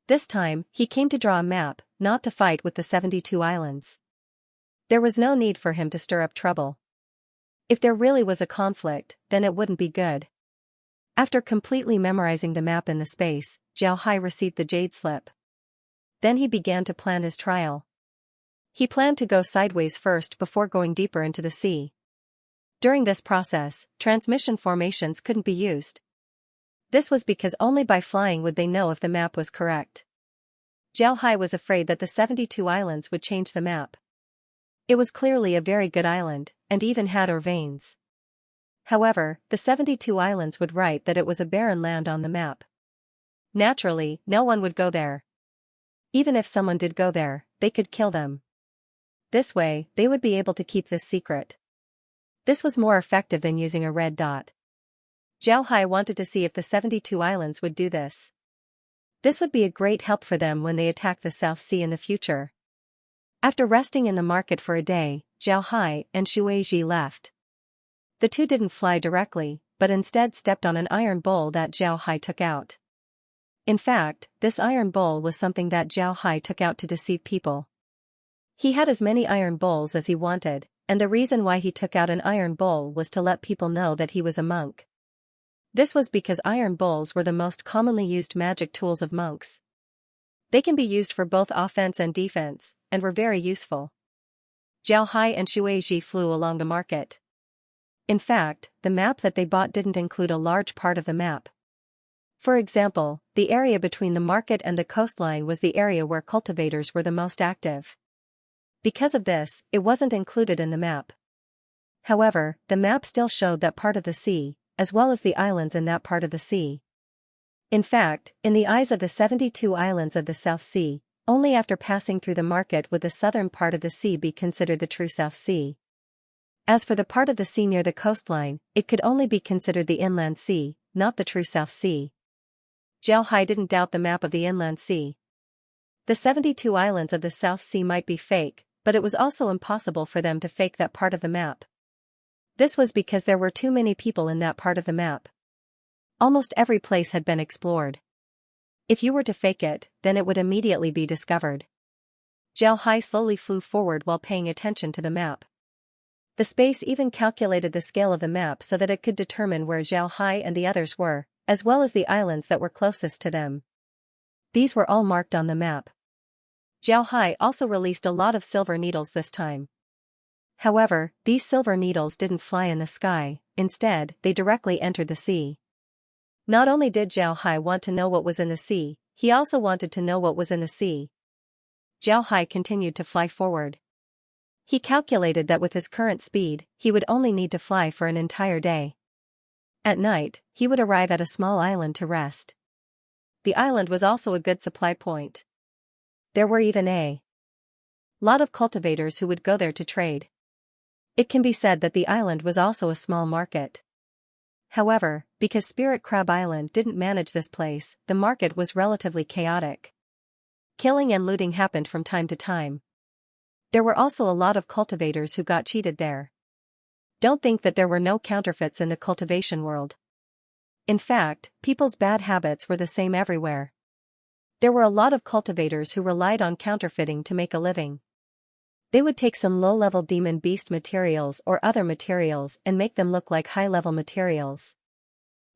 This time, he came to draw a map, not to fight with the 72 islands. There was no need for him to stir up trouble. If there really was a conflict, then it wouldn't be good. After completely memorizing the map in the space, Zhao Hai received the jade slip. Then he began to plan his trial. He planned to go sideways first before going deeper into the sea. During this process, transmission formations couldn't be used. This was because only by flying would they know if the map was correct. Zhao Hai was afraid that the 72 islands would change the map. It was clearly a very good island, and even had ore veins. However, the 72 islands would write that it was a barren land on the map. Naturally, no one would go there. Even if someone did go there, they could kill them. This way, they would be able to keep this secret. This was more effective than using a red dot. Zhao Hai wanted to see if the 72 islands would do this. This would be a great help for them when they attack the South Sea in the future. After resting in the market for a day, Zhao Hai and Xueji left. The two didn't fly directly, but instead stepped on an iron bowl that Zhao Hai took out. In fact, this iron bowl was something that Zhao Hai took out to deceive people. He had as many iron bowls as he wanted, and the reason why he took out an iron bowl was to let people know that he was a monk. This was because iron bowls were the most commonly used magic tools of monks. They can be used for both offense and defense, and were very useful. Zhao Hai and Xueji flew along the market. In fact, the map that they bought didn't include a large part of the map. For example, the area between the market and the coastline was the area where cultivators were the most active. Because of this, it wasn't included in the map. However, the map still showed that part of the sea, as well as the islands in that part of the sea. In fact, in the eyes of the 72 islands of the South Sea, only after passing through the market would the southern part of the sea be considered the true South Sea. As for the part of the sea near the coastline, it could only be considered the inland sea, not the true South Sea. Zhao Hai didn't doubt the map of the inland sea. The 72 islands of the South Sea might be fake, but it was also impossible for them to fake that part of the map. This was because there were too many people in that part of the map. Almost every place had been explored. If you were to fake it, then it would immediately be discovered. Zhao Hai slowly flew forward while paying attention to the map. The space even calculated the scale of the map so that it could determine where Zhao Hai and the others were, as well as the islands that were closest to them. These were all marked on the map. Zhao Hai also released a lot of silver needles this time. However, these silver needles didn't fly in the sky, instead, they directly entered the sea. Not only did Zhao Hai want to know what was in the sea, he also wanted to know what was in the sea. Zhao Hai continued to fly forward. He calculated that with his current speed, he would only need to fly for an entire day. At night, he would arrive at a small island to rest. The island was also a good supply point. There were even a lot of cultivators who would go there to trade. It can be said that the island was also a small market. However, because Spirit Crab Island didn't manage this place, the market was relatively chaotic. Killing and looting happened from time to time. There were also a lot of cultivators who got cheated there. Don't think that there were no counterfeits in the cultivation world. In fact, people's bad habits were the same everywhere. There were a lot of cultivators who relied on counterfeiting to make a living. They would take some low-level demon beast materials or other materials and make them look like high-level materials.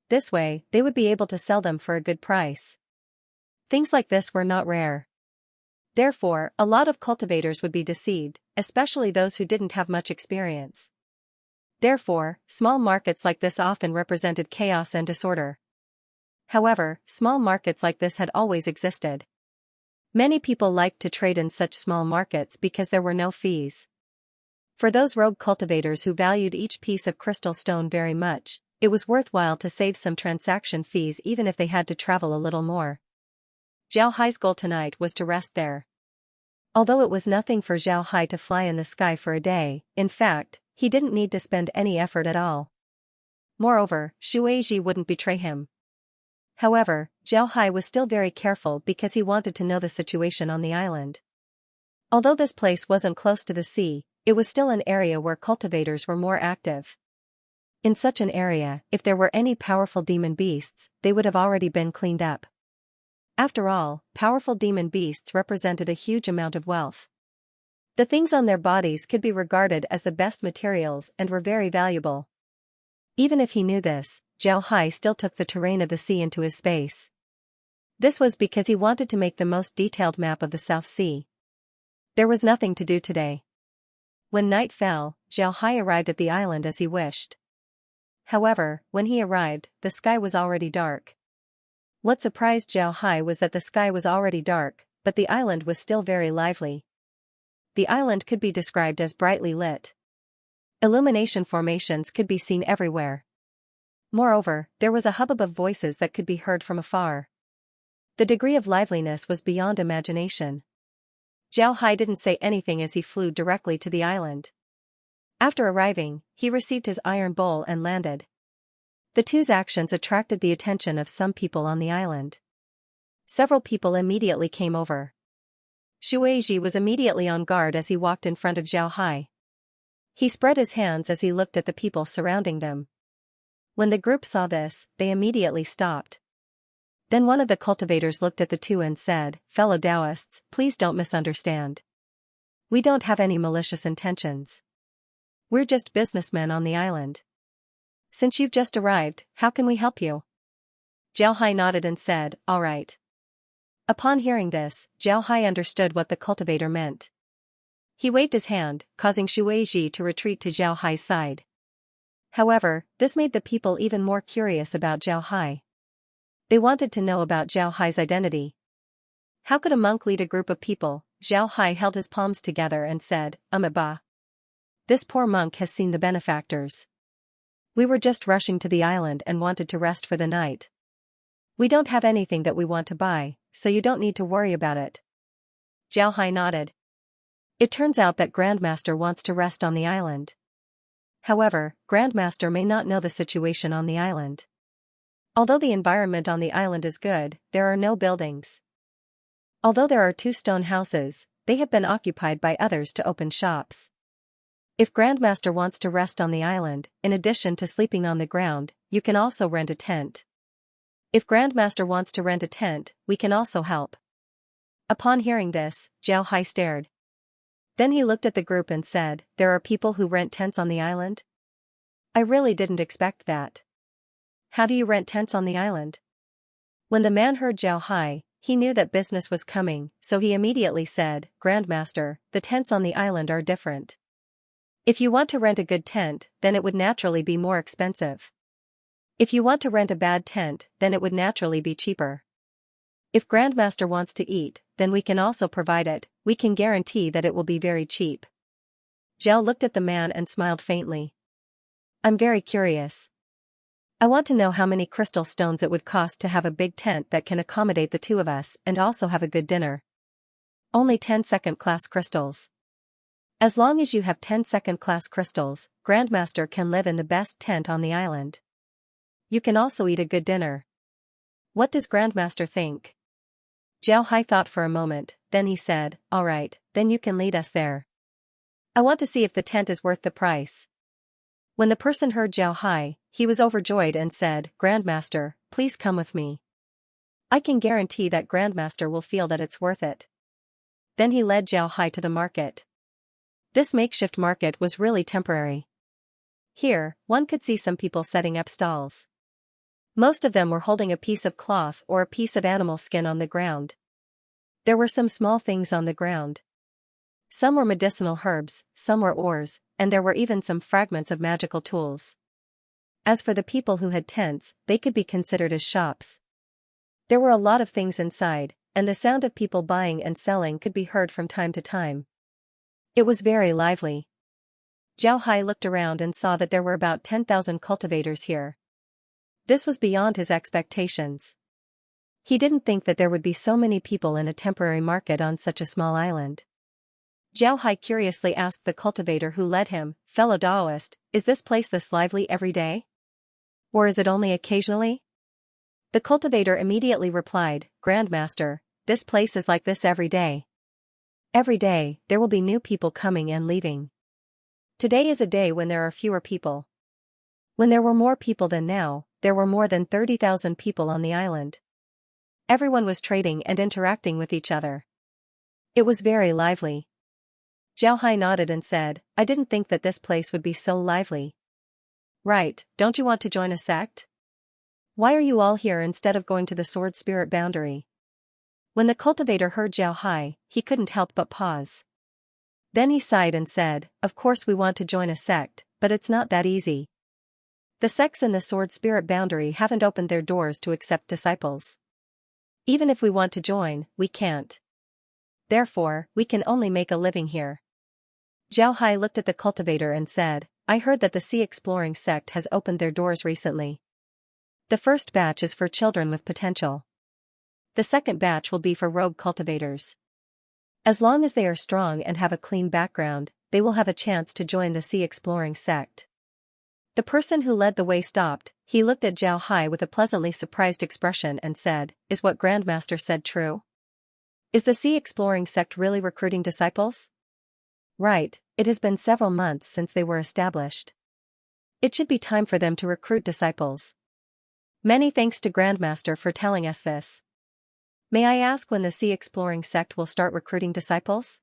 This way, they would be able to sell them for a good price. Things like this were not rare. Therefore, a lot of cultivators would be deceived, especially those who didn't have much experience. Therefore, small markets like this often represented chaos and disorder. However, small markets like this had always existed. Many people liked to trade in such small markets because there were no fees. For those rogue cultivators who valued each piece of crystal stone very much, it was worthwhile to save some transaction fees even if they had to travel a little more. Zhao Hai's goal tonight was to rest there. Although it was nothing for Zhao Hai to fly in the sky for a day, in fact, he didn't need to spend any effort at all. Moreover, Shueiji wouldn't betray him. However, Zhao Hai was still very careful because he wanted to know the situation on the island. Although this place wasn't close to the sea, it was still an area where cultivators were more active. In such an area, if there were any powerful demon beasts, they would have already been cleaned up. After all, powerful demon beasts represented a huge amount of wealth. The things on their bodies could be regarded as the best materials and were very valuable. Even if he knew this, Zhao Hai still took the terrain of the sea into his space. This was because he wanted to make the most detailed map of the South Sea. There was nothing to do today. When night fell, Zhao Hai arrived at the island as he wished. However, when he arrived, the sky was already dark. What surprised Zhao Hai was that the sky was already dark, but the island was still very lively. The island could be described as brightly lit. Illumination formations could be seen everywhere. Moreover, there was a hubbub of voices that could be heard from afar. The degree of liveliness was beyond imagination. Zhao Hai didn't say anything as he flew directly to the island. After arriving, he received his iron bowl and landed. The two's actions attracted the attention of some people on the island. Several people immediately came over. Shueiji was immediately on guard as he walked in front of Zhao Hai. He spread his hands as he looked at the people surrounding them. When the group saw this, they immediately stopped. Then one of the cultivators looked at the two and said, "Fellow Taoists, please don't misunderstand. We don't have any malicious intentions. We're just businessmen on the island. Since you've just arrived, how can we help you?" Zhao Hai nodded and said, "All right." Upon hearing this, Zhao Hai understood what the cultivator meant. He waved his hand, causing Shueiji to retreat to Zhao Hai's side. However, this made the people even more curious about Zhao Hai. They wanted to know about Zhao Hai's identity. How could a monk lead a group of people? Zhao Hai held his palms together and said, "Ba. This poor monk has seen the benefactors. We were just rushing to the island and wanted to rest for the night. We don't have anything that we want to buy, so you don't need to worry about it." Zhao Hai nodded. It turns out that Grandmaster wants to rest on the island. However, Grandmaster may not know the situation on the island. Although the environment on the island is good, there are no buildings. Although there are 2 stone houses, they have been occupied by others to open shops. If Grandmaster wants to rest on the island, in addition to sleeping on the ground, you can also rent a tent. If Grandmaster wants to rent a tent, we can also help. Upon hearing this, Zhao Hai stared. Then he looked at the group and said, "There are people who rent tents on the island? I really didn't expect that. How do you rent tents on the island?" When the man heard Zhao Hai, he knew that business was coming, so he immediately said, "Grandmaster, the tents on the island are different. If you want to rent a good tent, then it would naturally be more expensive. If you want to rent a bad tent, then it would naturally be cheaper. If Grandmaster wants to eat, then we can also provide it. We can guarantee that it will be very cheap." Zhao looked at the man and smiled faintly. "I'm very curious. I want to know how many crystal stones it would cost to have a big tent that can accommodate the 2 of us and also have a good dinner." "Only 10 second-class crystals. As long as you have 10 second-class crystals, Grandmaster can live in the best tent on the island. You can also eat a good dinner. What does Grandmaster think?" Zhao Hai thought for a moment, then he said, "All right, then you can lead us there. I want to see if the tent is worth the price." When the person heard Zhao Hai, he was overjoyed and said, "Grandmaster, please come with me. I can guarantee that Grandmaster will feel that it's worth it." Then he led Zhao Hai to the market. This makeshift market was really temporary. Here, one could see some people setting up stalls. Most of them were holding a piece of cloth or a piece of animal skin on the ground. There were some small things on the ground. Some were medicinal herbs, some were ores, and there were even some fragments of magical tools. As for the people who had tents, they could be considered as shops. There were a lot of things inside, and the sound of people buying and selling could be heard from time to time. It was very lively. Zhao Hai looked around and saw that there were about 10,000 cultivators here. This was beyond his expectations. He didn't think that there would be so many people in a temporary market on such a small island. Zhao Hai curiously asked the cultivator who led him, "Fellow Daoist, is this place this lively every day? Or is it only occasionally?" The cultivator immediately replied, "Grandmaster, this place is like this every day. Every day, there will be new people coming and leaving. Today is a day when there are fewer people. When there were more people than now, there were more than 30,000 people on the island. Everyone was trading and interacting with each other. It was very lively." Zhao Hai nodded and said, "I didn't think that this place would be so lively." "Right, don't you want to join a sect? Why are you all here instead of going to the sword spirit boundary?" When the cultivator heard Zhao Hai, he couldn't help but pause. Then he sighed and said, "Of course we want to join a sect, but it's not that easy. The sects in the sword spirit boundary haven't opened their doors to accept disciples. Even if we want to join, we can't. Therefore, we can only make a living here." Zhao Hai looked at the cultivator and said, "I heard that the Sea Exploring sect has opened their doors recently. The first batch is for children with potential. The second batch will be for rogue cultivators. As long as they are strong and have a clean background, they will have a chance to join the Sea Exploring sect." The person who led the way stopped. He looked at Zhao Hai with a pleasantly surprised expression and said, "Is what Grandmaster said true? Is the Sea Exploring sect really recruiting disciples?" "Right, it has been several months since they were established. It should be time for them to recruit disciples. Many thanks to Grandmaster for telling us this. May I ask when the Sea Exploring sect will start recruiting disciples?"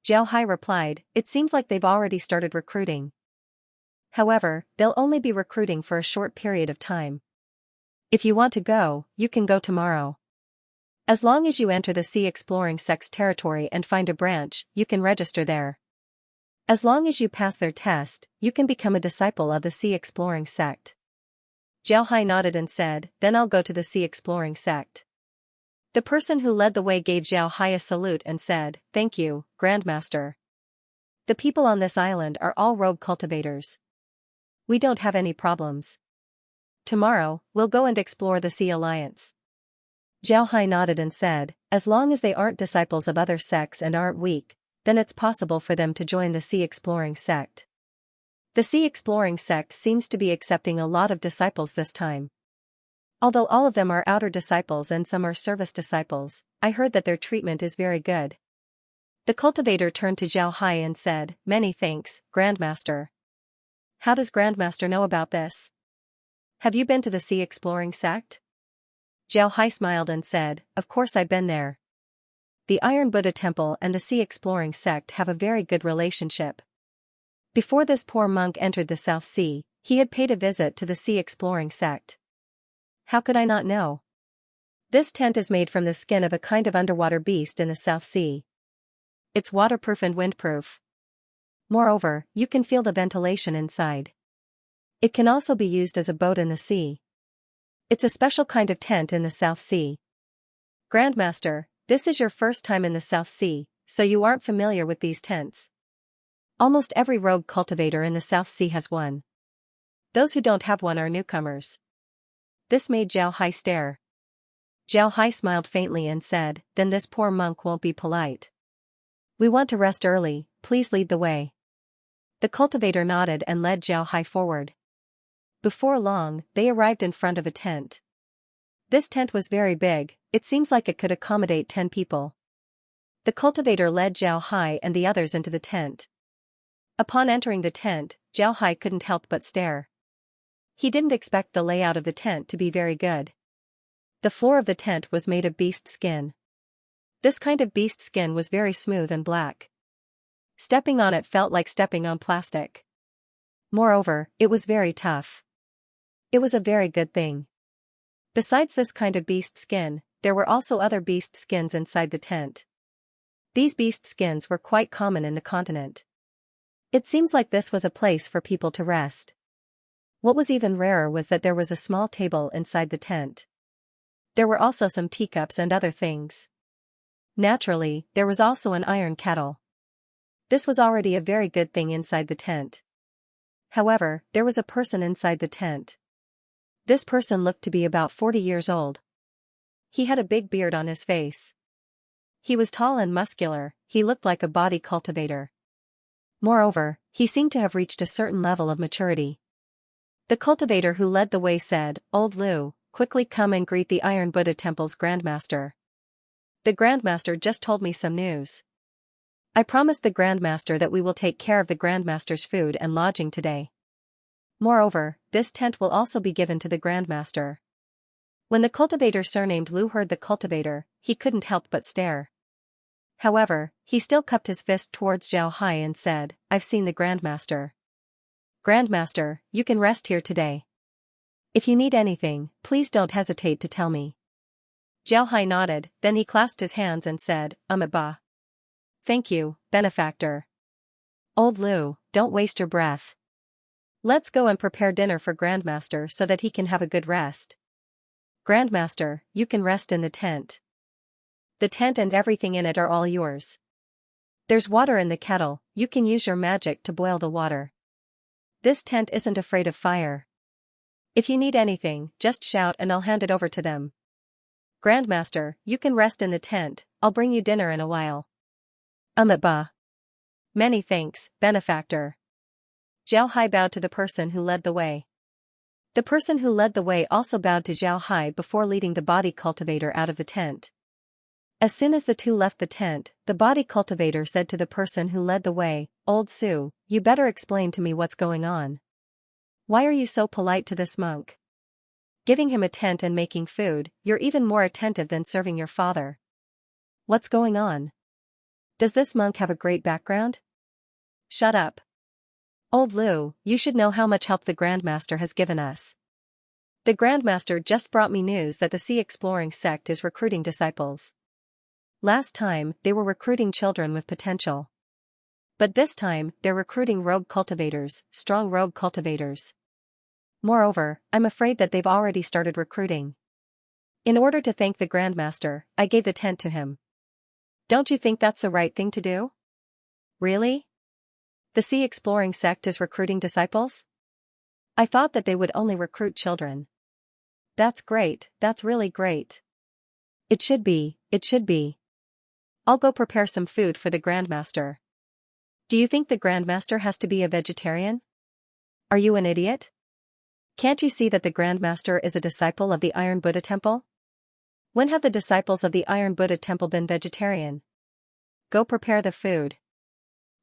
Zhao Hai replied, "It seems like they've already started recruiting. However, they'll only be recruiting for a short period of time. If you want to go, you can go tomorrow. As long as you enter the Sea Exploring sect's territory and find a branch, you can register there. As long as you pass their test, you can become a disciple of the Sea Exploring sect." Zhao Hai nodded and said, "Then I'll go to the Sea Exploring sect." The person who led the way gave Zhao Hai a salute and said, "Thank you, Grandmaster. The people on this island are all rogue cultivators. We don't have any problems. Tomorrow, we'll go and explore the Sea Alliance." Zhao Hai nodded and said, "As long as they aren't disciples of other sects and aren't weak, then it's possible for them to join the Sea Exploring sect. The Sea Exploring sect seems to be accepting a lot of disciples this time. Although all of them are outer disciples and some are service disciples, I heard that their treatment is very good." The cultivator turned to Zhao Hai and said, "Many thanks, Grandmaster. How does Grandmaster know about this? Have you been to the Sea Exploring sect?" Zhao Hai smiled and said, "Of course I've been there. The Iron Buddha Temple and the Sea Exploring sect have a very good relationship. Before this poor monk entered the South Sea, he had paid a visit to the Sea Exploring sect. How could I not know? This tent is made from the skin of a kind of underwater beast in the South Sea. It's waterproof and windproof. Moreover, you can feel the ventilation inside. It can also be used as a boat in the sea. It's a special kind of tent in the South Sea. Grandmaster, this is your first time in the South Sea, so you aren't familiar with these tents. Almost every rogue cultivator in the South Sea has one. Those who don't have one are newcomers." This made Zhao Hai stare. Zhao Hai smiled faintly and said, "Then this poor monk won't be polite. We want to rest early, please lead the way." The cultivator nodded and led Zhao Hai forward. Before long, they arrived in front of a tent. This tent was very big, it seems like it could accommodate 10 people. The cultivator led Zhao Hai and the others into the tent. Upon entering the tent, Zhao Hai couldn't help but stare. He didn't expect the layout of the tent to be very good. The floor of the tent was made of beast skin. This kind of beast skin was very smooth and black. Stepping on it felt like stepping on plastic. Moreover, it was very tough. It was a very good thing. Besides this kind of beast skin, there were also other beast skins inside the tent. These beast skins were quite common in the continent. It seems like this was a place for people to rest. What was even rarer was that there was a small table inside the tent. There were also some teacups and other things. Naturally, there was also an iron kettle. This was already a very good thing inside the tent. However, there was a person inside the tent. This person looked to be about 40 years old. He had a big beard on his face. He was tall and muscular, he looked like a body cultivator. Moreover, he seemed to have reached a certain level of maturity. The cultivator who led the way said, "Old Lu, quickly come and greet the Iron Buddha Temple's Grandmaster. The Grandmaster just told me some news. I promised the Grandmaster that we will take care of the Grandmaster's food and lodging today. Moreover, this tent will also be given to the Grandmaster." When the cultivator surnamed Lu heard the cultivator, he couldn't help but stare. However, he still cupped his fist towards Zhao Hai and said, "I've seen the Grandmaster. Grandmaster, you can rest here today. If you need anything, please don't hesitate to tell me." Zhao Hai nodded, then he clasped his hands and said, "Ba. Thank you, benefactor. Old Lu, don't waste your breath. Let's go and prepare dinner for Grandmaster so that he can have a good rest. Grandmaster, you can rest in the tent. The tent and everything in it are all yours. There's water in the kettle, you can use your magic to boil the water. This tent isn't afraid of fire. If you need anything, just shout and I'll hand it over to them. Grandmaster, you can rest in the tent, I'll bring you dinner in a while." Ba. Many thanks, benefactor. Zhao Hai bowed to the person who led the way. The person who led the way also bowed to Zhao Hai before leading the body cultivator out of the tent. As soon as the two left the tent, the body cultivator said to the person who led the way, "Old Su, you better explain to me what's going on. Why are you so polite to this monk? Giving him a tent and making food, you're even more attentive than serving your father. What's going on? Does this monk have a great background?" "Shut up. Old Lu, you should know how much help the Grandmaster has given us. The Grandmaster just brought me news that the Sea Exploring sect is recruiting disciples. Last time, they were recruiting children with potential. But this time, they're recruiting rogue cultivators, strong rogue cultivators. Moreover, I'm afraid that they've already started recruiting. In order to thank the Grandmaster, I gave the tent to him. Don't you think that's the right thing to do?" "Really? The Sea Exploring sect is recruiting disciples? I thought that they would only recruit children." "That's great, that's really great. It should be, it should be. I'll go prepare some food for the Grandmaster. Do you think the Grandmaster has to be a vegetarian? Are you an idiot? Can't you see that the Grandmaster is a disciple of the Iron Buddha Temple? When have the disciples of the Iron Buddha Temple been vegetarian? Go prepare the food.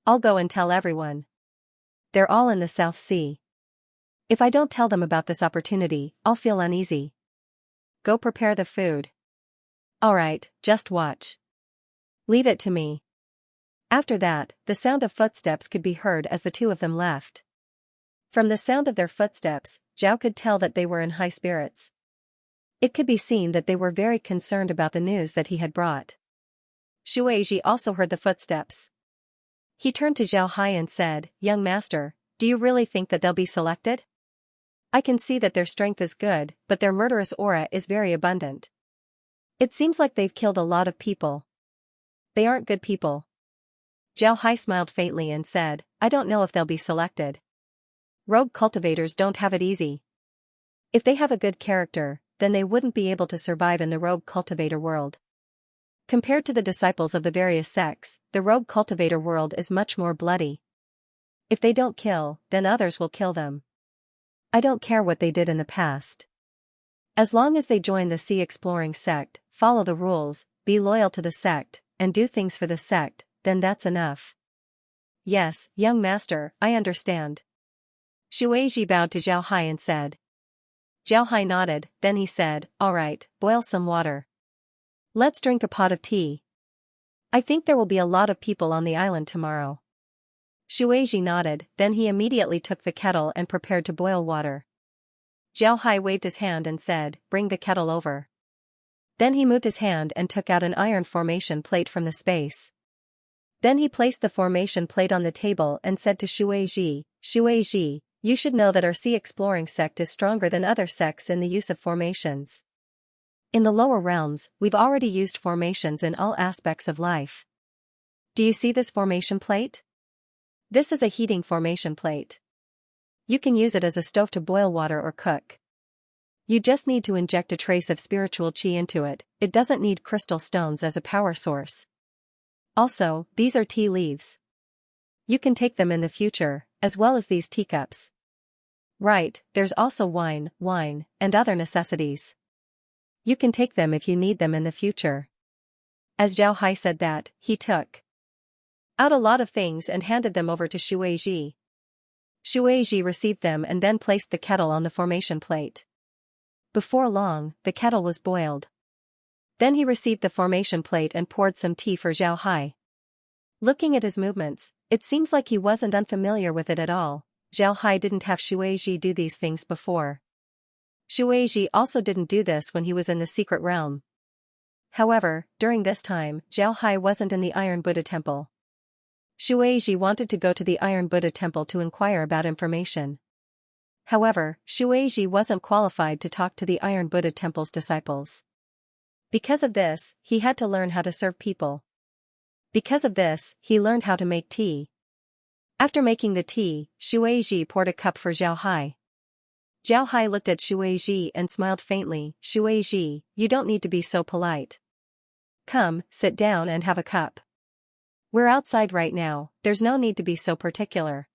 I'll go and tell everyone. They're all in the South Sea. If I don't tell them about this opportunity, I'll feel uneasy. Go prepare the food. Alright, just watch. Leave it to me." After that, the sound of footsteps could be heard as the two of them left. From the sound of their footsteps, Zhao could tell that they were in high spirits. It could be seen that they were very concerned about the news that he had brought. Shueiji also heard the footsteps. He turned to Zhao Hai and said, "Young master, do you really think that they'll be selected? I can see that their strength is good, but their murderous aura is very abundant. It seems like they've killed a lot of people. They aren't good people." Zhao Hai smiled faintly and said, "I don't know if they'll be selected. Rogue cultivators don't have it easy. If they have a good character, then they wouldn't be able to survive in the rogue cultivator world. Compared to the disciples of the various sects, the rogue cultivator world is much more bloody. If they don't kill, then others will kill them. I don't care what they did in the past. As long as they join the Sea Exploring sect, follow the rules, be loyal to the sect, and do things for the sect, then that's enough." "Yes, young master, I understand." Shueiji bowed to Zhao Hai and said. Zhao Hai nodded, then he said, "Alright, boil some water. Let's drink a pot of tea. I think there will be a lot of people on the island tomorrow." Shueiji nodded, then he immediately took the kettle and prepared to boil water. Zhao Hai waved his hand and said, "Bring the kettle over." Then he moved his hand and took out an iron formation plate from the space. Then he placed the formation plate on the table and said to Shueiji, "Shueiji, you should know that our Sea Exploring sect is stronger than other sects in the use of formations. In the lower realms, we've already used formations in all aspects of life. Do you see this formation plate? This is a heating formation plate. You can use it as a stove to boil water or cook. You just need to inject a trace of spiritual qi into it. It doesn't need crystal stones as a power source. Also, these are tea leaves. You can take them in the future, as well as these teacups. Right, there's also wine, and other necessities. You can take them if you need them in the future. As Zhao Hai said that, he took out a lot of things and handed them over to Shueiji. Shueiji received them and then placed the kettle on the formation plate. Before long, the kettle was boiled. Then he received the formation plate and poured some tea for Zhao Hai. Looking at his movements, it seems like he wasn't unfamiliar with it at all. Zhao Hai didn't have Shueiji do these things before. Shueiji also didn't do this when he was in the secret realm. However, during this time, Zhao Hai wasn't in the Iron Buddha Temple. Shueiji wanted to go to the Iron Buddha Temple to inquire about information. However, Shueiji wasn't qualified to talk to the Iron Buddha Temple's disciples. Because of this, he had to learn how to serve people. Because of this, he learned how to make tea. After making the tea, Shueiji poured a cup for Zhao Hai. Zhao Hai looked at Shueiji and smiled faintly. Shueiji, you don't need to be so polite. Come, sit down and have a cup. We're outside right now, there's no need to be so particular.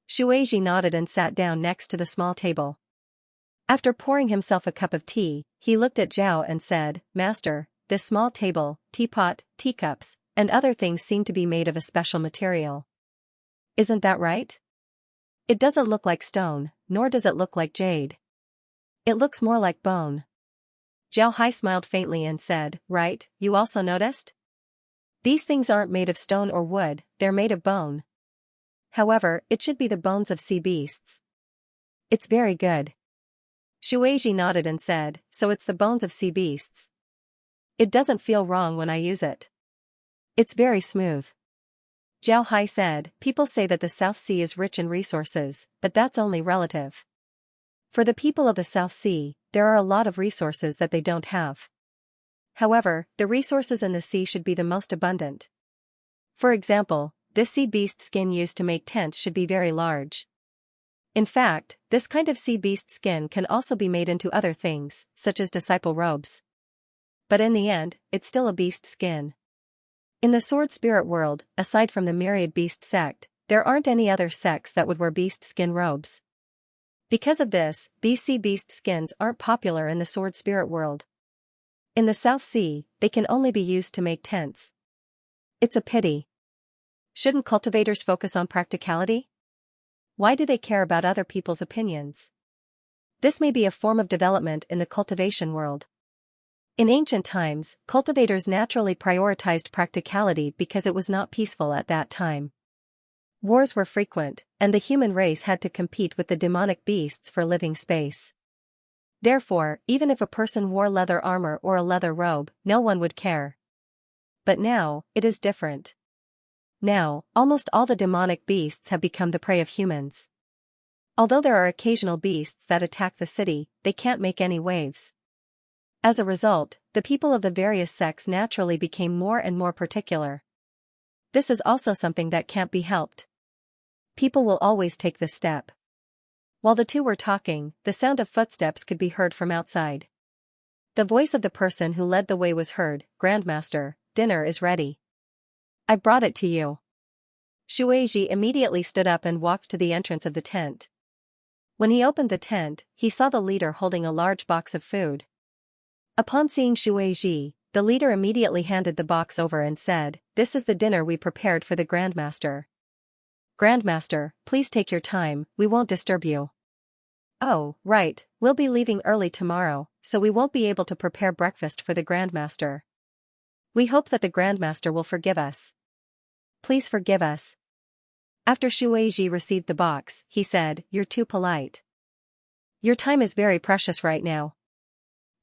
Shueiji nodded and sat down next to the small table. After pouring himself a cup of tea, he looked at Zhao and said, Master, this small table, teapot, teacups, and other things seem to be made of a special material. Isn't that right? It doesn't look like stone, nor does it look like jade. It looks more like bone. Zhao Hai smiled faintly and said, Right, you also noticed? These things aren't made of stone or wood, they're made of bone. However, it should be the bones of sea beasts. It's very good. Shueiji nodded and said, So it's the bones of sea beasts. It doesn't feel wrong when I use it. It's very smooth. Zhao Hai said, People say that the South Sea is rich in resources, but that's only relative. For the people of the South Sea, there are a lot of resources that they don't have. However, the resources in the sea should be the most abundant. For example, this sea beast skin used to make tents should be very large. In fact, this kind of sea beast skin can also be made into other things, such as disciple robes. But in the end, it's still a beast skin. In the sword spirit world, aside from the myriad beast sect, there aren't any other sects that would wear beast skin robes. Because of this, these sea beast skins aren't popular in the sword spirit world. In the South Sea, they can only be used to make tents. It's a pity. Shouldn't cultivators focus on practicality? Why do they care about other people's opinions? This may be a form of development in the cultivation world. In ancient times, cultivators naturally prioritized practicality because it was not peaceful at that time. Wars were frequent, and the human race had to compete with the demonic beasts for living space. Therefore, even if a person wore leather armor or a leather robe, no one would care. But now, it is different. Now, almost all the demonic beasts have become the prey of humans. Although there are occasional beasts that attack the city, they can't make any waves. As a result, the people of the various sects naturally became more and more particular. This is also something that can't be helped. People will always take this step. While the two were talking, the sound of footsteps could be heard from outside. The voice of the person who led the way was heard, Grandmaster, dinner is ready. I brought it to you. Shueiji immediately stood up and walked to the entrance of the tent. When he opened the tent, he saw the leader holding a large box of food. Upon seeing Shueiji, the leader immediately handed the box over and said, This is the dinner we prepared for the Grandmaster. Grandmaster, please take your time, we won't disturb you. Oh, right, we'll be leaving early tomorrow, so we won't be able to prepare breakfast for the Grandmaster. We hope that the Grandmaster will forgive us. Please forgive us. After Shueiji received the box, he said, You're too polite. Your time is very precious right now.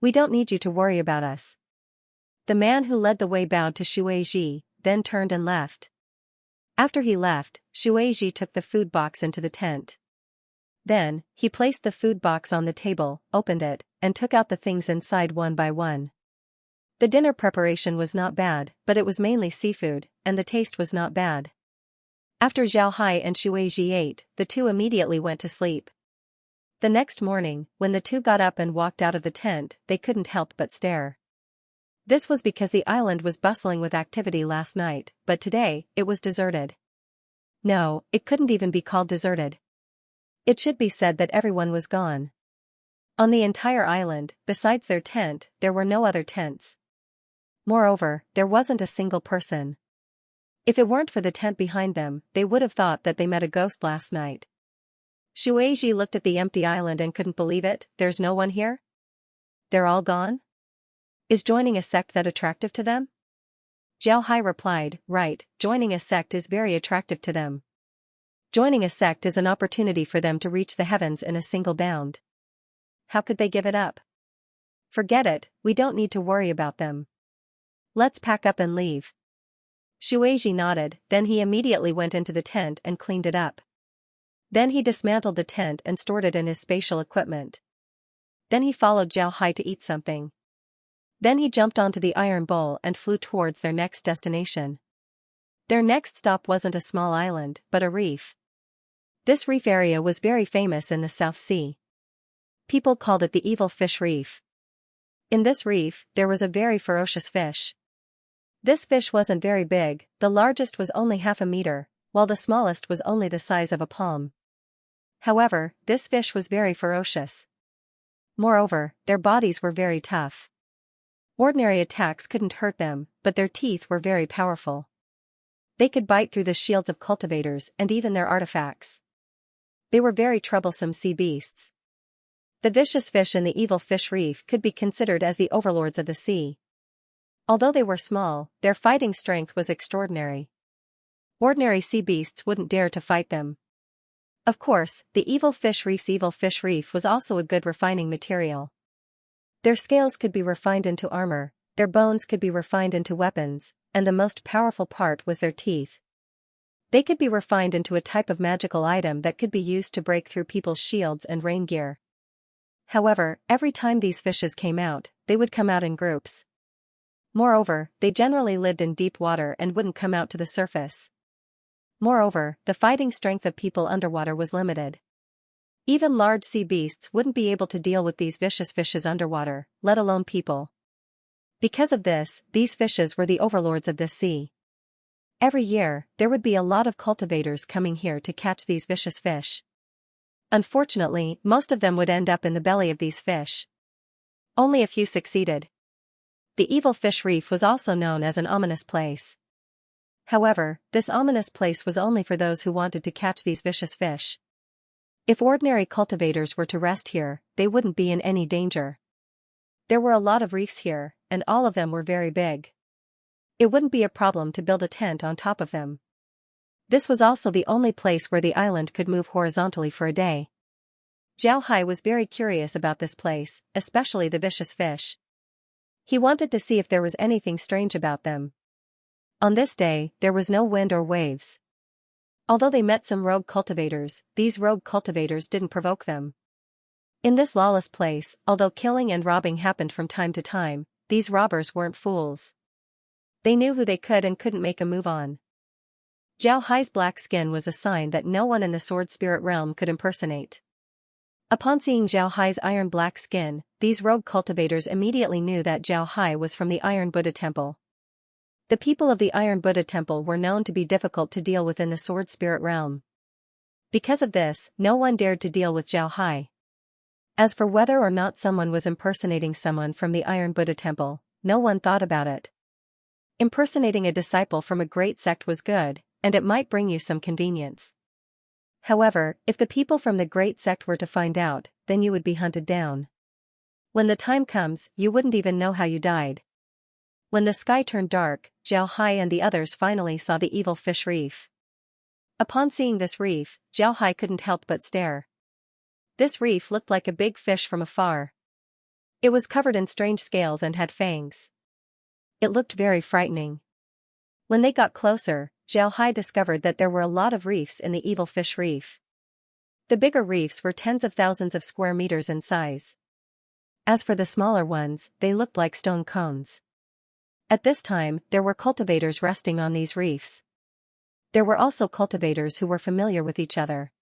We don't need you to worry about us. The man who led the way bowed to Shueiji, then turned and left. After he left, Shueiji took the food box into the tent. Then, he placed the food box on the table, opened it, and took out the things inside one by one. The dinner preparation was not bad, but it was mainly seafood, and the taste was not bad. After Zhao Hai and Shueiji ate, the two immediately went to sleep. The next morning, when the two got up and walked out of the tent, they couldn't help but stare. This was because the island was bustling with activity last night, but today, it was deserted. No, it couldn't even be called deserted. It should be said that everyone was gone. On the entire island, besides their tent, there were no other tents. Moreover, there wasn't a single person. If it weren't for the tent behind them, they would have thought that they met a ghost last night. Shueiji looked at the empty island and couldn't believe it. There's no one here? They're all gone? Is joining a sect that attractive to them? Zhao Hai replied, right, joining a sect is very attractive to them. Joining a sect is an opportunity for them to reach the heavens in a single bound. How could they give it up? Forget it, we don't need to worry about them. Let's pack up and leave. Shueiji nodded, then he immediately went into the tent and cleaned it up. Then he dismantled the tent and stored it in his spatial equipment. Then he followed Zhao Hai to eat something. Then he jumped onto the iron bowl and flew towards their next destination. Their next stop wasn't a small island, but a reef. This reef area was very famous in the South Sea. People called it the Evil Fish Reef. In this reef, there was a very ferocious fish. This fish wasn't very big, the largest was only half a meter, while the smallest was only the size of a palm. However, this fish was very ferocious. Moreover, their bodies were very tough. Ordinary attacks couldn't hurt them, but their teeth were very powerful. They could bite through the shields of cultivators and even their artifacts. They were very troublesome sea beasts. The vicious fish in the Evil Fish Reef could be considered as the overlords of the sea. Although they were small, their fighting strength was extraordinary. Ordinary sea beasts wouldn't dare to fight them. Of course, the Evil Fish Reef was also a good refining material. Their scales could be refined into armor, their bones could be refined into weapons, and the most powerful part was their teeth. They could be refined into a type of magical item that could be used to break through people's shields and rain gear. However, every time these fishes came out, they would come out in groups. Moreover, they generally lived in deep water and wouldn't come out to the surface. Moreover, the fighting strength of people underwater was limited. Even large sea beasts wouldn't be able to deal with these vicious fishes underwater, let alone people. Because of this, these fishes were the overlords of this sea. Every year, there would be a lot of cultivators coming here to catch these vicious fish. Unfortunately, most of them would end up in the belly of these fish. Only a few succeeded. The Evil Fish Reef was also known as an ominous place. However, this ominous place was only for those who wanted to catch these vicious fish. If ordinary cultivators were to rest here, they wouldn't be in any danger. There were a lot of reefs here, and all of them were very big. It wouldn't be a problem to build a tent on top of them. This was also the only place where the island could move horizontally for a day. Zhao Hai was very curious about this place, especially the vicious fish. He wanted to see if there was anything strange about them. On this day, there was no wind or waves. Although they met some rogue cultivators, these rogue cultivators didn't provoke them. In this lawless place, although killing and robbing happened from time to time, these robbers weren't fools. They knew who they could and couldn't make a move on. Zhao Hai's black skin was a sign that no one in the sword spirit realm could impersonate. Upon seeing Zhao Hai's iron black skin, these rogue cultivators immediately knew that Zhao Hai was from the Iron Buddha Temple. The people of the Iron Buddha Temple were known to be difficult to deal with in the sword spirit realm. Because of this, no one dared to deal with Zhao Hai. As for whether or not someone was impersonating someone from the Iron Buddha Temple, no one thought about it. Impersonating a disciple from a great sect was good, and it might bring you some convenience. However, if the people from the great sect were to find out, then you would be hunted down. When the time comes, you wouldn't even know how you died. When the sky turned dark, Zhao Hai and the others finally saw the Evil Fish Reef. Upon seeing this reef, Zhao Hai couldn't help but stare. This reef looked like a big fish from afar. It was covered in strange scales and had fangs. It looked very frightening. When they got closer, Zhao Hai discovered that there were a lot of reefs in the Evil Fish Reef. The bigger reefs were tens of thousands of square meters in size. As for the smaller ones, they looked like stone cones. At this time, there were cultivators resting on these reefs. There were also cultivators who were familiar with each other.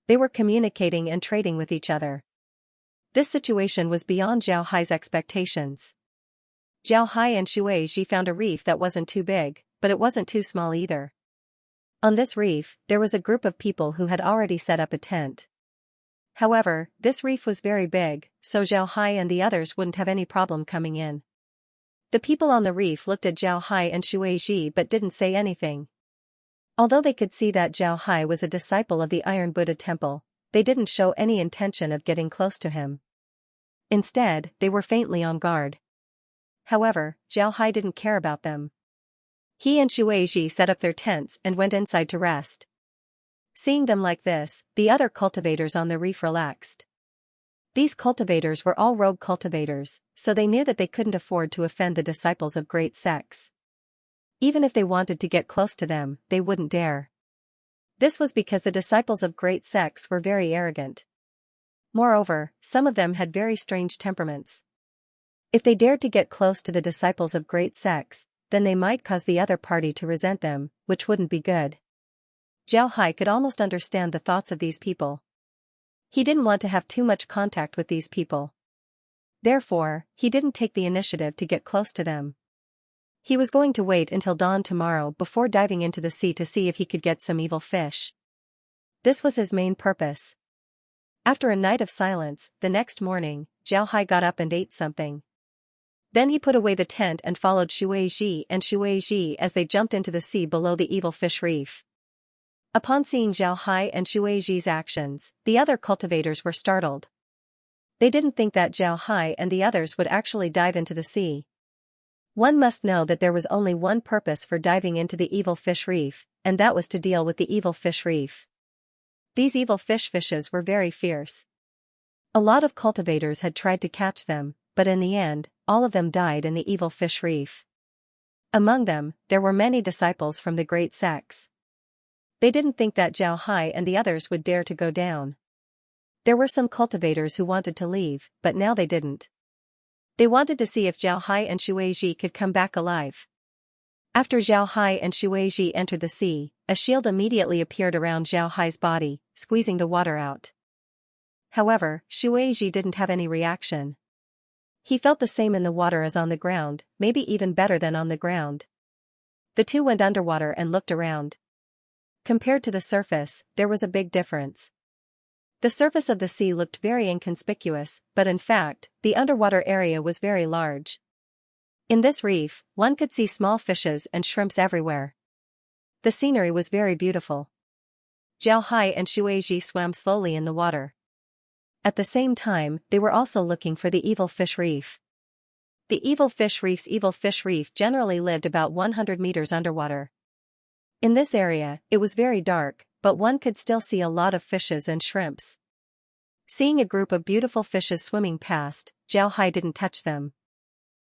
They were communicating and trading with each other. This situation was beyond Zhao Hai's expectations. Zhao Hai and Shui Ji found a reef that wasn't too big, but it wasn't too small either. On this reef, there was a group of people who had already set up a tent. However, this reef was very big, so Zhao Hai and the others wouldn't have any problem coming in. The people on the reef looked at Zhao Hai and Shui Ji but didn't say anything. Although they could see that Zhao Hai was a disciple of the Iron Buddha Temple, they didn't show any intention of getting close to him. Instead, they were faintly on guard. However, Zhao Hai didn't care about them. He and Shui Ji set up their tents and went inside to rest. Seeing them like this, the other cultivators on the reef relaxed. These cultivators were all rogue cultivators, so they knew that they couldn't afford to offend the disciples of great sects. Even if they wanted to get close to them, they wouldn't dare. This was because the disciples of great sects were very arrogant. Moreover, some of them had very strange temperaments. If they dared to get close to the disciples of great sects, then they might cause the other party to resent them, which wouldn't be good. Zhao Hai could almost understand the thoughts of these people. He didn't want to have too much contact with these people. Therefore, he didn't take the initiative to get close to them. He was going to wait until dawn tomorrow before diving into the sea to see if he could get some evil fish. This was his main purpose. After a night of silence, the next morning, Zhao Hai got up and ate something. Then he put away the tent and followed Shui Ji and Shui Ji as they jumped into the sea below the evil fish reef. Upon seeing Zhao Hai and Shui Ji's actions, the other cultivators were startled. They didn't think that Zhao Hai and the others would actually dive into the sea. One must know that there was only one purpose for diving into the evil fish reef, and that was to deal with the evil fish reef. These evil fishes were very fierce. A lot of cultivators had tried to catch them, but in the end, all of them died in the evil fish reef. Among them, there were many disciples from the great sects. They didn't think that Zhao Hai and the others would dare to go down. There were some cultivators who wanted to leave, but now they didn't. They wanted to see if Zhao Hai and Shui Ji could come back alive. After Zhao Hai and Shui Ji entered the sea, a shield immediately appeared around Zhao Hai's body, squeezing the water out. However, Shui Ji didn't have any reaction. He felt the same in the water as on the ground, maybe even better than on the ground. The two went underwater and looked around. Compared to the surface, there was a big difference. The surface of the sea looked very inconspicuous, but in fact, the underwater area was very large. In this reef, one could see small fishes and shrimps everywhere. The scenery was very beautiful. Zhao Hai and Shui Ji swam slowly in the water. At the same time, they were also looking for the evil fish reef. The evil fish reef generally lived about 100 meters underwater. In this area, it was very dark, but one could still see a lot of fishes and shrimps. Seeing a group of beautiful fishes swimming past, Zhao Hai didn't touch them.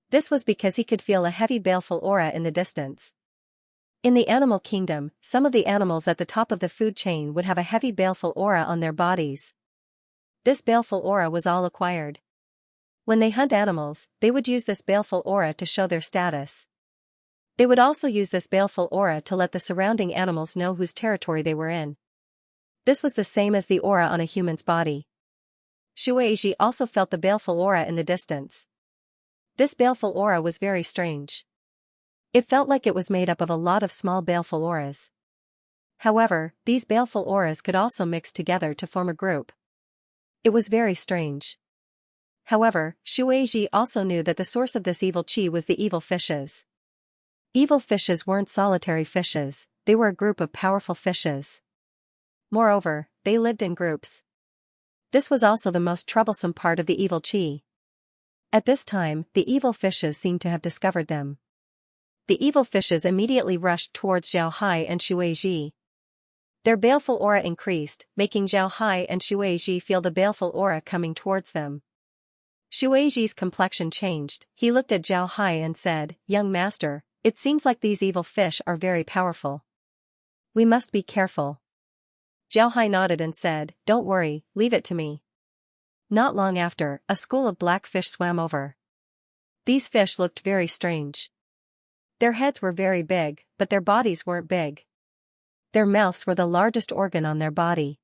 This was because he could feel a heavy baleful aura in the distance. In the animal kingdom, some of the animals at the top of the food chain would have a heavy baleful aura on their bodies. This baleful aura was all acquired. When they hunt animals, they would use this baleful aura to show their status. They would also use this baleful aura to let the surrounding animals know whose territory they were in. This was the same as the aura on a human's body. Shui Ji also felt the baleful aura in the distance. This baleful aura was very strange. It felt like it was made up of a lot of small baleful auras. However, these baleful auras could also mix together to form a group. It was very strange. However, Shui Ji also knew that the source of this evil qi was the evil fishes. Evil fishes weren't solitary fishes, they were a group of powerful fishes. Moreover, they lived in groups. This was also the most troublesome part of the evil qi. At this time, the evil fishes seemed to have discovered them. The evil fishes immediately rushed towards Zhao Hai and Shui Ji. Their baleful aura increased, making Zhao Hai and Shui Ji feel the baleful aura coming towards them. Shui Ji's complexion changed. He looked at Zhao Hai and said, "Young master, it seems like these evil fish are very powerful. We must be careful." Zhao Hai nodded and said, "Don't worry, leave it to me." Not long after, a school of black fish swam over. These fish looked very strange. Their heads were very big, but their bodies weren't big. Their mouths were the largest organ on their body.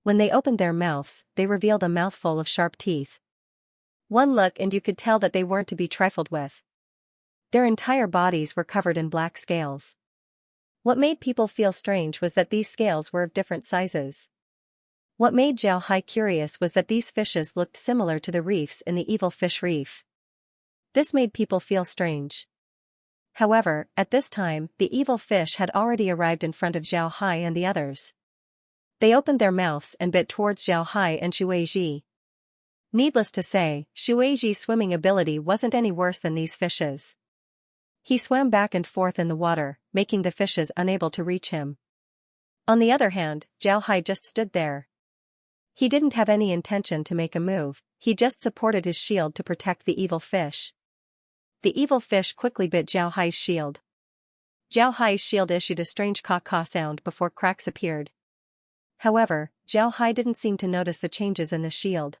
When they opened their mouths, they revealed a mouthful of sharp teeth. One look and you could tell that they weren't to be trifled with. Their entire bodies were covered in black scales. What made people feel strange was that these scales were of different sizes. What made Zhao Hai curious was that these fishes looked similar to the reefs in the evil fish reef. This made people feel strange. However, at this time, the evil fish had already arrived in front of Zhao Hai and the others. They opened their mouths and bit towards Zhao Hai and Xueji. Needless to say, Xueji's swimming ability wasn't any worse than these fishes. He swam back and forth in the water, making the fishes unable to reach him. On the other hand, Zhao Hai just stood there. He didn't have any intention to make a move, he just supported his shield to protect the evil fish. The evil fish quickly bit Zhao Hai's shield. Zhao Hai's shield issued a strange caw-caw sound before cracks appeared. However, Zhao Hai didn't seem to notice the changes in the shield.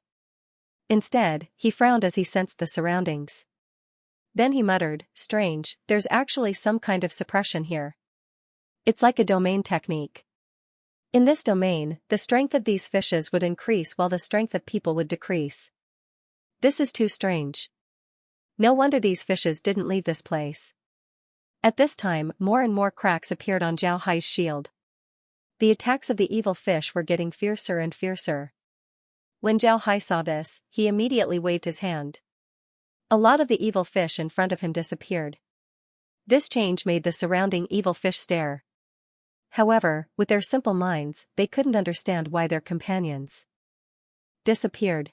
Instead, he frowned as he sensed the surroundings. Then he muttered, "Strange, there's actually some kind of suppression here. It's like a domain technique. In this domain, the strength of these fishes would increase while the strength of people would decrease. This is too strange. No wonder these fishes didn't leave this place." At this time, more and more cracks appeared on Zhao Hai's shield. The attacks of the evil fish were getting fiercer and fiercer. When Zhao Hai saw this, he immediately waved his hand. A lot of the evil fish in front of him disappeared. This change made the surrounding evil fish stare. However, with their simple minds, they couldn't understand why their companions disappeared.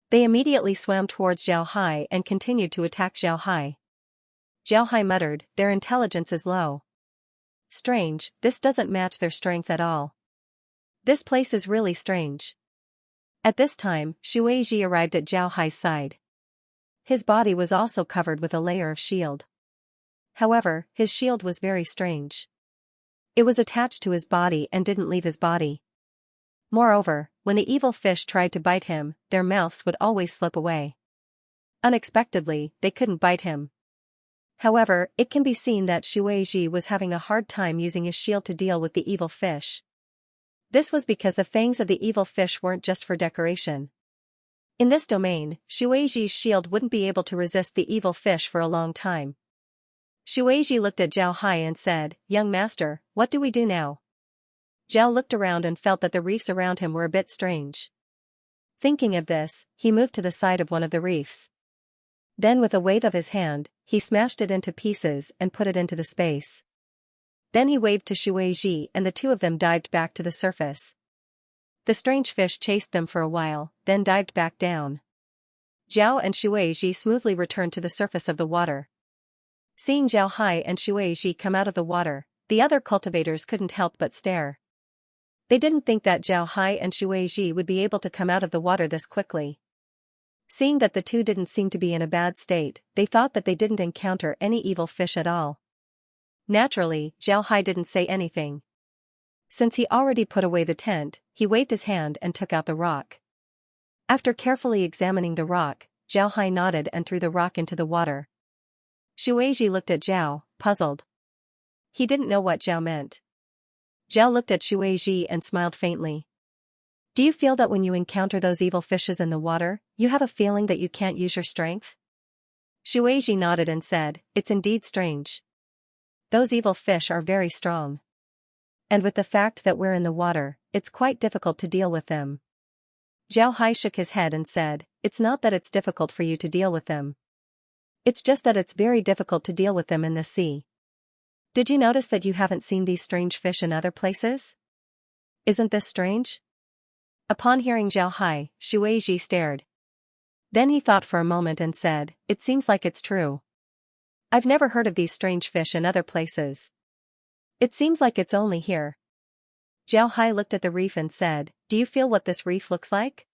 They immediately swam towards Zhao Hai and continued to attack Zhao Hai. Zhao Hai muttered, "Their intelligence is low. Strange, this doesn't match their strength at all. This place is really strange." At this time, Xueji arrived at Zhao Hai's side. His body was also covered with a layer of shield. However, his shield was very strange. It was attached to his body and didn't leave his body. Moreover, when the evil fish tried to bite him, their mouths would always slip away. Unexpectedly, they couldn't bite him. However, it can be seen that Xueji was having a hard time using his shield to deal with the evil fish. This was because the fangs of the evil fish weren't just for decoration. In this domain, Xueji's shield wouldn't be able to resist the evil fish for a long time. Xueji looked at Zhao Hai and said, "Young master, what do we do now?" Zhao looked around and felt that the reefs around him were a bit strange. Thinking of this, he moved to the side of one of the reefs. Then with a wave of his hand, he smashed it into pieces and put it into the space. Then he waved to Xueji and the two of them dived back to the surface. The strange fish chased them for a while, then dived back down. Zhao and Xueji smoothly returned to the surface of the water. Seeing Zhao Hai and Xueji come out of the water, the other cultivators couldn't help but stare. They didn't think that Zhao Hai and Xueji would be able to come out of the water this quickly. Seeing that the two didn't seem to be in a bad state, they thought that they didn't encounter any evil fish at all. Naturally, Zhao Hai didn't say anything. Since he already put away the tent, he waved his hand and took out the rock. After carefully examining the rock, Zhao Hai nodded and threw the rock into the water. Xueji looked at Zhao, puzzled. He didn't know what Zhao meant. Zhao looked at Xueji and smiled faintly. "Do you feel that when you encounter those evil fishes in the water, you have a feeling that you can't use your strength?" Xueji nodded and said, "It's indeed strange. Those evil fish are very strong. And with the fact that we're in the water, it's quite difficult to deal with them." Zhao Hai shook his head and said, "It's not that it's difficult for you to deal with them. It's just that it's very difficult to deal with them in the sea. Did you notice that you haven't seen these strange fish in other places? Isn't this strange?" Upon hearing Zhao Hai, Xueji stared. Then he thought for a moment and said, "It seems like it's true. I've never heard of these strange fish in other places. It seems like it's only here." Zhao Hai looked at the reef and said, "Do you feel what this reef looks like?"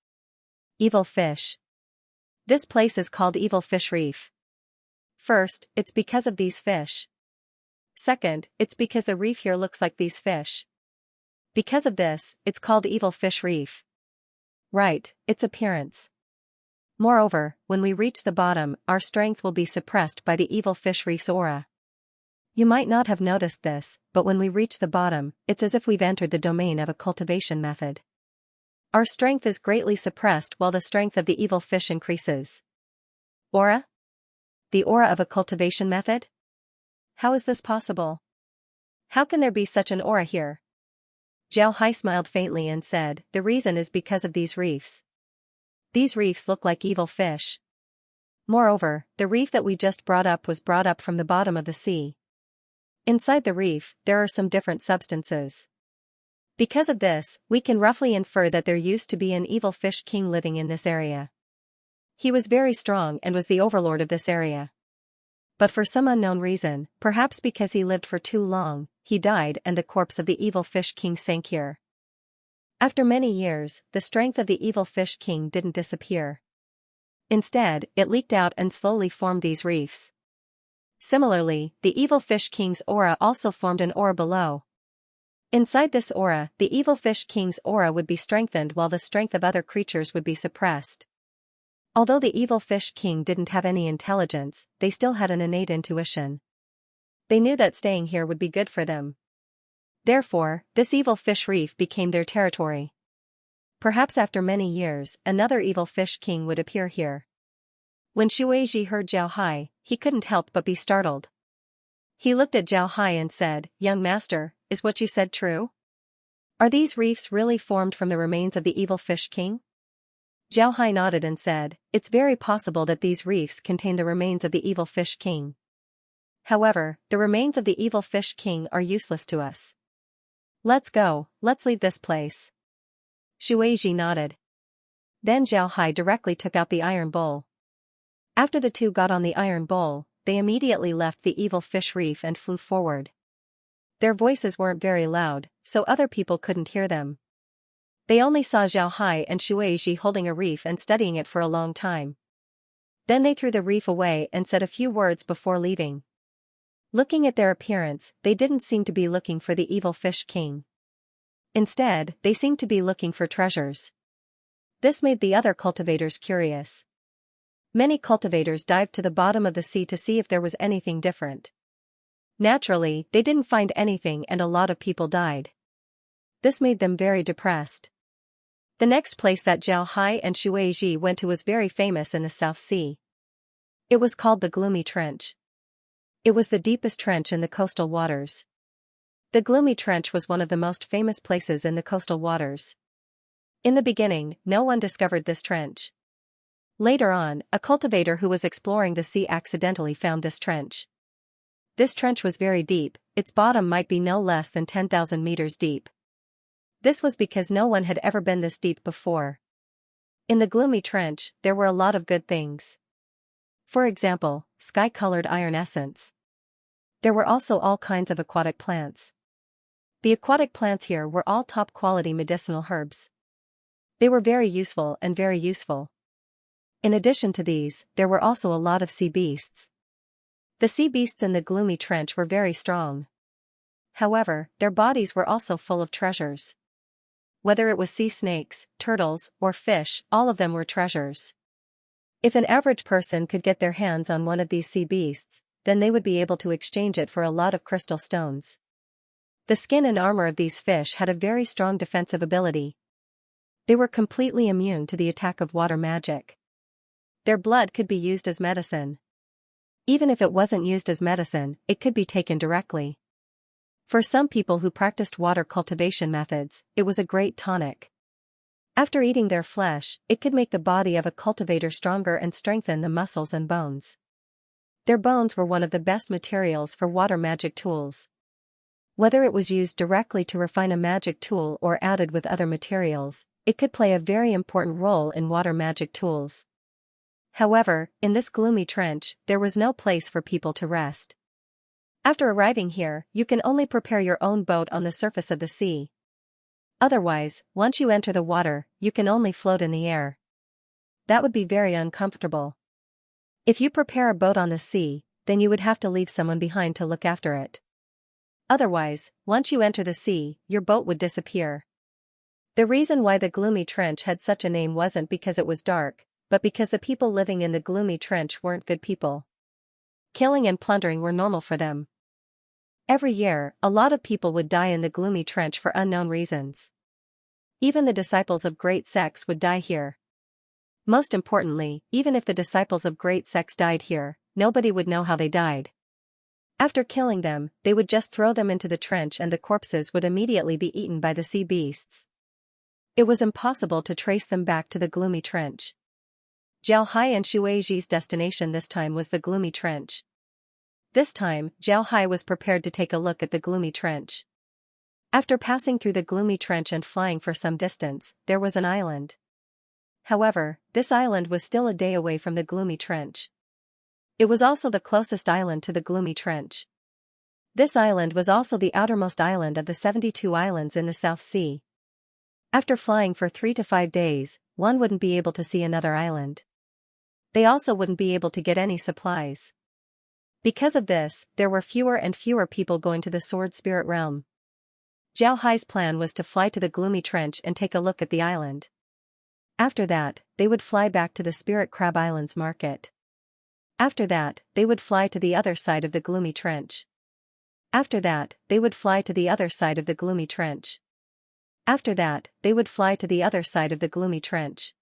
Evil fish. This place is called Evil Fish Reef. First, it's because of these fish. Second, it's because the reef here looks like these fish. Because of this, it's called Evil Fish Reef. Right, its appearance. Moreover, when we reach the bottom, our strength will be suppressed by the Evil Fish Reef's aura. You might not have noticed this, but when we reach the bottom, it's as if we've entered the domain of a cultivation method. Our strength is greatly suppressed while the strength of the evil fish increases. Aura? The aura of a cultivation method? How is this possible? How can there be such an aura here? Zhao Hai smiled faintly and said, the reason is because of these reefs. These reefs look like evil fish. Moreover, the reef that we just brought up was brought up from the bottom of the sea. Inside the reef, there are some different substances. Because of this, we can roughly infer that there used to be an evil fish king living in this area. He was very strong and was the overlord of this area. But for some unknown reason, perhaps because he lived for too long, he died and the corpse of the evil fish king sank here. After many years, the strength of the evil fish king didn't disappear. Instead, it leaked out and slowly formed these reefs. Similarly, the evil fish king's aura also formed an aura below. Inside this aura, the evil fish king's aura would be strengthened while the strength of other creatures would be suppressed. Although the evil fish king didn't have any intelligence, they still had an innate intuition. They knew that staying here would be good for them. Therefore, this evil fish reef became their territory. Perhaps after many years, another evil fish king would appear here. When Xueji heard Zhao Hai, he couldn't help but be startled. He looked at Zhao Hai and said, "Young master, is what you said true? Are these reefs really formed from the remains of the evil fish king?" Zhao Hai nodded and said, "It's very possible that these reefs contain the remains of the evil fish king. However, the remains of the evil fish king are useless to us. Let's go, let's leave this place." Xueji nodded. Then Zhao Hai directly took out the iron bowl. After the two got on the iron bowl, they immediately left the evil fish reef and flew forward. Their voices weren't very loud, so other people couldn't hear them. They only saw Zhao Hai and Xueji holding a reef and studying it for a long time. Then they threw the reef away and said a few words before leaving. Looking at their appearance, they didn't seem to be looking for the evil fish king. Instead, they seemed to be looking for treasures. This made the other cultivators curious. Many cultivators dived to the bottom of the sea to see if there was anything different. Naturally, they didn't find anything and a lot of people died. This made them very depressed. The next place that Zhao Hai and Xueji went to was very famous in the South Sea. It was called the Gloomy Trench. It was the deepest trench in the coastal waters. The Gloomy Trench was one of the most famous places in the coastal waters. In the beginning, no one discovered this trench. Later on, a cultivator who was exploring the sea accidentally found this trench. This trench was very deep, its bottom might be no less than 10,000 meters deep. This was because no one had ever been this deep before. In the Gloomy Trench, there were a lot of good things. For example, sky-colored iron essence. There were also all kinds of aquatic plants. The aquatic plants here were all top-quality medicinal herbs. They were very useful and very useful. In addition to these, there were also a lot of sea beasts. The sea beasts in the Gloomy Trench were very strong. However, their bodies were also full of treasures. Whether it was sea snakes, turtles, or fish, all of them were treasures. If an average person could get their hands on one of these sea beasts, then they would be able to exchange it for a lot of crystal stones. The skin and armor of these fish had a very strong defensive ability. They were completely immune to the attack of water magic. Their blood could be used as medicine. Even if it wasn't used as medicine, it could be taken directly. For some people who practiced water cultivation methods, it was a great tonic. After eating their flesh, it could make the body of a cultivator stronger and strengthen the muscles and bones. Their bones were one of the best materials for water magic tools. Whether it was used directly to refine a magic tool or added with other materials, it could play a very important role in water magic tools. However, in this Gloomy Trench, there was no place for people to rest. After arriving here, you can only prepare your own boat on the surface of the sea. Otherwise, once you enter the water, you can only float in the air. That would be very uncomfortable. If you prepare a boat on the sea, then you would have to leave someone behind to look after it. Otherwise, once you enter the sea, your boat would disappear. The reason why the Gloomy Trench had such a name wasn't because it was dark, but because the people living in the Gloomy Trench weren't good people. Killing and plundering were normal for them. Every year, a lot of people would die in the Gloomy Trench for unknown reasons. Even the disciples of great sects would die here. Most importantly, even if the disciples of great sects died here, nobody would know how they died. After killing them, they would just throw them into the trench and the corpses would immediately be eaten by the sea beasts. It was impossible to trace them back to the gloomy trench. Zhao Hai and Shuaiji's destination this time was the gloomy trench. This time, Zhao Hai was prepared to take a look at the gloomy trench. After passing through the gloomy trench and flying for some distance, there was an island. However, this island was still a day away from the gloomy trench. It was also the closest island to the gloomy trench. This island was also the outermost island of the 72 islands in the South Sea. After flying for 3 to 5 days, one wouldn't be able to see another island. They also wouldn't be able to get any supplies. Because of this, there were fewer and fewer people going to the Sword Spirit Realm. Zhao Hai's plan was to fly to the gloomy trench and take a look at the island. After that, they would fly back to the Spirit Crab Islands market. After that, they would fly to the other side of the gloomy trench. After that, they would fly to the other side of the gloomy trench. After that, they would fly to the other side of the gloomy trench.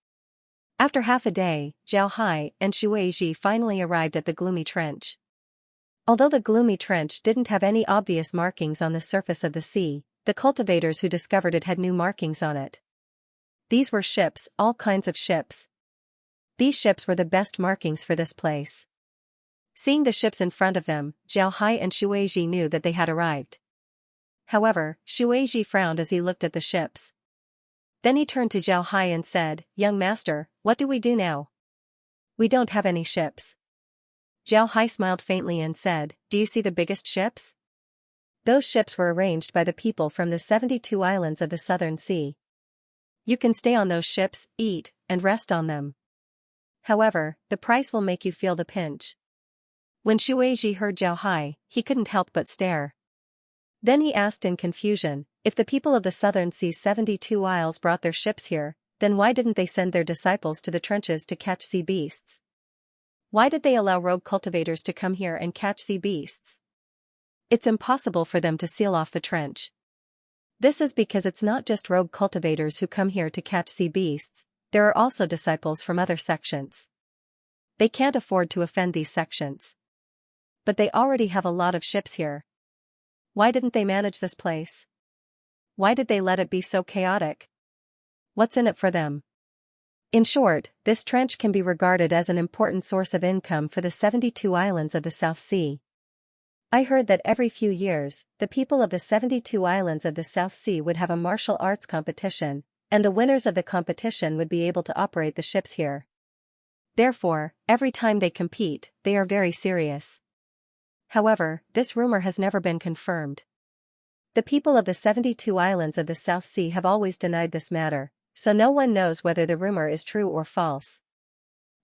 After half a day, Zhao Hai and Shuaiji finally arrived at the gloomy trench. Although the gloomy trench didn't have any obvious markings on the surface of the sea, the cultivators who discovered it had new markings on it. These were ships, all kinds of ships. These ships were the best markings for this place. Seeing the ships in front of them, Zhao Hai and Shuaiji knew that they had arrived. However, Shuaiji frowned as he looked at the ships. Then he turned to Zhao Hai and said, "Young master, what do we do now? We don't have any ships." Zhao Hai smiled faintly and said, "Do you see the biggest ships? Those ships were arranged by the people from the 72 islands of the Southern Sea. You can stay on those ships, eat, and rest on them. However, the price will make you feel the pinch." When Shuaiji heard Zhao Hai, he couldn't help but stare. Then he asked in confusion, if the people of the Southern Sea's 72 isles brought their ships here, then why didn't they send their disciples to the trenches to catch sea beasts? Why did they allow rogue cultivators to come here and catch sea beasts? It's impossible for them to seal off the trench. This is because it's not just rogue cultivators who come here to catch sea beasts, there are also disciples from other sections. They can't afford to offend these sections. But they already have a lot of ships here. Why didn't they manage this place? Why did they let it be so chaotic? What's in it for them? In short, this trench can be regarded as an important source of income for the 72 islands of the South Sea. I heard that every few years, the people of the 72 islands of the South Sea would have a martial arts competition, and the winners of the competition would be able to operate the ships here. Therefore, every time they compete, they are very serious. However, this rumor has never been confirmed. The people of the 72 islands of the South Sea have always denied this matter, so no one knows whether the rumor is true or false.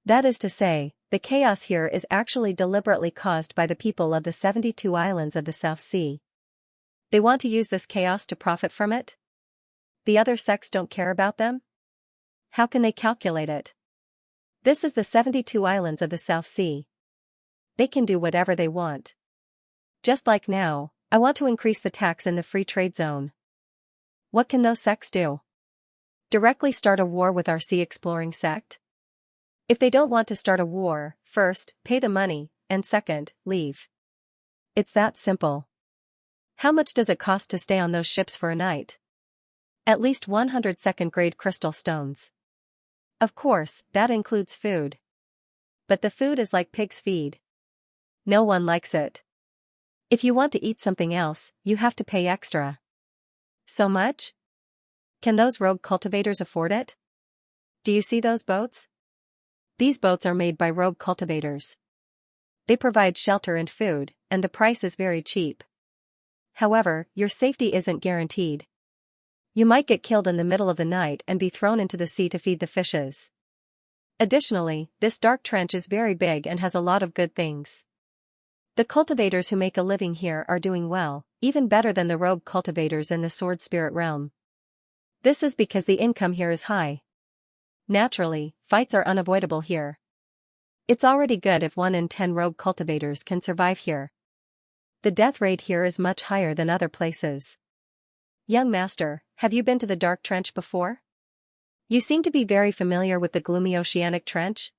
That is to say, the chaos here is actually deliberately caused by the people of the 72 islands of the South Sea. They want to use this chaos to profit from it? The other sects don't care about them? How can they calculate it? This is the 72 islands of the South Sea. They can do whatever they want. Just like now, I want to increase the tax in the free trade zone. What can those sects do? Directly start a war with our sea exploring sect? If they don't want to start a war, first, pay the money, and second, leave. It's that simple. How much does it cost to stay on those ships for a night? At least 100 second-grade crystal stones. Of course, that includes food. But the food is like pig's feed. No one likes it. If you want to eat something else, you have to pay extra. So much? Can those rogue cultivators afford it? Do you see those boats? These boats are made by rogue cultivators. They provide shelter and food, and the price is very cheap. However, your safety isn't guaranteed. You might get killed in the middle of the night and be thrown into the sea to feed the fishes. Additionally, this dark trench is very big and has a lot of good things. The cultivators who make a living here are doing well, even better than the rogue cultivators in the Sword Spirit Realm. This is because the income here is high. Naturally, fights are unavoidable here. It's already good if 1 in 10 rogue cultivators can survive here. The death rate here is much higher than other places. Young master, have you been to the Dark Trench before? You seem to be very familiar with the gloomy oceanic trench?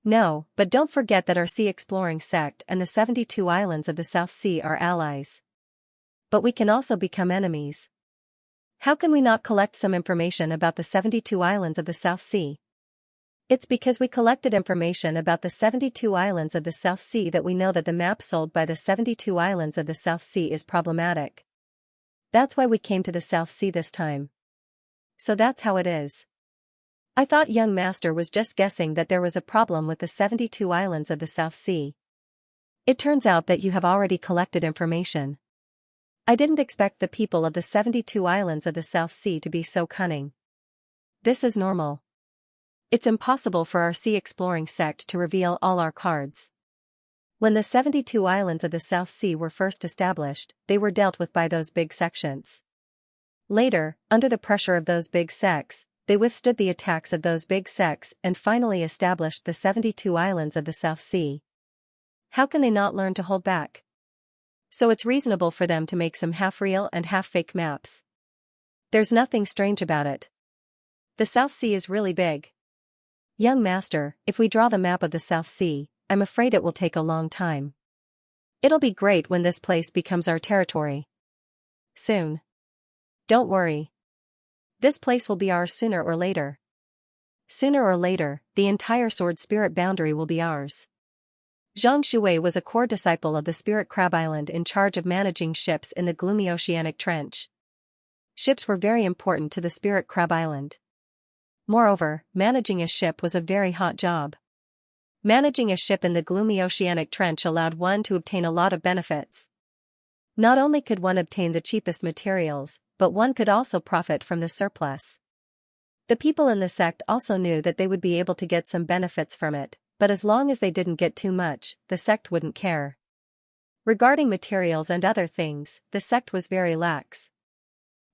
No, but don't forget that our sea-exploring sect and the 72 islands of the South Sea are allies. But we can also become enemies. How can we not collect some information about the 72 islands of the South Sea? It's because we collected information about the 72 islands of the South Sea that we know that the map sold by the 72 islands of the South Sea is problematic. That's why we came to the South Sea this time. So that's how it is. I thought young master was just guessing that there was a problem with the 72 islands of the South Sea. It turns out that you have already collected information. I didn't expect the people of the 72 islands of the South Sea to be so cunning. This is normal. It's impossible for our sea-exploring sect to reveal all our cards. When the 72 islands of the South Sea were first established, they were dealt with by those big sections. Later, under the pressure of those big sects, they withstood the attacks of those big sects and finally established the 72 islands of the South Sea. How can they not learn to hold back? So it's reasonable for them to make some half-real and half-fake maps. There's nothing strange about it. The South Sea is really big. Young master, if we draw the map of the South Sea, I'm afraid it will take a long time. It'll be great when this place becomes our territory. Soon. Don't worry. This place will be ours sooner or later. Sooner or later, the entire Sword Spirit boundary will be ours. Xianxia was a core disciple of the Spirit Crab Island in charge of managing ships in the gloomy oceanic trench. Ships were very important to the Spirit Crab Island. Moreover, managing a ship was a very hot job. Managing a ship in the gloomy oceanic trench allowed one to obtain a lot of benefits. Not only could one obtain the cheapest materials, but one could also profit from the surplus. The people in the sect also knew that they would be able to get some benefits from it, but as long as they didn't get too much, the sect wouldn't care. Regarding materials and other things, the sect was very lax.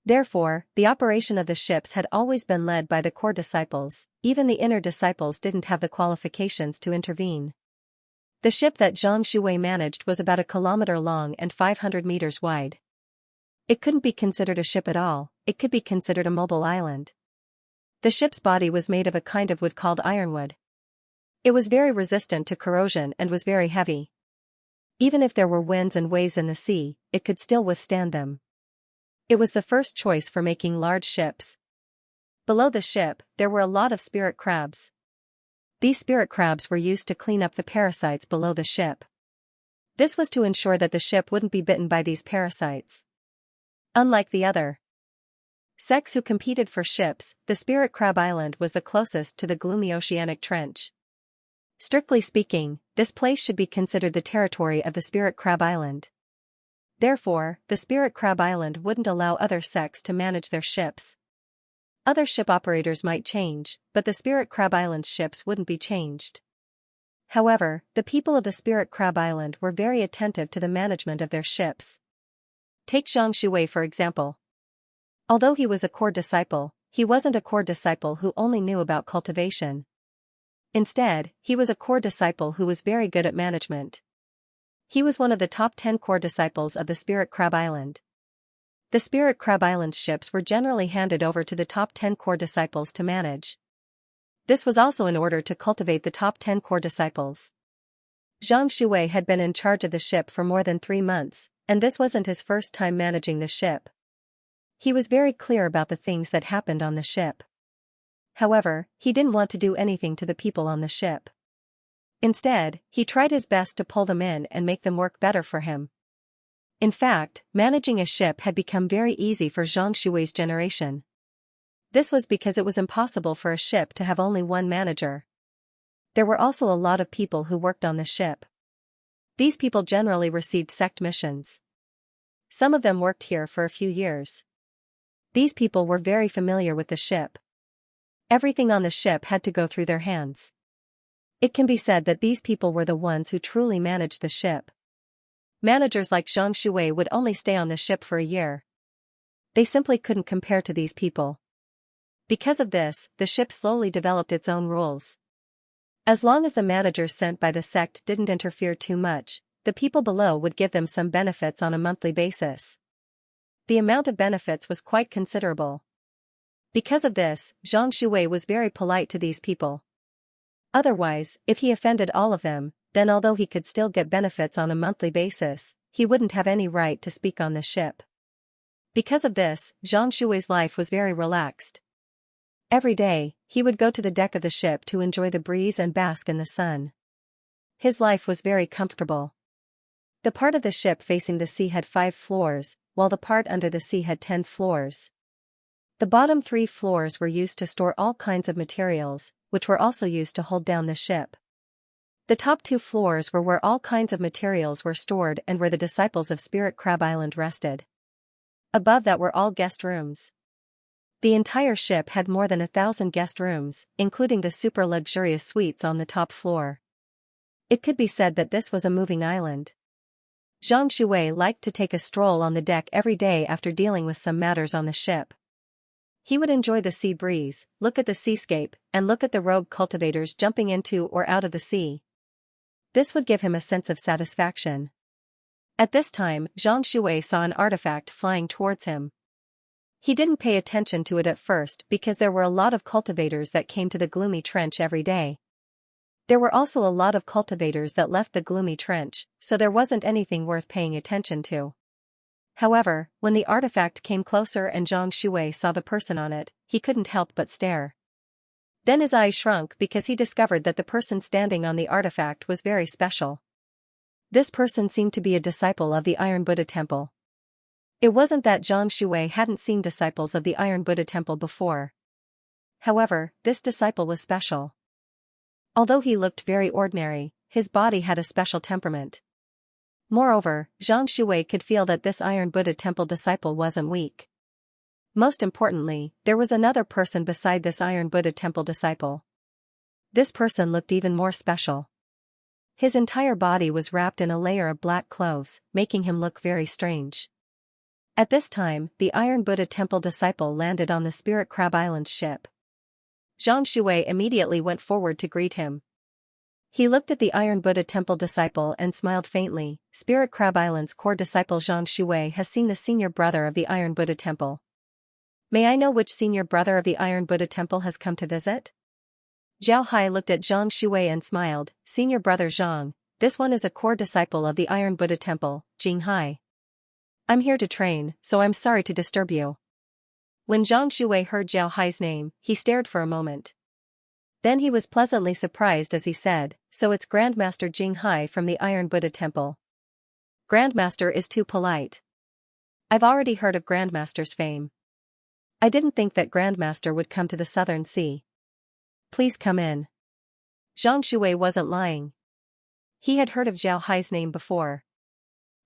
Therefore, the operation of the ships had always been led by the core disciples. Even the inner disciples didn't have the qualifications to intervene. The ship that Xianxia managed was about 1 kilometer long and 500 meters wide. It couldn't be considered a ship at all, it could be considered a mobile island. The ship's body was made of a kind of wood called ironwood. It was very resistant to corrosion and was very heavy. Even if there were winds and waves in the sea, it could still withstand them. It was the first choice for making large ships. Below the ship, there were a lot of spirit crabs. These spirit crabs were used to clean up the parasites below the ship. This was to ensure that the ship wouldn't be bitten by these parasites. Unlike the other sects who competed for ships, the Spirit Crab Island was the closest to the gloomy oceanic trench. Strictly speaking, this place should be considered the territory of the Spirit Crab Island. Therefore, the Spirit Crab Island wouldn't allow other sects to manage their ships. Other ship operators might change, but the Spirit Crab Island's ships wouldn't be changed. However, the people of the Spirit Crab Island were very attentive to the management of their ships. Take Xianxia for example. Although he was a core disciple, he wasn't a core disciple who only knew about cultivation. Instead, he was a core disciple who was very good at management. He was one of the top 10 core disciples of the Spirit Crab Island. The Spirit Crab Island's ships were generally handed over to the top 10 core disciples to manage. This was also in order to cultivate the top 10 core disciples. Xianxia had been in charge of the ship for more than 3 months, and this wasn't his first time managing the ship. He was very clear about the things that happened on the ship. However, he didn't want to do anything to the people on the ship. Instead, he tried his best to pull them in and make them work better for him. In fact, managing a ship had become very easy for Xianxia's generation. This was because it was impossible for a ship to have only one manager. There were also a lot of people who worked on the ship. These people generally received sect missions. Some of them worked here for a few years. These people were very familiar with the ship. Everything on the ship had to go through their hands. It can be said that these people were the ones who truly managed the ship. Managers like Xianxia would only stay on the ship for a year. They simply couldn't compare to these people. Because of this, the ship slowly developed its own rules. As long as the managers sent by the sect didn't interfere too much, the people below would give them some benefits on a monthly basis. The amount of benefits was quite considerable. Because of this, Zhang Shuwei was very polite to these people. Otherwise, if he offended all of them, then although he could still get benefits on a monthly basis, he wouldn't have any right to speak on the ship. Because of this, Zhang Shui's life was very relaxed. Every day, he would go to the deck of the ship to enjoy the breeze and bask in the sun. His life was very comfortable. The part of the ship facing the sea had 5 floors, while the part under the sea had 10 floors. The bottom 3 floors were used to store all kinds of materials, which were also used to hold down the ship. The top 2 floors were where all kinds of materials were stored and where the disciples of Spirit Crab Island rested. Above that were all guest rooms. The entire ship had more than 1,000 guest rooms, including the super luxurious suites on the top floor. It could be said that this was a moving island. Zhang Shuwei liked to take a stroll on the deck every day after dealing with some matters on the ship. He would enjoy the sea breeze, look at the seascape, and look at the rogue cultivators jumping into or out of the sea. This would give him a sense of satisfaction. At this time, Zhang Shuwei saw an artifact flying towards him. He didn't pay attention to it at first because there were a lot of cultivators that came to the gloomy trench every day. There were also a lot of cultivators that left the gloomy trench, so there wasn't anything worth paying attention to. However, when the artifact came closer and Zhang Shuwei saw the person on it, he couldn't help but stare. Then his eyes shrunk because he discovered that the person standing on the artifact was very special. This person seemed to be a disciple of the Iron Buddha Temple. It wasn't that Zhang Shuwei hadn't seen disciples of the Iron Buddha Temple before. However, this disciple was special. Although he looked very ordinary, his body had a special temperament. Moreover, Zhang Shuwei could feel that this Iron Buddha Temple disciple wasn't weak. Most importantly, there was another person beside this Iron Buddha Temple disciple. This person looked even more special. His entire body was wrapped in a layer of black clothes, making him look very strange. At this time, the Iron Buddha Temple disciple landed on the Spirit Crab Island ship. Zhang Shuwei immediately went forward to greet him. He looked at the Iron Buddha Temple disciple and smiled faintly. Spirit Crab Island's core disciple Zhang Shuwei has seen the senior brother of the Iron Buddha Temple. May I know which senior brother of the Iron Buddha Temple has come to visit? Zhao Hai looked at Zhang Shuwei and smiled. Senior brother Zhang, this one is a core disciple of the Iron Buddha Temple, Jing Hai. I'm here to train, so I'm sorry to disturb you. When Zhang Shuwei heard Zhao Hai's name, he stared for a moment. Then he was pleasantly surprised as he said, so it's Grandmaster Jing Hai from the Iron Buddha Temple. Grandmaster is too polite. I've already heard of Grandmaster's fame. I didn't think that Grandmaster would come to the Southern Sea. Please come in. Zhang Shuwei wasn't lying. He had heard of Zhao Hai's name before.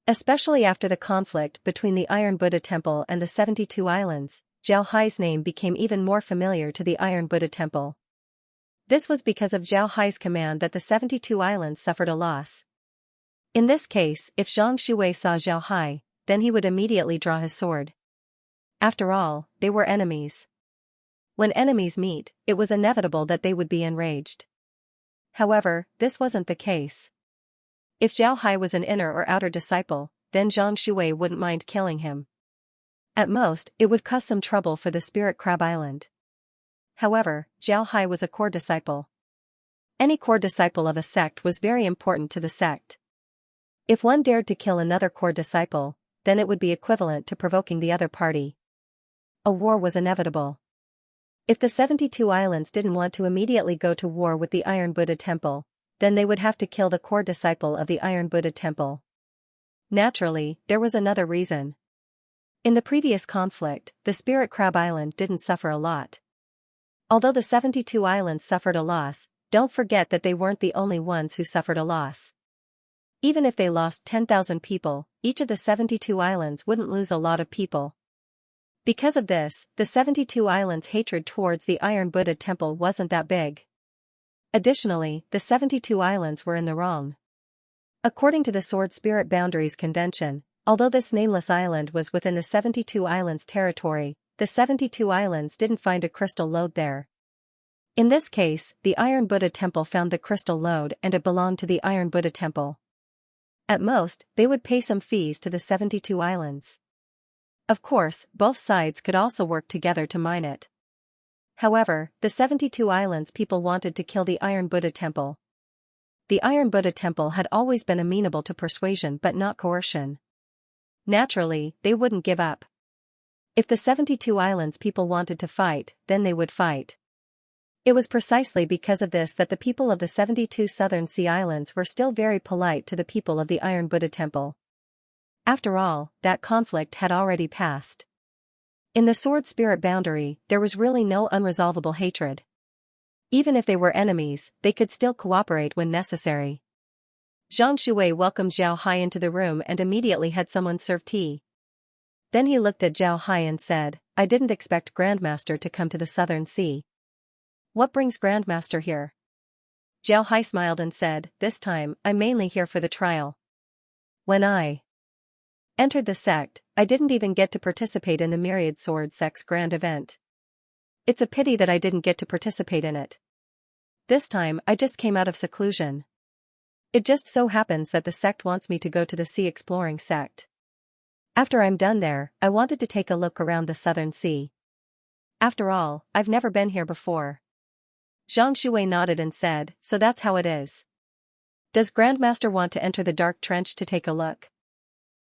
Especially after the conflict between the Iron Buddha Temple and the 72 Islands, Zhao Hai's name became even more familiar to the Iron Buddha Temple. This was because of Zhao Hai's command that the 72 Islands suffered a loss. In this case, if Zhang Shuwei saw Zhao Hai, then he would immediately draw his sword. After all, they were enemies. When enemies meet, it was inevitable that they would be enraged. However, this wasn't the case. If Zhao Hai was an inner or outer disciple, then Zhang Shuwei wouldn't mind killing him. At most, it would cause some trouble for the Spirit Crab Island. However, Zhao Hai was a core disciple. Any core disciple of a sect was very important to the sect. If one dared to kill another core disciple, then it would be equivalent to provoking the other party. A war was inevitable. If the 72 Islands didn't want to immediately go to war with the Iron Buddha Temple, then they would have to kill the core disciple of the Iron Buddha Temple. Naturally, there was another reason. In the previous conflict, the Spirit Crab Island didn't suffer a lot. Although the 72 Islands suffered a loss, don't forget that they weren't the only ones who suffered a loss. Even if they lost 10,000 people, each of the 72 Islands wouldn't lose a lot of people. Because of this, the 72 Islands' hatred towards the Iron Buddha Temple wasn't that big. Additionally, the 72 Islands were in the wrong. According to the Sword Spirit Boundaries Convention, although this nameless island was within the 72 Islands' territory, the 72 Islands didn't find a crystal lode there. In this case, the Iron Buddha Temple found the crystal lode and it belonged to the Iron Buddha Temple. At most, they would pay some fees to the 72 Islands. Of course, both sides could also work together to mine it. However, the 72 Islands people wanted to kill the Iron Buddha Temple. The Iron Buddha Temple had always been amenable to persuasion but not coercion. Naturally, they wouldn't give up. If the 72 Islands people wanted to fight, then they would fight. It was precisely because of this that the people of the 72 Southern Sea Islands were still very polite to the people of the Iron Buddha Temple. After all, that conflict had already passed. In the sword spirit boundary, there was really no unresolvable hatred. Even if they were enemies, they could still cooperate when necessary. Zhang Shuwei welcomed Zhao Hai into the room and immediately had someone serve tea. Then he looked at Zhao Hai and said, "I didn't expect Grandmaster to come to the Southern Sea. What brings Grandmaster here?" Zhao Hai smiled and said, "This time, I'm mainly here for the trial. When I entered the sect, I didn't even get to participate in the Myriad Sword Sect's grand event. It's a pity that I didn't get to participate in it. This time, I just came out of seclusion. It just so happens that the sect wants me to go to the sea exploring sect. After I'm done there, I wanted to take a look around the Southern Sea. After all, I've never been here before." Zhang Shuwei nodded and said, "So that's how it is. Does Grandmaster want to enter the Dark Trench to take a look?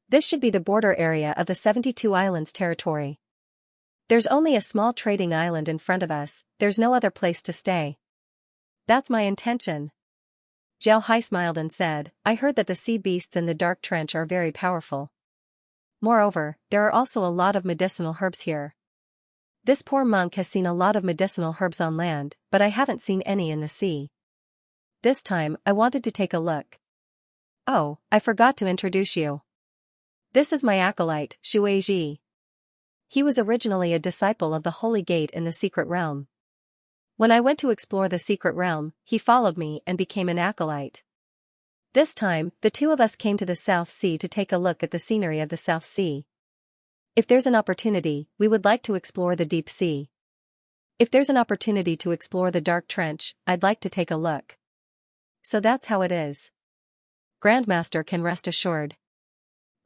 This should be the border area of the 72 Islands territory. There's only a small trading island in front of us, there's no other place to stay." "That's my intention." Zhao Hai smiled and said, "I heard that the sea beasts in the Dark Trench are very powerful. Moreover, there are also a lot of medicinal herbs here. This poor monk has seen a lot of medicinal herbs on land, but I haven't seen any in the sea. This time, I wanted to take a look. Oh, I forgot to introduce you. This is my acolyte, Shuai Ji. He was originally a disciple of the Holy Gate in the Secret Realm. When I went to explore the Secret Realm, he followed me and became an acolyte. This time, the two of us came to the South Sea to take a look at the scenery of the South Sea. If there's an opportunity, we would like to explore the deep sea. If there's an opportunity to explore the Dark Trench, I'd like to take a look. So that's how it is. Grandmaster can rest assured.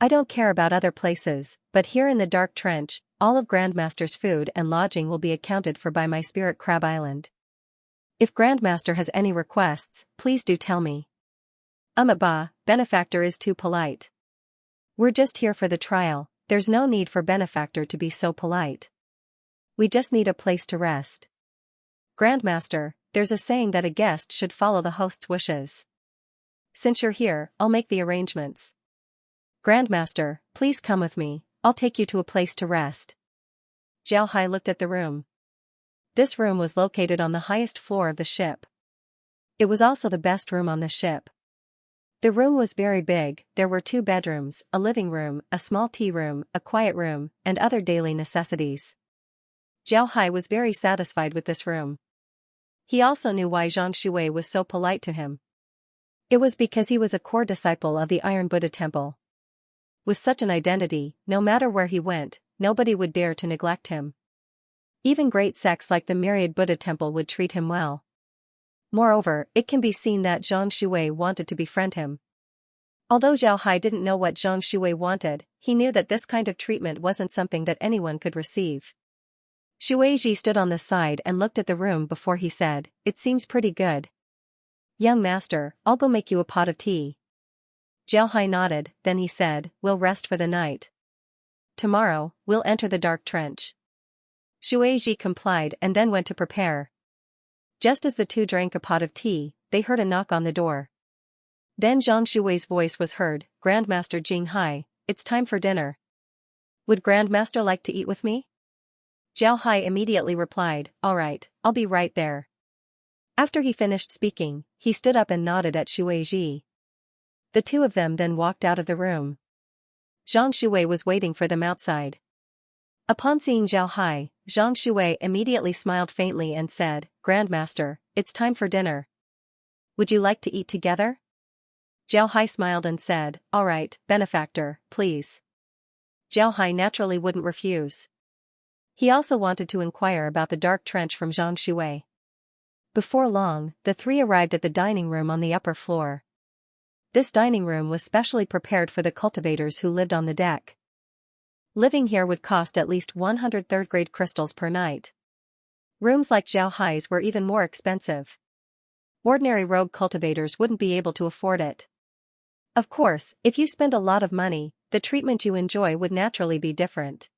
I don't care about other places, but here in the Dark Trench, all of Grandmaster's food and lodging will be accounted for by my Spirit Crab Island. If Grandmaster has any requests, please do tell me." Benefactor is too polite. We're just here for the trial, there's no need for Benefactor to be so polite. We just need a place to rest. Grandmaster, there's a saying that a guest should follow the host's wishes. Since you're here, I'll make the arrangements. Grandmaster, please come with me, I'll take you to a place to rest. Zhao Hai looked at the room. This room was located on the highest floor of the ship. It was also the best room on the ship. The room was very big, there were 2 bedrooms, a living room, a small tea room, a quiet room, and other daily necessities. Zhao Hai was very satisfied with this room. He also knew why Zhang Shuwei was so polite to him. It was because he was a core disciple of the Iron Buddha Temple. With such an identity, no matter where he went, nobody would dare to neglect him. Even great sects like the Myriad Buddha Temple would treat him well. Moreover, it can be seen that Zhang Shuwei wanted to befriend him. Although Zhao Hai didn't know what Zhang Shuwei wanted, he knew that this kind of treatment wasn't something that anyone could receive. Shuai Ji stood on the side and looked at the room before he said, "It seems pretty good. Young master, I'll go make you a pot of tea." Zhao Hai nodded, then he said, "We'll rest for the night. Tomorrow, we'll enter the Dark Trench." Shuai Ji complied and then went to prepare. Just as the two drank a pot of tea, they heard a knock on the door. Then Zhang Shuwei's voice was heard, "Grandmaster Jing Hai, it's time for dinner. Would Grandmaster like to eat with me?" Zhao Hai immediately replied, "All right, I'll be right there." After he finished speaking, he stood up and nodded at Shuai Ji. The two of them then walked out of the room. Zhang Shuwei was waiting for them outside. Upon seeing Zhao Hai, Zhang Shuwei immediately smiled faintly and said, "Grandmaster, it's time for dinner. Would you like to eat together?" Zhao Hai smiled and said, "All right, benefactor, please." Zhao Hai naturally wouldn't refuse. He also wanted to inquire about the Dark Trench from Zhang Shuwei. Before long, the three arrived at the dining room on the upper floor. This dining room was specially prepared for the cultivators who lived on the deck. Living here would cost at least 100 third-grade crystals per night. Rooms like Zhao Hai's were even more expensive. Ordinary rogue cultivators wouldn't be able to afford it. Of course, if you spend a lot of money, the treatment you enjoy would naturally be different.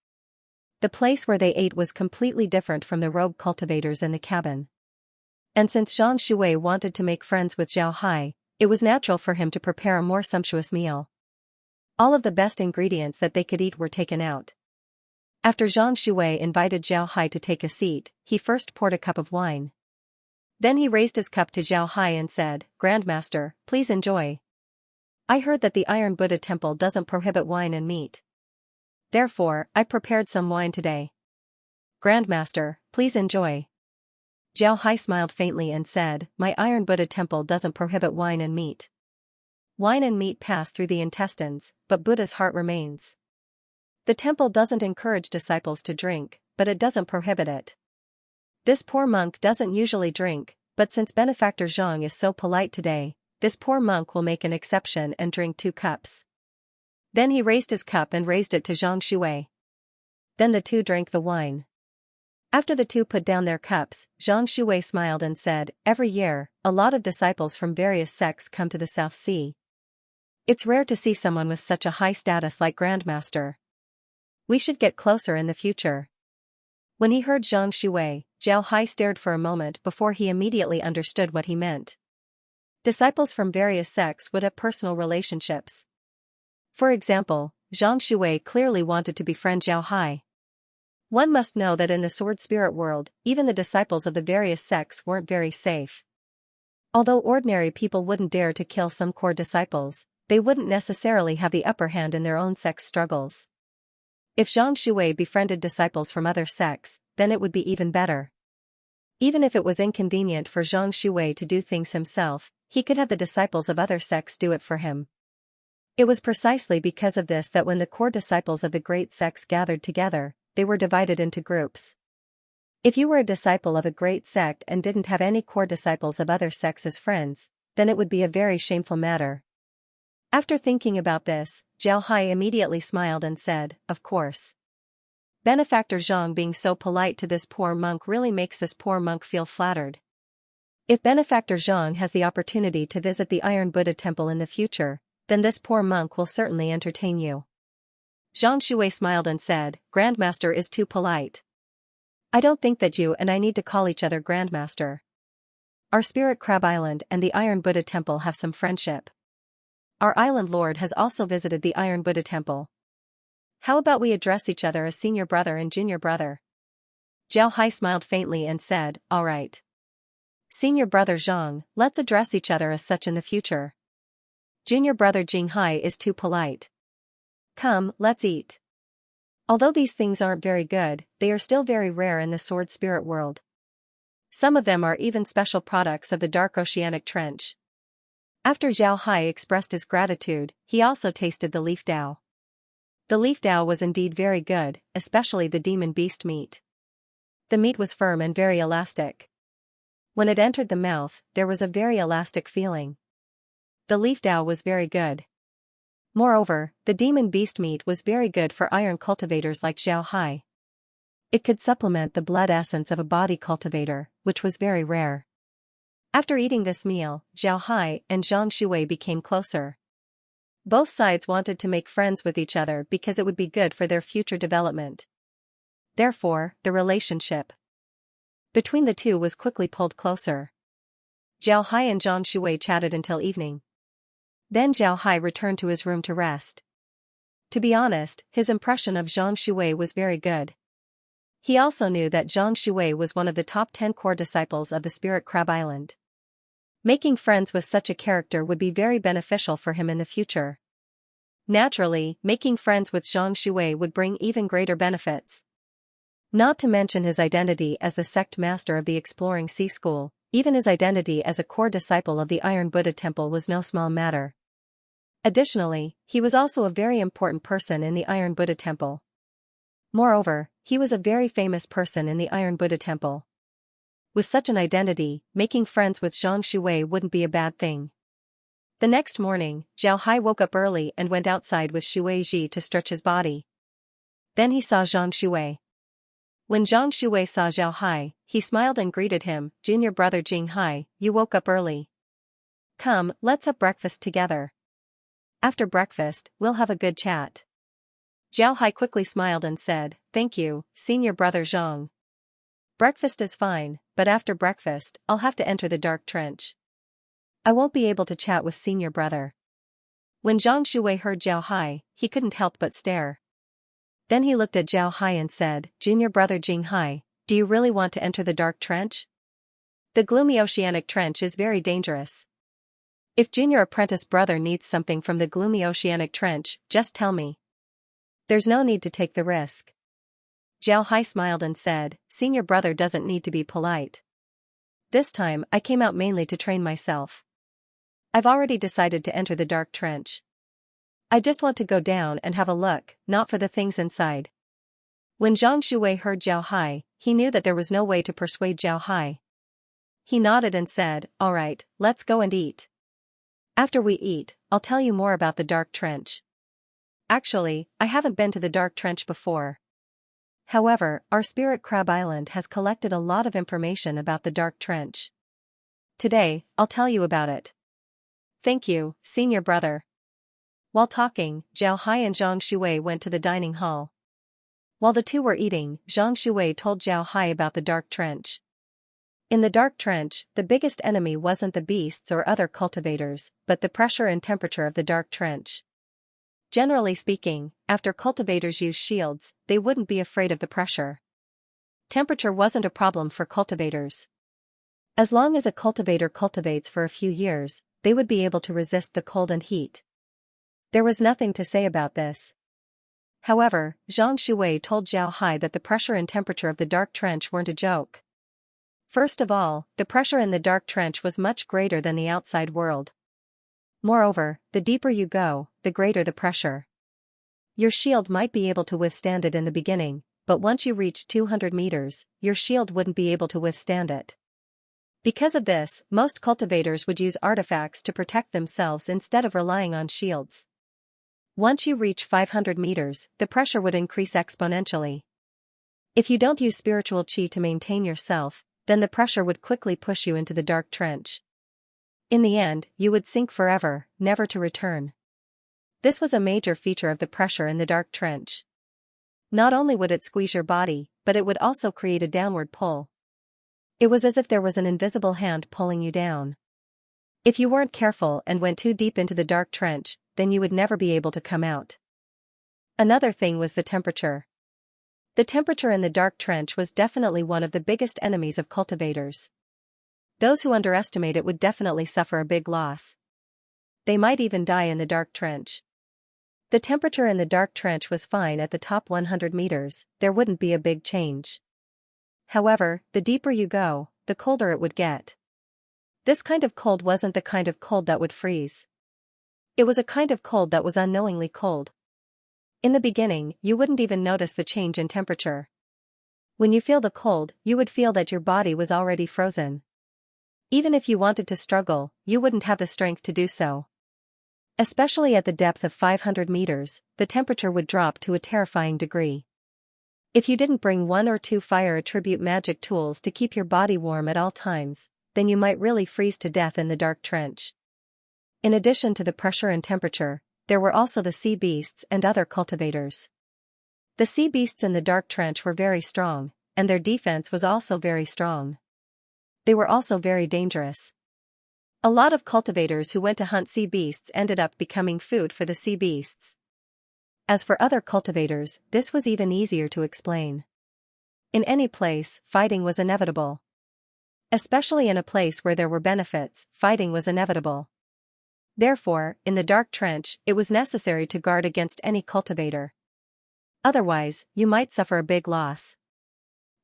The place where they ate was completely different from the rogue cultivators in the cabin. And since Zhang Shuwei wanted to make friends with Zhao Hai, it was natural for him to prepare a more sumptuous meal. All of the best ingredients that they could eat were taken out. After Zhang Shuwei invited Zhao Hai to take a seat, he first poured a cup of wine. Then he raised his cup to Zhao Hai and said, "Grandmaster, please enjoy. I heard that the Iron Buddha Temple doesn't prohibit wine and meat. Therefore, I prepared some wine today. Grandmaster, please enjoy." Zhao Hai smiled faintly and said, "My Iron Buddha Temple doesn't prohibit wine and meat. Wine and meat pass through the intestines, but Buddha's heart remains. The temple doesn't encourage disciples to drink, but it doesn't prohibit it. This poor monk doesn't usually drink, but since Benefactor Zhang is so polite today, this poor monk will make an exception and drink 2 cups." Then he raised his cup and raised it to Zhang Shuwei. Then the two drank the wine. After the two put down their cups, Zhang Shuwei smiled and said, "Every year, a lot of disciples from various sects come to the South Sea. It's rare to see someone with such a high status like Grandmaster. We should get closer in the future." When he heard Zhang Shuwei, Zhao Hai stared for a moment before he immediately understood what he meant. Disciples from various sects would have personal relationships. For example, Zhang Shuwei clearly wanted to befriend Zhao Hai. One must know that in the sword spirit world, even the disciples of the various sects weren't very safe. Although ordinary people wouldn't dare to kill some core disciples, they wouldn't necessarily have the upper hand in their own sex struggles. If Zhang Shuwei befriended disciples from other sects, then it would be even better. Even if it was inconvenient for Zhang Shuwei to do things himself, he could have the disciples of other sects do it for him. It was precisely because of this that when the core disciples of the great sects gathered together, they were divided into groups. If you were a disciple of a great sect and didn't have any core disciples of other sects as friends, then it would be a very shameful matter. After thinking about this, Zhao Hai immediately smiled and said, "Of course. Benefactor Zhang being so polite to this poor monk really makes this poor monk feel flattered. If Benefactor Zhang has the opportunity to visit the Iron Buddha Temple in the future, then this poor monk will certainly entertain you." Zhang Shuwei smiled and said, "Grandmaster is too polite. I don't think that you and I need to call each other Grandmaster. Our Spirit Crab Island and the Iron Buddha Temple have some friendship. Our island lord has also visited the Iron Buddha Temple. How about we address each other as senior brother and junior brother?" Zhao Hai smiled faintly and said, "All right. Senior brother Zhang, let's address each other as such in the future. Junior brother Jing Hai is too polite. Come, let's eat." Although these things aren't very good, they are still very rare in the sword spirit world. Some of them are even special products of the dark oceanic trench. After Zhao Hai expressed his gratitude, he also tasted the leaf dao. The leaf dao was indeed very good, especially the demon beast meat. The meat was firm and very elastic. When it entered the mouth, there was a very elastic feeling. The leaf dao was very good. Moreover, the demon beast meat was very good for iron cultivators like Zhao Hai. It could supplement the blood essence of a body cultivator, which was very rare. After eating this meal, Zhao Hai and Zhang Shuwei became closer. Both sides wanted to make friends with each other because it would be good for their future development. Therefore, the relationship between the two was quickly pulled closer. Zhao Hai and Zhang Shuwei chatted until evening. Then Zhao Hai returned to his room to rest. To be honest, his impression of Zhang Shuwei was very good. He also knew that Zhang Shuwei was one of the top 10 core disciples of the Spirit Crab Island. Making friends with such a character would be very beneficial for him in the future. Naturally, making friends with Zhang Shuwei would bring even greater benefits. Not to mention his identity as the sect master of the Exploring Sea School, even his identity as a core disciple of the Iron Buddha Temple was no small matter. Additionally, he was also a very important person in the Iron Buddha Temple. Moreover, he was a very famous person in the Iron Buddha Temple. With such an identity, making friends with Zhang Shuwei wouldn't be a bad thing. The next morning, Zhao Hai woke up early and went outside with Shuwei Ji to stretch his body. Then he saw Zhang Shui. When Zhang Shui saw Zhao Hai, he smiled and greeted him, "Junior brother Jing Hai, you woke up early. Come, let's have breakfast together. After breakfast, we'll have a good chat." Zhao Hai quickly smiled and said, "Thank you, senior brother Zhang. Breakfast is fine, but after breakfast, I'll have to enter the dark trench. I won't be able to chat with senior brother." When Zhang Shui heard Zhao Hai, he couldn't help but stare. Then he looked at Zhao Hai and said, "Junior brother Jing Hai, do you really want to enter the dark trench? The gloomy oceanic trench is very dangerous. If junior apprentice brother needs something from the gloomy oceanic trench, just tell me. There's no need to take the risk." Zhao Hai smiled and said, "Senior brother doesn't need to be polite. This time I came out mainly to train myself. I've already decided to enter the dark trench. I just want to go down and have a look, not for the things inside." When Zhang Shui heard Zhao Hai, he knew that there was no way to persuade Zhao Hai. He nodded and said, "All right, let's go and eat. After we eat, I'll tell you more about the dark trench. Actually, I haven't been to the dark trench before. However, our Spirit Crab Island has collected a lot of information about the dark trench. Today, I'll tell you about it." "Thank you, senior brother." While talking, Zhao Hai and Zhang Shui went to the dining hall. While the two were eating, Zhang Shui told Zhao Hai about the dark trench. In the dark trench, the biggest enemy wasn't the beasts or other cultivators, but the pressure and temperature of the dark trench. Generally speaking, after cultivators use shields, they wouldn't be afraid of the pressure. Temperature wasn't a problem for cultivators. As long as a cultivator cultivates for a few years, they would be able to resist the cold and heat. There was nothing to say about this. However, Zhang Shui told Zhao Hai that the pressure and temperature of the dark trench weren't a joke. First of all, the pressure in the dark trench was much greater than the outside world. Moreover, the deeper you go, the greater the pressure. Your shield might be able to withstand it in the beginning, but once you reach 200 meters, your shield wouldn't be able to withstand it. Because of this, most cultivators would use artifacts to protect themselves instead of relying on shields. Once you reach 500 meters, the pressure would increase exponentially. If you don't use spiritual chi to maintain yourself, then the pressure would quickly push you into the dark trench. In the end, you would sink forever, never to return. This was a major feature of the pressure in the dark trench. Not only would it squeeze your body, but it would also create a downward pull. It was as if there was an invisible hand pulling you down. If you weren't careful and went too deep into the dark trench, then you would never be able to come out. Another thing was the temperature. The temperature in the dark trench was definitely one of the biggest enemies of cultivators. Those who underestimate it would definitely suffer a big loss. They might even die in the dark trench. The temperature in the dark trench was fine at the top 100 meters, there wouldn't be a big change. However, the deeper you go, the colder it would get. This kind of cold wasn't the kind of cold that would freeze. It was a kind of cold that was unknowingly cold. In the beginning, you wouldn't even notice the change in temperature. When you feel the cold, you would feel that your body was already frozen. Even if you wanted to struggle, you wouldn't have the strength to do so. Especially at the depth of 500 meters, the temperature would drop to a terrifying degree. If you didn't bring 1 or 2 fire attribute magic tools to keep your body warm at all times, then you might really freeze to death in the dark trench. In addition to the pressure and temperature, there were also the sea beasts and other cultivators. The sea beasts in the dark trench were very strong, and their defense was also very strong. They were also very dangerous. A lot of cultivators who went to hunt sea beasts ended up becoming food for the sea beasts. As for other cultivators, this was even easier to explain. In any place, fighting was inevitable. Especially in a place where there were benefits, fighting was inevitable. Therefore, in the dark trench, it was necessary to guard against any cultivator. Otherwise, you might suffer a big loss.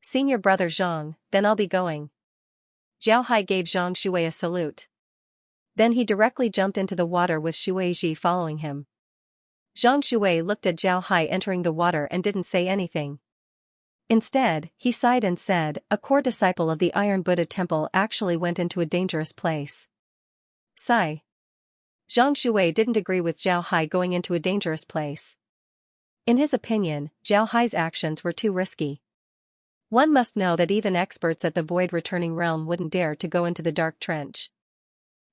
Senior brother Zhang, then I'll be going. Zhao Hai gave Zhang Shui a salute. Then he directly jumped into the water with Shui Ji following him. Zhang Shui looked at Zhao Hai entering the water and didn't say anything. Instead, he sighed and said, "A core disciple of the Iron Buddha Temple actually went into a dangerous place." Sigh. Zhang Shui didn't agree with Zhao Hai going into a dangerous place. In his opinion, Zhao Hai's actions were too risky. One must know that even experts at the Void Returning Realm wouldn't dare to go into the Dark Trench.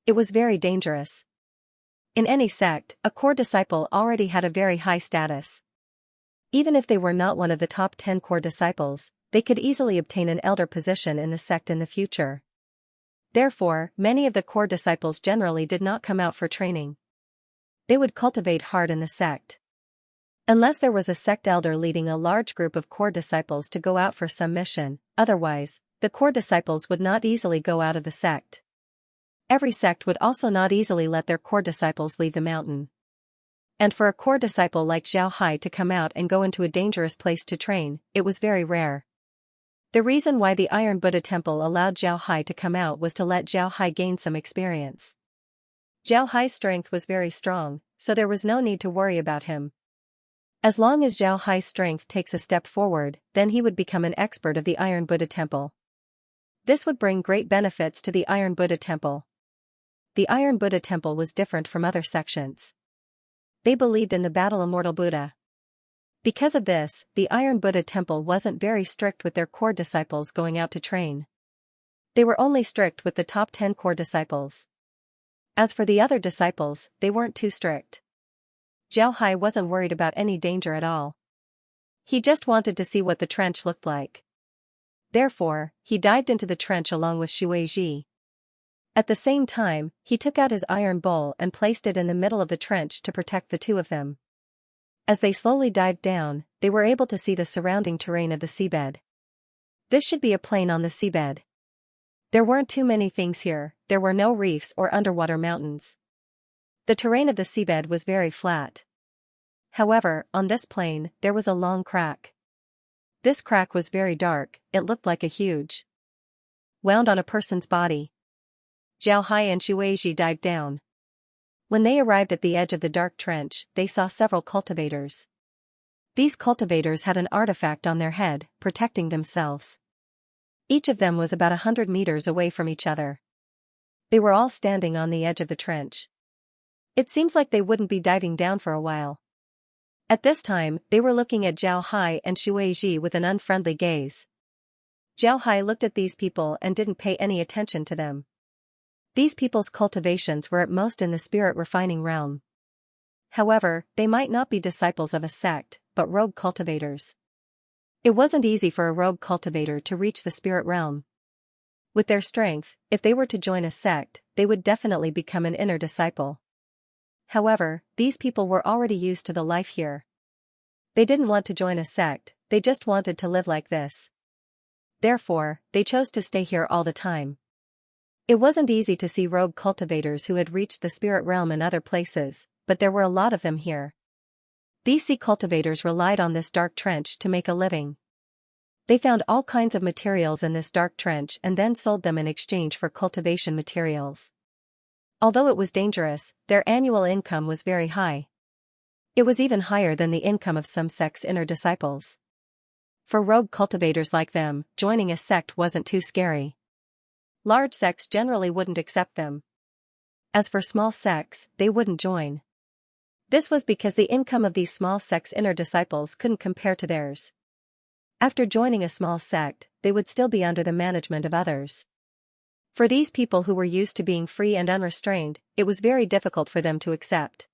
It was very dangerous. In any sect, a core disciple already had a very high status. Even if they were not one of the top 10 core disciples, they could easily obtain an elder position in the sect in the future. Therefore, many of the core disciples generally did not come out for training. They would cultivate hard in the sect. Unless there was a sect elder leading a large group of core disciples to go out for some mission, otherwise, the core disciples would not easily go out of the sect. Every sect would also not easily let their core disciples leave the mountain. And for a core disciple like Zhao Hai to come out and go into a dangerous place to train, it was very rare. The reason why the Iron Buddha Temple allowed Zhao Hai to come out was to let Zhao Hai gain some experience. Zhao Hai's strength was very strong, so there was no need to worry about him. As long as Zhao Hai's strength takes a step forward, then he would become an expert of the Iron Buddha Temple. This would bring great benefits to the Iron Buddha Temple. The Iron Buddha Temple was different from other sections. They believed in the Battle Immortal Buddha. Because of this, the Iron Buddha Temple wasn't very strict with their core disciples going out to train. They were only strict with the top 10 core disciples. As for the other disciples, they weren't too strict. Zhao Hai wasn't worried about any danger at all. He just wanted to see what the trench looked like. Therefore, he dived into the trench along with Shui Ji. At the same time, he took out his iron bowl and placed it in the middle of the trench to protect the two of them. As they slowly dived down, they were able to see the surrounding terrain of the seabed. This should be a plain on the seabed. There weren't too many things here, there were no reefs or underwater mountains. The terrain of the seabed was very flat. However, on this plain, there was a long crack. This crack was very dark, it looked like a huge wound on a person's body. Zhao Hai and Shuiji dived down. When they arrived at the edge of the dark trench, they saw several cultivators. These cultivators had an artifact on their head, protecting themselves. Each of them was about 100 meters away from each other. They were all standing on the edge of the trench. It seems like they wouldn't be diving down for a while. At this time, they were looking at Zhao Hai and Shuiji with an unfriendly gaze. Zhao Hai looked at these people and didn't pay any attention to them. These people's cultivations were at most in the spirit refining realm. However, they might not be disciples of a sect, but rogue cultivators. It wasn't easy for a rogue cultivator to reach the spirit realm. With their strength, if they were to join a sect, they would definitely become an inner disciple. However, these people were already used to the life here. They didn't want to join a sect, they just wanted to live like this. Therefore, they chose to stay here all the time. It wasn't easy to see rogue cultivators who had reached the spirit realm in other places, but there were a lot of them here. These sea cultivators relied on this dark trench to make a living. They found all kinds of materials in this dark trench and then sold them in exchange for cultivation materials. Although it was dangerous, their annual income was very high. It was even higher than the income of some sects' inner disciples. For rogue cultivators like them, joining a sect wasn't too scary. Large sects generally wouldn't accept them. As for small sects, they wouldn't join. This was because the income of these small sects' inner disciples couldn't compare to theirs. After joining a small sect, they would still be under the management of others. For these people who were used to being free and unrestrained, it was very difficult for them to accept.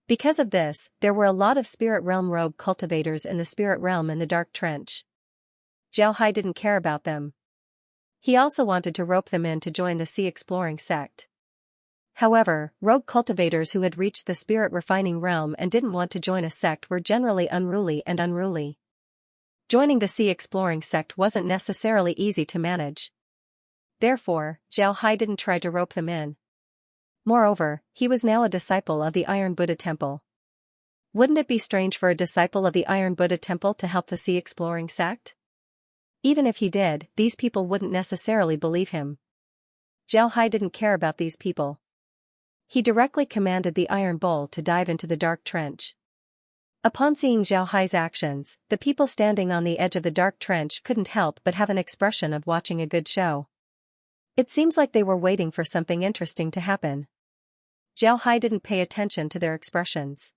Because of this, there were a lot of spirit realm rogue cultivators in the spirit realm in the dark trench. Zhao Hai didn't care about them. He also wanted to rope them in to join the sea exploring sect. However, rogue cultivators who had reached the spirit refining realm and didn't want to join a sect were generally unruly. Joining the sea exploring sect wasn't necessarily easy to manage. Therefore, Zhao Hai didn't try to rope them in. Moreover, he was now a disciple of the Iron Buddha Temple. Wouldn't it be strange for a disciple of the Iron Buddha Temple to help the sea exploring sect? Even if he did, these people wouldn't necessarily believe him. Zhao Hai didn't care about these people. He directly commanded the iron bowl to dive into the dark trench. Upon seeing Zhao Hai's actions, the people standing on the edge of the dark trench couldn't help but have an expression of watching a good show. It seems like they were waiting for something interesting to happen. Zhao Hai didn't pay attention to their expressions.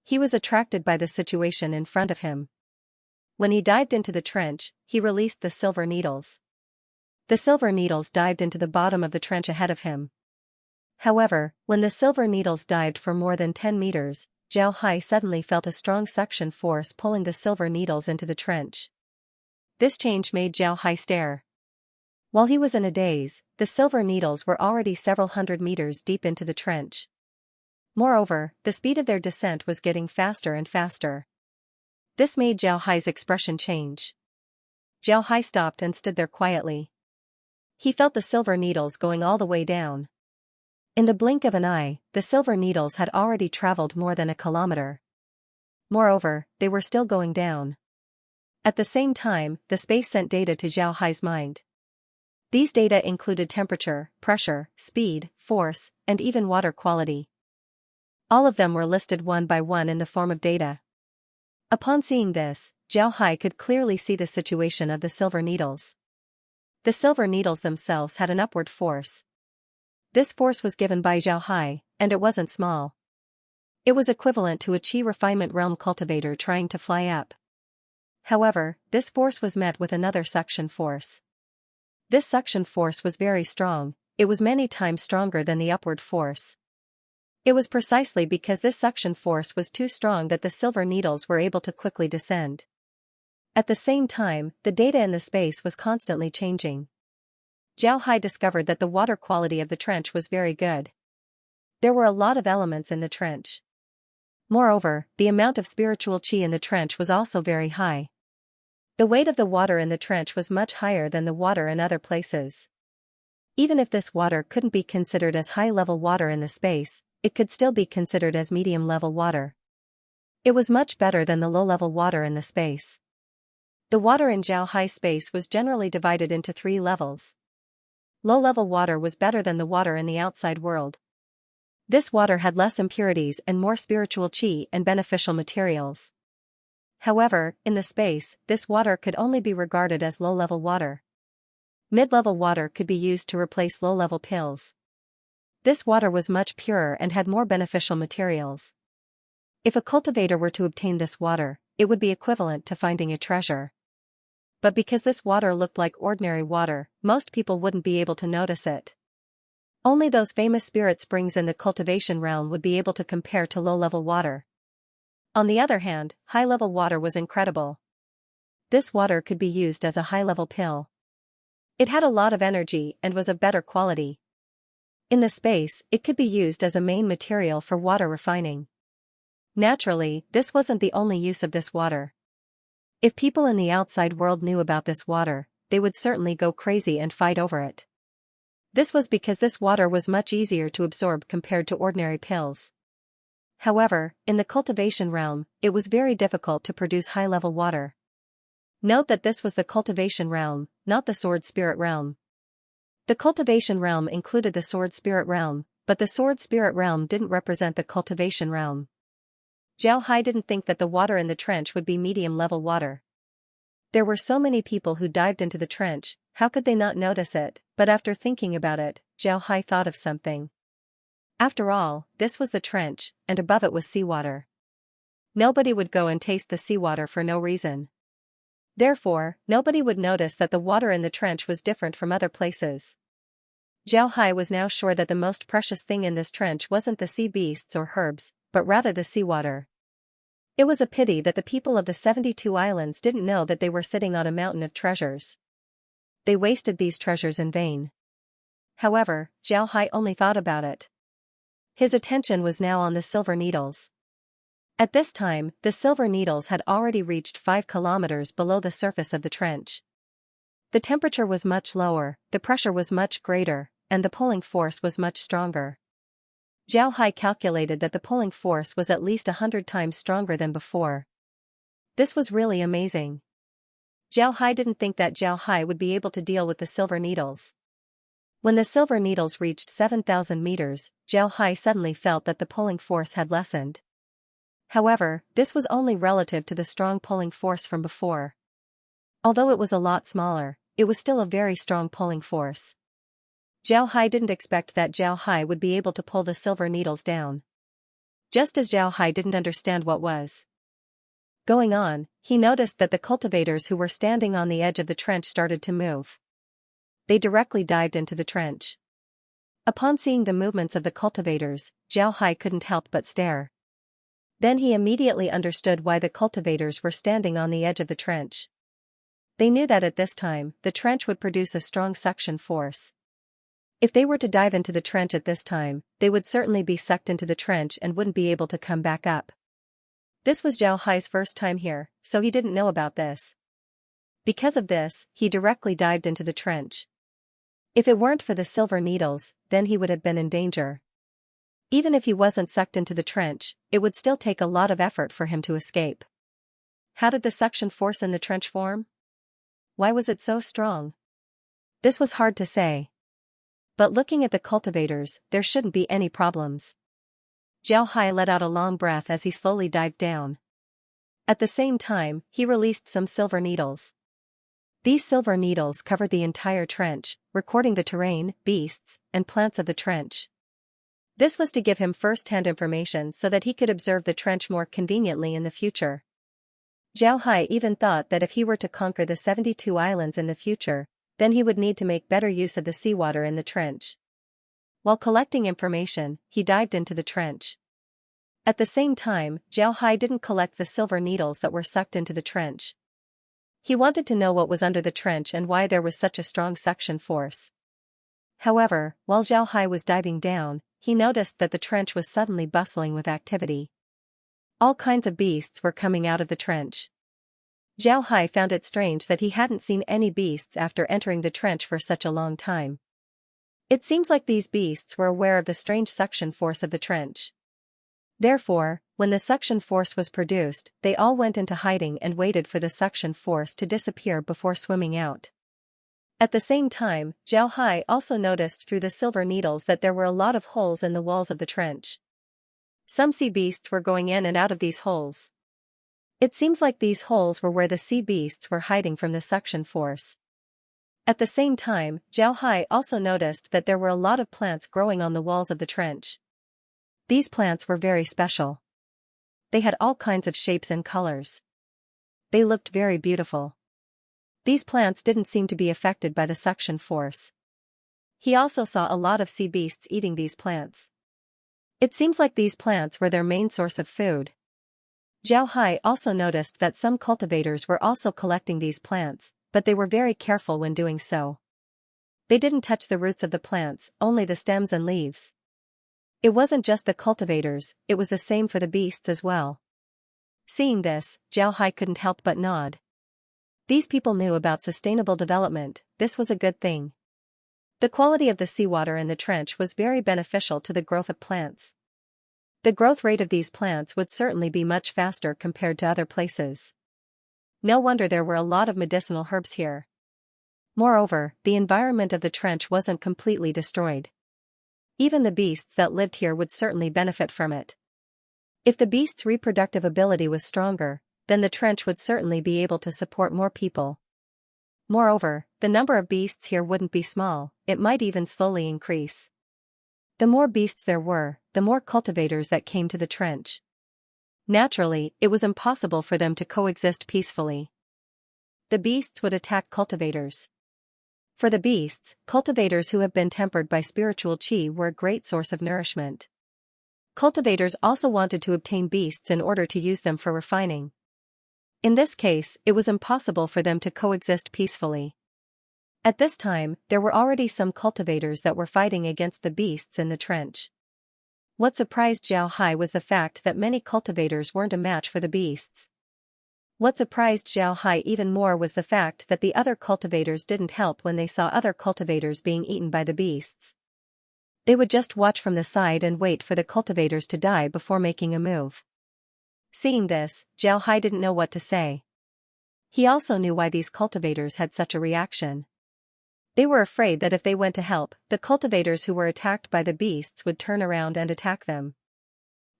He was attracted by the situation in front of him. When he dived into the trench, he released the silver needles. The silver needles dived into the bottom of the trench ahead of him. However, when the silver needles dived for more than 10 meters, Zhao Hai suddenly felt a strong suction force pulling the silver needles into the trench. This change made Zhao Hai stare. While he was in a daze, the silver needles were already several hundred meters deep into the trench. Moreover, the speed of their descent was getting faster and faster. This made Zhao Hai's expression change. Zhao Hai stopped and stood there quietly. He felt the silver needles going all the way down. In the blink of an eye, the silver needles had already traveled more than a kilometer. Moreover, they were still going down. At the same time, the space sent data to Zhao Hai's mind. These data included temperature, pressure, speed, force, and even water quality. All of them were listed one by one in the form of data. Upon seeing this, Zhao Hai could clearly see the situation of the silver needles. The silver needles themselves had an upward force. This force was given by Zhao Hai, and it wasn't small. It was equivalent to a Qi refinement realm cultivator trying to fly up. However, this force was met with another suction force. This suction force was very strong, it was many times stronger than the upward force. It was precisely because this suction force was too strong that the silver needles were able to quickly descend. At the same time, the data in the space was constantly changing. Zhao Hai discovered that the water quality of the trench was very good. There were a lot of elements in the trench. Moreover, the amount of spiritual qi in the trench was also very high. The weight of the water in the trench was much higher than the water in other places. Even if this water couldn't be considered as high-level water in the space, it could still be considered as medium-level water. It was much better than the low-level water in the space. The water in Zhao Hai's space was generally divided into 3 levels. Low-level water was better than the water in the outside world. This water had less impurities and more spiritual qi and beneficial materials. However, in the space, this water could only be regarded as low-level water. Mid-level water could be used to replace low-level pills. This water was much purer and had more beneficial materials. If a cultivator were to obtain this water, it would be equivalent to finding a treasure. But because this water looked like ordinary water, most people wouldn't be able to notice it. Only those famous spirit springs in the cultivation realm would be able to compare to low-level water. On the other hand, high-level water was incredible. This water could be used as a high-level pill. It had a lot of energy and was of better quality. In the space, it could be used as a main material for water refining. Naturally, this wasn't the only use of this water. If people in the outside world knew about this water, they would certainly go crazy and fight over it. This was because this water was much easier to absorb compared to ordinary pills. However, in the cultivation realm, it was very difficult to produce high-level water. Note that this was the cultivation realm, not the sword spirit realm. The cultivation realm included the sword spirit realm, but the sword spirit realm didn't represent the cultivation realm. Zhao Hai didn't think that the water in the trench would be medium-level water. There were so many people who dived into the trench, how could they not notice it? But after thinking about it, Zhao Hai thought of something. After all, this was the trench, and above it was seawater. Nobody would go and taste the seawater for no reason. Therefore, nobody would notice that the water in the trench was different from other places. Zhao Hai was now sure that the most precious thing in this trench wasn't the sea beasts or herbs, but rather the seawater. It was a pity that the people of the 72 islands didn't know that they were sitting on a mountain of treasures. They wasted these treasures in vain. However, Zhao Hai only thought about it. His attention was now on the silver needles. At this time, the silver needles had already reached 5 kilometers below the surface of the trench. The temperature was much lower, the pressure was much greater, and the pulling force was much stronger. Zhao Hai calculated that the pulling force was at least 100 times stronger than before. This was really amazing. Zhao Hai didn't think that Zhao Hai would be able to deal with the silver needles. When the silver needles reached 7,000 meters, Zhao Hai suddenly felt that the pulling force had lessened. However, this was only relative to the strong pulling force from before. Although it was a lot smaller, it was still a very strong pulling force. Zhao Hai didn't expect that Zhao Hai would be able to pull the silver needles down. Just as Zhao Hai didn't understand what was going on, he noticed that the cultivators who were standing on the edge of the trench started to move. They directly dived into the trench. Upon seeing the movements of the cultivators, Zhao Hai couldn't help but stare. Then he immediately understood why the cultivators were standing on the edge of the trench. They knew that at this time, the trench would produce a strong suction force. If they were to dive into the trench at this time, they would certainly be sucked into the trench and wouldn't be able to come back up. This was Zhao Hai's first time here, so he didn't know about this. Because of this, he directly dived into the trench. If it weren't for the silver needles, then he would have been in danger. Even if he wasn't sucked into the trench, it would still take a lot of effort for him to escape. How did the suction force in the trench form? Why was it so strong? This was hard to say. But looking at the cultivators, there shouldn't be any problems. Zhao Hai let out a long breath as he slowly dived down. At the same time, he released some silver needles. These silver needles covered the entire trench, recording the terrain, beasts, and plants of the trench. This was to give him first-hand information so that he could observe the trench more conveniently in the future. Zhao Hai even thought that if he were to conquer the 72 islands in the future, then he would need to make better use of the seawater in the trench. While collecting information, he dived into the trench. At the same time, Zhao Hai didn't collect the silver needles that were sucked into the trench. He wanted to know what was under the trench and why there was such a strong suction force. However, while Zhao Hai was diving down, he noticed that the trench was suddenly bustling with activity. All kinds of beasts were coming out of the trench. Zhao Hai found it strange that he hadn't seen any beasts after entering the trench for such a long time. It seems like these beasts were aware of the strange suction force of the trench. Therefore, when the suction force was produced, they all went into hiding and waited for the suction force to disappear before swimming out. At the same time, Zhao Hai also noticed through the silver needles that there were a lot of holes in the walls of the trench. Some sea beasts were going in and out of these holes. It seems like these holes were where the sea beasts were hiding from the suction force. At the same time, Zhao Hai also noticed that there were a lot of plants growing on the walls of the trench. These plants were very special. They had all kinds of shapes and colors. They looked very beautiful. These plants didn't seem to be affected by the suction force. He also saw a lot of sea beasts eating these plants. It seems like these plants were their main source of food. Zhao Hai also noticed that some cultivators were also collecting these plants, but they were very careful when doing so. They didn't touch the roots of the plants, only the stems and leaves. It wasn't just the cultivators, it was the same for the beasts as well. Seeing this, Zhao Hai couldn't help but nod. These people knew about sustainable development, this was a good thing. The quality of the seawater in the trench was very beneficial to the growth of plants. The growth rate of these plants would certainly be much faster compared to other places. No wonder there were a lot of medicinal herbs here. Moreover, the environment of the trench wasn't completely destroyed. Even the beasts that lived here would certainly benefit from it. If the beast's reproductive ability was stronger, then the trench would certainly be able to support more people. Moreover, the number of beasts here wouldn't be small, it might even slowly increase. The more beasts there were, the more cultivators that came to the trench. Naturally, it was impossible for them to coexist peacefully. The beasts would attack cultivators. For the beasts, cultivators who have been tempered by spiritual qi were a great source of nourishment. Cultivators also wanted to obtain beasts in order to use them for refining. In this case, it was impossible for them to coexist peacefully. At this time, there were already some cultivators that were fighting against the beasts in the trench. What surprised Zhao Hai was the fact that many cultivators weren't a match for the beasts. What surprised Zhao Hai even more was the fact that the other cultivators didn't help when they saw other cultivators being eaten by the beasts. They would just watch from the side and wait for the cultivators to die before making a move. Seeing this, Zhao Hai didn't know what to say. He also knew why these cultivators had such a reaction. They were afraid that if they went to help, the cultivators who were attacked by the beasts would turn around and attack them.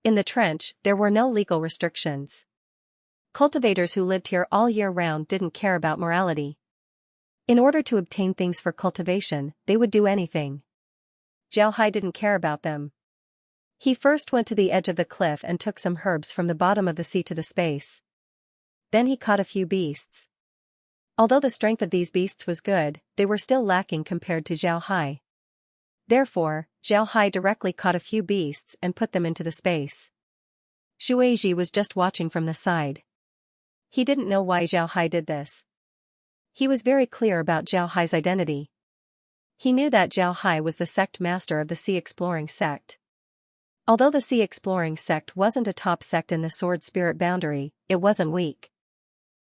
In the trench, there were no legal restrictions. Cultivators who lived here all year round didn't care about morality. In order to obtain things for cultivation, they would do anything. Zhao Hai didn't care about them. He first went to the edge of the cliff and took some herbs from the bottom of the sea to the space. Then he caught a few beasts. Although the strength of these beasts was good, they were still lacking compared to Xiao Hai. Therefore, Xiao Hai directly caught a few beasts and put them into the space. Shuiji was just watching from the side. He didn't know why Xiao Hai did this. He was very clear about Xiao Hai's identity. He knew that Xiao Hai was the sect master of the Sea Exploring sect. Although the Sea Exploring sect wasn't a top sect in the Sword Spirit boundary, it wasn't weak.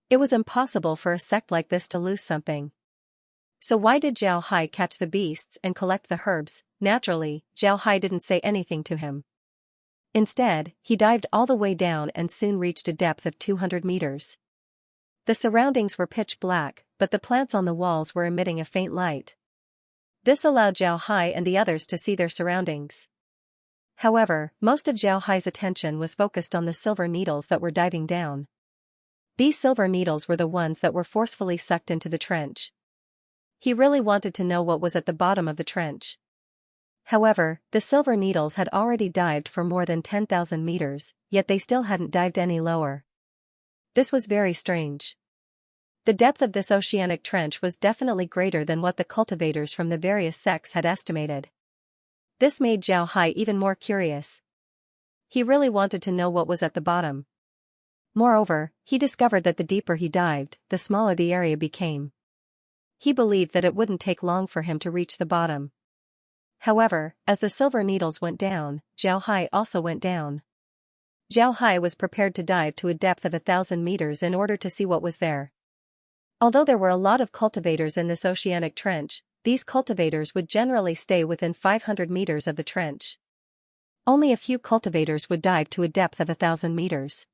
It was impossible for a sect like this to lose something. So why did Xiao Hai catch the beasts and collect the herbs? Naturally, Xiao Hai didn't say anything to him. Instead, he dived all the way down and soon reached a depth of 200 meters. The surroundings were pitch black, but the plants on the walls were emitting a faint light. This allowed Xiao Hai and the others to see their surroundings. However, most of Xiao Hai's attention was focused on the silver needles that were diving down. These silver needles were the ones that were forcefully sucked into the trench. He really wanted to know what was at the bottom of the trench. However, the silver needles had already dived for more than 10,000 meters, yet they still hadn't dived any lower. This was very strange. The depth of this oceanic trench was definitely greater than what the cultivators from the various sects had estimated. This made Xiao Hai even more curious. He really wanted to know what was at the bottom. Moreover, he discovered that the deeper he dived, the smaller the area became. He believed that it wouldn't take long for him to reach the bottom. However, as the silver needles went down, Xiao Hai also went down. Xiao Hai was prepared to dive to a depth of 1,000 meters in order to see what was there. Although there were a lot of cultivators in this oceanic trench, these cultivators would generally stay within 500 meters of the trench. Only a few cultivators would dive to a depth of 1,000 meters.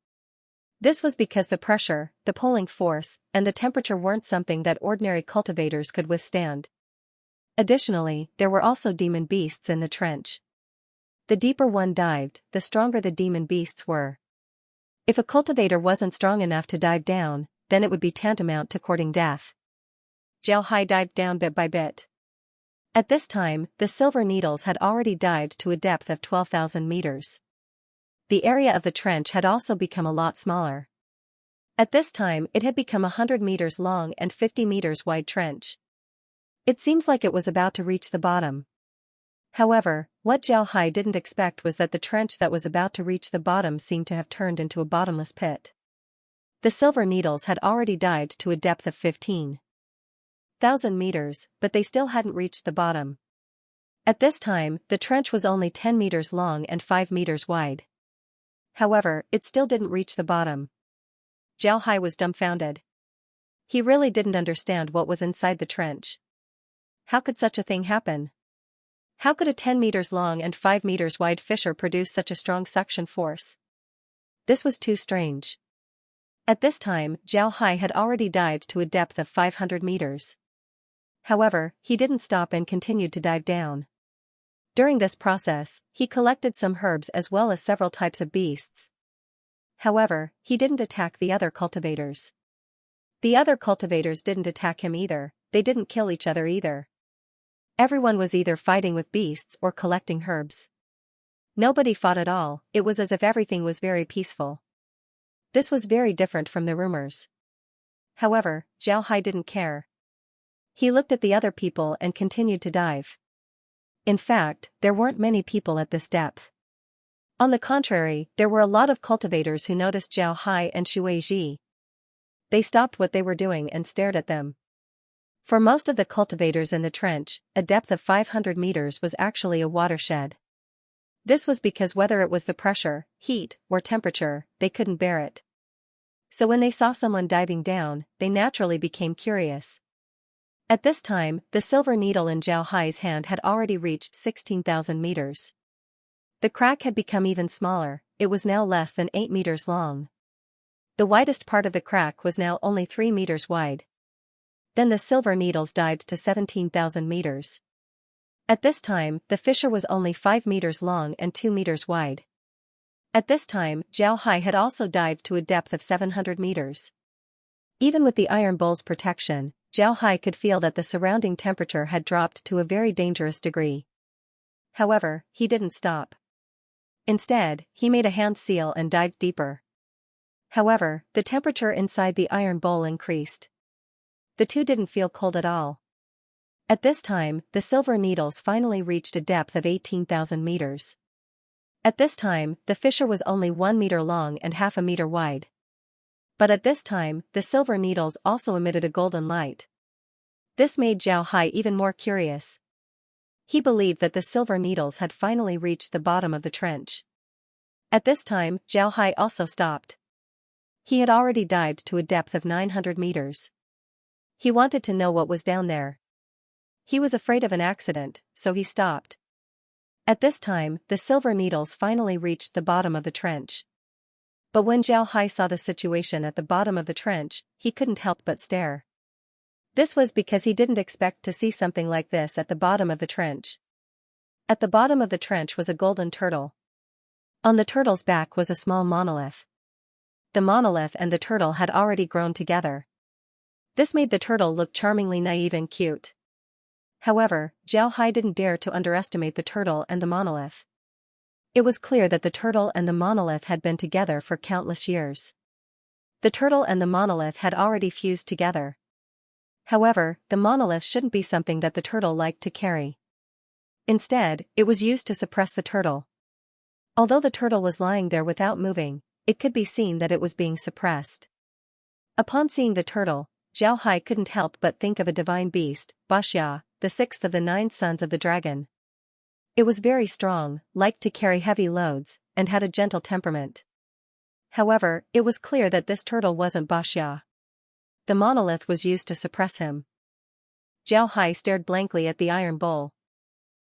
This was because the pressure, the pulling force, and the temperature weren't something that ordinary cultivators could withstand. Additionally, there were also demon beasts in the trench. The deeper one dived, the stronger the demon beasts were. If a cultivator wasn't strong enough to dive down, then it would be tantamount to courting death. Xiao Hai dived down bit by bit. At this time, the silver needles had already dived to a depth of 12,000 meters. The area of the trench had also become a lot smaller. At this time, it had become 100 meters long and 50 meters wide trench. It seems like it was about to reach the bottom. However, what Xiao Hai didn't expect was that the trench that was about to reach the bottom seemed to have turned into a bottomless pit. The silver needles had already dived to a depth of 15,000 meters, but they still hadn't reached the bottom. At this time, the trench was only 10 meters long and 5 meters wide. However, it still didn't reach the bottom. Xiao Hai was dumbfounded. He really didn't understand what was inside the trench. How could such a thing happen? How could a 10 meters long and 5 meters wide fissure produce such a strong suction force? This was too strange. At this time, Xiao Hai had already dived to a depth of 500 meters. However, he didn't stop and continued to dive down. During this process, he collected some herbs as well as several types of beasts. However, he didn't attack the other cultivators. The other cultivators didn't attack him either, they didn't kill each other either. Everyone was either fighting with beasts or collecting herbs. Nobody fought at all, it was as if everything was very peaceful. This was very different from the rumors. However, Xiao Hai didn't care. He looked at the other people and continued to dive. In fact, there weren't many people at this depth. On the contrary, there were a lot of cultivators who noticed Xiao Hai and Shuiji. They stopped what they were doing and stared at them. For most of the cultivators in the trench, a depth of 500 meters was actually a watershed. This was because whether it was the pressure, heat, or temperature, they couldn't bear it. So when they saw someone diving down, they naturally became curious. At this time, the silver needle in Xiao Hai's hand had already reached 16,000 meters. The crack had become even smaller, it was now less than 8 meters long. The widest part of the crack was now only 3 meters wide. Then the silver needles dived to 17,000 meters. At this time, the fissure was only 5 meters long and 2 meters wide. At this time, Xiao Hai had also dived to a depth of 700 meters. Even with the iron bull's protection, Xiao Hai could feel that the surrounding temperature had dropped to a very dangerous degree. However, he didn't stop. Instead, he made a hand seal and dived deeper. However, the temperature inside the iron bowl increased. The two didn't feel cold at all. At this time, the silver needles finally reached a depth of 18,000 meters. At this time, the fissure was only 1 meter long and half a meter wide. But at this time, the silver needles also emitted a golden light. This made Zhao Hai even more curious. He believed that the silver needles had finally reached the bottom of the trench. At this time, Zhao Hai also stopped. He had already dived to a depth of 900 meters. He wanted to know what was down there. He was afraid of an accident, so he stopped. At this time, the silver needles finally reached the bottom of the trench. But when Zhao Hai saw the situation at the bottom of the trench, he couldn't help but stare. This was because he didn't expect to see something like this at the bottom of the trench. At the bottom of the trench was a golden turtle. On the turtle's back was a small monolith. The monolith and the turtle had already grown together. This made the turtle look charmingly naive and cute. However, Zhao Hai didn't dare to underestimate the turtle and the monolith. It was clear that the turtle and the monolith had been together for countless years. The turtle and the monolith had already fused together. However, the monolith shouldn't be something that the turtle liked to carry. Instead, it was used to suppress the turtle. Although the turtle was lying there without moving, it could be seen that it was being suppressed. Upon seeing the turtle, Zhao Hai couldn't help but think of a divine beast, Baxia, the sixth of the 9 sons of the dragon. It was very strong, liked to carry heavy loads, and had a gentle temperament. However, it was clear that this turtle wasn't Baxia. The monolith was used to suppress him. Zhao Hai stared blankly at the iron bowl.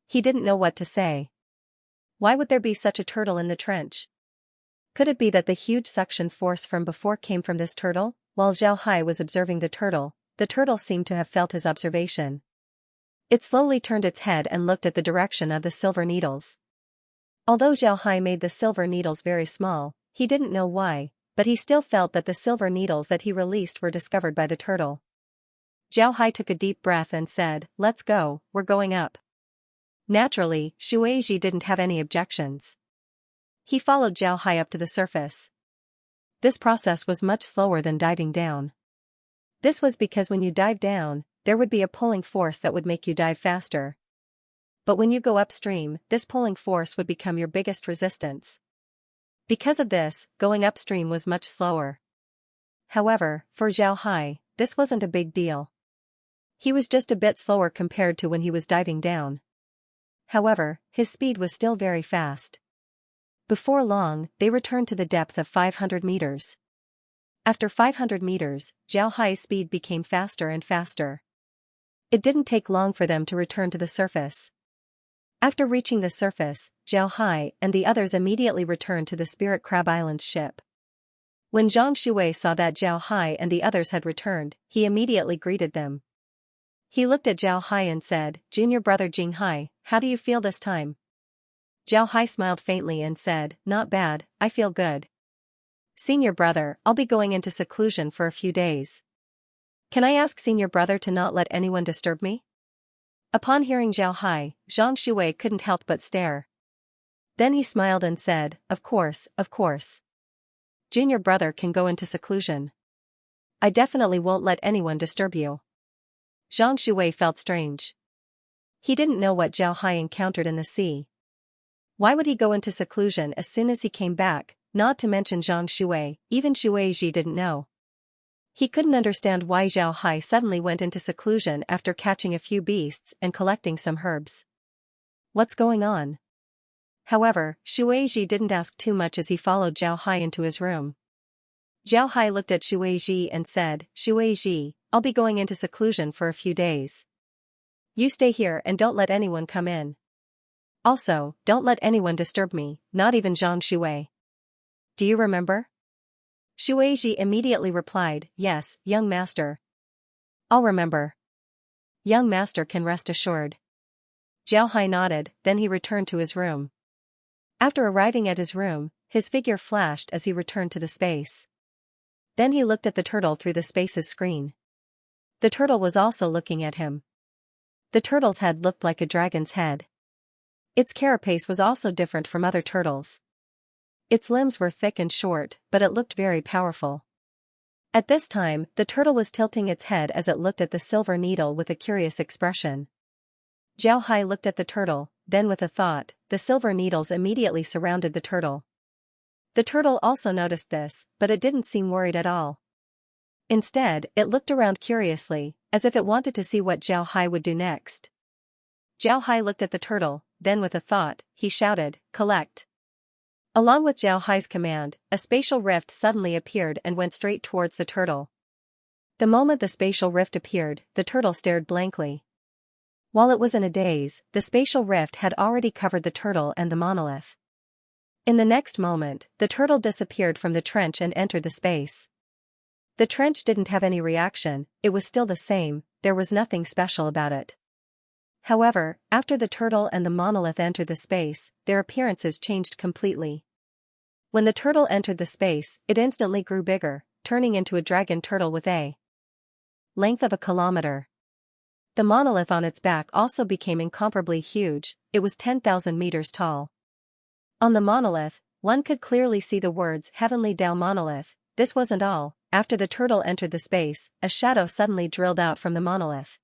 He didn't know what to say. Why would there be such a turtle in the trench? Could it be that the huge suction force from before came from this turtle? While Zhao Hai was observing the turtle seemed to have felt his observation. It slowly turned its head and looked at the direction of the silver needles. Although Zhao Hai made the silver needles very small, he didn't know why, but he still felt that the silver needles that he released were discovered by the turtle. Zhao Hai took a deep breath and said, "Let's go, we're going up." Naturally, Xueji didn't have any objections. He followed Zhao Hai up to the surface. This process was much slower than diving down. This was because when you dive down, there would be a pulling force that would make you dive faster. But when you go upstream, this pulling force would become your biggest resistance. Because of this, going upstream was much slower. However, for Zhao Hai, this wasn't a big deal. He was just a bit slower compared to when he was diving down. However, his speed was still very fast. Before long, they returned to the depth of 500 meters. After 500 meters, Zhao Hai's speed became faster and faster. It didn't take long for them to return to the surface. After reaching the surface, Zhao Hai and the others immediately returned to the Spirit Crab Islands ship. When Zhang Shui saw that Zhao Hai and the others had returned, he immediately greeted them. He looked at Zhao Hai and said, "Junior brother Jing Hai, how do you feel this time?" Zhao Hai smiled faintly and said, "Not bad, I feel good. Senior brother, I'll be going into seclusion for a few days. Can I ask senior brother to not let anyone disturb me?" Upon hearing Zhao Hai, Zhang Shui couldn't help but stare. Then he smiled and said, Of course. Junior brother can go into seclusion. I definitely won't let anyone disturb you." Zhang Shui felt strange. He didn't know what Zhao Hai encountered in the sea. Why would he go into seclusion as soon as he came back? Not to mention Zhang Shui, even Xueji didn't know. He couldn't understand why Zhao Hai suddenly went into seclusion after catching a few beasts and collecting some herbs. What's going on? However, Xueji didn't ask too much as he followed Zhao Hai into his room. Zhao Hai looked at Xueji and said, "Xueji, I'll be going into seclusion for a few days. You stay here and don't let anyone come in. Also, don't let anyone disturb me, not even Zhang Shui. Do you remember?" Xueji immediately replied, "Yes, young master. I'll remember. Young master can rest assured." Zhao Hai nodded, then he returned to his room. After arriving at his room, his figure flashed as he returned to the space. Then he looked at the turtle through the space's screen. The turtle was also looking at him. The turtle's head looked like a dragon's head. Its carapace was also different from other turtles. Its limbs were thick and short, but it looked very powerful. At this time, the turtle was tilting its head as it looked at the silver needle with a curious expression. Zhao Hai looked at the turtle, then with a thought, the silver needles immediately surrounded the turtle. The turtle also noticed this, but it didn't seem worried at all. Instead, it looked around curiously, as if it wanted to see what Zhao Hai would do next. Zhao Hai looked at the turtle, then with a thought, he shouted, "Collect." Along with Zhao Hai's command, a spatial rift suddenly appeared and went straight towards the turtle. The moment the spatial rift appeared, the turtle stared blankly. While it was in a daze, the spatial rift had already covered the turtle and the monolith. In the next moment, the turtle disappeared from the trench and entered the space. The trench didn't have any reaction, it was still the same, there was nothing special about it. However, after the turtle and the monolith entered the space, their appearances changed completely. When the turtle entered the space, it instantly grew bigger, turning into a dragon turtle with a length of a kilometer. The monolith on its back also became incomparably huge, it was 10,000 meters tall. On the monolith, one could clearly see the words Heavenly Tao Monolith. This wasn't all, after the turtle entered the space, a shadow suddenly drilled out from the monolith.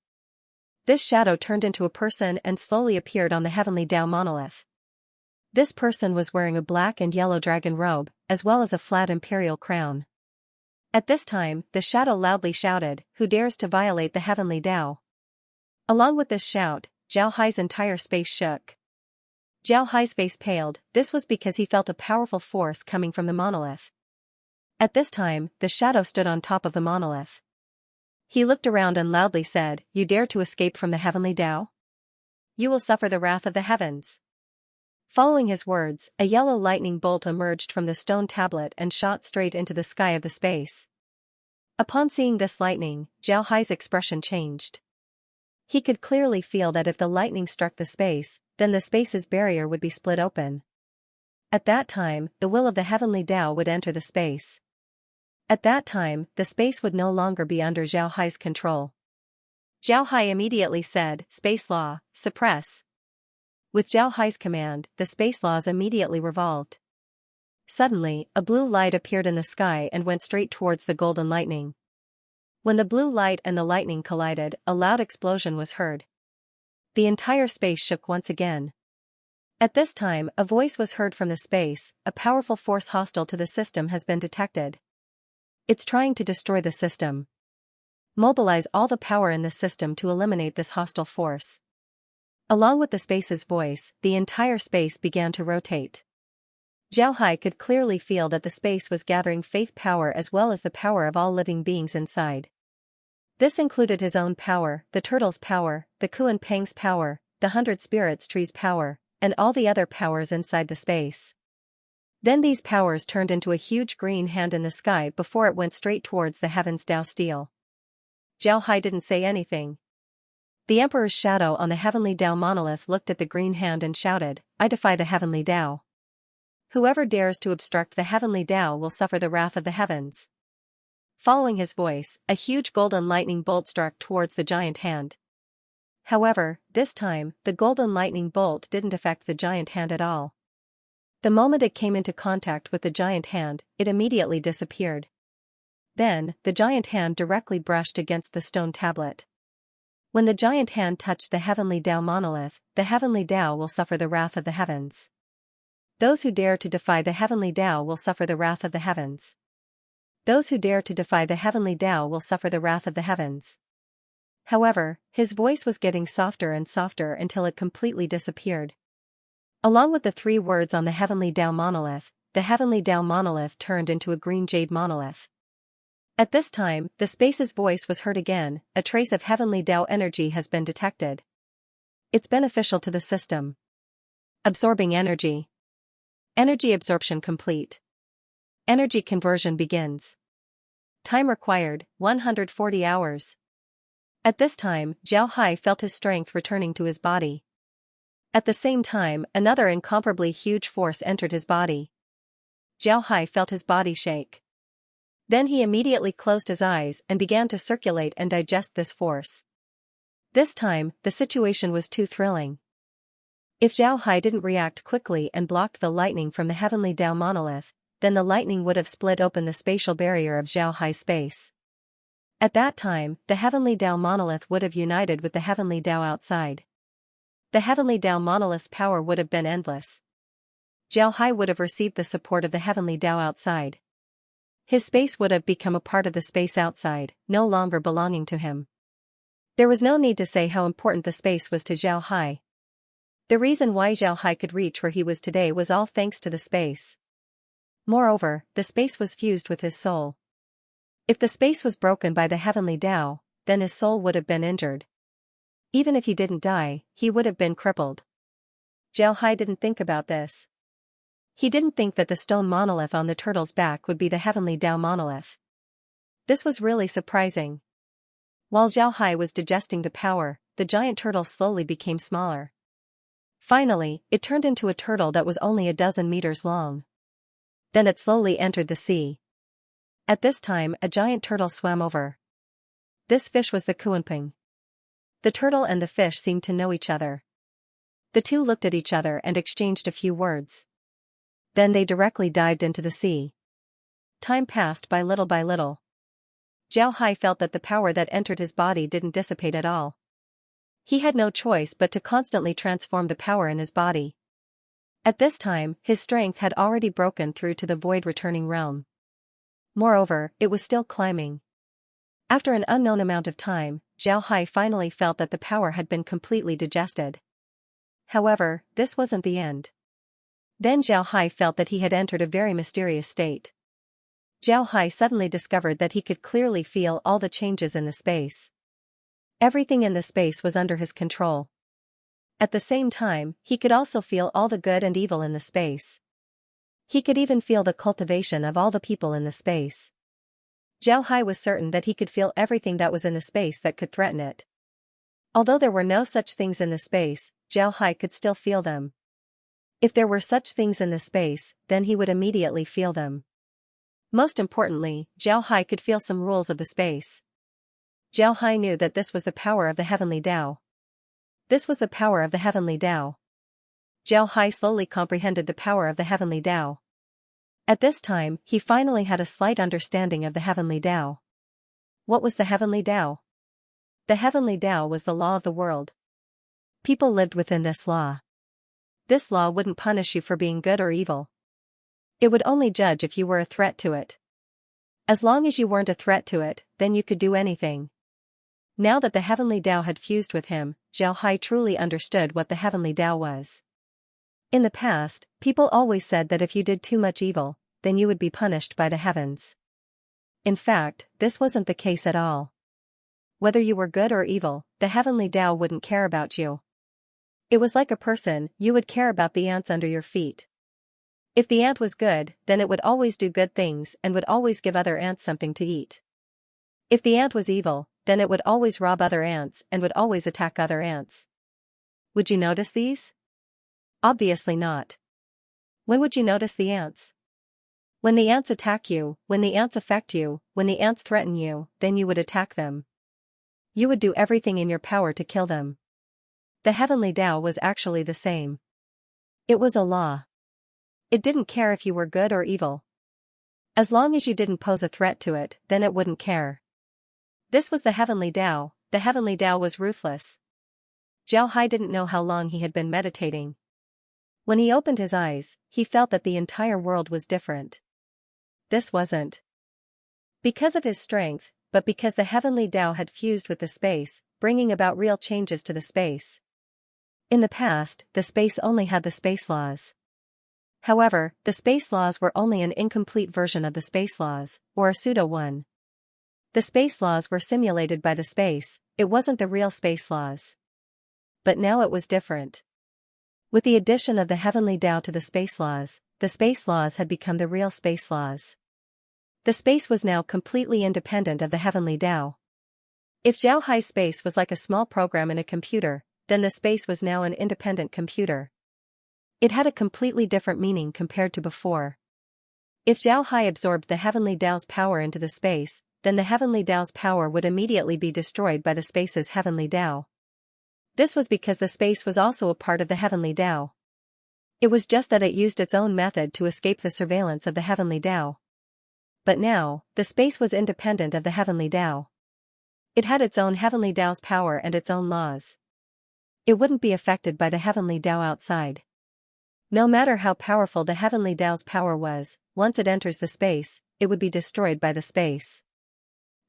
This shadow turned into a person and slowly appeared on the Heavenly Tao monolith. This person was wearing a black and yellow dragon robe, as well as a flat imperial crown. At this time, the shadow loudly shouted, "Who dares to violate the Heavenly Tao?" Along with this shout, Zhao Hai's entire space shook. Zhao Hai's face paled, this was because he felt a powerful force coming from the monolith. At this time, the shadow stood on top of the monolith. He looked around and loudly said, "You dare to escape from the Heavenly Tao? You will suffer the wrath of the heavens." Following his words, a yellow lightning bolt emerged from the stone tablet and shot straight into the sky of the space. Upon seeing this lightning, Zhao Hai's expression changed. He could clearly feel that if the lightning struck the space, then the space's barrier would be split open. At that time, the will of the Heavenly Tao would enter the space. At that time, the space would no longer be under Zhao Hai's control. Zhao Hai immediately said, "Space law, suppress." With Zhao Hai's command, the space laws immediately revolved. Suddenly, a blue light appeared in the sky and went straight towards the golden lightning. When the blue light and the lightning collided, a loud explosion was heard. The entire space shook once again. At this time, a voice was heard from the space, "A powerful force hostile to the system has been detected. It's trying to destroy the system. Mobilize all the power in the system to eliminate this hostile force." Along with the space's voice, the entire space began to rotate. Zhao Hai could clearly feel that the space was gathering faith power as well as the power of all living beings inside. This included his own power, the turtle's power, the Kuan Pang's power, the 100 Spirits Tree's power, and all the other powers inside the space. Then these powers turned into a huge green hand in the sky before it went straight towards the heavens Tao steel. Zhao Hai didn't say anything. The Emperor's shadow on the Heavenly Tao monolith looked at the green hand and shouted, "I defy the Heavenly Tao. Whoever dares to obstruct the Heavenly Tao will suffer the wrath of the heavens." Following his voice, a huge golden lightning bolt struck towards the giant hand. However, this time, the golden lightning bolt didn't affect the giant hand at all. The moment it came into contact with the giant hand, it immediately disappeared. Then, the giant hand directly brushed against the stone tablet. When the giant hand touched the Heavenly Tao monolith, the Heavenly Tao will suffer the wrath of the heavens. Those who dare to defy the Heavenly Tao will suffer the wrath of the heavens. Those who dare to defy the Heavenly Tao will suffer the wrath of the heavens. However, his voice was getting softer and softer until it completely disappeared. Along with the 3 words on the Heavenly Tao monolith, the Heavenly Tao monolith turned into a green jade monolith. At this time, the space's voice was heard again, "A trace of Heavenly Tao energy has been detected. It's beneficial to the system. Absorbing energy. Energy absorption complete. Energy conversion begins. Time required, 140 hours. At this time, Zhao Hai felt his strength returning to his body. At the same time, another incomparably huge force entered his body. Zhao Hai felt his body shake. Then he immediately closed his eyes and began to circulate and digest this force. This time, the situation was too thrilling. If Zhao Hai didn't react quickly and blocked the lightning from the heavenly Tao monolith, then the lightning would have split open the spatial barrier of Zhao Hai's space. At that time, the heavenly Tao monolith would have united with the heavenly Tao outside. The heavenly Tao monolith's power would have been endless. Zhao Hai would have received the support of the heavenly Tao outside. His space would have become a part of the space outside, no longer belonging to him. There was no need to say how important the space was to Zhao Hai. The reason why Zhao Hai could reach where he was today was all thanks to the space. Moreover, the space was fused with his soul. If the space was broken by the heavenly Tao, then his soul would have been injured. Even if he didn't die, he would have been crippled. Zhao Hai didn't think about this. He didn't think that the stone monolith on the turtle's back would be the heavenly Tao monolith. This was really surprising. While Zhao Hai was digesting the power, the giant turtle slowly became smaller. Finally, it turned into a turtle that was only a dozen meters long. Then it slowly entered the sea. At this time, a giant turtle swam over. This fish was the Kuanping. The turtle and the fish seemed to know each other. The two looked at each other and exchanged a few words. Then they directly dived into the sea. Time passed by little by little. Zhao Hai felt that the power that entered his body didn't dissipate at all. He had no choice but to constantly transform the power in his body. At this time, his strength had already broken through to the void returning realm. Moreover, it was still climbing. After an unknown amount of time, Zhao Hai finally felt that the power had been completely digested. However, this wasn't the end. Then Zhao Hai felt that he had entered a very mysterious state. Zhao Hai suddenly discovered that he could clearly feel all the changes in the space. Everything in the space was under his control. At the same time, he could also feel all the good and evil in the space. He could even feel the cultivation of all the people in the space. Zhao Hai was certain that he could feel everything that was in the space that could threaten it. Although there were no such things in the space, Zhao Hai could still feel them. If there were such things in the space, then he would immediately feel them. Most importantly, Zhao Hai could feel some rules of the space. Zhao Hai knew that this was the power of the heavenly Tao. This was the power of the heavenly Tao. Zhao Hai slowly comprehended the power of the heavenly Tao. At this time, he finally had a slight understanding of the heavenly Tao. What was the heavenly Tao? The heavenly Tao was the law of the world. People lived within this law. This law wouldn't punish you for being good or evil. It would only judge if you were a threat to it. As long as you weren't a threat to it, then you could do anything. Now that the heavenly Tao had fused with him, Zhao Hai truly understood what the heavenly Tao was. In the past, people always said that if you did too much evil, then you would be punished by the heavens. In fact, this wasn't the case at all. Whether you were good or evil, the heavenly Tao wouldn't care about you. It was like a person, you would care about the ants under your feet. If the ant was good, then it would always do good things and would always give other ants something to eat. If the ant was evil, then it would always rob other ants and would always attack other ants. Would you notice these? Obviously not. When would you notice the ants? When the ants attack you, when the ants affect you, when the ants threaten you, then you would attack them. You would do everything in your power to kill them. The heavenly Tao was actually the same. It was a law. It didn't care if you were good or evil. As long as you didn't pose a threat to it, then it wouldn't care. This was the heavenly Tao. The heavenly Tao was ruthless. Zhao Hai didn't know how long he had been meditating. When he opened his eyes, he felt that the entire world was different. This wasn't because of his strength, but because the heavenly Tao had fused with the space, bringing about real changes to the space. In the past, the space only had the space laws. However, the space laws were only an incomplete version of the space laws, or a pseudo one. The space laws were simulated by the space, it wasn't the real space laws. But now it was different. With the addition of the heavenly Tao to the space laws had become the real space laws. The space was now completely independent of the heavenly Tao. If Zhao Hai's space was like a small program in a computer, then the space was now an independent computer. It had a completely different meaning compared to before. If Zhao Hai absorbed the heavenly Tao's power into the space, then the heavenly Tao's power would immediately be destroyed by the space's heavenly Tao. This was because the space was also a part of the heavenly Tao. It was just that it used its own method to escape the surveillance of the heavenly Tao. But now, the space was independent of the heavenly Tao. It had its own heavenly Tao's power and its own laws. It wouldn't be affected by the heavenly Tao outside. No matter how powerful the heavenly Tao's power was, once it enters the space, it would be destroyed by the space.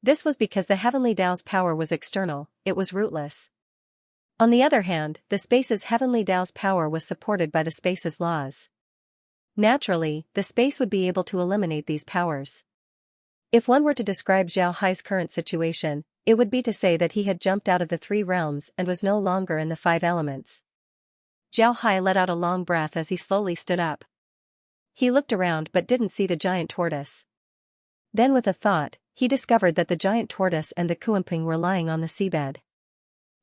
This was because the heavenly Tao's power was external, it was rootless. On the other hand, the space's heavenly Tao's power was supported by the space's laws. Naturally, the space would be able to eliminate these powers. If one were to describe Zhao Hai's current situation, it would be to say that he had jumped out of the 3 realms and was no longer in the 5 elements. Zhao Hai let out a long breath as he slowly stood up. He looked around but didn't see the giant tortoise. Then with a thought, he discovered that the giant tortoise and the Kuanping were lying on the seabed.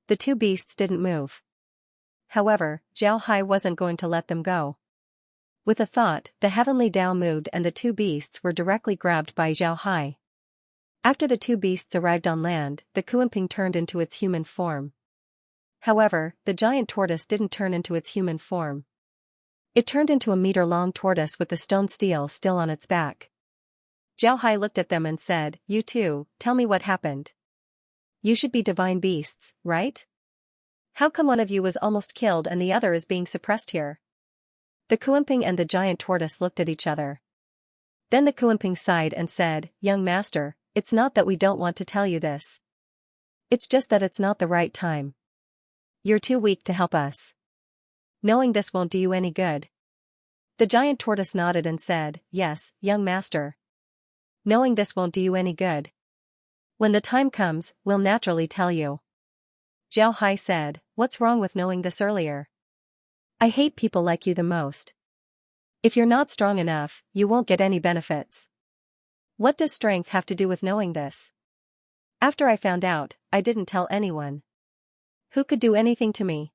The 2 beasts didn't move. However, Zhao Hai wasn't going to let them go. With a thought, the heavenly Tao moved and the 2 beasts were directly grabbed by Zhao Hai. After the 2 beasts arrived on land, the Kuanping turned into its human form. However, the giant tortoise didn't turn into its human form. It turned into a meter-long tortoise with the stone steel still on its back. Zhao Hai looked at them and said, "You two, tell me what happened. You should be divine beasts, right? How come one of you was almost killed and the other is being suppressed here?" The Kuanping and the giant tortoise looked at each other. Then the Kuanping sighed and said, "Young master, it's not that we don't want to tell you this. It's just that it's not the right time. You're too weak to help us. Knowing this won't do you any good." The giant tortoise nodded and said, "Yes, young master. Knowing this won't do you any good. When the time comes, we'll naturally tell you." Zhao Hai said, "What's wrong with knowing this earlier? I hate people like you the most. If you're not strong enough, you won't get any benefits. What does strength have to do with knowing this? After I found out, I didn't tell anyone. Who could do anything to me?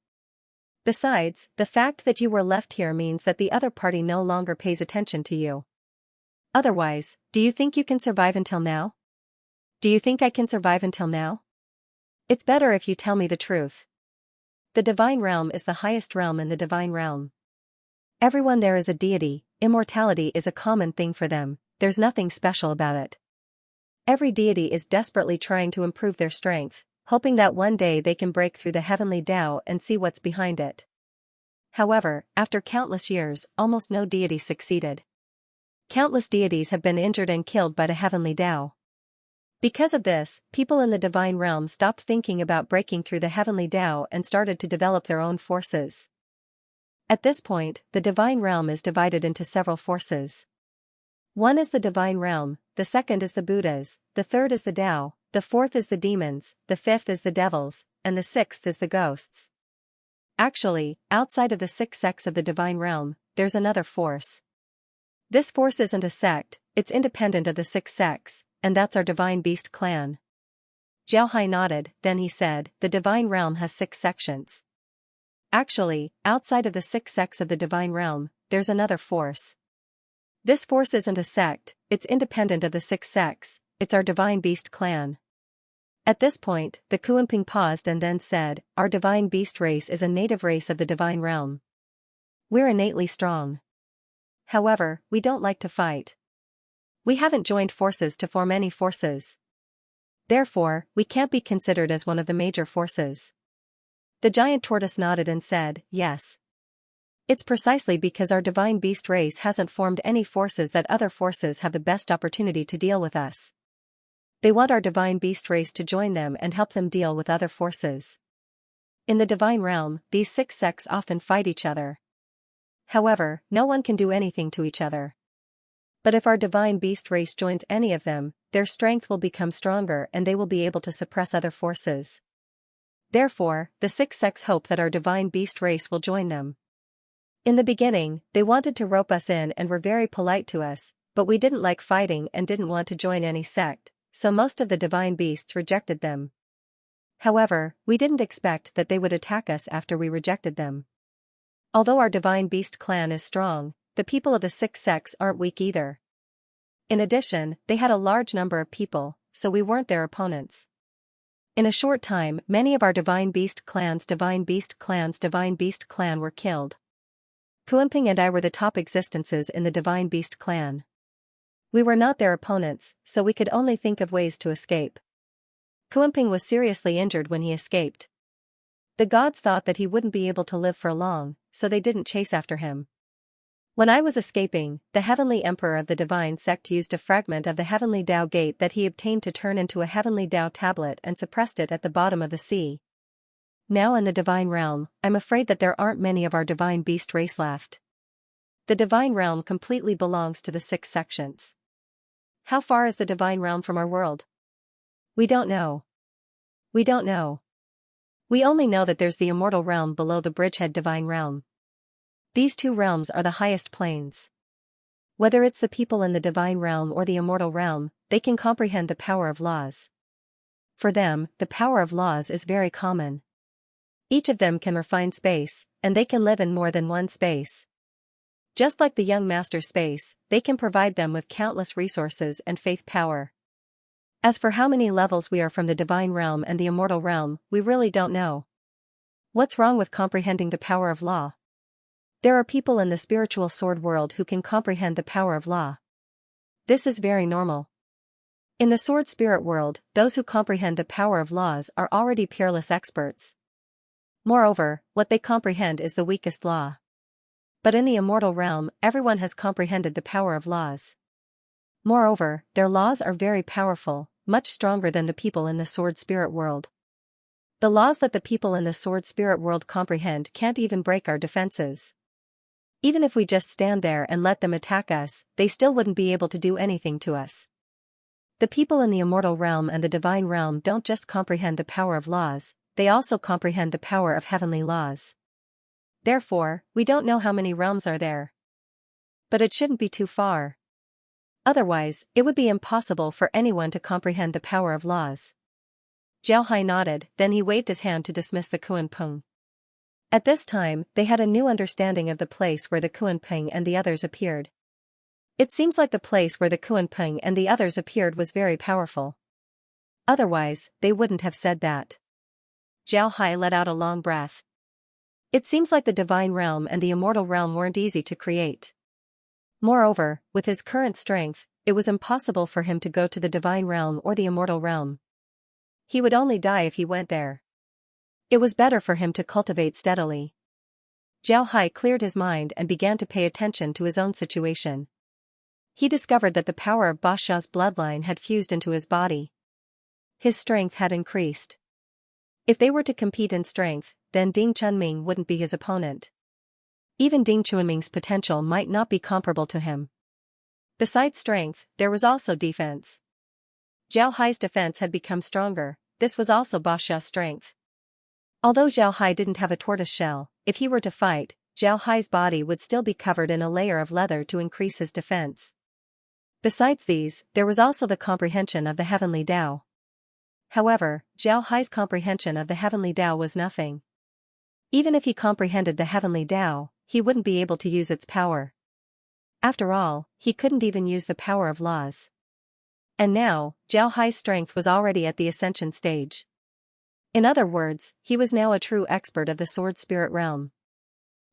Besides, the fact that you were left here means that the other party no longer pays attention to you. Otherwise, do you think you can survive until now? Do you think I can survive until now? It's better if you tell me the truth. The divine realm is the highest realm in the divine realm. Everyone there is a deity, immortality is a common thing for them, there's nothing special about it. Every deity is desperately trying to improve their strength, hoping that one day they can break through the heavenly Tao and see what's behind it. However, after countless years, almost no deity succeeded. Countless deities have been injured and killed by the heavenly Tao. Because of this, people in the divine realm stopped thinking about breaking through the heavenly Tao and started to develop their own forces. At this point, the divine realm is divided into several forces. One is the divine realm, the second is the Buddhas, the third is the Tao, the fourth is the demons, the fifth is the devils, and the sixth is the ghosts. Actually, outside of the 6 sects of the divine realm, there's another force. This force isn't a sect, it's independent of the 6 sects, and that's our divine beast clan. Zhao Hai nodded, then he said, "The divine realm has 6 sections. Actually, outside of the 6 sects of the divine realm, there's another force. This force isn't a sect, it's independent of the 6 sects, it's our divine beast clan." At this point, the Kuanping paused and then said, "Our divine beast race is a native race of the divine realm. We're innately strong. However, we don't like to fight. We haven't joined forces to form any forces. Therefore, we can't be considered as one of the major forces." The giant tortoise nodded and said, "Yes. It's precisely because our divine beast race hasn't formed any forces that other forces have the best opportunity to deal with us. They want our divine beast race to join them and help them deal with other forces. In the divine realm, these 6 sects often fight each other. However, no one can do anything to each other. But if our divine beast race joins any of them, their strength will become stronger and they will be able to suppress other forces. Therefore, the 6 sects hope that our divine beast race will join them. In the beginning, they wanted to rope us in and were very polite to us, but we didn't like fighting and didn't want to join any sect, so most of the divine beasts rejected them. However, we didn't expect that they would attack us after we rejected them. Although our divine beast clan is strong, the people of the 6 sects aren't weak either. In addition, they had a large number of people, so we weren't their opponents. In a short time, many of our Divine Beast clans were killed. Kuanping and I were the top existences in the Divine Beast clan. We were not their opponents, so we could only think of ways to escape. Kuanping was seriously injured when he escaped. The gods thought that he wouldn't be able to live for long, so they didn't chase after him. When I was escaping, the Heavenly Emperor of the Divine Sect used a fragment of the Heavenly Tao Gate that he obtained to turn into a Heavenly Tao tablet and suppressed it at the bottom of the sea. Now in the Divine Realm, I'm afraid that there aren't many of our Divine Beast race left. The Divine Realm completely belongs to the 6 sections. How far is the Divine Realm from our world? We don't know. We don't know. We only know that there's the Immortal Realm below the Bridgehead Divine Realm. These 2 realms are the highest planes. Whether it's the people in the Divine Realm or the Immortal Realm, they can comprehend the power of laws. For them, the power of laws is very common. Each of them can refine space, and they can live in more than one space. Just like the young master space, they can provide them with countless resources and faith power. As for how many levels we are from the Divine Realm and the Immortal Realm, we really don't know. What's wrong with comprehending the power of law? There are people in the spiritual sword world who can comprehend the power of law. This is very normal. In the sword spirit world, those who comprehend the power of laws are already peerless experts. Moreover, what they comprehend is the weakest law. But in the Immortal Realm, everyone has comprehended the power of laws. Moreover, their laws are very powerful, much stronger than the people in the sword spirit world. The laws that the people in the sword spirit world comprehend can't even break our defenses. Even if we just stand there and let them attack us, they still wouldn't be able to do anything to us. The people in the Immortal Realm and the Divine Realm don't just comprehend the power of laws, they also comprehend the power of heavenly laws. Therefore, we don't know how many realms are there. But it shouldn't be too far. Otherwise, it would be impossible for anyone to comprehend the power of laws. Zhao Hai nodded, then he waved his hand to dismiss the Kuanping. At this time, they had a new understanding of the place where the Kuanping and the others appeared. It seems like the place where the Kuanping and the others appeared was very powerful. Otherwise, they wouldn't have said that. Zhao Hai let out a long breath. It seems like the Divine Realm and the Immortal Realm weren't easy to create. Moreover, with his current strength, it was impossible for him to go to the Divine Realm or the Immortal Realm. He would only die if he went there. It was better for him to cultivate steadily. Zhao Hai cleared his mind and began to pay attention to his own situation. He discovered that the power of Basha's bloodline had fused into his body. His strength had increased. If they were to compete in strength, then Ding Chunming wouldn't be his opponent. Even Ding Chunming's potential might not be comparable to him. Besides strength, there was also defense. Zhao Hai's defense had become stronger, this was also Basha's strength. Although Zhao Hai didn't have a tortoise shell, if he were to fight, Zhao Hai's body would still be covered in a layer of leather to increase his defense. Besides these, there was also the comprehension of the Heavenly Tao. However, Zhao Hai's comprehension of the Heavenly Tao was nothing. Even if he comprehended the Heavenly Tao, he wouldn't be able to use its power. After all, he couldn't even use the power of laws. And now, Zhao Hai's strength was already at the ascension stage. In other words, he was now a true expert of the sword spirit realm.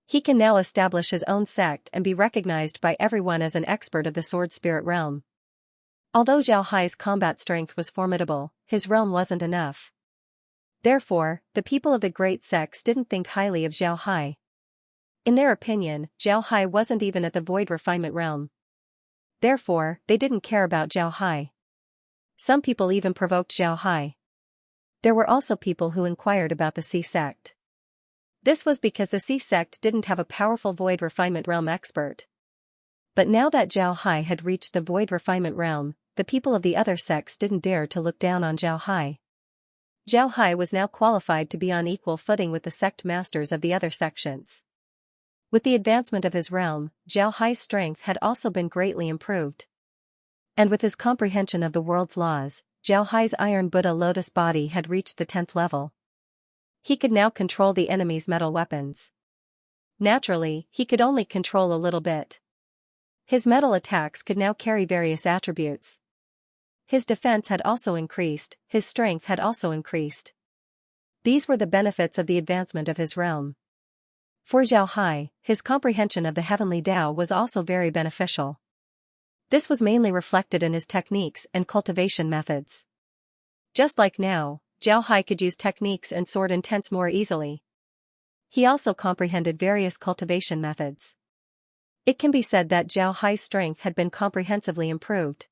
He can now establish his own sect and be recognized by everyone as an expert of the sword spirit realm. Although Zhao Hai's combat strength was formidable, his realm wasn't enough. Therefore, the people of the great sects didn't think highly of Zhao Hai. In their opinion, Zhao Hai wasn't even at the void refinement realm. Therefore, they didn't care about Zhao Hai. Some people even provoked Zhao Hai. There were also people who inquired about the Sea sect. This was because the Sea sect didn't have a powerful void refinement realm expert. But now that Zhao Hai had reached the void refinement realm, the people of the other sects didn't dare to look down on Zhao Hai. Zhao Hai was now qualified to be on equal footing with the sect masters of the other sections. With the advancement of his realm, Zhao Hai's strength had also been greatly improved. And with his comprehension of the world's laws, Zhao Hai's Iron Buddha Lotus body had reached the 10th level. He could now control the enemy's metal weapons. Naturally, he could only control a little bit. His metal attacks could now carry various attributes. His defense had also increased, his strength had also increased. These were the benefits of the advancement of his realm. For Zhao Hai, his comprehension of the heavenly Tao was also very beneficial. This was mainly reflected in his techniques and cultivation methods. Just like now, Zhao Hai could use techniques and sword intents more easily. He also comprehended various cultivation methods. It can be said that Zhao Hai's strength had been comprehensively improved.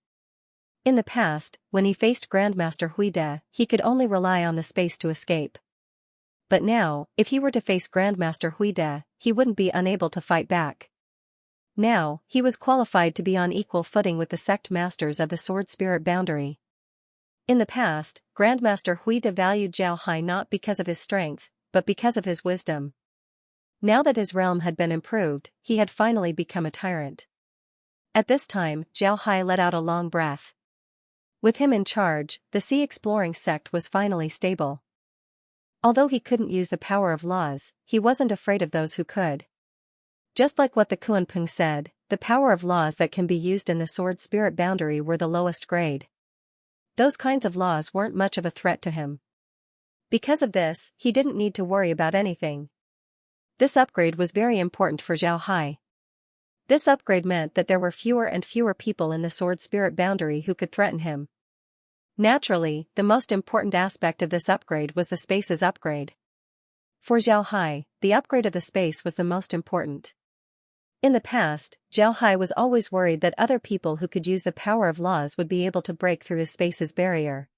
In the past, when he faced Grandmaster Huide, he could only rely on the space to escape. But now, if he were to face Grandmaster Huide, he wouldn't be unable to fight back. Now, he was qualified to be on equal footing with the sect masters of the sword spirit boundary. In the past, Grandmaster Huide valued Zhao Hai not because of his strength, but because of his wisdom. Now that his realm had been improved, he had finally become a tyrant. At this time, Zhao Hai let out a long breath. With him in charge, the sea exploring sect was finally stable. Although he couldn't use the power of laws, he wasn't afraid of those who could. Just like what the Kuanping said, the power of laws that can be used in the sword spirit boundary were the lowest grade. Those kinds of laws weren't much of a threat to him. Because of this, he didn't need to worry about anything. This upgrade was very important for Zhao Hai. This upgrade meant that there were fewer and fewer people in the sword spirit boundary who could threaten him. Naturally, the most important aspect of this upgrade was the space's upgrade. For Zhao Hai, the upgrade of the space was the most important. In the past, Zhao Hai was always worried that other people who could use the power of laws would be able to break through his space's barrier.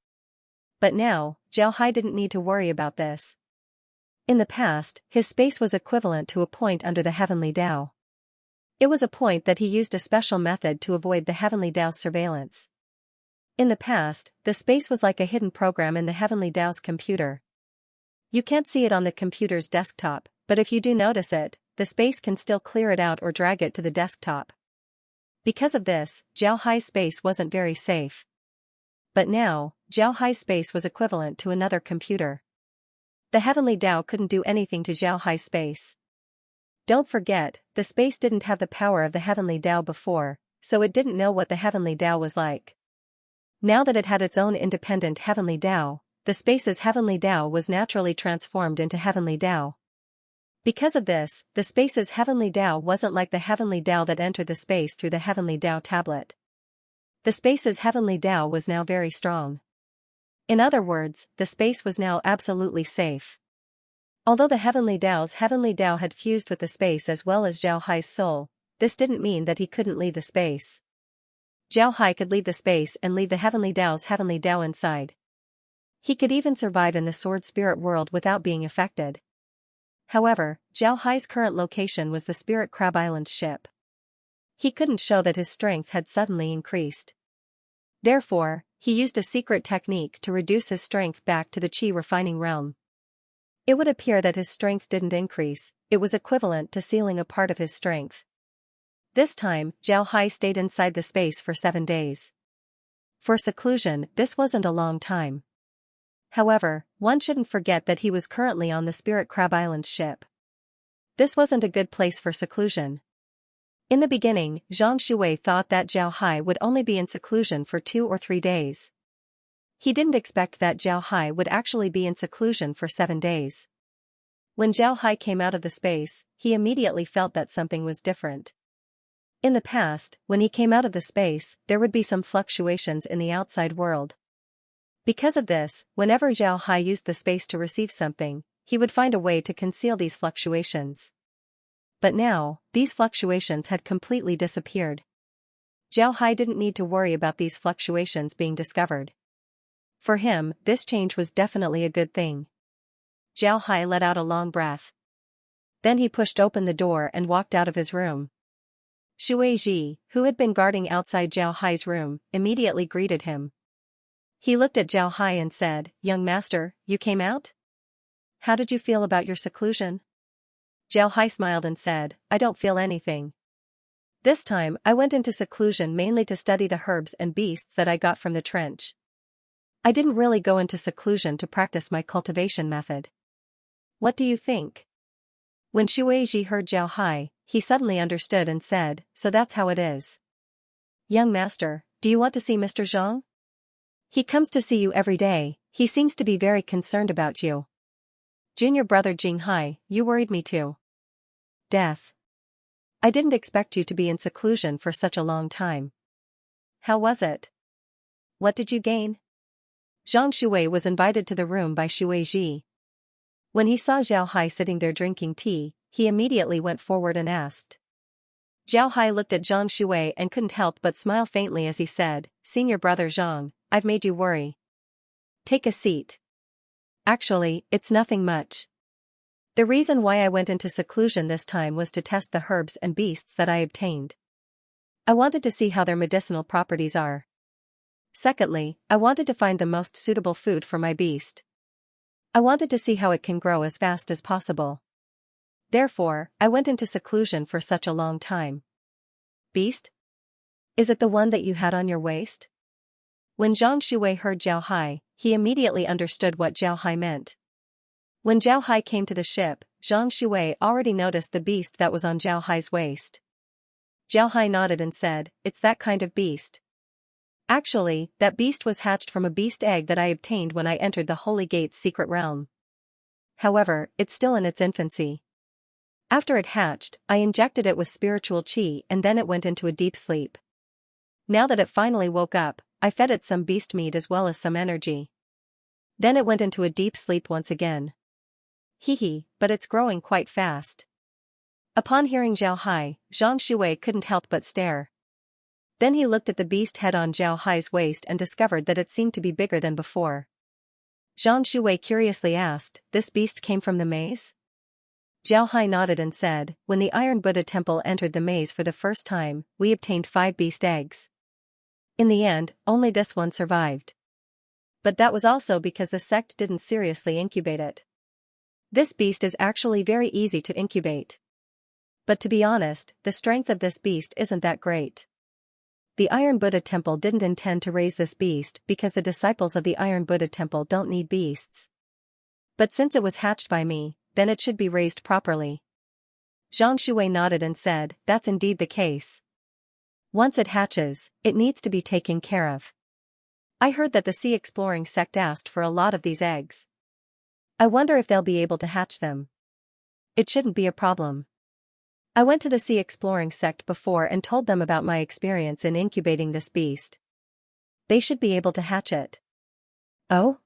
But now, Zhao Hai didn't need to worry about this. In the past, his space was equivalent to a point under the heavenly Tao. It was a point that he used a special method to avoid the heavenly Tao's surveillance. In the past, the space was like a hidden program in the heavenly Tao's computer. You can't see it on the computer's desktop, but if you do notice it, the space can still clear it out or drag it to the desktop. Because of this, Zhao Hai's space wasn't very safe. But now, Zhao Hai's space was equivalent to another computer. The heavenly Tao couldn't do anything to Zhao Hai's space. Don't forget, the space didn't have the power of the heavenly Tao before, so it didn't know what the heavenly Tao was like. Now that it had its own independent heavenly Tao, the space's heavenly Tao was naturally transformed into heavenly Tao. Because of this, the space's heavenly Tao wasn't like the heavenly Tao that entered the space through the heavenly Tao tablet. The space's heavenly Tao was now very strong. In other words, the space was now absolutely safe. Although the heavenly Tao's heavenly Tao had fused with the space as well as Zhao Hai's soul, this didn't mean that he couldn't leave the space. Zhao Hai could leave the space and leave the heavenly Tao's heavenly Tao inside. He could even survive in the sword spirit world without being affected. However, Zhao Hai's current location was the Spirit Crab Island ship. He couldn't show that his strength had suddenly increased. Therefore, he used a secret technique to reduce his strength back to the Qi refining realm. It would appear that his strength didn't increase, it was equivalent to sealing a part of his strength. This time, Zhao Hai stayed inside the space for 7 days. For seclusion, this wasn't a long time. However, one shouldn't forget that he was currently on the Spirit Crab Island ship. This wasn't a good place for seclusion. In the beginning, Zhang Shuwei thought that Zhao Hai would only be in seclusion for 2 or 3 days. He didn't expect that Zhao Hai would actually be in seclusion for 7 days. When Zhao Hai came out of the space, he immediately felt that something was different. In the past, when he came out of the space, there would be some fluctuations in the outside world. Because of this, whenever Zhao Hai used the space to receive something, he would find a way to conceal these fluctuations. But now, these fluctuations had completely disappeared. Zhao Hai didn't need to worry about these fluctuations being discovered. For him, this change was definitely a good thing. Zhao Hai let out a long breath. Then he pushed open the door and walked out of his room. Shui Ji, who had been guarding outside Zhao Hai's room, immediately greeted him. He looked at Zhao Hai and said, "Young master, you came out? How did you feel about your seclusion?" Zhao Hai smiled and said, "I don't feel anything. This time, I went into seclusion mainly to study the herbs and beasts that I got from the trench. I didn't really go into seclusion to practice my cultivation method. What do you think?" When Shui Ji heard Zhao Hai, he suddenly understood and said, "So that's how it is. Young master, do you want to see Mr. Zhang?" He comes to see you every day, he seems to be very concerned about you. Junior brother Jinghai, you worried me too. Death. I didn't expect you to be in seclusion for such a long time. How was it? What did you gain? Zhang Shuwei was invited to the room by Shuwei Ji. When he saw Zhao Hai sitting there drinking tea, he immediately went forward and asked. Zhao Hai looked at Zhang Shuwei and couldn't help but smile faintly as he said, Senior brother Zhang, I've made you worry. Take a seat. Actually, it's nothing much. The reason why I went into seclusion this time was to test the herbs and beasts that I obtained. I wanted to see how their medicinal properties are. Secondly, I wanted to find the most suitable food for my beast. I wanted to see how it can grow as fast as possible. Therefore, I went into seclusion for such a long time. Beast? Is it the one that you had on your waist? When Zhang Shuwei heard Zhao Hai, he immediately understood what Zhao Hai meant. When Zhao Hai came to the ship, Zhang Shuwei already noticed the beast that was on Zhao Hai's waist. Zhao Hai nodded and said, It's that kind of beast. Actually, that beast was hatched from a beast egg that I obtained when I entered the Holy Gate's secret realm. However, it's still in its infancy. After it hatched, I injected it with spiritual qi and then it went into a deep sleep. Now that it finally woke up, I fed it some beast meat as well as some energy. Then it went into a deep sleep once again. Hee, but it's growing quite fast. Upon hearing Zhao Hai, Zhang Shuwei couldn't help but stare. Then he looked at the beast head on Zhao Hai's waist and discovered that it seemed to be bigger than before. Zhang Shuwei curiously asked, This beast came from the maze? Zhao Hai nodded and said, When the Iron Buddha Temple entered the maze for the first time, we obtained 5 beast eggs. In the end, only this one survived. But that was also because the sect didn't seriously incubate it. This beast is actually very easy to incubate. But to be honest, the strength of this beast isn't that great. The Iron Buddha Temple didn't intend to raise this beast because the disciples of the Iron Buddha Temple don't need beasts. But since it was hatched by me, then it should be raised properly. Zhang Shuwei nodded and said, That's indeed the case. Once it hatches, it needs to be taken care of. I heard that the Sea Exploring sect asked for a lot of these eggs. I wonder if they'll be able to hatch them. It shouldn't be a problem. I went to the Sea Exploring sect before and told them about my experience in incubating this beast. They should be able to hatch it. Oh?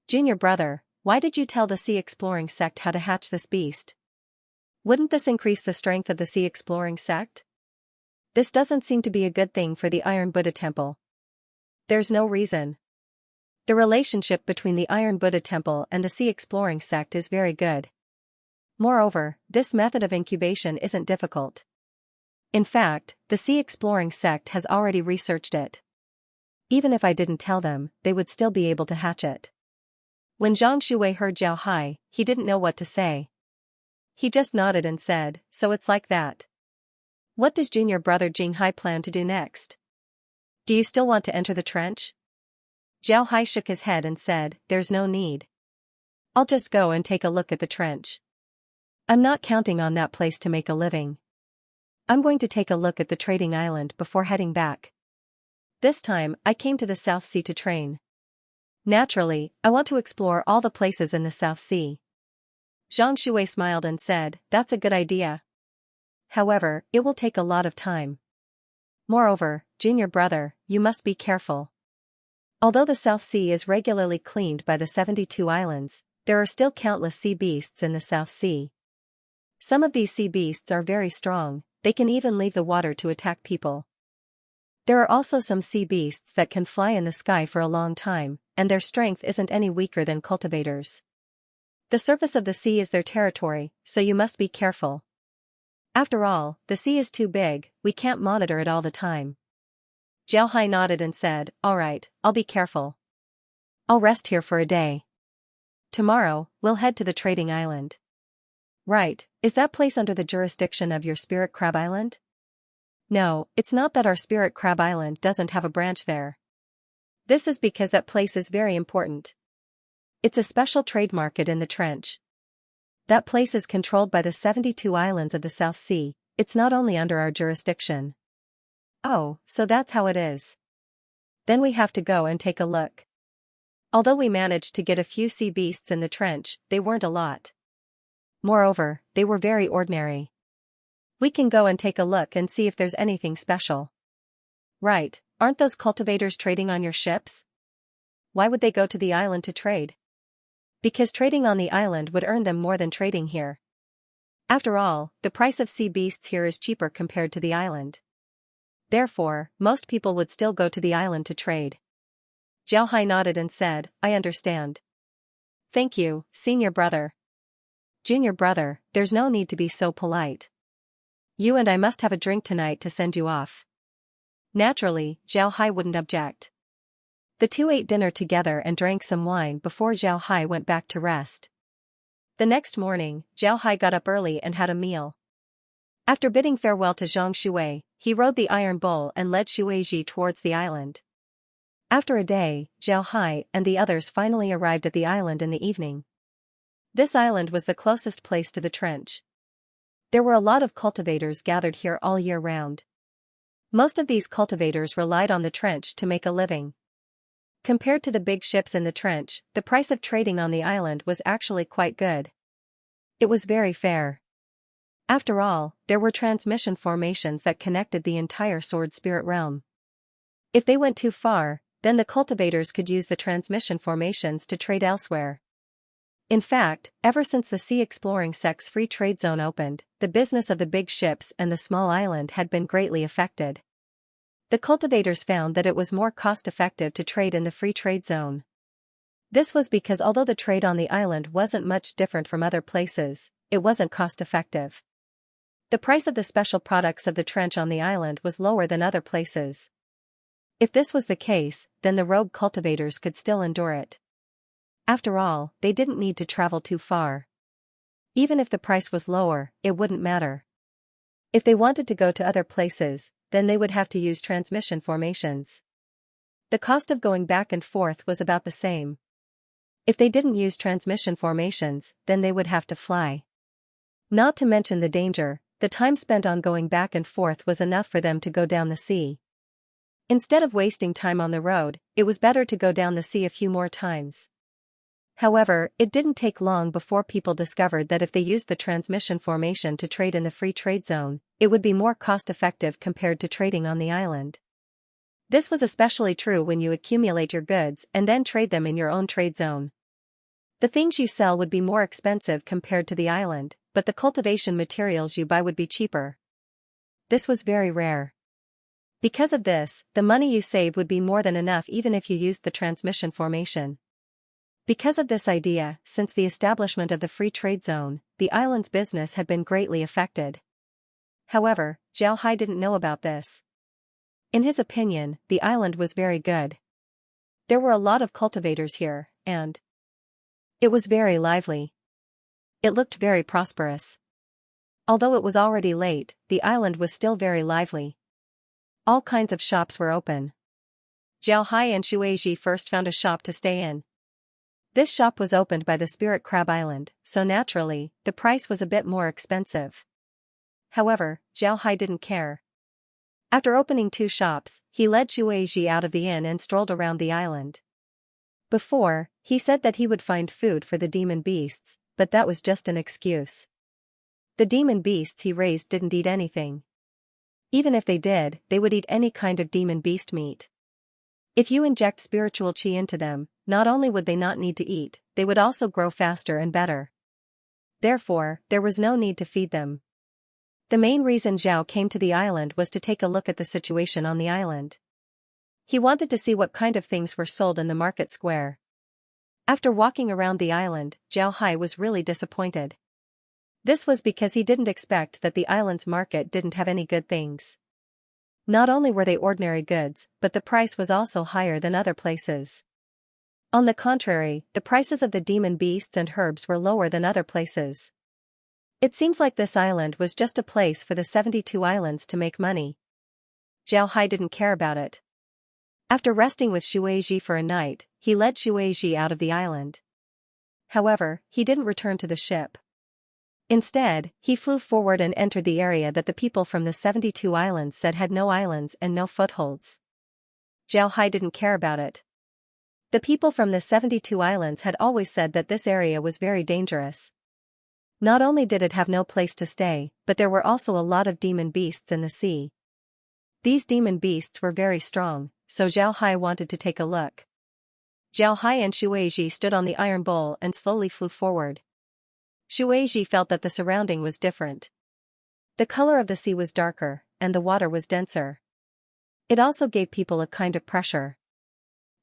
Junior brother, why did you tell the Sea Exploring sect how to hatch this beast? Wouldn't this increase the strength of the Sea Exploring sect? This doesn't seem to be a good thing for the Iron Buddha Temple. There's no reason. The relationship between the Iron Buddha Temple and the Sea Exploring sect is very good. Moreover, this method of incubation isn't difficult. In fact, the Sea Exploring sect has already researched it. Even if I didn't tell them, they would still be able to hatch it. When Zhang Shuwei heard Zhao Hai, he didn't know what to say. He just nodded and said, So it's like that. What does junior brother Jinghai plan to do next? Do you still want to enter the trench? Zhao Hai shook his head and said, There's no need. I'll just go and take a look at the trench. I'm not counting on that place to make a living. I'm going to take a look at the trading island before heading back. This time, I came to the South Sea to train. Naturally, I want to explore all the places in the South Sea. Zhang Shuwei smiled and said, That's a good idea. However, it will take a lot of time. Moreover, junior brother, you must be careful. Although the South Sea is regularly cleaned by the 72 islands, there are still countless sea beasts in the South Sea. Some of these sea beasts are very strong, they can even leave the water to attack people. There are also some sea beasts that can fly in the sky for a long time, and their strength isn't any weaker than cultivators. The surface of the sea is their territory, so you must be careful. After all, the sea is too big, we can't monitor it all the time. Zhao Hai nodded and said, All right, I'll be careful. I'll rest here for a day. Tomorrow, we'll head to the trading island. Right, is that place under the jurisdiction of your Spirit Crab Island? No, it's not that our Spirit Crab Island doesn't have a branch there. This is because that place is very important. It's a special trade market in the trench. That place is controlled by the 72 islands of the South Sea, it's not only under our jurisdiction. Oh, so that's how it is. Then we have to go and take a look. Although we managed to get a few sea beasts in the trench, they weren't a lot. Moreover, they were very ordinary. We can go and take a look and see if there's anything special. Right, aren't those cultivators trading on your ships? Why would they go to the island to trade? Because trading on the island would earn them more than trading here. After all, the price of sea beasts here is cheaper compared to the island. Therefore, most people would still go to the island to trade. Zhao Hai nodded and said, I understand. Thank you, senior brother. Junior brother, there's no need to be so polite. You and I must have a drink tonight to send you off. Naturally, Zhao Hai wouldn't object. The two ate dinner together and drank some wine before Zhao Hai went back to rest. The next morning, Zhao Hai got up early and had a meal. After bidding farewell to Zhang Shui, he rode the iron bull and led Xueji towards the island. After a day, Zhao Hai and the others finally arrived at the island in the evening. This island was the closest place to the trench. There were a lot of cultivators gathered here all year round. Most of these cultivators relied on the trench to make a living. Compared to the big ships in the trench, the price of trading on the island was actually quite good. It was very fair. After all, there were transmission formations that connected the entire sword spirit realm. If they went too far, then the cultivators could use the transmission formations to trade elsewhere. In fact, ever since the Sea Exploring Sect's free trade zone opened, the business of the big ships and the small island had been greatly affected. The cultivators found that it was more cost-effective to trade in the free trade zone. This was because although the trade on the island wasn't much different from other places, it wasn't cost-effective. The price of the special products of the trench on the island was lower than other places. If this was the case, then the rogue cultivators could still endure it. After all, they didn't need to travel too far. Even if the price was lower, it wouldn't matter. If they wanted to go to other places, then they would have to use transmission formations. The cost of going back and forth was about the same. If they didn't use transmission formations, then they would have to fly. Not to mention the danger, the time spent on going back and forth was enough for them to go down the sea. Instead of wasting time on the road, it was better to go down the sea a few more times. However, it didn't take long before people discovered that if they used the transmission formation to trade in the free trade zone, it would be more cost-effective compared to trading on the island. This was especially true when you accumulate your goods and then trade them in your own trade zone. The things you sell would be more expensive compared to the island, but the cultivation materials you buy would be cheaper. This was very rare. Because of this, the money you save would be more than enough even if you used the transmission formation. Because of this idea, since the establishment of the free trade zone, the island's business had been greatly affected. However, Zhao Hai didn't know about this. In his opinion, the island was very good. There were a lot of cultivators here, and it was very lively. It looked very prosperous. Although it was already late, the island was still very lively. All kinds of shops were open. Zhao Hai and Xueji first found a shop to stay in. This shop was opened by the Spirit Crab Island, so naturally, the price was a bit more expensive. However, Zhao Hai didn't care. After opening 2 shops, he led Xueji out of the inn and strolled around the island. Before, he said that he would find food for the demon beasts, but that was just an excuse. The demon beasts he raised didn't eat anything. Even if they did, they would eat any kind of demon beast meat. If you inject spiritual chi into them, not only would they not need to eat, they would also grow faster and better. Therefore, there was no need to feed them. The main reason Zhao came to the island was to take a look at the situation on the island. He wanted to see what kind of things were sold in the market square. After walking around the island, Zhao Hai was really disappointed. This was because he didn't expect that the island's market didn't have any good things. Not only were they ordinary goods, but the price was also higher than other places. On the contrary, the prices of the demon beasts and herbs were lower than other places. It seems like this island was just a place for the 72 islands to make money. Zhao Hai didn't care about it. After resting with Xueji for a night, he led Xueji out of the island. However, he didn't return to the ship. Instead, he flew forward and entered the area that the people from the 72 islands said had no islands and no footholds. Zhao Hai didn't care about it. The people from the 72 islands had always said that this area was very dangerous. Not only did it have no place to stay, but there were also a lot of demon beasts in the sea. These demon beasts were very strong, so Zhao Hai wanted to take a look. Zhao Hai and Shueiji stood on the iron bowl and slowly flew forward. Shueiji felt that the surrounding was different. The color of the sea was darker, and the water was denser. It also gave people a kind of pressure.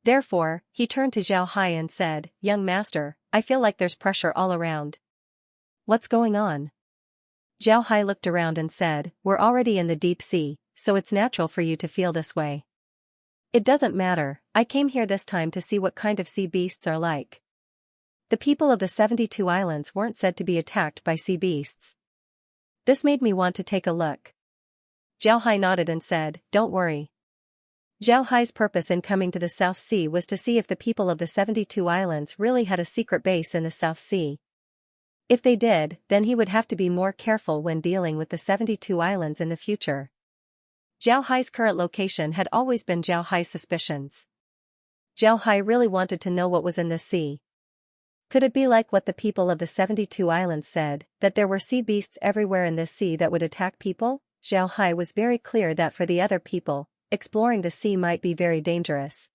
Therefore, he turned to Zhao Hai and said, "Young master, I feel like there's pressure all around. What's going on?" Zhao Hai looked around and said, "We're already in the deep sea, so it's natural for you to feel this way. It doesn't matter, I came here this time to see what kind of sea beasts are like." The people of the 72 islands weren't said to be attacked by sea beasts. This made me want to take a look. Zhao Hai nodded and said, "Don't worry." Zhao Hai's purpose in coming to the South Sea was to see if the people of the 72 islands really had a secret base in the South Sea. If they did, then he would have to be more careful when dealing with the 72 islands in the future. Zhao Hai's current location had always been Zhao Hai's suspicions. Zhao Hai really wanted to know what was in the sea. Could it be like what the people of the 72 islands said, that there were sea beasts everywhere in this sea that would attack people? Zhao Hai was very clear that for the other people, exploring the sea might be very dangerous.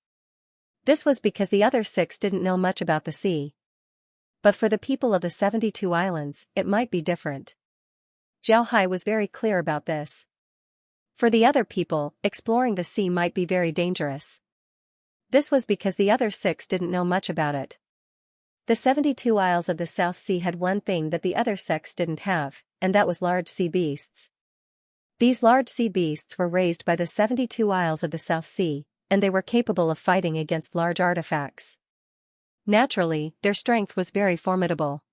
This was because the other 6 didn't know much about the sea. But for the people of the 72 islands, it might be different. Zhao Hai was very clear about this. For the other people, exploring the sea might be very dangerous. This was because the other 6 didn't know much about it. The 72 isles of the South Sea had one thing that the other 6 didn't have, and that was large sea beasts. These large sea beasts were raised by the 72 isles of the South Sea, and they were capable of fighting against large artifacts. Naturally, their strength was very formidable.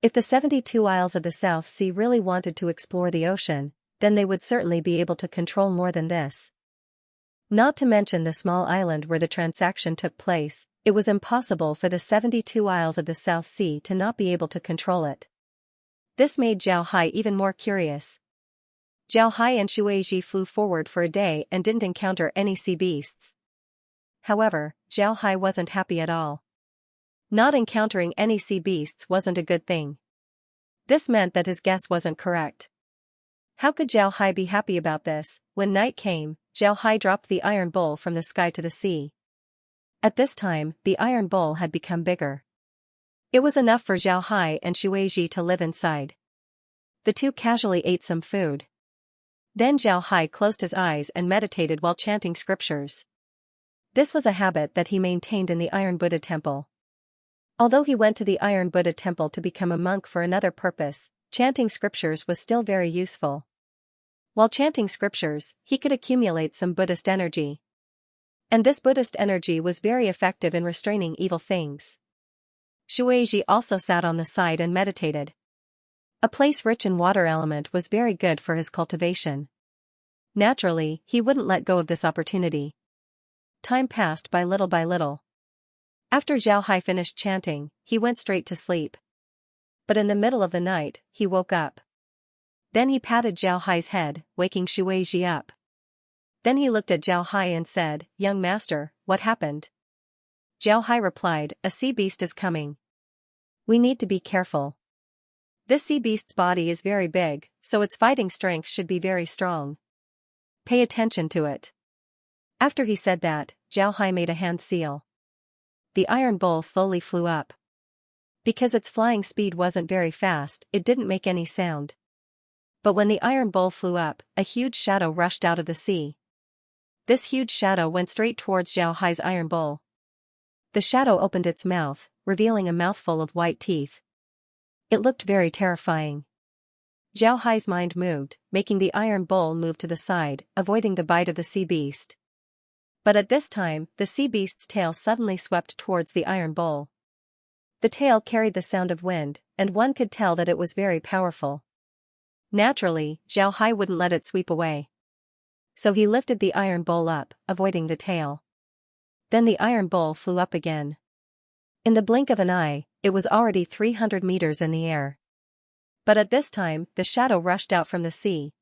If the 72 isles of the South Sea really wanted to explore the ocean, then they would certainly be able to control more than this. Not to mention the small island where the transaction took place, it was impossible for the 72 isles of the South Sea to not be able to control it. This made Zhao Hai even more curious. Zhao Hai and Shueiji flew forward for a day and didn't encounter any sea beasts. However, Zhao Hai wasn't happy at all. Not encountering any sea beasts wasn't a good thing. This meant that his guess wasn't correct. How could Zhao Hai be happy about this? When night came, Zhao Hai dropped the iron bowl from the sky to the sea. At this time, the iron bowl had become bigger. It was enough for Zhao Hai and Shueiji to live inside. The two casually ate some food. Then Zhao Hai closed his eyes and meditated while chanting scriptures. This was a habit that he maintained in the Iron Buddha Temple. Although he went to the Iron Buddha Temple to become a monk for another purpose, chanting scriptures was still very useful. While chanting scriptures, he could accumulate some Buddhist energy. And this Buddhist energy was very effective in restraining evil things. Shueiji also sat on the side and meditated. A place rich in water element was very good for his cultivation. Naturally, he wouldn't let go of this opportunity. Time passed by little by little. After Zhao Hai finished chanting, he went straight to sleep. But in the middle of the night, he woke up. Then he patted Zhao Hai's head, waking Shueiji up. Then he looked at Zhao Hai and said, "Young master, what happened?" Zhao Hai replied, "A sea beast is coming. We need to be careful. This sea beast's body is very big, so its fighting strength should be very strong. Pay attention to it." After he said that, Zhao Hai made a hand seal. The iron bowl slowly flew up. Because its flying speed wasn't very fast, it didn't make any sound. But when the iron bowl flew up, a huge shadow rushed out of the sea. This huge shadow went straight towards Zhao Hai's iron bowl. The shadow opened its mouth, revealing a mouthful of white teeth. It looked very terrifying. Zhao Hai's mind moved, making the iron bowl move to the side, avoiding the bite of the sea beast. But at this time, the sea beast's tail suddenly swept towards the iron bowl. The tail carried the sound of wind, and one could tell that it was very powerful. Naturally, Zhao Hai wouldn't let it sweep away. So he lifted the iron bowl up, avoiding the tail. Then the iron bowl flew up again. In the blink of an eye, it was already 300 meters in the air. But at this time, the shadow rushed out from the sea.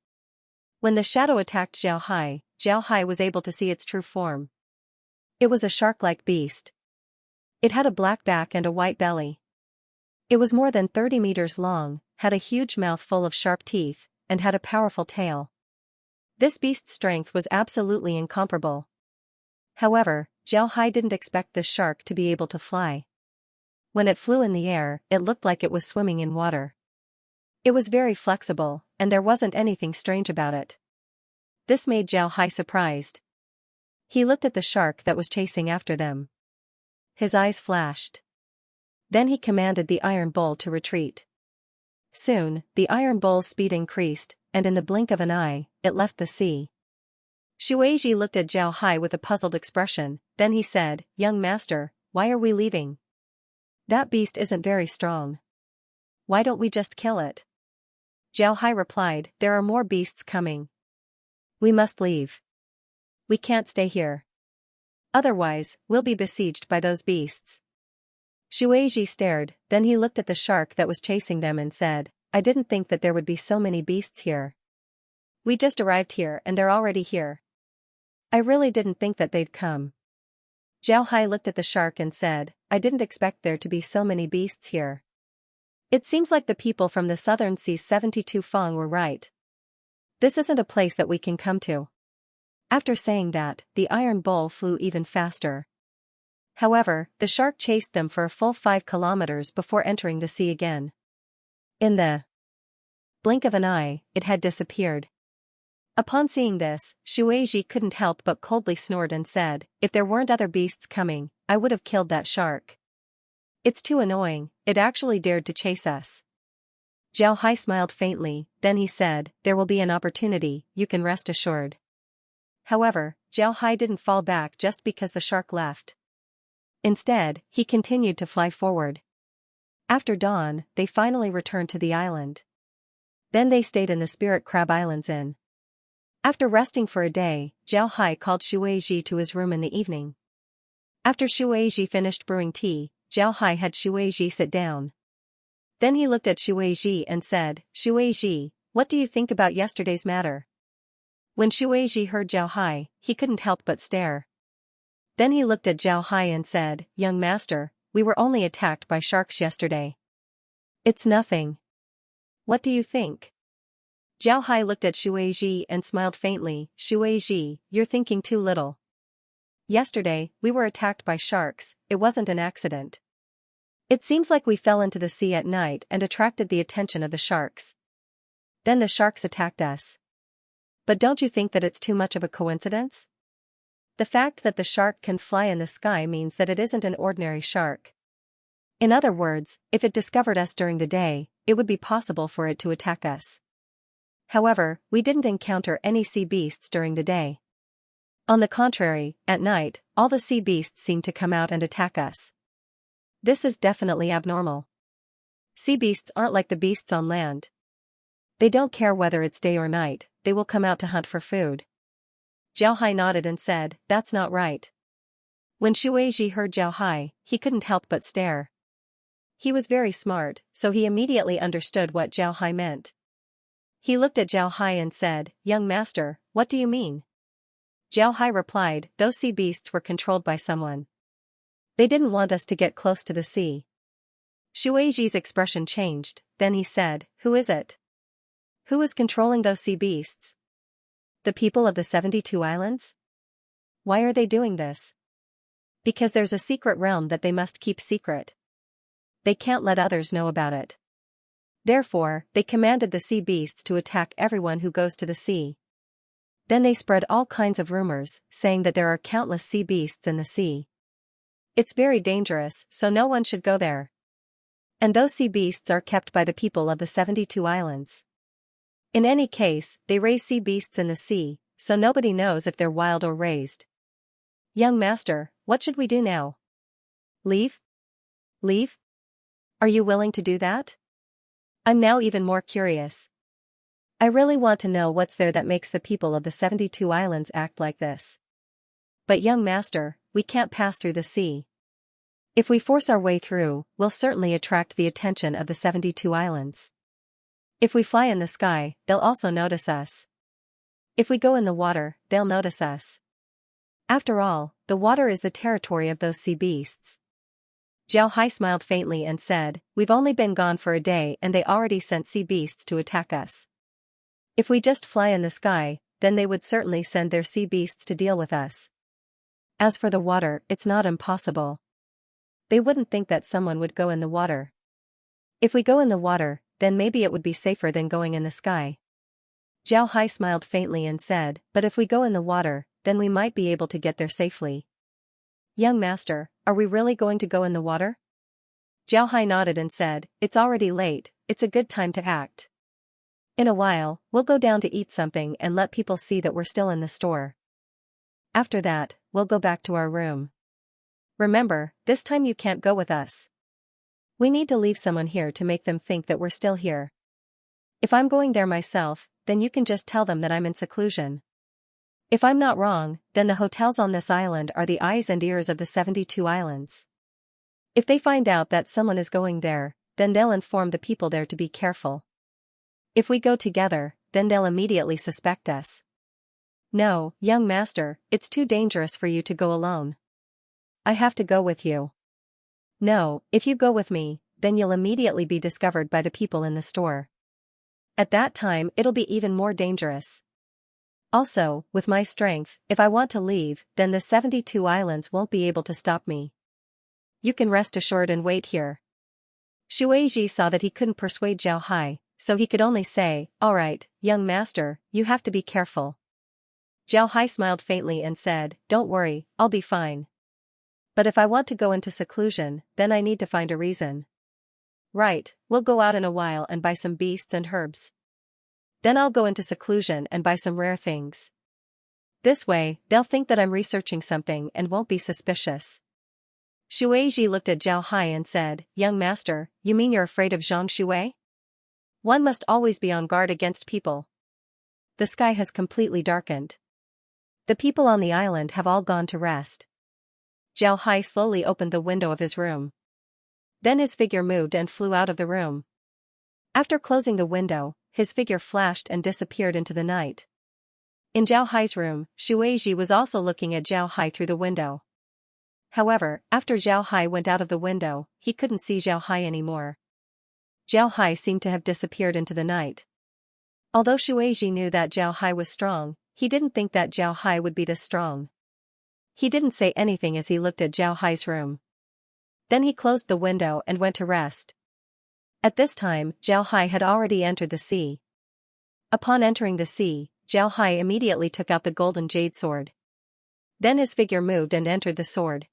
When the shadow attacked Zhao Hai was able to see its true form. It was a shark-like beast. It had a black back and a white belly. It was more than 30 meters long, had a huge mouth full of sharp teeth, and had a powerful tail. This beast's strength was absolutely incomparable. However, Zhao Hai didn't expect this shark to be able to fly. When it flew in the air, it looked like it was swimming in water. It was very flexible, and there wasn't anything strange about it. This made Zhao Hai surprised. He looked at the shark that was chasing after them. His eyes flashed. Then he commanded the iron bull to retreat. Soon, the iron bull's speed increased, and in the blink of an eye, it left the sea. Shueiji looked at Zhao Hai with a puzzled expression, then he said, "Young master, why are we leaving? That beast isn't very strong. Why don't we just kill it?" Zhao Hai replied, "There are more beasts coming. We must leave. We can't stay here. Otherwise, we'll be besieged by those beasts." Shueiji stared, then he looked at the shark that was chasing them and said, "I didn't think that there would be so many beasts here. We just arrived here and they're already here. I really didn't think that they'd come." Zhao Hai looked at the shark and said, "I didn't expect there to be so many beasts here. It seems like the people from the southern sea's 72 Fang were right. This isn't a place that we can come to." After saying that, the iron bull flew even faster. However, the shark chased them for a full 5 kilometers before entering the sea again. In the blink of an eye, it had disappeared. Upon seeing this, Shueiji couldn't help but coldly snort and said, "If there weren't other beasts coming, I would have killed that shark. It's too annoying, it actually dared to chase us." Zhao Hai smiled faintly, then he said, "There will be an opportunity, you can rest assured." However, Zhao Hai didn't fall back just because the shark left. Instead, he continued to fly forward. After dawn, they finally returned to the island. Then they stayed in the Spirit Crab Islands Inn. After resting for a day, Zhao Hai called Shueiji to his room in the evening. After Shueiji finished brewing tea, Zhao Hai had Shueiji sit down. Then he looked at Shueiji and said, "Shueiji, what do you think about yesterday's matter?" When Shueiji heard Zhao Hai, he couldn't help but stare. Then he looked at Zhao Hai and said, "Young master, we were only attacked by sharks yesterday. It's nothing. What do you think?" Zhao Hai looked at Shueiji and smiled faintly, "Shueiji, you're thinking too little. Yesterday, we were attacked by sharks, it wasn't an accident. It seems like we fell into the sea at night and attracted the attention of the sharks. Then the sharks attacked us. But don't you think that it's too much of a coincidence? The fact that the shark can fly in the sky means that it isn't an ordinary shark. In other words, if it discovered us during the day, it would be possible for it to attack us. However, we didn't encounter any sea beasts during the day. On the contrary, at night, all the sea beasts seem to come out and attack us. This is definitely abnormal. Sea beasts aren't like the beasts on land. They don't care whether it's day or night, they will come out to hunt for food." Zhao Hai nodded and said, "That's not right." When Shueiji heard Zhao Hai, he couldn't help but stare. He was very smart, so he immediately understood what Zhao Hai meant. He looked at Zhao Hai and said, "Young master, what do you mean?" Zhao Hai replied, "Those sea beasts were controlled by someone. They didn't want us to get close to the sea." Shueiji's expression changed, then he said, "Who is it? Who is controlling those sea beasts? The people of the 72 islands? Why are they doing this?" "Because there's a secret realm that they must keep secret. They can't let others know about it. Therefore, they commanded the sea beasts to attack everyone who goes to the sea. Then they spread all kinds of rumors, saying that there are countless sea beasts in the sea. It's very dangerous, so no one should go there. And those sea beasts are kept by the people of the 72 islands. In any case, they raise sea beasts in the sea, so nobody knows if they're wild or raised. Young master, what should we do now? Leave? Leave? Are you willing to do that? I'm now even more curious. I really want to know what's there that makes the people of the 72 islands act like this. But young master, we can't pass through the sea. If we force our way through, we'll certainly attract the attention of the 72 islands. If we fly in the sky, they'll also notice us. If we go in the water, they'll notice us. After all, the water is the territory of those sea beasts. Zhao Hai smiled faintly and said, "We've only been gone for a day and they already sent sea beasts to attack us. If we just fly in the sky, then they would certainly send their sea beasts to deal with us. As for the water, it's not impossible. They wouldn't think that someone would go in the water. If we go in the water, then maybe it would be safer than going in the sky." Zhao Hai smiled faintly and said, "But if we go in the water, then we might be able to get there safely." "Young master, are we really going to go in the water?" Zhao Hai nodded and said, "It's already late, it's a good time to act. In a while, we'll go down to eat something and let people see that we're still in the store. After that, we'll go back to our room. Remember, this time you can't go with us. We need to leave someone here to make them think that we're still here. If I'm going there myself, then you can just tell them that I'm in seclusion. If I'm not wrong, then the hotels on this island are the eyes and ears of the 72 islands. If they find out that someone is going there, then they'll inform the people there to be careful. If we go together, then they'll immediately suspect us. No, young master, it's too dangerous for you to go alone. I have to go with you." "No, if you go with me, then you'll immediately be discovered by the people in the store. At that time it'll be even more dangerous. Also, with my strength, if I want to leave, then the 72 islands won't be able to stop me. You can rest assured and wait here." Shueiji saw that he couldn't persuade Zhao Hai, so he could only say, "All right, young master, you have to be careful." Zhao Hai smiled faintly and said, "Don't worry, I'll be fine. But if I want to go into seclusion, then I need to find a reason." "Right, we'll go out in a while and buy some beasts and herbs. Then I'll go into seclusion and buy some rare things. This way, they'll think that I'm researching something and won't be suspicious." Shueiji looked at Zhao Hai and said, "Young master, you mean you're afraid of Zhang Shui? One must always be on guard against people." The sky has completely darkened. The people on the island have all gone to rest. Zhao Hai slowly opened the window of his room. Then his figure moved and flew out of the room. After closing the window, his figure flashed and disappeared into the night. In Zhao Hai's room, Shueiji was also looking at Zhao Hai through the window. However, after Zhao Hai went out of the window, he couldn't see Zhao Hai anymore. Zhao Hai seemed to have disappeared into the night. Although Shueiji knew that Zhao Hai was strong, he didn't think that Zhao Hai would be this strong. He didn't say anything as he looked at Zhao Hai's room. Then he closed the window and went to rest. At this time, Zhao Hai had already entered the sea. Upon entering the sea, Zhao Hai immediately took out the golden jade sword. Then his figure moved and entered the sword.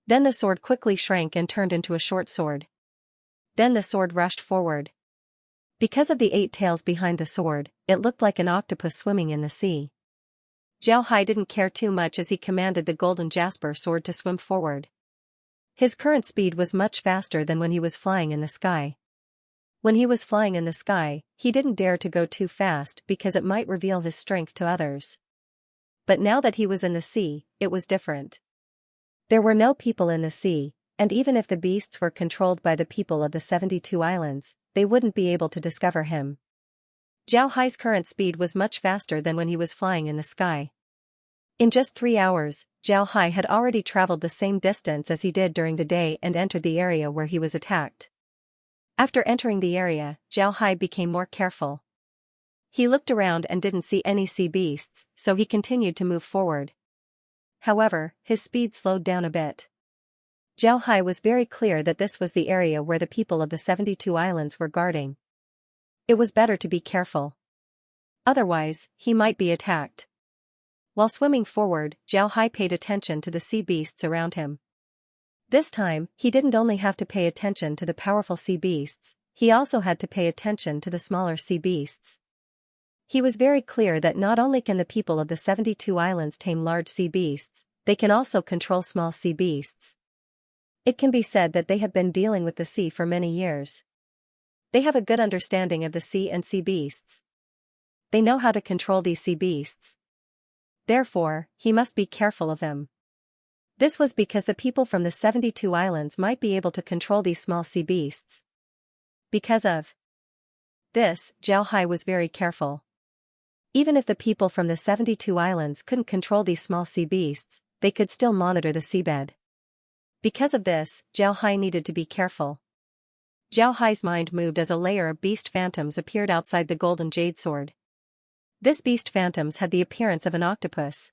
Then the sword quickly shrank and turned into a short sword. Then the sword rushed forward. Because of the 8 tails behind the sword, it looked like an octopus swimming in the sea. Zhao Hai didn't care too much as he commanded the golden jasper sword to swim forward. His current speed was much faster than when he was flying in the sky. When he was flying in the sky, he didn't dare to go too fast because it might reveal his strength to others. But now that he was in the sea, it was different. There were no people in the sea, and even if the beasts were controlled by the people of the 72 islands, they wouldn't be able to discover him. Zhao Hai's current speed was much faster than when he was flying in the sky. In just 3 hours, Zhao Hai had already traveled the same distance as he did during the day and entered the area where he was attacked. After entering the area, Zhao Hai became more careful. He looked around and didn't see any sea beasts, so he continued to move forward. However, his speed slowed down a bit. Zhao Hai was very clear that this was the area where the people of the 72 islands were guarding. It was better to be careful. Otherwise, he might be attacked. While swimming forward, Zhao Hai paid attention to the sea beasts around him. This time, he didn't only have to pay attention to the powerful sea beasts, he also had to pay attention to the smaller sea beasts. He was very clear that not only can the people of the 72 islands tame large sea beasts, they can also control small sea beasts. It can be said that they have been dealing with the sea for many years. They have a good understanding of the sea and sea beasts. They know how to control these sea beasts. Therefore, he must be careful of them. This was because the people from the 72 islands might be able to control these small sea beasts. Because of this, Zhao Hai was very careful. Even if the people from the 72 islands couldn't control these small sea beasts, they could still monitor the seabed. Because of this, Zhao Hai needed to be careful. Zhao Hai's mind moved as a layer of beast phantoms appeared outside the golden jade sword. This beast phantoms had the appearance of an octopus.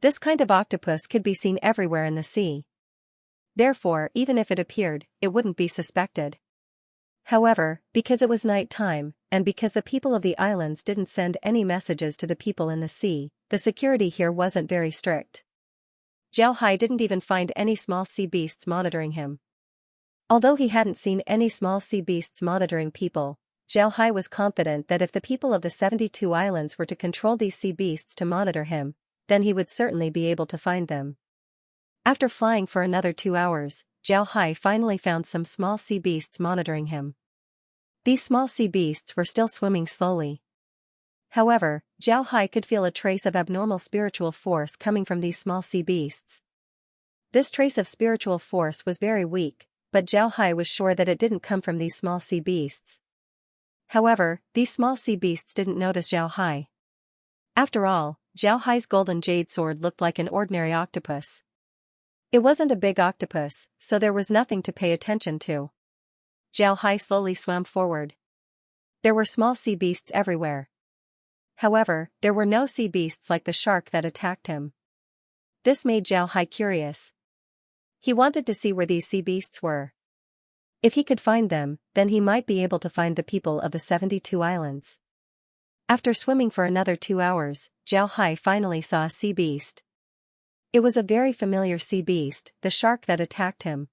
This kind of octopus could be seen everywhere in the sea. Therefore, even if it appeared, it wouldn't be suspected. However, because it was night time, and because the people of the islands didn't send any messages to the people in the sea, the security here wasn't very strict. Zhao Hai didn't even find any small sea beasts monitoring him. Although he hadn't seen any small sea beasts monitoring people, Zhao Hai was confident that if the people of the 72 islands were to control these sea beasts to monitor him, then he would certainly be able to find them. After flying for another 2 hours, Zhao Hai finally found some small sea beasts monitoring him. These small sea beasts were still swimming slowly. However, Zhao Hai could feel a trace of abnormal spiritual force coming from these small sea beasts. This trace of spiritual force was very weak, but Zhao Hai was sure that it didn't come from these small sea beasts. However, these small sea beasts didn't notice Zhao Hai. After all, Zhao Hai's golden jade sword looked like an ordinary octopus. It wasn't a big octopus, so there was nothing to pay attention to. Zhao Hai slowly swam forward. There were small sea beasts everywhere. However, there were no sea beasts like the shark that attacked him. This made Zhao Hai curious. He wanted to see where these sea beasts were. If he could find them, then he might be able to find the people of the 72 islands. After swimming for another 2 hours, Zhao Hai finally saw a sea beast. It was a very familiar sea beast, the shark that attacked him.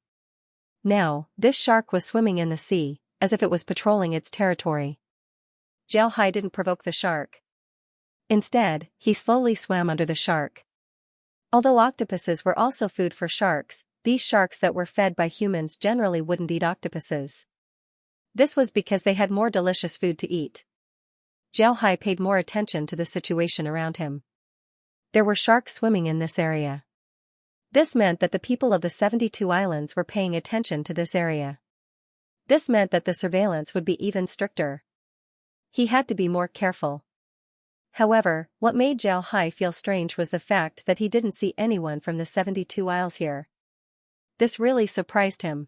Now, this shark was swimming in the sea, as if it was patrolling its territory. Zhao Hai didn't provoke the shark. Instead, he slowly swam under the shark. Although octopuses were also food for sharks, these sharks that were fed by humans generally wouldn't eat octopuses. This was because they had more delicious food to eat. Zhao Hai paid more attention to the situation around him. There were sharks swimming in this area. This meant that the people of the 72 islands were paying attention to this area. This meant that the surveillance would be even stricter. He had to be more careful. However, what made Zhao Hai feel strange was the fact that he didn't see anyone from the 72 isles here. This really surprised him.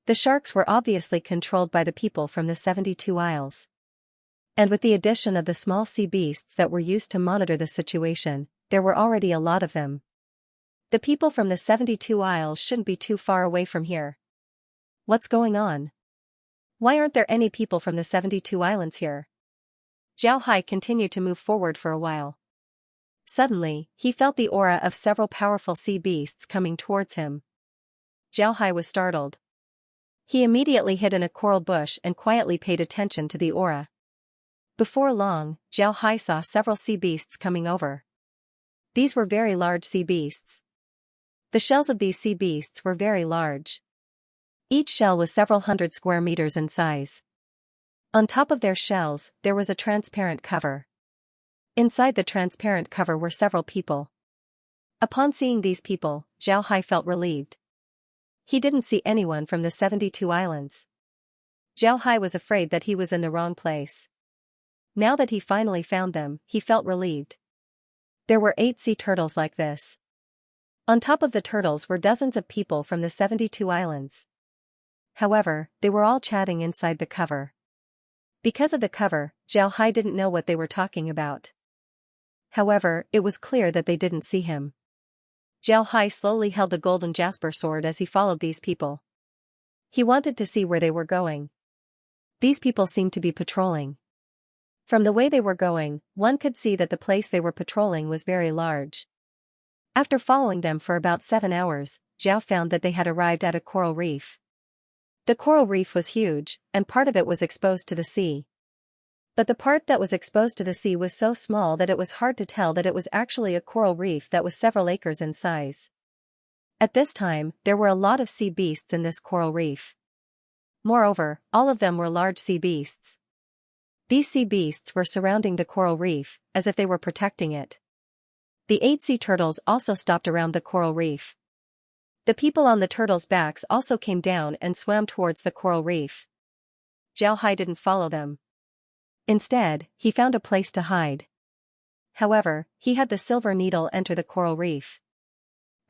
The sharks were obviously controlled by the people from the 72 isles. And with the addition of the small sea beasts that were used to monitor the situation, there were already a lot of them. The people from the 72 isles shouldn't be too far away from here. What's going on? Why aren't there any people from the 72 islands here? Zhao Hai continued to move forward for a while. Suddenly, he felt the aura of several powerful sea beasts coming towards him. Zhao Hai was startled. He immediately hid in a coral bush and quietly paid attention to the aura. Before long, Zhao Hai saw several sea beasts coming over. These were very large sea beasts. The shells of these sea beasts were very large. Each shell was several hundred square meters in size. On top of their shells, there was a transparent cover. Inside the transparent cover were several people. Upon seeing these people, Zhao Hai felt relieved. He didn't see anyone from the 72 islands. Zhao Hai was afraid that he was in the wrong place. Now that he finally found them, he felt relieved. There were 8 sea turtles like this. On top of the turtles were dozens of people from the 72 islands. However, they were all chatting inside the cover. Because of the cover, Zhao Hai didn't know what they were talking about. However, it was clear that they didn't see him. Zhao Hai slowly held the golden jasper sword as he followed these people. He wanted to see where they were going. These people seemed to be patrolling. From the way they were going, one could see that the place they were patrolling was very large. After following them for about 7 hours, Zhao found that they had arrived at a coral reef. The coral reef was huge, and part of it was exposed to the sea. But the part that was exposed to the sea was so small that it was hard to tell that it was actually a coral reef that was several acres in size. At this time, there were a lot of sea beasts in this coral reef. Moreover, all of them were large sea beasts. These sea beasts were surrounding the coral reef, as if they were protecting it. The 8 sea turtles also stopped around the coral reef. The people on the turtles' backs also came down and swam towards the coral reef. Zhao Hai didn't follow them. Instead, he found a place to hide. However, he had the silver needle enter the coral reef.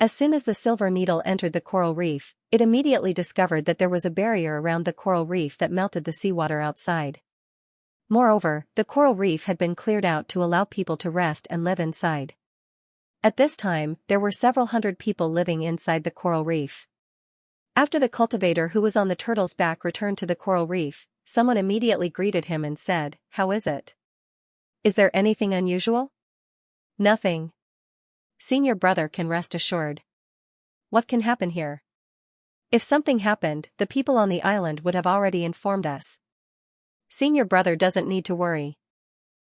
As soon as the silver needle entered the coral reef, it immediately discovered that there was a barrier around the coral reef that melted the seawater outside. Moreover, the coral reef had been cleared out to allow people to rest and live inside. At this time, there were several hundred people living inside the coral reef. After the cultivator who was on the turtle's back returned to the coral reef, someone immediately greeted him and said, "How is it? Is there anything unusual?" "Nothing. Senior brother can rest assured. What can happen here? If something happened, the people on the island would have already informed us. Senior brother doesn't need to worry."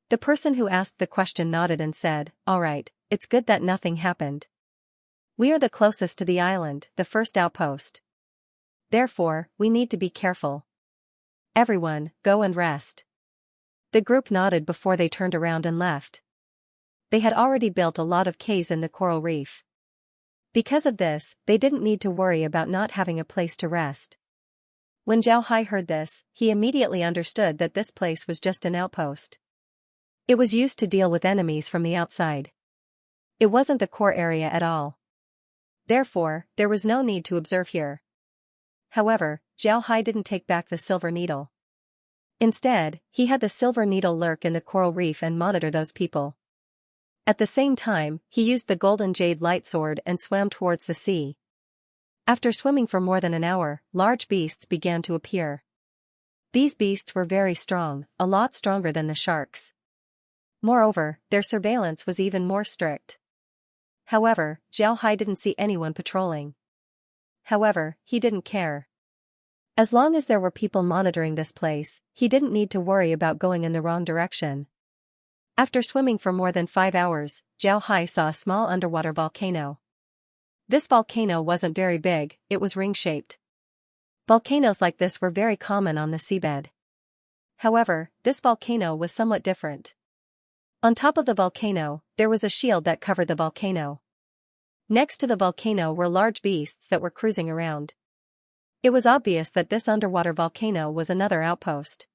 The person who asked the question nodded and said, "All right, it's good that nothing happened. We are the closest to the island, the first outpost. Therefore, we need to be careful. Everyone, go and rest." The group nodded before they turned around and left. They had already built a lot of caves in the coral reef. Because of this, they didn't need to worry about not having a place to rest. When Zhao Hai heard this, he immediately understood that this place was just an outpost. It was used to deal with enemies from the outside. It wasn't the core area at all. Therefore, there was no need to observe here. However, Zhao Hai didn't take back the silver needle. Instead, he had the silver needle lurk in the coral reef and monitor those people. At the same time, he used the golden jade light sword and swam towards the sea. After swimming for more than an hour, large beasts began to appear. These beasts were very strong, a lot stronger than the sharks. Moreover, their surveillance was even more strict. However, Zhao Hai didn't see anyone patrolling. However, he didn't care. As long as there were people monitoring this place, he didn't need to worry about going in the wrong direction. After swimming for more than 5 hours, Zhao Hai saw a small underwater volcano. This volcano wasn't very big, it was ring-shaped. Volcanoes like this were very common on the seabed. However, this volcano was somewhat different. On top of the volcano, there was a shield that covered the volcano. Next to the volcano were large beasts that were cruising around. It was obvious that this underwater volcano was another outpost.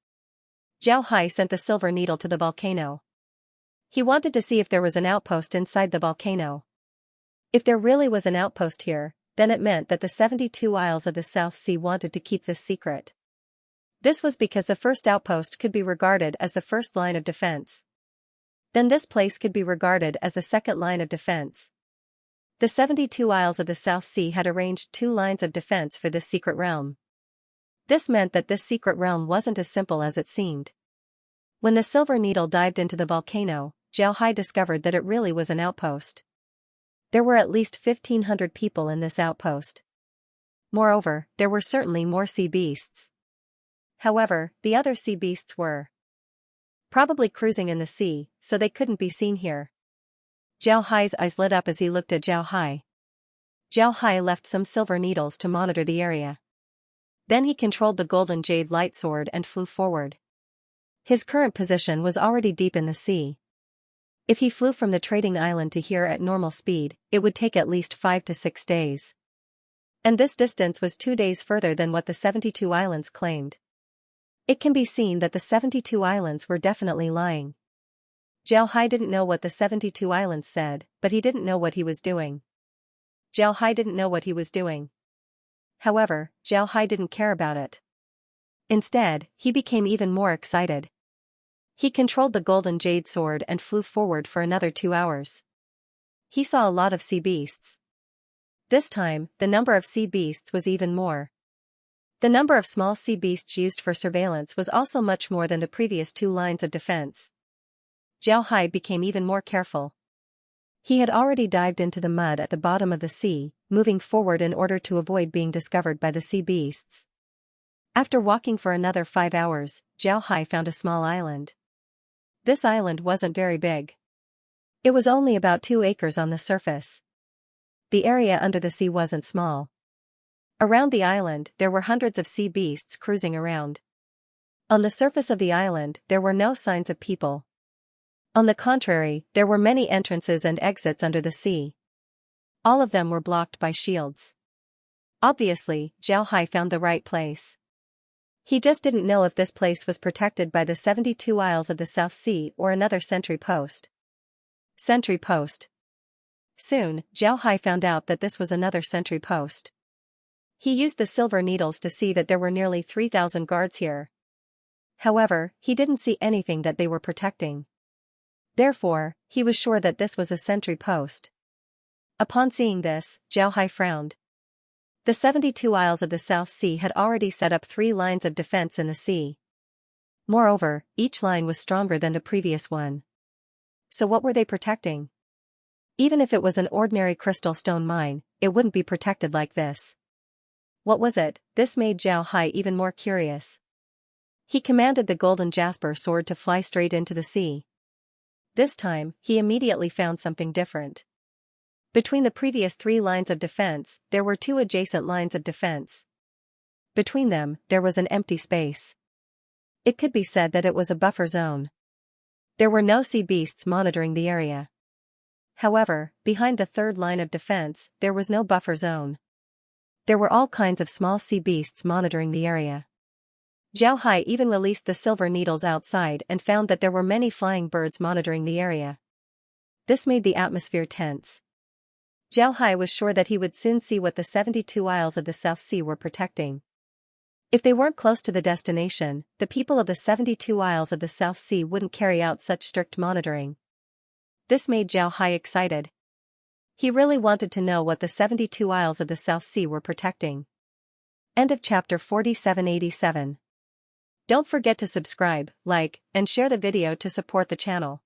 Zhao Hai sent the silver needle to the volcano. He wanted to see if there was an outpost inside the volcano. If there really was an outpost here, then it meant that the 72 Isles of the South Sea wanted to keep this secret. This was because the first outpost could be regarded as the first line of defense. Then this place could be regarded as the second line of defense. The 72 Isles of the South Sea had arranged 2 lines of defense for this secret realm. This meant that this secret realm wasn't as simple as it seemed. When the silver needle dived into the volcano, Zhao Hai discovered that it really was an outpost. There were at least 1,500 people in this outpost. Moreover, there were certainly more sea beasts. However, the other sea beasts were probably cruising in the sea, so they couldn't be seen here. Zhao Hai's eyes lit up as he looked at Zhao Hai. Zhao Hai left some silver needles to monitor the area. Then he controlled the golden jade light sword and flew forward. His current position was already deep in the sea. If he flew from the trading island to here at normal speed, it would take at least 5 to 6 days. And this distance was 2 days further than what the 72 islands claimed. It can be seen that the 72 islands were definitely lying. Zhao Hai didn't know what the 72 islands said, but he didn't know what he was doing. Zhao Hai didn't know what he was doing. However, Zhao Hai didn't care about it. Instead, he became even more excited. He controlled the golden jade sword and flew forward for another 2 hours. He saw a lot of sea beasts. This time, the number of sea beasts was even more. The number of small sea beasts used for surveillance was also much more than the previous 2 lines of defense. Zhao Hai became even more careful. He had already dived into the mud at the bottom of the sea, moving forward in order to avoid being discovered by the sea beasts. After walking for another 5 hours, Zhao Hai found a small island. This island wasn't very big. It was only about 2 acres on the surface. The area under the sea wasn't small. Around the island, there were hundreds of sea beasts cruising around. On the surface of the island, there were no signs of people. On the contrary, there were many entrances and exits under the sea. All of them were blocked by shields. Obviously, Zhao Hai found the right place. He just didn't know if this place was protected by the 72 Isles of the South Sea or another sentry post. Sentry post. Soon, Zhao Hai found out that this was another sentry post. He used the silver needles to see that there were nearly 3,000 guards here. However, he didn't see anything that they were protecting. Therefore, he was sure that this was a sentry post. Upon seeing this, Zhao Hai frowned. The 72 Isles of the South Sea had already set up 3 lines of defense in the sea. Moreover, each line was stronger than the previous one. So what were they protecting? Even if it was an ordinary crystal stone mine, it wouldn't be protected like this. What was it? This made Zhao Hai even more curious. He commanded the golden jasper sword to fly straight into the sea. This time, he immediately found something different. Between the previous 3 lines of defense, there were 2 adjacent lines of defense. Between them, there was an empty space. It could be said that it was a buffer zone. There were no sea beasts monitoring the area. However, behind the 3rd line of defense, there was no buffer zone. There were all kinds of small sea beasts monitoring the area. Zhao Hai even released the silver needles outside and found that there were many flying birds monitoring the area. This made the atmosphere tense. Zhao Hai was sure that he would soon see what the 72 Isles of the South Sea were protecting. If they weren't close to the destination, the people of the 72 Isles of the South Sea wouldn't carry out such strict monitoring. This made Zhao Hai excited. He really wanted to know what the 72 Isles of the South Sea were protecting. End of chapter 4787. Don't forget to subscribe, like, and share the video to support the channel.